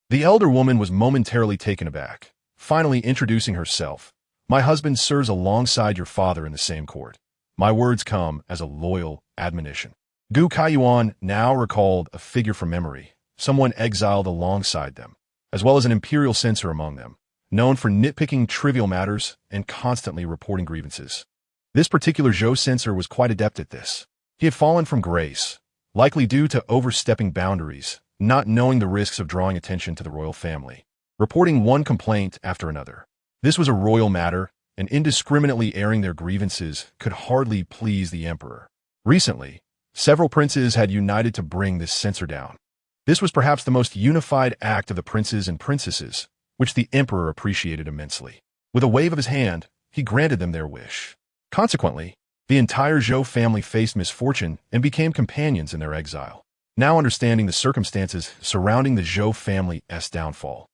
The elder woman was momentarily taken aback, finally introducing herself. My husband serves alongside your father in the same court. My words come as a loyal admonition. Gu Kaiyuan now recalled a figure from memory, someone exiled alongside them, as well as an imperial censor among them, known for nitpicking trivial matters and constantly reporting grievances. This particular Zhou censor was quite adept at this. He had fallen from grace, likely due to overstepping boundaries, not knowing the risks of drawing attention to the royal family, reporting one complaint after another. This was a royal matter, and indiscriminately airing their grievances could hardly please the emperor. Recently, several princes had united to bring this censor down. This was perhaps the most unified act of the princes and princesses, which the emperor appreciated immensely. With a wave of his hand, he granted them their wish. Consequently, the entire Zhou family faced misfortune and became companions in their exile. Now understanding the circumstances surrounding the Zhou family's downfall,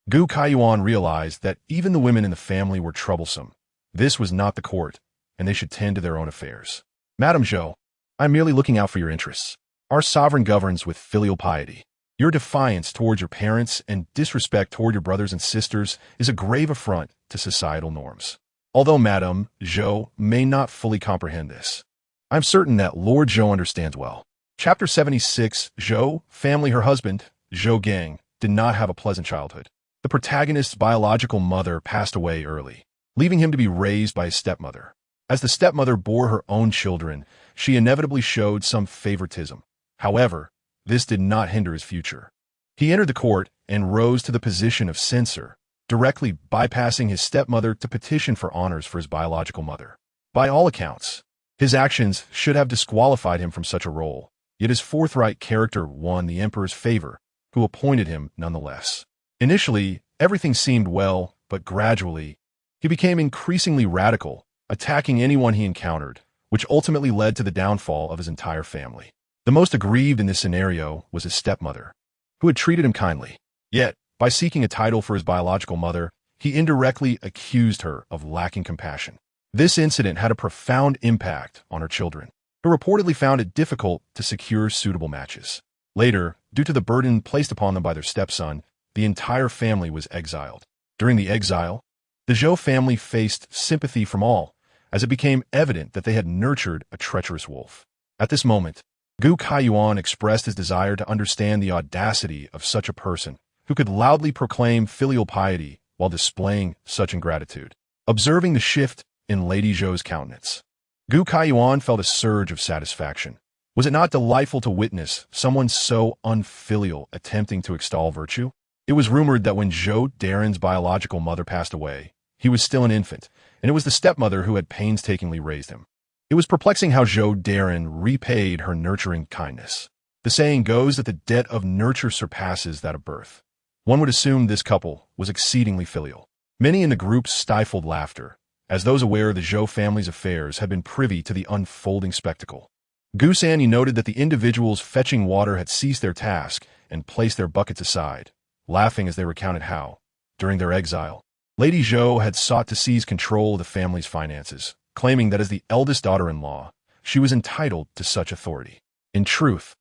Gu Kaiyuan realized that even the women in the family were troublesome. This was not the court, and they should tend to their own affairs. Madam Zhou, I am merely looking out for your interests. Our sovereign governs with filial piety. Your defiance towards your parents and disrespect toward your brothers and sisters is a grave affront to societal norms. Although Madame Zhou may not fully comprehend this, I'm certain that Lord Zhou understands well. Chapter 76, Zhou family. Her husband, Zhou Gang, did not have a pleasant childhood. The protagonist's biological mother passed away early, leaving him to be raised by his stepmother. As the stepmother bore her own children, she inevitably showed some favoritism. However, this did not hinder his future. He entered the court and rose to the position of censor, directly bypassing his stepmother to petition for honors for his biological mother. By all accounts, his actions should have disqualified him from such a role, yet his forthright character won the emperor's favor, who appointed him nonetheless. Initially, everything seemed well, but gradually, he became increasingly radical, attacking anyone he encountered, which ultimately led to the downfall of his entire family. The most aggrieved in this scenario was his stepmother, who had treated him kindly. Yet, by seeking a title for his biological mother, he indirectly accused her of lacking compassion. This incident had a profound impact on her children, who reportedly found it difficult to secure suitable matches. Later, due to the burden placed upon them by their stepson, the entire family was exiled. During the exile, the Zhou family faced sympathy from all, as it became evident that they had nurtured a treacherous wolf. At this moment, Gu Kaiyuan expressed his desire to understand the audacity of such a person who could loudly proclaim filial piety while displaying such ingratitude. Observing the shift in Lady Zhou's countenance, Gu Kaiyuan felt a surge of satisfaction. Was it not delightful to witness someone so unfilial attempting to extol virtue? It was rumored that when Zhou Daren's biological mother passed away, he was still an infant, and it was the stepmother who had painstakingly raised him. It was perplexing how Zhou Daren repaid her nurturing kindness. The saying goes that the debt of nurture surpasses that of birth. One would assume this couple was exceedingly filial. Many in the group stifled laughter, as those aware of the Zhou family's affairs had been privy to the unfolding spectacle. Gu Sanyi noted that the individuals fetching water had ceased their task and placed their buckets aside, laughing as they recounted how, during their exile, Lady Zhou had sought to seize control of the family's finances, claiming that as the eldest daughter-in-law, she was entitled to such authority. In truth,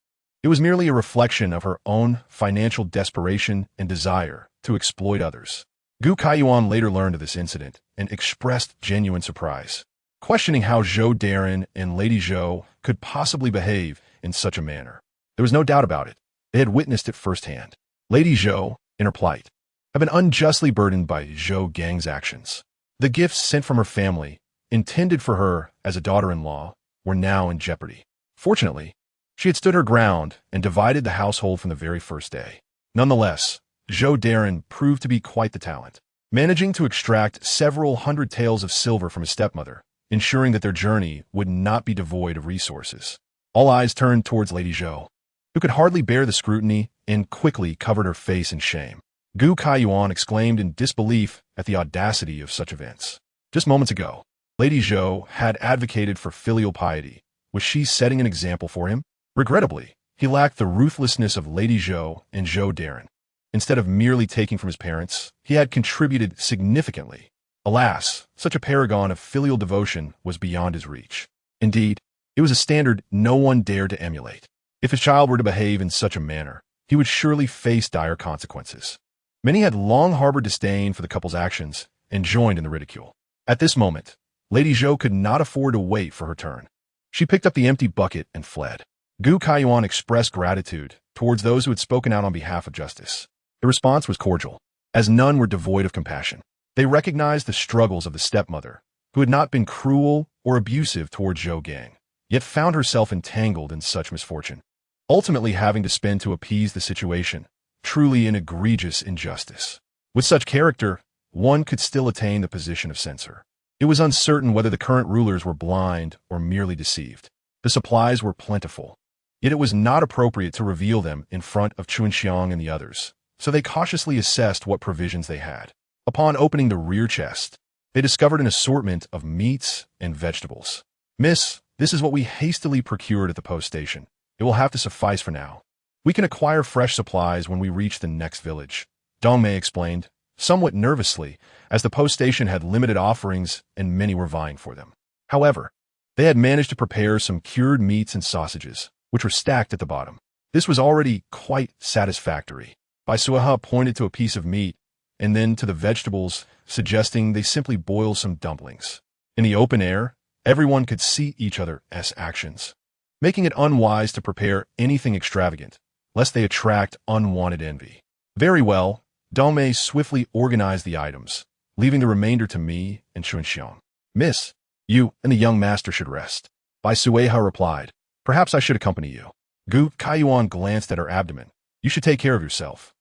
it was merely a reflection of her own financial desperation and desire to exploit others. Gu Kaiyuan later learned of this incident and expressed genuine surprise, questioning how Zhou Daren and Lady Zhou could possibly behave in such a manner. There was no doubt about it. They had witnessed it firsthand. Lady Zhou, in her plight, had been unjustly burdened by Zhou Gang's actions. The gifts sent from her family, intended for her as a daughter-in-law, were now in jeopardy. Fortunately, she had stood her ground and divided the household from the very first day. Nonetheless, Zhou Daren proved to be quite the talent, managing to extract several hundred taels of silver from his stepmother, ensuring that their journey would not be devoid of resources. All eyes turned towards Lady Zhou, who could hardly bear the scrutiny and quickly covered her face in shame. Gu Kaiyuan exclaimed in disbelief at the audacity of such events. Just moments ago, Lady Zhou had advocated for filial piety. Was she setting an example for him? Regrettably, he lacked the ruthlessness of Lady Zhou and Zhou Daren. Instead of merely taking from his parents, he had contributed significantly. Alas, such a paragon of filial devotion was beyond his reach. Indeed, it was a standard no one dared to emulate. If his child were to behave in such a manner, he would surely face dire consequences. Many had long harbored disdain for the couple's actions and joined in the ridicule. At this moment, Lady Zhou could not afford to wait for her turn. She picked up the empty bucket and fled. Gu Kaiyuan expressed gratitude towards those who had spoken out on behalf of justice. The response was cordial. as none were devoid of compassion. They recognized the struggles of the stepmother, who had not been cruel or abusive toward Zhou Gang, yet found herself entangled in such misfortune, ultimately having to spend to appease the situation, truly an egregious injustice. With such character, one could still attain the position of censor. It was uncertain whether the current rulers were blind or merely deceived. The supplies were plentiful, yet it was not appropriate to reveal them in front of Chunxiang and the others, so they cautiously assessed what provisions they had. Upon opening the rear chest, they discovered an assortment of meats and vegetables. "Miss, this is what we hastily procured at the post station. It will have to suffice for now. We can acquire fresh supplies when we reach the next village," Dongmei explained, somewhat nervously, as the post station had limited offerings and many were vying for them. However, they had managed to prepare some cured meats and sausages, which were stacked at the bottom. This was already quite satisfactory. Bai Suihe pointed to a piece of meat and then to the vegetables, suggesting they simply boil some dumplings. In the open air, everyone could see each other's actions, making it unwise to prepare anything extravagant, lest they attract unwanted envy. "Very well," Dongmei swiftly organized the items, leaving the remainder to me and Chunxiang. "Miss, you and the young master should rest," Bai Suihe replied. "Perhaps I should accompany you." Gu Kaiyuan glanced at her abdomen. "You should take care of yourself.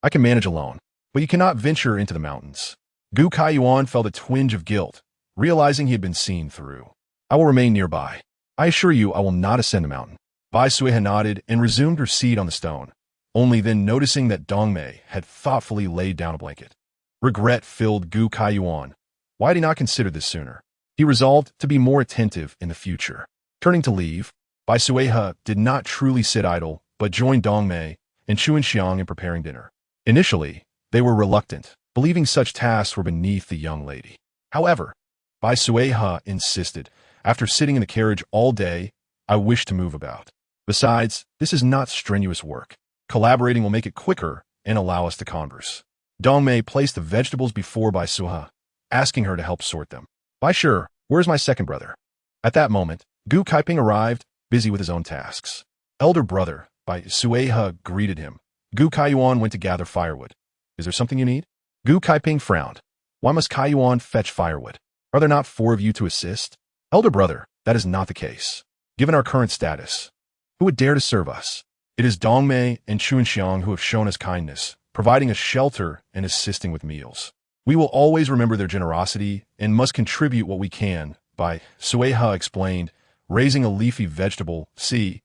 I can manage alone, but you cannot venture into the mountains." Gu Kaiyuan felt a twinge of guilt, realizing he had been seen through. "I will remain nearby. I assure you I will not ascend the mountain." Bai Suihe nodded and resumed her seat on the stone, only then noticing that Dongmei had thoughtfully laid down a blanket. Regret filled Gu Kaiyuan. Why had he not considered this sooner? He resolved to be more attentive in the future. Turning to leave, Bai Suihe did not truly sit idle, but joined Dongmei and Chunxiang in preparing dinner. Initially, they were reluctant, believing such tasks were beneath the young lady. However, Bai Suihe insisted, "After sitting in the carriage all day, I wish to move about. Besides, this is not strenuous work. Collaborating will make it quicker and allow us to converse." Dongmei placed the vegetables before Bai Suihe, asking her to help sort them. "Bai Sure, where's my second brother?" At that moment, Gu Kaiping arrived, busy with his own tasks. "Elder brother," Bai Suihe greeted him. Gu Kaiyuan went to gather firewood. "Is there something you need?" Gu Kaiping frowned. "Why must Kaiyuan fetch firewood? Are there not 4 of you to assist?" "Elder brother, that is not the case. Given our current status, who would dare to serve us? It is Dongmei and Chunxiang who have shown us kindness, providing us shelter and assisting with meals. We will always remember their generosity and must contribute what we can," Bai Suihe explained, raising a leafy vegetable. "See,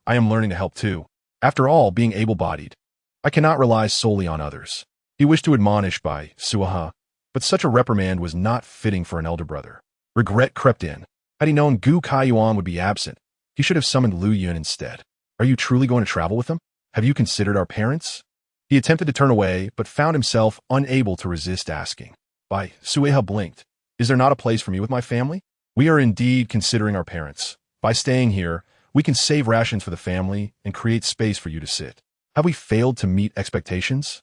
I am learning to help too. After all, being able-bodied, I cannot rely solely on others." He wished to admonish Bai Suihe, but such a reprimand was not fitting for an elder brother. Regret crept in. Had he known Gu Kaiyuan would be absent, he should have summoned Lu Yun instead. "Are you truly going to travel with them? Have you considered our parents?" He attempted to turn away, but found himself unable to resist asking. Bai Suihe blinked. "Is there not a place for me with my family?" "We are indeed considering our parents. By staying here, we can save rations for the family and create space for you to sit. Have we failed to meet expectations?"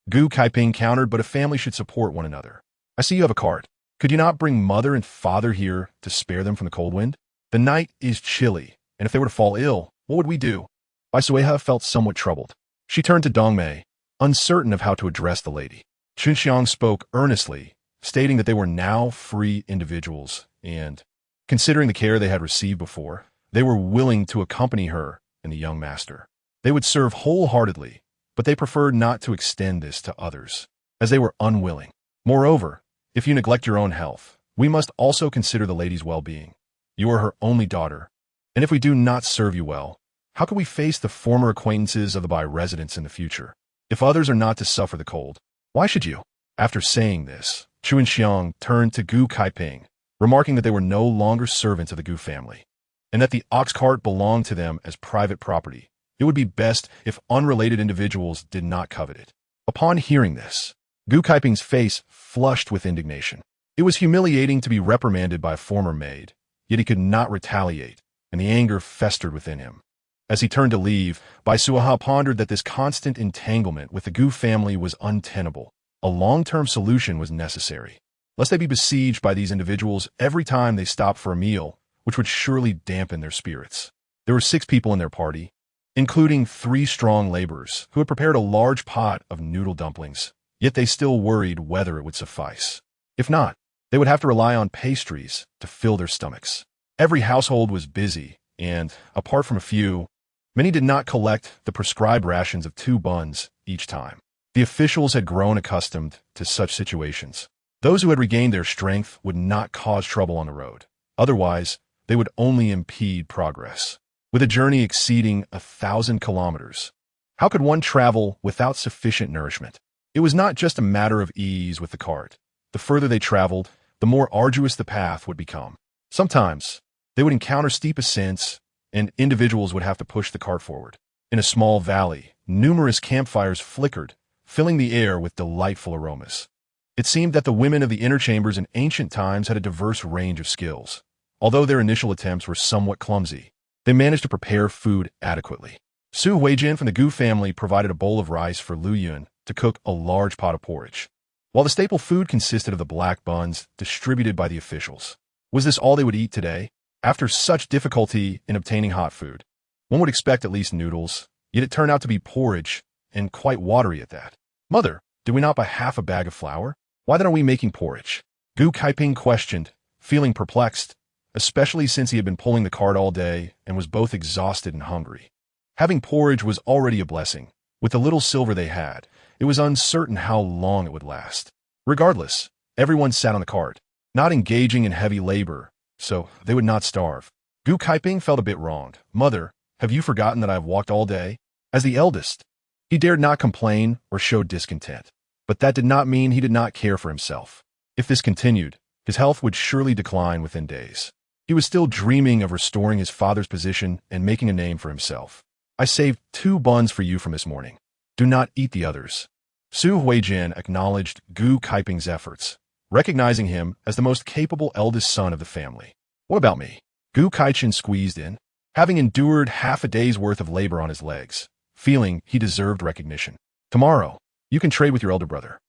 Gu Kaiping countered, "But a family should support one another. I see you have a cart. Could you not bring mother and father here to spare them from the cold wind? The night is chilly, and if they were to fall ill, what would we do?" Bai Suihe felt somewhat troubled. She turned to Dongmei, uncertain of how to address the lady. Chunxiang spoke earnestly, stating that they were now free individuals, and, considering the care they had received before, they were willing to accompany her and the young master. They would serve wholeheartedly, but they preferred not to extend this to others, as they were unwilling. Moreover, if you neglect your own health, we must also consider the lady's well-being. You are her only daughter, and if we do not serve you well, how can we face the former acquaintances of the Bai residents in the future? If others are not to suffer the cold, why should you?" After saying this, Chunxiang turned to Gu Kaiping, remarking that they were no longer servants of the Gu family, and that the ox cart belonged to them as private property. It would be best if unrelated individuals did not covet it. Upon hearing this, Gu Kaiping's face flushed with indignation. It was humiliating to be reprimanded by a former maid, yet he could not retaliate, and the anger festered within him. As he turned to leave, Bai Suihe pondered that this constant entanglement with the Gu family was untenable. A long-term solution was necessary, lest they be besieged by these individuals every time they stopped for a meal, which would surely dampen their spirits. There were 6 people in their party, including 3 strong laborers who had prepared a large pot of noodle dumplings, yet they still worried whether it would suffice. If not, they would have to rely on pastries to fill their stomachs. Every household was busy, and, apart from a few, many did not collect the prescribed rations of 2 buns each time. The officials had grown accustomed to such situations. Those who had regained their strength would not cause trouble on the road. Otherwise, they would only impede progress. With a journey exceeding 1,000 kilometers, how could one travel without sufficient nourishment? It was not just a matter of ease with the cart. The further they traveled, the more arduous the path would become. Sometimes, they would encounter steep ascents, and individuals would have to push the cart forward. In a small valley, numerous campfires flickered, filling the air with delightful aromas. It seemed that the women of the inner chambers in ancient times had a diverse range of skills. Although their initial attempts were somewhat clumsy, they managed to prepare food adequately. Su Huijin from the Gu family provided a bowl of rice for Lu Yun to cook a large pot of porridge, while the staple food consisted of the black buns distributed by the officials. Was this all they would eat today? After such difficulty in obtaining hot food, one would expect at least noodles, yet it turned out to be porridge, and quite watery at that. Mother, did we not buy half a bag of flour? Why then are we making porridge? Gu Kaiping questioned, feeling perplexed, especially since he had been pulling the cart all day and was both exhausted and hungry. Having porridge was already a blessing. With the little silver they had, it was uncertain how long it would last. Regardless, everyone sat on the cart, not engaging in heavy labor, so they would not starve. Gu Kaiping felt a bit wronged. Mother, have you forgotten that I have walked all day? As the eldest, he dared not complain or show discontent. But that did not mean he did not care for himself. If this continued, his health would surely decline within days. He was still dreaming of restoring his father's position and making a name for himself. I saved 2 buns for you from this morning. Do not eat the others. Su Huijin acknowledged Gu Kaiping's efforts, recognizing him as the most capable eldest son of the family. What about me? Gu Kaichin squeezed in, having endured half a day's worth of labor on his legs, feeling he deserved recognition. Tomorrow, you can trade with your elder brother.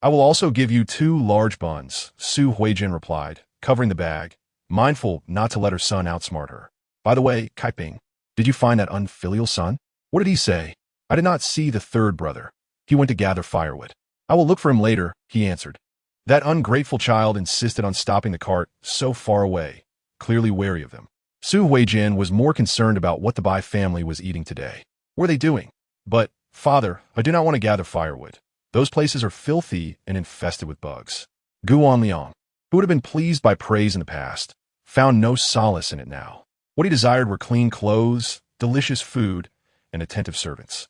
I will also give you 2 large buns, Su Huijin replied, covering the bag, mindful not to let her son outsmart her. By the way, Kaiping, did you find that unfilial son? What did he say? I did not see the 3rd brother. He went to gather firewood. I will look for him later, he answered. That ungrateful child insisted on stopping the cart so far away, clearly wary of them. Su Huijin was more concerned about what the Bai family was eating today. What were they doing? But, Father, I do not want to gather firewood. Those places are filthy and infested with bugs. Gu Anliang, who would have been pleased by praise in the past, found no solace in it now. What he desired were clean clothes, delicious food, and attentive servants.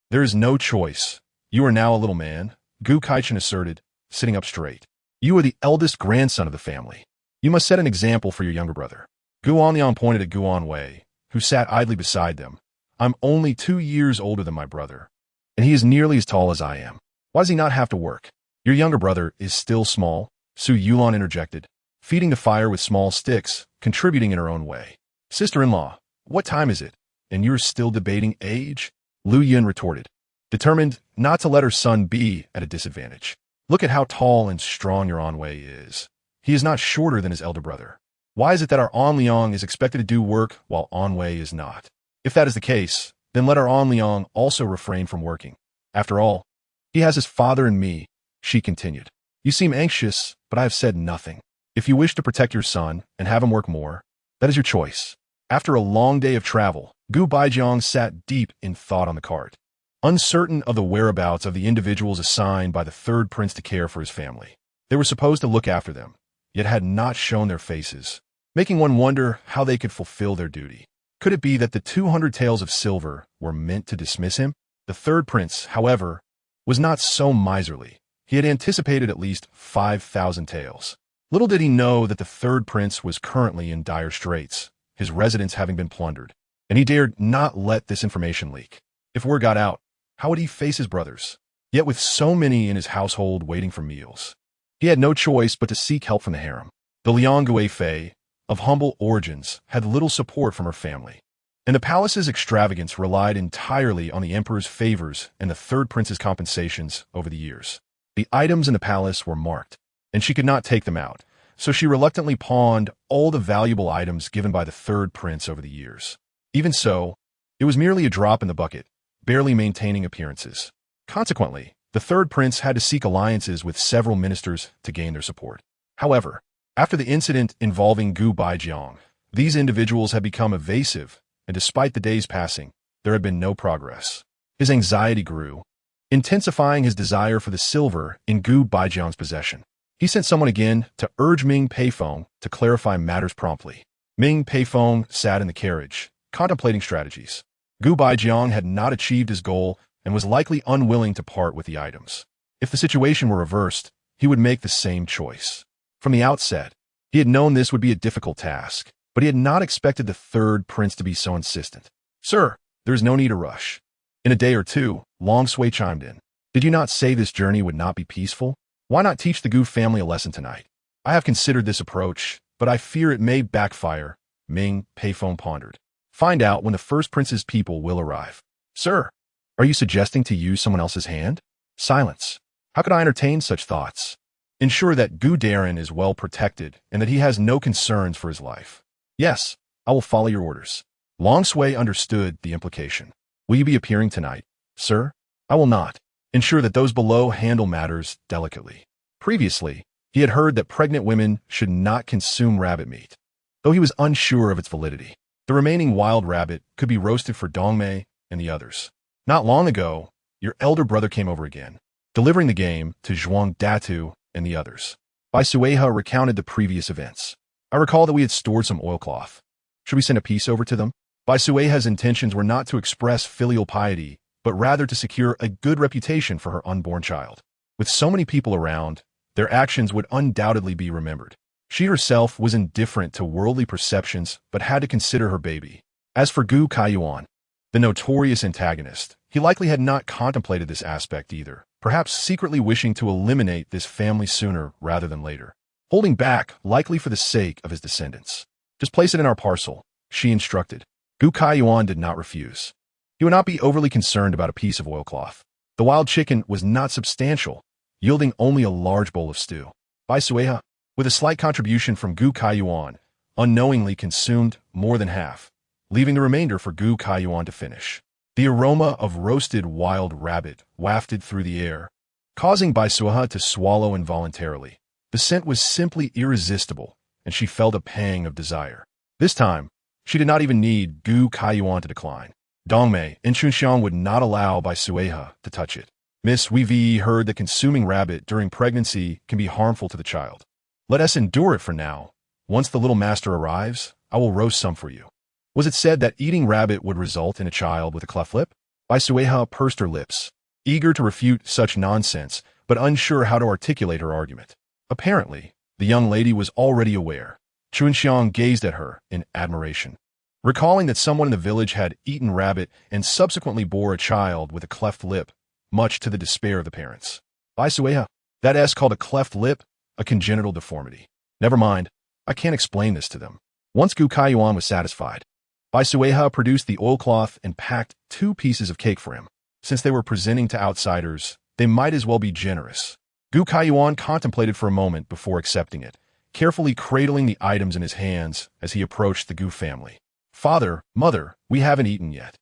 There is no choice. You are now a little man, Gu Kaichin asserted, sitting up straight. You are the eldest grandson of the family. You must set an example for your younger brother. Gu Anliang pointed at Gu Anwei, who sat idly beside them. I'm only 2 years older than my brother, and he is nearly as tall as I am. Why does he not have to work? Your younger brother is still small, Su Yulan interjected, feeding the fire with small sticks, contributing in her own way. Sister-in-law, what time is it? And you're still debating age? Lu Yun retorted, determined not to let her son be at a disadvantage. Look at how tall and strong your Anwei is. He is not shorter than his elder brother. Why is it that our Anliang is expected to do work while Anwei is not? If that is the case, then let our Anliang also refrain from working. After all, he has his father and me, she continued. You seem anxious, but I have said nothing. If you wish to protect your son and have him work more, that is your choice. After a long day of travel, Gu Baijiang sat deep in thought on the cart, uncertain of the whereabouts of the individuals assigned by the 3rd prince to care for his family. They were supposed to look after them, yet had not shown their faces, making one wonder how they could fulfill their duty. Could it be that the 200 taels of silver were meant to dismiss him? The 3rd prince, however, was not so miserly. He had anticipated at least 5,000 taels. Little did he know that the 3rd prince was currently in dire straits, his residence having been plundered, and he dared not let this information leak. If word got out, how would he face his brothers? Yet with so many in his household waiting for meals, he had no choice but to seek help from the harem. The Liang Guifei, of humble origins, had little support from her family, and the palace's extravagance relied entirely on the emperor's favors and the 3rd prince's compensations over the years. The items in the palace were marked, and she could not take them out, so she reluctantly pawned all the valuable items given by the 3rd prince over the years. Even so, it was merely a drop in the bucket, barely maintaining appearances. Consequently, The third prince had to seek alliances with several ministers to gain their support. However, after the incident involving Gu Baijiang, these individuals had become evasive, and despite the days passing, there had been no progress. His anxiety grew, intensifying his desire for the silver in Gu Baijiang's possession. He sent someone again to urge Ming Peifeng to clarify matters promptly. Ming Peifeng sat in the carriage, contemplating strategies. Gu Baijiang had not achieved his goal and was likely unwilling to part with the items. If the situation were reversed, he would make the same choice. From the outset, he had known this would be a difficult task, but he had not expected the third prince to be so insistent. Sir, there is no need to rush. In a day or two, Long Sui chimed in. Did you not say this journey would not be peaceful? Why not teach the Gu family a lesson tonight? I have considered this approach, but I fear it may backfire, Ming Peifeng pondered. Find out when the first prince's people will arrive. Sir, are you suggesting to use someone else's hand? Silence. How could I entertain such thoughts? Ensure that Gu Darren is well protected and that he has no concerns for his life. Yes, I will follow your orders. Long Sui understood the implication. Will you be appearing tonight, sir? I will not. Ensure that those below handle matters delicately. Previously, he had heard that pregnant women should not consume rabbit meat. Though he was unsure of its validity, the remaining wild rabbit could be roasted for Dongmei and the others. Not long ago, your elder brother came over again, delivering the game to Zhuang Datu and the others. Bai Suihe recounted the previous events. I recall that we had stored some oilcloth. Should we send a piece over to them? Bai Suihe's intentions were not to express filial piety, but rather to secure a good reputation for her unborn child. With so many people around, their actions would undoubtedly be remembered. She herself was indifferent to worldly perceptions, but had to consider her baby. As for Gu Kaiyuan, the notorious antagonist, he likely had not contemplated this aspect either, perhaps secretly wishing to eliminate this family sooner rather than later. Holding back, likely for the sake of his descendants. Just place it in our parcel, she instructed. Gu Kaiyuan did not refuse. He would not be overly concerned about a piece of oilcloth. The wild chicken was not substantial, yielding only a large bowl of stew. Bai Suihe, with a slight contribution from Gu Kaiyuan, unknowingly consumed more than half, leaving the remainder for Gu Kaiyuan to finish. The aroma of roasted wild rabbit wafted through the air, causing Bai Suihe to swallow involuntarily. The scent was simply irresistible, and she felt a pang of desire. This time, she did not even need Gu Kaiyuan to decline. Dongmei and Chunxiang would not allow Bai Suihe to touch it. Miss Weivee heard that consuming rabbit during pregnancy can be harmful to the child. Let us endure it for now. Once the little master arrives, I will roast some for you. Was it said that eating rabbit would result in a child with a cleft lip? Bai Suihe pursed her lips, eager to refute such nonsense, but unsure how to articulate her argument. Apparently, the young lady was already aware. Chunxiang gazed at her in admiration. Recalling that someone in the village had eaten rabbit and subsequently bore a child with a cleft lip, much to the despair of the parents. Bai Suihe, that is called a cleft lip, a congenital deformity. Never mind, I can't explain this to them. Once Gu Kaiyuan was satisfied, Bai Suihe produced the oilcloth and packed 2 pieces of cake for him. Since they were presenting to outsiders, they might as well be generous. Gu Kaiyuan contemplated for a moment before accepting it, carefully cradling the items in his hands as he approached the Gu family. Father, mother, we haven't eaten yet.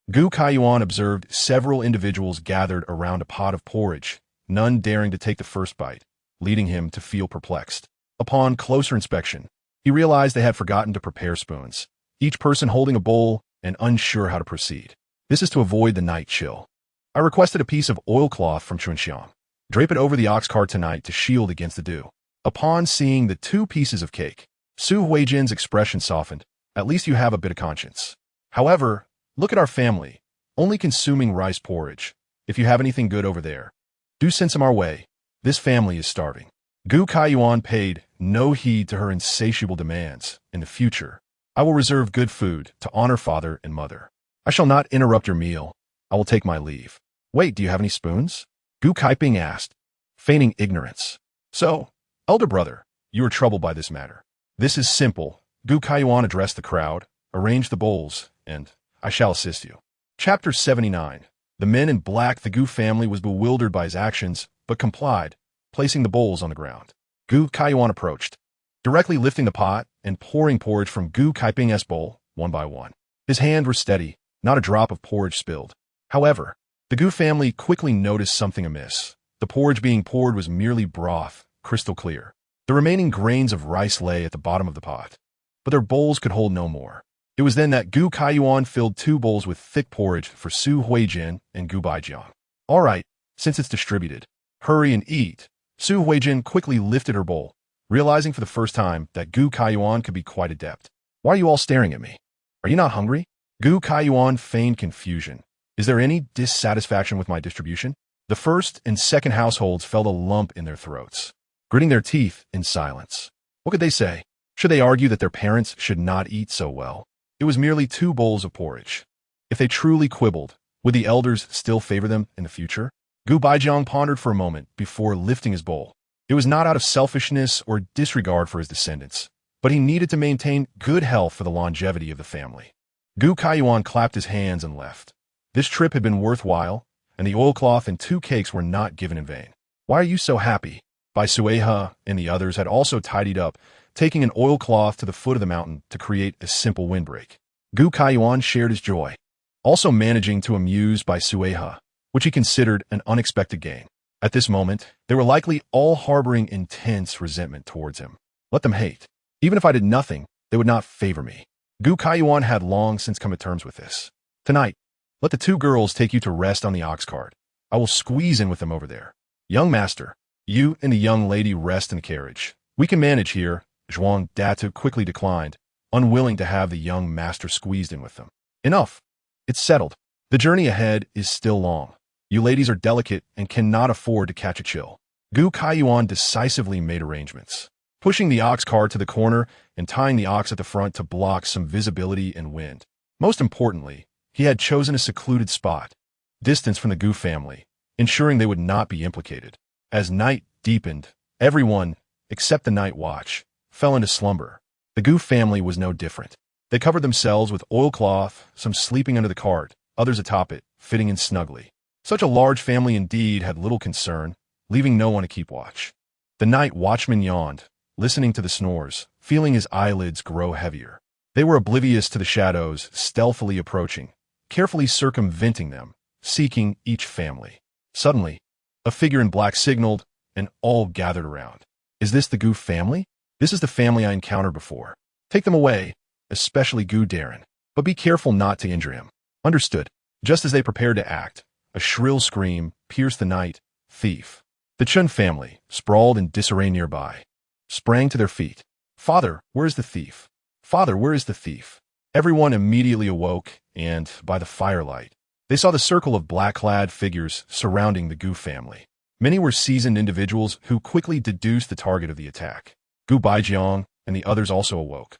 Gu Kaiyuan observed several individuals gathered around a pot of porridge, none daring to take the first bite, leading him to feel perplexed. Upon closer inspection, he realized they had forgotten to prepare spoons, each person holding a bowl and unsure how to proceed. This is to avoid the night chill. I requested a piece of oilcloth from Chunxiang. Drape it over the ox cart tonight to shield against the dew. Upon seeing the 2 pieces of cake, Su Huijin's expression softened. At least you have a bit of conscience. However, look at our family, only consuming rice porridge. If you have anything good over there, do send some our way. This family is starving. Gu Kaiyuan paid no heed to her insatiable demands. In the future, I will reserve good food to honor father and mother. I shall not interrupt your meal. I will take my leave. Wait, do you have any spoons? Gu Kaiping asked, feigning ignorance. So, elder brother, you are troubled by this matter. This is simple. Gu Kaiyuan addressed the crowd, arranged the bowls, and I shall assist you. Chapter 79. The men in black. The Gu family was bewildered by his actions, but complied, placing the bowls on the ground. Gu Kaiyuan approached, directly lifting the pot and pouring porridge from Gu Kaiping's bowl, one by one. His hands were steady, not a drop of porridge spilled. However, The Gu family quickly noticed something amiss. The porridge being poured was merely broth, crystal clear. The remaining grains of rice lay at the bottom of the pot, but their bowls could hold no more. It was then that Gu Kaiyuan filled 2 bowls with thick porridge for Su Huijin and Gu Baijiang. All right, since it's distributed, hurry and eat. Su Huijin quickly lifted her bowl, realizing for the first time that Gu Kaiyuan could be quite adept. Why are you all staring at me? Are you not hungry? Gu Kaiyuan feigned confusion. Is there any dissatisfaction with my distribution? The first and second households felt a lump in their throats, gritting their teeth in silence. What could they say? Should they argue that their parents should not eat so well? It was merely 2 bowls of porridge. If they truly quibbled, would the elders still favor them in the future? Gu Baijiang pondered for a moment before lifting his bowl. It was not out of selfishness or disregard for his descendants, but he needed to maintain good health for the longevity of the family. Gu Kaiyuan clapped his hands and left. This trip had been worthwhile, and the oilcloth and 2 cakes were not given in vain. Why are you so happy? Bai Suihe and the others had also tidied up, taking an oilcloth to the foot of the mountain to create a simple windbreak. Gu Kaiyuan shared his joy, also managing to amuse Bai Suihe, which he considered an unexpected gain. At this moment, they were likely all harboring intense resentment towards him. Let them hate. Even if I did nothing, they would not favor me. Gu Kaiyuan had long since come to terms with this. Tonight, let the 2 girls take you to rest on the ox cart. I will squeeze in with them over there. Young master, you and the young lady rest in the carriage. We can manage here. Zhuang Datu quickly declined, unwilling to have the young master squeezed in with them. Enough. It's settled. The journey ahead is still long. You ladies are delicate and cannot afford to catch a chill. Gu Kaiyuan decisively made arrangements, pushing the ox cart to the corner and tying the ox at the front to block some visibility and wind. Most importantly, he had chosen a secluded spot, distance from the Gu family, ensuring they would not be implicated. As night deepened, everyone, except the night watch, fell into slumber. The Gu family was no different. They covered themselves with oilcloth, some sleeping under the cart, others atop it, fitting in snugly. Such a large family indeed had little concern, leaving no one to keep watch. The night watchman yawned, listening to the snores, feeling his eyelids grow heavier. They were oblivious to the shadows stealthily approaching, carefully circumventing them, seeking each family. Suddenly, a figure in black signaled, and all gathered around. Is this the Gu family? This is the family I encountered before. Take them away, especially Gu Darren, but be careful not to injure him. Understood. Just as they prepared to act, a shrill scream pierced the night. Thief. The Chun family, sprawled in disarray nearby, sprang to their feet. Father, where is the thief? Father, where is the thief? Everyone immediately awoke, and, by the firelight, they saw the circle of black-clad figures surrounding the Gu family. Many were seasoned individuals who quickly deduced the target of the attack. Gu Baijiang and the others also awoke,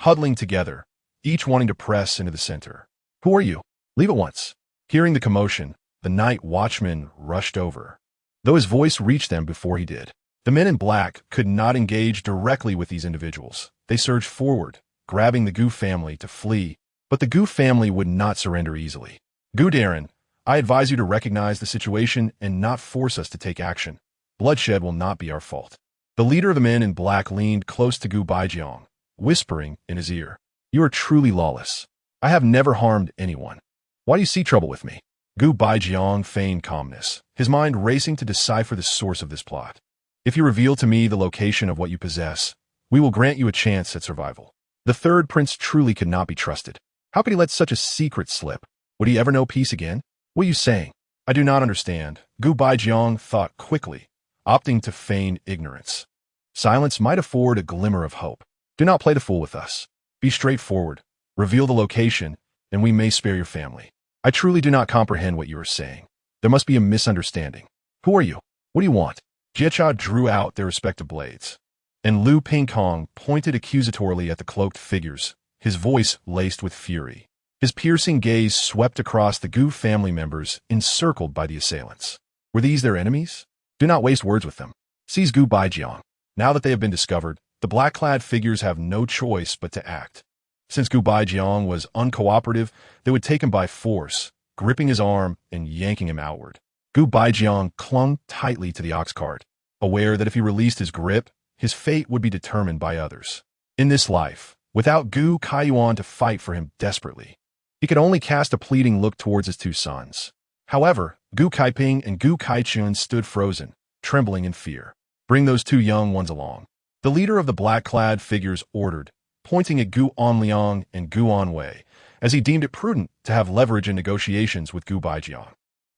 huddling together, each wanting to press into the center. Who are you? Leave at once. Hearing the commotion, the night watchman rushed over, though his voice reached them before he did. The men in black could not engage directly with these individuals. They surged forward, grabbing the Gu family to flee, but the Gu family would not surrender easily. Gu Darren, I advise you to recognize the situation and not force us to take action. Bloodshed will not be our fault. The leader of the men in black leaned close to Gu Baijiang, whispering in his ear, You are truly lawless. I have never harmed anyone. Why do you see trouble with me? Gu Baijiang feigned calmness, his mind racing to decipher the source of this plot. If you reveal to me the location of what you possess, we will grant you a chance at survival. The third prince truly could not be trusted. How could he let such a secret slip? Would he ever know peace again? What are you saying? I do not understand. Gu Baijiang thought quickly, opting to feign ignorance. Silence might afford a glimmer of hope. Do not play the fool with us. Be straightforward. Reveal the location, and we may spare your family. I truly do not comprehend what you are saying. There must be a misunderstanding. Who are you? What do you want? Jiecha drew out their respective blades, and Lu Pingkong pointed accusatorily at the cloaked figures, his voice laced with fury. His piercing gaze swept across the Gu family members encircled by the assailants. Were these their enemies? Do not waste words with them. Seize Gu Baijiang. Now that they have been discovered, the black-clad figures have no choice but to act. Since Gu Baijiang was uncooperative, they would take him by force, gripping his arm and yanking him outward. Gu Baijiang clung tightly to the ox cart, aware that if he released his grip, his fate would be determined by others. In this life, without Gu Kaiyuan to fight for him desperately, he could only cast a pleading look towards his 2 sons. However, Gu Kaiping and Gu Kaichun stood frozen, trembling in fear. Bring those two young ones along. The leader of the black-clad figures ordered, pointing at Gu Onliang and Gu Onwei, as he deemed it prudent to have leverage in negotiations with Gu Baijiang.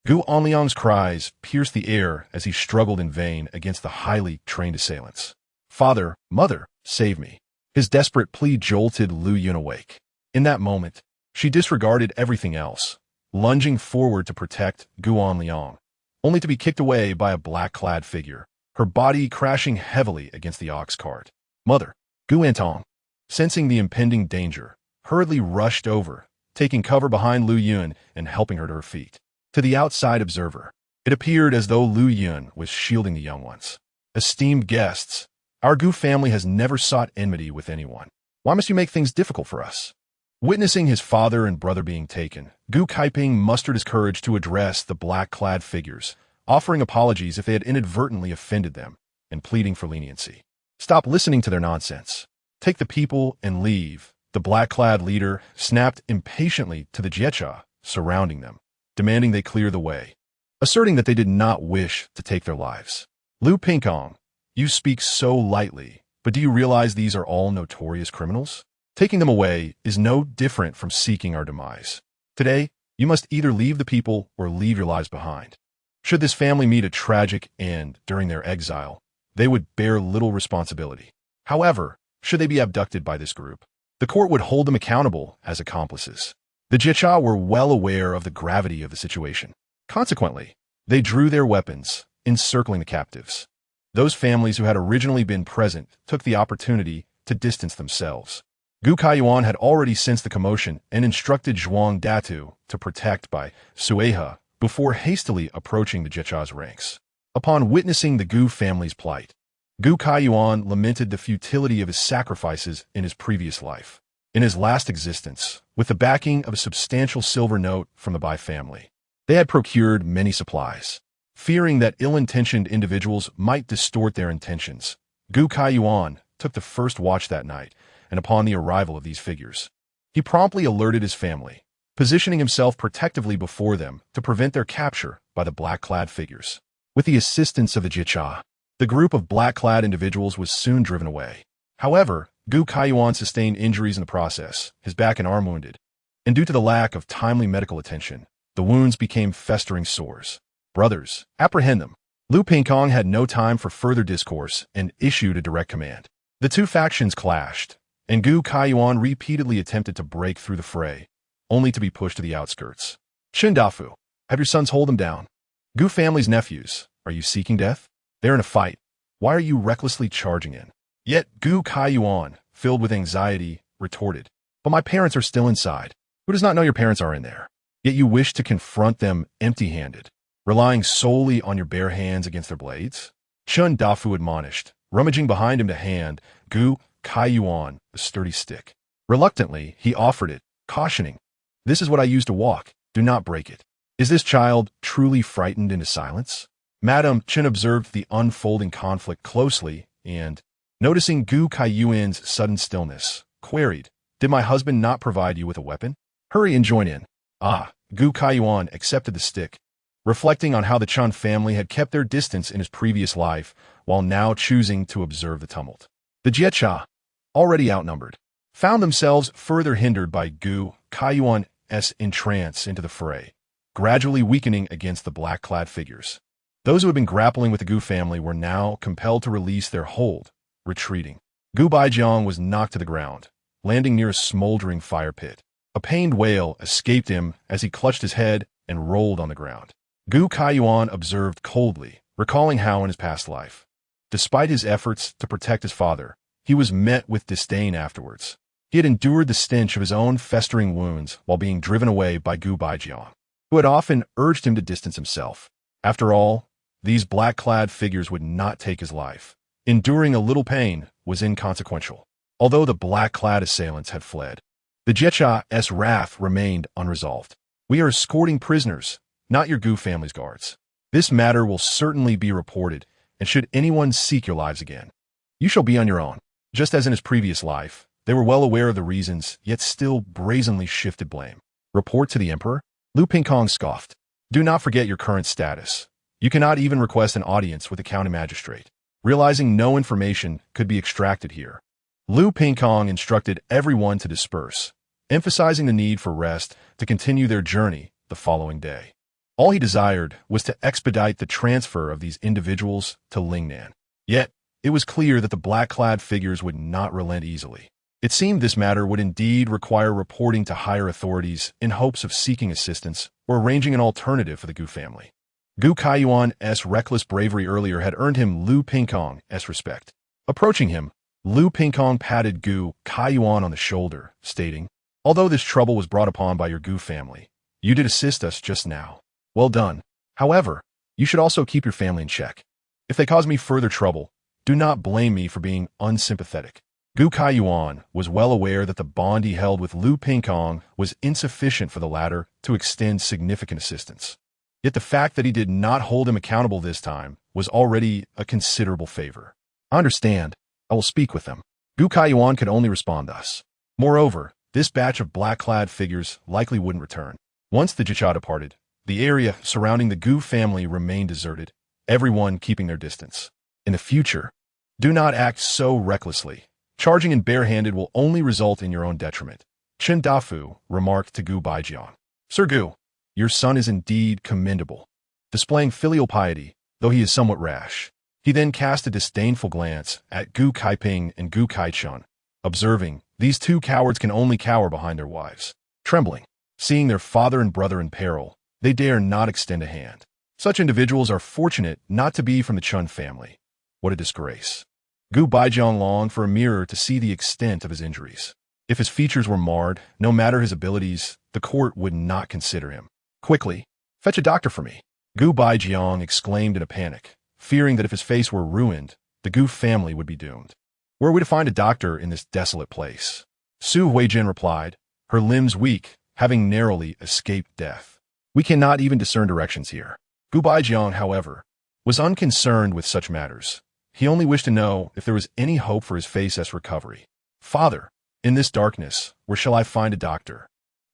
Gu Onliang's cries pierced the air as he struggled in vain against the highly trained assailants. "Father, mother, save me." His desperate plea jolted Lu Yun awake. In that moment, she disregarded everything else, lunging forward to protect Gu Onliang, only to be kicked away by a black-clad figure, her body crashing heavily against the ox cart. Mother, Gu Antong, sensing the impending danger, hurriedly rushed over, taking cover behind Lu Yun and helping her to her feet. To the outside observer, it appeared as though Lu Yun was shielding the young ones. "Esteemed guests, our Gu family has never sought enmity with anyone. Why must you make things difficult for us?" Witnessing his father and brother being taken, Gu Kaiping mustered his courage to address the black-clad figures, offering apologies if they had inadvertently offended them, and pleading for leniency. "Stop listening to their nonsense. Take the people and leave," the black-clad leader snapped impatiently to the Jiecha surrounding them, demanding they clear the way, asserting that they did not wish to take their lives. "Lu Pingkong, you speak so lightly, but do you realize these are all notorious criminals? Taking them away is no different from seeking our demise. Today, you must either leave the people or leave your lives behind. Should this family meet a tragic end during their exile, they would bear little responsibility. However, should they be abducted by this group, the court would hold them accountable as accomplices." The Jiecha were well aware of the gravity of the situation. Consequently, they drew their weapons, encircling the captives. Those families who had originally been present took the opportunity to distance themselves. Gu Kaiyuan had already sensed the commotion and instructed Zhuang Datu to protect Bai Suihe before hastily approaching the Jiecha's ranks. Upon witnessing the Gu family's plight, Gu Kaiyuan lamented the futility of his sacrifices in his previous life. In his last existence, with the backing of a substantial silver note from the Bai family, they had procured many supplies. Fearing that ill-intentioned individuals might distort their intentions, Gu Kaiyuan took the first watch that night, and upon the arrival of these figures, he promptly alerted his family, positioning himself protectively before them to prevent their capture by the black-clad figures. With the assistance of the Jiecha, the group of black-clad individuals was soon driven away. However, Gu Kaiyuan sustained injuries in the process, his back and arm wounded, and due to the lack of timely medical attention, the wounds became festering sores. "Brothers, apprehend them." Lu Pingkong had no time for further discourse and issued a direct command. The two factions clashed, and Gu Kaiyuan repeatedly attempted to break through the fray, only to be pushed to the outskirts. "Shindafu, have your sons hold them down. Gu family's nephews, are you seeking death? They're in a fight. Why are you recklessly charging in?" Yet Gu Kaiyuan, filled with anxiety, retorted, "But my parents are still inside. Who does not know your parents are in there? Yet you wish to confront them empty-handed, relying solely on your bare hands against their blades?" Chun Dafu admonished, rummaging behind him to hand Gu Kaiyuan the sturdy stick. Reluctantly, he offered it, cautioning, "This is what I use to walk. Do not break it." Is this child truly frightened into silence? Madame Chen observed the unfolding conflict closely and, noticing Gu Kaiyuan's sudden stillness, queried, "Did my husband not provide you with a weapon? Hurry and join in." Gu Kaiyuan accepted the stick, reflecting on how the Chun family had kept their distance in his previous life while now choosing to observe the tumult. The Jiecha, already outnumbered, found themselves further hindered by Gu Kaiyuan's entrance into the fray, gradually weakening against the black-clad figures. Those who had been grappling with the Gu family were now compelled to release their hold, retreating. Gu Baijiang was knocked to the ground, landing near a smoldering fire pit. A pained wail escaped him as he clutched his head and rolled on the ground. Gu Kaiyuan observed coldly, recalling how in his past life, despite his efforts to protect his father, he was met with disdain afterwards. He had endured the stench of his own festering wounds while being driven away by Gu Baijiang, who had often urged him to distance himself. After all, these black-clad figures would not take his life. Enduring a little pain was inconsequential. Although the black-clad assailants had fled, the Jiecha's wrath remained unresolved. "We are escorting prisoners, not your Gu family's guards. This matter will certainly be reported, and should anyone seek your lives again, you shall be on your own." Just as in his previous life, they were well aware of the reasons, yet still brazenly shifted blame. "Report to the emperor?" Lu Pingkong scoffed. Do not forget your current status. You cannot even request an audience with the county magistrate. Realizing no information could be extracted here, Lu Pingkong instructed everyone to disperse, emphasizing the need for rest to continue their journey the following day. All he desired was to expedite the transfer of these individuals to Lingnan. Yet, it was clear that the black-clad figures would not relent easily. It seemed this matter would indeed require reporting to higher authorities in hopes of seeking assistance or arranging an alternative for the Gu family. Gu Kaiyuan's reckless bravery earlier had earned him Lu Pingkong's respect. Approaching him, Lu Pingkong patted Gu Kaiyuan on the shoulder, stating, "Although this trouble was brought upon by your Gu family, you did assist us just now. Well done. However, you should also keep your family in check. If they cause me further trouble, do not blame me for being unsympathetic." Gu Kaiyuan was well aware that the bond he held with Lu Pingkong was insufficient for the latter to extend significant assistance. Yet the fact that he did not hold him accountable this time was already a considerable favor. "I understand. I will speak with them." Gu Kaiyuan could only respond thus. Moreover, this batch of black-clad figures likely wouldn't return. Once the Jicha departed, the area surrounding the Gu family remained deserted, everyone keeping their distance. In the future, do not act so recklessly. Charging in barehanded will only result in your own detriment, Chen Dafu remarked to Gu Baijiang. "Sir Gu, your son is indeed commendable, displaying filial piety, though he is somewhat rash." He then cast a disdainful glance at Gu Kaiping and Gu Kaichun, observing, "These two cowards can only cower behind their wives." Trembling, seeing their father and brother in peril, they dare not extend a hand. Such individuals are fortunate not to be from the Chun family. What a disgrace. Gu Baijiang longed for a mirror to see the extent of his injuries. If his features were marred, no matter his abilities, the court would not consider him. "Quickly, fetch a doctor for me," Gu Baijiang exclaimed in a panic, fearing that if his face were ruined, the Gu family would be doomed. "Where are we to find a doctor in this desolate place?" Su Huijin replied, her limbs weak, having narrowly escaped death. "We cannot even discern directions here." Gu Baijiang, however, was unconcerned with such matters. He only wished to know if there was any hope for his face's recovery. "Father, in this darkness, where shall I find a doctor?"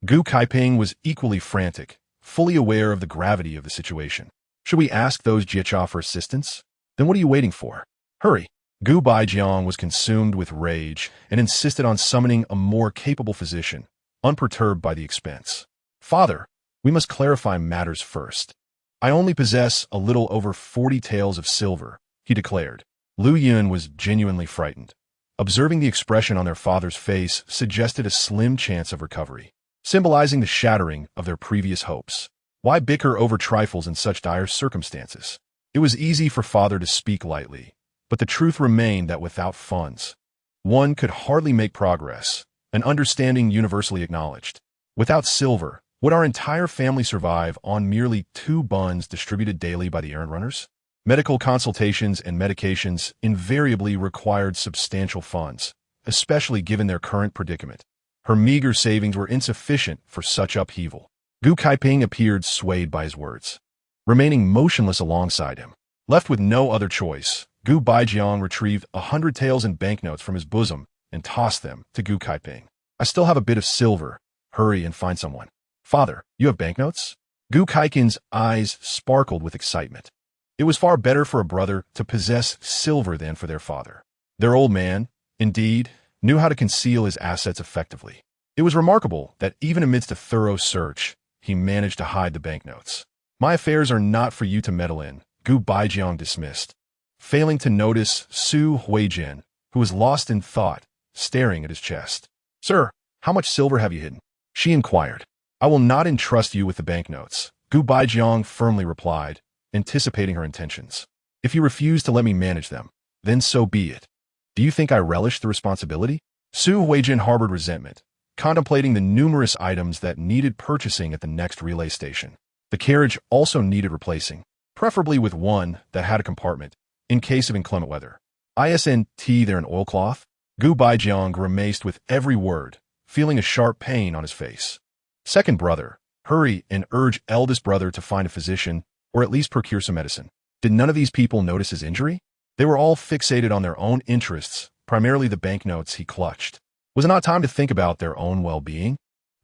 Gu Kaiping was equally frantic, fully aware of the gravity of the situation. "Should we ask those Jiecha for assistance? Then what are you waiting for? Hurry!" Gu Baijiang was consumed with rage and insisted on summoning a more capable physician, unperturbed by the expense. "Father, we must clarify matters first. I only possess a little over 40 taels of silver," he declared. Lu Yun was genuinely frightened. Observing the expression on their father's face suggested a slim chance of recovery, symbolizing the shattering of their previous hopes. Why bicker over trifles in such dire circumstances? It was easy for father to speak lightly, but the truth remained that without funds, one could hardly make progress, an understanding universally acknowledged. Without silver, would our entire family survive on merely 2 buns distributed daily by the errand runners? Medical consultations and medications invariably required substantial funds, especially given their current predicament. Her meager savings were insufficient for such upheaval. Gu Kaiping appeared swayed by his words, remaining motionless alongside him. Left with no other choice, Gu Baijiang retrieved 100 taels in banknotes from his bosom and tossed them to Gu Kaiping. "I still have a bit of silver. Hurry and find someone." "Father, you have banknotes?" Gu Kaikin's eyes sparkled with excitement. It was far better for a brother to possess silver than for their father. Their old man, indeed, knew how to conceal his assets effectively. It was remarkable that even amidst a thorough search, he managed to hide the banknotes. "My affairs are not for you to meddle in," Gu Baijiang dismissed, failing to notice Su Huijin, who was lost in thought, staring at his chest. "Sir, how much silver have you hidden?" she inquired. "I will not entrust you with the banknotes," Gu Baijiang firmly replied, anticipating her intentions. "If you refuse to let me manage them, then so be it. Do you think I relish the responsibility?" Su Huijin harbored resentment, contemplating the numerous items that needed purchasing at the next relay station. The carriage also needed replacing, preferably with one that had a compartment, in case of inclement weather. "Isn't there an oilcloth?" Gu Baijiang grimaced with every word, feeling a sharp pain on his face. "Second brother, hurry and urge eldest brother to find a physician, or at least procure some medicine." Did none of these people notice his injury? They were all fixated on their own interests, primarily the banknotes he clutched. Was it not time to think about their own well-being?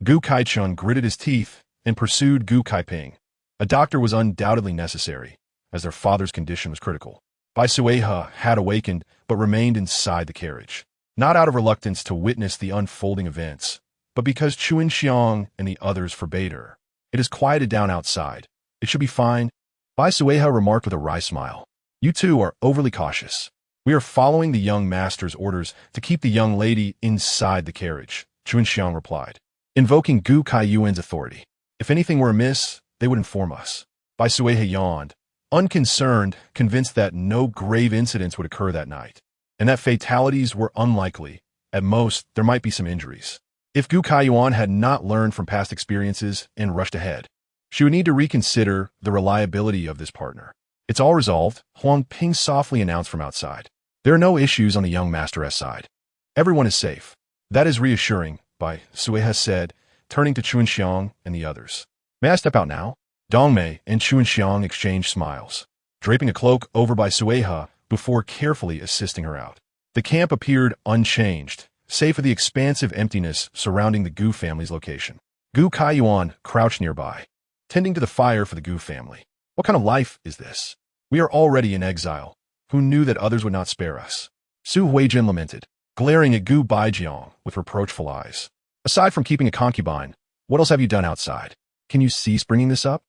Gu Kaichun gritted his teeth and pursued Gu Kaiping, A doctor was undoubtedly necessary, as their father's condition was critical. Bai Suihe had awakened, but remained inside the carriage. Not out of reluctance to witness the unfolding events, but because Chuan Xiang and the others forbade her. It is quieted down outside. It should be fine. Bai Suihe remarked with a wry smile. You two are overly cautious. We are following the young master's orders to keep the young lady inside the carriage, Chuan Xiang replied, invoking Gu Kaiyuan's authority. If anything were amiss, they would inform us. Bai Suihe yawned, unconcerned, convinced that no grave incidents would occur that night, and that fatalities were unlikely. At most, there might be some injuries. If Gu Kaiyuan had not learned from past experiences and rushed ahead, she would need to reconsider the reliability of this partner. It's all resolved, Huang Ping softly announced from outside. There are no issues on the young master's side. Everyone is safe. That is reassuring, Bai Suihe said, turning to Chuan Xiang and the others. May I step out now? Dongmei and Chuan Xiang exchanged smiles, draping a cloak over Bai Suihe before carefully assisting her out. The camp appeared unchanged, save for the expansive emptiness surrounding the Gu family's location. Gu Kaiyuan crouched nearby, tending to the fire for the Gu family. What kind of life is this? We are already in exile. Who knew that others would not spare us? Su Huijin lamented, glaring at Gu Baijiang with reproachful eyes. Aside from keeping a concubine, what else have you done outside? Can you cease bringing this up?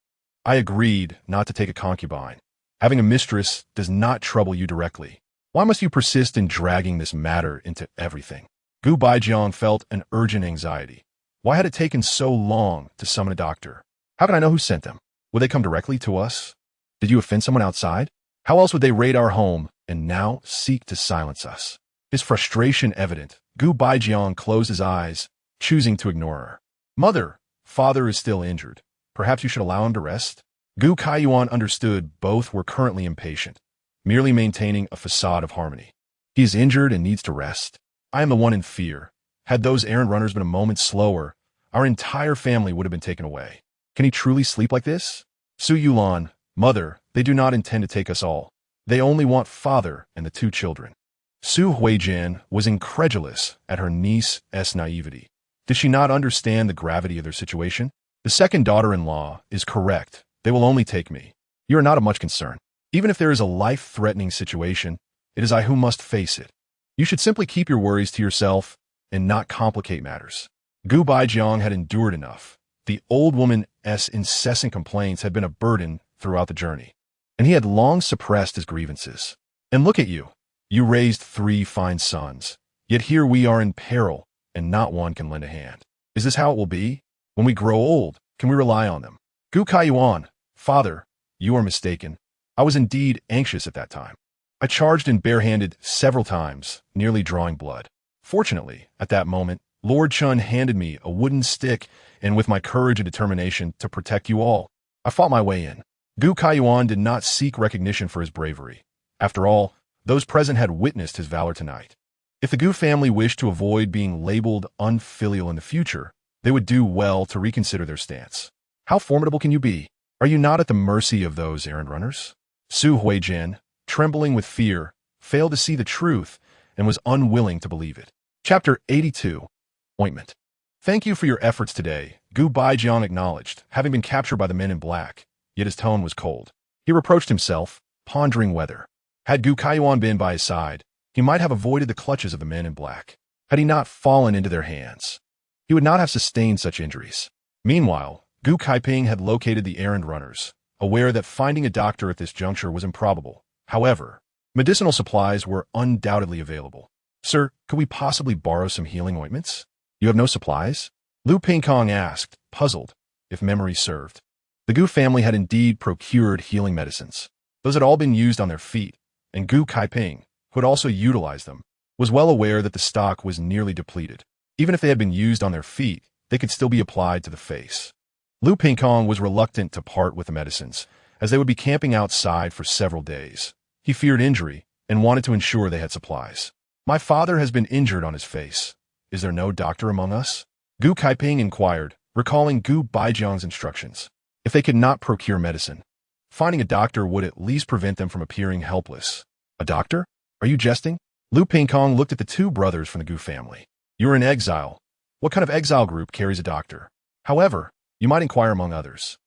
I agreed not to take a concubine. Having a mistress does not trouble you directly. Why must you persist in dragging this matter into everything? Gu Baijiang felt an urgent anxiety. Why had it taken so long to summon a doctor? How can I know who sent them? Would they come directly to us? Did you offend someone outside? How else would they raid our home and now seek to silence us? His frustration evident, Gu Baijiang closed his eyes, choosing to ignore her. Mother, father is still injured. Perhaps you should allow him to rest? Gu Kaiyuan understood both were currently impatient, merely maintaining a facade of harmony. He is injured and needs to rest. I am the one in fear. Had those errand runners been a moment slower, our entire family would have been taken away. Can he truly sleep like this? Su Yulan, mother, they do not intend to take us all. They only want father and the two children. Su Huijin was incredulous at her niece's naivety. Did she not understand the gravity of their situation? The second daughter-in-law is correct. They will only take me. You are not of much concern. Even if there is a life-threatening situation, it is I who must face it. You should simply keep your worries to yourself and not complicate matters. Gu Baijiang had endured enough. The old woman's incessant complaints had been a burden throughout the journey, and he had long suppressed his grievances. And look at you. You raised 3 fine sons, yet here we are in peril, and not one can lend a hand. Is this how it will be? When we grow old, can we rely on them? Gu Kaiyuan, father, you are mistaken. I was indeed anxious at that time. I charged in barehanded several times, nearly drawing blood. Fortunately, at that moment, Lord Chun handed me a wooden stick, and with my courage and determination to protect you all, I fought my way in. Gu Kaiyuan did not seek recognition for his bravery. After all, those present had witnessed his valor tonight. If the Gu family wished to avoid being labeled unfilial in the future, they would do well to reconsider their stance. How formidable can you be? Are you not at the mercy of those errand runners? Su Huijin, trembling with fear, failed to see the truth and was unwilling to believe it. Chapter 82. Ointment. Thank you for your efforts today, Gu Baijiang acknowledged, having been captured by the men in black, yet his tone was cold. He reproached himself, pondering whether, had Gu Kaiyuan been by his side, he might have avoided the clutches of the men in black. Had he not fallen into their hands, he would not have sustained such injuries. Meanwhile, Gu Kaiping had located the errand runners, aware that finding a doctor at this juncture was improbable. However, medicinal supplies were undoubtedly available. Sir, could we possibly borrow some healing ointments? You have no supplies? Lu Pingkong asked, puzzled, if memory served. The Gu family had indeed procured healing medicines. Those had all been used on their feet, and Gu Kaiping, who had also utilized them, was well aware that the stock was nearly depleted. Even if they had been used on their feet, they could still be applied to the face. Lu Pingkong was reluctant to part with the medicines, as they would be camping outside for several days. He feared injury and wanted to ensure they had supplies. My father has been injured on his face. Is there no doctor among us? Gu Kaiping inquired, recalling Gu Baijiang's instructions. If they could not procure medicine, finding a doctor would at least prevent them from appearing helpless. A doctor? Are you jesting? Lu Pingkong looked at the 2 brothers from the Gu family. You are in exile. What kind of exile group carries a doctor? However, you might inquire among others.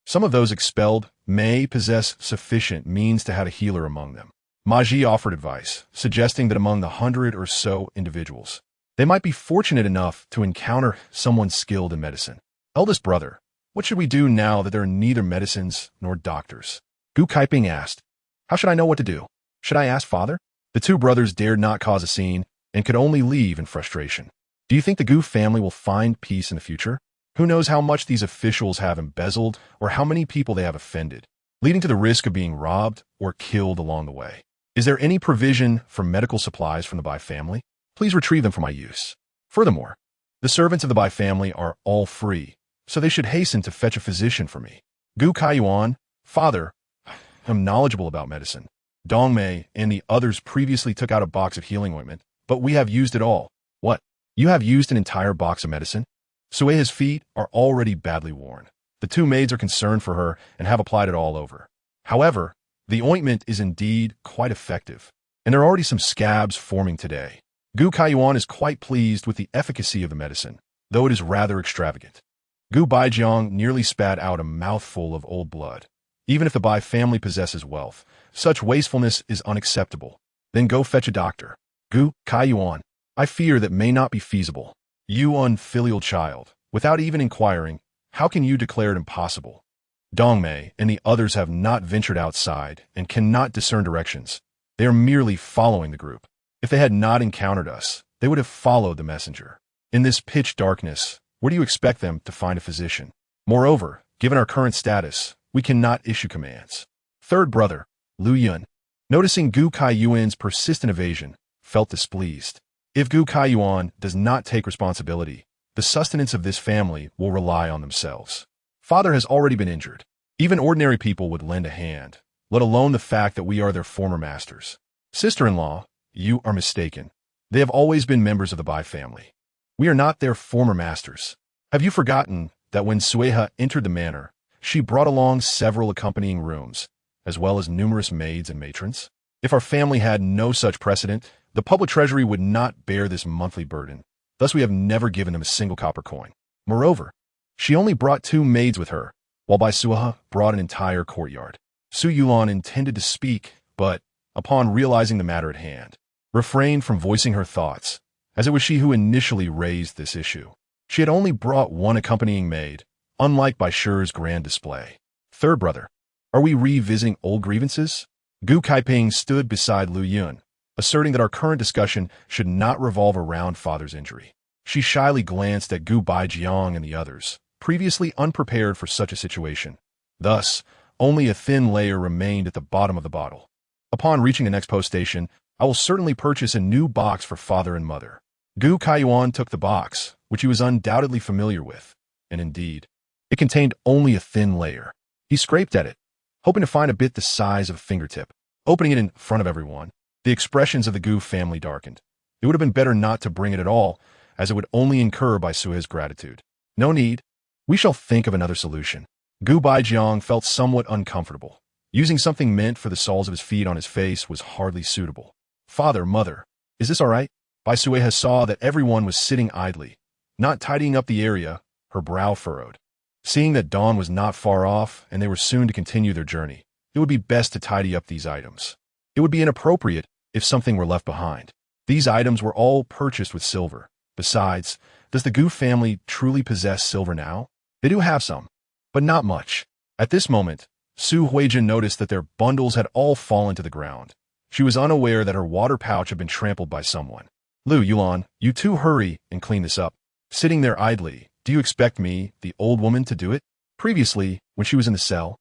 Some of those expelled may possess sufficient means to have a healer among them. Maji offered advice, suggesting that among the 100 or so individuals, they might be fortunate enough to encounter someone skilled in medicine. Eldest brother, what should we do now that there are neither medicines nor doctors? Gu Kaiping asked. How should I know what to do? Should I ask father? The two brothers dared not cause a scene and could only leave in frustration. Do you think the Gu family will find peace in the future? Who knows how much these officials have embezzled or how many people they have offended, leading to the risk of being robbed or killed along the way. Is there any provision for medical supplies from the Bai family? Please retrieve them for my use. Furthermore, the servants of the Bai family are all free, so they should hasten to fetch a physician for me. Gu Kaiyuan, father, I'm knowledgeable about medicine. Dongmei and the others previously took out a box of healing ointment, but we have used it all. What? You have used an entire box of medicine? Suihe's feet are already badly worn. The two maids are concerned for her and have applied it all over. However, the ointment is indeed quite effective, and there are already some scabs forming today. Gu Kaiyuan is quite pleased with the efficacy of the medicine, though it is rather extravagant. Gu Baijiang nearly spat out a mouthful of old blood. Even if the Bai family possesses wealth, such wastefulness is unacceptable. Then go fetch a doctor. Gu Kaiyuan, I fear that may not be feasible. You unfilial child, without even inquiring, how can you declare it impossible? Dongmei and the others have not ventured outside and cannot discern directions. They are merely following the group. If they had not encountered us, they would have followed the messenger. In this pitch darkness, where do you expect them to find a physician? Moreover, given our current status, we cannot issue commands. Third brother, Lu Yun, noticing Gu Kaiyuan's persistent evasion, felt displeased. If Gu Kaiyuan does not take responsibility, the sustenance of this family will rely on themselves. Father has already been injured. Even ordinary people would lend a hand, let alone the fact that we are their former masters. Sister-in-law, you are mistaken. They have always been members of the Bai family. We are not their former masters. Have you forgotten that when Suihe entered the manor, she brought along several accompanying rooms, as well as numerous maids and matrons? If our family had no such precedent, the public treasury would not bear this monthly burden. Thus we have never given them a single copper coin. Moreover, she only brought 2 maids with her, while Bai Suihe brought an entire courtyard. Su Yulan intended to speak, but, upon realizing the matter at hand, refrained from voicing her thoughts, as it was she who initially raised this issue. She had only brought 1 accompanying maid, unlike Bai Shi's grand display. Third brother, are we revisiting old grievances? Gu Kaiping stood beside Lu Yun, asserting that our current discussion should not revolve around father's injury. She shyly glanced at Gu Baijiang and the others, previously unprepared for such a situation. Thus, only a thin layer remained at the bottom of the bottle. Upon reaching the next post station, I will certainly purchase a new box for father and mother. Gu Kaiyuan took the box, which he was undoubtedly familiar with, and indeed, it contained only a thin layer. He scraped at it, hoping to find a bit the size of a fingertip. Opening it in front of everyone, the expressions of the Gu family darkened. It would have been better not to bring it at all, as it would only incur Bai Suihe's gratitude. No need. We shall think of another solution. Gu Baijiang felt somewhat uncomfortable. Using something meant for the soles of his feet on his face was hardly suitable. Father, mother, is this all right? Bai Suihe saw that everyone was sitting idly, not tidying up the area, her brow furrowed. Seeing that dawn was not far off and they were soon to continue their journey, it would be best to tidy up these items. It would be inappropriate if something were left behind. These items were all purchased with silver. Besides, does the Gu family truly possess silver now? They do have some, but not much. At this moment, Su Huijin noticed that their bundles had all fallen to the ground. She was unaware that her water pouch had been trampled by someone. Lu Yulan, you two hurry and clean this up. Sitting there idly, do you expect me, the old woman, to do it? Previously, when she was in the cell,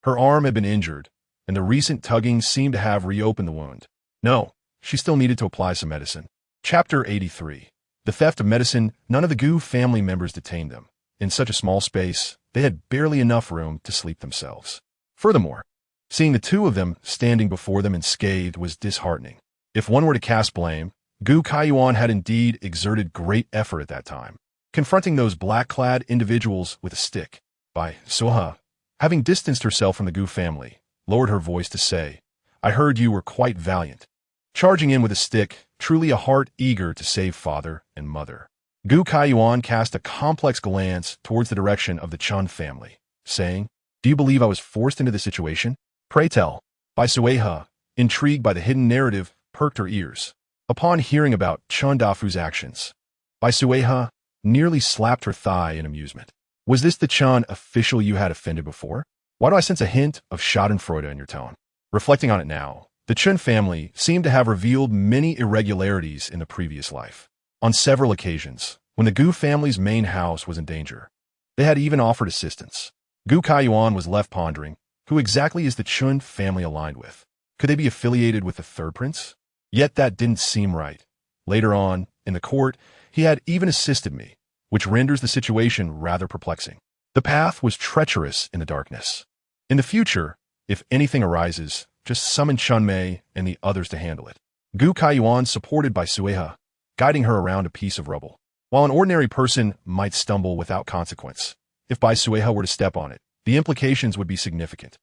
her arm had been injured, and the recent tugging seemed to have reopened the wound. No, she still needed to apply some medicine. Chapter 83. The theft of medicine. None of the Gu family members detained them. In such a small space, they had barely enough room to sleep themselves. Furthermore, seeing the two of them standing before them unscathed was disheartening. If one were to cast blame, Gu Kaiyuan had indeed exerted great effort at that time, confronting those black-clad individuals with a stick. Bai Suihe, having distanced herself from the Gu family, lowered her voice to say, I heard you were quite valiant. Charging in with a stick, truly a heart eager to save father and mother. Gu Kaiyuan cast a complex glance towards the direction of the Chun family, saying, Do you believe I was forced into this situation? Pray tell. Bai Suihe, intrigued by the hidden narrative, perked her ears. Upon hearing about Chun Dafu's actions, Bai Suihe nearly slapped her thigh in amusement. Was this the Chun official you had offended before? Why do I sense a hint of schadenfreude in your tone? Reflecting on it now, the Chun family seemed to have revealed many irregularities in the previous life. On several occasions, when the Gu family's main house was in danger, they had even offered assistance. Gu Kaiyuan was left pondering, who exactly is the Chun family aligned with? Could they be affiliated with the third prince? Yet that didn't seem right. Later on, in the court, he had even assisted me, which renders the situation rather perplexing. The path was treacherous in the darkness. In the future, if anything arises, just summon Chunmei and the others to handle it. Gu Kaiyuan supported Bai Suihe, guiding her around a piece of rubble. While an ordinary person might stumble without consequence, if Bai Suihe were to step on it, the implications would be significant.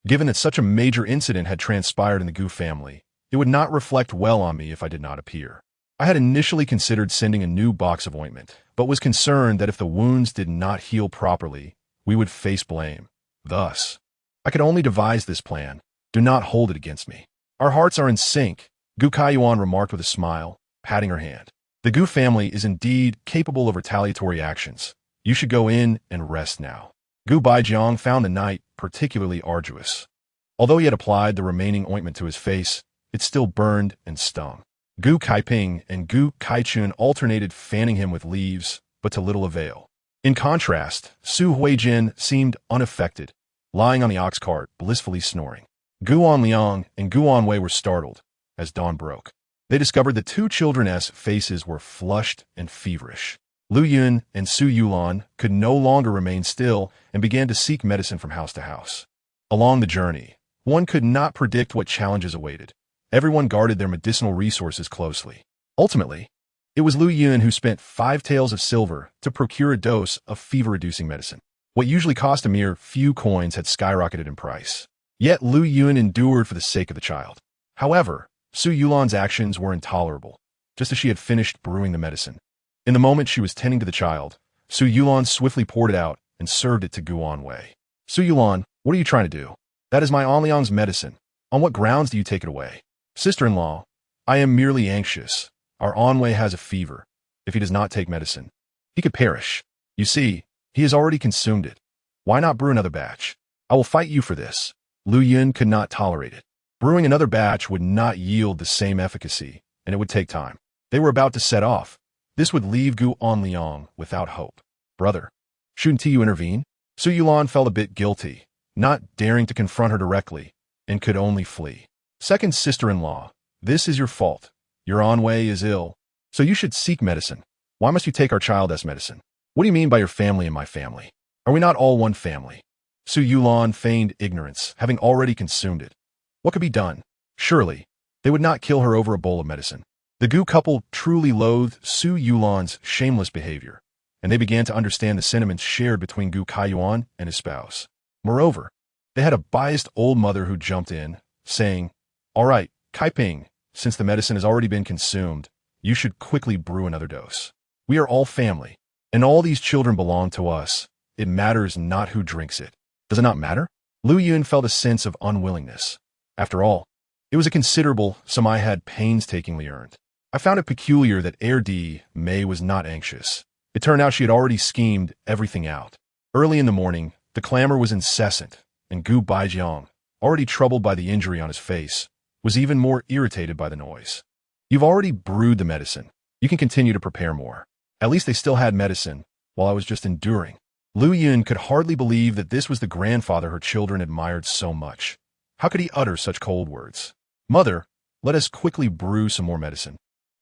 Given that such a major incident had transpired in the Gu family, it would not reflect well on me if I did not appear. I had initially considered sending a new box of ointment, but was concerned that if the wounds did not heal properly, we would face blame. Thus, I could only devise this plan. Do not hold it against me. Our hearts are in sync, Gu Kaiyuan remarked with a smile, patting her hand. The Gu family is indeed capable of retaliatory actions. You should go in and rest now. Gu Baijiang found the night particularly arduous. Although he had applied the remaining ointment to his face, it still burned and stung. Gu Kaiping and Gu Kaichun alternated fanning him with leaves, but to little avail. In contrast, Su Huijin seemed unaffected, lying on the ox cart, blissfully snoring. Gu Anliang and Gu Anwei were startled as dawn broke. They discovered the two children's faces were flushed and feverish. Lu Yun and Su Yulan could no longer remain still and began to seek medicine from house to house. Along the journey, one could not predict what challenges awaited. Everyone guarded their medicinal resources closely. Ultimately, it was Lu Yun who spent 5 taels of silver to procure a dose of fever-reducing medicine. What usually cost a mere few coins had skyrocketed in price. Yet Lu Yun endured for the sake of the child. However, Su Yulan's actions were intolerable, just as she had finished brewing the medicine. In the moment she was tending to the child, Su Yulan swiftly poured it out and served it to Gu Anwei. Su Yulan, what are you trying to do? That is my Anliang's medicine. On what grounds do you take it away? Sister-in-law, I am merely anxious. Our Anwei has a fever. If he does not take medicine, he could perish. You see, he has already consumed it. Why not brew another batch? I will fight you for this. Lu Yun could not tolerate it. Brewing another batch would not yield the same efficacy, and it would take time. They were about to set off. This would leave Gu Anliang without hope. Brother, shouldn't you intervene? Su Yulan felt a bit guilty, not daring to confront her directly, and could only flee. Second sister-in-law, this is your fault. Your Anwei is ill, so you should seek medicine. Why must you take our child's medicine? What do you mean by your family and my family? Are we not all one family? Su Yulan feigned ignorance, having already consumed it. What could be done? Surely, they would not kill her over a bowl of medicine. The Gu couple truly loathed Su Yulan's shameless behavior, and they began to understand the sentiments shared between Gu Kaiyuan and his spouse. Moreover, they had a biased old mother who jumped in, saying, "All right, Kaiping, since the medicine has already been consumed, you should quickly brew another dose. We are all family, and all these children belong to us. It matters not who drinks it." Does it not matter? Lu Yun felt a sense of unwillingness. After all, it was a considerable sum I had painstakingly earned. I found it peculiar that May was not anxious. It turned out she had already schemed everything out. Early in the morning, the clamor was incessant, and Gu Baijiang, already troubled by the injury on his face, was even more irritated by the noise. You've already brewed the medicine. You can continue to prepare more. At least they still had medicine, while I was just enduring. Lu Yun could hardly believe that this was the grandfather her children admired so much. How could he utter such cold words? Mother, let us quickly brew some more medicine.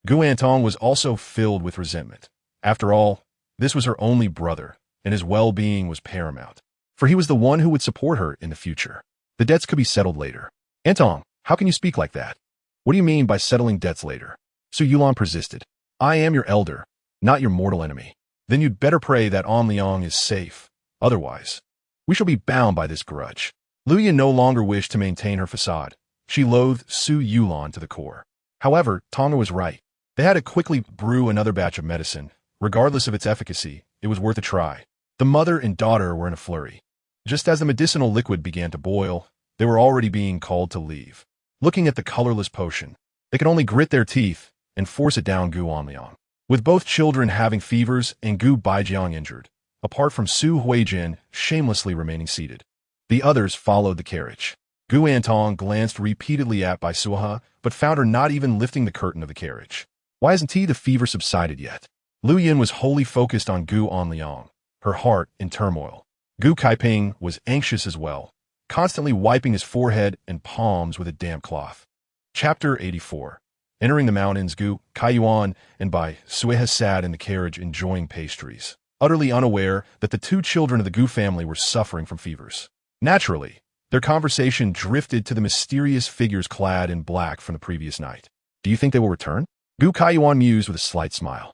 Gu Antong was also filled with resentment. After all, this was her only brother, and his well-being was paramount. For he was the one who would support her in the future. The debts could be settled later. Antong, how can you speak like that? What do you mean by settling debts later? Su Yulan persisted. I am your elder, not your mortal enemy. Then you'd better pray that Anliang is safe. Otherwise, we shall be bound by this grudge. Lu Yun no longer wished to maintain her facade. She loathed Su Yulan to the core. However, Tonga was right. They had to quickly brew another batch of medicine. Regardless of its efficacy, it was worth a try. The mother and daughter were in a flurry. Just as the medicinal liquid began to boil, they were already being called to leave. Looking at the colorless potion, they could only grit their teeth and force it down Gu Anliang. With both children having fevers and Gu Baijiang injured, apart from Su Huijin shamelessly remaining seated, the others followed the carriage. Gu Antong glanced repeatedly at Bai Suihe, but found her not even lifting the curtain of the carriage. Why hasn't the fever subsided yet? Lu Yin was wholly focused on Gu Anliang, her heart in turmoil. Gu Kaiping was anxious as well, constantly wiping his forehead and palms with a damp cloth. Chapter 84. Entering the mountains, Gu Kaiyuan and Bai Suihe sat in the carriage enjoying pastries, utterly unaware that the two children of the Gu family were suffering from fevers. Naturally, their conversation drifted to the mysterious figures clad in black from the previous night. Do you think they will return? Gu Kaiyuan mused with a slight smile.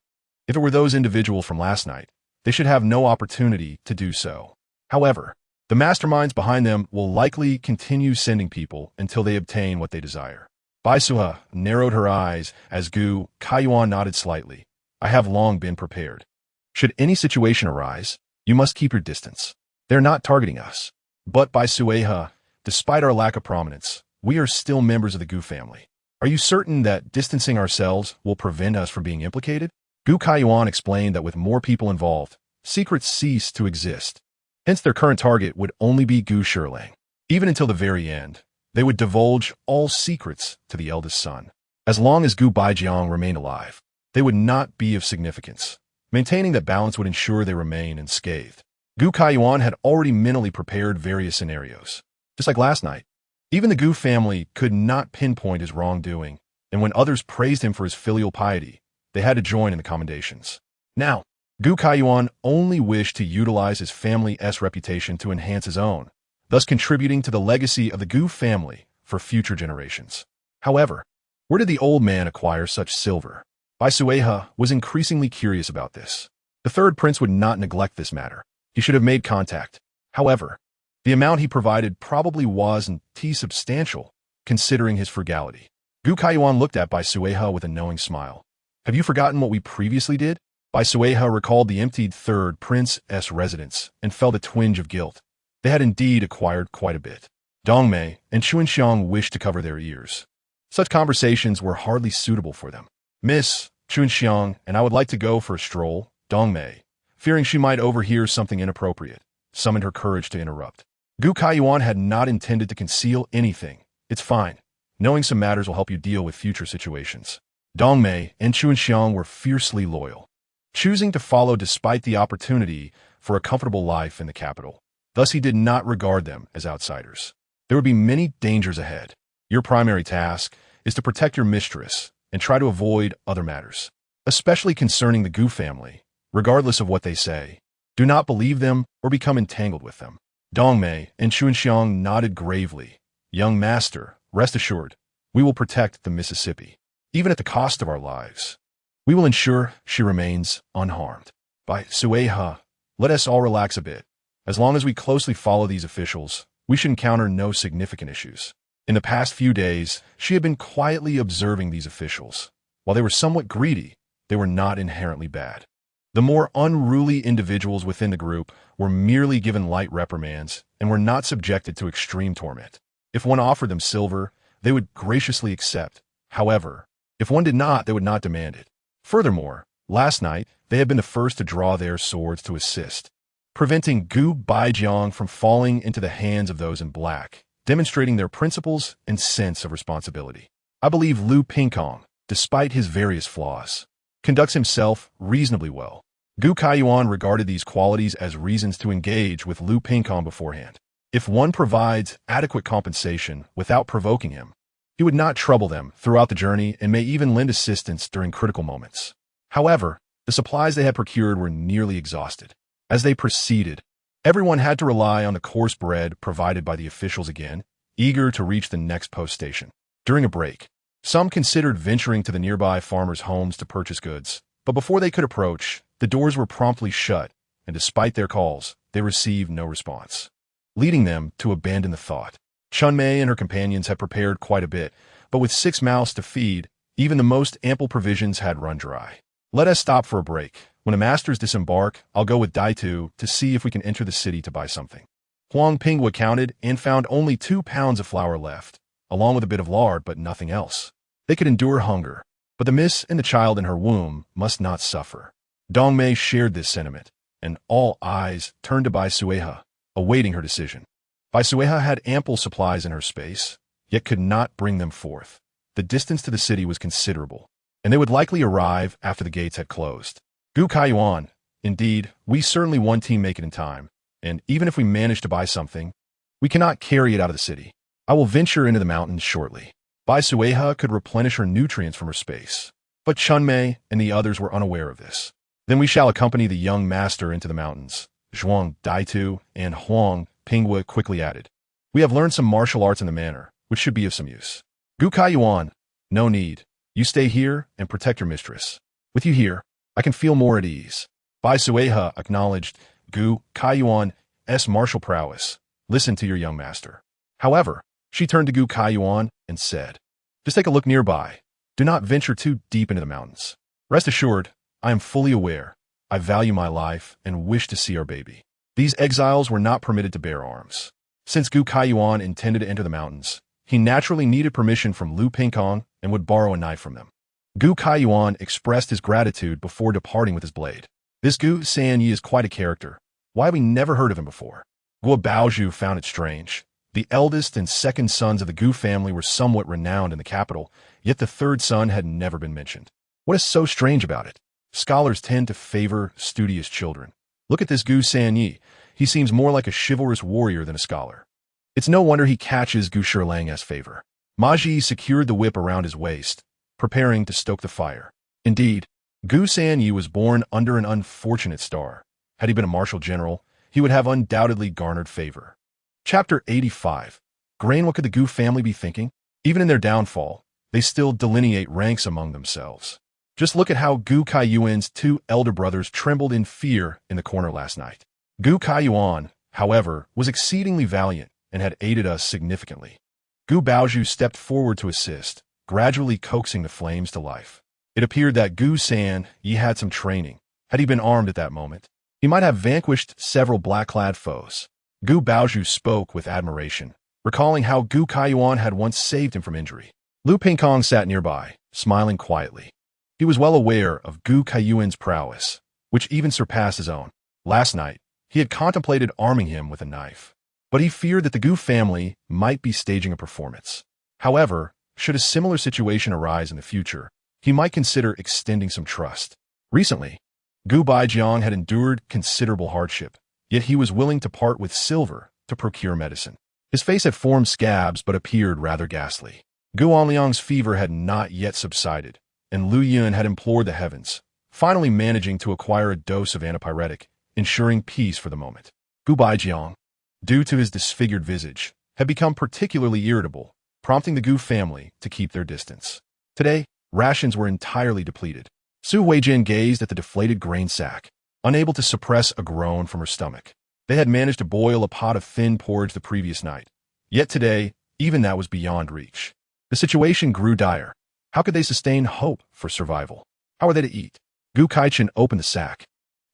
If it were those individuals from last night, they should have no opportunity to do so. However, the masterminds behind them will likely continue sending people until they obtain what they desire. Bai Suihe narrowed her eyes as Gu Kaiyuan nodded slightly. I have long been prepared. Should any situation arise, you must keep your distance. They're not targeting us. But Bai Suihe, despite our lack of prominence, we are still members of the Gu family. Are you certain that distancing ourselves will prevent us from being implicated? Gu Kaiyuan explained that with more people involved, secrets cease to exist. Hence their current target would only be Gu Shilang. Even until the very end, they would divulge all secrets to the eldest son. As long as Gu Baijiang remained alive, they would not be of significance. Maintaining that balance would ensure they remain unscathed. Gu Kaiyuan had already mentally prepared various scenarios. Just like last night, even the Gu family could not pinpoint his wrongdoing, and when others praised him for his filial piety, they had to join in the commendations. Now, Gu Kaiyuan only wished to utilize his family's reputation to enhance his own, thus contributing to the legacy of the Gu family for future generations. However, where did the old man acquire such silver? Bai Suihe was increasingly curious about this. The third prince would not neglect this matter. He should have made contact. However, the amount he provided probably wasn't substantial, considering his frugality. Gu Kaiyuan looked at Bai Suihe with a knowing smile. Have you forgotten what we previously did? Bai Suihe recalled the emptied third prince's residence and felt a twinge of guilt. They had indeed acquired quite a bit. Dongmei and Chuanxiang wished to cover their ears. Such conversations were hardly suitable for them. Miss Chuanxiang and I would like to go for a stroll. Dongmei, fearing she might overhear something inappropriate, summoned her courage to interrupt. Gu Kaiyuan had not intended to conceal anything. It's fine. Knowing some matters will help you deal with future situations. Dongmei and Chuanxiang were fiercely loyal, choosing to follow despite the opportunity for a comfortable life in the capital. Thus, he did not regard them as outsiders. There would be many dangers ahead. Your primary task is to protect your mistress and try to avoid other matters, especially concerning the Gu family. Regardless of what they say, do not believe them or become entangled with them. Dongmei and Chuanxiang nodded gravely. Young master, rest assured, we will protect the Mississippi, even at the cost of our lives. We will ensure she remains unharmed. Bai Suihe, let us all relax a bit. As long as we closely follow these officials, we should encounter no significant issues. In the past few days, she had been quietly observing these officials. While they were somewhat greedy, they were not inherently bad. The more unruly individuals within the group were merely given light reprimands and were not subjected to extreme torment. If one offered them silver, they would graciously accept. However, if one did not, they would not demand it. Furthermore, last night, they had been the first to draw their swords to assist, preventing Gu Baijiang from falling into the hands of those in black, demonstrating their principles and sense of responsibility. I believe Lu Pingkong, despite his various flaws, conducts himself reasonably well. Gu Kaiyuan regarded these qualities as reasons to engage with Lu Pingkong beforehand. If one provides adequate compensation without provoking him, he would not trouble them throughout the journey and may even lend assistance during critical moments. However, the supplies they had procured were nearly exhausted. As they proceeded, everyone had to rely on the coarse bread provided by the officials again, eager to reach the next post station. During a break, some considered venturing to the nearby farmers' homes to purchase goods, but before they could approach, the doors were promptly shut, and despite their calls, they received no response, leading them to abandon the thought. Chunmei and her companions had prepared quite a bit, but with 6 mouths to feed, even the most ample provisions had run dry. Let us stop for a break. When the masters disembark, I'll go with Daitu to see if we can enter the city to buy something. Huang Pingwa counted and found only 2 pounds of flour left, along with a bit of lard but nothing else. They could endure hunger, but the miss and the child in her womb must not suffer. Dong Mei shared this sentiment, and all eyes turned to Bai Suihe, awaiting her decision. Bai Suihe had ample supplies in her space, yet could not bring them forth. The distance to the city was considerable, and they would likely arrive after the gates had closed. Gu Kaiyuan, indeed, we certainly one team make it in time, and even if we manage to buy something, we cannot carry it out of the city. I will venture into the mountains shortly. Bai Suihe could replenish her nutrients from her space, but Chun Mei and the others were unaware of this. Then we shall accompany the young master into the mountains, Zhuang Daitu and Huang Pingwa quickly added. We have learned some martial arts in the manor, which should be of some use. Gu Kaiyuan, no need. You stay here and protect your mistress. With you here, I can feel more at ease. Bai Suihe acknowledged Gu Kaiyuan's martial prowess. Listen to your young master. However, she turned to Gu Kaiyuan and said, just take a look nearby. Do not venture too deep into the mountains. Rest assured, I am fully aware. I value my life and wish to see our baby. These exiles were not permitted to bear arms. Since Gu Kaiyuan intended to enter the mountains, he naturally needed permission from Lu Pingkong and would borrow a knife from them. Gu Kaiyuan expressed his gratitude before departing with his blade. This Gu Sanyi is quite a character. Why have we never heard of him before? Guo Baozhu found it strange. The eldest and second sons of the Gu family were somewhat renowned in the capital, yet the third son had never been mentioned. What is so strange about it? Scholars tend to favor studious children. Look at this Gu Sanyi. He seems more like a chivalrous warrior than a scholar. It's no wonder he catches Gu Shilang's favor. Ma Ji secured the whip around his waist, preparing to stoke the fire. Indeed, Gu Sanyi was born under an unfortunate star. Had he been a martial general, he would have undoubtedly garnered favor. Chapter 85. Grain, what could the Gu family be thinking? Even in their downfall, they still delineate ranks among themselves. Just look at how Gu Kaiyuan's 2 elder brothers trembled in fear in the corner last night. Gu Kaiyuan, however, was exceedingly valiant and had aided us significantly. Gu Baozhu stepped forward to assist, gradually coaxing the flames to life. It appeared that Gu Sanyi had some training. Had he been armed at that moment, he might have vanquished several black-clad foes. Gu Baozhu spoke with admiration, recalling how Gu Kaiyuan had once saved him from injury. Lu Pingkong sat nearby, smiling quietly. He was well aware of Gu Kaiyuan's prowess, which even surpassed his own. Last night, he had contemplated arming him with a knife, but he feared that the Gu family might be staging a performance. However, should a similar situation arise in the future, he might consider extending some trust. Recently, Gu Baijiang had endured considerable hardship, yet he was willing to part with silver to procure medicine. His face had formed scabs but appeared rather ghastly. Gu Onliang's fever had not yet subsided, and Lu Yun had implored the heavens, finally managing to acquire a dose of antipyretic, ensuring peace for the moment. Gu Baijiang, due to his disfigured visage, had become particularly irritable, prompting the Gu family to keep their distance. Today, rations were entirely depleted. Su Huijin gazed at the deflated grain sack, unable to suppress a groan from her stomach. They had managed to boil a pot of thin porridge the previous night, yet today, even that was beyond reach. The situation grew dire. How could they sustain hope for survival? How were they to eat? Gu Kaichin opened the sack,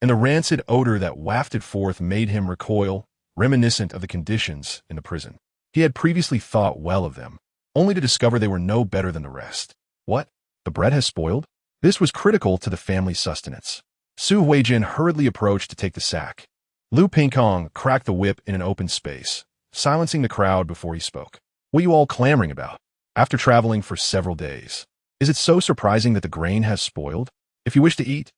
and the rancid odor that wafted forth made him recoil, reminiscent of the conditions in the prison. He had previously thought well of them, only to discover they were no better than the rest. What? The bread has spoiled? This was critical to the family's sustenance. Su Huijin hurriedly approached to take the sack. Lu Pingkong cracked the whip in an open space, silencing the crowd before he spoke. What are you all clamoring about? After traveling for several days, is it so surprising that the grain has spoiled? If you wish to eat,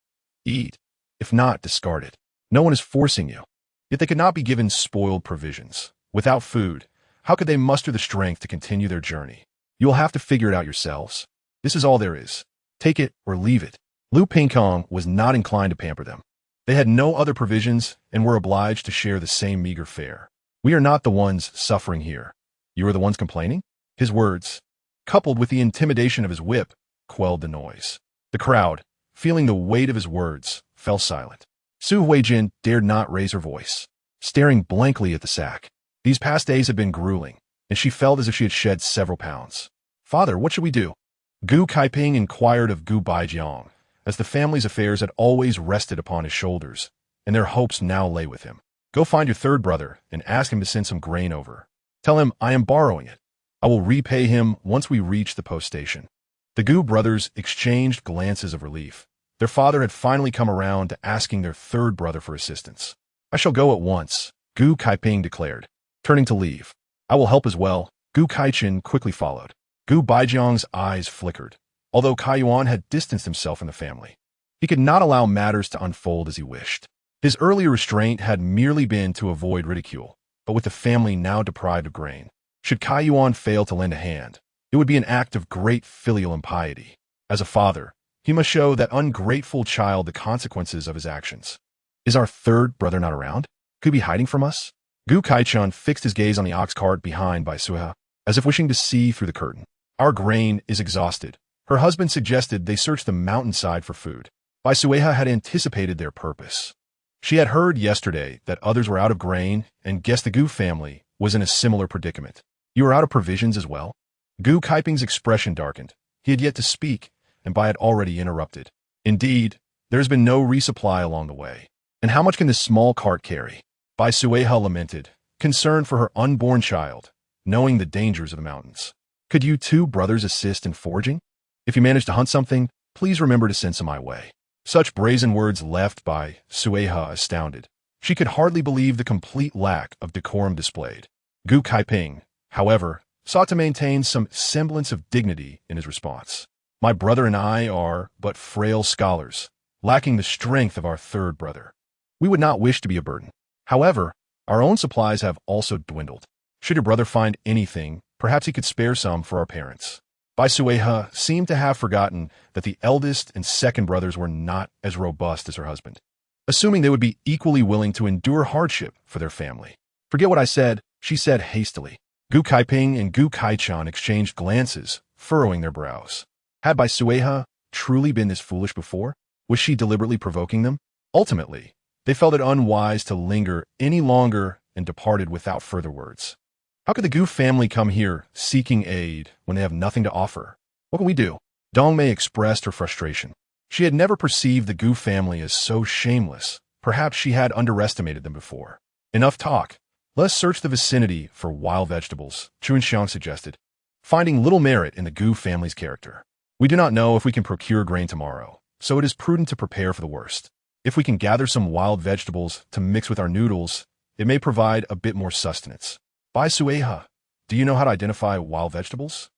eat. If not, discard it. No one is forcing you. Yet they could not be given spoiled provisions. Without food, how could they muster the strength to continue their journey? You will have to figure it out yourselves. This is all there is. Take it or leave it. Lu Pingkong was not inclined to pamper them. They had no other provisions and were obliged to share the same meager fare. We are not the ones suffering here. You are the ones complaining? His words, coupled with the intimidation of his whip, quelled the noise. The crowd, feeling the weight of his words, fell silent. Su Huijin dared not raise her voice, staring blankly at the sack. These past days had been grueling, and she felt as if she had shed several pounds. Father, what should we do? Gu Kaiping inquired of Gu Baijiang, as the family's affairs had always rested upon his shoulders, and their hopes now lay with him. Go find your third brother and ask him to send some grain over. Tell him I am borrowing it. I will repay him once we reach the post station." The Gu brothers exchanged glances of relief. Their father had finally come around to asking their third brother for assistance. "I shall go at once," Gu Kaiping declared, turning to leave. "I will help as well." Gu Kaichen quickly followed. Gu Baijiang's eyes flickered. Although Kai Yuan had distanced himself from the family, he could not allow matters to unfold as he wished. His earlier restraint had merely been to avoid ridicule, but with the family now deprived of grain, should Kai Yuan fail to lend a hand, it would be an act of great filial impiety. As a father, he must show that ungrateful child the consequences of his actions. Is our third brother not around? Could he be hiding from us? Gu Kaichun fixed his gaze on the ox cart behind Bai Suihe, as if wishing to see through the curtain. "Our grain is exhausted." Her husband suggested they search the mountainside for food. Bai Suihe had anticipated their purpose. She had heard yesterday that others were out of grain and guessed the Gu family was in a similar predicament. "You are out of provisions as well?" Gu Kaiping's expression darkened. He had yet to speak, and Bai had already interrupted. "Indeed, there has been no resupply along the way. And how much can this small cart carry?" Bai Suihe lamented, concerned for her unborn child, knowing the dangers of the mountains. "Could you two brothers assist in foraging? If you manage to hunt something, please remember to send some my way." Such brazen words left Bai Suihe astounded. She could hardly believe the complete lack of decorum displayed. Gu Kaiping, however, sought to maintain some semblance of dignity in his response. "My brother and I are but frail scholars, lacking the strength of our third brother. We would not wish to be a burden. However, our own supplies have also dwindled. Should your brother find anything, perhaps he could spare some for our parents." Bai Suihe seemed to have forgotten that the eldest and second brothers were not as robust as her husband, assuming they would be equally willing to endure hardship for their family. "Forget what I said," she said hastily. Gu Kaiping and Gu Kaichan exchanged glances, furrowing their brows. Had Bai Suihe truly been this foolish before? Was she deliberately provoking them? Ultimately, they felt it unwise to linger any longer and departed without further words. How could the Gu family come here seeking aid when they have nothing to offer? What can we do? Dongmei expressed her frustration. She had never perceived the Gu family as so shameless. Perhaps she had underestimated them before. "Enough talk. Let's search the vicinity for wild vegetables," Chunxiang suggested, finding little merit in the Gu family's character. "We do not know if we can procure grain tomorrow, so it is prudent to prepare for the worst. If we can gather some wild vegetables to mix with our noodles, it may provide a bit more sustenance." "Bai Suihe, do you know how to identify wild vegetables?"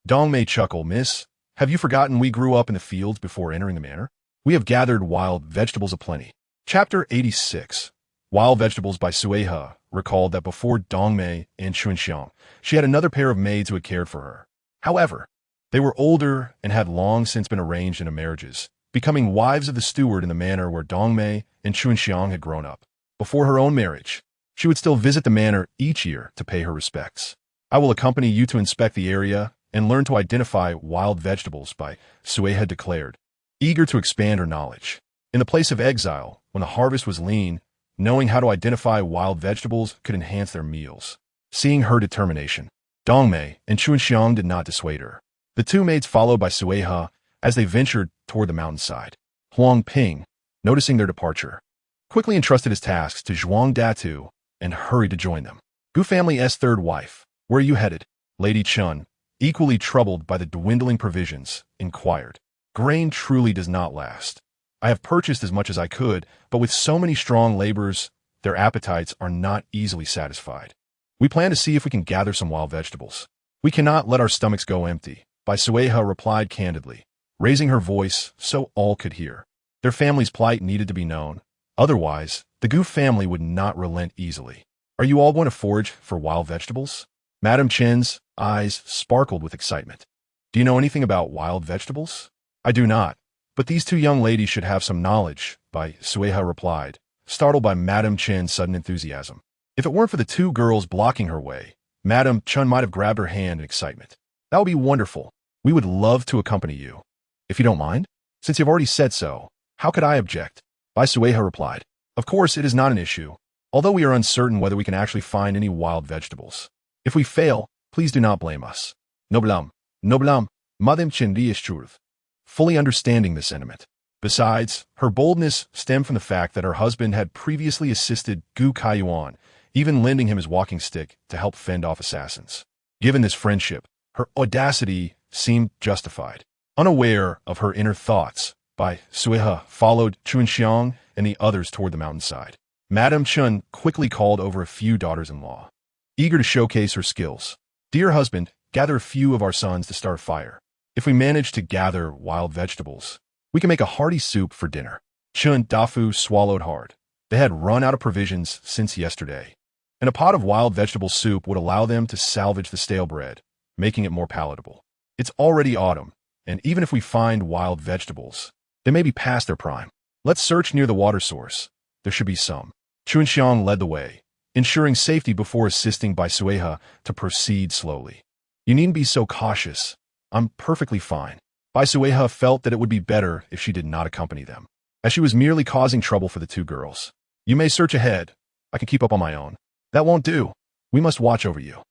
Dongmei chuckled. "Miss, have you forgotten we grew up in the fields before entering the manor? We have gathered wild vegetables aplenty." Chapter 86. Wild Vegetables. Bai Suihe recalled that before Dongmei and Chunxiang, she had another pair of maids who had cared for her. However, they were older and had long since been arranged into marriages, becoming wives of the steward in the manor where Dongmei and Chunxiang had grown up. Before her own marriage, she would still visit the manor each year to pay her respects. "I will accompany you to inspect the area and learn to identify wild vegetables," Bai Suihe declared, eager to expand her knowledge. In the place of exile, when the harvest was lean, knowing how to identify wild vegetables could enhance their meals. Seeing her determination, Dongmei and Chunxiang did not dissuade her. The two maids followed Bai Suihe as they ventured toward the mountainside. Huang Ping, noticing their departure, quickly entrusted his tasks to Zhuang Datu and hurried to join them. "Gu family's third wife, where are you headed?" Lady Chun, equally troubled by the dwindling provisions, inquired. "Grain truly does not last. I have purchased as much as I could, but with so many strong laborers, their appetites are not easily satisfied. We plan to see if we can gather some wild vegetables. We cannot let our stomachs go empty," Bai Suihe replied candidly, raising her voice so all could hear. Their family's plight needed to be known. Otherwise, the Gu family would not relent easily. "Are you all going to forage for wild vegetables?" Madame Chen's eyes sparkled with excitement. "Do you know anything about wild vegetables?" "I do not, but these two young ladies should have some knowledge," Bai Suihe replied, startled by Madame Chen's sudden enthusiasm. If it weren't for the two girls blocking her way, Madame Chen might have grabbed her hand in excitement. "That would be wonderful. We would love to accompany you. If you don't mind? Since you've already said so, how could I object?" Bai Suihe replied. "Of course, it is not an issue, although we are uncertain whether we can actually find any wild vegetables. If we fail, please do not blame us." Noblam, Madame Chen reassured. Fully understanding the sentiment, Besides, her boldness stemmed from the fact that her husband had previously assisted Gu Kaiyuan, even lending him his walking stick to help fend off assassins. Given this friendship, her audacity seemed justified. Unaware of her inner thoughts, Bai Suihe followed Chunxiang and the others toward the mountainside. Madame Chun quickly called over a few daughters-in-law, eager to showcase her skills. "Dear husband, gather a few of our sons to start a fire. If we manage to gather wild vegetables, we can make a hearty soup for dinner." Chun Dafu swallowed hard. They had run out of provisions since yesterday, and a pot of wild vegetable soup would allow them to salvage the stale bread, making it more palatable. It's already autumn, and even if we find wild vegetables, they may be past their prime. Let's search near the water source. There should be some. Chunxiang led the way, ensuring safety before assisting Bai Suihe to proceed slowly. "You needn't be so cautious. I'm perfectly fine." Bai Suihe felt that it would be better if she did not accompany them, as she was merely causing trouble for the two girls. "You may search ahead. I can keep up on my own." "That won't do. We must watch over you,"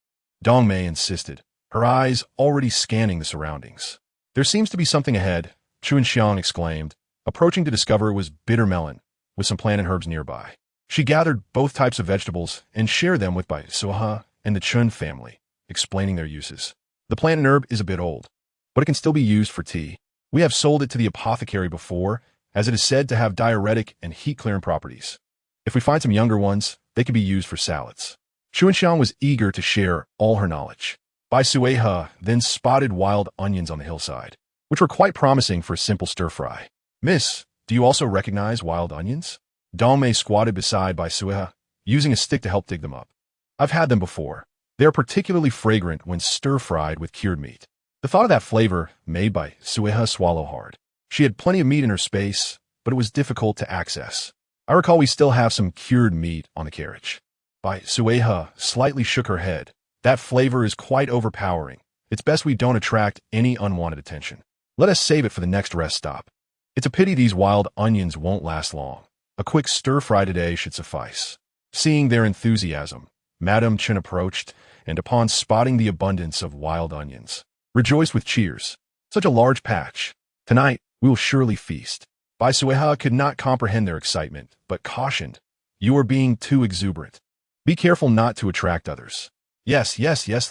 Dongmei insisted, her eyes already scanning the surroundings. "There seems to be something ahead," Chunxiang exclaimed, approaching to discover it was bitter melon, with some plant and herbs nearby. She gathered both types of vegetables and shared them with Bai Suihe and the Chun family, explaining their uses. "The plant and herb is a bit old, but it can still be used for tea. We have sold it to the apothecary before, as it is said to have diuretic and heat-clearing properties. If we find some younger ones, they can be used for salads." Chunxiang was eager to share all her knowledge. Bai Suihe then spotted wild onions on the hillside, which were quite promising for a simple stir-fry. "Miss, do you also recognize wild onions?" Dongmei squatted beside Bai Suihe, using a stick to help dig them up. "I've had them before. They are particularly fragrant when stir-fried with cured meat." The thought of that flavor made Bai Suihe swallow hard. She had plenty of meat in her space, but it was difficult to access. "I recall we still have some cured meat on the carriage." Bai Suihe slightly shook her head. "That flavor is quite overpowering. It's best we don't attract any unwanted attention. Let us save it for the next rest stop. It's a pity these wild onions won't last long. A quick stir-fry today should suffice." Seeing their enthusiasm, Madame Chen approached, and upon spotting the abundance of wild onions, rejoiced with cheers. "Such a large patch. Tonight, we will surely feast." Bai Suihe could not comprehend their excitement, but cautioned, "You are being too exuberant. Be careful not to attract others." Yes,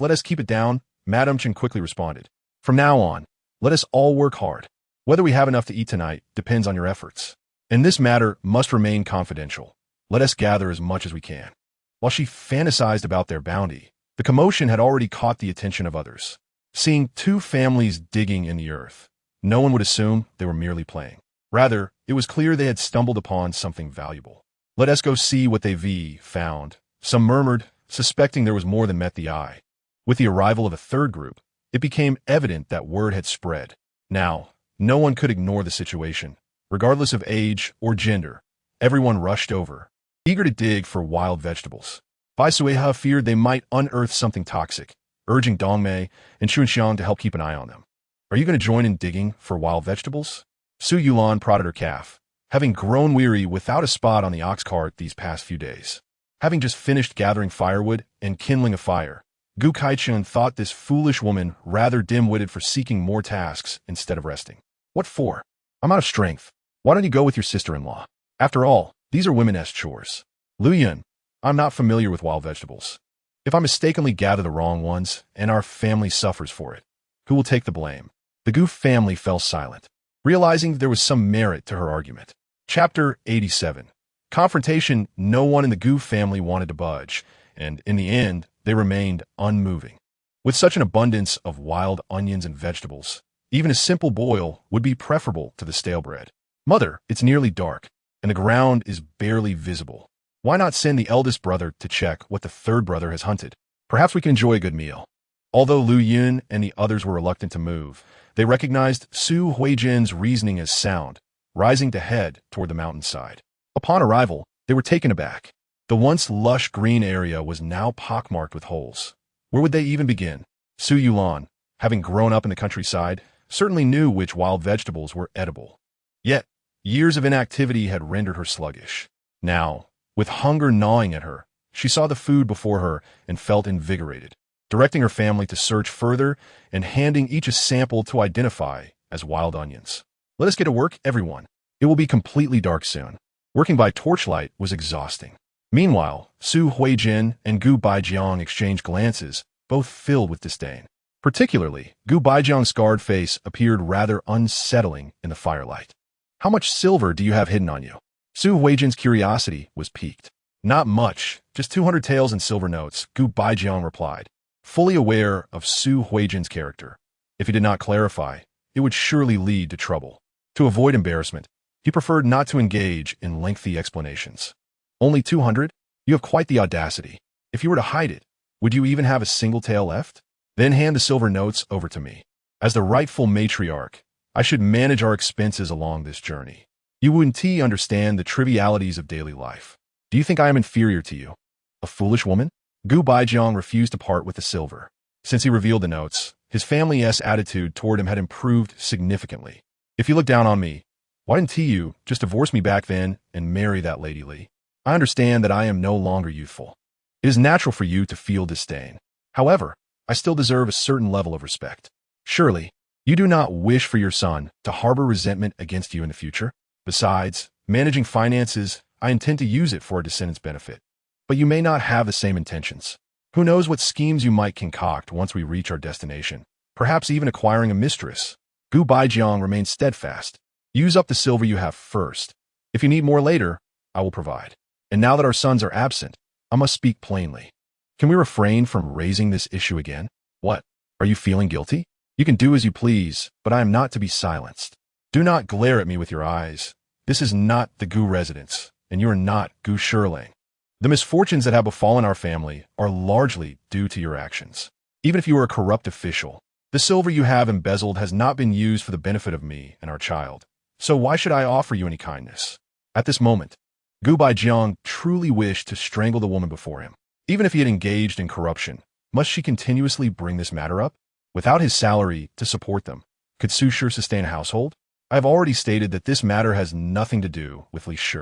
let us keep it down," Madame Chen quickly responded. "From now on, let us all work hard. Whether we have enough to eat tonight depends on your efforts. And this matter must remain confidential. Let us gather as much as we can." While she fantasized about their bounty, the commotion had already caught the attention of others. Seeing two families digging in the earth, no one would assume they were merely playing. Rather, it was clear they had stumbled upon something valuable. "Let us go see what they've found," some murmured, suspecting there was more than met the eye. With the arrival of a third group, it became evident that word had spread. Now, no one could ignore the situation. Regardless of age or gender, everyone rushed over, eager to dig for wild vegetables. Bai Suihe feared they might unearth something toxic, urging Dongmei and Chunxiang to help keep an eye on them. "Are you going to join in digging for wild vegetables?" Su Yulan prodded her calf, having grown weary without a spot on the ox cart these past few days. Having just finished gathering firewood and kindling a fire, Gu Kaichun thought this foolish woman rather dim-witted for seeking more tasks instead of resting. "What for? I'm out of strength. Why don't you go with your sister-in-law? After all, these are women-esque chores." "Lu Yun, I'm not familiar with wild vegetables. If I mistakenly gather the wrong ones, and our family suffers for it, who will take the blame?" The Gu family fell silent, realizing there was some merit to her argument. Chapter 87. Confrontation. No one in the Gu family wanted to budge, and in the end, they remained unmoving. With such an abundance of wild onions and vegetables, even a simple boil would be preferable to the stale bread. "Mother, it's nearly dark, and the ground is barely visible. Why not send the eldest brother to check what the third brother has hunted? Perhaps we can enjoy a good meal." Although Lu Yun and the others were reluctant to move, they recognized Su Huijin's reasoning as sound, rising to head toward the mountainside. Upon arrival, they were taken aback. The once lush green area was now pockmarked with holes. Where would they even begin? Su Yulan, having grown up in the countryside, certainly knew which wild vegetables were edible. Yet, years of inactivity had rendered her sluggish. Now, with hunger gnawing at her, she saw the food before her and felt invigorated, directing her family to search further and handing each a sample to identify as wild onions. "Let us get to work, everyone. It will be completely dark soon. Working by torchlight was exhausting. Meanwhile, Su Huijin and Gu Baijiang exchanged glances, both filled with disdain. Particularly, Gu Baijiang's scarred face appeared rather unsettling in the firelight. How much silver do you have hidden on you? Su Huijin's curiosity was piqued. Not much, just 200 taels in silver notes, Gu Baijiang replied, fully aware of Su Huijin's character. If he did not clarify, it would surely lead to trouble. To avoid embarrassment, he preferred not to engage in lengthy explanations. Only 200? You have quite the audacity. If you were to hide it, would you even have a single tael left? Then hand the silver notes over to me. As the rightful matriarch, I should manage our expenses along this journey. You wouldn't understand the trivialities of daily life. Do you think I am inferior to you? A foolish woman? Gu Baijiang refused to part with the silver. Since he revealed the notes, his family's attitude toward him had improved significantly. If you look down on me, why didn't you just divorce me back then and marry that Lady Li? I understand that I am no longer youthful. It is natural for you to feel disdain. However, I still deserve a certain level of respect. Surely, you do not wish for your son to harbor resentment against you in the future? Besides, managing finances, I intend to use it for our descendants' benefit. But you may not have the same intentions. Who knows what schemes you might concoct once we reach our destination, perhaps even acquiring a mistress. Gu Baijiang remained steadfast. Use up the silver you have first. If you need more later, I will provide. And now that our sons are absent, I must speak plainly. Can we refrain from raising this issue again? What? Are you feeling guilty? You can do as you please, but I am not to be silenced. Do not glare at me with your eyes. This is not the Gu residence, and you are not Gu Shirling. The misfortunes that have befallen our family are largely due to your actions. Even if you are a corrupt official, the silver you have embezzled has not been used for the benefit of me and our child. So why should I offer you any kindness? At this moment, Gu Baijiang truly wished to strangle the woman before him. Even if he had engaged in corruption, must she continuously bring this matter up? Without his salary to support them, could Su Shi sustain a household? I have already stated that this matter has nothing to do with Li Shi.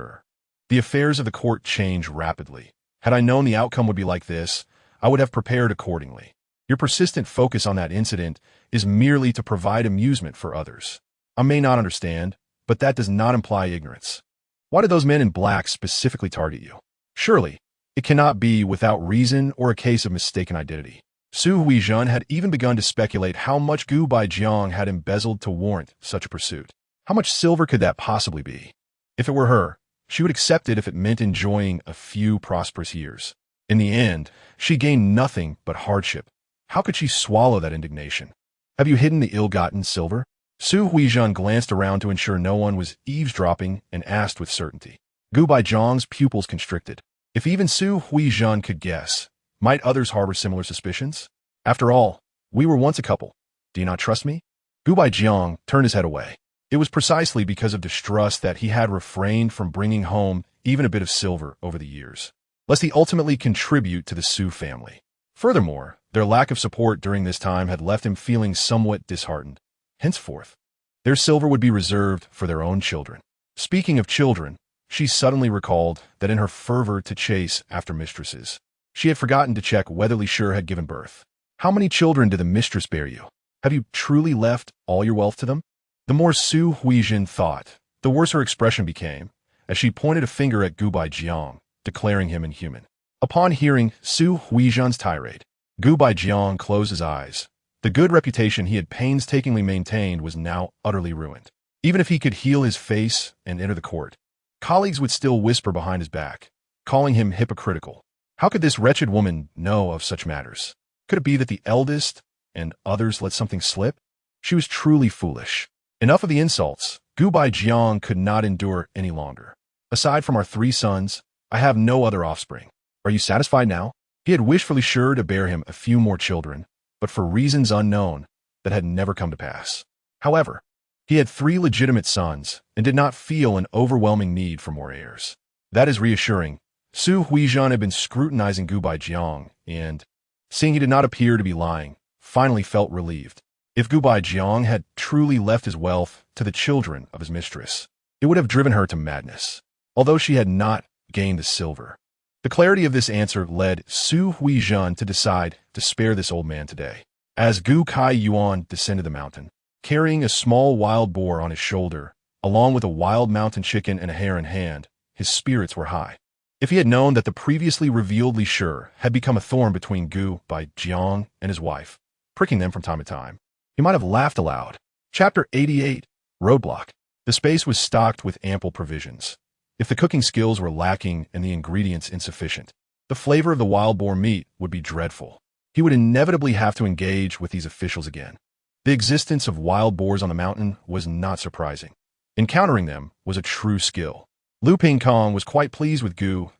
The affairs of the court change rapidly. Had I known the outcome would be like this, I would have prepared accordingly. Your persistent focus on that incident is merely to provide amusement for others. I may not understand, but that does not imply ignorance. Why did those men in black specifically target you? Surely, it cannot be without reason or a case of mistaken identity. Su Huijin had even begun to speculate how much Gu Baijiang had embezzled to warrant such a pursuit. How much silver could that possibly be? If it were her, she would accept it if it meant enjoying a few prosperous years. In the end, she gained nothing but hardship. How could she swallow that indignation? Have you hidden the ill-gotten silver? Su Huijin glanced around to ensure no one was eavesdropping and asked with certainty. Gu Baijiang's pupils constricted. If even Su Huijin could guess, might others harbor similar suspicions? After all, we were once a couple. Do you not trust me? Gu Baijiang turned his head away. It was precisely because of distrust that he had refrained from bringing home even a bit of silver over the years, lest he ultimately contribute to the Su family. Furthermore, their lack of support during this time had left him feeling somewhat disheartened. Henceforth, their silver would be reserved for their own children. Speaking of children, she suddenly recalled that in her fervor to chase after mistresses, she had forgotten to check whether Li Shi had given birth. How many children did the mistress bear you? Have you truly left all your wealth to them? The more Su Huijin thought, the worse her expression became, as she pointed a finger at Gu Baijiang, declaring him inhuman. Upon hearing Su Huijin's tirade, Gu Baijiang closed his eyes. The good reputation he had painstakingly maintained was now utterly ruined. Even if he could heal his face and enter the court, colleagues would still whisper behind his back, calling him hypocritical. How could this wretched woman know of such matters? Could it be that the eldest and others let something slip? She was truly foolish. Enough of the insults. Gu Baijiang could not endure any longer. Aside from our 3 sons, I have no other offspring. Are you satisfied now? He had wished for Li Shi to bear him a few more children, but for reasons unknown, that had never come to pass. However, he had 3 legitimate sons and did not feel an overwhelming need for more heirs. That is reassuring. Su Huijin had been scrutinizing Gu Baijiang and, seeing he did not appear to be lying, finally felt relieved. If Gu Baijiang had truly left his wealth to the children of his mistress, it would have driven her to madness, although she had not gained the silver. The clarity of this answer led Su Huijin to decide to spare this old man today. As Gu Kai Yuan descended the mountain, carrying a small wild boar on his shoulder, Along with a wild mountain chicken and a hare in hand, his spirits were high. If he had known that the previously revealed Li Shi had become a thorn between Bai Suihe and his wife, pricking them from time to time, he might have laughed aloud. Chapter 88. Roadblock. The space was stocked with ample provisions. If the cooking skills were lacking and the ingredients insufficient, the flavor of the wild boar meat would be dreadful. He would inevitably have to engage with these officials again. The existence of wild boars on the mountain was not surprising. Encountering them was a true skill. Lu Pingkong was quite pleased with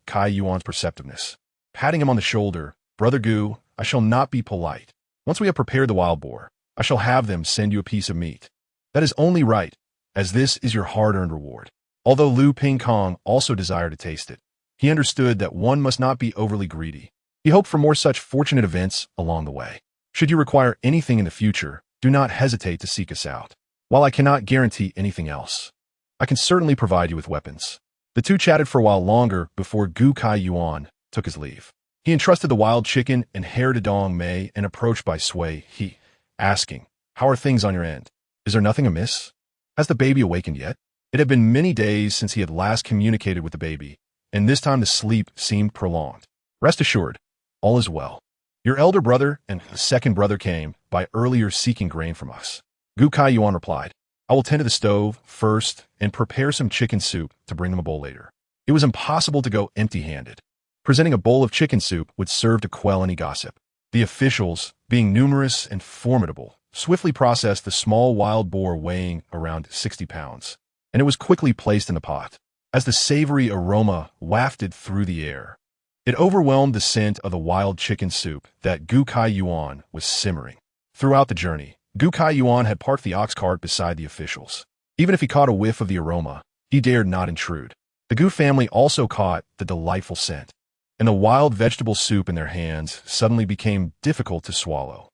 Kai Yuan's perceptiveness. Patting him on the shoulder, "Brother Gu, I shall not be polite. Once we have prepared the wild boar, I shall have them send you a piece of meat. That is only right, as this is your hard-earned reward." Although Lu Pingkong also desired to taste it, he understood that one must not be overly greedy. He hoped for more such fortunate events along the way. Should you require anything in the future, do not hesitate to seek us out. While I cannot guarantee anything else, I can certainly provide you with weapons. The two chatted for a while longer before Kai Yuan took his leave. He entrusted the wild chicken and hare to Dong Mei and approached Bai Suihe, asking, "How are things on your end? Is there nothing amiss? Has the baby awakened yet?" It had been many days since he had last communicated with the baby, and this time the sleep seemed prolonged. "Rest assured, all is well. Your elder brother and the second brother came by earlier seeking grain from us." Kai Yuan replied, "I will tend to the stove first and prepare some chicken soup to bring them a bowl later." It was impossible to go empty-handed. Presenting a bowl of chicken soup would serve to quell any gossip. The officials, being numerous and formidable, swiftly processed the small wild boar weighing around 60 pounds, and it was quickly placed in the pot. As the savory aroma wafted through the air, it overwhelmed the scent of the wild chicken soup that Kai Yuan was simmering. Throughout the journey, Kai Yuan had parked the ox cart beside the officials. Even if he caught a whiff of the aroma, he dared not intrude. The Gu family also caught the delightful scent, and the wild vegetable soup in their hands suddenly became difficult to swallow.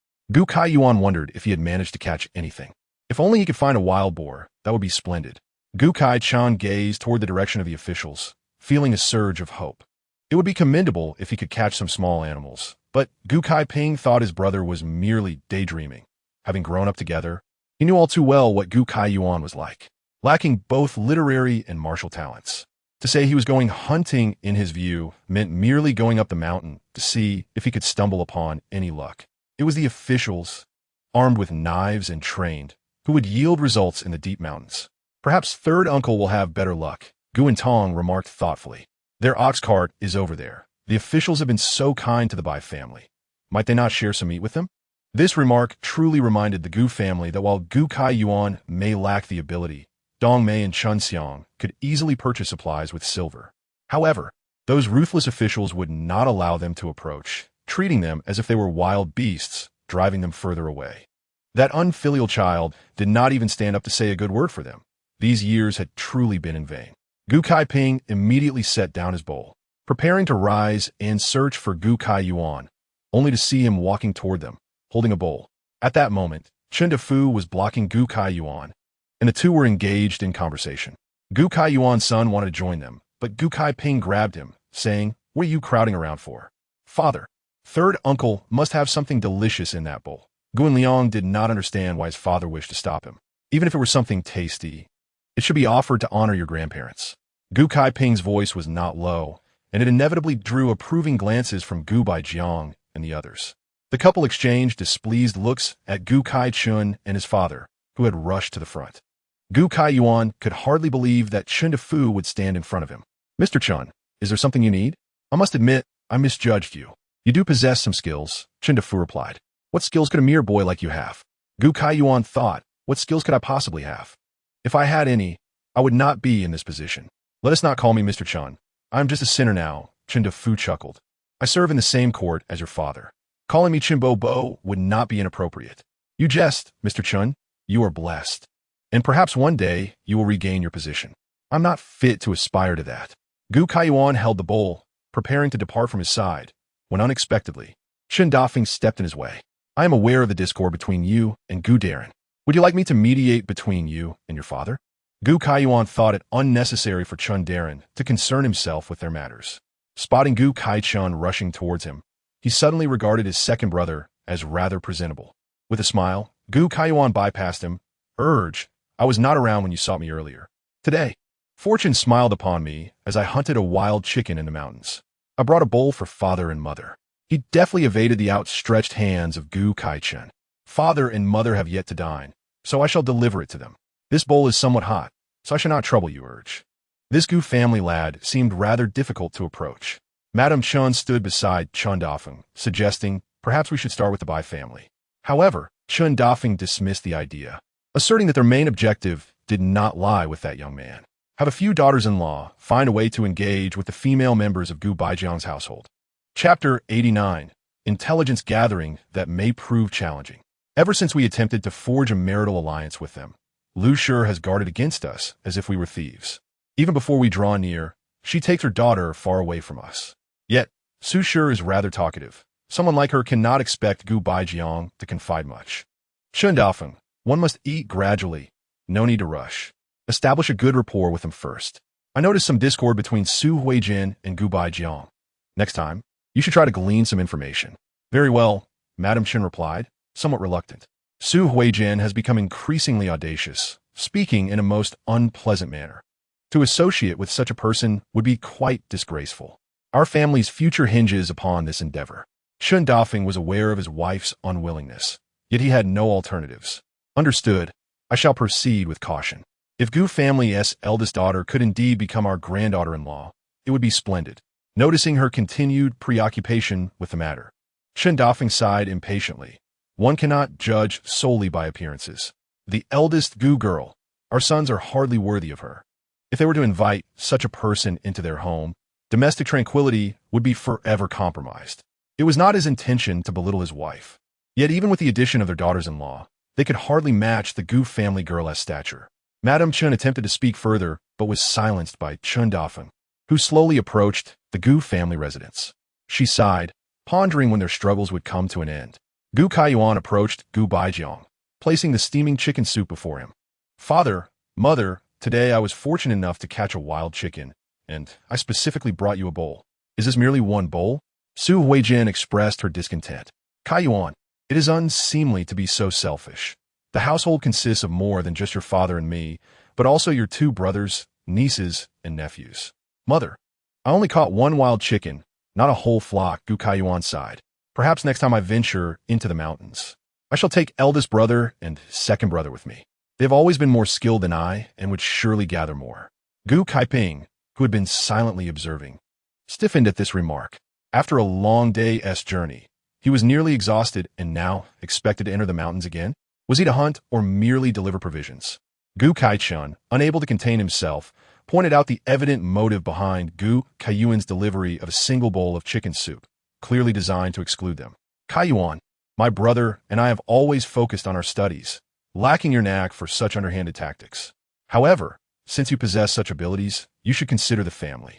Kai Yuan wondered if he had managed to catch anything. If only he could find a wild boar, that would be splendid. Kai Chan gazed toward the direction of the officials, feeling a surge of hope. It would be commendable if he could catch some small animals, but Kai Ping thought his brother was merely daydreaming. Having grown up together, he knew all too well what Kai Yuan was like, lacking both literary and martial talents. To say he was going hunting, in his view, meant merely going up the mountain to see if he could stumble upon any luck. It was the officials, armed with knives and trained, who would yield results in the deep mountains. "Perhaps third uncle will have better luck," Gu and Tong remarked thoughtfully. "Their ox cart is over there. The officials have been so kind to the Bai family. Might they not share some meat with them?" This remark truly reminded the Gu family that while Kai Yuan may lack the ability, Dong Mei and Chun Xiang could easily purchase supplies with silver. However, those ruthless officials would not allow them to approach, treating them as if they were wild beasts, driving them further away. That unfilial child did not even stand up to say a good word for them. These years had truly been in vain. Kai Ping immediately set down his bowl, preparing to rise and search for Kai Yuan, only to see him walking toward them, holding a bowl. At that moment, Chen Defu was blocking Kai Yuan, and the two were engaged in conversation. Kai Yuan's son wanted to join them, but Kai Ping grabbed him, saying, "What are you crowding around for? Father, third uncle must have something delicious in that bowl." Guan Liang did not understand why his father wished to stop him. Even if it were something tasty, it should be offered to honor your grandparents. Kai Ping's voice was not low, and it inevitably drew approving glances from Bai Jiang and the others. The couple exchanged displeased looks at Kai Chun and his father, who had rushed to the front. Kai Yuan could hardly believe that Chen Defu would stand in front of him. "Mr. Chun, is there something you need? I must admit, I misjudged you." "You do possess some skills," Chen Defu replied. "What skills could a mere boy like you have?" Kai Yuan thought, "What skills could I possibly have? If I had any, I would not be in this position." "Let us not call me Mr. Chun. I am just a sinner now," Chen Defu chuckled. "I serve in the same court as your father. Calling me Chimbo Bo would not be inappropriate." "You jest, Mr. Chun. You are blessed. And perhaps one day you will regain your position." "I'm not fit to aspire to that." Kai Yuan held the bowl, preparing to depart from his side, when unexpectedly, Chen Dafeng stepped in his way. "I am aware of the discord between you and Gu Darren. Would you like me to mediate between you and your father?" Kai Yuan thought it unnecessary for Chun Darren to concern himself with their matters. Spotting Kai Chun rushing towards him, he suddenly regarded his second brother as rather presentable. With a smile, Kai Yuan bypassed him. "I was not around when you sought me earlier. Today, fortune smiled upon me as I hunted a wild chicken in the mountains. I brought a bowl for father and mother. He deftly evaded the outstretched hands of Gu Kai-chen. Father and mother have yet to dine, so I shall deliver it to them. This bowl is somewhat hot, so I shall not trouble you, urge. This Gu family lad seemed rather difficult to approach. Madame Chun stood beside Chun Dafeng, suggesting perhaps we should start with the Bai family. However, Chun Dafeng dismissed the idea, asserting that their main objective did not lie with that young man. Have a few daughters-in-law, find a way to engage with the female members of Gu Baijiang's household. Chapter 89. Intelligence Gathering That May Prove Challenging. Ever since we attempted to forge a marital alliance with them, Lu Shi has guarded against us as if we were thieves. Even before we draw near, she takes her daughter far away from us. Yet, Su Shi is rather talkative. Someone like her cannot expect Gu Baijiang to confide much. Chun Dafeng, one must eat gradually. No need to rush. Establish a good rapport with them first. I noticed some discord between Su Huijin and Gu Baijiang. Next time, you should try to glean some information. Very well, Madame Chen replied, somewhat reluctant. Su Huijin has become increasingly audacious, speaking in a most unpleasant manner. To associate with such a person would be quite disgraceful. Our family's future hinges upon this endeavor. Chun Dafeng was aware of his wife's unwillingness, yet he had no alternatives. Understood, I shall proceed with caution. If Gu family's eldest daughter could indeed become our granddaughter-in-law, it would be splendid. Noticing her continued preoccupation with the matter, Chun Dafeng sighed impatiently. One cannot judge solely by appearances. The eldest Gu girl, our sons are hardly worthy of her. If they were to invite such a person into their home, domestic tranquility would be forever compromised. It was not his intention to belittle his wife. Yet even with the addition of their daughters-in-law, they could hardly match the Gu family girl's stature. Madame Chun attempted to speak further, but was silenced by Chun Dafeng, who slowly approached the Gu family residence. She sighed, pondering when their struggles would come to an end. Gu Kaiyuan approached Gu Baijiang, placing the steaming chicken soup before him. Father, mother, today I was fortunate enough to catch a wild chicken, and I specifically brought you a bowl. Is this merely one bowl? Su Huijin expressed her discontent. Kaiyuan, it is unseemly to be so selfish. The household consists of more than just your father and me, but also your two brothers, nieces, and nephews. Mother, I only caught one wild chicken, not a whole flock, Gu Kaiyuan sighed. Perhaps next time I venture into the mountains, I shall take eldest brother and second brother with me. They have always been more skilled than I and would surely gather more. Gu Kaiping, who had been silently observing, stiffened at this remark. After a long day's journey, he was nearly exhausted and now expected to enter the mountains again. Was he to hunt or merely deliver provisions? Gu Kai-chun, unable to contain himself, pointed out the evident motive behind Gu Kaiyuan's delivery of a single bowl of chicken soup, clearly designed to exclude them. Kaiyuan, my brother and I have always focused on our studies, lacking your knack for such underhanded tactics. However, since you possess such abilities, you should consider the family.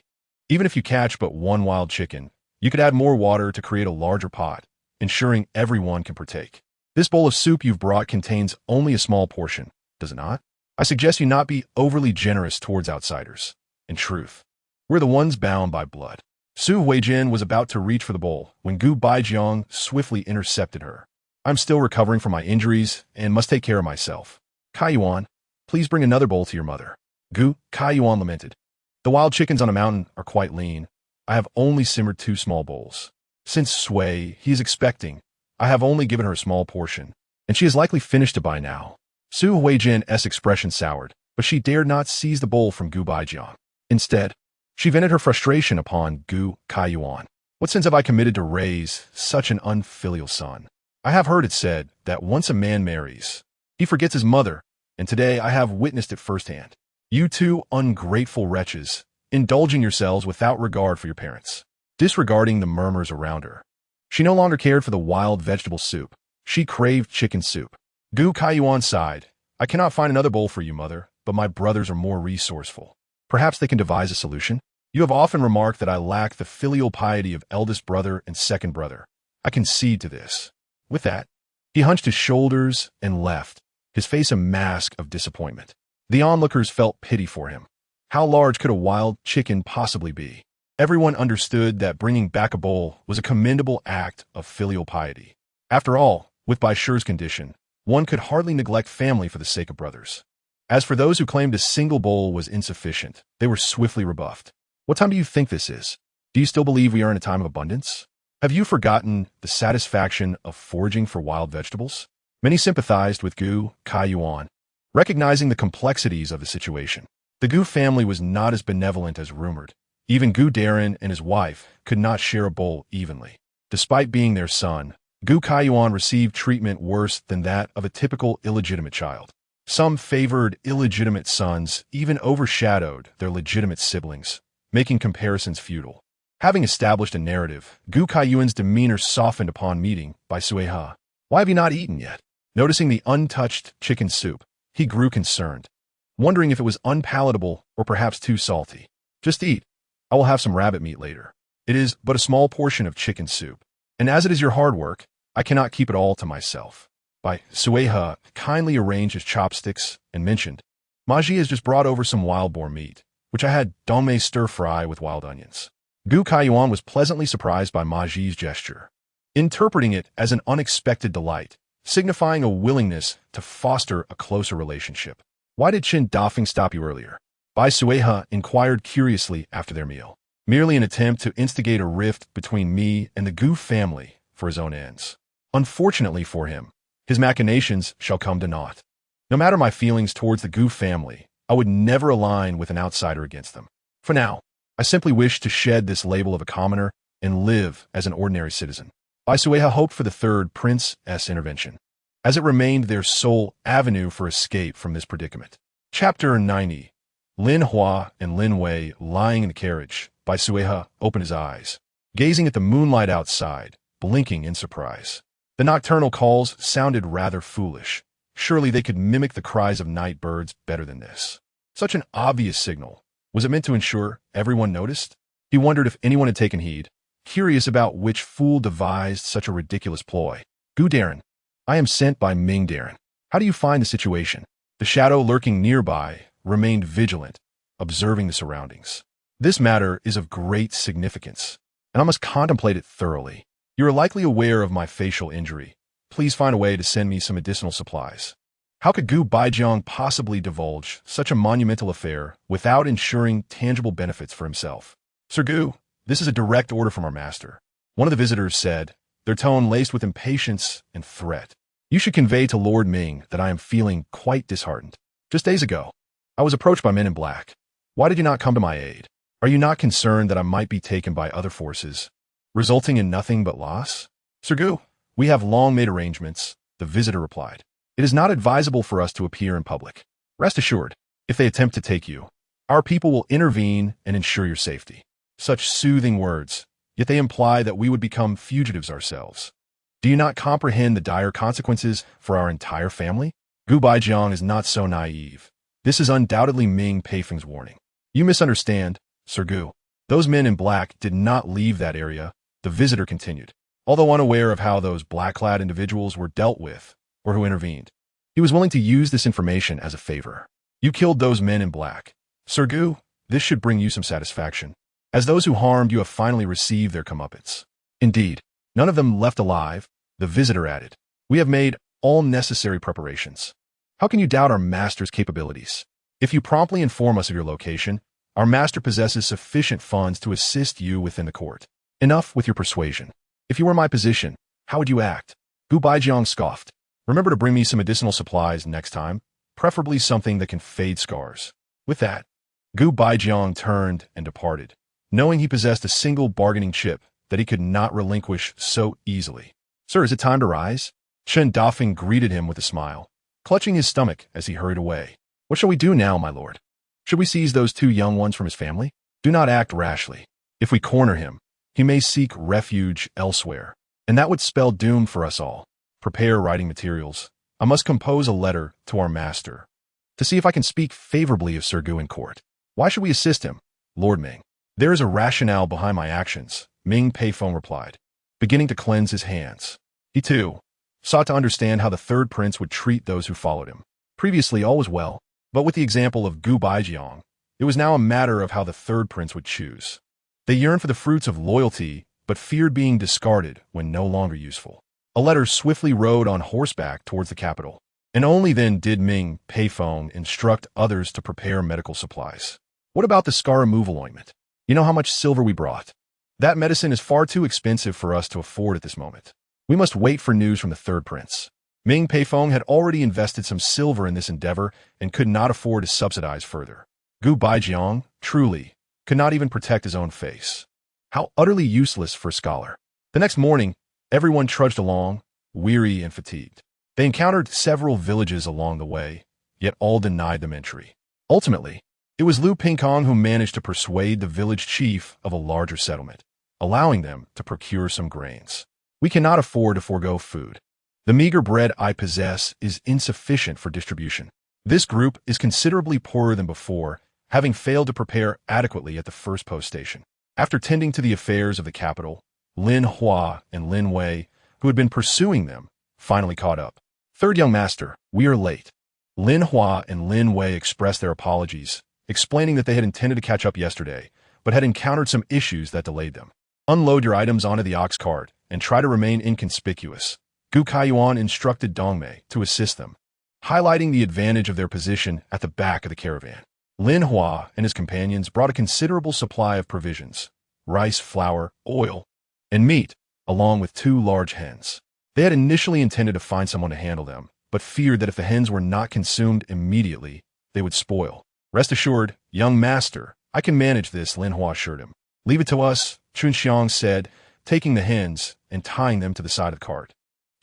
Even if you catch but one wild chicken, you could add more water to create a larger pot, ensuring everyone can partake. This bowl of soup you've brought contains only a small portion, does it not? I suggest you not be overly generous towards outsiders. In truth, we're the ones bound by blood. Su Huijin was about to reach for the bowl when Gu Baijiang swiftly intercepted her. I'm still recovering from my injuries and must take care of myself. Kaiyuan, please bring another bowl to your mother. Gu Kaiyuan lamented. The wild chickens on a mountain are quite lean. I have only simmered 2 small bowls. Since Sui he is expecting, I have only given her a small portion, and she has likely finished it by now. Su Huijin's expression soured, but she dared not seize the bowl from Gu Baijiang. Instead, she vented her frustration upon Gu Kaiyuan. What sins have I committed to raise such an unfilial son? I have heard it said that once a man marries, he forgets his mother, and today I have witnessed it firsthand. You two ungrateful wretches, indulging yourselves without regard for your parents, disregarding the murmurs around her. She no longer cared for the wild vegetable soup. She craved chicken soup. Gu Kaiyuan sighed. I cannot find another bowl for you, mother, but my brothers are more resourceful. Perhaps they can devise a solution. You have often remarked that I lack the filial piety of eldest brother and second brother. I concede to this. With that, he hunched his shoulders and left, his face a mask of disappointment. The onlookers felt pity for him. How large could a wild chicken possibly be? Everyone understood that bringing back a bowl was a commendable act of filial piety. After all, with Bai Suihe's condition, one could hardly neglect family for the sake of brothers. As for those who claimed a single bowl was insufficient, they were swiftly rebuffed. What time do you think this is? Do you still believe we are in a time of abundance? Have you forgotten the satisfaction of foraging for wild vegetables? Many sympathized with Gu Kaiyuan, recognizing the complexities of the situation. The Gu family was not as benevolent as rumored. Even Gu Darren and his wife could not share a bowl evenly. Despite being their son, Gu Kaiyuan received treatment worse than that of a typical illegitimate child. Some favored illegitimate sons even overshadowed their legitimate siblings, making comparisons futile. Having established a narrative, Gu Kaiyuan's demeanor softened upon meeting Bai Suihe. Why have you not eaten yet? Noticing the untouched chicken soup, he grew concerned, wondering if it was unpalatable or perhaps too salty. Just eat. I will have some rabbit meat later. It is but a small portion of chicken soup, and as it is your hard work, I cannot keep it all to myself. Bai Suihe kindly arranged his chopsticks and mentioned, Maji has just brought over some wild boar meat, which I had dongmei stir-fry with wild onions. Gu Kaiyuan was pleasantly surprised by Maji's gesture, interpreting it as an unexpected delight, signifying a willingness to foster a closer relationship. Why did Qin Dafeng stop you earlier? Bai Suihe inquired curiously after their meal. Merely an attempt to instigate a rift between me and the Gu family for his own ends. Unfortunately for him, his machinations shall come to naught. No matter my feelings towards the Gu family, I would never align with an outsider against them. For now, I simply wish to shed this label of a commoner and live as an ordinary citizen. Bai Suihe hoped for the third prince's intervention, as it remained their sole avenue for escape from this predicament. Chapter 90. Lin Hua and Lin Wei lying in the carriage. Bai Suihe opened his eyes, gazing at the moonlight outside, blinking in surprise. The nocturnal calls sounded rather foolish. Surely they could mimic the cries of night birds better than this. Such an obvious signal. Was it meant to ensure everyone noticed? He wondered if anyone had taken heed, curious about which fool devised such a ridiculous ploy. Gu Darren, I am sent by Ming Darren. How do you find the situation? The shadow lurking nearby remained vigilant, observing the surroundings. This matter is of great significance, and I must contemplate it thoroughly. You are likely aware of my facial injury. Please find a way to send me some medicinal supplies. How could Gu Baijiang possibly divulge such a monumental affair without ensuring tangible benefits for himself? Sir Gu, this is a direct order from our master. One of the visitors said, their tone laced with impatience and threat. You should convey to Lord Ming that I am feeling quite disheartened. Just days ago, I was approached by men in black. Why did you not come to my aid? Are you not concerned that I might be taken by other forces, resulting in nothing but loss? Sir Gu, we have long made arrangements, the visitor replied. It is not advisable for us to appear in public. Rest assured, if they attempt to take you, our people will intervene and ensure your safety. Such soothing words, yet they imply that we would become fugitives ourselves. Do you not comprehend the dire consequences for our entire family? Gu Baijiang is not so naive. This is undoubtedly Ming Peifeng's warning. You misunderstand, Sir Gu. Those men in black did not leave that area, the visitor continued. Although unaware of how those black-clad individuals were dealt with, or who intervened, he was willing to use this information as a favor. You killed those men in black. Sir Gu, this should bring you some satisfaction, as those who harmed you have finally received their comeuppance. Indeed, none of them left alive, the visitor added. We have made all necessary preparations. How can you doubt our master's capabilities? If you promptly inform us of your location, our master possesses sufficient funds to assist you within the court. Enough with your persuasion. If you were in my position, how would you act? Gu Baijiang scoffed. Remember to bring me some medicinal supplies next time, preferably something that can fade scars. With that, Gu Baijiang turned and departed, knowing he possessed a single bargaining chip that he could not relinquish so easily. Sir, is it time to rise? Chen Dafeng greeted him with a smile, clutching his stomach as he hurried away. What shall we do now, my lord? Should we seize those two young ones from his family? Do not act rashly. If we corner him, he may seek refuge elsewhere, and that would spell doom for us all. Prepare writing materials. I must compose a letter to our master to see if I can speak favorably of Sir Gu in court. Why should we assist him, Lord Ming? There is a rationale behind my actions, Ming Peifeng replied, beginning to cleanse his hands. He, too, sought to understand how the third prince would treat those who followed him. Previously, all was well, but with the example of Gu Baijiang, it was now a matter of how the third prince would choose. They yearned for the fruits of loyalty, but feared being discarded when no longer useful. A letter swiftly rode on horseback towards the capital. And only then did Ming Peifong instruct others to prepare medical supplies. What about the scar removal ointment? You know how much silver we brought? That medicine is far too expensive for us to afford at this moment. We must wait for news from the third prince. Ming Peifong had already invested some silver in this endeavor and could not afford to subsidize further. Gu Baijiang, truly, could not even protect his own face. How utterly useless for a scholar. The next morning, everyone trudged along, weary and fatigued. They encountered several villages along the way, yet all denied them entry. Ultimately, it was Lu Pingkong who managed to persuade the village chief of a larger settlement, allowing them to procure some grains. We cannot afford to forego food. The meager bread I possess is insufficient for distribution. This group is considerably poorer than before, having failed to prepare adequately at the first post station. After tending to the affairs of the capital, Lin Hua and Lin Wei, who had been pursuing them, finally caught up. Third young master, we are late. Lin Hua and Lin Wei expressed their apologies, explaining that they had intended to catch up yesterday, but had encountered some issues that delayed them. Unload your items onto the ox cart and try to remain inconspicuous. Gu Kaiyuan instructed Dongmei to assist them, highlighting the advantage of their position at the back of the caravan. Lin Hua and his companions brought a considerable supply of provisions, rice, flour, oil, and meat, along with 2 large hens. They had initially intended to find someone to handle them, but feared that if the hens were not consumed immediately, they would spoil. Rest assured, young master, I can manage this, Lin Hua assured him. Leave it to us, Chunxiang said, taking the hens and tying them to the side of the cart.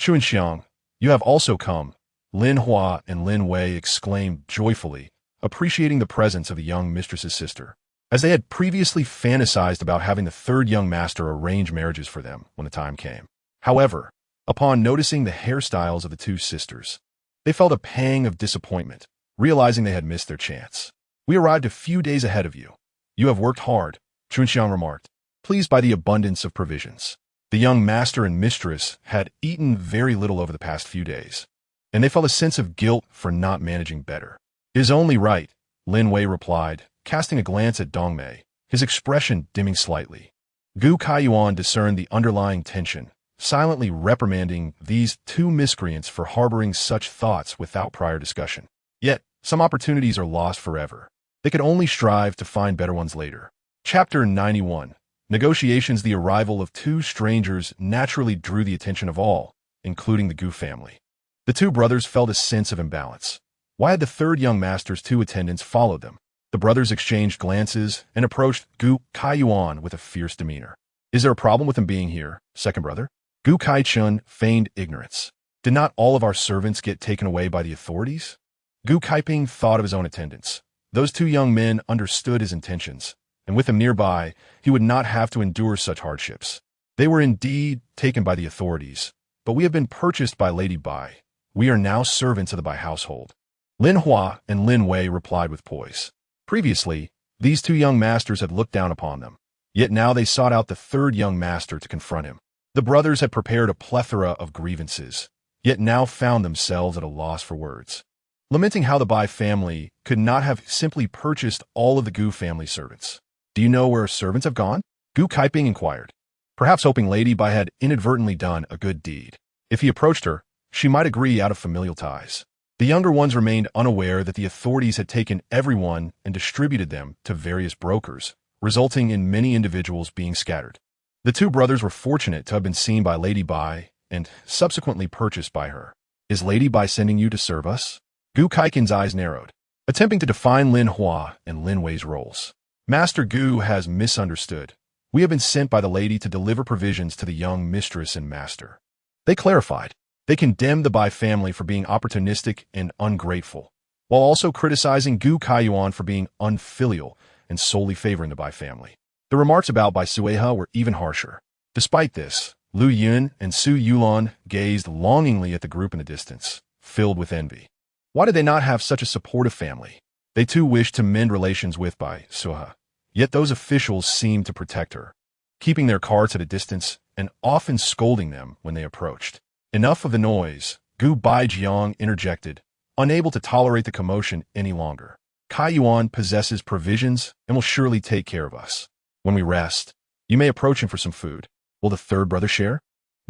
Chunxiang, you have also come, Lin Hua and Lin Wei exclaimed joyfully, appreciating the presence of the young mistress's sister, as they had previously fantasized about having the third young master arrange marriages for them when the time came. However, upon noticing the hairstyles of the 2 sisters, they felt a pang of disappointment, realizing they had missed their chance. We arrived a few days ahead of you. You have worked hard, Chunxiang remarked, pleased by the abundance of provisions. The young master and mistress had eaten very little over the past few days, and they felt a sense of guilt for not managing better. It is only right, Lin Wei replied, casting a glance at Dongmei, his expression dimming slightly. Gu Kaiyuan discerned the underlying tension, silently reprimanding these 2 miscreants for harboring such thoughts without prior discussion. Yet, some opportunities are lost forever. They could only strive to find better ones later. Chapter 91. Negotiations. The arrival of 2 strangers naturally drew the attention of all, including the Gu family. The 2 brothers felt a sense of imbalance. Why had the third young master's 2 attendants followed them? The brothers exchanged glances and approached Gu Kaiyuan with a fierce demeanor. Is there a problem with him being here, second brother? Gu Kaichun feigned ignorance. Did not all of our servants get taken away by the authorities? Gu Kaiping thought of his own attendants. Those 2 young men understood his intentions, and with him nearby, he would not have to endure such hardships. They were indeed taken by the authorities, but we have been purchased by Lady Bai. We are now servants of the Bai household. Lin Hua and Lin Wei replied with poise. Previously, these 2 young masters had looked down upon them, yet now they sought out the third young master to confront him. The brothers had prepared a plethora of grievances, yet now found themselves at a loss for words, lamenting how the Bai family could not have simply purchased all of the Gu family servants. Do you know where our servants have gone? Gu Kaiping inquired, perhaps hoping Lady Bai had inadvertently done a good deed. If he approached her, she might agree out of familial ties. The younger ones remained unaware that the authorities had taken everyone and distributed them to various brokers, resulting in many individuals being scattered. The 2 brothers were fortunate to have been seen by Lady Bai and subsequently purchased by her. Is Lady Bai sending you to serve us? Gu Kaikin's eyes narrowed, attempting to define Lin Hua and Lin Wei's roles. Master Gu has misunderstood. We have been sent by the lady to deliver provisions to the young mistress and master. They clarified. They condemned the Bai family for being opportunistic and ungrateful, while also criticizing Gu Kaiyuan for being unfilial and solely favoring the Bai family. The remarks about Bai Suihe were even harsher. Despite this, Lu Yun and Su Yulan gazed longingly at the group in the distance, filled with envy. Why did they not have such a supportive family? They too wished to mend relations with Bai Suihe, yet those officials seemed to protect her, keeping their carts at a distance and often scolding them when they approached. Enough of the noise, Gu Baijiang interjected, unable to tolerate the commotion any longer. Kaiyuan possesses provisions and will surely take care of us. When we rest, you may approach him for some food. Will the third brother share?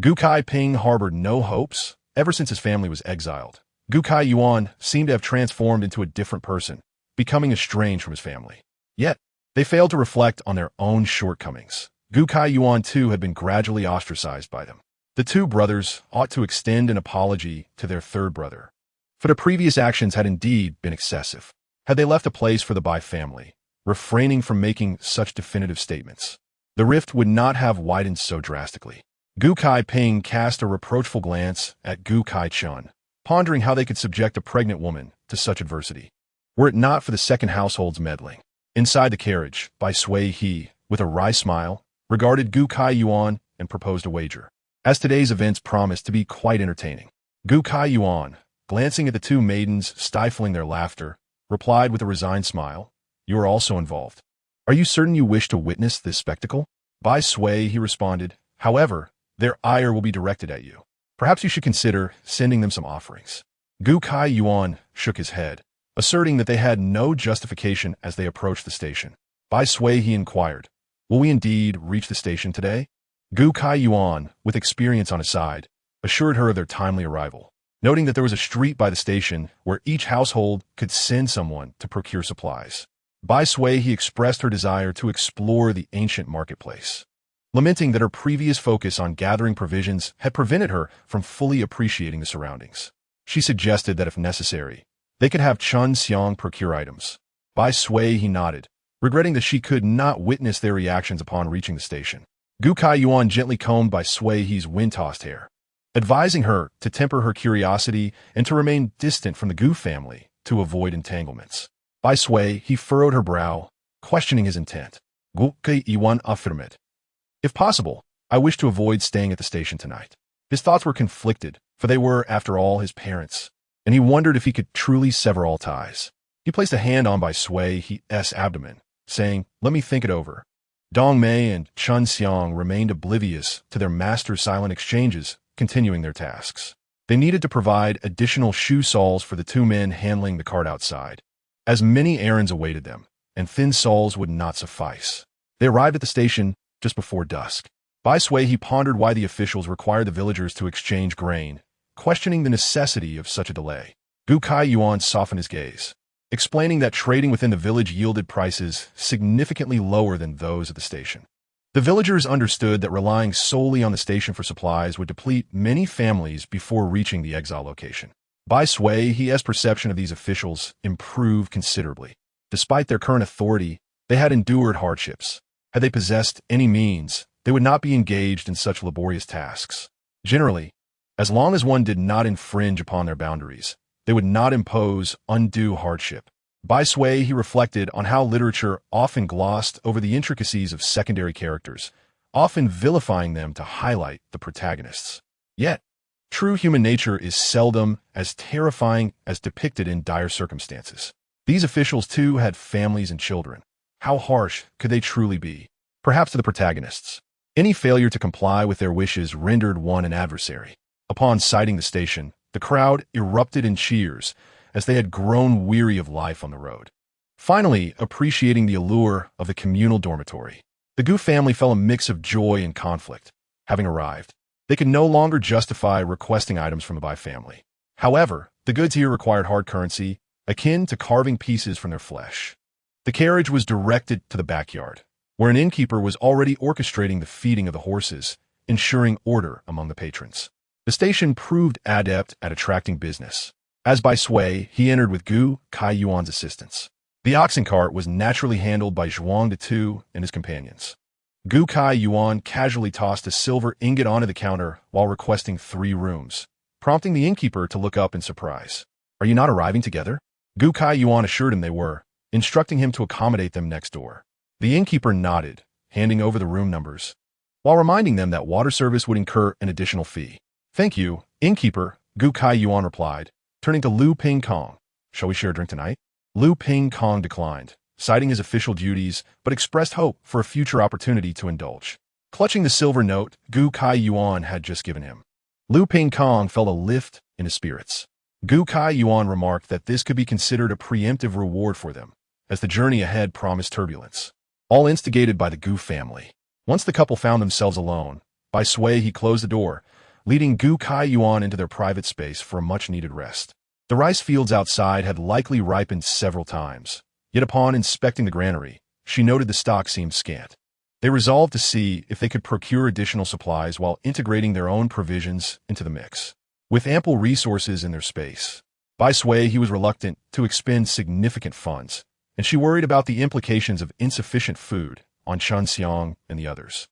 Gu Kaiping harbored no hopes ever since his family was exiled. Gu Kai Yuan seemed to have transformed into a different person, becoming estranged from his family. Yet, they failed to reflect on their own shortcomings. Gu Kai Yuan too had been gradually ostracized by them. The two brothers ought to extend an apology to their third brother, for their previous actions had indeed been excessive. Had they left a place for the Bai family, refraining from making such definitive statements, the rift would not have widened so drastically. Gu Kai Ping cast a reproachful glance at Gu Kai Chun, pondering how they could subject a pregnant woman to such adversity, were it not for the second household's meddling. Inside the carriage, Bai Suihe, with a wry smile, regarded Gu Kai Yuan and proposed a wager, as today's events promised to be quite entertaining. Gu Kai Yuan, glancing at the two maidens stifling their laughter, replied with a resigned smile, "You are also involved. Are you certain you wish to witness this spectacle?" Bai Suihe responded, "However, their ire will be directed at you. Perhaps you should consider sending them some offerings." Gu Kai Yuan shook his head, asserting that they had no justification as they approached the station. Bai Suihe inquired, "Will we indeed reach the station today?" Gu Kai Yuan, with experience on his side, assured her of their timely arrival, noting that there was a street by the station where each household could send someone to procure supplies. Bai Suihe expressed her desire to explore the ancient marketplace, lamenting that her previous focus on gathering provisions had prevented her from fully appreciating the surroundings. She suggested that if necessary, they could have Chun Xiang procure items. Bai Suihe nodded, regretting that she could not witness their reactions upon reaching the station. Gu Kai Yuan gently combed Bai Suihe's wind-tossed hair, advising her to temper her curiosity and to remain distant from the Gu family to avoid entanglements. Bai Suihe furrowed her brow, questioning his intent. Gu Kai Yuan affirmed, "If possible, I wish to avoid staying at the station tonight." His thoughts were conflicted, for they were, after all, his parents, and he wondered if he could truly sever all ties. He placed a hand on Bai Suihe's abdomen, saying, "Let me think it over." Dong Mei and Chun Xiang remained oblivious to their master's silent exchanges, continuing their tasks. They needed to provide additional shoe soles for the two men handling the cart outside, as many errands awaited them, and thin soles would not suffice. They arrived at the station just before dusk. Bai Suihe pondered why the officials required the villagers to exchange grain, questioning the necessity of such a delay. Gu Kai Yuan softened his gaze, explaining that trading within the village yielded prices significantly lower than those at the station. The villagers understood that relying solely on the station for supplies would deplete many families before reaching the exile location. Bai Suihe's perception of these officials improved considerably. Despite their current authority, they had endured hardships. Had they possessed any means, they would not be engaged in such laborious tasks. Generally, as long as one did not infringe upon their boundaries, they would not impose undue hardship. Bai Suihe reflected on how literature often glossed over the intricacies of secondary characters, often vilifying them to highlight the protagonists. Yet, true human nature is seldom as terrifying as depicted in dire circumstances. These officials, too, had families and children. How harsh could they truly be? Perhaps to the protagonists, any failure to comply with their wishes rendered one an adversary. Upon sighting the station, the crowd erupted in cheers, as they had grown weary of life on the road. Finally, appreciating the allure of the communal dormitory, the Gu family felt a mix of joy and conflict. Having arrived, they could no longer justify requesting items from the Bai family. However, the goods here required hard currency, akin to carving pieces from their flesh. The carriage was directed to the backyard, where an innkeeper was already orchestrating the feeding of the horses, ensuring order among the patrons. The station proved adept at attracting business. As Bai Suihe, he entered with Gu Kai Yuan's assistance. The oxen cart was naturally handled by Zhuang de Tu and his companions. Gu Kai Yuan casually tossed a silver ingot onto the counter while requesting 3 rooms, prompting the innkeeper to look up in surprise. "Are you not arriving together?" Gu Kai Yuan assured him they were, instructing him to accommodate them next door. The innkeeper nodded, handing over the room numbers, while reminding them that water service would incur an additional fee. "Thank you, innkeeper," Gu Kai Yuan replied, turning to Lu Ping Kong. "Shall we share a drink tonight?" Lu Ping Kong declined, citing his official duties, but expressed hope for a future opportunity to indulge. Clutching the silver note Gu Kai Yuan had just given him, Lu Ping Kong felt a lift in his spirits. Gu Kai Yuan remarked that this could be considered a preemptive reward for them, as the journey ahead promised turbulence, all instigated by the Gu family. Once the couple found themselves alone, Bai Suihe closed the door, leading Gu Kai Yuan into their private space for a much-needed rest. The rice fields outside had likely ripened several times, yet upon inspecting the granary, she noted the stock seemed scant. They resolved to see if they could procure additional supplies while integrating their own provisions into the mix. With ample resources in their space, Bai Suihe was reluctant to expend significant funds, and she worried about the implications of insufficient food on Chun Xiang and the others.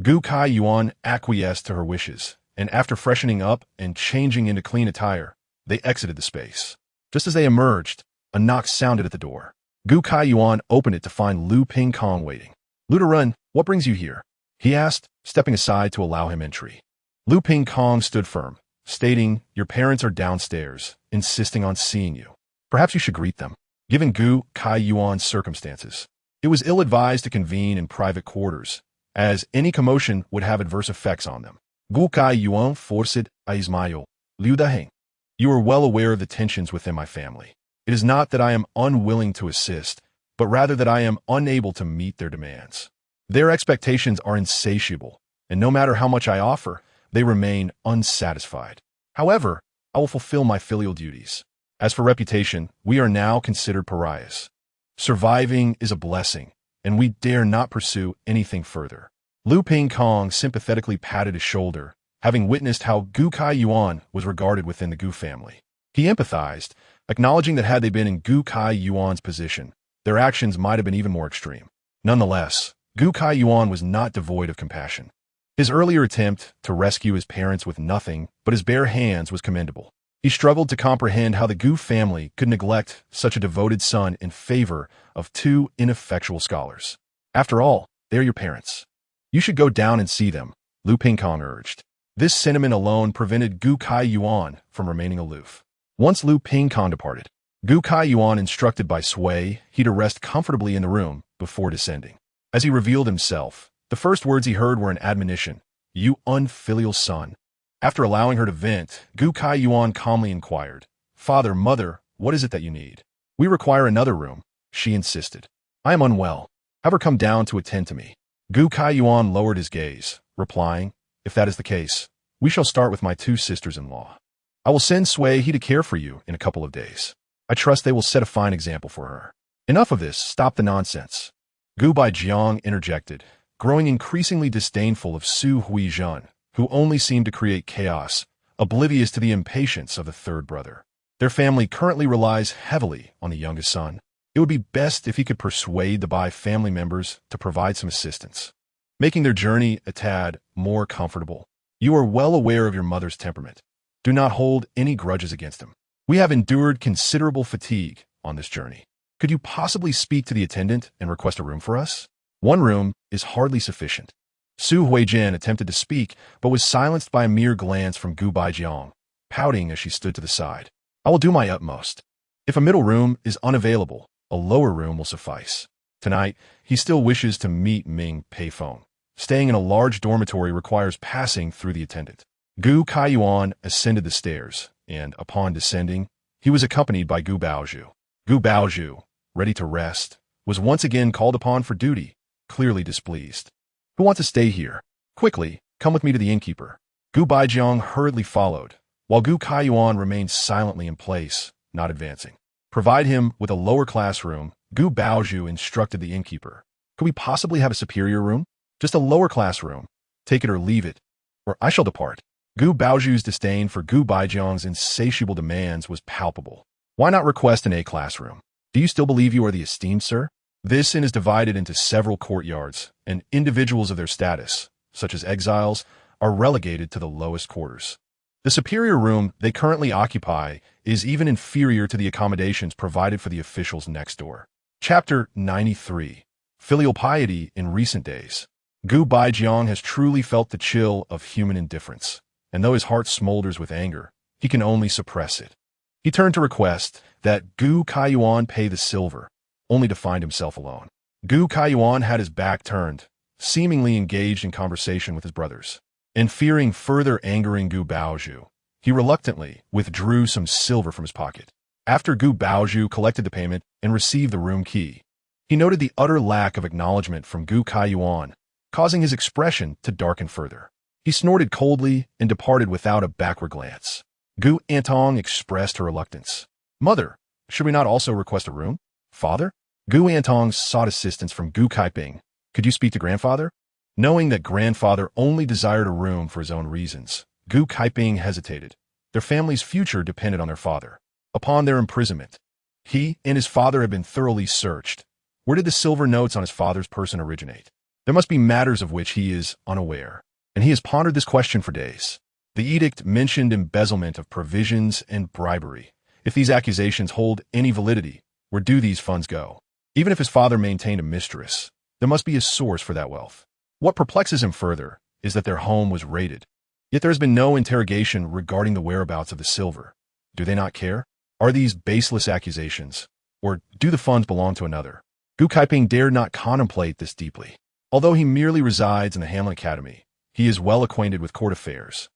Gu Kai Yuan acquiesced to her wishes, and after freshening up and changing into clean attire, they exited the space. Just as they emerged, a knock sounded at the door. Gu Kai Yuan opened it to find Lu Ping Kong waiting. "Luderun, what brings you here?" he asked, stepping aside to allow him entry. Lu Ping Kong stood firm, stating, "Your parents are downstairs, insisting on seeing you. Perhaps you should greet them." Given Gu Kai Yuan's circumstances, it was ill-advised to convene in private quarters, as any commotion would have adverse effects on them. Gu Kai Yuan forced Ismail, Liu Daheng. "You are well aware of the tensions within my family. It is not that I am unwilling to assist, but rather that I am unable to meet their demands. Their expectations are insatiable, and no matter how much I offer, they remain unsatisfied. However, I will fulfill my filial duties. As for reputation, we are now considered pariahs. Surviving is a blessing, and we dare not pursue anything further." Lu Ping Kong sympathetically patted his shoulder, having witnessed how Gu Kai Yuan was regarded within the Gu family. He empathized, acknowledging that had they been in Gu Kai Yuan's position, their actions might have been even more extreme. Nonetheless, Gu Kai Yuan was not devoid of compassion. His earlier attempt to rescue his parents with nothing but his bare hands was commendable. He struggled to comprehend how the Gu family could neglect such a devoted son in favor of two ineffectual scholars. "After all, they are your parents. You should go down and see them," Lu Ping Kong urged. This sentiment alone prevented Gu Kai Yuan from remaining aloof. Once Lu Ping Kong departed, Gu Kai Yuan instructed Bai Suihe he to rest comfortably in the room before descending. As he revealed himself, the first words he heard were an admonition, "You unfilial son." After allowing her to vent, Gu Kai Yuan calmly inquired, "Father, mother, what is it that you need?" "We require another room," she insisted. "I am unwell. Have her come down to attend to me." Gu Kai Yuan lowered his gaze, replying, "If that is the case, we shall start with my two sisters-in-law. I will send Suihe to care for you in a couple of days. I trust they will set a fine example for her." "Enough of this, stop the nonsense," Gu Baijiang interjected, growing increasingly disdainful of Su Huizhen, who only seemed to create chaos, oblivious to the impatience of the third brother. Their family currently relies heavily on the youngest son. It would be best if he could persuade the Bai family members to provide some assistance, making their journey a tad more comfortable. "You are well aware of your mother's temperament. Do not hold any grudges against him. We have endured considerable fatigue on this journey. Could you possibly speak to the attendant and request a room for us? One room is hardly sufficient." Su Huizhen attempted to speak, but was silenced by a mere glance from Gu Baijiang, pouting as she stood to the side. "I will do my utmost. If a middle room is unavailable, a lower room will suffice. Tonight, he still wishes to meet Ming Peifeng. Staying in a large dormitory requires passing through the attendant." Gu Kai Yuan ascended the stairs, and, upon descending, he was accompanied by Gu Baozhu. Gu Baozhu, ready to rest, was once again called upon for duty, clearly displeased. "Who wants to stay here? Quickly, come with me to the innkeeper." Gu Baijiang hurriedly followed, while Gu Kai Yuan remained silently in place, not advancing. "Provide him with a lower-class room," Gu Baozhu instructed the innkeeper. "Could we possibly have a superior room? Just a lower-class room. Take it or leave it, or I shall depart." Gu Baozhu's disdain for Gu Baijiang's insatiable demands was palpable. "Why not request an A-class room? Do you still believe you are the esteemed sir? This inn is divided into several courtyards, and individuals of their status, such as exiles, are relegated to the lowest quarters. The superior room they currently occupy is even inferior to the accommodations provided for the officials next door." Chapter 93. Filial Piety in Recent Days. Gu Baijiang has truly felt the chill of human indifference, and though his heart smolders with anger, he can only suppress it. He turned to request that Gu Kai Yuan pay the silver, only to find himself alone. Gu Kai Yuan had his back turned, seemingly engaged in conversation with his brothers. And fearing further angering Gu Baozhu, he reluctantly withdrew some silver from his pocket. After Gu Baozhu collected the payment and received the room key, he noted the utter lack of acknowledgement from Gu Kai Yuan, causing his expression to darken further. He snorted coldly and departed without a backward glance. Gu Antong expressed her reluctance. Mother, should we not also request a room? Father? Gu Antong sought assistance from Gu Kaiping. Could you speak to grandfather? Knowing that grandfather only desired a room for his own reasons, Gu Kaiping hesitated. Their family's future depended on their father. Upon their imprisonment, he and his father had been thoroughly searched. Where did the silver notes on his father's person originate? There must be matters of which he is unaware, and he has pondered this question for days. The edict mentioned embezzlement of provisions and bribery. If these accusations hold any validity, where do these funds go? Even if his father maintained a mistress, there must be a source for that wealth. What perplexes him further is that their home was raided. Yet there has been no interrogation regarding the whereabouts of the silver. Do they not care? Are these baseless accusations, or do the funds belong to another? Gu Kaiping dared not contemplate this deeply. Although he merely resides in the Hamlin Academy, he is well acquainted with court affairs.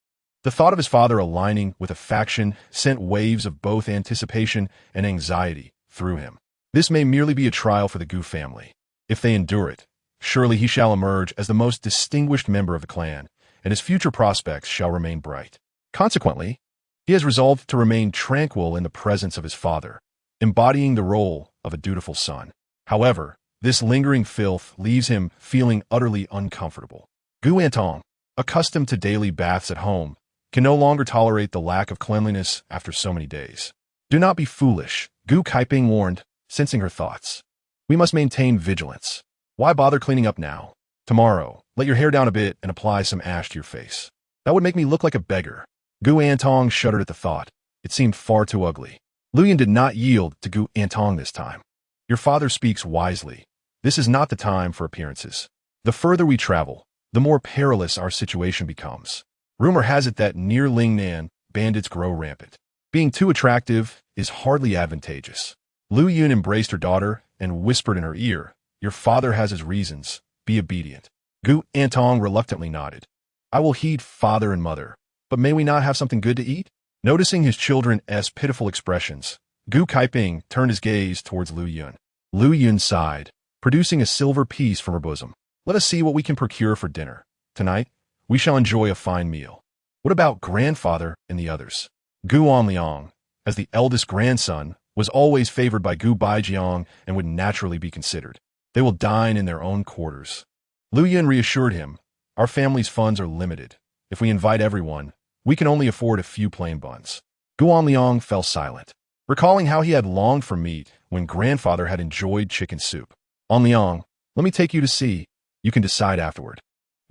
The thought of his father aligning with a faction sent waves of both anticipation and anxiety through him. This may merely be a trial for the Gu family. If they endure it, surely he shall emerge as the most distinguished member of the clan, and his future prospects shall remain bright. Consequently, he has resolved to remain tranquil in the presence of his father, embodying the role of a dutiful son. However, this lingering filth leaves him feeling utterly uncomfortable. Gu Antong, accustomed to daily baths at home, can no longer tolerate the lack of cleanliness after so many days. Do not be foolish, Gu Kaiping warned, sensing her thoughts. We must maintain vigilance. Why bother cleaning up now? Tomorrow, let your hair down a bit and apply some ash to your face. That would make me look like a beggar. Gu Antong shuddered at the thought. It seemed far too ugly. Luyan did not yield to Gu Antong this time. Your father speaks wisely. This is not the time for appearances. The further we travel, the more perilous our situation becomes. Rumor has it that near Lingnan, bandits grow rampant. Being too attractive is hardly advantageous. Lu Yun embraced her daughter and whispered in her ear, Your father has his reasons. Be obedient. Gu Antong reluctantly nodded. I will heed father and mother, but may we not have something good to eat? Noticing his children's pitiful expressions, Gu Kaiping turned his gaze towards Lu Yun. Lu Yun sighed, producing a silver piece from her bosom. Let us see what we can procure for dinner. Tonight, we shall enjoy a fine meal. What about grandfather and the others? Gu Onliang, as the eldest grandson, was always favored by Gu Baijiang and would naturally be considered. They will dine in their own quarters. Lu Yun reassured him, Our family's funds are limited. If we invite everyone, we can only afford a few plain buns. Gu Onliang fell silent, recalling how he had longed for meat when grandfather had enjoyed chicken soup. Onliang, let me take you to see. You can decide afterward.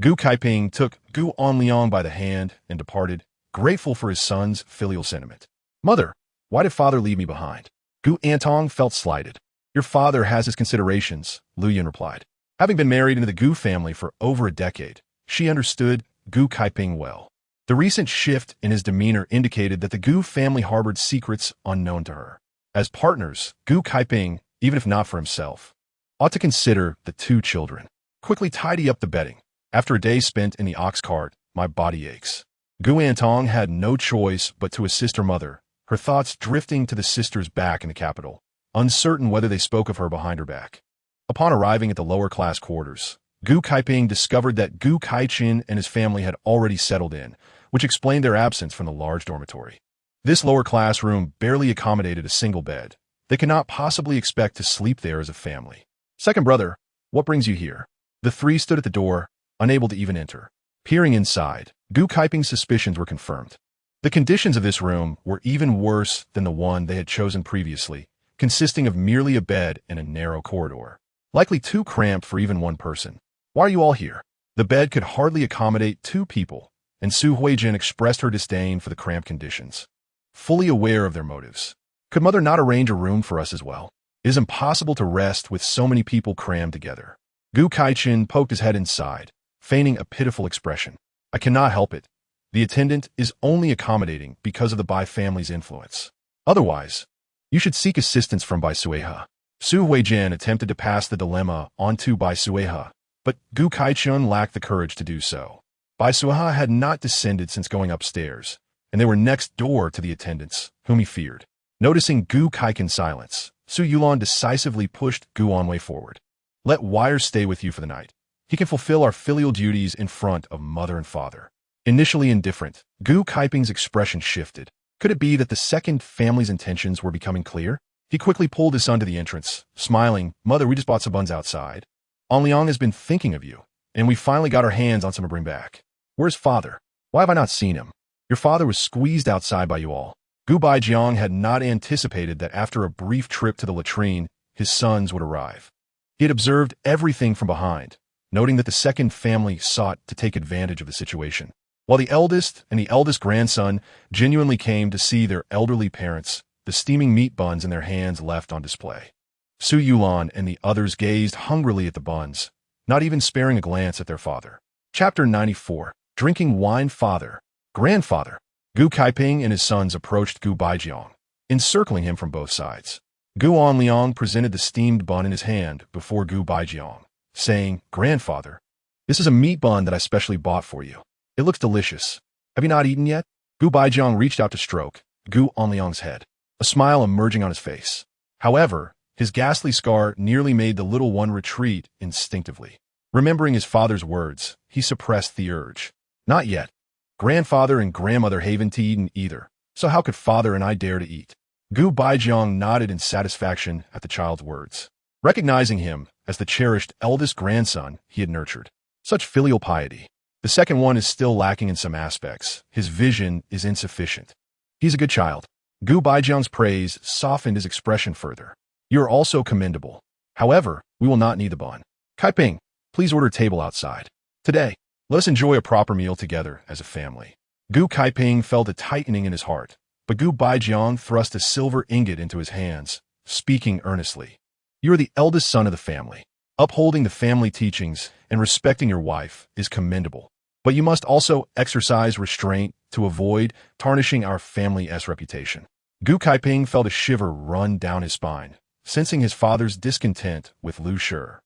Gu Kaiping took Gu Onliang by the hand and departed, grateful for his son's filial sentiment. Mother, why did father leave me behind? Gu Antong felt slighted. Your father has his considerations, Lu Yun replied. Having been married into the Gu family for over a decade, she understood Gu Kaiping well. The recent shift in his demeanor indicated that the Gu family harbored secrets unknown to her. As partners, Gu Kaiping, even if not for himself, ought to consider the two children. Quickly tidy up the bedding. After a day spent in the ox cart, my body aches. Gu Antong had no choice but to assist her mother, her thoughts drifting to the sisters back in the capital, uncertain whether they spoke of her behind her back. Upon arriving at the lower-class quarters, Gu Kaiping discovered that Gu Kaichin and his family had already settled in, which explained their absence from the large dormitory. This lower-class room barely accommodated a single bed. They could not possibly expect to sleep there as a family. Second brother, what brings you here? The three stood at the door, unable to even enter. Peering inside, Gu Kaiping's suspicions were confirmed. The conditions of this room were even worse than the one they had chosen previously, consisting of merely a bed and a narrow corridor, likely too cramped for even one person. Why are you all here? The bed could hardly accommodate two people, and Su Huijin expressed her disdain for the cramped conditions. Fully aware of their motives, could mother not arrange a room for us as well? It is impossible to rest with so many people crammed together. Gu Kaichin poked his head inside, feigning a pitiful expression. I cannot help it. The attendant is only accommodating because of the Bai family's influence. Otherwise, you should seek assistance from Bai Suihe. Su Huijin attempted to pass the dilemma onto Bai Suihe, but Gu Kaichin lacked the courage to do so. Bai Suihe had not descended since going upstairs, and they were next door to the attendants, whom he feared. Noticing Gu Kaikin's silence, Su Yulan decisively pushed Gu Onwei forward. Let Wire stay with you for the night. He can fulfill our filial duties in front of mother and father. Initially indifferent, Gu Kaiping's expression shifted. Could it be that the second family's intentions were becoming clear? He quickly pulled his son to the entrance, smiling, "Mother, we just bought some buns outside. An Liang has been thinking of you, and we finally got our hands on some to bring back. Where's father? Why have I not seen him? Your father was squeezed outside by you all." Gu Baijiang had not anticipated that after a brief trip to the latrine, his sons would arrive. He had observed everything from behind, noting that the second family sought to take advantage of the situation. While the eldest and the eldest grandson genuinely came to see their elderly parents, the steaming meat buns in their hands left on display. Su Yulan and the others gazed hungrily at the buns, not even sparing a glance at their father. Chapter 94. Drinking Wine. Father. Grandfather. Gu Kaiping and his sons approached Gu Baijiang, encircling him from both sides. Gu Anliang presented the steamed bun in his hand before Gu Baijiang, saying, "Grandfather, this is a meat bun that I specially bought for you. It looks delicious. Have you not eaten yet?" Gu Baijiang reached out to stroke Gu Anliang's head, a smile emerging on his face. However, his ghastly scar nearly made the little one retreat instinctively. Remembering his father's words, he suppressed the urge. "Not yet. Grandfather and grandmother haven't eaten either, so how could father and I dare to eat?" Gu Baijiang nodded in satisfaction at the child's words, recognizing him as the cherished eldest grandson he had nurtured. Such filial piety. The second one is still lacking in some aspects. His vision is insufficient. He's a good child. Gu Baijiang's praise softened his expression further. "You are also commendable. However, we will not need the bun. Kaiping, please order a table outside. Today, let us enjoy a proper meal together as a family." Gu Kaiping felt a tightening in his heart, but Gu Baijiang thrust a silver ingot into his hands, speaking earnestly. "You are the eldest son of the family. Upholding the family teachings and respecting your wife is commendable. But you must also exercise restraint to avoid tarnishing our family's reputation." Gu Kaiping felt a shiver run down his spine, sensing his father's discontent with Lu Shi.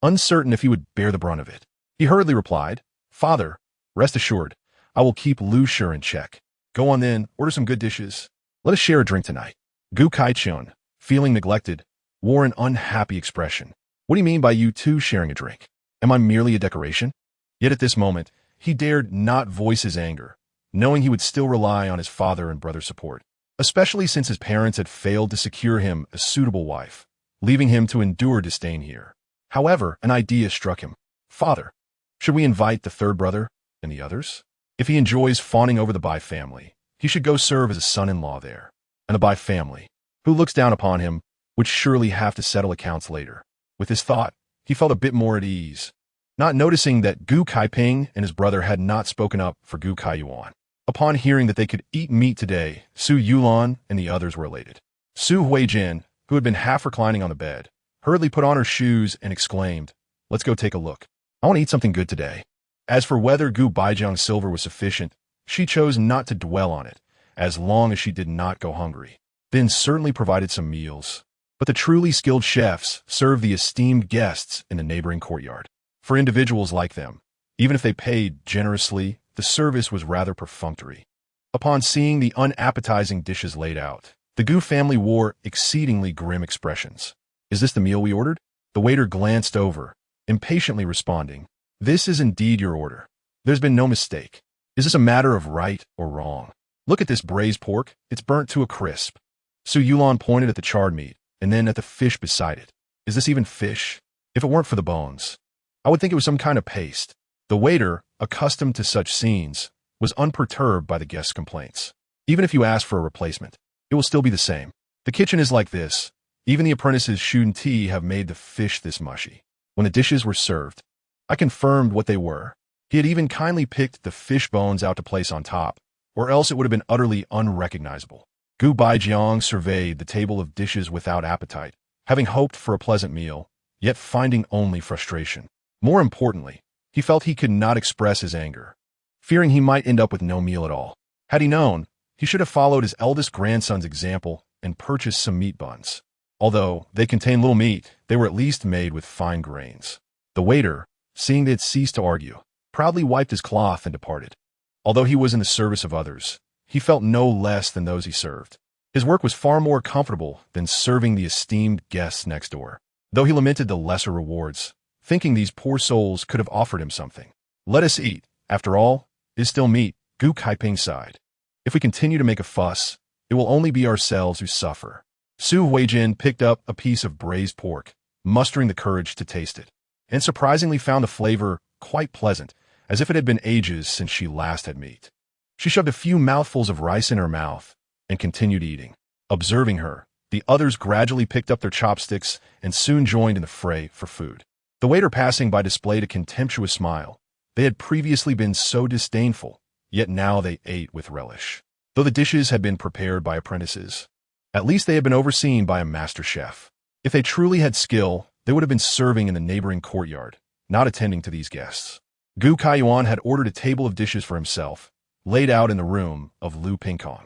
Uncertain if he would bear the brunt of it, he hurriedly replied, "Father, rest assured, I will keep Lu Shi in check. Go on then, order some good dishes. Let us share a drink tonight." Gu Kaichun, feeling neglected, wore an unhappy expression. "What do you mean by you two sharing a drink? Am I merely a decoration?" Yet at this moment, he dared not voice his anger, knowing he would still rely on his father and brother's support, especially since his parents had failed to secure him a suitable wife, leaving him to endure disdain here. However, an idea struck him. "Father, should we invite the third brother and the others? If he enjoys fawning over the Bai family, he should go serve as a son-in-law there. And the Bai family, who looks down upon him, would surely have to settle accounts later." With this thought, he felt a bit more at ease, not noticing that Gu Kaiping and his brother had not spoken up for Gu Kaiyuan. Upon hearing that they could eat meat today, Su Yulan and the others were elated. Su Huijin, who had been half reclining on the bed, hurriedly put on her shoes and exclaimed, "Let's go take a look. I want to eat something good today." As for whether Gu Baijiang's silver was sufficient, she chose not to dwell on it, as long as she did not go hungry. Then certainly provided some meals. But the truly skilled chefs served the esteemed guests in the neighboring courtyard. For individuals like them, even if they paid generously, the service was rather perfunctory. Upon seeing the unappetizing dishes laid out, the Gu family wore exceedingly grim expressions. "Is this the meal we ordered?" The waiter glanced over, impatiently responding, "This is indeed your order. There's been no mistake. Is this a matter of right or wrong? Look at this braised pork. It's burnt to a crisp." Su Yulan pointed at the charred meat, and then at the fish beside it. "Is this even fish? If it weren't for the bones, I would think it was some kind of paste." The waiter, accustomed to such scenes, was unperturbed by the guests' complaints. "Even if you ask for a replacement, it will still be the same. The kitchen is like this. Even the apprentices Shun Ti have made the fish this mushy." When the dishes were served, I confirmed what they were. He had even kindly picked the fish bones out to place on top, or else it would have been utterly unrecognizable. Gu Baijiang surveyed the table of dishes without appetite, having hoped for a pleasant meal, yet finding only frustration. More importantly, he felt he could not express his anger, fearing he might end up with no meal at all. Had he known, he should have followed his eldest grandson's example and purchased some meat buns. Although they contained little meat, they were at least made with fine grains. The waiter, seeing they had ceased to argue, proudly wiped his cloth and departed. Although he was in the service of others, he felt no less than those he served. His work was far more comfortable than serving the esteemed guests next door, though he lamented the lesser rewards, thinking these poor souls could have offered him something. "Let us eat. After all, it is still meat," Gu Kaiping sighed. If we continue to make a fuss, it will only be ourselves who suffer. Su Huijin picked up a piece of braised pork, mustering the courage to taste it, and surprisingly found the flavor quite pleasant, as if it had been ages since she last had meat. She shoved a few mouthfuls of rice in her mouth and continued eating. Observing her, the others gradually picked up their chopsticks and soon joined in the fray for food. The waiter passing by displayed a contemptuous smile. They had previously been so disdainful, yet now they ate with relish. Though the dishes had been prepared by apprentices, at least they had been overseen by a master chef. If they truly had skill, they would have been serving in the neighboring courtyard, not attending to these guests. Gu Kaiyuan had ordered a table of dishes for himself, laid out in the room of Lu Pingkong.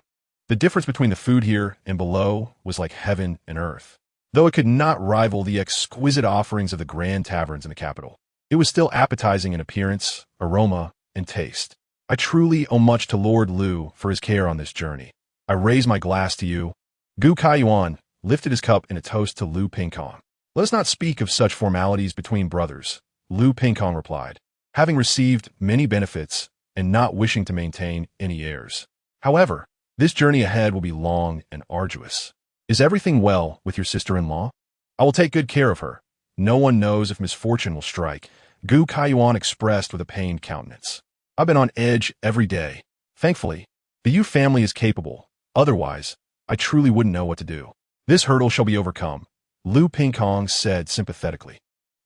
The difference between the food here and below was like heaven and earth. Though it could not rival the exquisite offerings of the grand taverns in the capital, it was still appetizing in appearance, aroma, and taste. I truly owe much to Lord Lu for his care on this journey. I raise my glass to you. Gu Kaiyuan lifted his cup in a toast to Lu Pingkong. Let us not speak of such formalities between brothers, Lu Pingkong replied, having received many benefits and not wishing to maintain any heirs. However, this journey ahead will be long and arduous. Is everything well with your sister-in-law? I will take good care of her. No one knows if misfortune will strike, Gu Kaiyuan expressed with a pained countenance. I've been on edge every day. Thankfully, the Yu family is capable. Otherwise, I truly wouldn't know what to do. This hurdle shall be overcome, Lu Pingkong said sympathetically.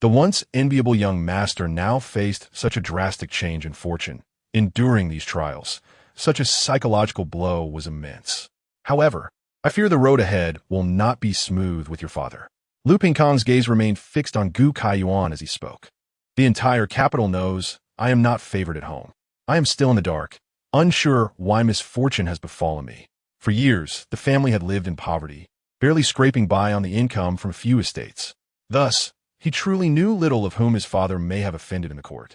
The once enviable young master now faced such a drastic change in fortune. Enduring these trials, such a psychological blow was immense. However, I fear the road ahead will not be smooth with your father. Lu Pingkong's gaze remained fixed on Gu Kaiyuan as he spoke. The entire capital knows I am not favored at home. I am still in the dark, unsure why misfortune has befallen me. For years, the family had lived in poverty, barely scraping by on the income from few estates. Thus, he truly knew little of whom his father may have offended in the court.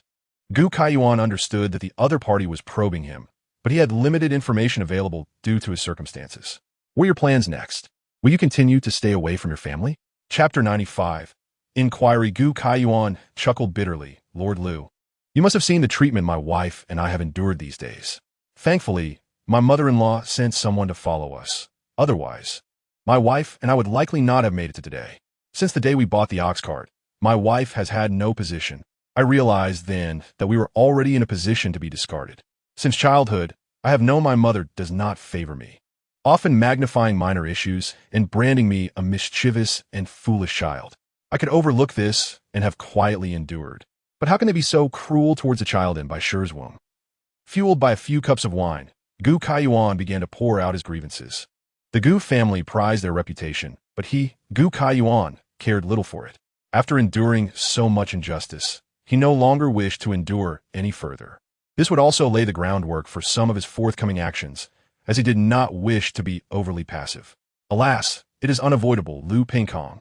Gu Kaiyuan understood that the other party was probing him, but he had limited information available due to his circumstances. What are your plans next? Will you continue to stay away from your family? Chapter 95. Inquiry. Gu Kaiyuan chuckled bitterly. Lord Lu, you must have seen the treatment my wife and I have endured these days. Thankfully, my mother-in-law sent someone to follow us. Otherwise, my wife and I would likely not have made it to today. Since the day we bought the ox cart, my wife has had no position. I realized then that we were already in a position to be discarded. Since childhood, I have known my mother does not favor me, often magnifying minor issues and branding me a mischievous and foolish child. I could overlook this and have quietly endured. But how can they be so cruel towards a child in Bai Suihe's womb? Fueled by a few cups of wine, Gu Kaiyuan began to pour out his grievances. The Gu family prized their reputation, but he, Gu Kaiyuan, cared little for it. After enduring so much injustice, he no longer wished to endure any further. This would also lay the groundwork for some of his forthcoming actions, as he did not wish to be overly passive. Alas, it is unavoidable. Lu Pingkong,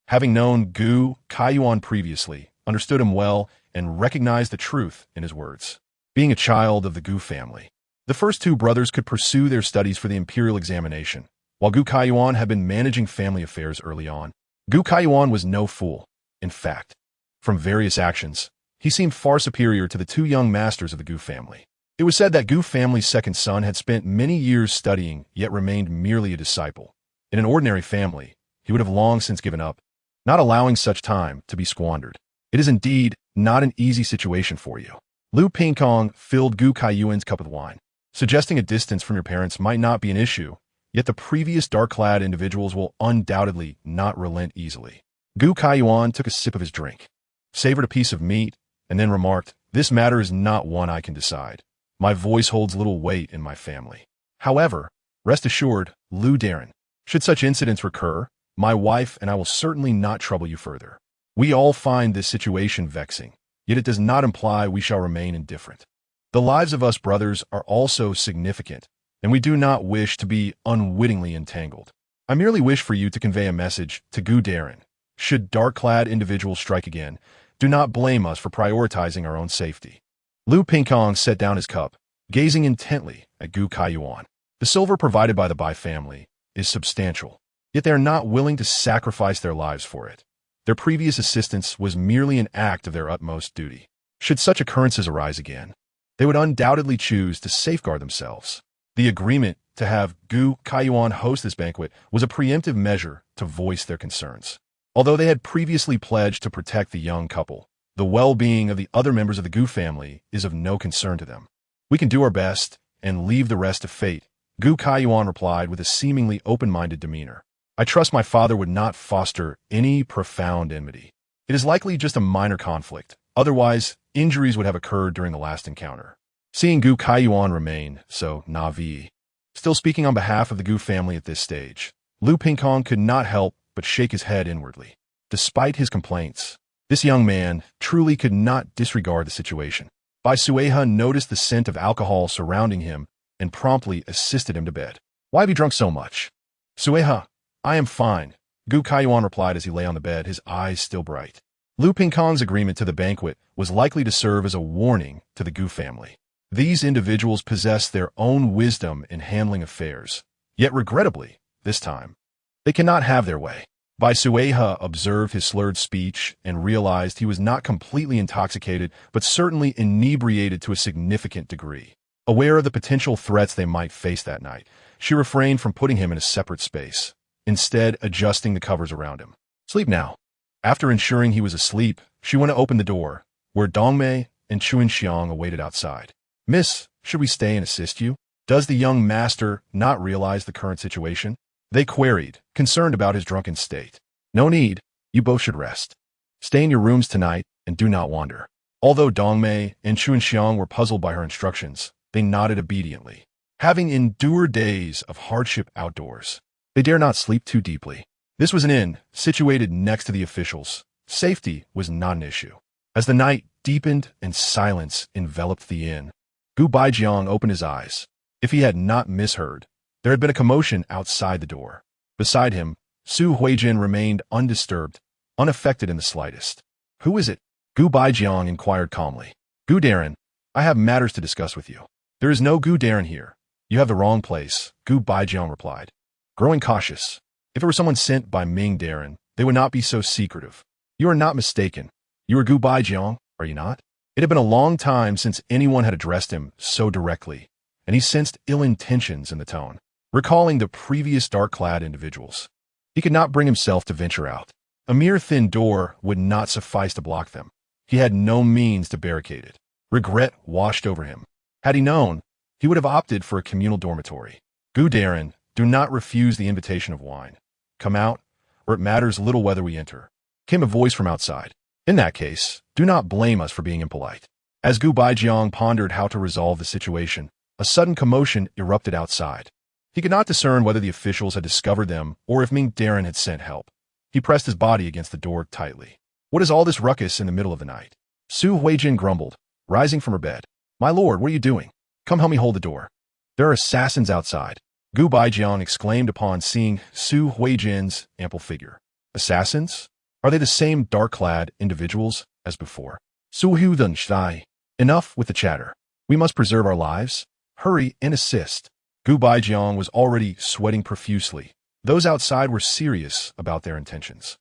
having known Gu Kaiyuan previously, understood him well and recognized the truth in his words. Being a child of the Gu family, the first two brothers could pursue their studies for the imperial examination, while Gu Kaiyuan had been managing family affairs early on. Gu Kaiyuan was no fool. In fact, from various actions, he seemed far superior to the two young masters of the Gu family. It was said that Gu family's second son had spent many years studying, yet remained merely a disciple. In an ordinary family, he would have long since given up, not allowing such time to be squandered. It is indeed not an easy situation for you. Lu Pingkong filled Gu Kaiyuan's cup with wine, suggesting a distance from your parents might not be an issue, yet the previous dark-clad individuals will undoubtedly not relent easily. Gu Kaiyuan took a sip of his drink, savored a piece of meat, and then remarked, "This matter is not one I can decide. My voice holds little weight in my family. However, rest assured, Lu Darren, should such incidents recur, my wife and I will certainly not trouble you further. We all find this situation vexing, yet it does not imply we shall remain indifferent. The lives of us brothers are also significant, and we do not wish to be unwittingly entangled. I merely wish for you to convey a message to Gu Darren. Should dark-clad individuals strike again, do not blame us for prioritizing our own safety." Lu Pingkong set down his cup, gazing intently at Gu Kaiyuan. The silver provided by the Bai family is substantial, yet they are not willing to sacrifice their lives for it. Their previous assistance was merely an act of their utmost duty. Should such occurrences arise again, they would undoubtedly choose to safeguard themselves. The agreement to have Gu Kaiyuan host this banquet was a preemptive measure to voice their concerns. Although they had previously pledged to protect the young couple, the well-being of the other members of the Gu family is of no concern to them. We can do our best and leave the rest to fate, Gu Kaiyuan replied with a seemingly open-minded demeanor. I trust my father would not foster any profound enmity. It is likely just a minor conflict. Otherwise, injuries would have occurred during the last encounter. Seeing Gu Kaiyuan remain so naive, still speaking on behalf of the Gu family at this stage, Lu Pingkong could not help but shake his head inwardly. Despite his complaints, this young man truly could not disregard the situation. Bai Suihe noticed the scent of alcohol surrounding him and promptly assisted him to bed. Why have you drunk so much? Suihe, I am fine, Gu Kaiyuan replied as he lay on the bed, his eyes still bright. Lu Pingkong's agreement to the banquet was likely to serve as a warning to the Gu family. These individuals possess their own wisdom in handling affairs, yet regrettably, this time, they cannot have their way. Bai Suihe observed his slurred speech and realized he was not completely intoxicated, but certainly inebriated to a significant degree. Aware of the potential threats they might face that night, she refrained from putting him in a separate space, instead adjusting the covers around him. Sleep now. After ensuring he was asleep, she went to open the door, where Dongmei and Chuanxiang awaited outside. Miss, should we stay and assist you? Does the young master not realize the current situation? They queried, concerned about his drunken state. No need, you both should rest. Stay in your rooms tonight and do not wander. Although Dongmei and Chuanxiang were puzzled by her instructions, they nodded obediently. Having endured days of hardship outdoors, they dare not sleep too deeply. This was an inn, situated next to the officials. Safety was not an issue. As the night deepened and silence enveloped the inn, Gu Baijiang opened his eyes. If he had not misheard, there had been a commotion outside the door. Beside him, Su Huijin remained undisturbed, unaffected in the slightest. Who is it? Gu Baijiang inquired calmly. Gu Darren, I have matters to discuss with you. There is no Gu Darren here. You have the wrong place, Gu Baijiang replied. Growing cautious. If it were someone sent by Ming Darren, they would not be so secretive. You are not mistaken. You are Gu Baijiang, are you not? It had been a long time since anyone had addressed him so directly, and he sensed ill intentions in the tone. Recalling the previous dark-clad individuals, he could not bring himself to venture out. A mere thin door would not suffice to block them. He had no means to barricade it. Regret washed over him. Had he known, he would have opted for a communal dormitory. Gu Darren, do not refuse the invitation of wine. Come out, or it matters little whether we enter. Came a voice from outside. In that case, do not blame us for being impolite. As Gu Baijiang pondered how to resolve the situation, a sudden commotion erupted outside. He could not discern whether the officials had discovered them or if Ming Darren had sent help. He pressed his body against the door tightly. What is all this ruckus in the middle of the night? Su Huijin grumbled, rising from her bed. My lord, what are you doing? Come help me hold the door. There are assassins outside, Gu Baijiang exclaimed upon seeing Su Huijin's ample figure. Assassins? Are they the same dark-clad individuals as before? Su Huijin Shai. Enough with the chatter. We must preserve our lives. Hurry and assist. Gu Baijiang was already sweating profusely. Those outside were serious about their intentions.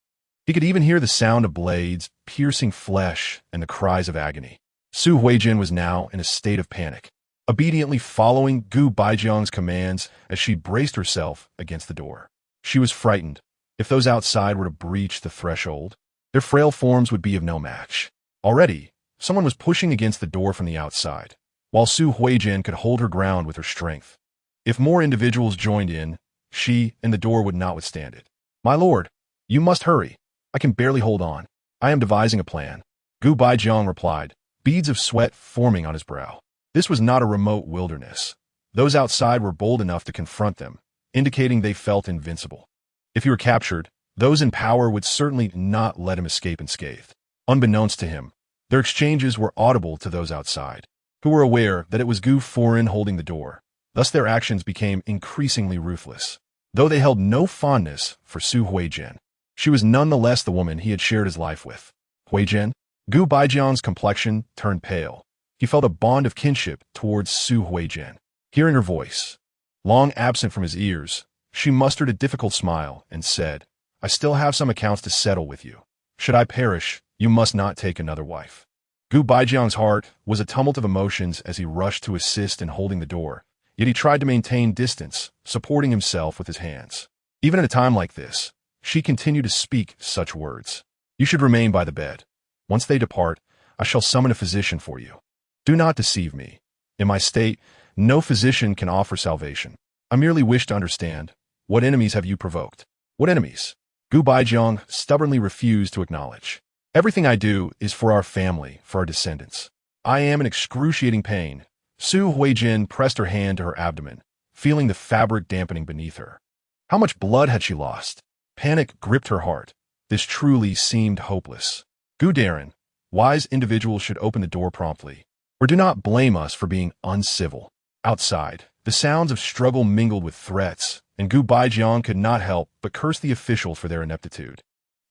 He could even hear the sound of blades piercing flesh and the cries of agony. Su Huijin was now in a state of panic, obediently following Gu Baijiang's commands as she braced herself against the door. She was frightened. If those outside were to breach the threshold, their frail forms would be of no match. Already, someone was pushing against the door from the outside, while Su Huijin could hold her ground with her strength. If more individuals joined in, she and the door would not withstand it. My lord, you must hurry. I can barely hold on. I am devising a plan. Gu Baijiang replied, beads of sweat forming on his brow. This was not a remote wilderness. Those outside were bold enough to confront them, indicating they felt invincible. If he were captured, those in power would certainly not let him escape unscathed. Unbeknownst to him, their exchanges were audible to those outside, who were aware that it was Gu Foreign holding the door. Thus their actions became increasingly ruthless. Though they held no fondness for Su Huijin, she was nonetheless the woman he had shared his life with. Huijin, Gu Baijiang's complexion turned pale. He felt a bond of kinship towards Su Huijin. Hearing her voice, long absent from his ears, she mustered a difficult smile and said, I still have some accounts to settle with you. Should I perish, you must not take another wife. Gu Baijiang's heart was a tumult of emotions as he rushed to assist in holding the door, yet he tried to maintain distance, supporting himself with his hands. Even at a time like this, she continued to speak such words. You should remain by the bed. Once they depart, I shall summon a physician for you. Do not deceive me. In my state, no physician can offer salvation. I merely wish to understand, what enemies have you provoked? What enemies? Gu Baijiang stubbornly refused to acknowledge. Everything I do is for our family, for our descendants. I am in excruciating pain. Su Huijin pressed her hand to her abdomen, feeling the fabric dampening beneath her. How much blood had she lost? Panic gripped her heart. This truly seemed hopeless. Gu Darren, wise individuals should open the door promptly, or do not blame us for being uncivil. Outside, the sounds of struggle mingled with threats, and Gu Baijiang could not help but curse the officials for their ineptitude.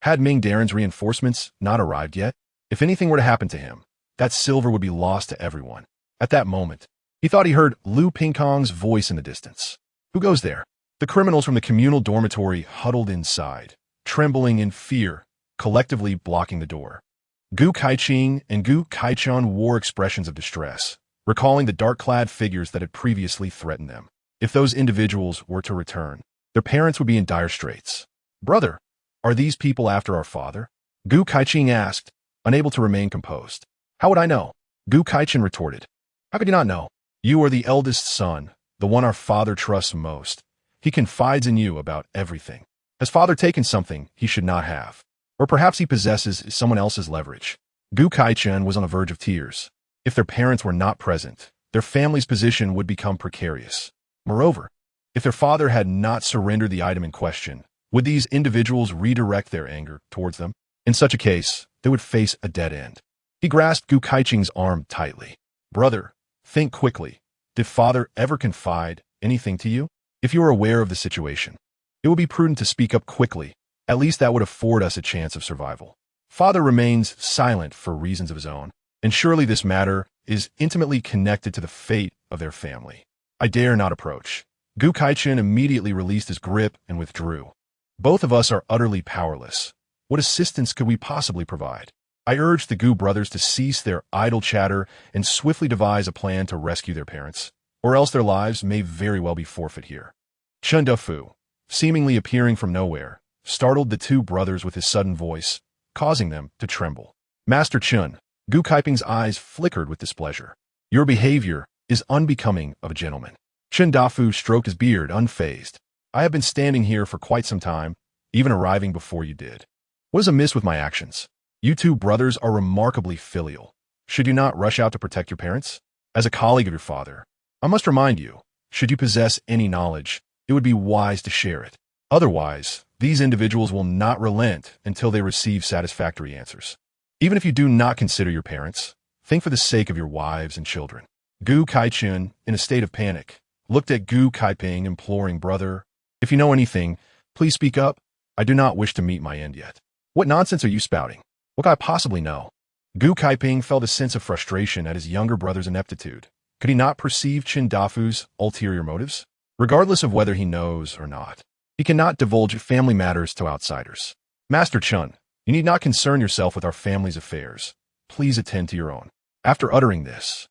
Had Ming Darren's reinforcements not arrived yet? If anything were to happen to him, that silver would be lost to everyone. At that moment, he thought he heard Lu Pingkong's voice in the distance. Who goes there? The criminals from the communal dormitory huddled inside, trembling in fear, collectively blocking the door. Gu Kaiqing and Gu Kaichun wore expressions of distress, recalling the dark-clad figures that had previously threatened them. If those individuals were to return, their parents would be in dire straits. Brother, are these people after our father? Gu Kaiqing asked, unable to remain composed. How would I know? Gu Kaichun retorted. How could you not know? You are the eldest son, the one our father trusts most. He confides in you about everything. Has father taken something he should not have? Or perhaps he possesses someone else's leverage. Gu Kaichun was on the verge of tears. If their parents were not present, their family's position would become precarious. Moreover, if their father had not surrendered the item in question, would these individuals redirect their anger towards them? In such a case, they would face a dead end. He grasped Gu Kaiqing's arm tightly. Brother, think quickly. Did father ever confide anything to you? If you are aware of the situation, it would be prudent to speak up quickly. At least that would afford us a chance of survival. Father remains silent for reasons of his own, and surely this matter is intimately connected to the fate of their family. I dare not approach. Gu Kaichun immediately released his grip and withdrew. Both of us are utterly powerless. What assistance could we possibly provide? I urged the Gu brothers to cease their idle chatter and swiftly devise a plan to rescue their parents, or else their lives may very well be forfeit here. Chen Dufu, seemingly appearing from nowhere, startled the two brothers with his sudden voice, causing them to tremble. Master Chun, Gu Kaiping's eyes flickered with displeasure. Your behavior is unbecoming of a gentleman. Chen Dafu stroked his beard, unfazed. I have been standing here for quite some time, even arriving before you did. What is amiss with my actions? You two brothers are remarkably filial. Should you not rush out to protect your parents? As a colleague of your father, I must remind you, should you possess any knowledge, it would be wise to share it. Otherwise, these individuals will not relent until they receive satisfactory answers. Even if you do not consider your parents, think for the sake of your wives and children. Gu Kaichun, in a state of panic, looked at Gu Kaiping, imploring, brother, if you know anything, please speak up. I do not wish to meet my end yet. What nonsense are you spouting? What could I possibly know? Gu Kaiping felt a sense of frustration at his younger brother's ineptitude. Could he not perceive Chin Dafu's ulterior motives? Regardless of whether he knows or not, he cannot divulge family matters to outsiders. Master Chun, you need not concern yourself with our family's affairs. Please attend to your own. After uttering this,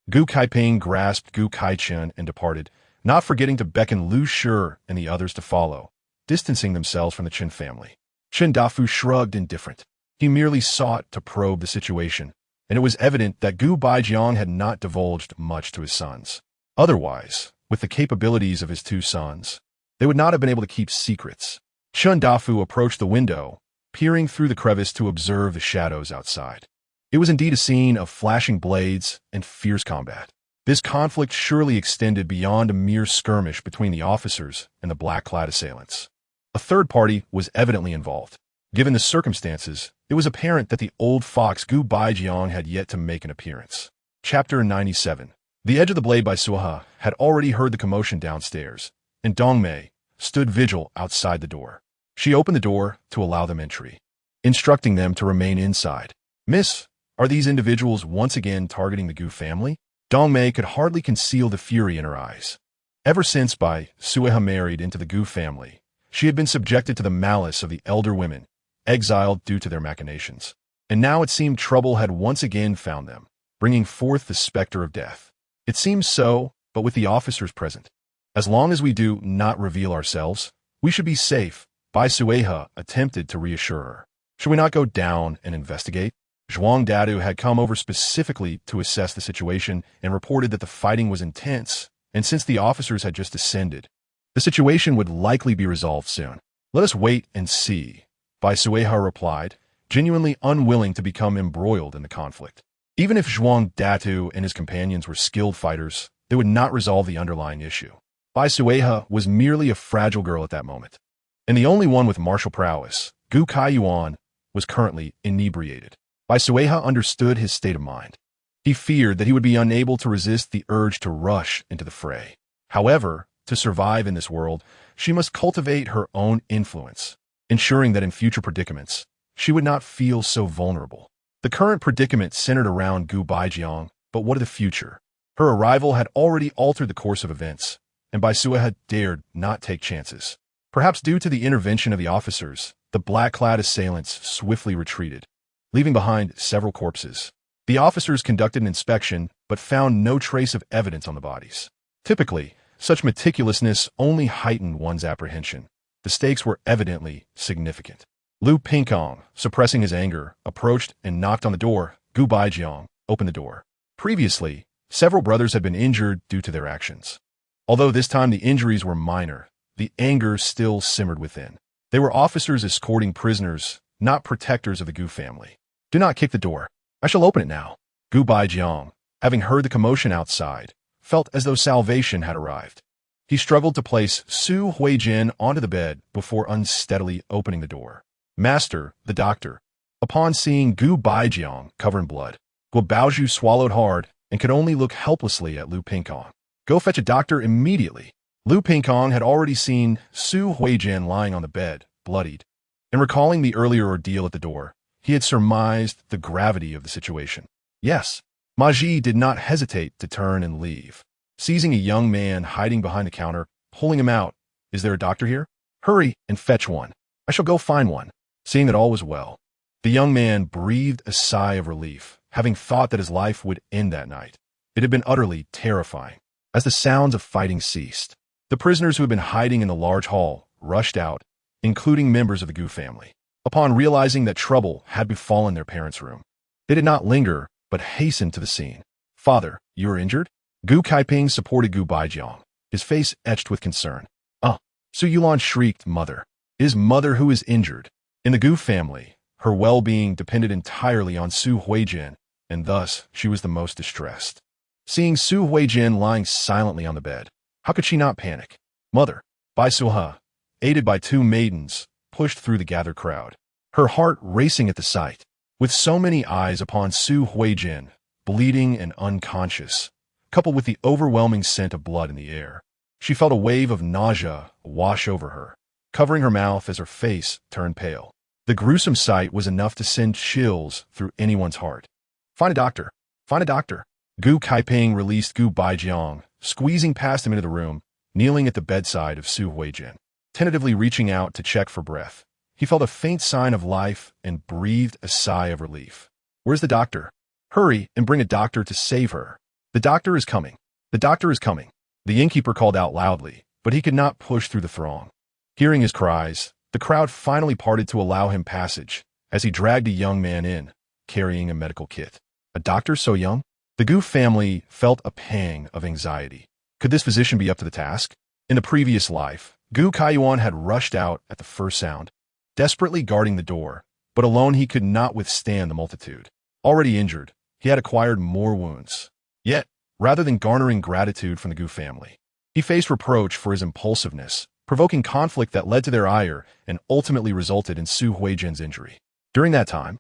Gu Kaiping grasped Gu Kaichun and departed, not forgetting to beckon Lu Shi and the others to follow, distancing themselves from the Chen family. Chen Dafu shrugged, indifferent. He merely sought to probe the situation, and it was evident that Gu Baijiang had not divulged much to his sons. Otherwise, with the capabilities of his two sons, they would not have been able to keep secrets. Chen Dafu approached the window, peering through the crevice to observe the shadows outside. It was indeed a scene of flashing blades and fierce combat. This conflict surely extended beyond a mere skirmish between the officers and the black-clad assailants. A third party was evidently involved. Given the circumstances, it was apparent that the old fox Gu Baijiang had yet to make an appearance. Chapter 97. The edge of the blade Bai Suihe had already heard the commotion downstairs, and Dong Mei stood vigil outside the door. She opened the door to allow them entry, instructing them to remain inside. Miss, are these individuals once again targeting the Gu family? Dong Mei could hardly conceal the fury in her eyes. Ever since Bai Suihe married into the Gu family, she had been subjected to the malice of the elder women, exiled due to their machinations. And now it seemed trouble had once again found them, bringing forth the specter of death. It seems so, but with the officers present. As long as we do not reveal ourselves, we should be safe, Bai Suihe attempted to reassure her. Should we not go down and investigate? Zhuang Dadu had come over specifically to assess the situation and reported that the fighting was intense, and since the officers had just descended, the situation would likely be resolved soon. Let us wait and see, Bai Suihe replied, genuinely unwilling to become embroiled in the conflict. Even if Zhuang Datu and his companions were skilled fighters, they would not resolve the underlying issue. Bai Suihe was merely a fragile girl at that moment, and the only one with martial prowess, Gu Kaiyuan, was currently inebriated. Bai Suihe understood his state of mind. He feared that he would be unable to resist the urge to rush into the fray. However, to survive in this world, she must cultivate her own influence, ensuring that in future predicaments, she would not feel so vulnerable. The current predicament centered around Gu Baijiang, but what of the future? Her arrival had already altered the course of events, and Bai Suihe dared not take chances. Perhaps due to the intervention of the officers, the black-clad assailants swiftly retreated, leaving behind several corpses. The officers conducted an inspection, but found no trace of evidence on the bodies. Typically, such meticulousness only heightened one's apprehension. The stakes were evidently significant. Lu Pingkong, suppressing his anger, approached and knocked on the door. Gu Baijiang opened the door. Previously, several brothers had been injured due to their actions. Although this time the injuries were minor, the anger still simmered within. They were officers escorting prisoners, not protectors of the Gu family. Do not kick the door. I shall open it now. Gu Baijiang, having heard the commotion outside, felt as though salvation had arrived. He struggled to place Su Huijin onto the bed before unsteadily opening the door. Master, the doctor. Upon seeing Gu Baijiang covered in blood, Guo Baozhu swallowed hard and could only look helplessly at Lu Pingkong. Go fetch a doctor immediately. Lu Pingkong had already seen Su Huijin lying on the bed, bloodied, and recalling the earlier ordeal at the door, he had surmised the gravity of the situation. Yes, Ma Ji did not hesitate to turn and leave. Seizing a young man hiding behind the counter, pulling him out. Is there a doctor here? Hurry and fetch one. I shall go find one. Seeing that all was well, the young man breathed a sigh of relief, having thought that his life would end that night. It had been utterly terrifying. As the sounds of fighting ceased, the prisoners who had been hiding in the large hall rushed out, including members of the Gu family. Upon realizing that trouble had befallen their parents' room, they did not linger, but hastened to the scene. Father, you are injured? Gu Kaiping supported Gu Baijiang, his face etched with concern. Su Yulan shrieked, Mother. It is Mother who is injured. In the Gu family, her well-being depended entirely on Su Huijin, and thus she was the most distressed. Seeing Su Huijin lying silently on the bed, how could she not panic? Mother, Bai Suihe, aided by two maidens, pushed through the gathered crowd, her heart racing at the sight. With so many eyes upon Su Huijin, bleeding and unconscious, coupled with the overwhelming scent of blood in the air, she felt a wave of nausea wash over her, covering her mouth as her face turned pale. The gruesome sight was enough to send chills through anyone's heart. Find a doctor. Find a doctor. Gu Kaiping released Gu Baijiang, squeezing past him into the room, kneeling at the bedside of Su Huijin. Tentatively reaching out to check for breath, he felt a faint sign of life and breathed a sigh of relief. Where's the doctor? Hurry and bring a doctor to save her. The doctor is coming. The doctor is coming. The innkeeper called out loudly, but he could not push through the throng. Hearing his cries, the crowd finally parted to allow him passage as he dragged a young man in, carrying a medical kit. A doctor so young? The Gu family felt a pang of anxiety. Could this physician be up to the task? In the previous life, Gu Kaiyuan had rushed out at the first sound, desperately guarding the door, but alone he could not withstand the multitude. Already injured, he had acquired more wounds. Yet, rather than garnering gratitude from the Gu family, he faced reproach for his impulsiveness, provoking conflict that led to their ire and ultimately resulted in Su Huijin's injury. During that time,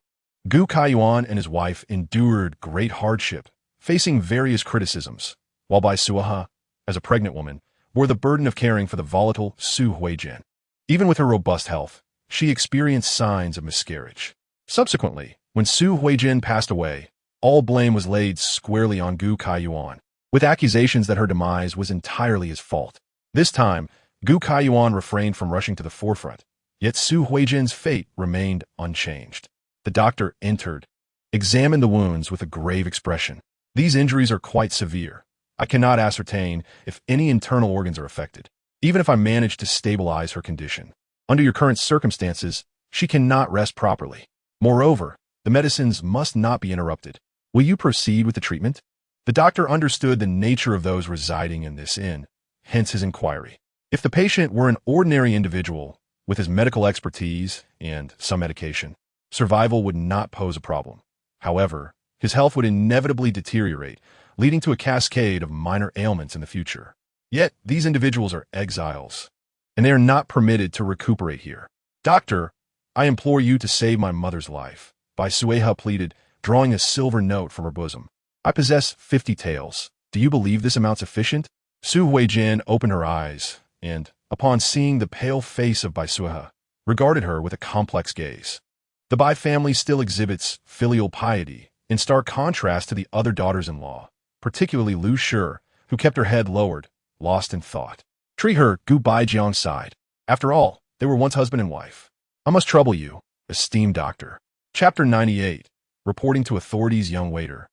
Gu Kaiyuan and his wife endured great hardship, facing various criticisms, while Bai Suihe, as a pregnant woman, bore the burden of caring for the volatile Su Huijin. Even with her robust health, she experienced signs of miscarriage. Subsequently, when Su Huijin passed away, all blame was laid squarely on Gu Kaiyuan, with accusations that her demise was entirely his fault. This time, Gu Kaiyuan refrained from rushing to the forefront, yet Su Huijin's fate remained unchanged. The doctor entered, examined the wounds with a grave expression. These injuries are quite severe. I cannot ascertain if any internal organs are affected, even if I manage to stabilize her condition. Under your current circumstances, she cannot rest properly. Moreover, the medicines must not be interrupted. Will you proceed with the treatment? The doctor understood the nature of those residing in this inn, hence his inquiry. If the patient were an ordinary individual with his medical expertise and some medication, survival would not pose a problem. However, his health would inevitably deteriorate, leading to a cascade of minor ailments in the future. Yet, these individuals are exiles, and they are not permitted to recuperate here. Doctor, I implore you to save my mother's life, Bai Suihe pleaded, drawing a silver note from her bosom. I possess 50 taels. Do you believe this amount sufficient? Su Huijin opened her eyes, and, upon seeing the pale face of Bai Suihe, regarded her with a complex gaze. The Bai family still exhibits filial piety, in stark contrast to the other daughters-in-law, particularly Lu Shi, who kept her head lowered, lost in thought. Treat her, Gu Baijiang sighed. After all, they were once husband and wife. I must trouble you, esteemed doctor. Chapter 98. Reporting to authorities, young waiter.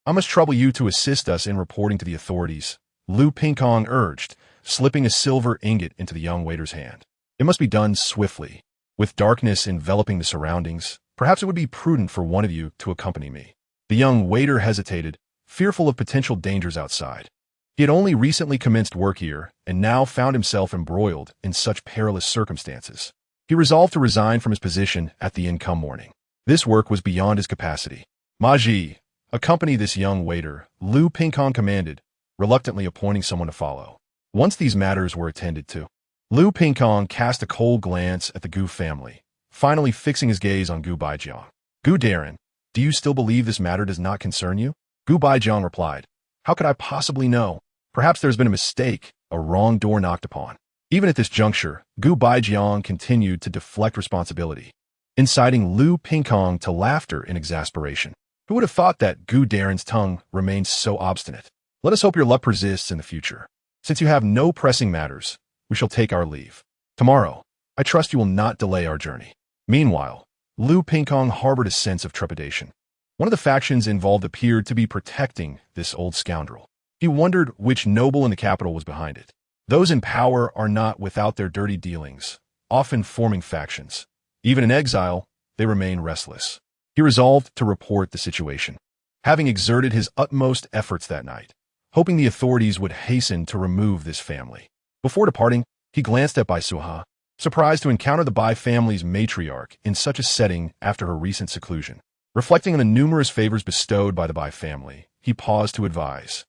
I must trouble you to assist us in reporting to the authorities, Lu Pingkong urged, slipping a silver ingot into the young waiter's hand. It must be done swiftly. With darkness enveloping the surroundings, perhaps it would be prudent for one of you to accompany me. The young waiter hesitated, fearful of potential dangers outside. He had only recently commenced work here, and now found himself embroiled in such perilous circumstances. He resolved to resign from his position at the inn come morning. This work was beyond his capacity. Ma Ji, accompany this young waiter, Lu Pingkong commanded, reluctantly appointing someone to follow. Once these matters were attended to, Lu Pingkong cast a cold glance at the Gu family, finally fixing his gaze on Gu Baijiang. Gu Darren, do you still believe this matter does not concern you? Gu Baijiang replied, how could I possibly know? Perhaps there's been a mistake, a wrong door knocked upon. Even at this juncture, Gu Baijiang continued to deflect responsibility, inciting Lu Pingkong to laughter in exasperation. Who would have thought that Gu Darren's tongue remains so obstinate? Let us hope your luck persists in the future. Since you have no pressing matters, we shall take our leave. Tomorrow, I trust you will not delay our journey. Meanwhile, Lu Pingkong harbored a sense of trepidation. One of the factions involved appeared to be protecting this old scoundrel. He wondered which noble in the capital was behind it. Those in power are not without their dirty dealings, often forming factions. Even in exile, they remain restless. He resolved to report the situation, having exerted his utmost efforts that night, hoping the authorities would hasten to remove this family. Before departing, he glanced at Bai Suihe, surprised to encounter the Bai family's matriarch in such a setting after her recent seclusion. Reflecting on the numerous favors bestowed by the Bai family, he paused to advise.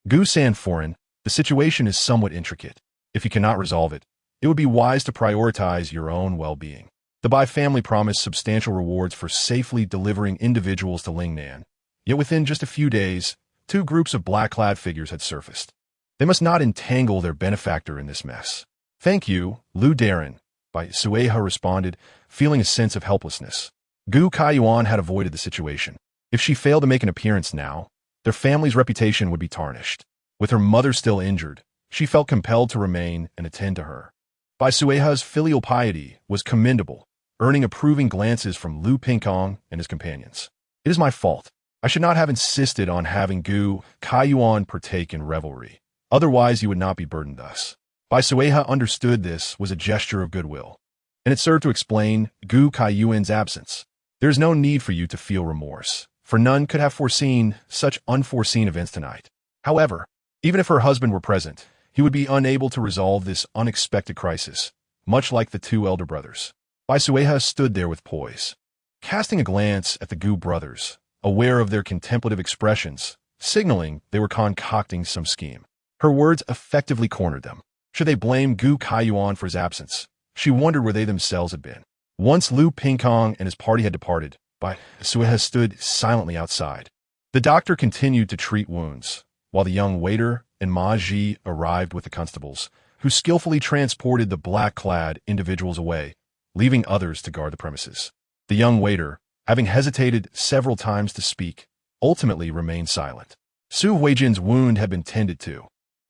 Gu Sanforan, the situation is somewhat intricate. If you cannot resolve it, it would be wise to prioritize your own well-being. The Bai family promised substantial rewards for safely delivering individuals to Lingnan. Yet within just a few days, two groups of black-clad figures had surfaced. They must not entangle their benefactor in this mess. Thank you, Lu Darren, Bai Suihe responded, feeling a sense of helplessness. Gu Kaiyuan had avoided the situation. If she failed to make an appearance now, their family's reputation would be tarnished. With her mother still injured, she felt compelled to remain and attend to her. Bai Suihe's filial piety was commendable, earning approving glances from Lu Pingkong and his companions. It is my fault. I should not have insisted on having Gu Kaiyuan partake in revelry. Otherwise, you would not be burdened thus. Bai Suihe understood this was a gesture of goodwill, and it served to explain Gu Kaiyuan's absence. There is no need for you to feel remorse, for none could have foreseen such unforeseen events tonight. However, even if her husband were present, he would be unable to resolve this unexpected crisis, much like the two elder brothers. Bai Suihe stood there with poise, casting a glance at the Gu brothers, aware of their contemplative expressions, signaling they were concocting some scheme. Her words effectively cornered them. Should they blame Gu Kaiyuan for his absence? She wondered where they themselves had been. Once Lu Pingkong and his party had departed, Bai Suihe stood silently outside. The doctor continued to treat wounds, while the young waiter and Ma Ji arrived with the constables, who skillfully transported the black-clad individuals away, leaving others to guard the premises. The young waiter, having hesitated several times to speak, ultimately remained silent. Su Huijin's wound had been tended to,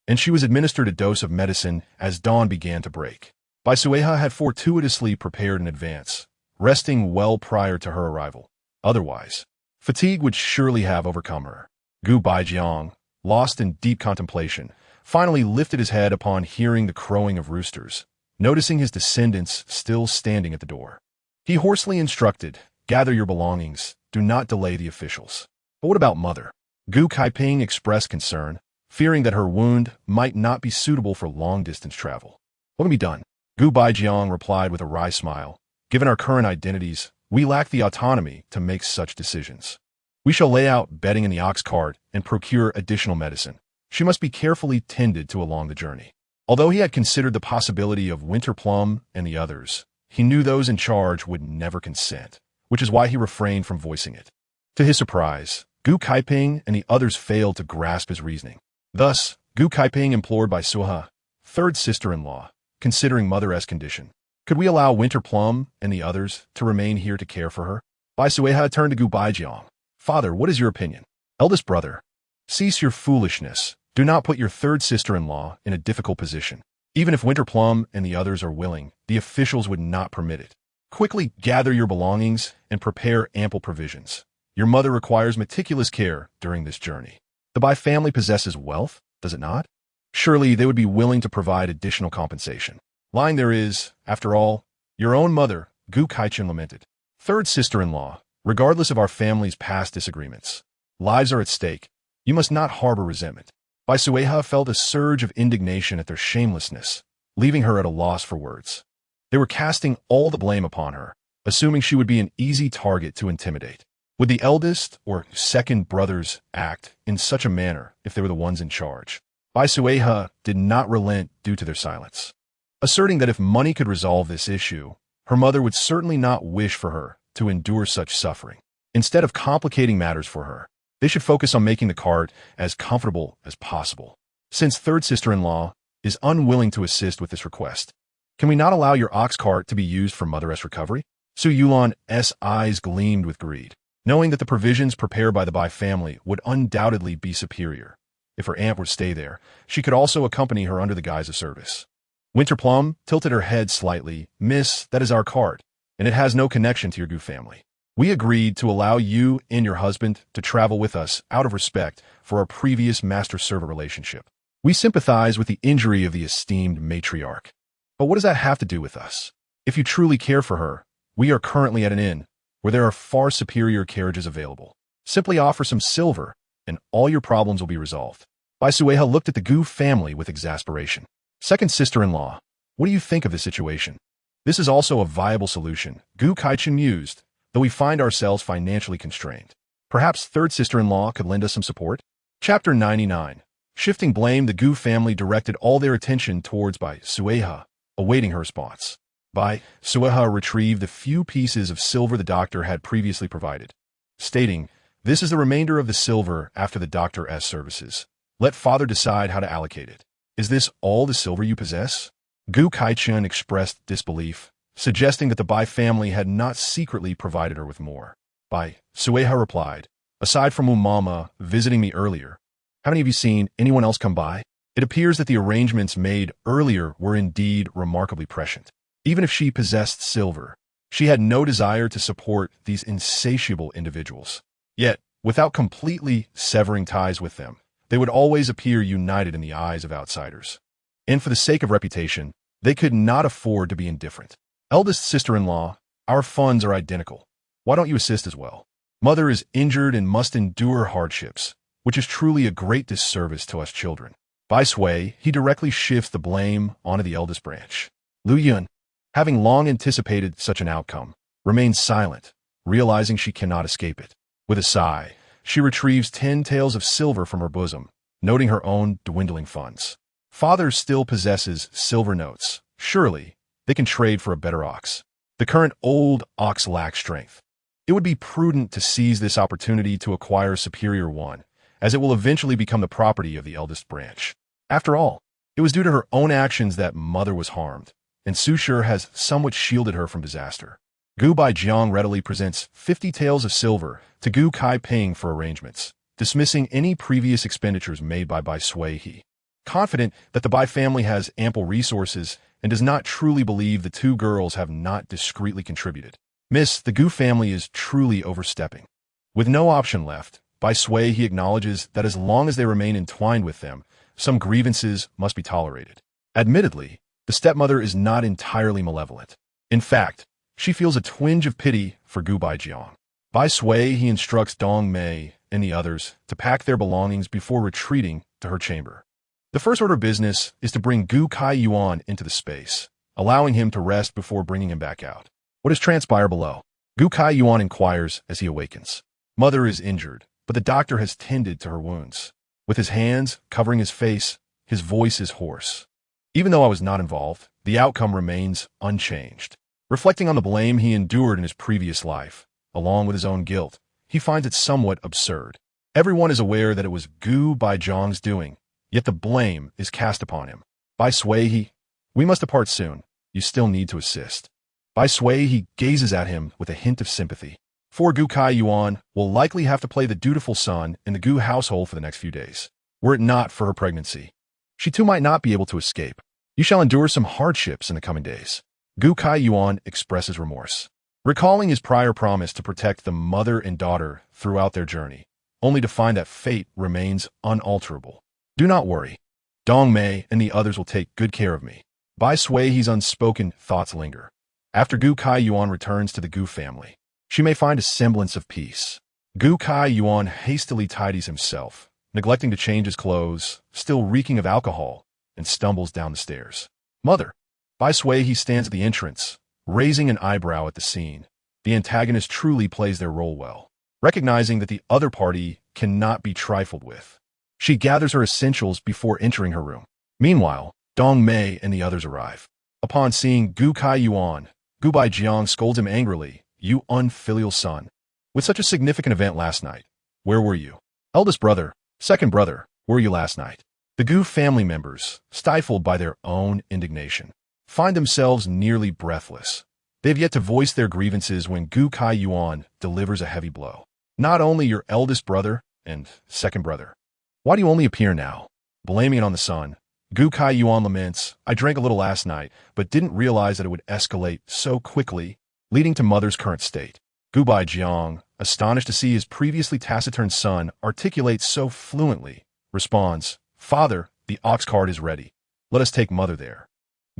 and she was administered a dose of medicine as dawn began to break. Bai Suihe had fortuitously prepared in advance, resting well prior to her arrival. Otherwise, fatigue would surely have overcome her. Gu Baijiang, lost in deep contemplation, finally lifted his head upon hearing the crowing of roosters, noticing his descendants still standing at the door. He hoarsely instructed, "Gather your belongings. Do not delay the officials." But what about mother? Gu Kaiping expressed concern, fearing that her wound might not be suitable for long-distance travel. "What can be done?" Gu Baijiang replied with a wry smile. "Given our current identities, we lack the autonomy to make such decisions. We shall lay out bedding in the ox cart and procure additional medicine. She must be carefully tended to along the journey." Although he had considered the possibility of Winter Plum and the others, he knew those in charge would never consent, which is why he refrained from voicing it. To his surprise, Gu Kaiping and the others failed to grasp his reasoning. Thus, Gu Kaiping implored Bai Suihe, third sister-in-law, considering mother-esque condition. "Could we allow Winter Plum and the others to remain here to care for her?" Bai Suihe turned to Gu Baijiang. "Father, what is your opinion?" "Eldest brother, cease your foolishness. Do not put your third sister-in-law in a difficult position. Even if Winter Plum and the others are willing, the officials would not permit it. Quickly gather your belongings and prepare ample provisions. Your mother requires meticulous care during this journey. The Bai family possesses wealth, does it not? Surely they would be willing to provide additional compensation. Lying there is, after all, your own mother," Gu Kaichen lamented. "Third sister-in-law, regardless of our family's past disagreements, lives are at stake. You must not harbor resentment." Bai Suihe felt a surge of indignation at their shamelessness, leaving her at a loss for words. They were casting all the blame upon her, assuming she would be an easy target to intimidate. Would the eldest or second brothers act in such a manner if they were the ones in charge? Bai Suihe did not relent due to their silence, asserting that if money could resolve this issue, her mother would certainly not wish for her to endure such suffering. Instead of complicating matters for her, they should focus on making the cart as comfortable as possible. Since third sister-in-law is unwilling to assist with this request, can we not allow your ox cart to be used for mother-esque recovery? Su Yulan's eyes gleamed with greed, knowing that the provisions prepared by the Bai family would undoubtedly be superior. If her aunt would stay there, she could also accompany her under the guise of service. Winter Plum tilted her head slightly. "Miss, that is our cart, and it has no connection to your Gu family. We agreed to allow you and your husband to travel with us out of respect for our previous master-servant relationship. We sympathize with the injury of the esteemed matriarch. But what does that have to do with us? If you truly care for her, we are currently at an inn where there are far superior carriages available. Simply offer some silver, and all your problems will be resolved." Bai Suihe looked at the Gu family with exasperation. "Second sister-in-law, what do you think of this situation?" "This is also a viable solution," Gu Kaichen mused, "though we find ourselves financially constrained. Perhaps third sister-in-law could lend us some support?" Chapter 99. Shifting blame, the Gu family directed all their attention towards Bai Suihe, awaiting her response. Bai Suihe retrieved the few pieces of silver the doctor had previously provided, stating, "This is the remainder of the silver after the doctor's services. Let father decide how to allocate it." "Is this all the silver you possess?" Gu Kaichen expressed disbelief, suggesting that the Bai family had not secretly provided her with more. Bai Suihe replied, "Aside from Umama visiting me earlier, haven't you seen anyone else come by? It appears that the arrangements made earlier were indeed remarkably prescient. Even if she possessed silver, she had no desire to support these insatiable individuals. Yet, without completely severing ties with them, they would always appear united in the eyes of outsiders. And for the sake of reputation, they could not afford to be indifferent. Eldest sister-in-law, our funds are identical. Why don't you assist as well? Mother is injured and must endure hardships, which is truly a great disservice to us children." Bai Suihe, he directly shifts the blame onto the eldest branch. Lu Yun, having long anticipated such an outcome, remains silent, realizing she cannot escape it. With a sigh, she retrieves 10 taels of silver from her bosom, noting her own dwindling funds. Father still possesses silver notes. Surely, they can trade for a better ox. The current old ox lacks strength. It would be prudent to seize this opportunity to acquire a superior one, as it will eventually become the property of the eldest branch. After all, it was due to her own actions that mother was harmed, and Su Shi has somewhat shielded her from disaster. Gu Baijiang readily presents 50 taels of silver to Gu Kaiping for arrangements, dismissing any previous expenditures made by Bai Suihe. Confident that the Bai family has ample resources and does not truly believe the two girls have not discreetly contributed. "Miss, the Gu family is truly overstepping." With no option left, Bai Suihe acknowledges that as long as they remain entwined with them, some grievances must be tolerated. Admittedly, the stepmother is not entirely malevolent. In fact, she feels a twinge of pity for Gu Baijiang. Bai Suihe instructs Dong Mei and the others to pack their belongings before retreating to her chamber. The first order of business is to bring Gu Kaiyuan into the space, allowing him to rest before bringing him back out. What has transpired below? Gu Kaiyuan inquires as he awakens. Mother is injured, but the doctor has tended to her wounds. With his hands covering his face, his voice is hoarse. Even though I was not involved, the outcome remains unchanged. Reflecting on the blame he endured in his previous life, along with his own guilt, he finds it somewhat absurd. Everyone is aware that it was Gu Baijiang's doing, yet the blame is cast upon him. Bai Suihe, we must depart soon. You still need to assist. Bai Suihe gazes at him with a hint of sympathy. For Gu Kaiyuan will likely have to play the dutiful son in the Gu household for the next few days. Were it not for her pregnancy, she too might not be able to escape. You shall endure some hardships in the coming days. Gu Kaiyuan expresses remorse, recalling his prior promise to protect the mother and daughter throughout their journey, only to find that fate remains unalterable. Do not worry. Dong Mei and the others will take good care of me. Bai Suihe's unspoken thoughts linger. After Gu Kaiyuan returns to the Gu family, she may find a semblance of peace. Gu Kaiyuan hastily tidies himself, neglecting to change his clothes, still reeking of alcohol, and stumbles down the stairs. Mother! Bai Suihe stands at the entrance, raising an eyebrow at the scene. The antagonist truly plays their role well, recognizing that the other party cannot be trifled with. She gathers her essentials before entering her room. Meanwhile, Dong Mei and the others arrive. Upon seeing Gu Kaiyuan, Gu Baijiang scolds him angrily, "You unfilial son. With such a significant event last night, where were you? Eldest brother, second brother, where were you last night?" The Gu family members, stifled by their own indignation, find themselves nearly breathless. They've yet to voice their grievances when Gu Kaiyuan delivers a heavy blow. Not only your eldest brother and second brother. Why do you only appear now? Blaming it on the son, Gu Kaiyuan laments, "I drank a little last night, but didn't realize that it would escalate so quickly, leading to mother's current state." Gu Baijiang, astonished to see his previously taciturn son articulate so fluently, responds, "Father, the ox cart is ready. Let us take mother there."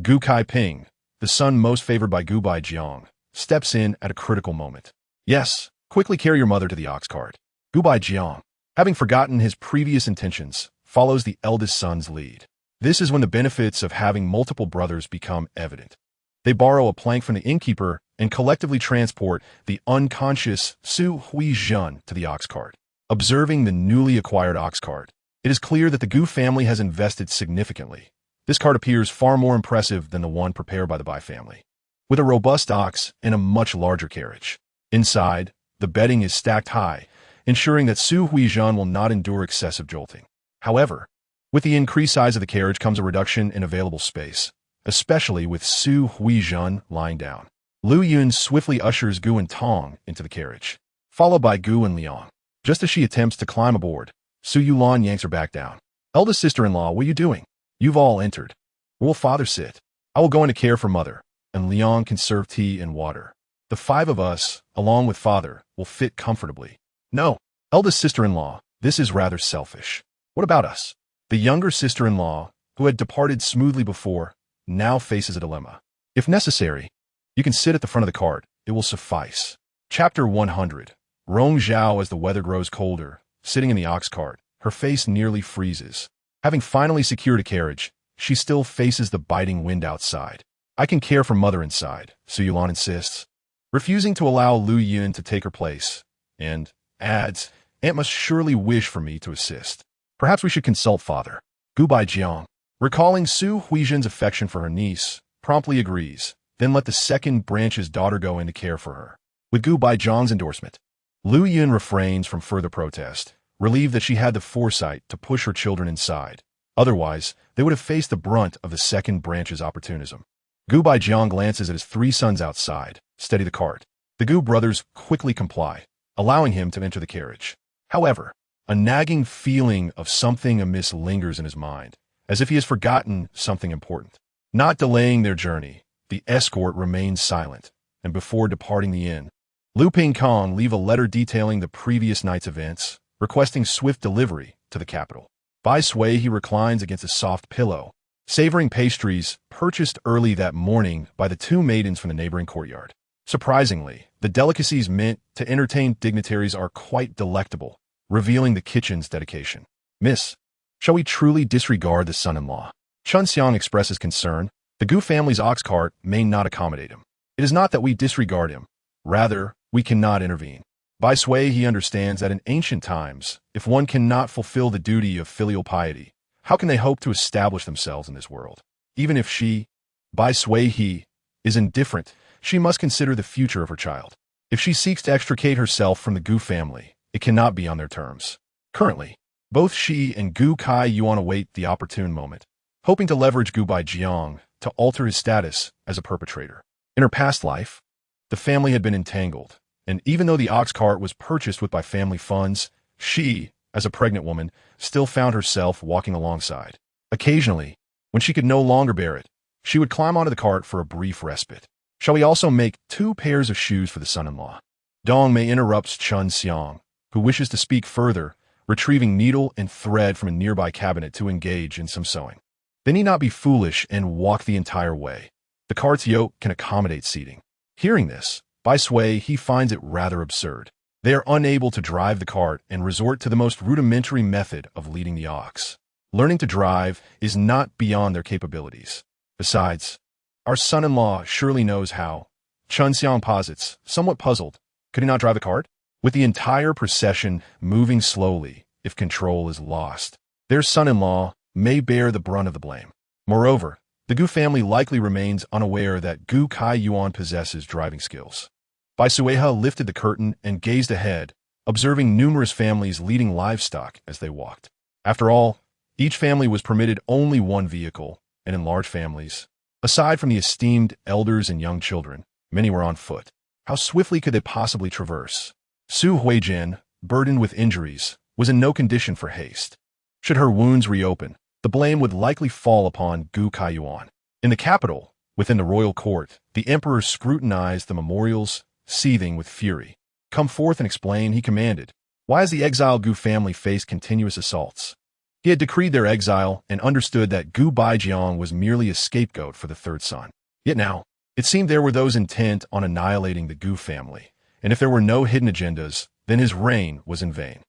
Gu Kaiping, the son most favored by Gu Baijiang, steps in at a critical moment. "Yes, quickly carry your mother to the ox cart." Gu Baijiang, having forgotten his previous intentions, follows the eldest son's lead. This is when the benefits of having multiple brothers become evident. They borrow a plank from the innkeeper and collectively transport the unconscious Su Huizhen to the ox cart. Observing the newly acquired ox cart, it is clear that the Gu family has invested significantly. This cart appears far more impressive than the one prepared by the Bai family, with a robust ox and a much larger carriage. Inside, the bedding is stacked high, ensuring that Su Huizhen will not endure excessive jolting. However, with the increased size of the carriage comes a reduction in available space, especially with Su Huizhen lying down. Lu Yun swiftly ushers Gu and Tong into the carriage, followed by Gu and Liang. Just as she attempts to climb aboard, Su Yulan yanks her back down. "Eldest sister-in-law, what are you doing? You've all entered. Where will father sit? I will go in to care for mother, and Liang can serve tea and water. The five of us, along with father, will fit comfortably." "No, eldest sister-in-law, this is rather selfish. What about us?" The younger sister-in-law, who had departed smoothly before, now faces a dilemma. "If necessary, you can sit at the front of the cart. It will suffice." Chapter 100. Rong Zhao, as the weather grows colder, sitting in the ox cart, her face nearly freezes. Having finally secured a carriage, she still faces the biting wind outside. "I can care for mother inside," Su Yulan insists, refusing to allow Lu Yun to take her place, and adds, "Aunt must surely wish for me to assist. Perhaps we should consult father." Gu Baijiang, recalling Su Huizhen's affection for her niece, promptly agrees, then let the second branch's daughter go in to care for her. With Gu Baijiang's endorsement, Lu Yun refrains from further protest, relieved that she had the foresight to push her children inside. Otherwise, they would have faced the brunt of the second branch's opportunism. Gu Baijiang glances at his three sons outside, steady the cart. The Gu brothers quickly comply, allowing him to enter the carriage. However, a nagging feeling of something amiss lingers in his mind, as if he has forgotten something important. Not delaying their journey, the escort remains silent, and before departing the inn, Lu Pingkong leave a letter detailing the previous night's events, requesting swift delivery to the capital. Bai Suihe reclines against a soft pillow, savoring pastries purchased early that morning by the two maidens from the neighboring courtyard. Surprisingly, the delicacies meant to entertain dignitaries are quite delectable, revealing the kitchen's dedication. Miss, shall we truly disregard the son-in-law? Chun Xiang expresses concern. The Gu family's ox cart may not accommodate him. It is not that we disregard him. Rather, we cannot intervene. Bai Suihe understands that in ancient times, if one cannot fulfill the duty of filial piety, how can they hope to establish themselves in this world? Even if she, Bai Suihe, is indifferent, she must consider the future of her child. If she seeks to extricate herself from the Gu family, it cannot be on their terms. Currently, both she and Gu Kai Yuan await the opportune moment, hoping to leverage Gu Baijiang to alter his status as a perpetrator. In her past life, the family had been entangled, and even though the ox cart was purchased with by family funds, she, as a pregnant woman, still found herself walking alongside. Occasionally, when she could no longer bear it, she would climb onto the cart for a brief respite. Shall we also make 2 pairs of shoes for the son-in-law? Dong Mei interrupts Chun Xiang, who wishes to speak further, retrieving needle and thread from a nearby cabinet to engage in some sewing. They need not be foolish and walk the entire way. The cart's yoke can accommodate seating. Hearing this, Bai Suihe finds it rather absurd. They are unable to drive the cart and resort to the most rudimentary method of leading the ox. Learning to drive is not beyond their capabilities. Besides, our son-in-law surely knows how. Chun Xiang posits, somewhat puzzled. Could he not drive the cart? With the entire procession moving slowly, if control is lost, their son-in-law may bear the brunt of the blame. Moreover, the Gu family likely remains unaware that Gu Kai Yuan possesses driving skills. Bai Suihe lifted the curtain and gazed ahead, observing numerous families leading livestock as they walked. After all, each family was permitted only one vehicle, and in large families, aside from the esteemed elders and young children, many were on foot. How swiftly could they possibly traverse? Su Huijin, burdened with injuries, was in no condition for haste. Should her wounds reopen, the blame would likely fall upon Gu Kai Yuan. In the capital, within the royal court, the emperor scrutinized the memorials, seething with fury. Come forth and explain, he commanded. Why has the exiled Gu family faced continuous assaults? He had decreed their exile and understood that Gu Baijiang was merely a scapegoat for the third son. Yet now, it seemed there were those intent on annihilating the Gu family, and if there were no hidden agendas, then his reign was in vain.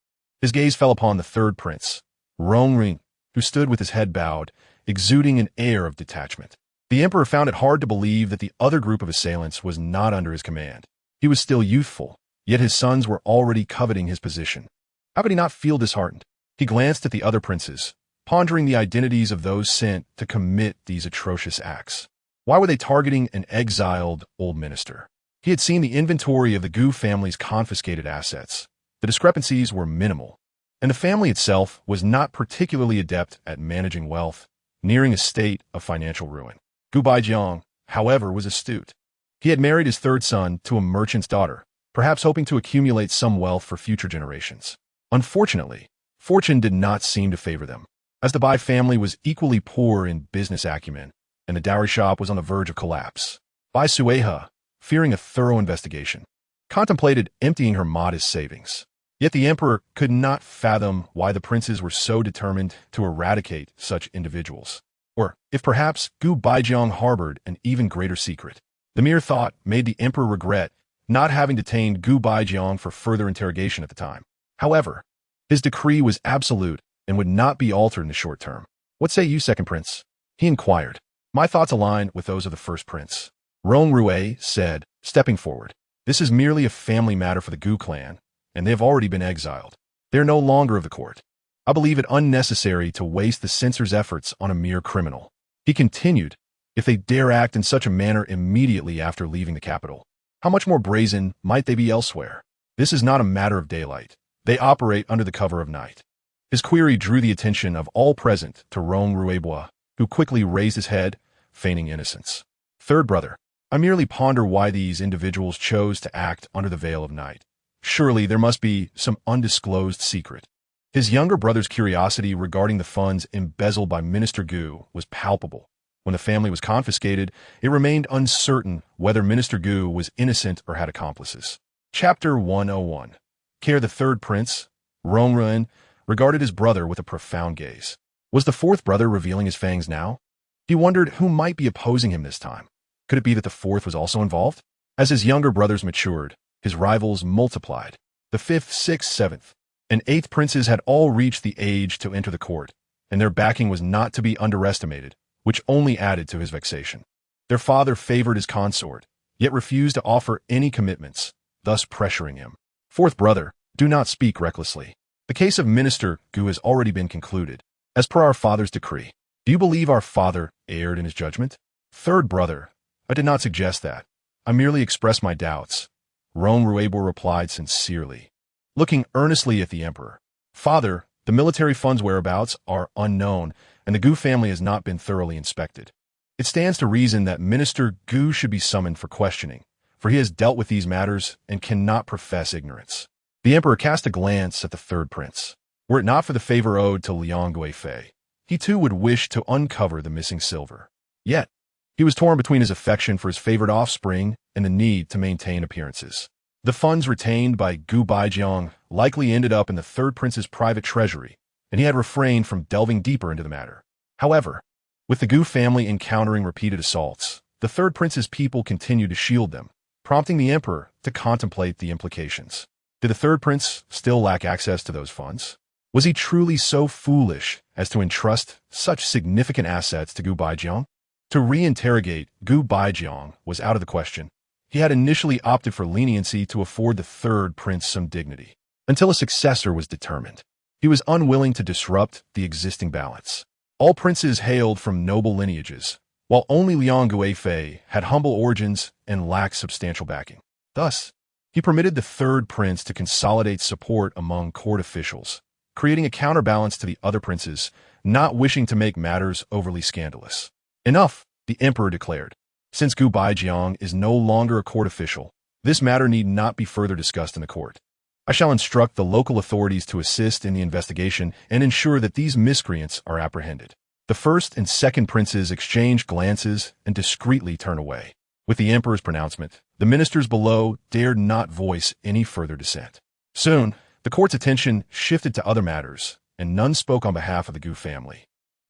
His gaze fell upon the third prince, Rongring, who stood with his head bowed, exuding an air of detachment. The emperor found it hard to believe that the other group of assailants was not under his command. He was still youthful, yet his sons were already coveting his position. How could he not feel disheartened? He glanced at the other princes, pondering the identities of those sent to commit these atrocious acts. Why were they targeting an exiled old minister? He had seen the inventory of the Gu family's confiscated assets. The discrepancies were minimal, and the family itself was not particularly adept at managing wealth, nearing a state of financial ruin. Gu Baijiang, however, was astute. He had married his third son to a merchant's daughter, perhaps hoping to accumulate some wealth for future generations. Unfortunately, fortune did not seem to favor them, as the Bai family was equally poor in business acumen, and the dowry shop was on the verge of collapse. Bai Suihe, fearing a thorough investigation, contemplated emptying her modest savings. Yet the emperor could not fathom why the princes were so determined to eradicate such individuals. Or, if perhaps Gu Baijiang harbored an even greater secret. The mere thought made the emperor regret not having detained Gu Baijiang for further interrogation at the time. However, his decree was absolute and would not be altered in the short term. What say you, second prince? He inquired. My thoughts align with those of the first prince. Rong Rue said, stepping forward. This is merely a family matter for the Gu clan, and they have already been exiled. They are no longer of the court. I believe it unnecessary to waste the censor's efforts on a mere criminal. He continued, if they dare act in such a manner immediately after leaving the capital, how much more brazen might they be elsewhere? This is not a matter of daylight. They operate under the cover of night. His query drew the attention of all present to Rong Ruebois, who quickly raised his head, feigning innocence. Third brother, I merely ponder why these individuals chose to act under the veil of night. Surely there must be some undisclosed secret. His younger brother's curiosity regarding the funds embezzled by Minister Gu was palpable. When the family was confiscated, it remained uncertain whether Minister Gu was innocent or had accomplices. Chapter 101. Care the third prince, Rongren regarded his brother with a profound gaze. Was the fourth brother revealing his fangs now? He wondered who might be opposing him this time. Could it be that the fourth was also involved? As his younger brothers matured, his rivals multiplied. The fifth, sixth, seventh, and eighth princes had all reached the age to enter the court, and their backing was not to be underestimated, which only added to his vexation. Their father favored his consort, yet refused to offer any commitments, thus pressuring him. Fourth brother, do not speak recklessly. The case of Minister Gu has already been concluded, as per our father's decree. Do you believe our father erred in his judgment? Third brother, I did not suggest that. I merely expressed my doubts. Rong Ruebo replied sincerely, looking earnestly at the emperor. Father, the military fund's whereabouts are unknown, and the Gu family has not been thoroughly inspected. It stands to reason that Minister Gu should be summoned for questioning, for he has dealt with these matters and cannot profess ignorance. The emperor cast a glance at the third prince. Were it not for the favor owed to Liang Guifei, he too would wish to uncover the missing silver. Yet, he was torn between his affection for his favored offspring and the need to maintain appearances. The funds retained by Gu Baijiang likely ended up in the third prince's private treasury, and he had refrained from delving deeper into the matter. However, with the Gu family encountering repeated assaults, the third prince's people continued to shield them, prompting the emperor to contemplate the implications. Did the third prince still lack access to those funds? Was he truly so foolish as to entrust such significant assets to Gu Baijiang? To reinterrogate Gu Baijiang was out of the question. He had initially opted for leniency to afford the third prince some dignity, until a successor was determined. He was unwilling to disrupt the existing balance. All princes hailed from noble lineages, while only Liang Guifei had humble origins and lacked substantial backing. Thus, he permitted the third prince to consolidate support among court officials, creating a counterbalance to the other princes, not wishing to make matters overly scandalous. Enough, the emperor declared. Since Gu Baijiang is no longer a court official, this matter need not be further discussed in the court. I shall instruct the local authorities to assist in the investigation and ensure that these miscreants are apprehended. The first and second princes exchanged glances and discreetly turned away. With the emperor's pronouncement, the ministers below dared not voice any further dissent. Soon, the court's attention shifted to other matters, and none spoke on behalf of the Gu family,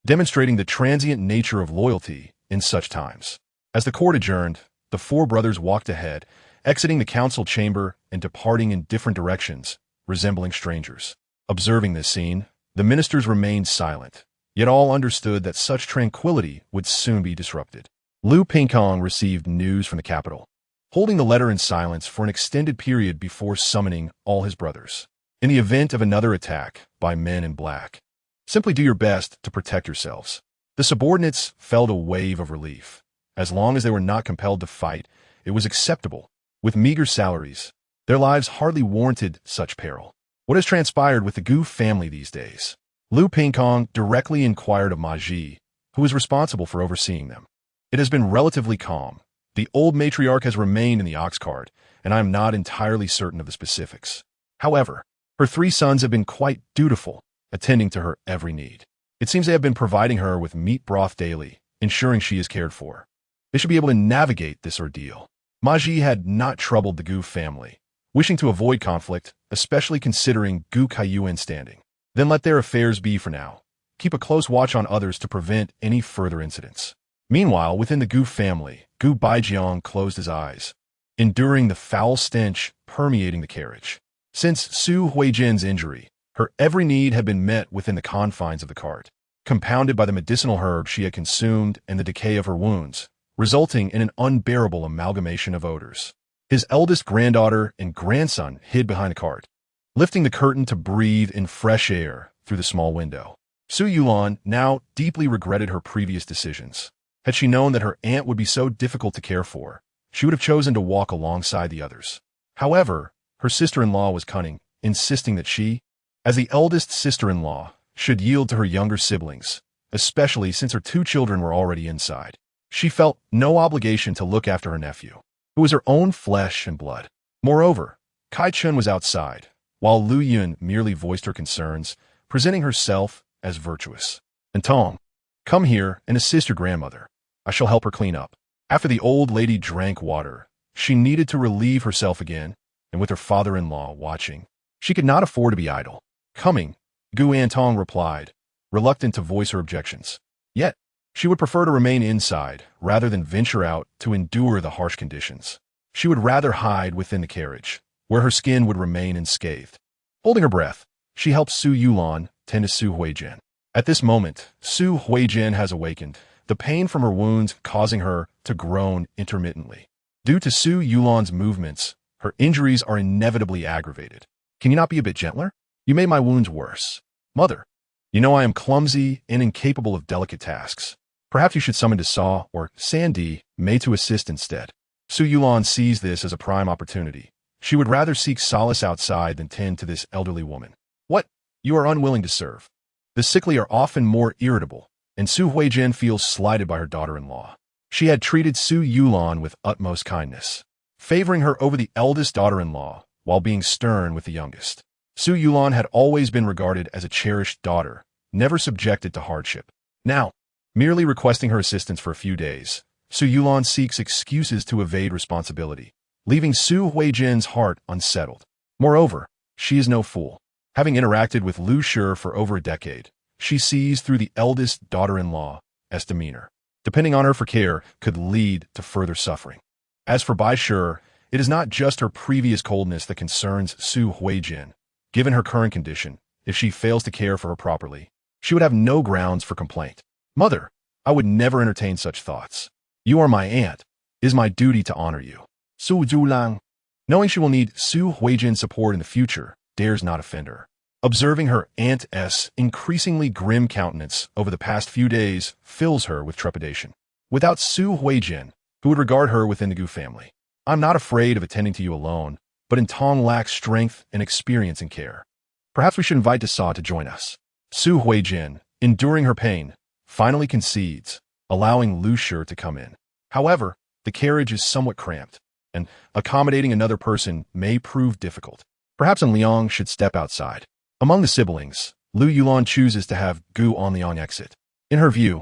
demonstrating the transient nature of loyalty in such times. As the court adjourned, the four brothers walked ahead, exiting the council chamber and departing in different directions, resembling strangers. Observing this scene, the ministers remained silent, yet all understood that such tranquility would soon be disrupted. Lu Pingkong received news from the capital, holding the letter in silence for an extended period before summoning all his brothers. In the event of another attack by men in black, simply do your best to protect yourselves. The subordinates felt a wave of relief. As long as they were not compelled to fight, it was acceptable. With meager salaries, their lives hardly warranted such peril. What has transpired with the Gu family these days? Lu Pingkong directly inquired of Ma Ji, who was responsible for overseeing them. It has been relatively calm. The old matriarch has remained in the ox cart, and I am not entirely certain of the specifics. However, her three sons have been quite dutiful, attending to her every need. It seems they have been providing her with meat broth daily, ensuring she is cared for. They should be able to navigate this ordeal. Ma Ji had not troubled the Gu family, wishing to avoid conflict, especially considering Gu Kaiyuan's standing. Then let their affairs be for now. Keep a close watch on others to prevent any further incidents. Meanwhile, within the Gu family, Gu Baijiang closed his eyes, enduring the foul stench permeating the carriage. Since Su Huijin's injury, her every need had been met within the confines of the cart, compounded by the medicinal herbs she had consumed and the decay of her wounds, resulting in an unbearable amalgamation of odors. His eldest granddaughter and grandson hid behind the cart, lifting the curtain to breathe in fresh air through the small window. Su Yulan now deeply regretted her previous decisions. Had she known that her aunt would be so difficult to care for, she would have chosen to walk alongside the others. However, her sister-in-law was cunning, insisting that she, as the eldest sister-in-law, should yield to her younger siblings, especially since her two children were already inside. She felt no obligation to look after her nephew, who was her own flesh and blood. Moreover, Kai Chun was outside, while Lu Yun merely voiced her concerns, presenting herself as virtuous. And Tong, come here and assist your grandmother. I shall help her clean up. After the old lady drank water, she needed to relieve herself again, and with her father-in-law watching, she could not afford to be idle. Coming, Gu Antong replied, reluctant to voice her objections. Yet, she would prefer to remain inside rather than venture out to endure the harsh conditions. She would rather hide within the carriage, where her skin would remain unscathed. Holding her breath, she helps Su Yulan tend to Su Huijin. At this moment, Su Huijin has awakened, the pain from her wounds causing her to groan intermittently. Due to Su Yulan's movements, her injuries are inevitably aggravated. Can you not be a bit gentler? You made my wounds worse. Mother, you know I am clumsy and incapable of delicate tasks. Perhaps you should summon Sa or Sandy May to assist instead. Su Yulan sees this as a prime opportunity. She would rather seek solace outside than tend to this elderly woman. What? You are unwilling to serve. The sickly are often more irritable, and Su Huijin feels slighted by her daughter-in-law. She had treated Su Yulan with utmost kindness, favoring her over the eldest daughter-in-law while being stern with the youngest. Su Yulan had always been regarded as a cherished daughter, never subjected to hardship. Now, merely requesting her assistance for a few days, Su Yulan seeks excuses to evade responsibility, leaving Su Huijin's heart unsettled. Moreover, she is no fool. Having interacted with Lu Shi for over a decade, she sees through the eldest daughter-in-law's demeanor. Depending on her for care could lead to further suffering. As for Bai Suihe, it is not just her previous coldness that concerns Su Huijin. Given her current condition, if she fails to care for her properly, she would have no grounds for complaint. Mother, I would never entertain such thoughts. You are my aunt. It is my duty to honor you. Su Zhulang, knowing she will need Su Huijin's support in the future, dares not offend her. Observing her aunt's increasingly grim countenance over the past few days fills her with trepidation. Without Su Huijin, who would regard her within the Gu family, I'm not afraid of attending to you alone, but Intong lacks strength and experience in care. Perhaps we should invite Sa to join us. Su Huijin, enduring her pain, finally concedes, allowing Lu Shi to come in. However, the carriage is somewhat cramped, and accommodating another person may prove difficult. Perhaps Liang should step outside. Among the siblings, Lu Yulan chooses to have Gu Onliang exit. In her view,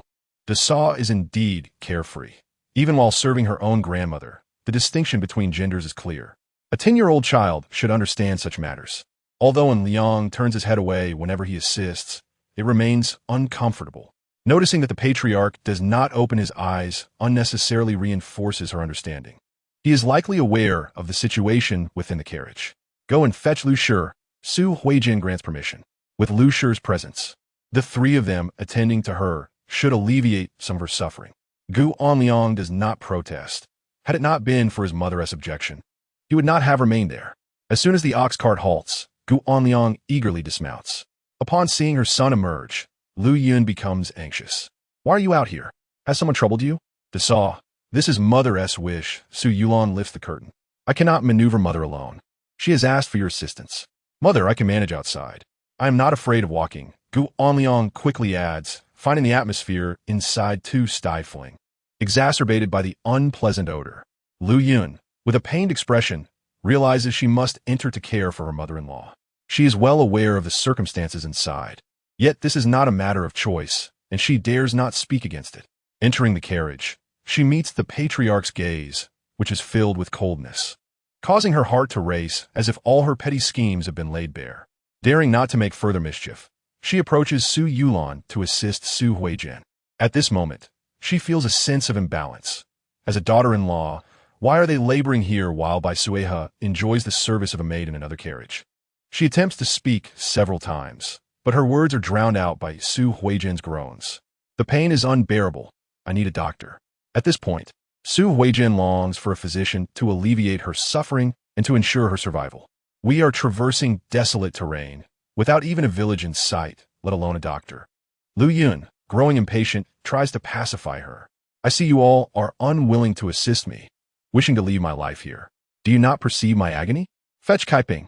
Sa is indeed carefree. Even while serving her own grandmother, the distinction between genders is clear. A 10-year-old child should understand such matters. Although Liang turns his head away whenever he assists, it remains uncomfortable. Noticing that the patriarch does not open his eyes unnecessarily reinforces her understanding. He is likely aware of the situation within the carriage. Go and fetch Lu Shi. Su Huijin grants permission. With Lu Shi's presence, the three of them attending to her should alleviate some of her suffering. Gu Onliang does not protest. Had it not been for his mother's objection, he would not have remained there. As soon as the ox cart halts, Gu Onliang eagerly dismounts. Upon seeing her son emerge, Lu Yun becomes anxious. Why are you out here? Has someone troubled you? Sa, this is Mother's wish. Su Yulan lifts the curtain. I cannot maneuver Mother alone. She has asked for your assistance. Mother, I can manage outside. I am not afraid of walking. Gu Onliang quickly adds, finding the atmosphere inside too stifling, exacerbated by the unpleasant odor. Lu Yun, with a pained expression, realizes she must enter to care for her mother-in-law. She is well aware of the circumstances inside. Yet this is not a matter of choice, and she dares not speak against it. Entering the carriage, she meets the patriarch's gaze, which is filled with coldness, causing her heart to race as if all her petty schemes have been laid bare. Daring not to make further mischief, she approaches Su Yulan to assist Su Huijin. At this moment, she feels a sense of imbalance. As a daughter-in-law, why are they laboring here while Bai Suihe enjoys the service of a maid in another carriage? She attempts to speak several times, but her words are drowned out by Su Huijin's groans. The pain is unbearable. I need a doctor. At this point, Su Huijin longs for a physician to alleviate her suffering and to ensure her survival. We are traversing desolate terrain, without even a village in sight, let alone a doctor. Lu Yun, growing impatient, tries to pacify her. I see you all are unwilling to assist me, wishing to leave my life here. Do you not perceive my agony? Fetch Kaiping.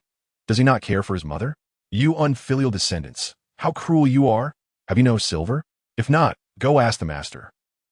Does he not care for his mother? You unfilial descendants, how cruel you are! Have you no silver? If not, go ask the master.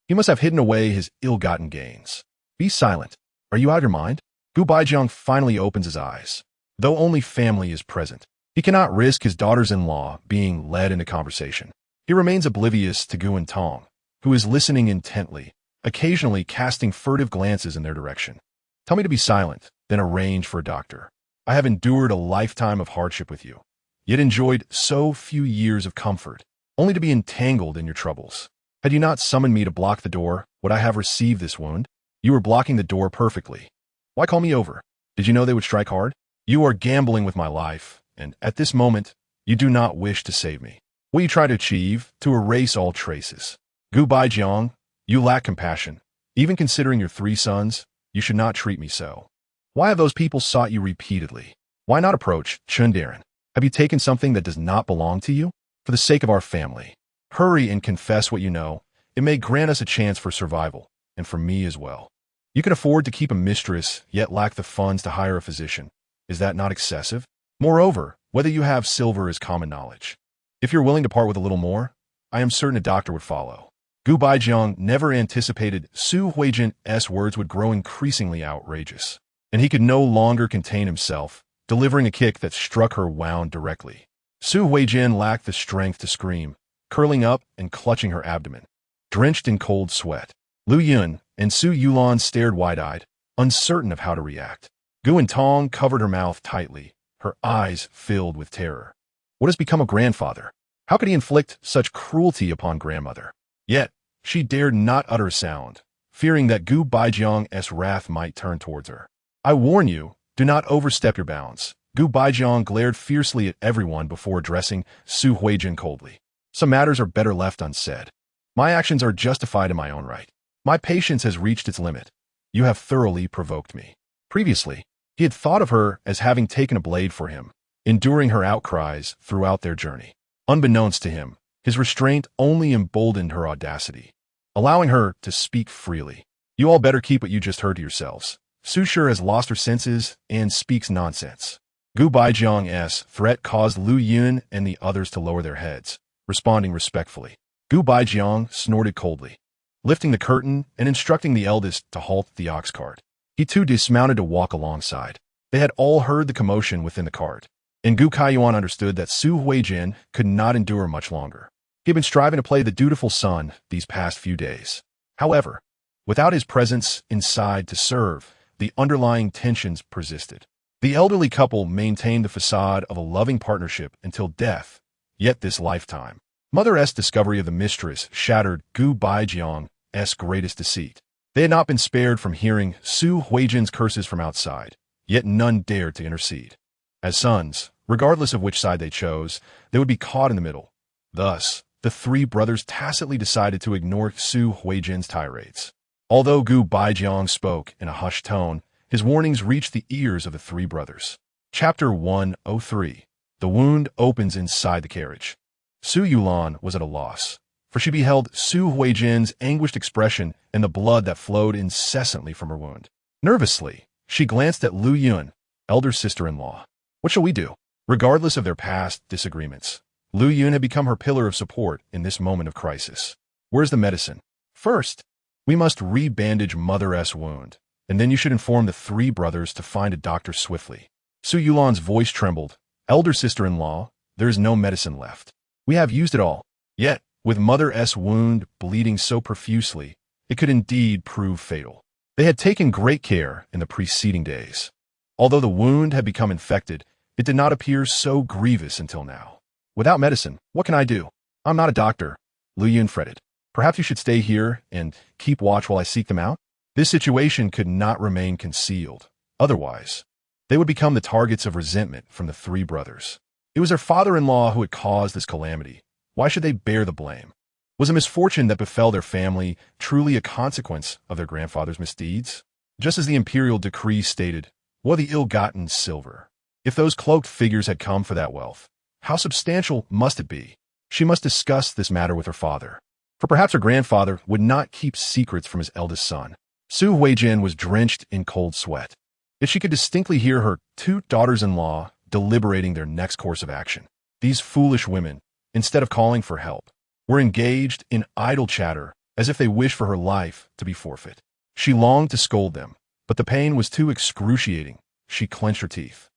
He must have hidden away his ill-gotten gains. Be silent. Are you out of your mind? Gu Baijiang finally opens his eyes. Though only family is present, he cannot risk his daughters-in-law being led into conversation. He remains oblivious to Gu Intong, who is listening intently, occasionally casting furtive glances in their direction. Tell me to be silent, then arrange for a doctor. I have endured a lifetime of hardship with you. yet enjoyed so few years of comfort, only to be entangled in your troubles. Had you not summoned me to block the door, would I have received this wound? You were blocking the door perfectly. Why call me over? Did you know they would strike hard? You are gambling with my life, and at this moment, you do not wish to save me. What you try to achieve, to erase all traces. Gu Baijiang, you lack compassion. Even considering your 3 sons, you should not treat me so. Why have those people sought you repeatedly? Why not approach Chundaran? Have you taken something that does not belong to you? For the sake of our family, hurry and confess what you know. It may grant us a chance for survival, and for me as well. You can afford to keep a mistress, yet lack the funds to hire a physician. Is that not excessive? Moreover, whether you have silver is common knowledge. If you're willing to part with a little more, I am certain a doctor would follow. Gu Baijiang never anticipated Su Huijin's words would grow increasingly outrageous, and he could no longer contain himself, delivering a kick that struck her wound directly. Su Huijin lacked the strength to scream, curling up and clutching her abdomen. Drenched in cold sweat, Lu Yun and Su Yulan stared wide-eyed, uncertain of how to react. Gu Intong covered her mouth tightly, her eyes filled with terror. What has become of grandfather? How could he inflict such cruelty upon grandmother? Yet, she dared not utter a sound, fearing that Gu Baijiang's wrath might turn towards her. I warn you, do not overstep your bounds. Gu Baijiang glared fiercely at everyone before addressing Su Huijin coldly. Some matters are better left unsaid. My actions are justified in my own right. My patience has reached its limit. You have thoroughly provoked me. Previously, he had thought of her as having taken a blade for him, enduring her outcries throughout their journey. Unbeknownst to him, his restraint only emboldened her audacity, allowing her to speak freely. You all better keep what you just heard to yourselves. Su Shi has lost her senses and speaks nonsense. Gu Baijiang's threat caused Lu Yun and the others to lower their heads, responding respectfully. Gu Baijiang snorted coldly, lifting the curtain and instructing the eldest to halt the ox cart. He too dismounted to walk alongside. They had all heard the commotion within the cart, and Gu Kaiyuan understood that Su Huijin could not endure much longer. He had been striving to play the dutiful son these past few days. However, without his presence inside to serve, the underlying tensions persisted. The elderly couple maintained the facade of a loving partnership until death, yet this lifetime. Mother's discovery of the mistress shattered Gu Baijiang's greatest deceit. They had not been spared from hearing Su Huijin's curses from outside, yet none dared to intercede. As sons, regardless of which side they chose, they would be caught in the middle. Thus, the 3 brothers tacitly decided to ignore Su Huijin's tirades. Although Gu Baijiang spoke in a hushed tone, his warnings reached the ears of the 3 brothers. Chapter 103. The wound opens inside the carriage. Su Yulan was at a loss, for she beheld Su Huijin's anguished expression and the blood that flowed incessantly from her wound. Nervously, she glanced at Lu Yun, elder sister-in-law. What shall we do? Regardless of their past disagreements, Lu Yun had become her pillar of support in this moment of crisis. Where's the medicine? First, we must re-bandage Mother's wound, and then you should inform the 3 brothers to find a doctor swiftly. Su Yulan's voice trembled. Elder sister-in-law, there is no medicine left. We have used it all. Yet, with Mother's wound bleeding so profusely, it could indeed prove fatal. They had taken great care in the preceding days. Although the wound had become infected, it did not appear so grievous until now. Without medicine, what can I do? I'm not a doctor, Lu Yun fretted. Perhaps you should stay here and keep watch while I seek them out? This situation could not remain concealed. Otherwise, they would become the targets of resentment from the 3 brothers. It was their father-in-law who had caused this calamity. Why should they bear the blame? Was a misfortune that befell their family truly a consequence of their grandfather's misdeeds? Just as the imperial decree stated, "What the ill-gotten silver?" If those cloaked figures had come for that wealth, how substantial must it be? She must discuss this matter with her father, for perhaps her grandfather would not keep secrets from his eldest son. Su Huijin was drenched in cold sweat, yet she could distinctly hear her 2 daughters-in-law deliberating their next course of action. These foolish women, instead of calling for help, were engaged in idle chatter as if they wished for her life to be forfeit. She longed to scold them, but the pain was too excruciating. She clenched her teeth,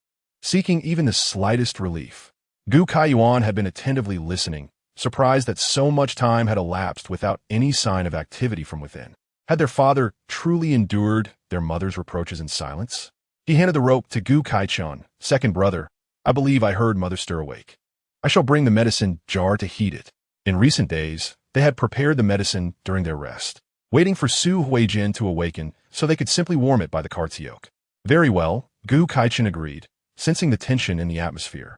seeking even the slightest relief. Gu Kaiyuan had been attentively listening, surprised that so much time had elapsed without any sign of activity from within. Had their father truly endured their mother's reproaches in silence? He handed the rope to Gu Kaichun, second brother. I believe I heard mother stir awake. I shall bring the medicine jar to heat it. In recent days, they had prepared the medicine during their rest, waiting for Su Huijin to awaken so they could simply warm it by the cart's yoke. Very well, Gu Kaichen agreed, sensing the tension in the atmosphere,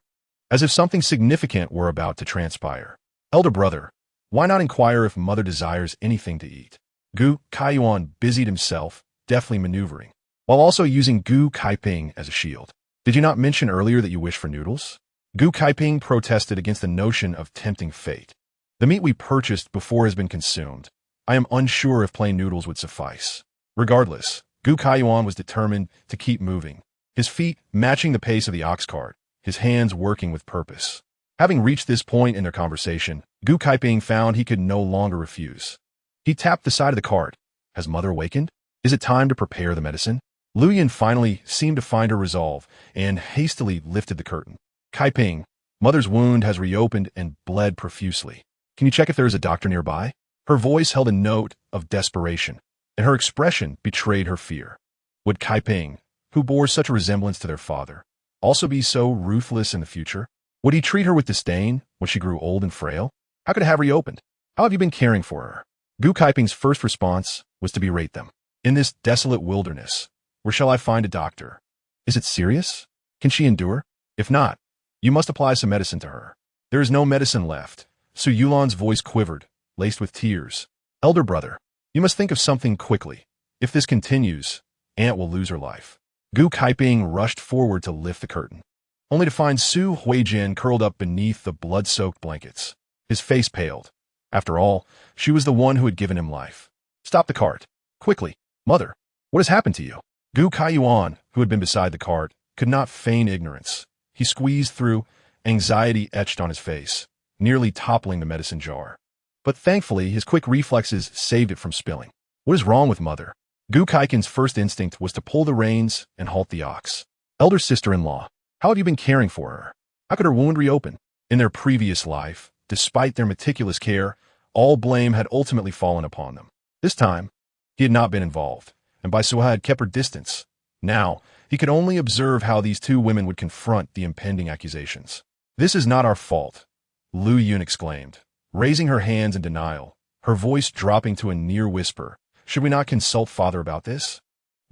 as if something significant were about to transpire. Elder brother, why not inquire if mother desires anything to eat? Gu Kaiyuan busied himself, deftly maneuvering, while also using Gu Kaiping as a shield. Did you not mention earlier that you wish for noodles? Gu Kaiping protested against the notion of tempting fate. The meat we purchased before has been consumed. I am unsure if plain noodles would suffice. Regardless, Gu Kaiyuan was determined to keep moving, his feet matching the pace of the ox cart, his hands working with purpose. Having reached this point in their conversation, Gu Kaiping found he could no longer refuse. He tapped the side of the cart. Has mother awakened? Is it time to prepare the medicine? Lu Yin finally seemed to find her resolve and hastily lifted the curtain. Kaiping, mother's wound has reopened and bled profusely. Can you check if there is a doctor nearby? Her voice held a note of desperation, and her expression betrayed her fear. Would Kaiping, who bore such a resemblance to their father, also be so ruthless in the future? Would he treat her with disdain when she grew old and frail? How could it have reopened? How have you been caring for her? Gu Kaiping's first response was to berate them. In this desolate wilderness, where shall I find a doctor? Is it serious? Can she endure? If not, you must apply some medicine to her. There is no medicine left. Su Yulan's voice quivered, laced with tears. Elder brother, you must think of something quickly. If this continues, Aunt will lose her life. Gu Kaiping rushed forward to lift the curtain, only to find Su Huijin curled up beneath the blood-soaked blankets. His face paled. After all, she was the one who had given him life. Stop the cart. Quickly. Mother, what has happened to you? Gu Kaiyuan, who had been beside the cart, could not feign ignorance. He squeezed through, anxiety etched on his face, nearly toppling the medicine jar. But thankfully, his quick reflexes saved it from spilling. What is wrong with mother? Gu Kaiken's first instinct was to pull the reins and halt the ox. Elder sister-in-law, how have you been caring for her? How could her wound reopen? In their previous life, despite their meticulous care, all blame had ultimately fallen upon them. This time, he had not been involved, and Bai Suihe had kept her distance. Now, he could only observe how these two women would confront the impending accusations. This is not our fault, Lu Yun exclaimed, raising her hands in denial, her voice dropping to a near whisper. Should we not consult father about this?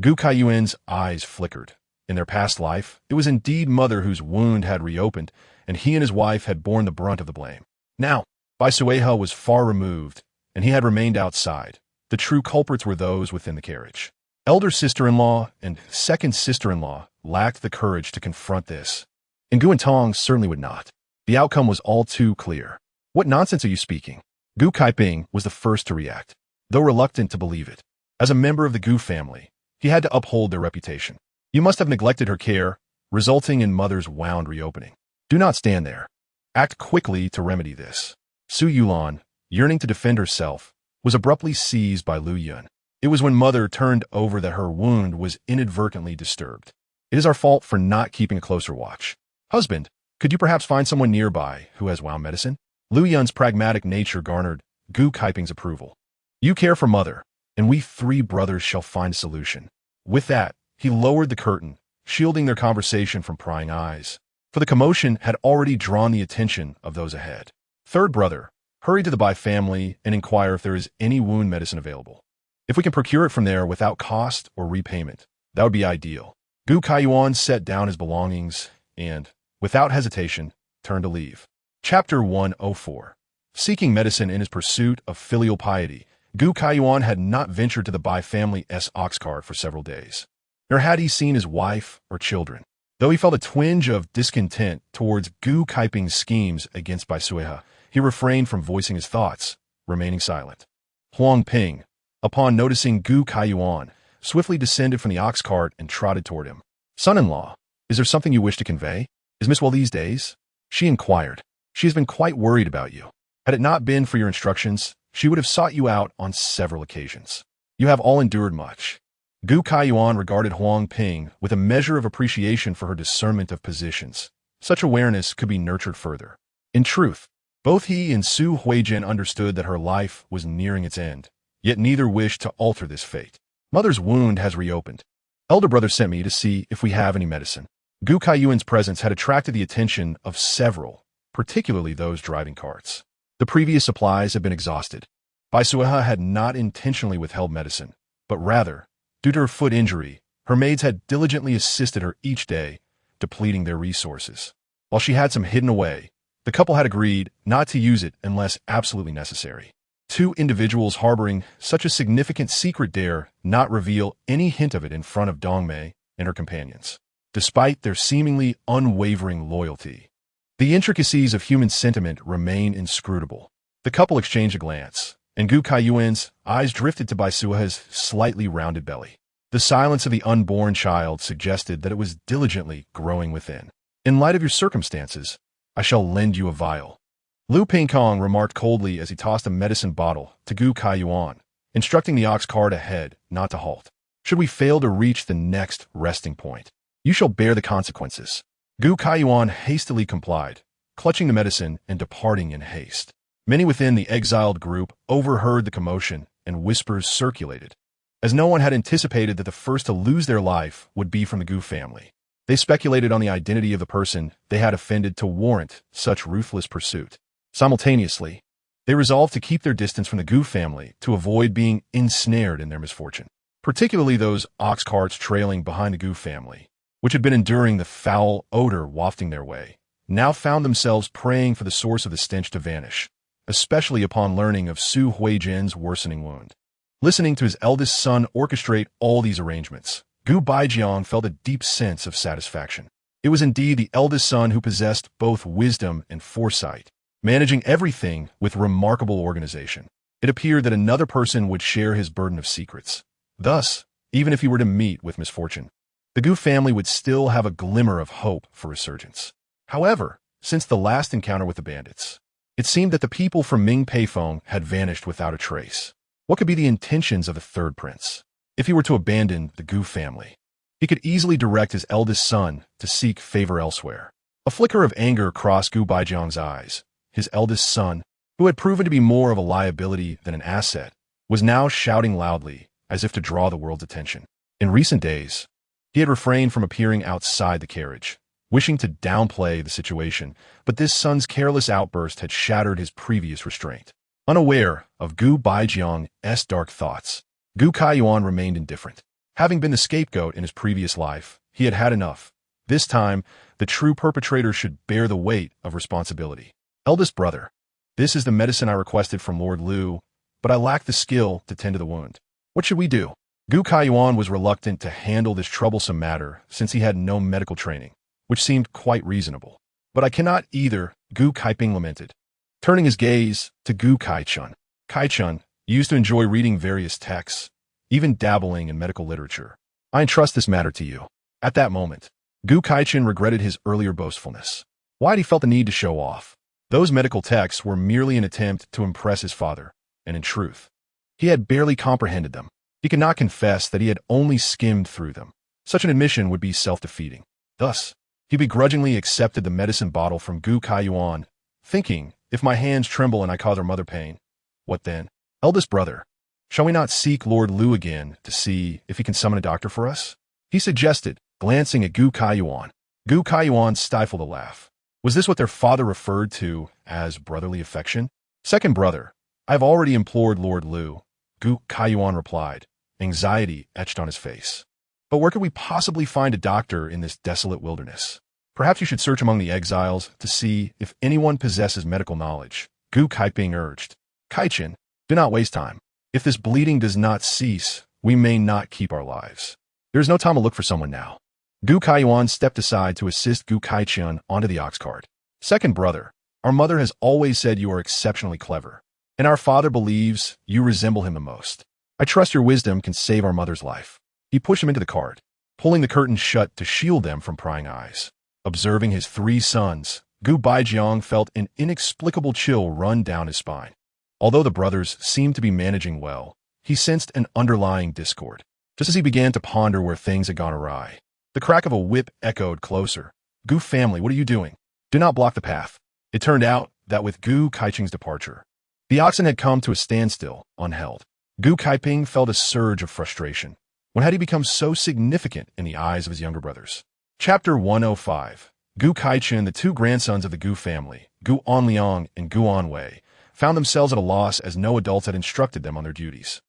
Gu Kaiyuan's eyes flickered. In their past life, it was indeed mother whose wound had reopened, and he and his wife had borne the brunt of the blame. Now, Bai Suihe was far removed, and he had remained outside. The true culprits were those within the carriage. Elder sister-in-law and second sister-in-law lacked the courage to confront this, and Gu and Tong certainly would not. The outcome was all too clear. What nonsense are you speaking? Gu Kaiping was the first to react, though reluctant to believe it. As a member of the Gu family, he had to uphold their reputation. You must have neglected her care, resulting in mother's wound reopening. Do not stand there. Act quickly to remedy this. Su Yulan, yearning to defend herself, was abruptly seized by Lu Yun. It was when mother turned over that her wound was inadvertently disturbed. It is our fault for not keeping a closer watch. Husband, could you perhaps find someone nearby who has wound medicine? Lu Yun's pragmatic nature garnered Gu Kaiping's approval. You care for mother, and we three brothers shall find a solution. With that, he lowered the curtain, shielding their conversation from prying eyes, for the commotion had already drawn the attention of those ahead. Third brother, hurry to the Bai family and inquire if there is any wound medicine available. If we can procure it from there without cost or repayment, that would be ideal. Gu Kaiyuan set down his belongings and, without hesitation, turned to leave. Chapter 104. Seeking medicine in his pursuit of filial piety, Gu Kaiyuan had not ventured to the Bai family's ox cart for several days, nor had he seen his wife or children. Though he felt a twinge of discontent towards Gu Kaiping's schemes against Bai Suihe, he refrained from voicing his thoughts, remaining silent. Huang Ping, upon noticing Gu Kaiyuan, swiftly descended from the ox cart and trotted toward him. Son-in-law, is there something you wish to convey? Is Miss well these days? She inquired. She has been quite worried about you. Had it not been for your instructions, she would have sought you out on several occasions. You have all endured much. Gu Kaiyuan regarded Huang Ping with a measure of appreciation for her discernment of positions. Such awareness could be nurtured further. In truth, both he and Su Huijin understood that her life was nearing its end, yet neither wished to alter this fate. Mother's wound has reopened. Elder brother sent me to see if we have any medicine. Gu Kaiyuan's presence had attracted the attention of several, particularly those driving carts. The previous supplies had been exhausted. Bai Suihe had not intentionally withheld medicine, but rather, due to her foot injury, her maids had diligently assisted her each day, depleting their resources. While she had some hidden away, the couple had agreed not to use it unless absolutely necessary. Two individuals harboring such a significant secret dare not reveal any hint of it in front of Dongmei and her companions, despite their seemingly unwavering loyalty. The intricacies of human sentiment remain inscrutable. The couple exchanged a glance, and Gu Kaiyuan's eyes drifted to Bai Suihe's slightly rounded belly. The silence of the unborn child suggested that it was diligently growing within. In light of your circumstances, I shall lend you a vial. Lu Pingkong remarked coldly as he tossed a medicine bottle to Gu Kaiyuan, instructing the ox cart ahead not to halt. Should we fail to reach the next resting point, you shall bear the consequences. Gu Kaiyuan hastily complied, clutching the medicine and departing in haste. Many within the exiled group overheard the commotion, and whispers circulated, as no one had anticipated that the first to lose their life would be from the Gu family. They speculated on the identity of the person they had offended to warrant such ruthless pursuit. Simultaneously, they resolved to keep their distance from the Gu family to avoid being ensnared in their misfortune, particularly those ox carts trailing behind the Gu family, which had been enduring the foul odor wafting their way, now found themselves praying for the source of the stench to vanish, especially upon learning of Su Huijin's worsening wound. Listening to his eldest son orchestrate all these arrangements, Gu Baijiang felt a deep sense of satisfaction. It was indeed the eldest son who possessed both wisdom and foresight, managing everything with remarkable organization. It appeared that another person would share his burden of secrets. Thus, even if he were to meet with misfortune, the Gu family would still have a glimmer of hope for resurgence. However, since the last encounter with the bandits, it seemed that the people from Ming Peifeng had vanished without a trace. What could be the intentions of the third prince? If he were to abandon the Gu family, he could easily direct his eldest son to seek favor elsewhere. A flicker of anger crossed Gu Baijiang's eyes. His eldest son, who had proven to be more of a liability than an asset, was now shouting loudly, as if to draw the world's attention. In recent days, he had refrained from appearing outside the carriage, wishing to downplay the situation, but this son's careless outburst had shattered his previous restraint. Unaware of Gu Baijiang's dark thoughts, Gu Kaiyuan remained indifferent. Having been the scapegoat in his previous life, he had had enough. This time, the true perpetrator should bear the weight of responsibility. Eldest brother, this is the medicine I requested from Lord Lu, but I lack the skill to tend to the wound. What should we do? Gu Kaiyuan was reluctant to handle this troublesome matter since he had no medical training, which seemed quite reasonable. But I cannot either, Gu Kaiping lamented, turning his gaze to Gu Kaichun. Kaichun used to enjoy reading various texts, even dabbling in medical literature. I entrust this matter to you. At that moment, Gu Kaichun regretted his earlier boastfulness. Why had he felt the need to show off? Those medical texts were merely an attempt to impress his father, and in truth, he had barely comprehended them. He could not confess that he had only skimmed through them. Such an admission would be self-defeating. Thus, he begrudgingly accepted the medicine bottle from Gu Kaiyuan, thinking, if my hands tremble and I cause her mother pain, what then? Eldest brother, shall we not seek Lord Lu again to see if he can summon a doctor for us? He suggested, glancing at Gu Kaiyuan. Gu Kaiyuan stifled a laugh. Was this what their father referred to as brotherly affection? Second brother, I have already implored Lord Lu, Gu Kaiyuan replied, anxiety etched on his face. But where could we possibly find a doctor in this desolate wilderness? Perhaps you should search among the exiles to see if anyone possesses medical knowledge, Gu Kaiping urged. Kaichen, do not waste time. If this bleeding does not cease, we may not keep our lives. There is no time to look for someone now. Gu Kaiyuan stepped aside to assist Gu Kaichun onto the ox cart. Second brother, our mother has always said you are exceptionally clever, and our father believes you resemble him the most. I trust your wisdom can save our mother's life. He pushed him into the cart, pulling the curtains shut to shield them from prying eyes. Observing his three sons, Gu Baijiang felt an inexplicable chill run down his spine. Although the brothers seemed to be managing well, he sensed an underlying discord. Just as he began to ponder where things had gone awry, the crack of a whip echoed closer. Gu family, what are you doing? Do not block the path. It turned out that with Gu Kaiching's departure, the oxen had come to a standstill, unheld. Gu Kaiping felt a surge of frustration. When had he become so significant in the eyes of his younger brothers? Chapter 105. Gu Kaichun, the two grandsons of the Gu family, Gu Onliang and Gu Onwei, found themselves at a loss as no adults had instructed them on their duties.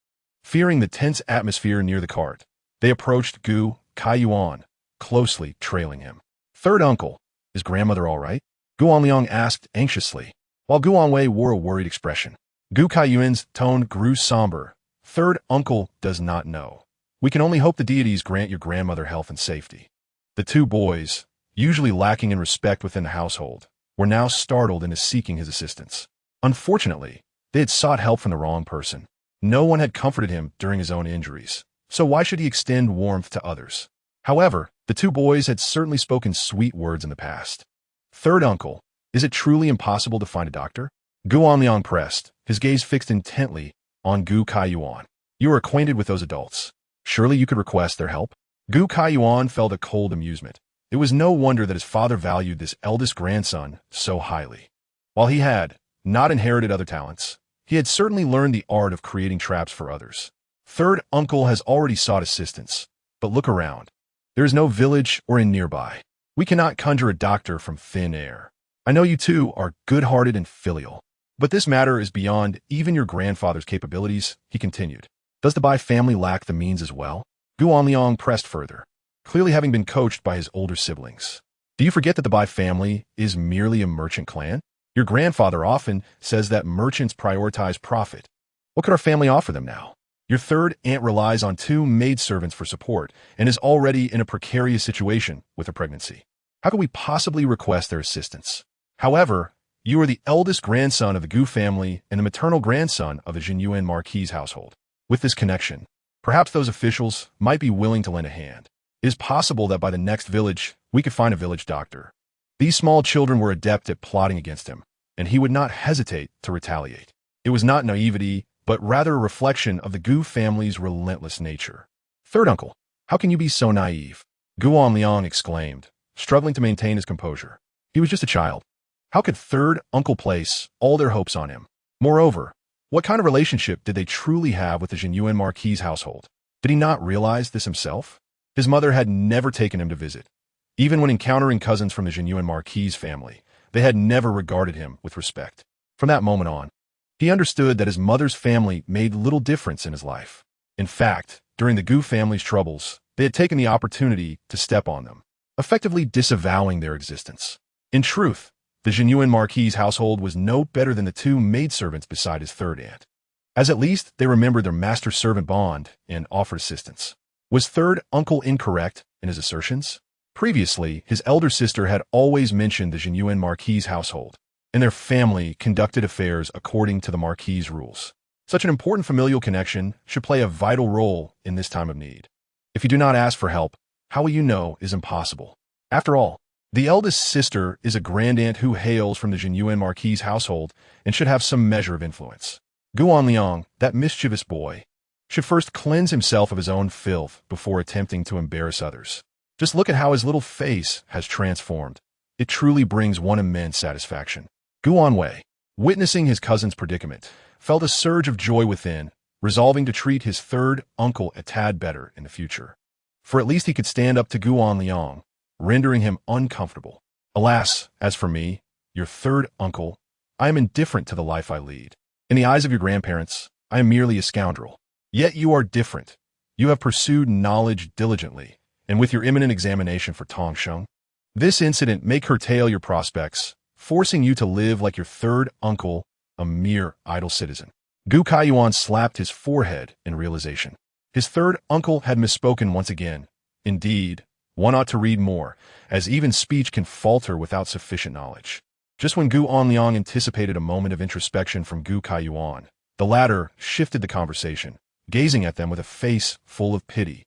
Fearing the tense atmosphere near the cart, they approached Gu Kaiyuan, closely trailing him. Third uncle, is grandmother all right? Gu Onliang asked anxiously, while Gu Onwei wore a worried expression. Gu Kaiyuan's tone grew somber. Third uncle does not know. We can only hope the deities grant your grandmother health and safety. The two boys, usually lacking in respect within the household, were now startled into seeking his assistance. Unfortunately, they had sought help from the wrong person. No one had comforted him during his own injuries, so why should he extend warmth to others? However, the two boys had certainly spoken sweet words in the past. Third uncle, is it truly impossible to find a doctor? Gu Onliang pressed, his gaze fixed intently on Gu Kaiyuan. You are acquainted with those adults. Surely you could request their help? Gu Kaiyuan felt a cold amusement. It was no wonder that his father valued this eldest grandson so highly. While he had not inherited other talents, he had certainly learned the art of creating traps for others. Third uncle has already sought assistance, but look around. There is no village or inn nearby. We cannot conjure a doctor from thin air. I know you two are good-hearted and filial, but this matter is beyond even your grandfather's capabilities, he continued. Does the Bai family lack the means as well? Gu Onliang pressed further, clearly having been coached by his older siblings. Do you forget that the Bai family is merely a merchant clan? Your grandfather often says that merchants prioritize profit. What could our family offer them now? Your third aunt relies on 2 maidservants for support and is already in a precarious situation with her pregnancy. How could we possibly request their assistance? However, you are the eldest grandson of the Gu family and the maternal grandson of the Jinyuan Marquis household. With this connection, perhaps those officials might be willing to lend a hand. It is possible that by the next village, we could find a village doctor. These small children were adept at plotting against him, and he would not hesitate to retaliate. It was not naivety, but rather a reflection of the Gu family's relentless nature. Third uncle, how can you be so naive? Gu Onliang exclaimed, struggling to maintain his composure. He was just a child. How could third uncle place all their hopes on him? Moreover, what kind of relationship did they truly have with the Jinyuan Marquis household? Did he not realize this himself? His mother had never taken him to visit. Even when encountering cousins from the Jinyuan Marquis family, they had never regarded him with respect. From that moment on, he understood that his mother's family made little difference in his life. In fact, during the Gu family's troubles, they had taken the opportunity to step on them, effectively disavowing their existence. In truth, the Jinyuan Marquis household was no better than the 2 maidservants beside his third aunt, as at least they remembered their master-servant bond and offered assistance. Was third uncle incorrect in his assertions? Previously, his elder sister had always mentioned the Jinyuan Marquis household, and their family conducted affairs according to the Marquis' rules. Such an important familial connection should play a vital role in this time of need. If you do not ask for help, how will you know is impossible? After all, the eldest sister is a grandaunt who hails from the Jinyuan Marquis household and should have some measure of influence. Gu Onliang, that mischievous boy, should first cleanse himself of his own filth before attempting to embarrass others. Just look at how his little face has transformed. It truly brings one immense satisfaction. Gu Onwei, witnessing his cousin's predicament, felt a surge of joy within, resolving to treat his third uncle a tad better in the future. For at least he could stand up to Gu Onliang, rendering him uncomfortable. Alas, as for me, your third uncle, I am indifferent to the life I lead. In the eyes of your grandparents, I am merely a scoundrel. Yet you are different. You have pursued knowledge diligently, and with your imminent examination for Tongsheng, this incident may curtail your prospects, forcing you to live like your third uncle, a mere idle citizen. Gu Kaiyuan slapped his forehead in realization. His third uncle had misspoken once again. Indeed, one ought to read more, as even speech can falter without sufficient knowledge. Just when Gu Onliang anticipated a moment of introspection from Gu Kaiyuan, the latter shifted the conversation, gazing at them with a face full of pity,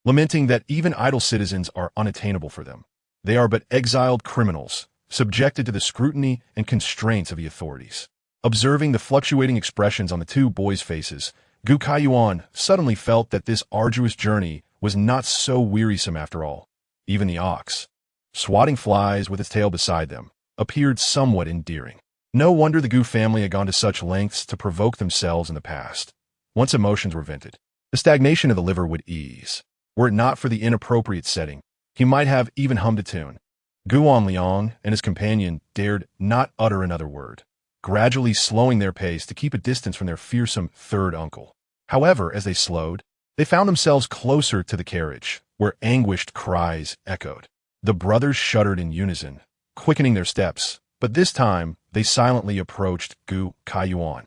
lamenting that even idle citizens are unattainable for them. They are but exiled criminals, subjected to the scrutiny and constraints of the authorities. Observing the fluctuating expressions on the two boys' faces, Gu Kaiyuan suddenly felt that this arduous journey was not so wearisome after all. Even the ox, swatting flies with its tail beside them, appeared somewhat endearing. No wonder the Gu family had gone to such lengths to provoke themselves in the past. Once emotions were vented, the stagnation of the liver would ease. Were it not for the inappropriate setting, he might have even hummed a tune. Guan Liang and his companion dared not utter another word, gradually slowing their pace to keep a distance from their fearsome third uncle. However, as they slowed, they found themselves closer to the carriage, where anguished cries echoed. The brothers shuddered in unison, quickening their steps, but this time they silently approached Gu Kaiyuan,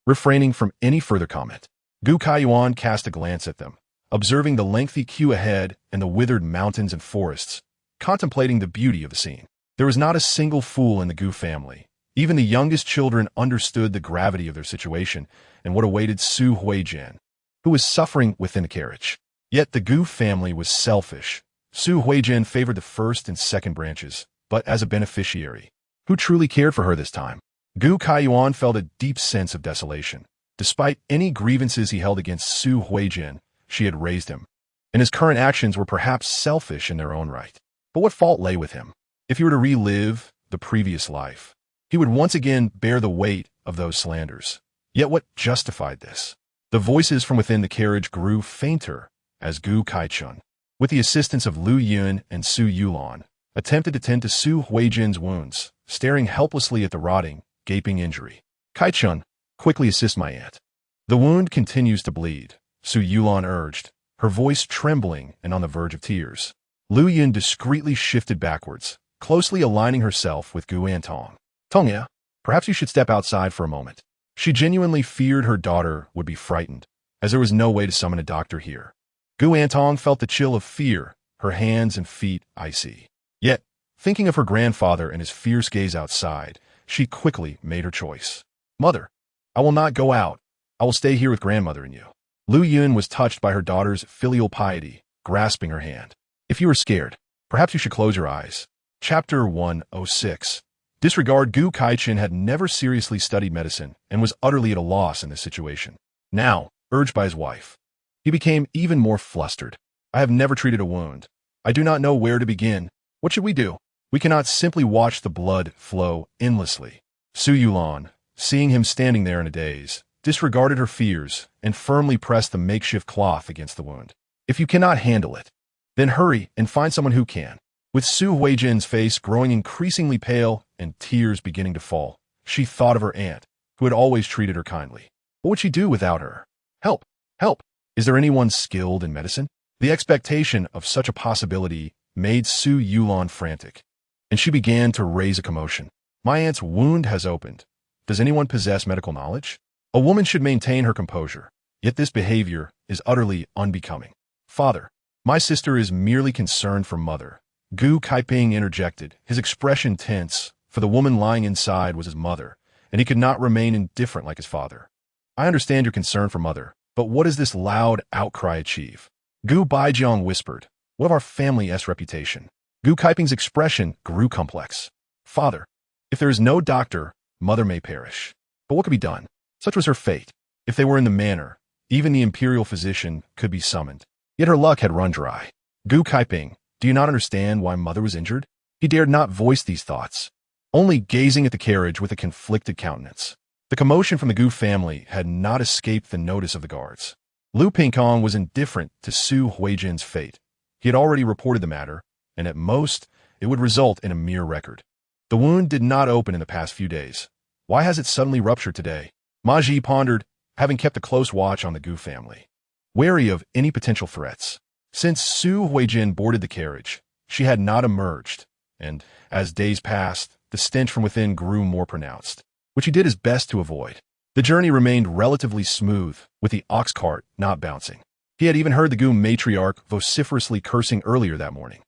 refraining from any further comment. Gu Kaiyuan cast a glance at them, observing the lengthy queue ahead and the withered mountains and forests, contemplating the beauty of the scene. There was not a single fool in the Gu family. Even the youngest children understood the gravity of their situation and what awaited Su Huijian, who was suffering within the carriage. Yet the Gu family was selfish. Su Huijian favored the first and second branches, but as a beneficiary. Who truly cared for her this time? Gu Kaiyuan felt a deep sense of desolation. Despite any grievances he held against Su Huijian, she had raised him, and his current actions were perhaps selfish in their own right. But what fault lay with him? If he were to relive the previous life, he would once again bear the weight of those slanders. Yet what justified this? The voices from within the carriage grew fainter as Gu Kaichun, with the assistance of Lu Yun and Su Yulan, attempted to tend to Su Huijian's wounds, staring helplessly at the rotting, gaping injury. Kaichun, quickly assist my aunt. The wound continues to bleed, Su Yulan urged, her voice trembling and on the verge of tears. Lu Yun discreetly shifted backwards, closely aligning herself with Gu Antong. Tongya, perhaps you should step outside for a moment. She genuinely feared her daughter would be frightened, as there was no way to summon a doctor here. Gu Antong felt the chill of fear, her hands and feet icy. Yet, thinking of her grandfather and his fierce gaze outside, she quickly made her choice. Mother, I will not go out. I will stay here with grandmother and you. Lu Yun was touched by her daughter's filial piety, grasping her hand. If you are scared, perhaps you should close your eyes. Chapter 106. Disregard. Gu Kaichun had never seriously studied medicine and was utterly at a loss in this situation. Now, urged by his wife, he became even more flustered. I have never treated a wound. I do not know where to begin. What should we do? We cannot simply watch the blood flow endlessly. Su Yulan, seeing him standing there in a daze, disregarded her fears and firmly pressed the makeshift cloth against the wound. If you cannot handle it, then hurry and find someone who can. With Su Huijian's face growing increasingly pale and tears beginning to fall, she thought of her aunt, who had always treated her kindly. What would she do without her? Help! Help! Is there anyone skilled in medicine? The expectation of such a possibility made Su Yulan frantic, and she began to raise a commotion. My aunt's wound has opened. Does anyone possess medical knowledge? A woman should maintain her composure, yet this behavior is utterly unbecoming. Father, my sister is merely concerned for mother. Gu Kaiping interjected, his expression tense, for the woman lying inside was his mother, and he could not remain indifferent like his father. I understand your concern for mother, but what does this loud outcry achieve? Gu Baijiang whispered, what of our family's reputation? Gu Kaiping's expression grew complex. Father, if there is no doctor, mother may perish. But what could be done? Such was her fate. If they were in the manor, even the imperial physician could be summoned. Yet her luck had run dry. Gu Kaiping, do you not understand why mother was injured? He dared not voice these thoughts, only gazing at the carriage with a conflicted countenance. The commotion from the Gu family had not escaped the notice of the guards. Lu Pingkong was indifferent to Su Huijian's fate. He had already reported the matter, and at most, it would result in a mere record. The wound did not open in the past few days. Why has it suddenly ruptured today? Ma Ji pondered, having kept a close watch on the Gu family, wary of any potential threats. Since Su Huijian boarded the carriage, she had not emerged, and, as days passed, the stench from within grew more pronounced, which he did his best to avoid. The journey remained relatively smooth, with the ox cart not bouncing. He had even heard the Gu matriarch vociferously cursing earlier that morning.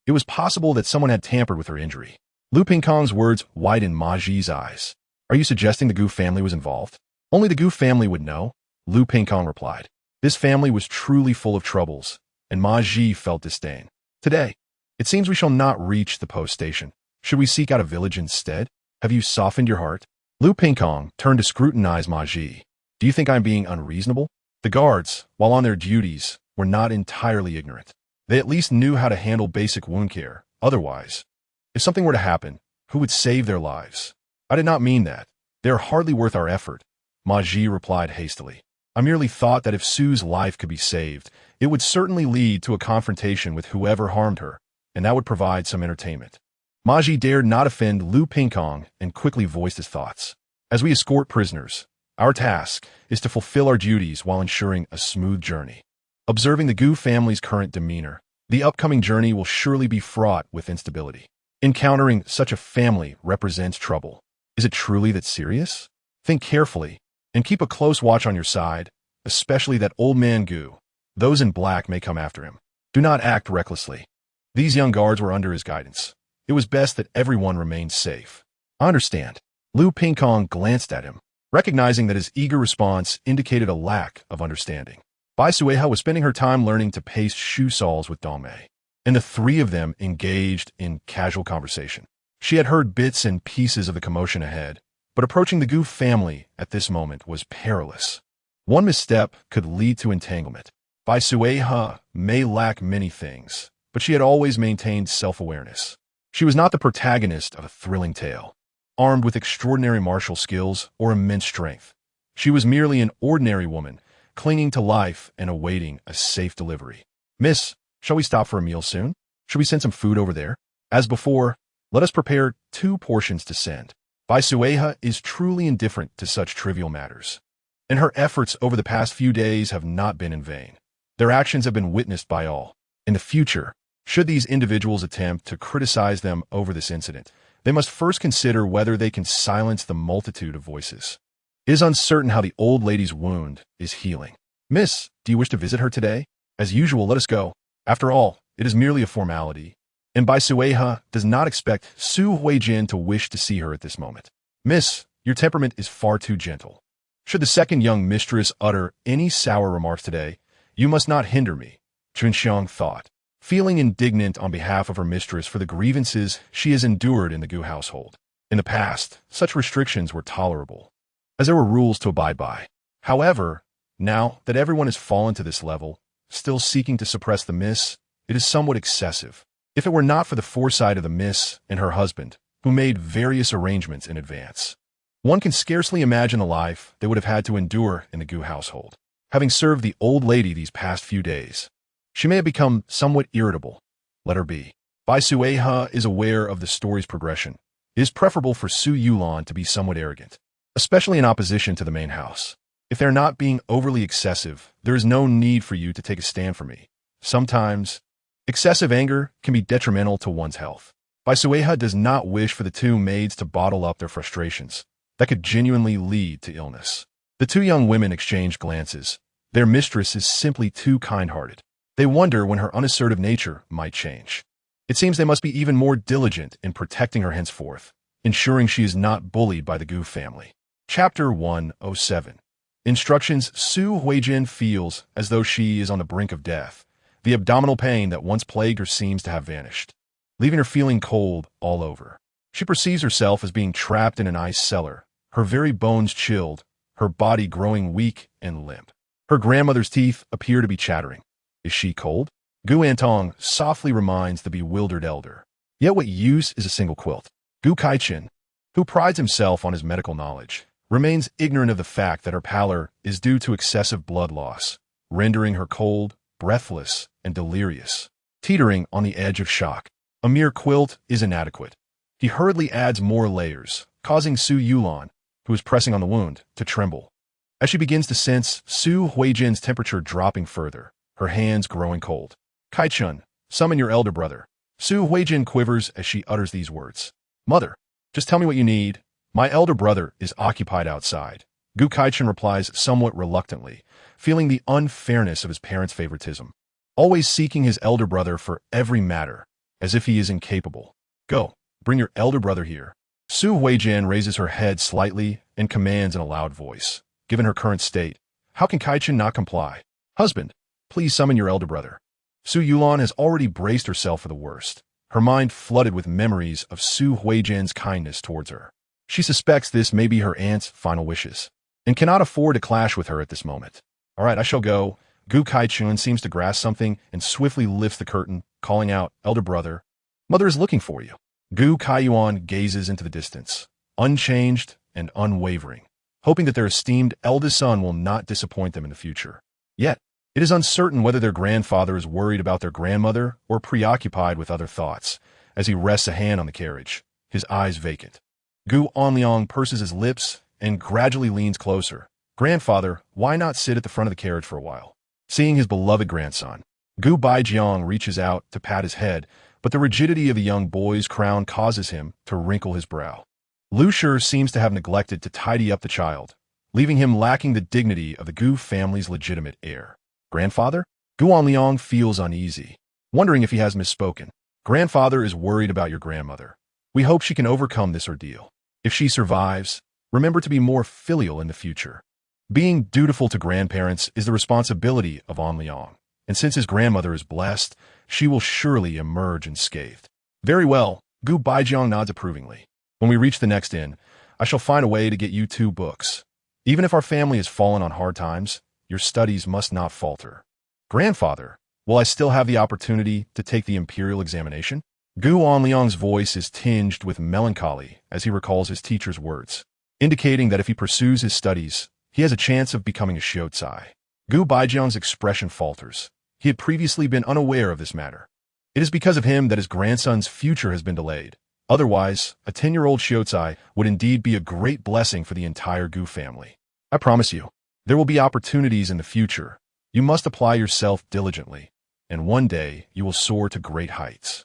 It was possible that someone had tampered with her injury. Lu Pingkong's words widened Ma Ji's eyes. Are you suggesting the Gu family was involved? Only the Gu family would know, Lu Pingkong replied. This family was truly full of troubles, and Ma Ji felt disdain. Today, it seems we shall not reach the post station. Should we seek out a village instead? Have you softened your heart? Lu Pingkong turned to scrutinize Ma Ji. Do you think I'm being unreasonable? The guards, while on their duties, were not entirely ignorant. They at least knew how to handle basic wound care. Otherwise, if something were to happen, who would save their lives? I did not mean that. They are hardly worth our effort, Ma Ji replied hastily. I merely thought that if Su's life could be saved, it would certainly lead to a confrontation with whoever harmed her, and that would provide some entertainment. Maji dared not offend Lu Pingkong and quickly voiced his thoughts. As we escort prisoners, our task is to fulfill our duties while ensuring a smooth journey. Observing the Gu family's current demeanor, the upcoming journey will surely be fraught with instability. Encountering such a family represents trouble. Is it truly that serious? Think carefully, and keep a close watch on your side, especially that old man Gu. Those in black may come after him. Do not act recklessly. These young guards were under his guidance. It was best that everyone remained safe. I understand. Lu Pingkong glanced at him, recognizing that his eager response indicated a lack of understanding. Bai Suihe was spending her time learning to paste shoe soles with Dongmei, and the three of them engaged in casual conversation. She had heard bits and pieces of the commotion ahead, but approaching the Gu family at this moment was perilous. One misstep could lead to entanglement. Bai Suihe may lack many things, but she had always maintained self-awareness. She was not the protagonist of a thrilling tale, armed with extraordinary martial skills or immense strength. She was merely an ordinary woman, clinging to life and awaiting a safe delivery. Miss, shall we stop for a meal soon? Should we send some food over there? As before, let us prepare 2 portions to send. Bai Suihe is truly indifferent to such trivial matters, and her efforts over the past few days have not been in vain. Their actions have been witnessed by all. In the future, should these individuals attempt to criticize them over this incident, they must first consider whether they can silence the multitude of voices. It is uncertain how the old lady's wound is healing. Miss, do you wish to visit her today? As usual, let us go. After all, it is merely a formality, and Bai Suihe does not expect Su Huijin to wish to see her at this moment. Miss, your temperament is far too gentle. Should the second young mistress utter any sour remarks today, you must not hinder me, Chunxiang thought, feeling indignant on behalf of her mistress for the grievances she has endured in the Gu household. In the past, such restrictions were tolerable, as there were rules to abide by. However, now that everyone has fallen to this level, still seeking to suppress the miss, it is somewhat excessive. If it were not for the foresight of the miss and her husband, who made various arrangements in advance, one can scarcely imagine the life they would have had to endure in the Gu household. Having served the old lady these past few days, she may have become somewhat irritable. Let her be. Bai Suihe is aware of the story's progression. It is preferable for Su Yulan to be somewhat arrogant, especially in opposition to the main house. If they're not being overly excessive, there is no need for you to take a stand for me. Sometimes, excessive anger can be detrimental to one's health. Bai Suihe does not wish for the 2 maids to bottle up their frustrations. That could genuinely lead to illness. The 2 young women exchange glances. Their mistress is simply too kind-hearted. They wonder when her unassertive nature might change. It seems they must be even more diligent in protecting her henceforth, ensuring she is not bullied by the Gu family. Chapter 107. Instructions. Su Huijin feels as though she is on the brink of death. The abdominal pain that once plagued her seems to have vanished, leaving her feeling cold all over. She perceives herself as being trapped in an ice cellar, her very bones chilled, her body growing weak and limp. Her grandmother's teeth appear to be chattering. Is she cold? Gu Antong softly reminds the bewildered elder. Yet what use is a single quilt? Gu Kaichin, who prides himself on his medical knowledge, remains ignorant of the fact that her pallor is due to excessive blood loss, rendering her cold, breathless, and delirious, teetering on the edge of shock. A mere quilt is inadequate. He hurriedly adds more layers, causing Su Yulan, who is pressing on the wound, to tremble. As she begins to sense Su Huijin's temperature dropping further, her hands growing cold. Kaichun, summon your elder brother. Su Huijin quivers as she utters these words. Mother, just tell me what you need. My elder brother is occupied outside. Gu Kaichun replies somewhat reluctantly, feeling the unfairness of his parents' favoritism, always seeking his elder brother for every matter, as if he is incapable. Go, bring your elder brother here. Su Huijin raises her head slightly and commands in a loud voice. Given her current state, how can Kaichun not comply? Husband, please summon your elder brother. Su Yulan has already braced herself for the worst, her mind flooded with memories of Su Huijin's kindness towards her. She suspects this may be her aunt's final wishes, and cannot afford to clash with her at this moment. All right, I shall go. Gu Kaichun seems to grasp something and swiftly lifts the curtain, calling out, Elder brother, Mother is looking for you. Gu Kaiyuan gazes into the distance, unchanged and unwavering, hoping that their esteemed eldest son will not disappoint them in the future. Yet, it is uncertain whether their grandfather is worried about their grandmother or preoccupied with other thoughts, as he rests a hand on the carriage, his eyes vacant. Gu Onliang purses his lips and gradually leans closer. "Grandfather, why not sit at the front of the carriage for a while?" Seeing his beloved grandson, Gu Baijiang reaches out to pat his head, but the rigidity of the young boy's crown causes him to wrinkle his brow. Lu Shi seems to have neglected to tidy up the child, leaving him lacking the dignity of the Gu family's legitimate heir. "Grandfather?" Gu Onliang feels uneasy, wondering if he has misspoken. "Grandfather is worried about your grandmother. We hope she can overcome this ordeal. If she survives, remember to be more filial in the future." Being dutiful to grandparents is the responsibility of Onliang, and since his grandmother is blessed, she will surely emerge unscathed. "Very well," Gu Baijiang nods approvingly. "When we reach the next inn, I shall find a way to get you 2 books. Even if our family has fallen on hard times, your studies must not falter." "Grandfather, will I still have the opportunity to take the imperial examination?" Gu Onliang's voice is tinged with melancholy as he recalls his teacher's words, indicating that if he pursues his studies, he has a chance of becoming a Xiuzai. Gu Baijiang's expression falters. He had previously been unaware of this matter. It is because of him that his grandson's future has been delayed. Otherwise, a 10-year-old Xiuzai would indeed be a great blessing for the entire Gu family. "I promise you, there will be opportunities in the future. You must apply yourself diligently, and one day you will soar to great heights."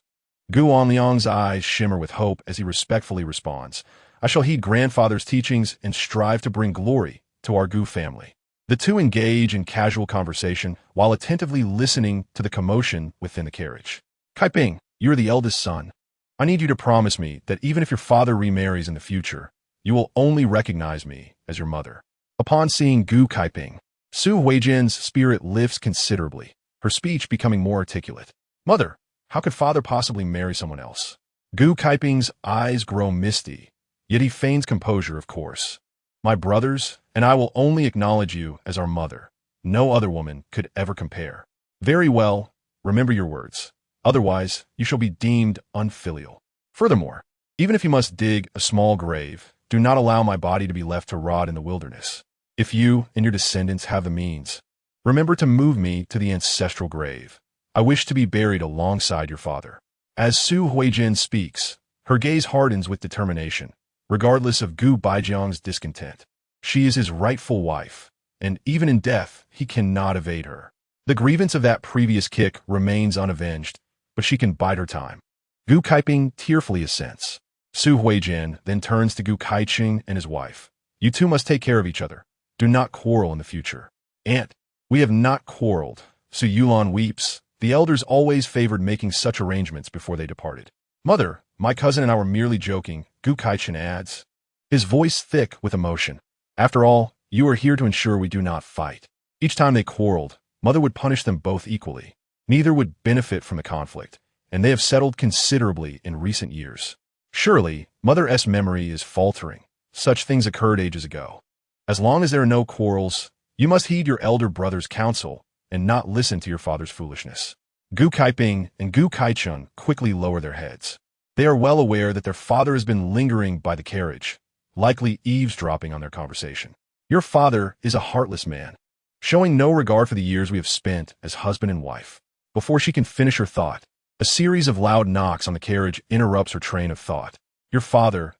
Gu Onliang's eyes shimmer with hope as he respectfully responds, "I shall heed grandfather's teachings and strive to bring glory to our Gu family." The two engage in casual conversation while attentively listening to the commotion within the carriage. "Kaiping, you are the eldest son. I need you to promise me that even if your father remarries in the future, you will only recognize me as your mother." Upon seeing Gu Kaiping, Su Huijin's spirit lifts considerably, her speech becoming more articulate. "Mother, how could father possibly marry someone else?" Gu Kaiping's eyes grow misty, yet he feigns composure, of course. "My brothers and I will only acknowledge you as our mother. No other woman could ever compare." "Very well, remember your words. Otherwise, you shall be deemed unfilial. Furthermore, even if you must dig a small grave, do not allow my body to be left to rot in the wilderness. If you and your descendants have the means, remember to move me to the ancestral grave. I wish to be buried alongside your father." As Su Huijin speaks, her gaze hardens with determination, regardless of Gu Baijiang's discontent. She is his rightful wife, and even in death, he cannot evade her. The grievance of that previous kick remains unavenged, but she can bide her time. Gu Kaiping tearfully assents. Su Huijin then turns to Gu Kaiqing and his wife. "You two must take care of each other. Do not quarrel in the future." "Aunt, we have not quarreled." Su Yulan weeps. The elders always favored making such arrangements before they departed. "Mother, my cousin and I were merely joking," Gu Kaiqing adds, his voice thick with emotion. "After all, you are here to ensure we do not fight." Each time they quarreled, Mother would punish them both equally. Neither would benefit from the conflict, and they have settled considerably in recent years. Surely, Mother's memory is faltering. Such things occurred ages ago. As long as there are no quarrels, you must heed your elder brother's counsel and not listen to your father's foolishness. Gu Kaiping and Gu Kaichun quickly lower their heads. They are well aware that their father has been lingering by the carriage, likely eavesdropping on their conversation. "Your father is a heartless man, showing no regard for the years we have spent as husband and wife." Before she can finish her thought, a series of loud knocks on the carriage interrupts her train of thought. Your father.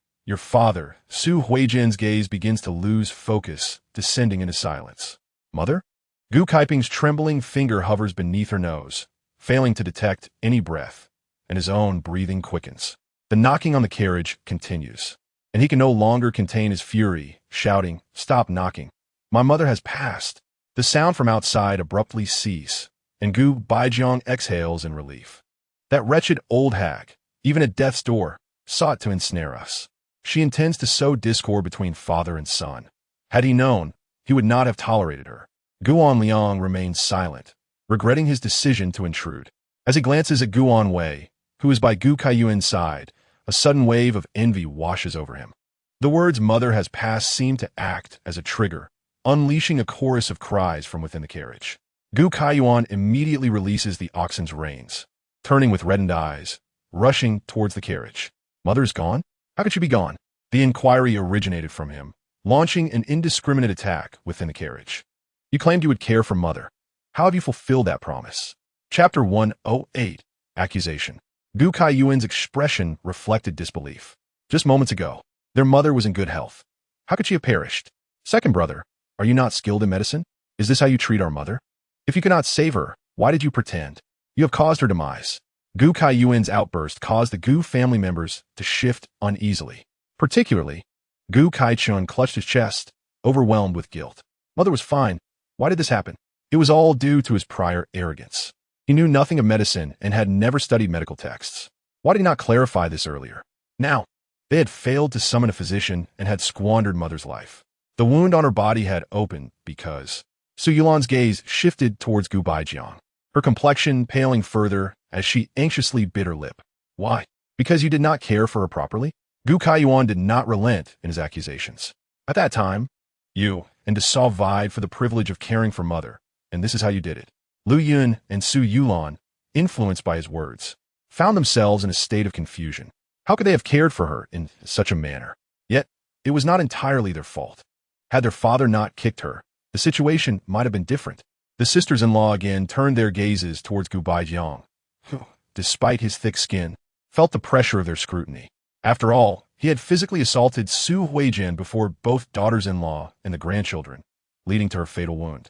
Su Huijin's gaze begins to lose focus, descending into silence. "Mother?" Gu Kaiping's trembling finger hovers beneath her nose, failing to detect any breath, and his own breathing quickens. The knocking on the carriage continues, and he can no longer contain his fury, shouting, "Stop knocking. My mother has passed." The sound from outside abruptly ceases, and Gu Baijiang exhales in relief. That wretched old hag, even at death's door, sought to ensnare us. She intends to sow discord between father and son. Had he known, he would not have tolerated her. Guan Liang remains silent, regretting his decision to intrude. As he glances at Guan Wei, who is by Gu Kaiyuan's side, a sudden wave of envy washes over him. The words "mother has passed" seem to act as a trigger, unleashing a chorus of cries from within the carriage. Gu Kaiyuan immediately releases the oxen's reins, turning with reddened eyes, rushing towards the carriage. "Mother's gone? How could she be gone?" The inquiry originated from him, launching an indiscriminate attack within the carriage. "You claimed you would care for Mother. How have you fulfilled that promise?" Chapter 108, Accusation. Gu Kaiyuan's expression reflected disbelief. Just moments ago, their mother was in good health. How could she have perished? Second brother, are you not skilled in medicine? Is this how you treat our mother? If you cannot save her, why did you pretend? You have caused her demise. Gu Kaiyuan's outburst caused the Gu family members to shift uneasily. Particularly, Gu Kaichun clutched his chest, overwhelmed with guilt. Mother was fine. Why did this happen? It was all due to his prior arrogance. He knew nothing of medicine and had never studied medical texts. Why did he not clarify this earlier? Now, they had failed to summon a physician and had squandered Mother's life. The wound on her body had opened because Su Yulan's gaze shifted towards Gu Baijiang, her complexion paling further as she anxiously bit her lip. Why? Because you did not care for her properly? Gu Kaiyuan did not relent in his accusations. At that time, you and De Saw vied for the privilege of caring for Mother, and this is how you did it. Lu Yun and Su Yulan, influenced by his words, found themselves in a state of confusion. How could they have cared for her in such a manner? Yet, it was not entirely their fault. Had their father not kicked her, the situation might have been different. The sisters-in-law again turned their gazes towards Gu Baijiang, who, despite his thick skin, felt the pressure of their scrutiny. After all, he had physically assaulted Su Huijin before both daughters-in-law and the grandchildren, leading to her fatal wound.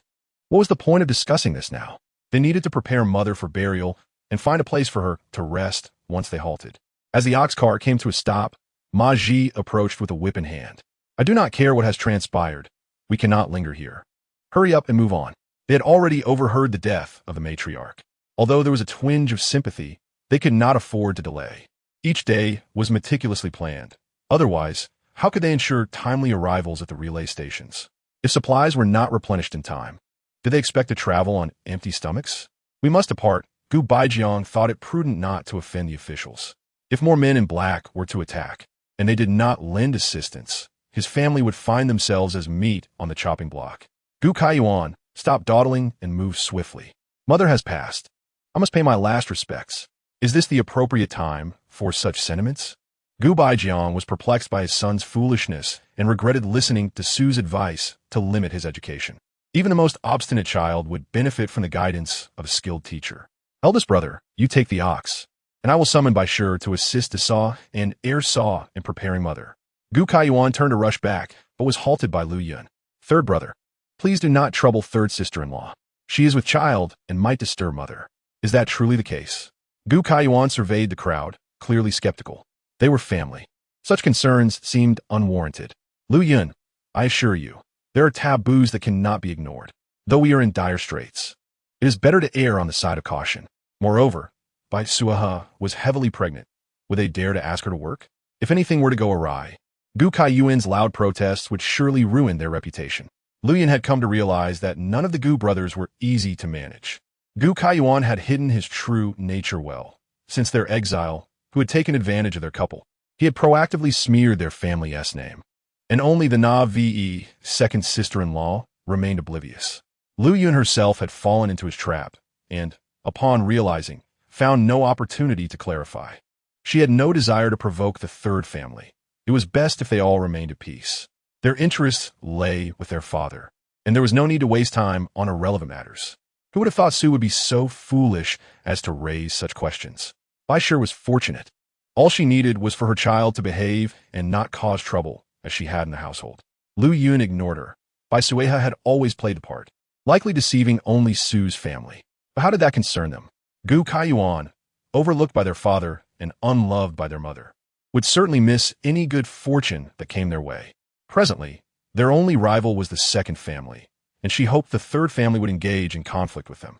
What was the point of discussing this now? They needed to prepare Mother for burial and find a place for her to rest once they halted. As the ox cart came to a stop, Ma Ji approached with a whip in hand. I do not care what has transpired. We cannot linger here. Hurry up and move on. They had already overheard the death of the matriarch. Although there was a twinge of sympathy, they could not afford to delay. Each day was meticulously planned. Otherwise, how could they ensure timely arrivals at the relay stations? If supplies were not replenished in time, did they expect to travel on empty stomachs? We must depart. Gu Baijiang thought it prudent not to offend the officials. If more men in black were to attack, and they did not lend assistance, his family would find themselves as meat on the chopping block. Gu Kaiyuan, stop dawdling and move swiftly. Mother has passed. I must pay my last respects. Is this the appropriate time for such sentiments? Gu Baijiang was perplexed by his son's foolishness and regretted listening to Su's advice to limit his education. Even the most obstinate child would benefit from the guidance of a skilled teacher. Eldest brother, you take the ox, and I will summon Bai Suihe to assist De Saw and Er Saw in preparing Mother. Gu Kaiyuan turned to rush back, but was halted by Lu Yun. Third brother, please do not trouble third sister-in-law. She is with child and might disturb Mother. Is that truly the case? Gu Kaiyuan surveyed the crowd, clearly skeptical. They were family. Such concerns seemed unwarranted. Lu Yun, I assure you, there are taboos that cannot be ignored, though we are in dire straits. It is better to err on the side of caution. Moreover, Bai Suihe was heavily pregnant. Would they dare to ask her to work? If anything were to go awry, Gu Kaiyuan's loud protests would surely ruin their reputation. Lu Yun had come to realize that none of the Gu brothers were easy to manage. Gu Kaiyuan had hidden his true nature well. Since their exile, who had taken advantage of their couple, he had proactively smeared their family's name. And only the Na-Ve, second sister-in-law, remained oblivious. Lu Yun herself had fallen into his trap, and, upon realizing, found no opportunity to clarify. She had no desire to provoke the third family. It was best if they all remained at peace. Their interests lay with their father, and there was no need to waste time on irrelevant matters. Who would have thought Su would be so foolish as to raise such questions? Bai Suihe was fortunate. All she needed was for her child to behave and not cause trouble, as she had in the household. Lu Yun ignored her. Bai Suihe had always played the part, likely deceiving only Su's family. But how did that concern them? Gu Kaiyuan, overlooked by their father and unloved by their mother, would certainly miss any good fortune that came their way. Presently, their only rival was the second family, and she hoped the third family would engage in conflict with them.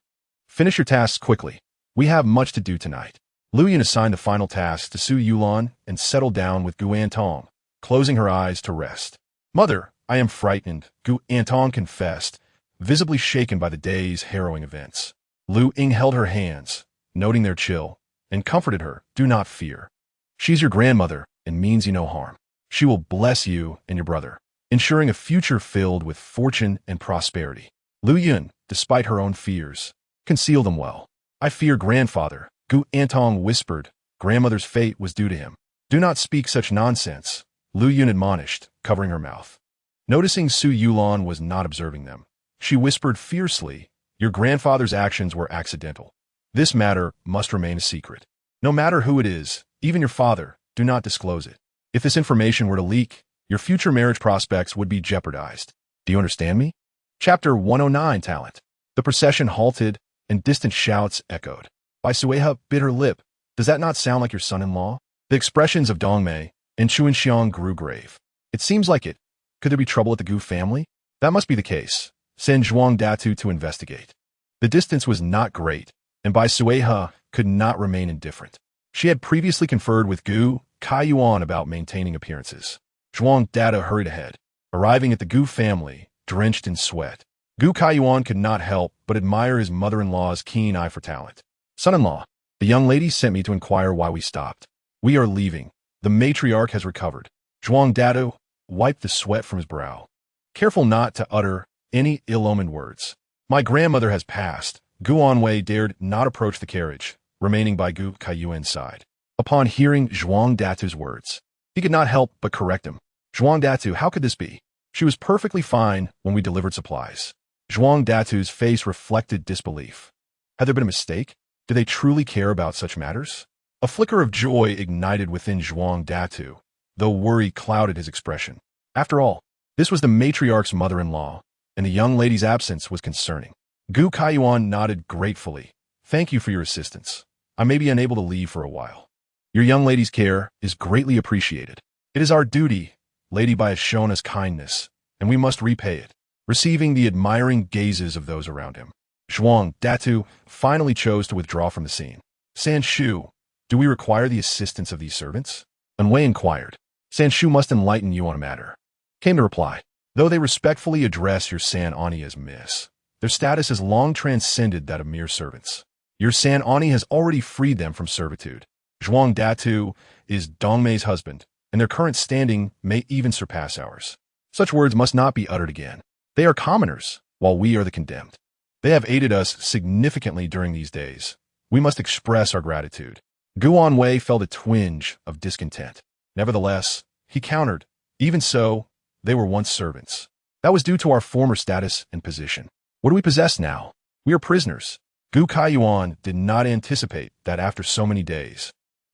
Finish your tasks quickly. We have much to do tonight. Lu Yun assigned the final task to Su Yulan and settled down with Gu Antong, closing her eyes to rest. Mother, I am frightened, Gu Antong confessed, visibly shaken by the day's harrowing events. Lu Ying held her hands, noting their chill, and comforted her. Do not fear. She's your grandmother and means you no harm. She will bless you and your brother, ensuring a future filled with fortune and prosperity. Lu Yun, despite her own fears, concealed them well. I fear grandfather, Gu Antong whispered. Grandmother's fate was due to him. Do not speak such nonsense, Lu Yun admonished, covering her mouth. Noticing Su Yulan was not observing them, she whispered fiercely, your grandfather's actions were accidental. This matter must remain a secret. No matter who it is, even your father, do not disclose it. If this information were to leak, your future marriage prospects would be jeopardized. Do you understand me? Chapter 109 Talent. The procession halted, and distant shouts echoed. Bai Suihe bit her lip. Does that not sound like your son-in-law? The expressions of Dongmei and Chuanxiang grew grave. It seems like it. Could there be trouble at the Gu family? That must be the case. Send Zhuang Datu to investigate. The distance was not great, and Bai Suihe could not remain indifferent. She had previously conferred with Gu Kaiyuan about maintaining appearances. Zhuang Datu hurried ahead, arriving at the Gu family, drenched in sweat. Gu Kaiyuan could not help but admire his mother-in-law's keen eye for talent. Son-in-law, the young lady sent me to inquire why we stopped. We are leaving. The matriarch has recovered. Zhuang Datu wiped the sweat from his brow, careful not to utter any ill-omened words. My grandmother has passed. Gu Anwei dared not approach the carriage, remaining by Gu Kaiyuan's side. Upon hearing Zhuang Datu's words, he could not help but correct him. Zhuang Datu, how could this be? She was perfectly fine when we delivered supplies. Zhuang Datu's face reflected disbelief. Had there been a mistake? Did they truly care about such matters? A flicker of joy ignited within Zhuang Datu, though worry clouded his expression. After all, this was the matriarch's mother-in-law, and the young lady's absence was concerning. Gu Kaiyuan nodded gratefully. Thank you for your assistance. I may be unable to leave for a while. Your young lady's care is greatly appreciated. It is our duty. Lady Bai has shown us kindness, and we must repay it. Receiving the admiring gazes of those around him, Zhuang Datu finally chose to withdraw from the scene. San Shu, do we require the assistance of these servants? Anwei inquired. San Shu must enlighten you on a matter. Came to reply. Though they respectfully address your San Ani as Miss, their status has long transcended that of mere servants. Your San Ani has already freed them from servitude. Zhuang Datu is Dongmei's husband, and their current standing may even surpass ours. Such words must not be uttered again. They are commoners, while we are the condemned. They have aided us significantly during these days. We must express our gratitude. Gu Anwei felt a twinge of discontent. Nevertheless, he countered, even so, they were once servants. That was due to our former status and position. What do we possess now? We are prisoners. Gu Kaiyuan did not anticipate that after so many days,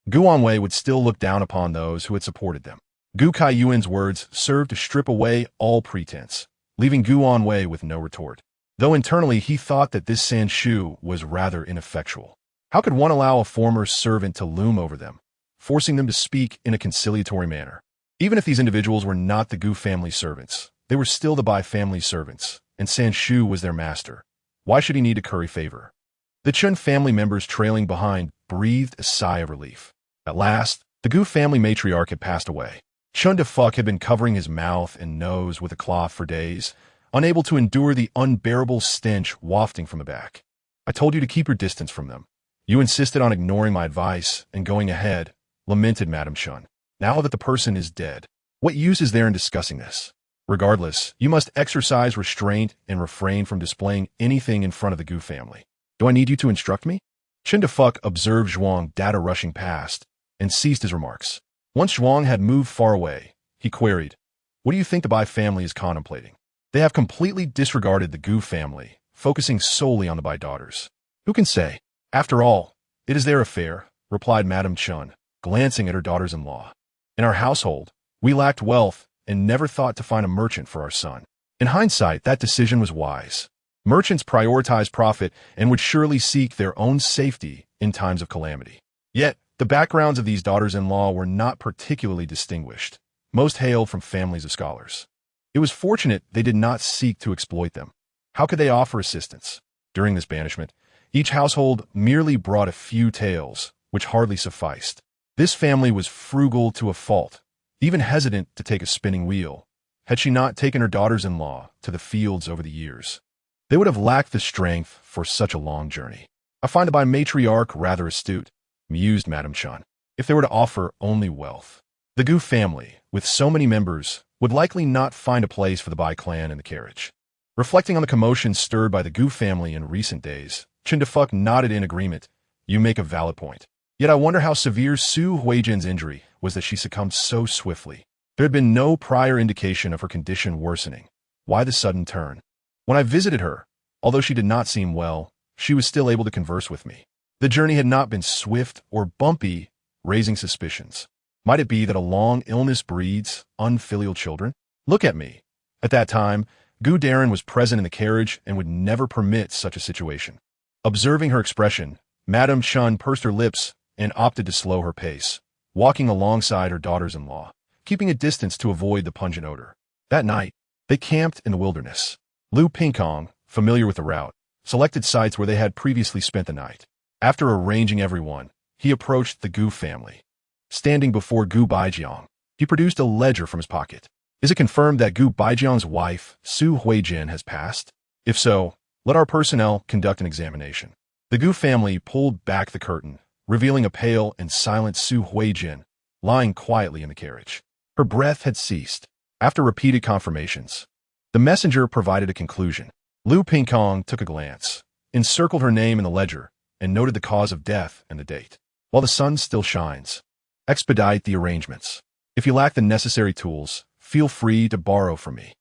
Gu Anwei would still look down upon those who had supported them. Gu Kaiyuan's words served to strip away all pretense, leaving Gu Anwei with no retort. Though internally he thought that this San Shu was rather ineffectual. How could one allow a former servant to loom over them, forcing them to speak in a conciliatory manner? Even if these individuals were not the Gu family servants, they were still the Bai family servants, and San Shu was their master. Why should he need to curry favor? The Chun family members trailing behind breathed a sigh of relief. At last, the Gu family matriarch had passed away. Chun Defuk had been covering his mouth and nose with a cloth for days, unable to endure the unbearable stench wafting from the back. I told you to keep your distance from them. You insisted on ignoring my advice and going ahead, lamented Madame Chun. Now that the person is dead, what use is there in discussing this? Regardless, you must exercise restraint and refrain from displaying anything in front of the Gu family. Do I need you to instruct me? Chen Defuk observed Zhuang Datu rushing past and ceased his remarks. Once Zhuang had moved far away, he queried, what do you think the Bai family is contemplating? They have completely disregarded the Gu family, focusing solely on the Bai daughters. Who can say? After all, it is their affair, replied Madame Chun, glancing at her daughters-in-law. In our household, we lacked wealth and never thought to find a merchant for our son. In hindsight, that decision was wise. Merchants prioritize profit and would surely seek their own safety in times of calamity. Yet, the backgrounds of these daughters-in-law were not particularly distinguished. Most hailed from families of scholars. It was fortunate they did not seek to exploit them. How could they offer assistance? During this banishment, each household merely brought a few taels, which hardly sufficed. This family was frugal to a fault, even hesitant to take a spinning wheel, had she not taken her daughters-in-law to the fields over the years. They would have lacked the strength for such a long journey. I find the Bai matriarch rather astute, mused Madame Chun. If they were to offer only wealth, the Gu family, with so many members, would likely not find a place for the Bai clan in the carriage. Reflecting on the commotion stirred by the Gu family in recent days, Chen Defuk nodded in agreement. You make a valid point. Yet I wonder how severe Su Huijin's injury was that she succumbed so swiftly. There had been no prior indication of her condition worsening. Why the sudden turn? When I visited her, although she did not seem well, she was still able to converse with me. The journey had not been swift or bumpy, raising suspicions. Might it be that a long illness breeds unfilial children? Look at me. At that time, Gu Darren was present in the carriage and would never permit such a situation. Observing her expression, Madame Chun pursed her lips and opted to slow her pace, walking alongside her daughters-in-law, keeping a distance to avoid the pungent odor. That night, they camped in the wilderness. Lu Pingkong, familiar with the route, selected sites where they had previously spent the night. After arranging everyone, he approached the Gu family. Standing before Gu Baijiang, he produced a ledger from his pocket. Is it confirmed that Gu Baijiang's wife, Su Huijin, has passed? If so, let our personnel conduct an examination. The Gu family pulled back the curtain, revealing a pale and silent Su Huijin lying quietly in the carriage. Her breath had ceased. After repeated confirmations, the messenger provided a conclusion. Lu Pingkong took a glance, encircled her name in the ledger, and noted the cause of death and the date. While the sun still shines, expedite the arrangements. If you lack the necessary tools, feel free to borrow from me.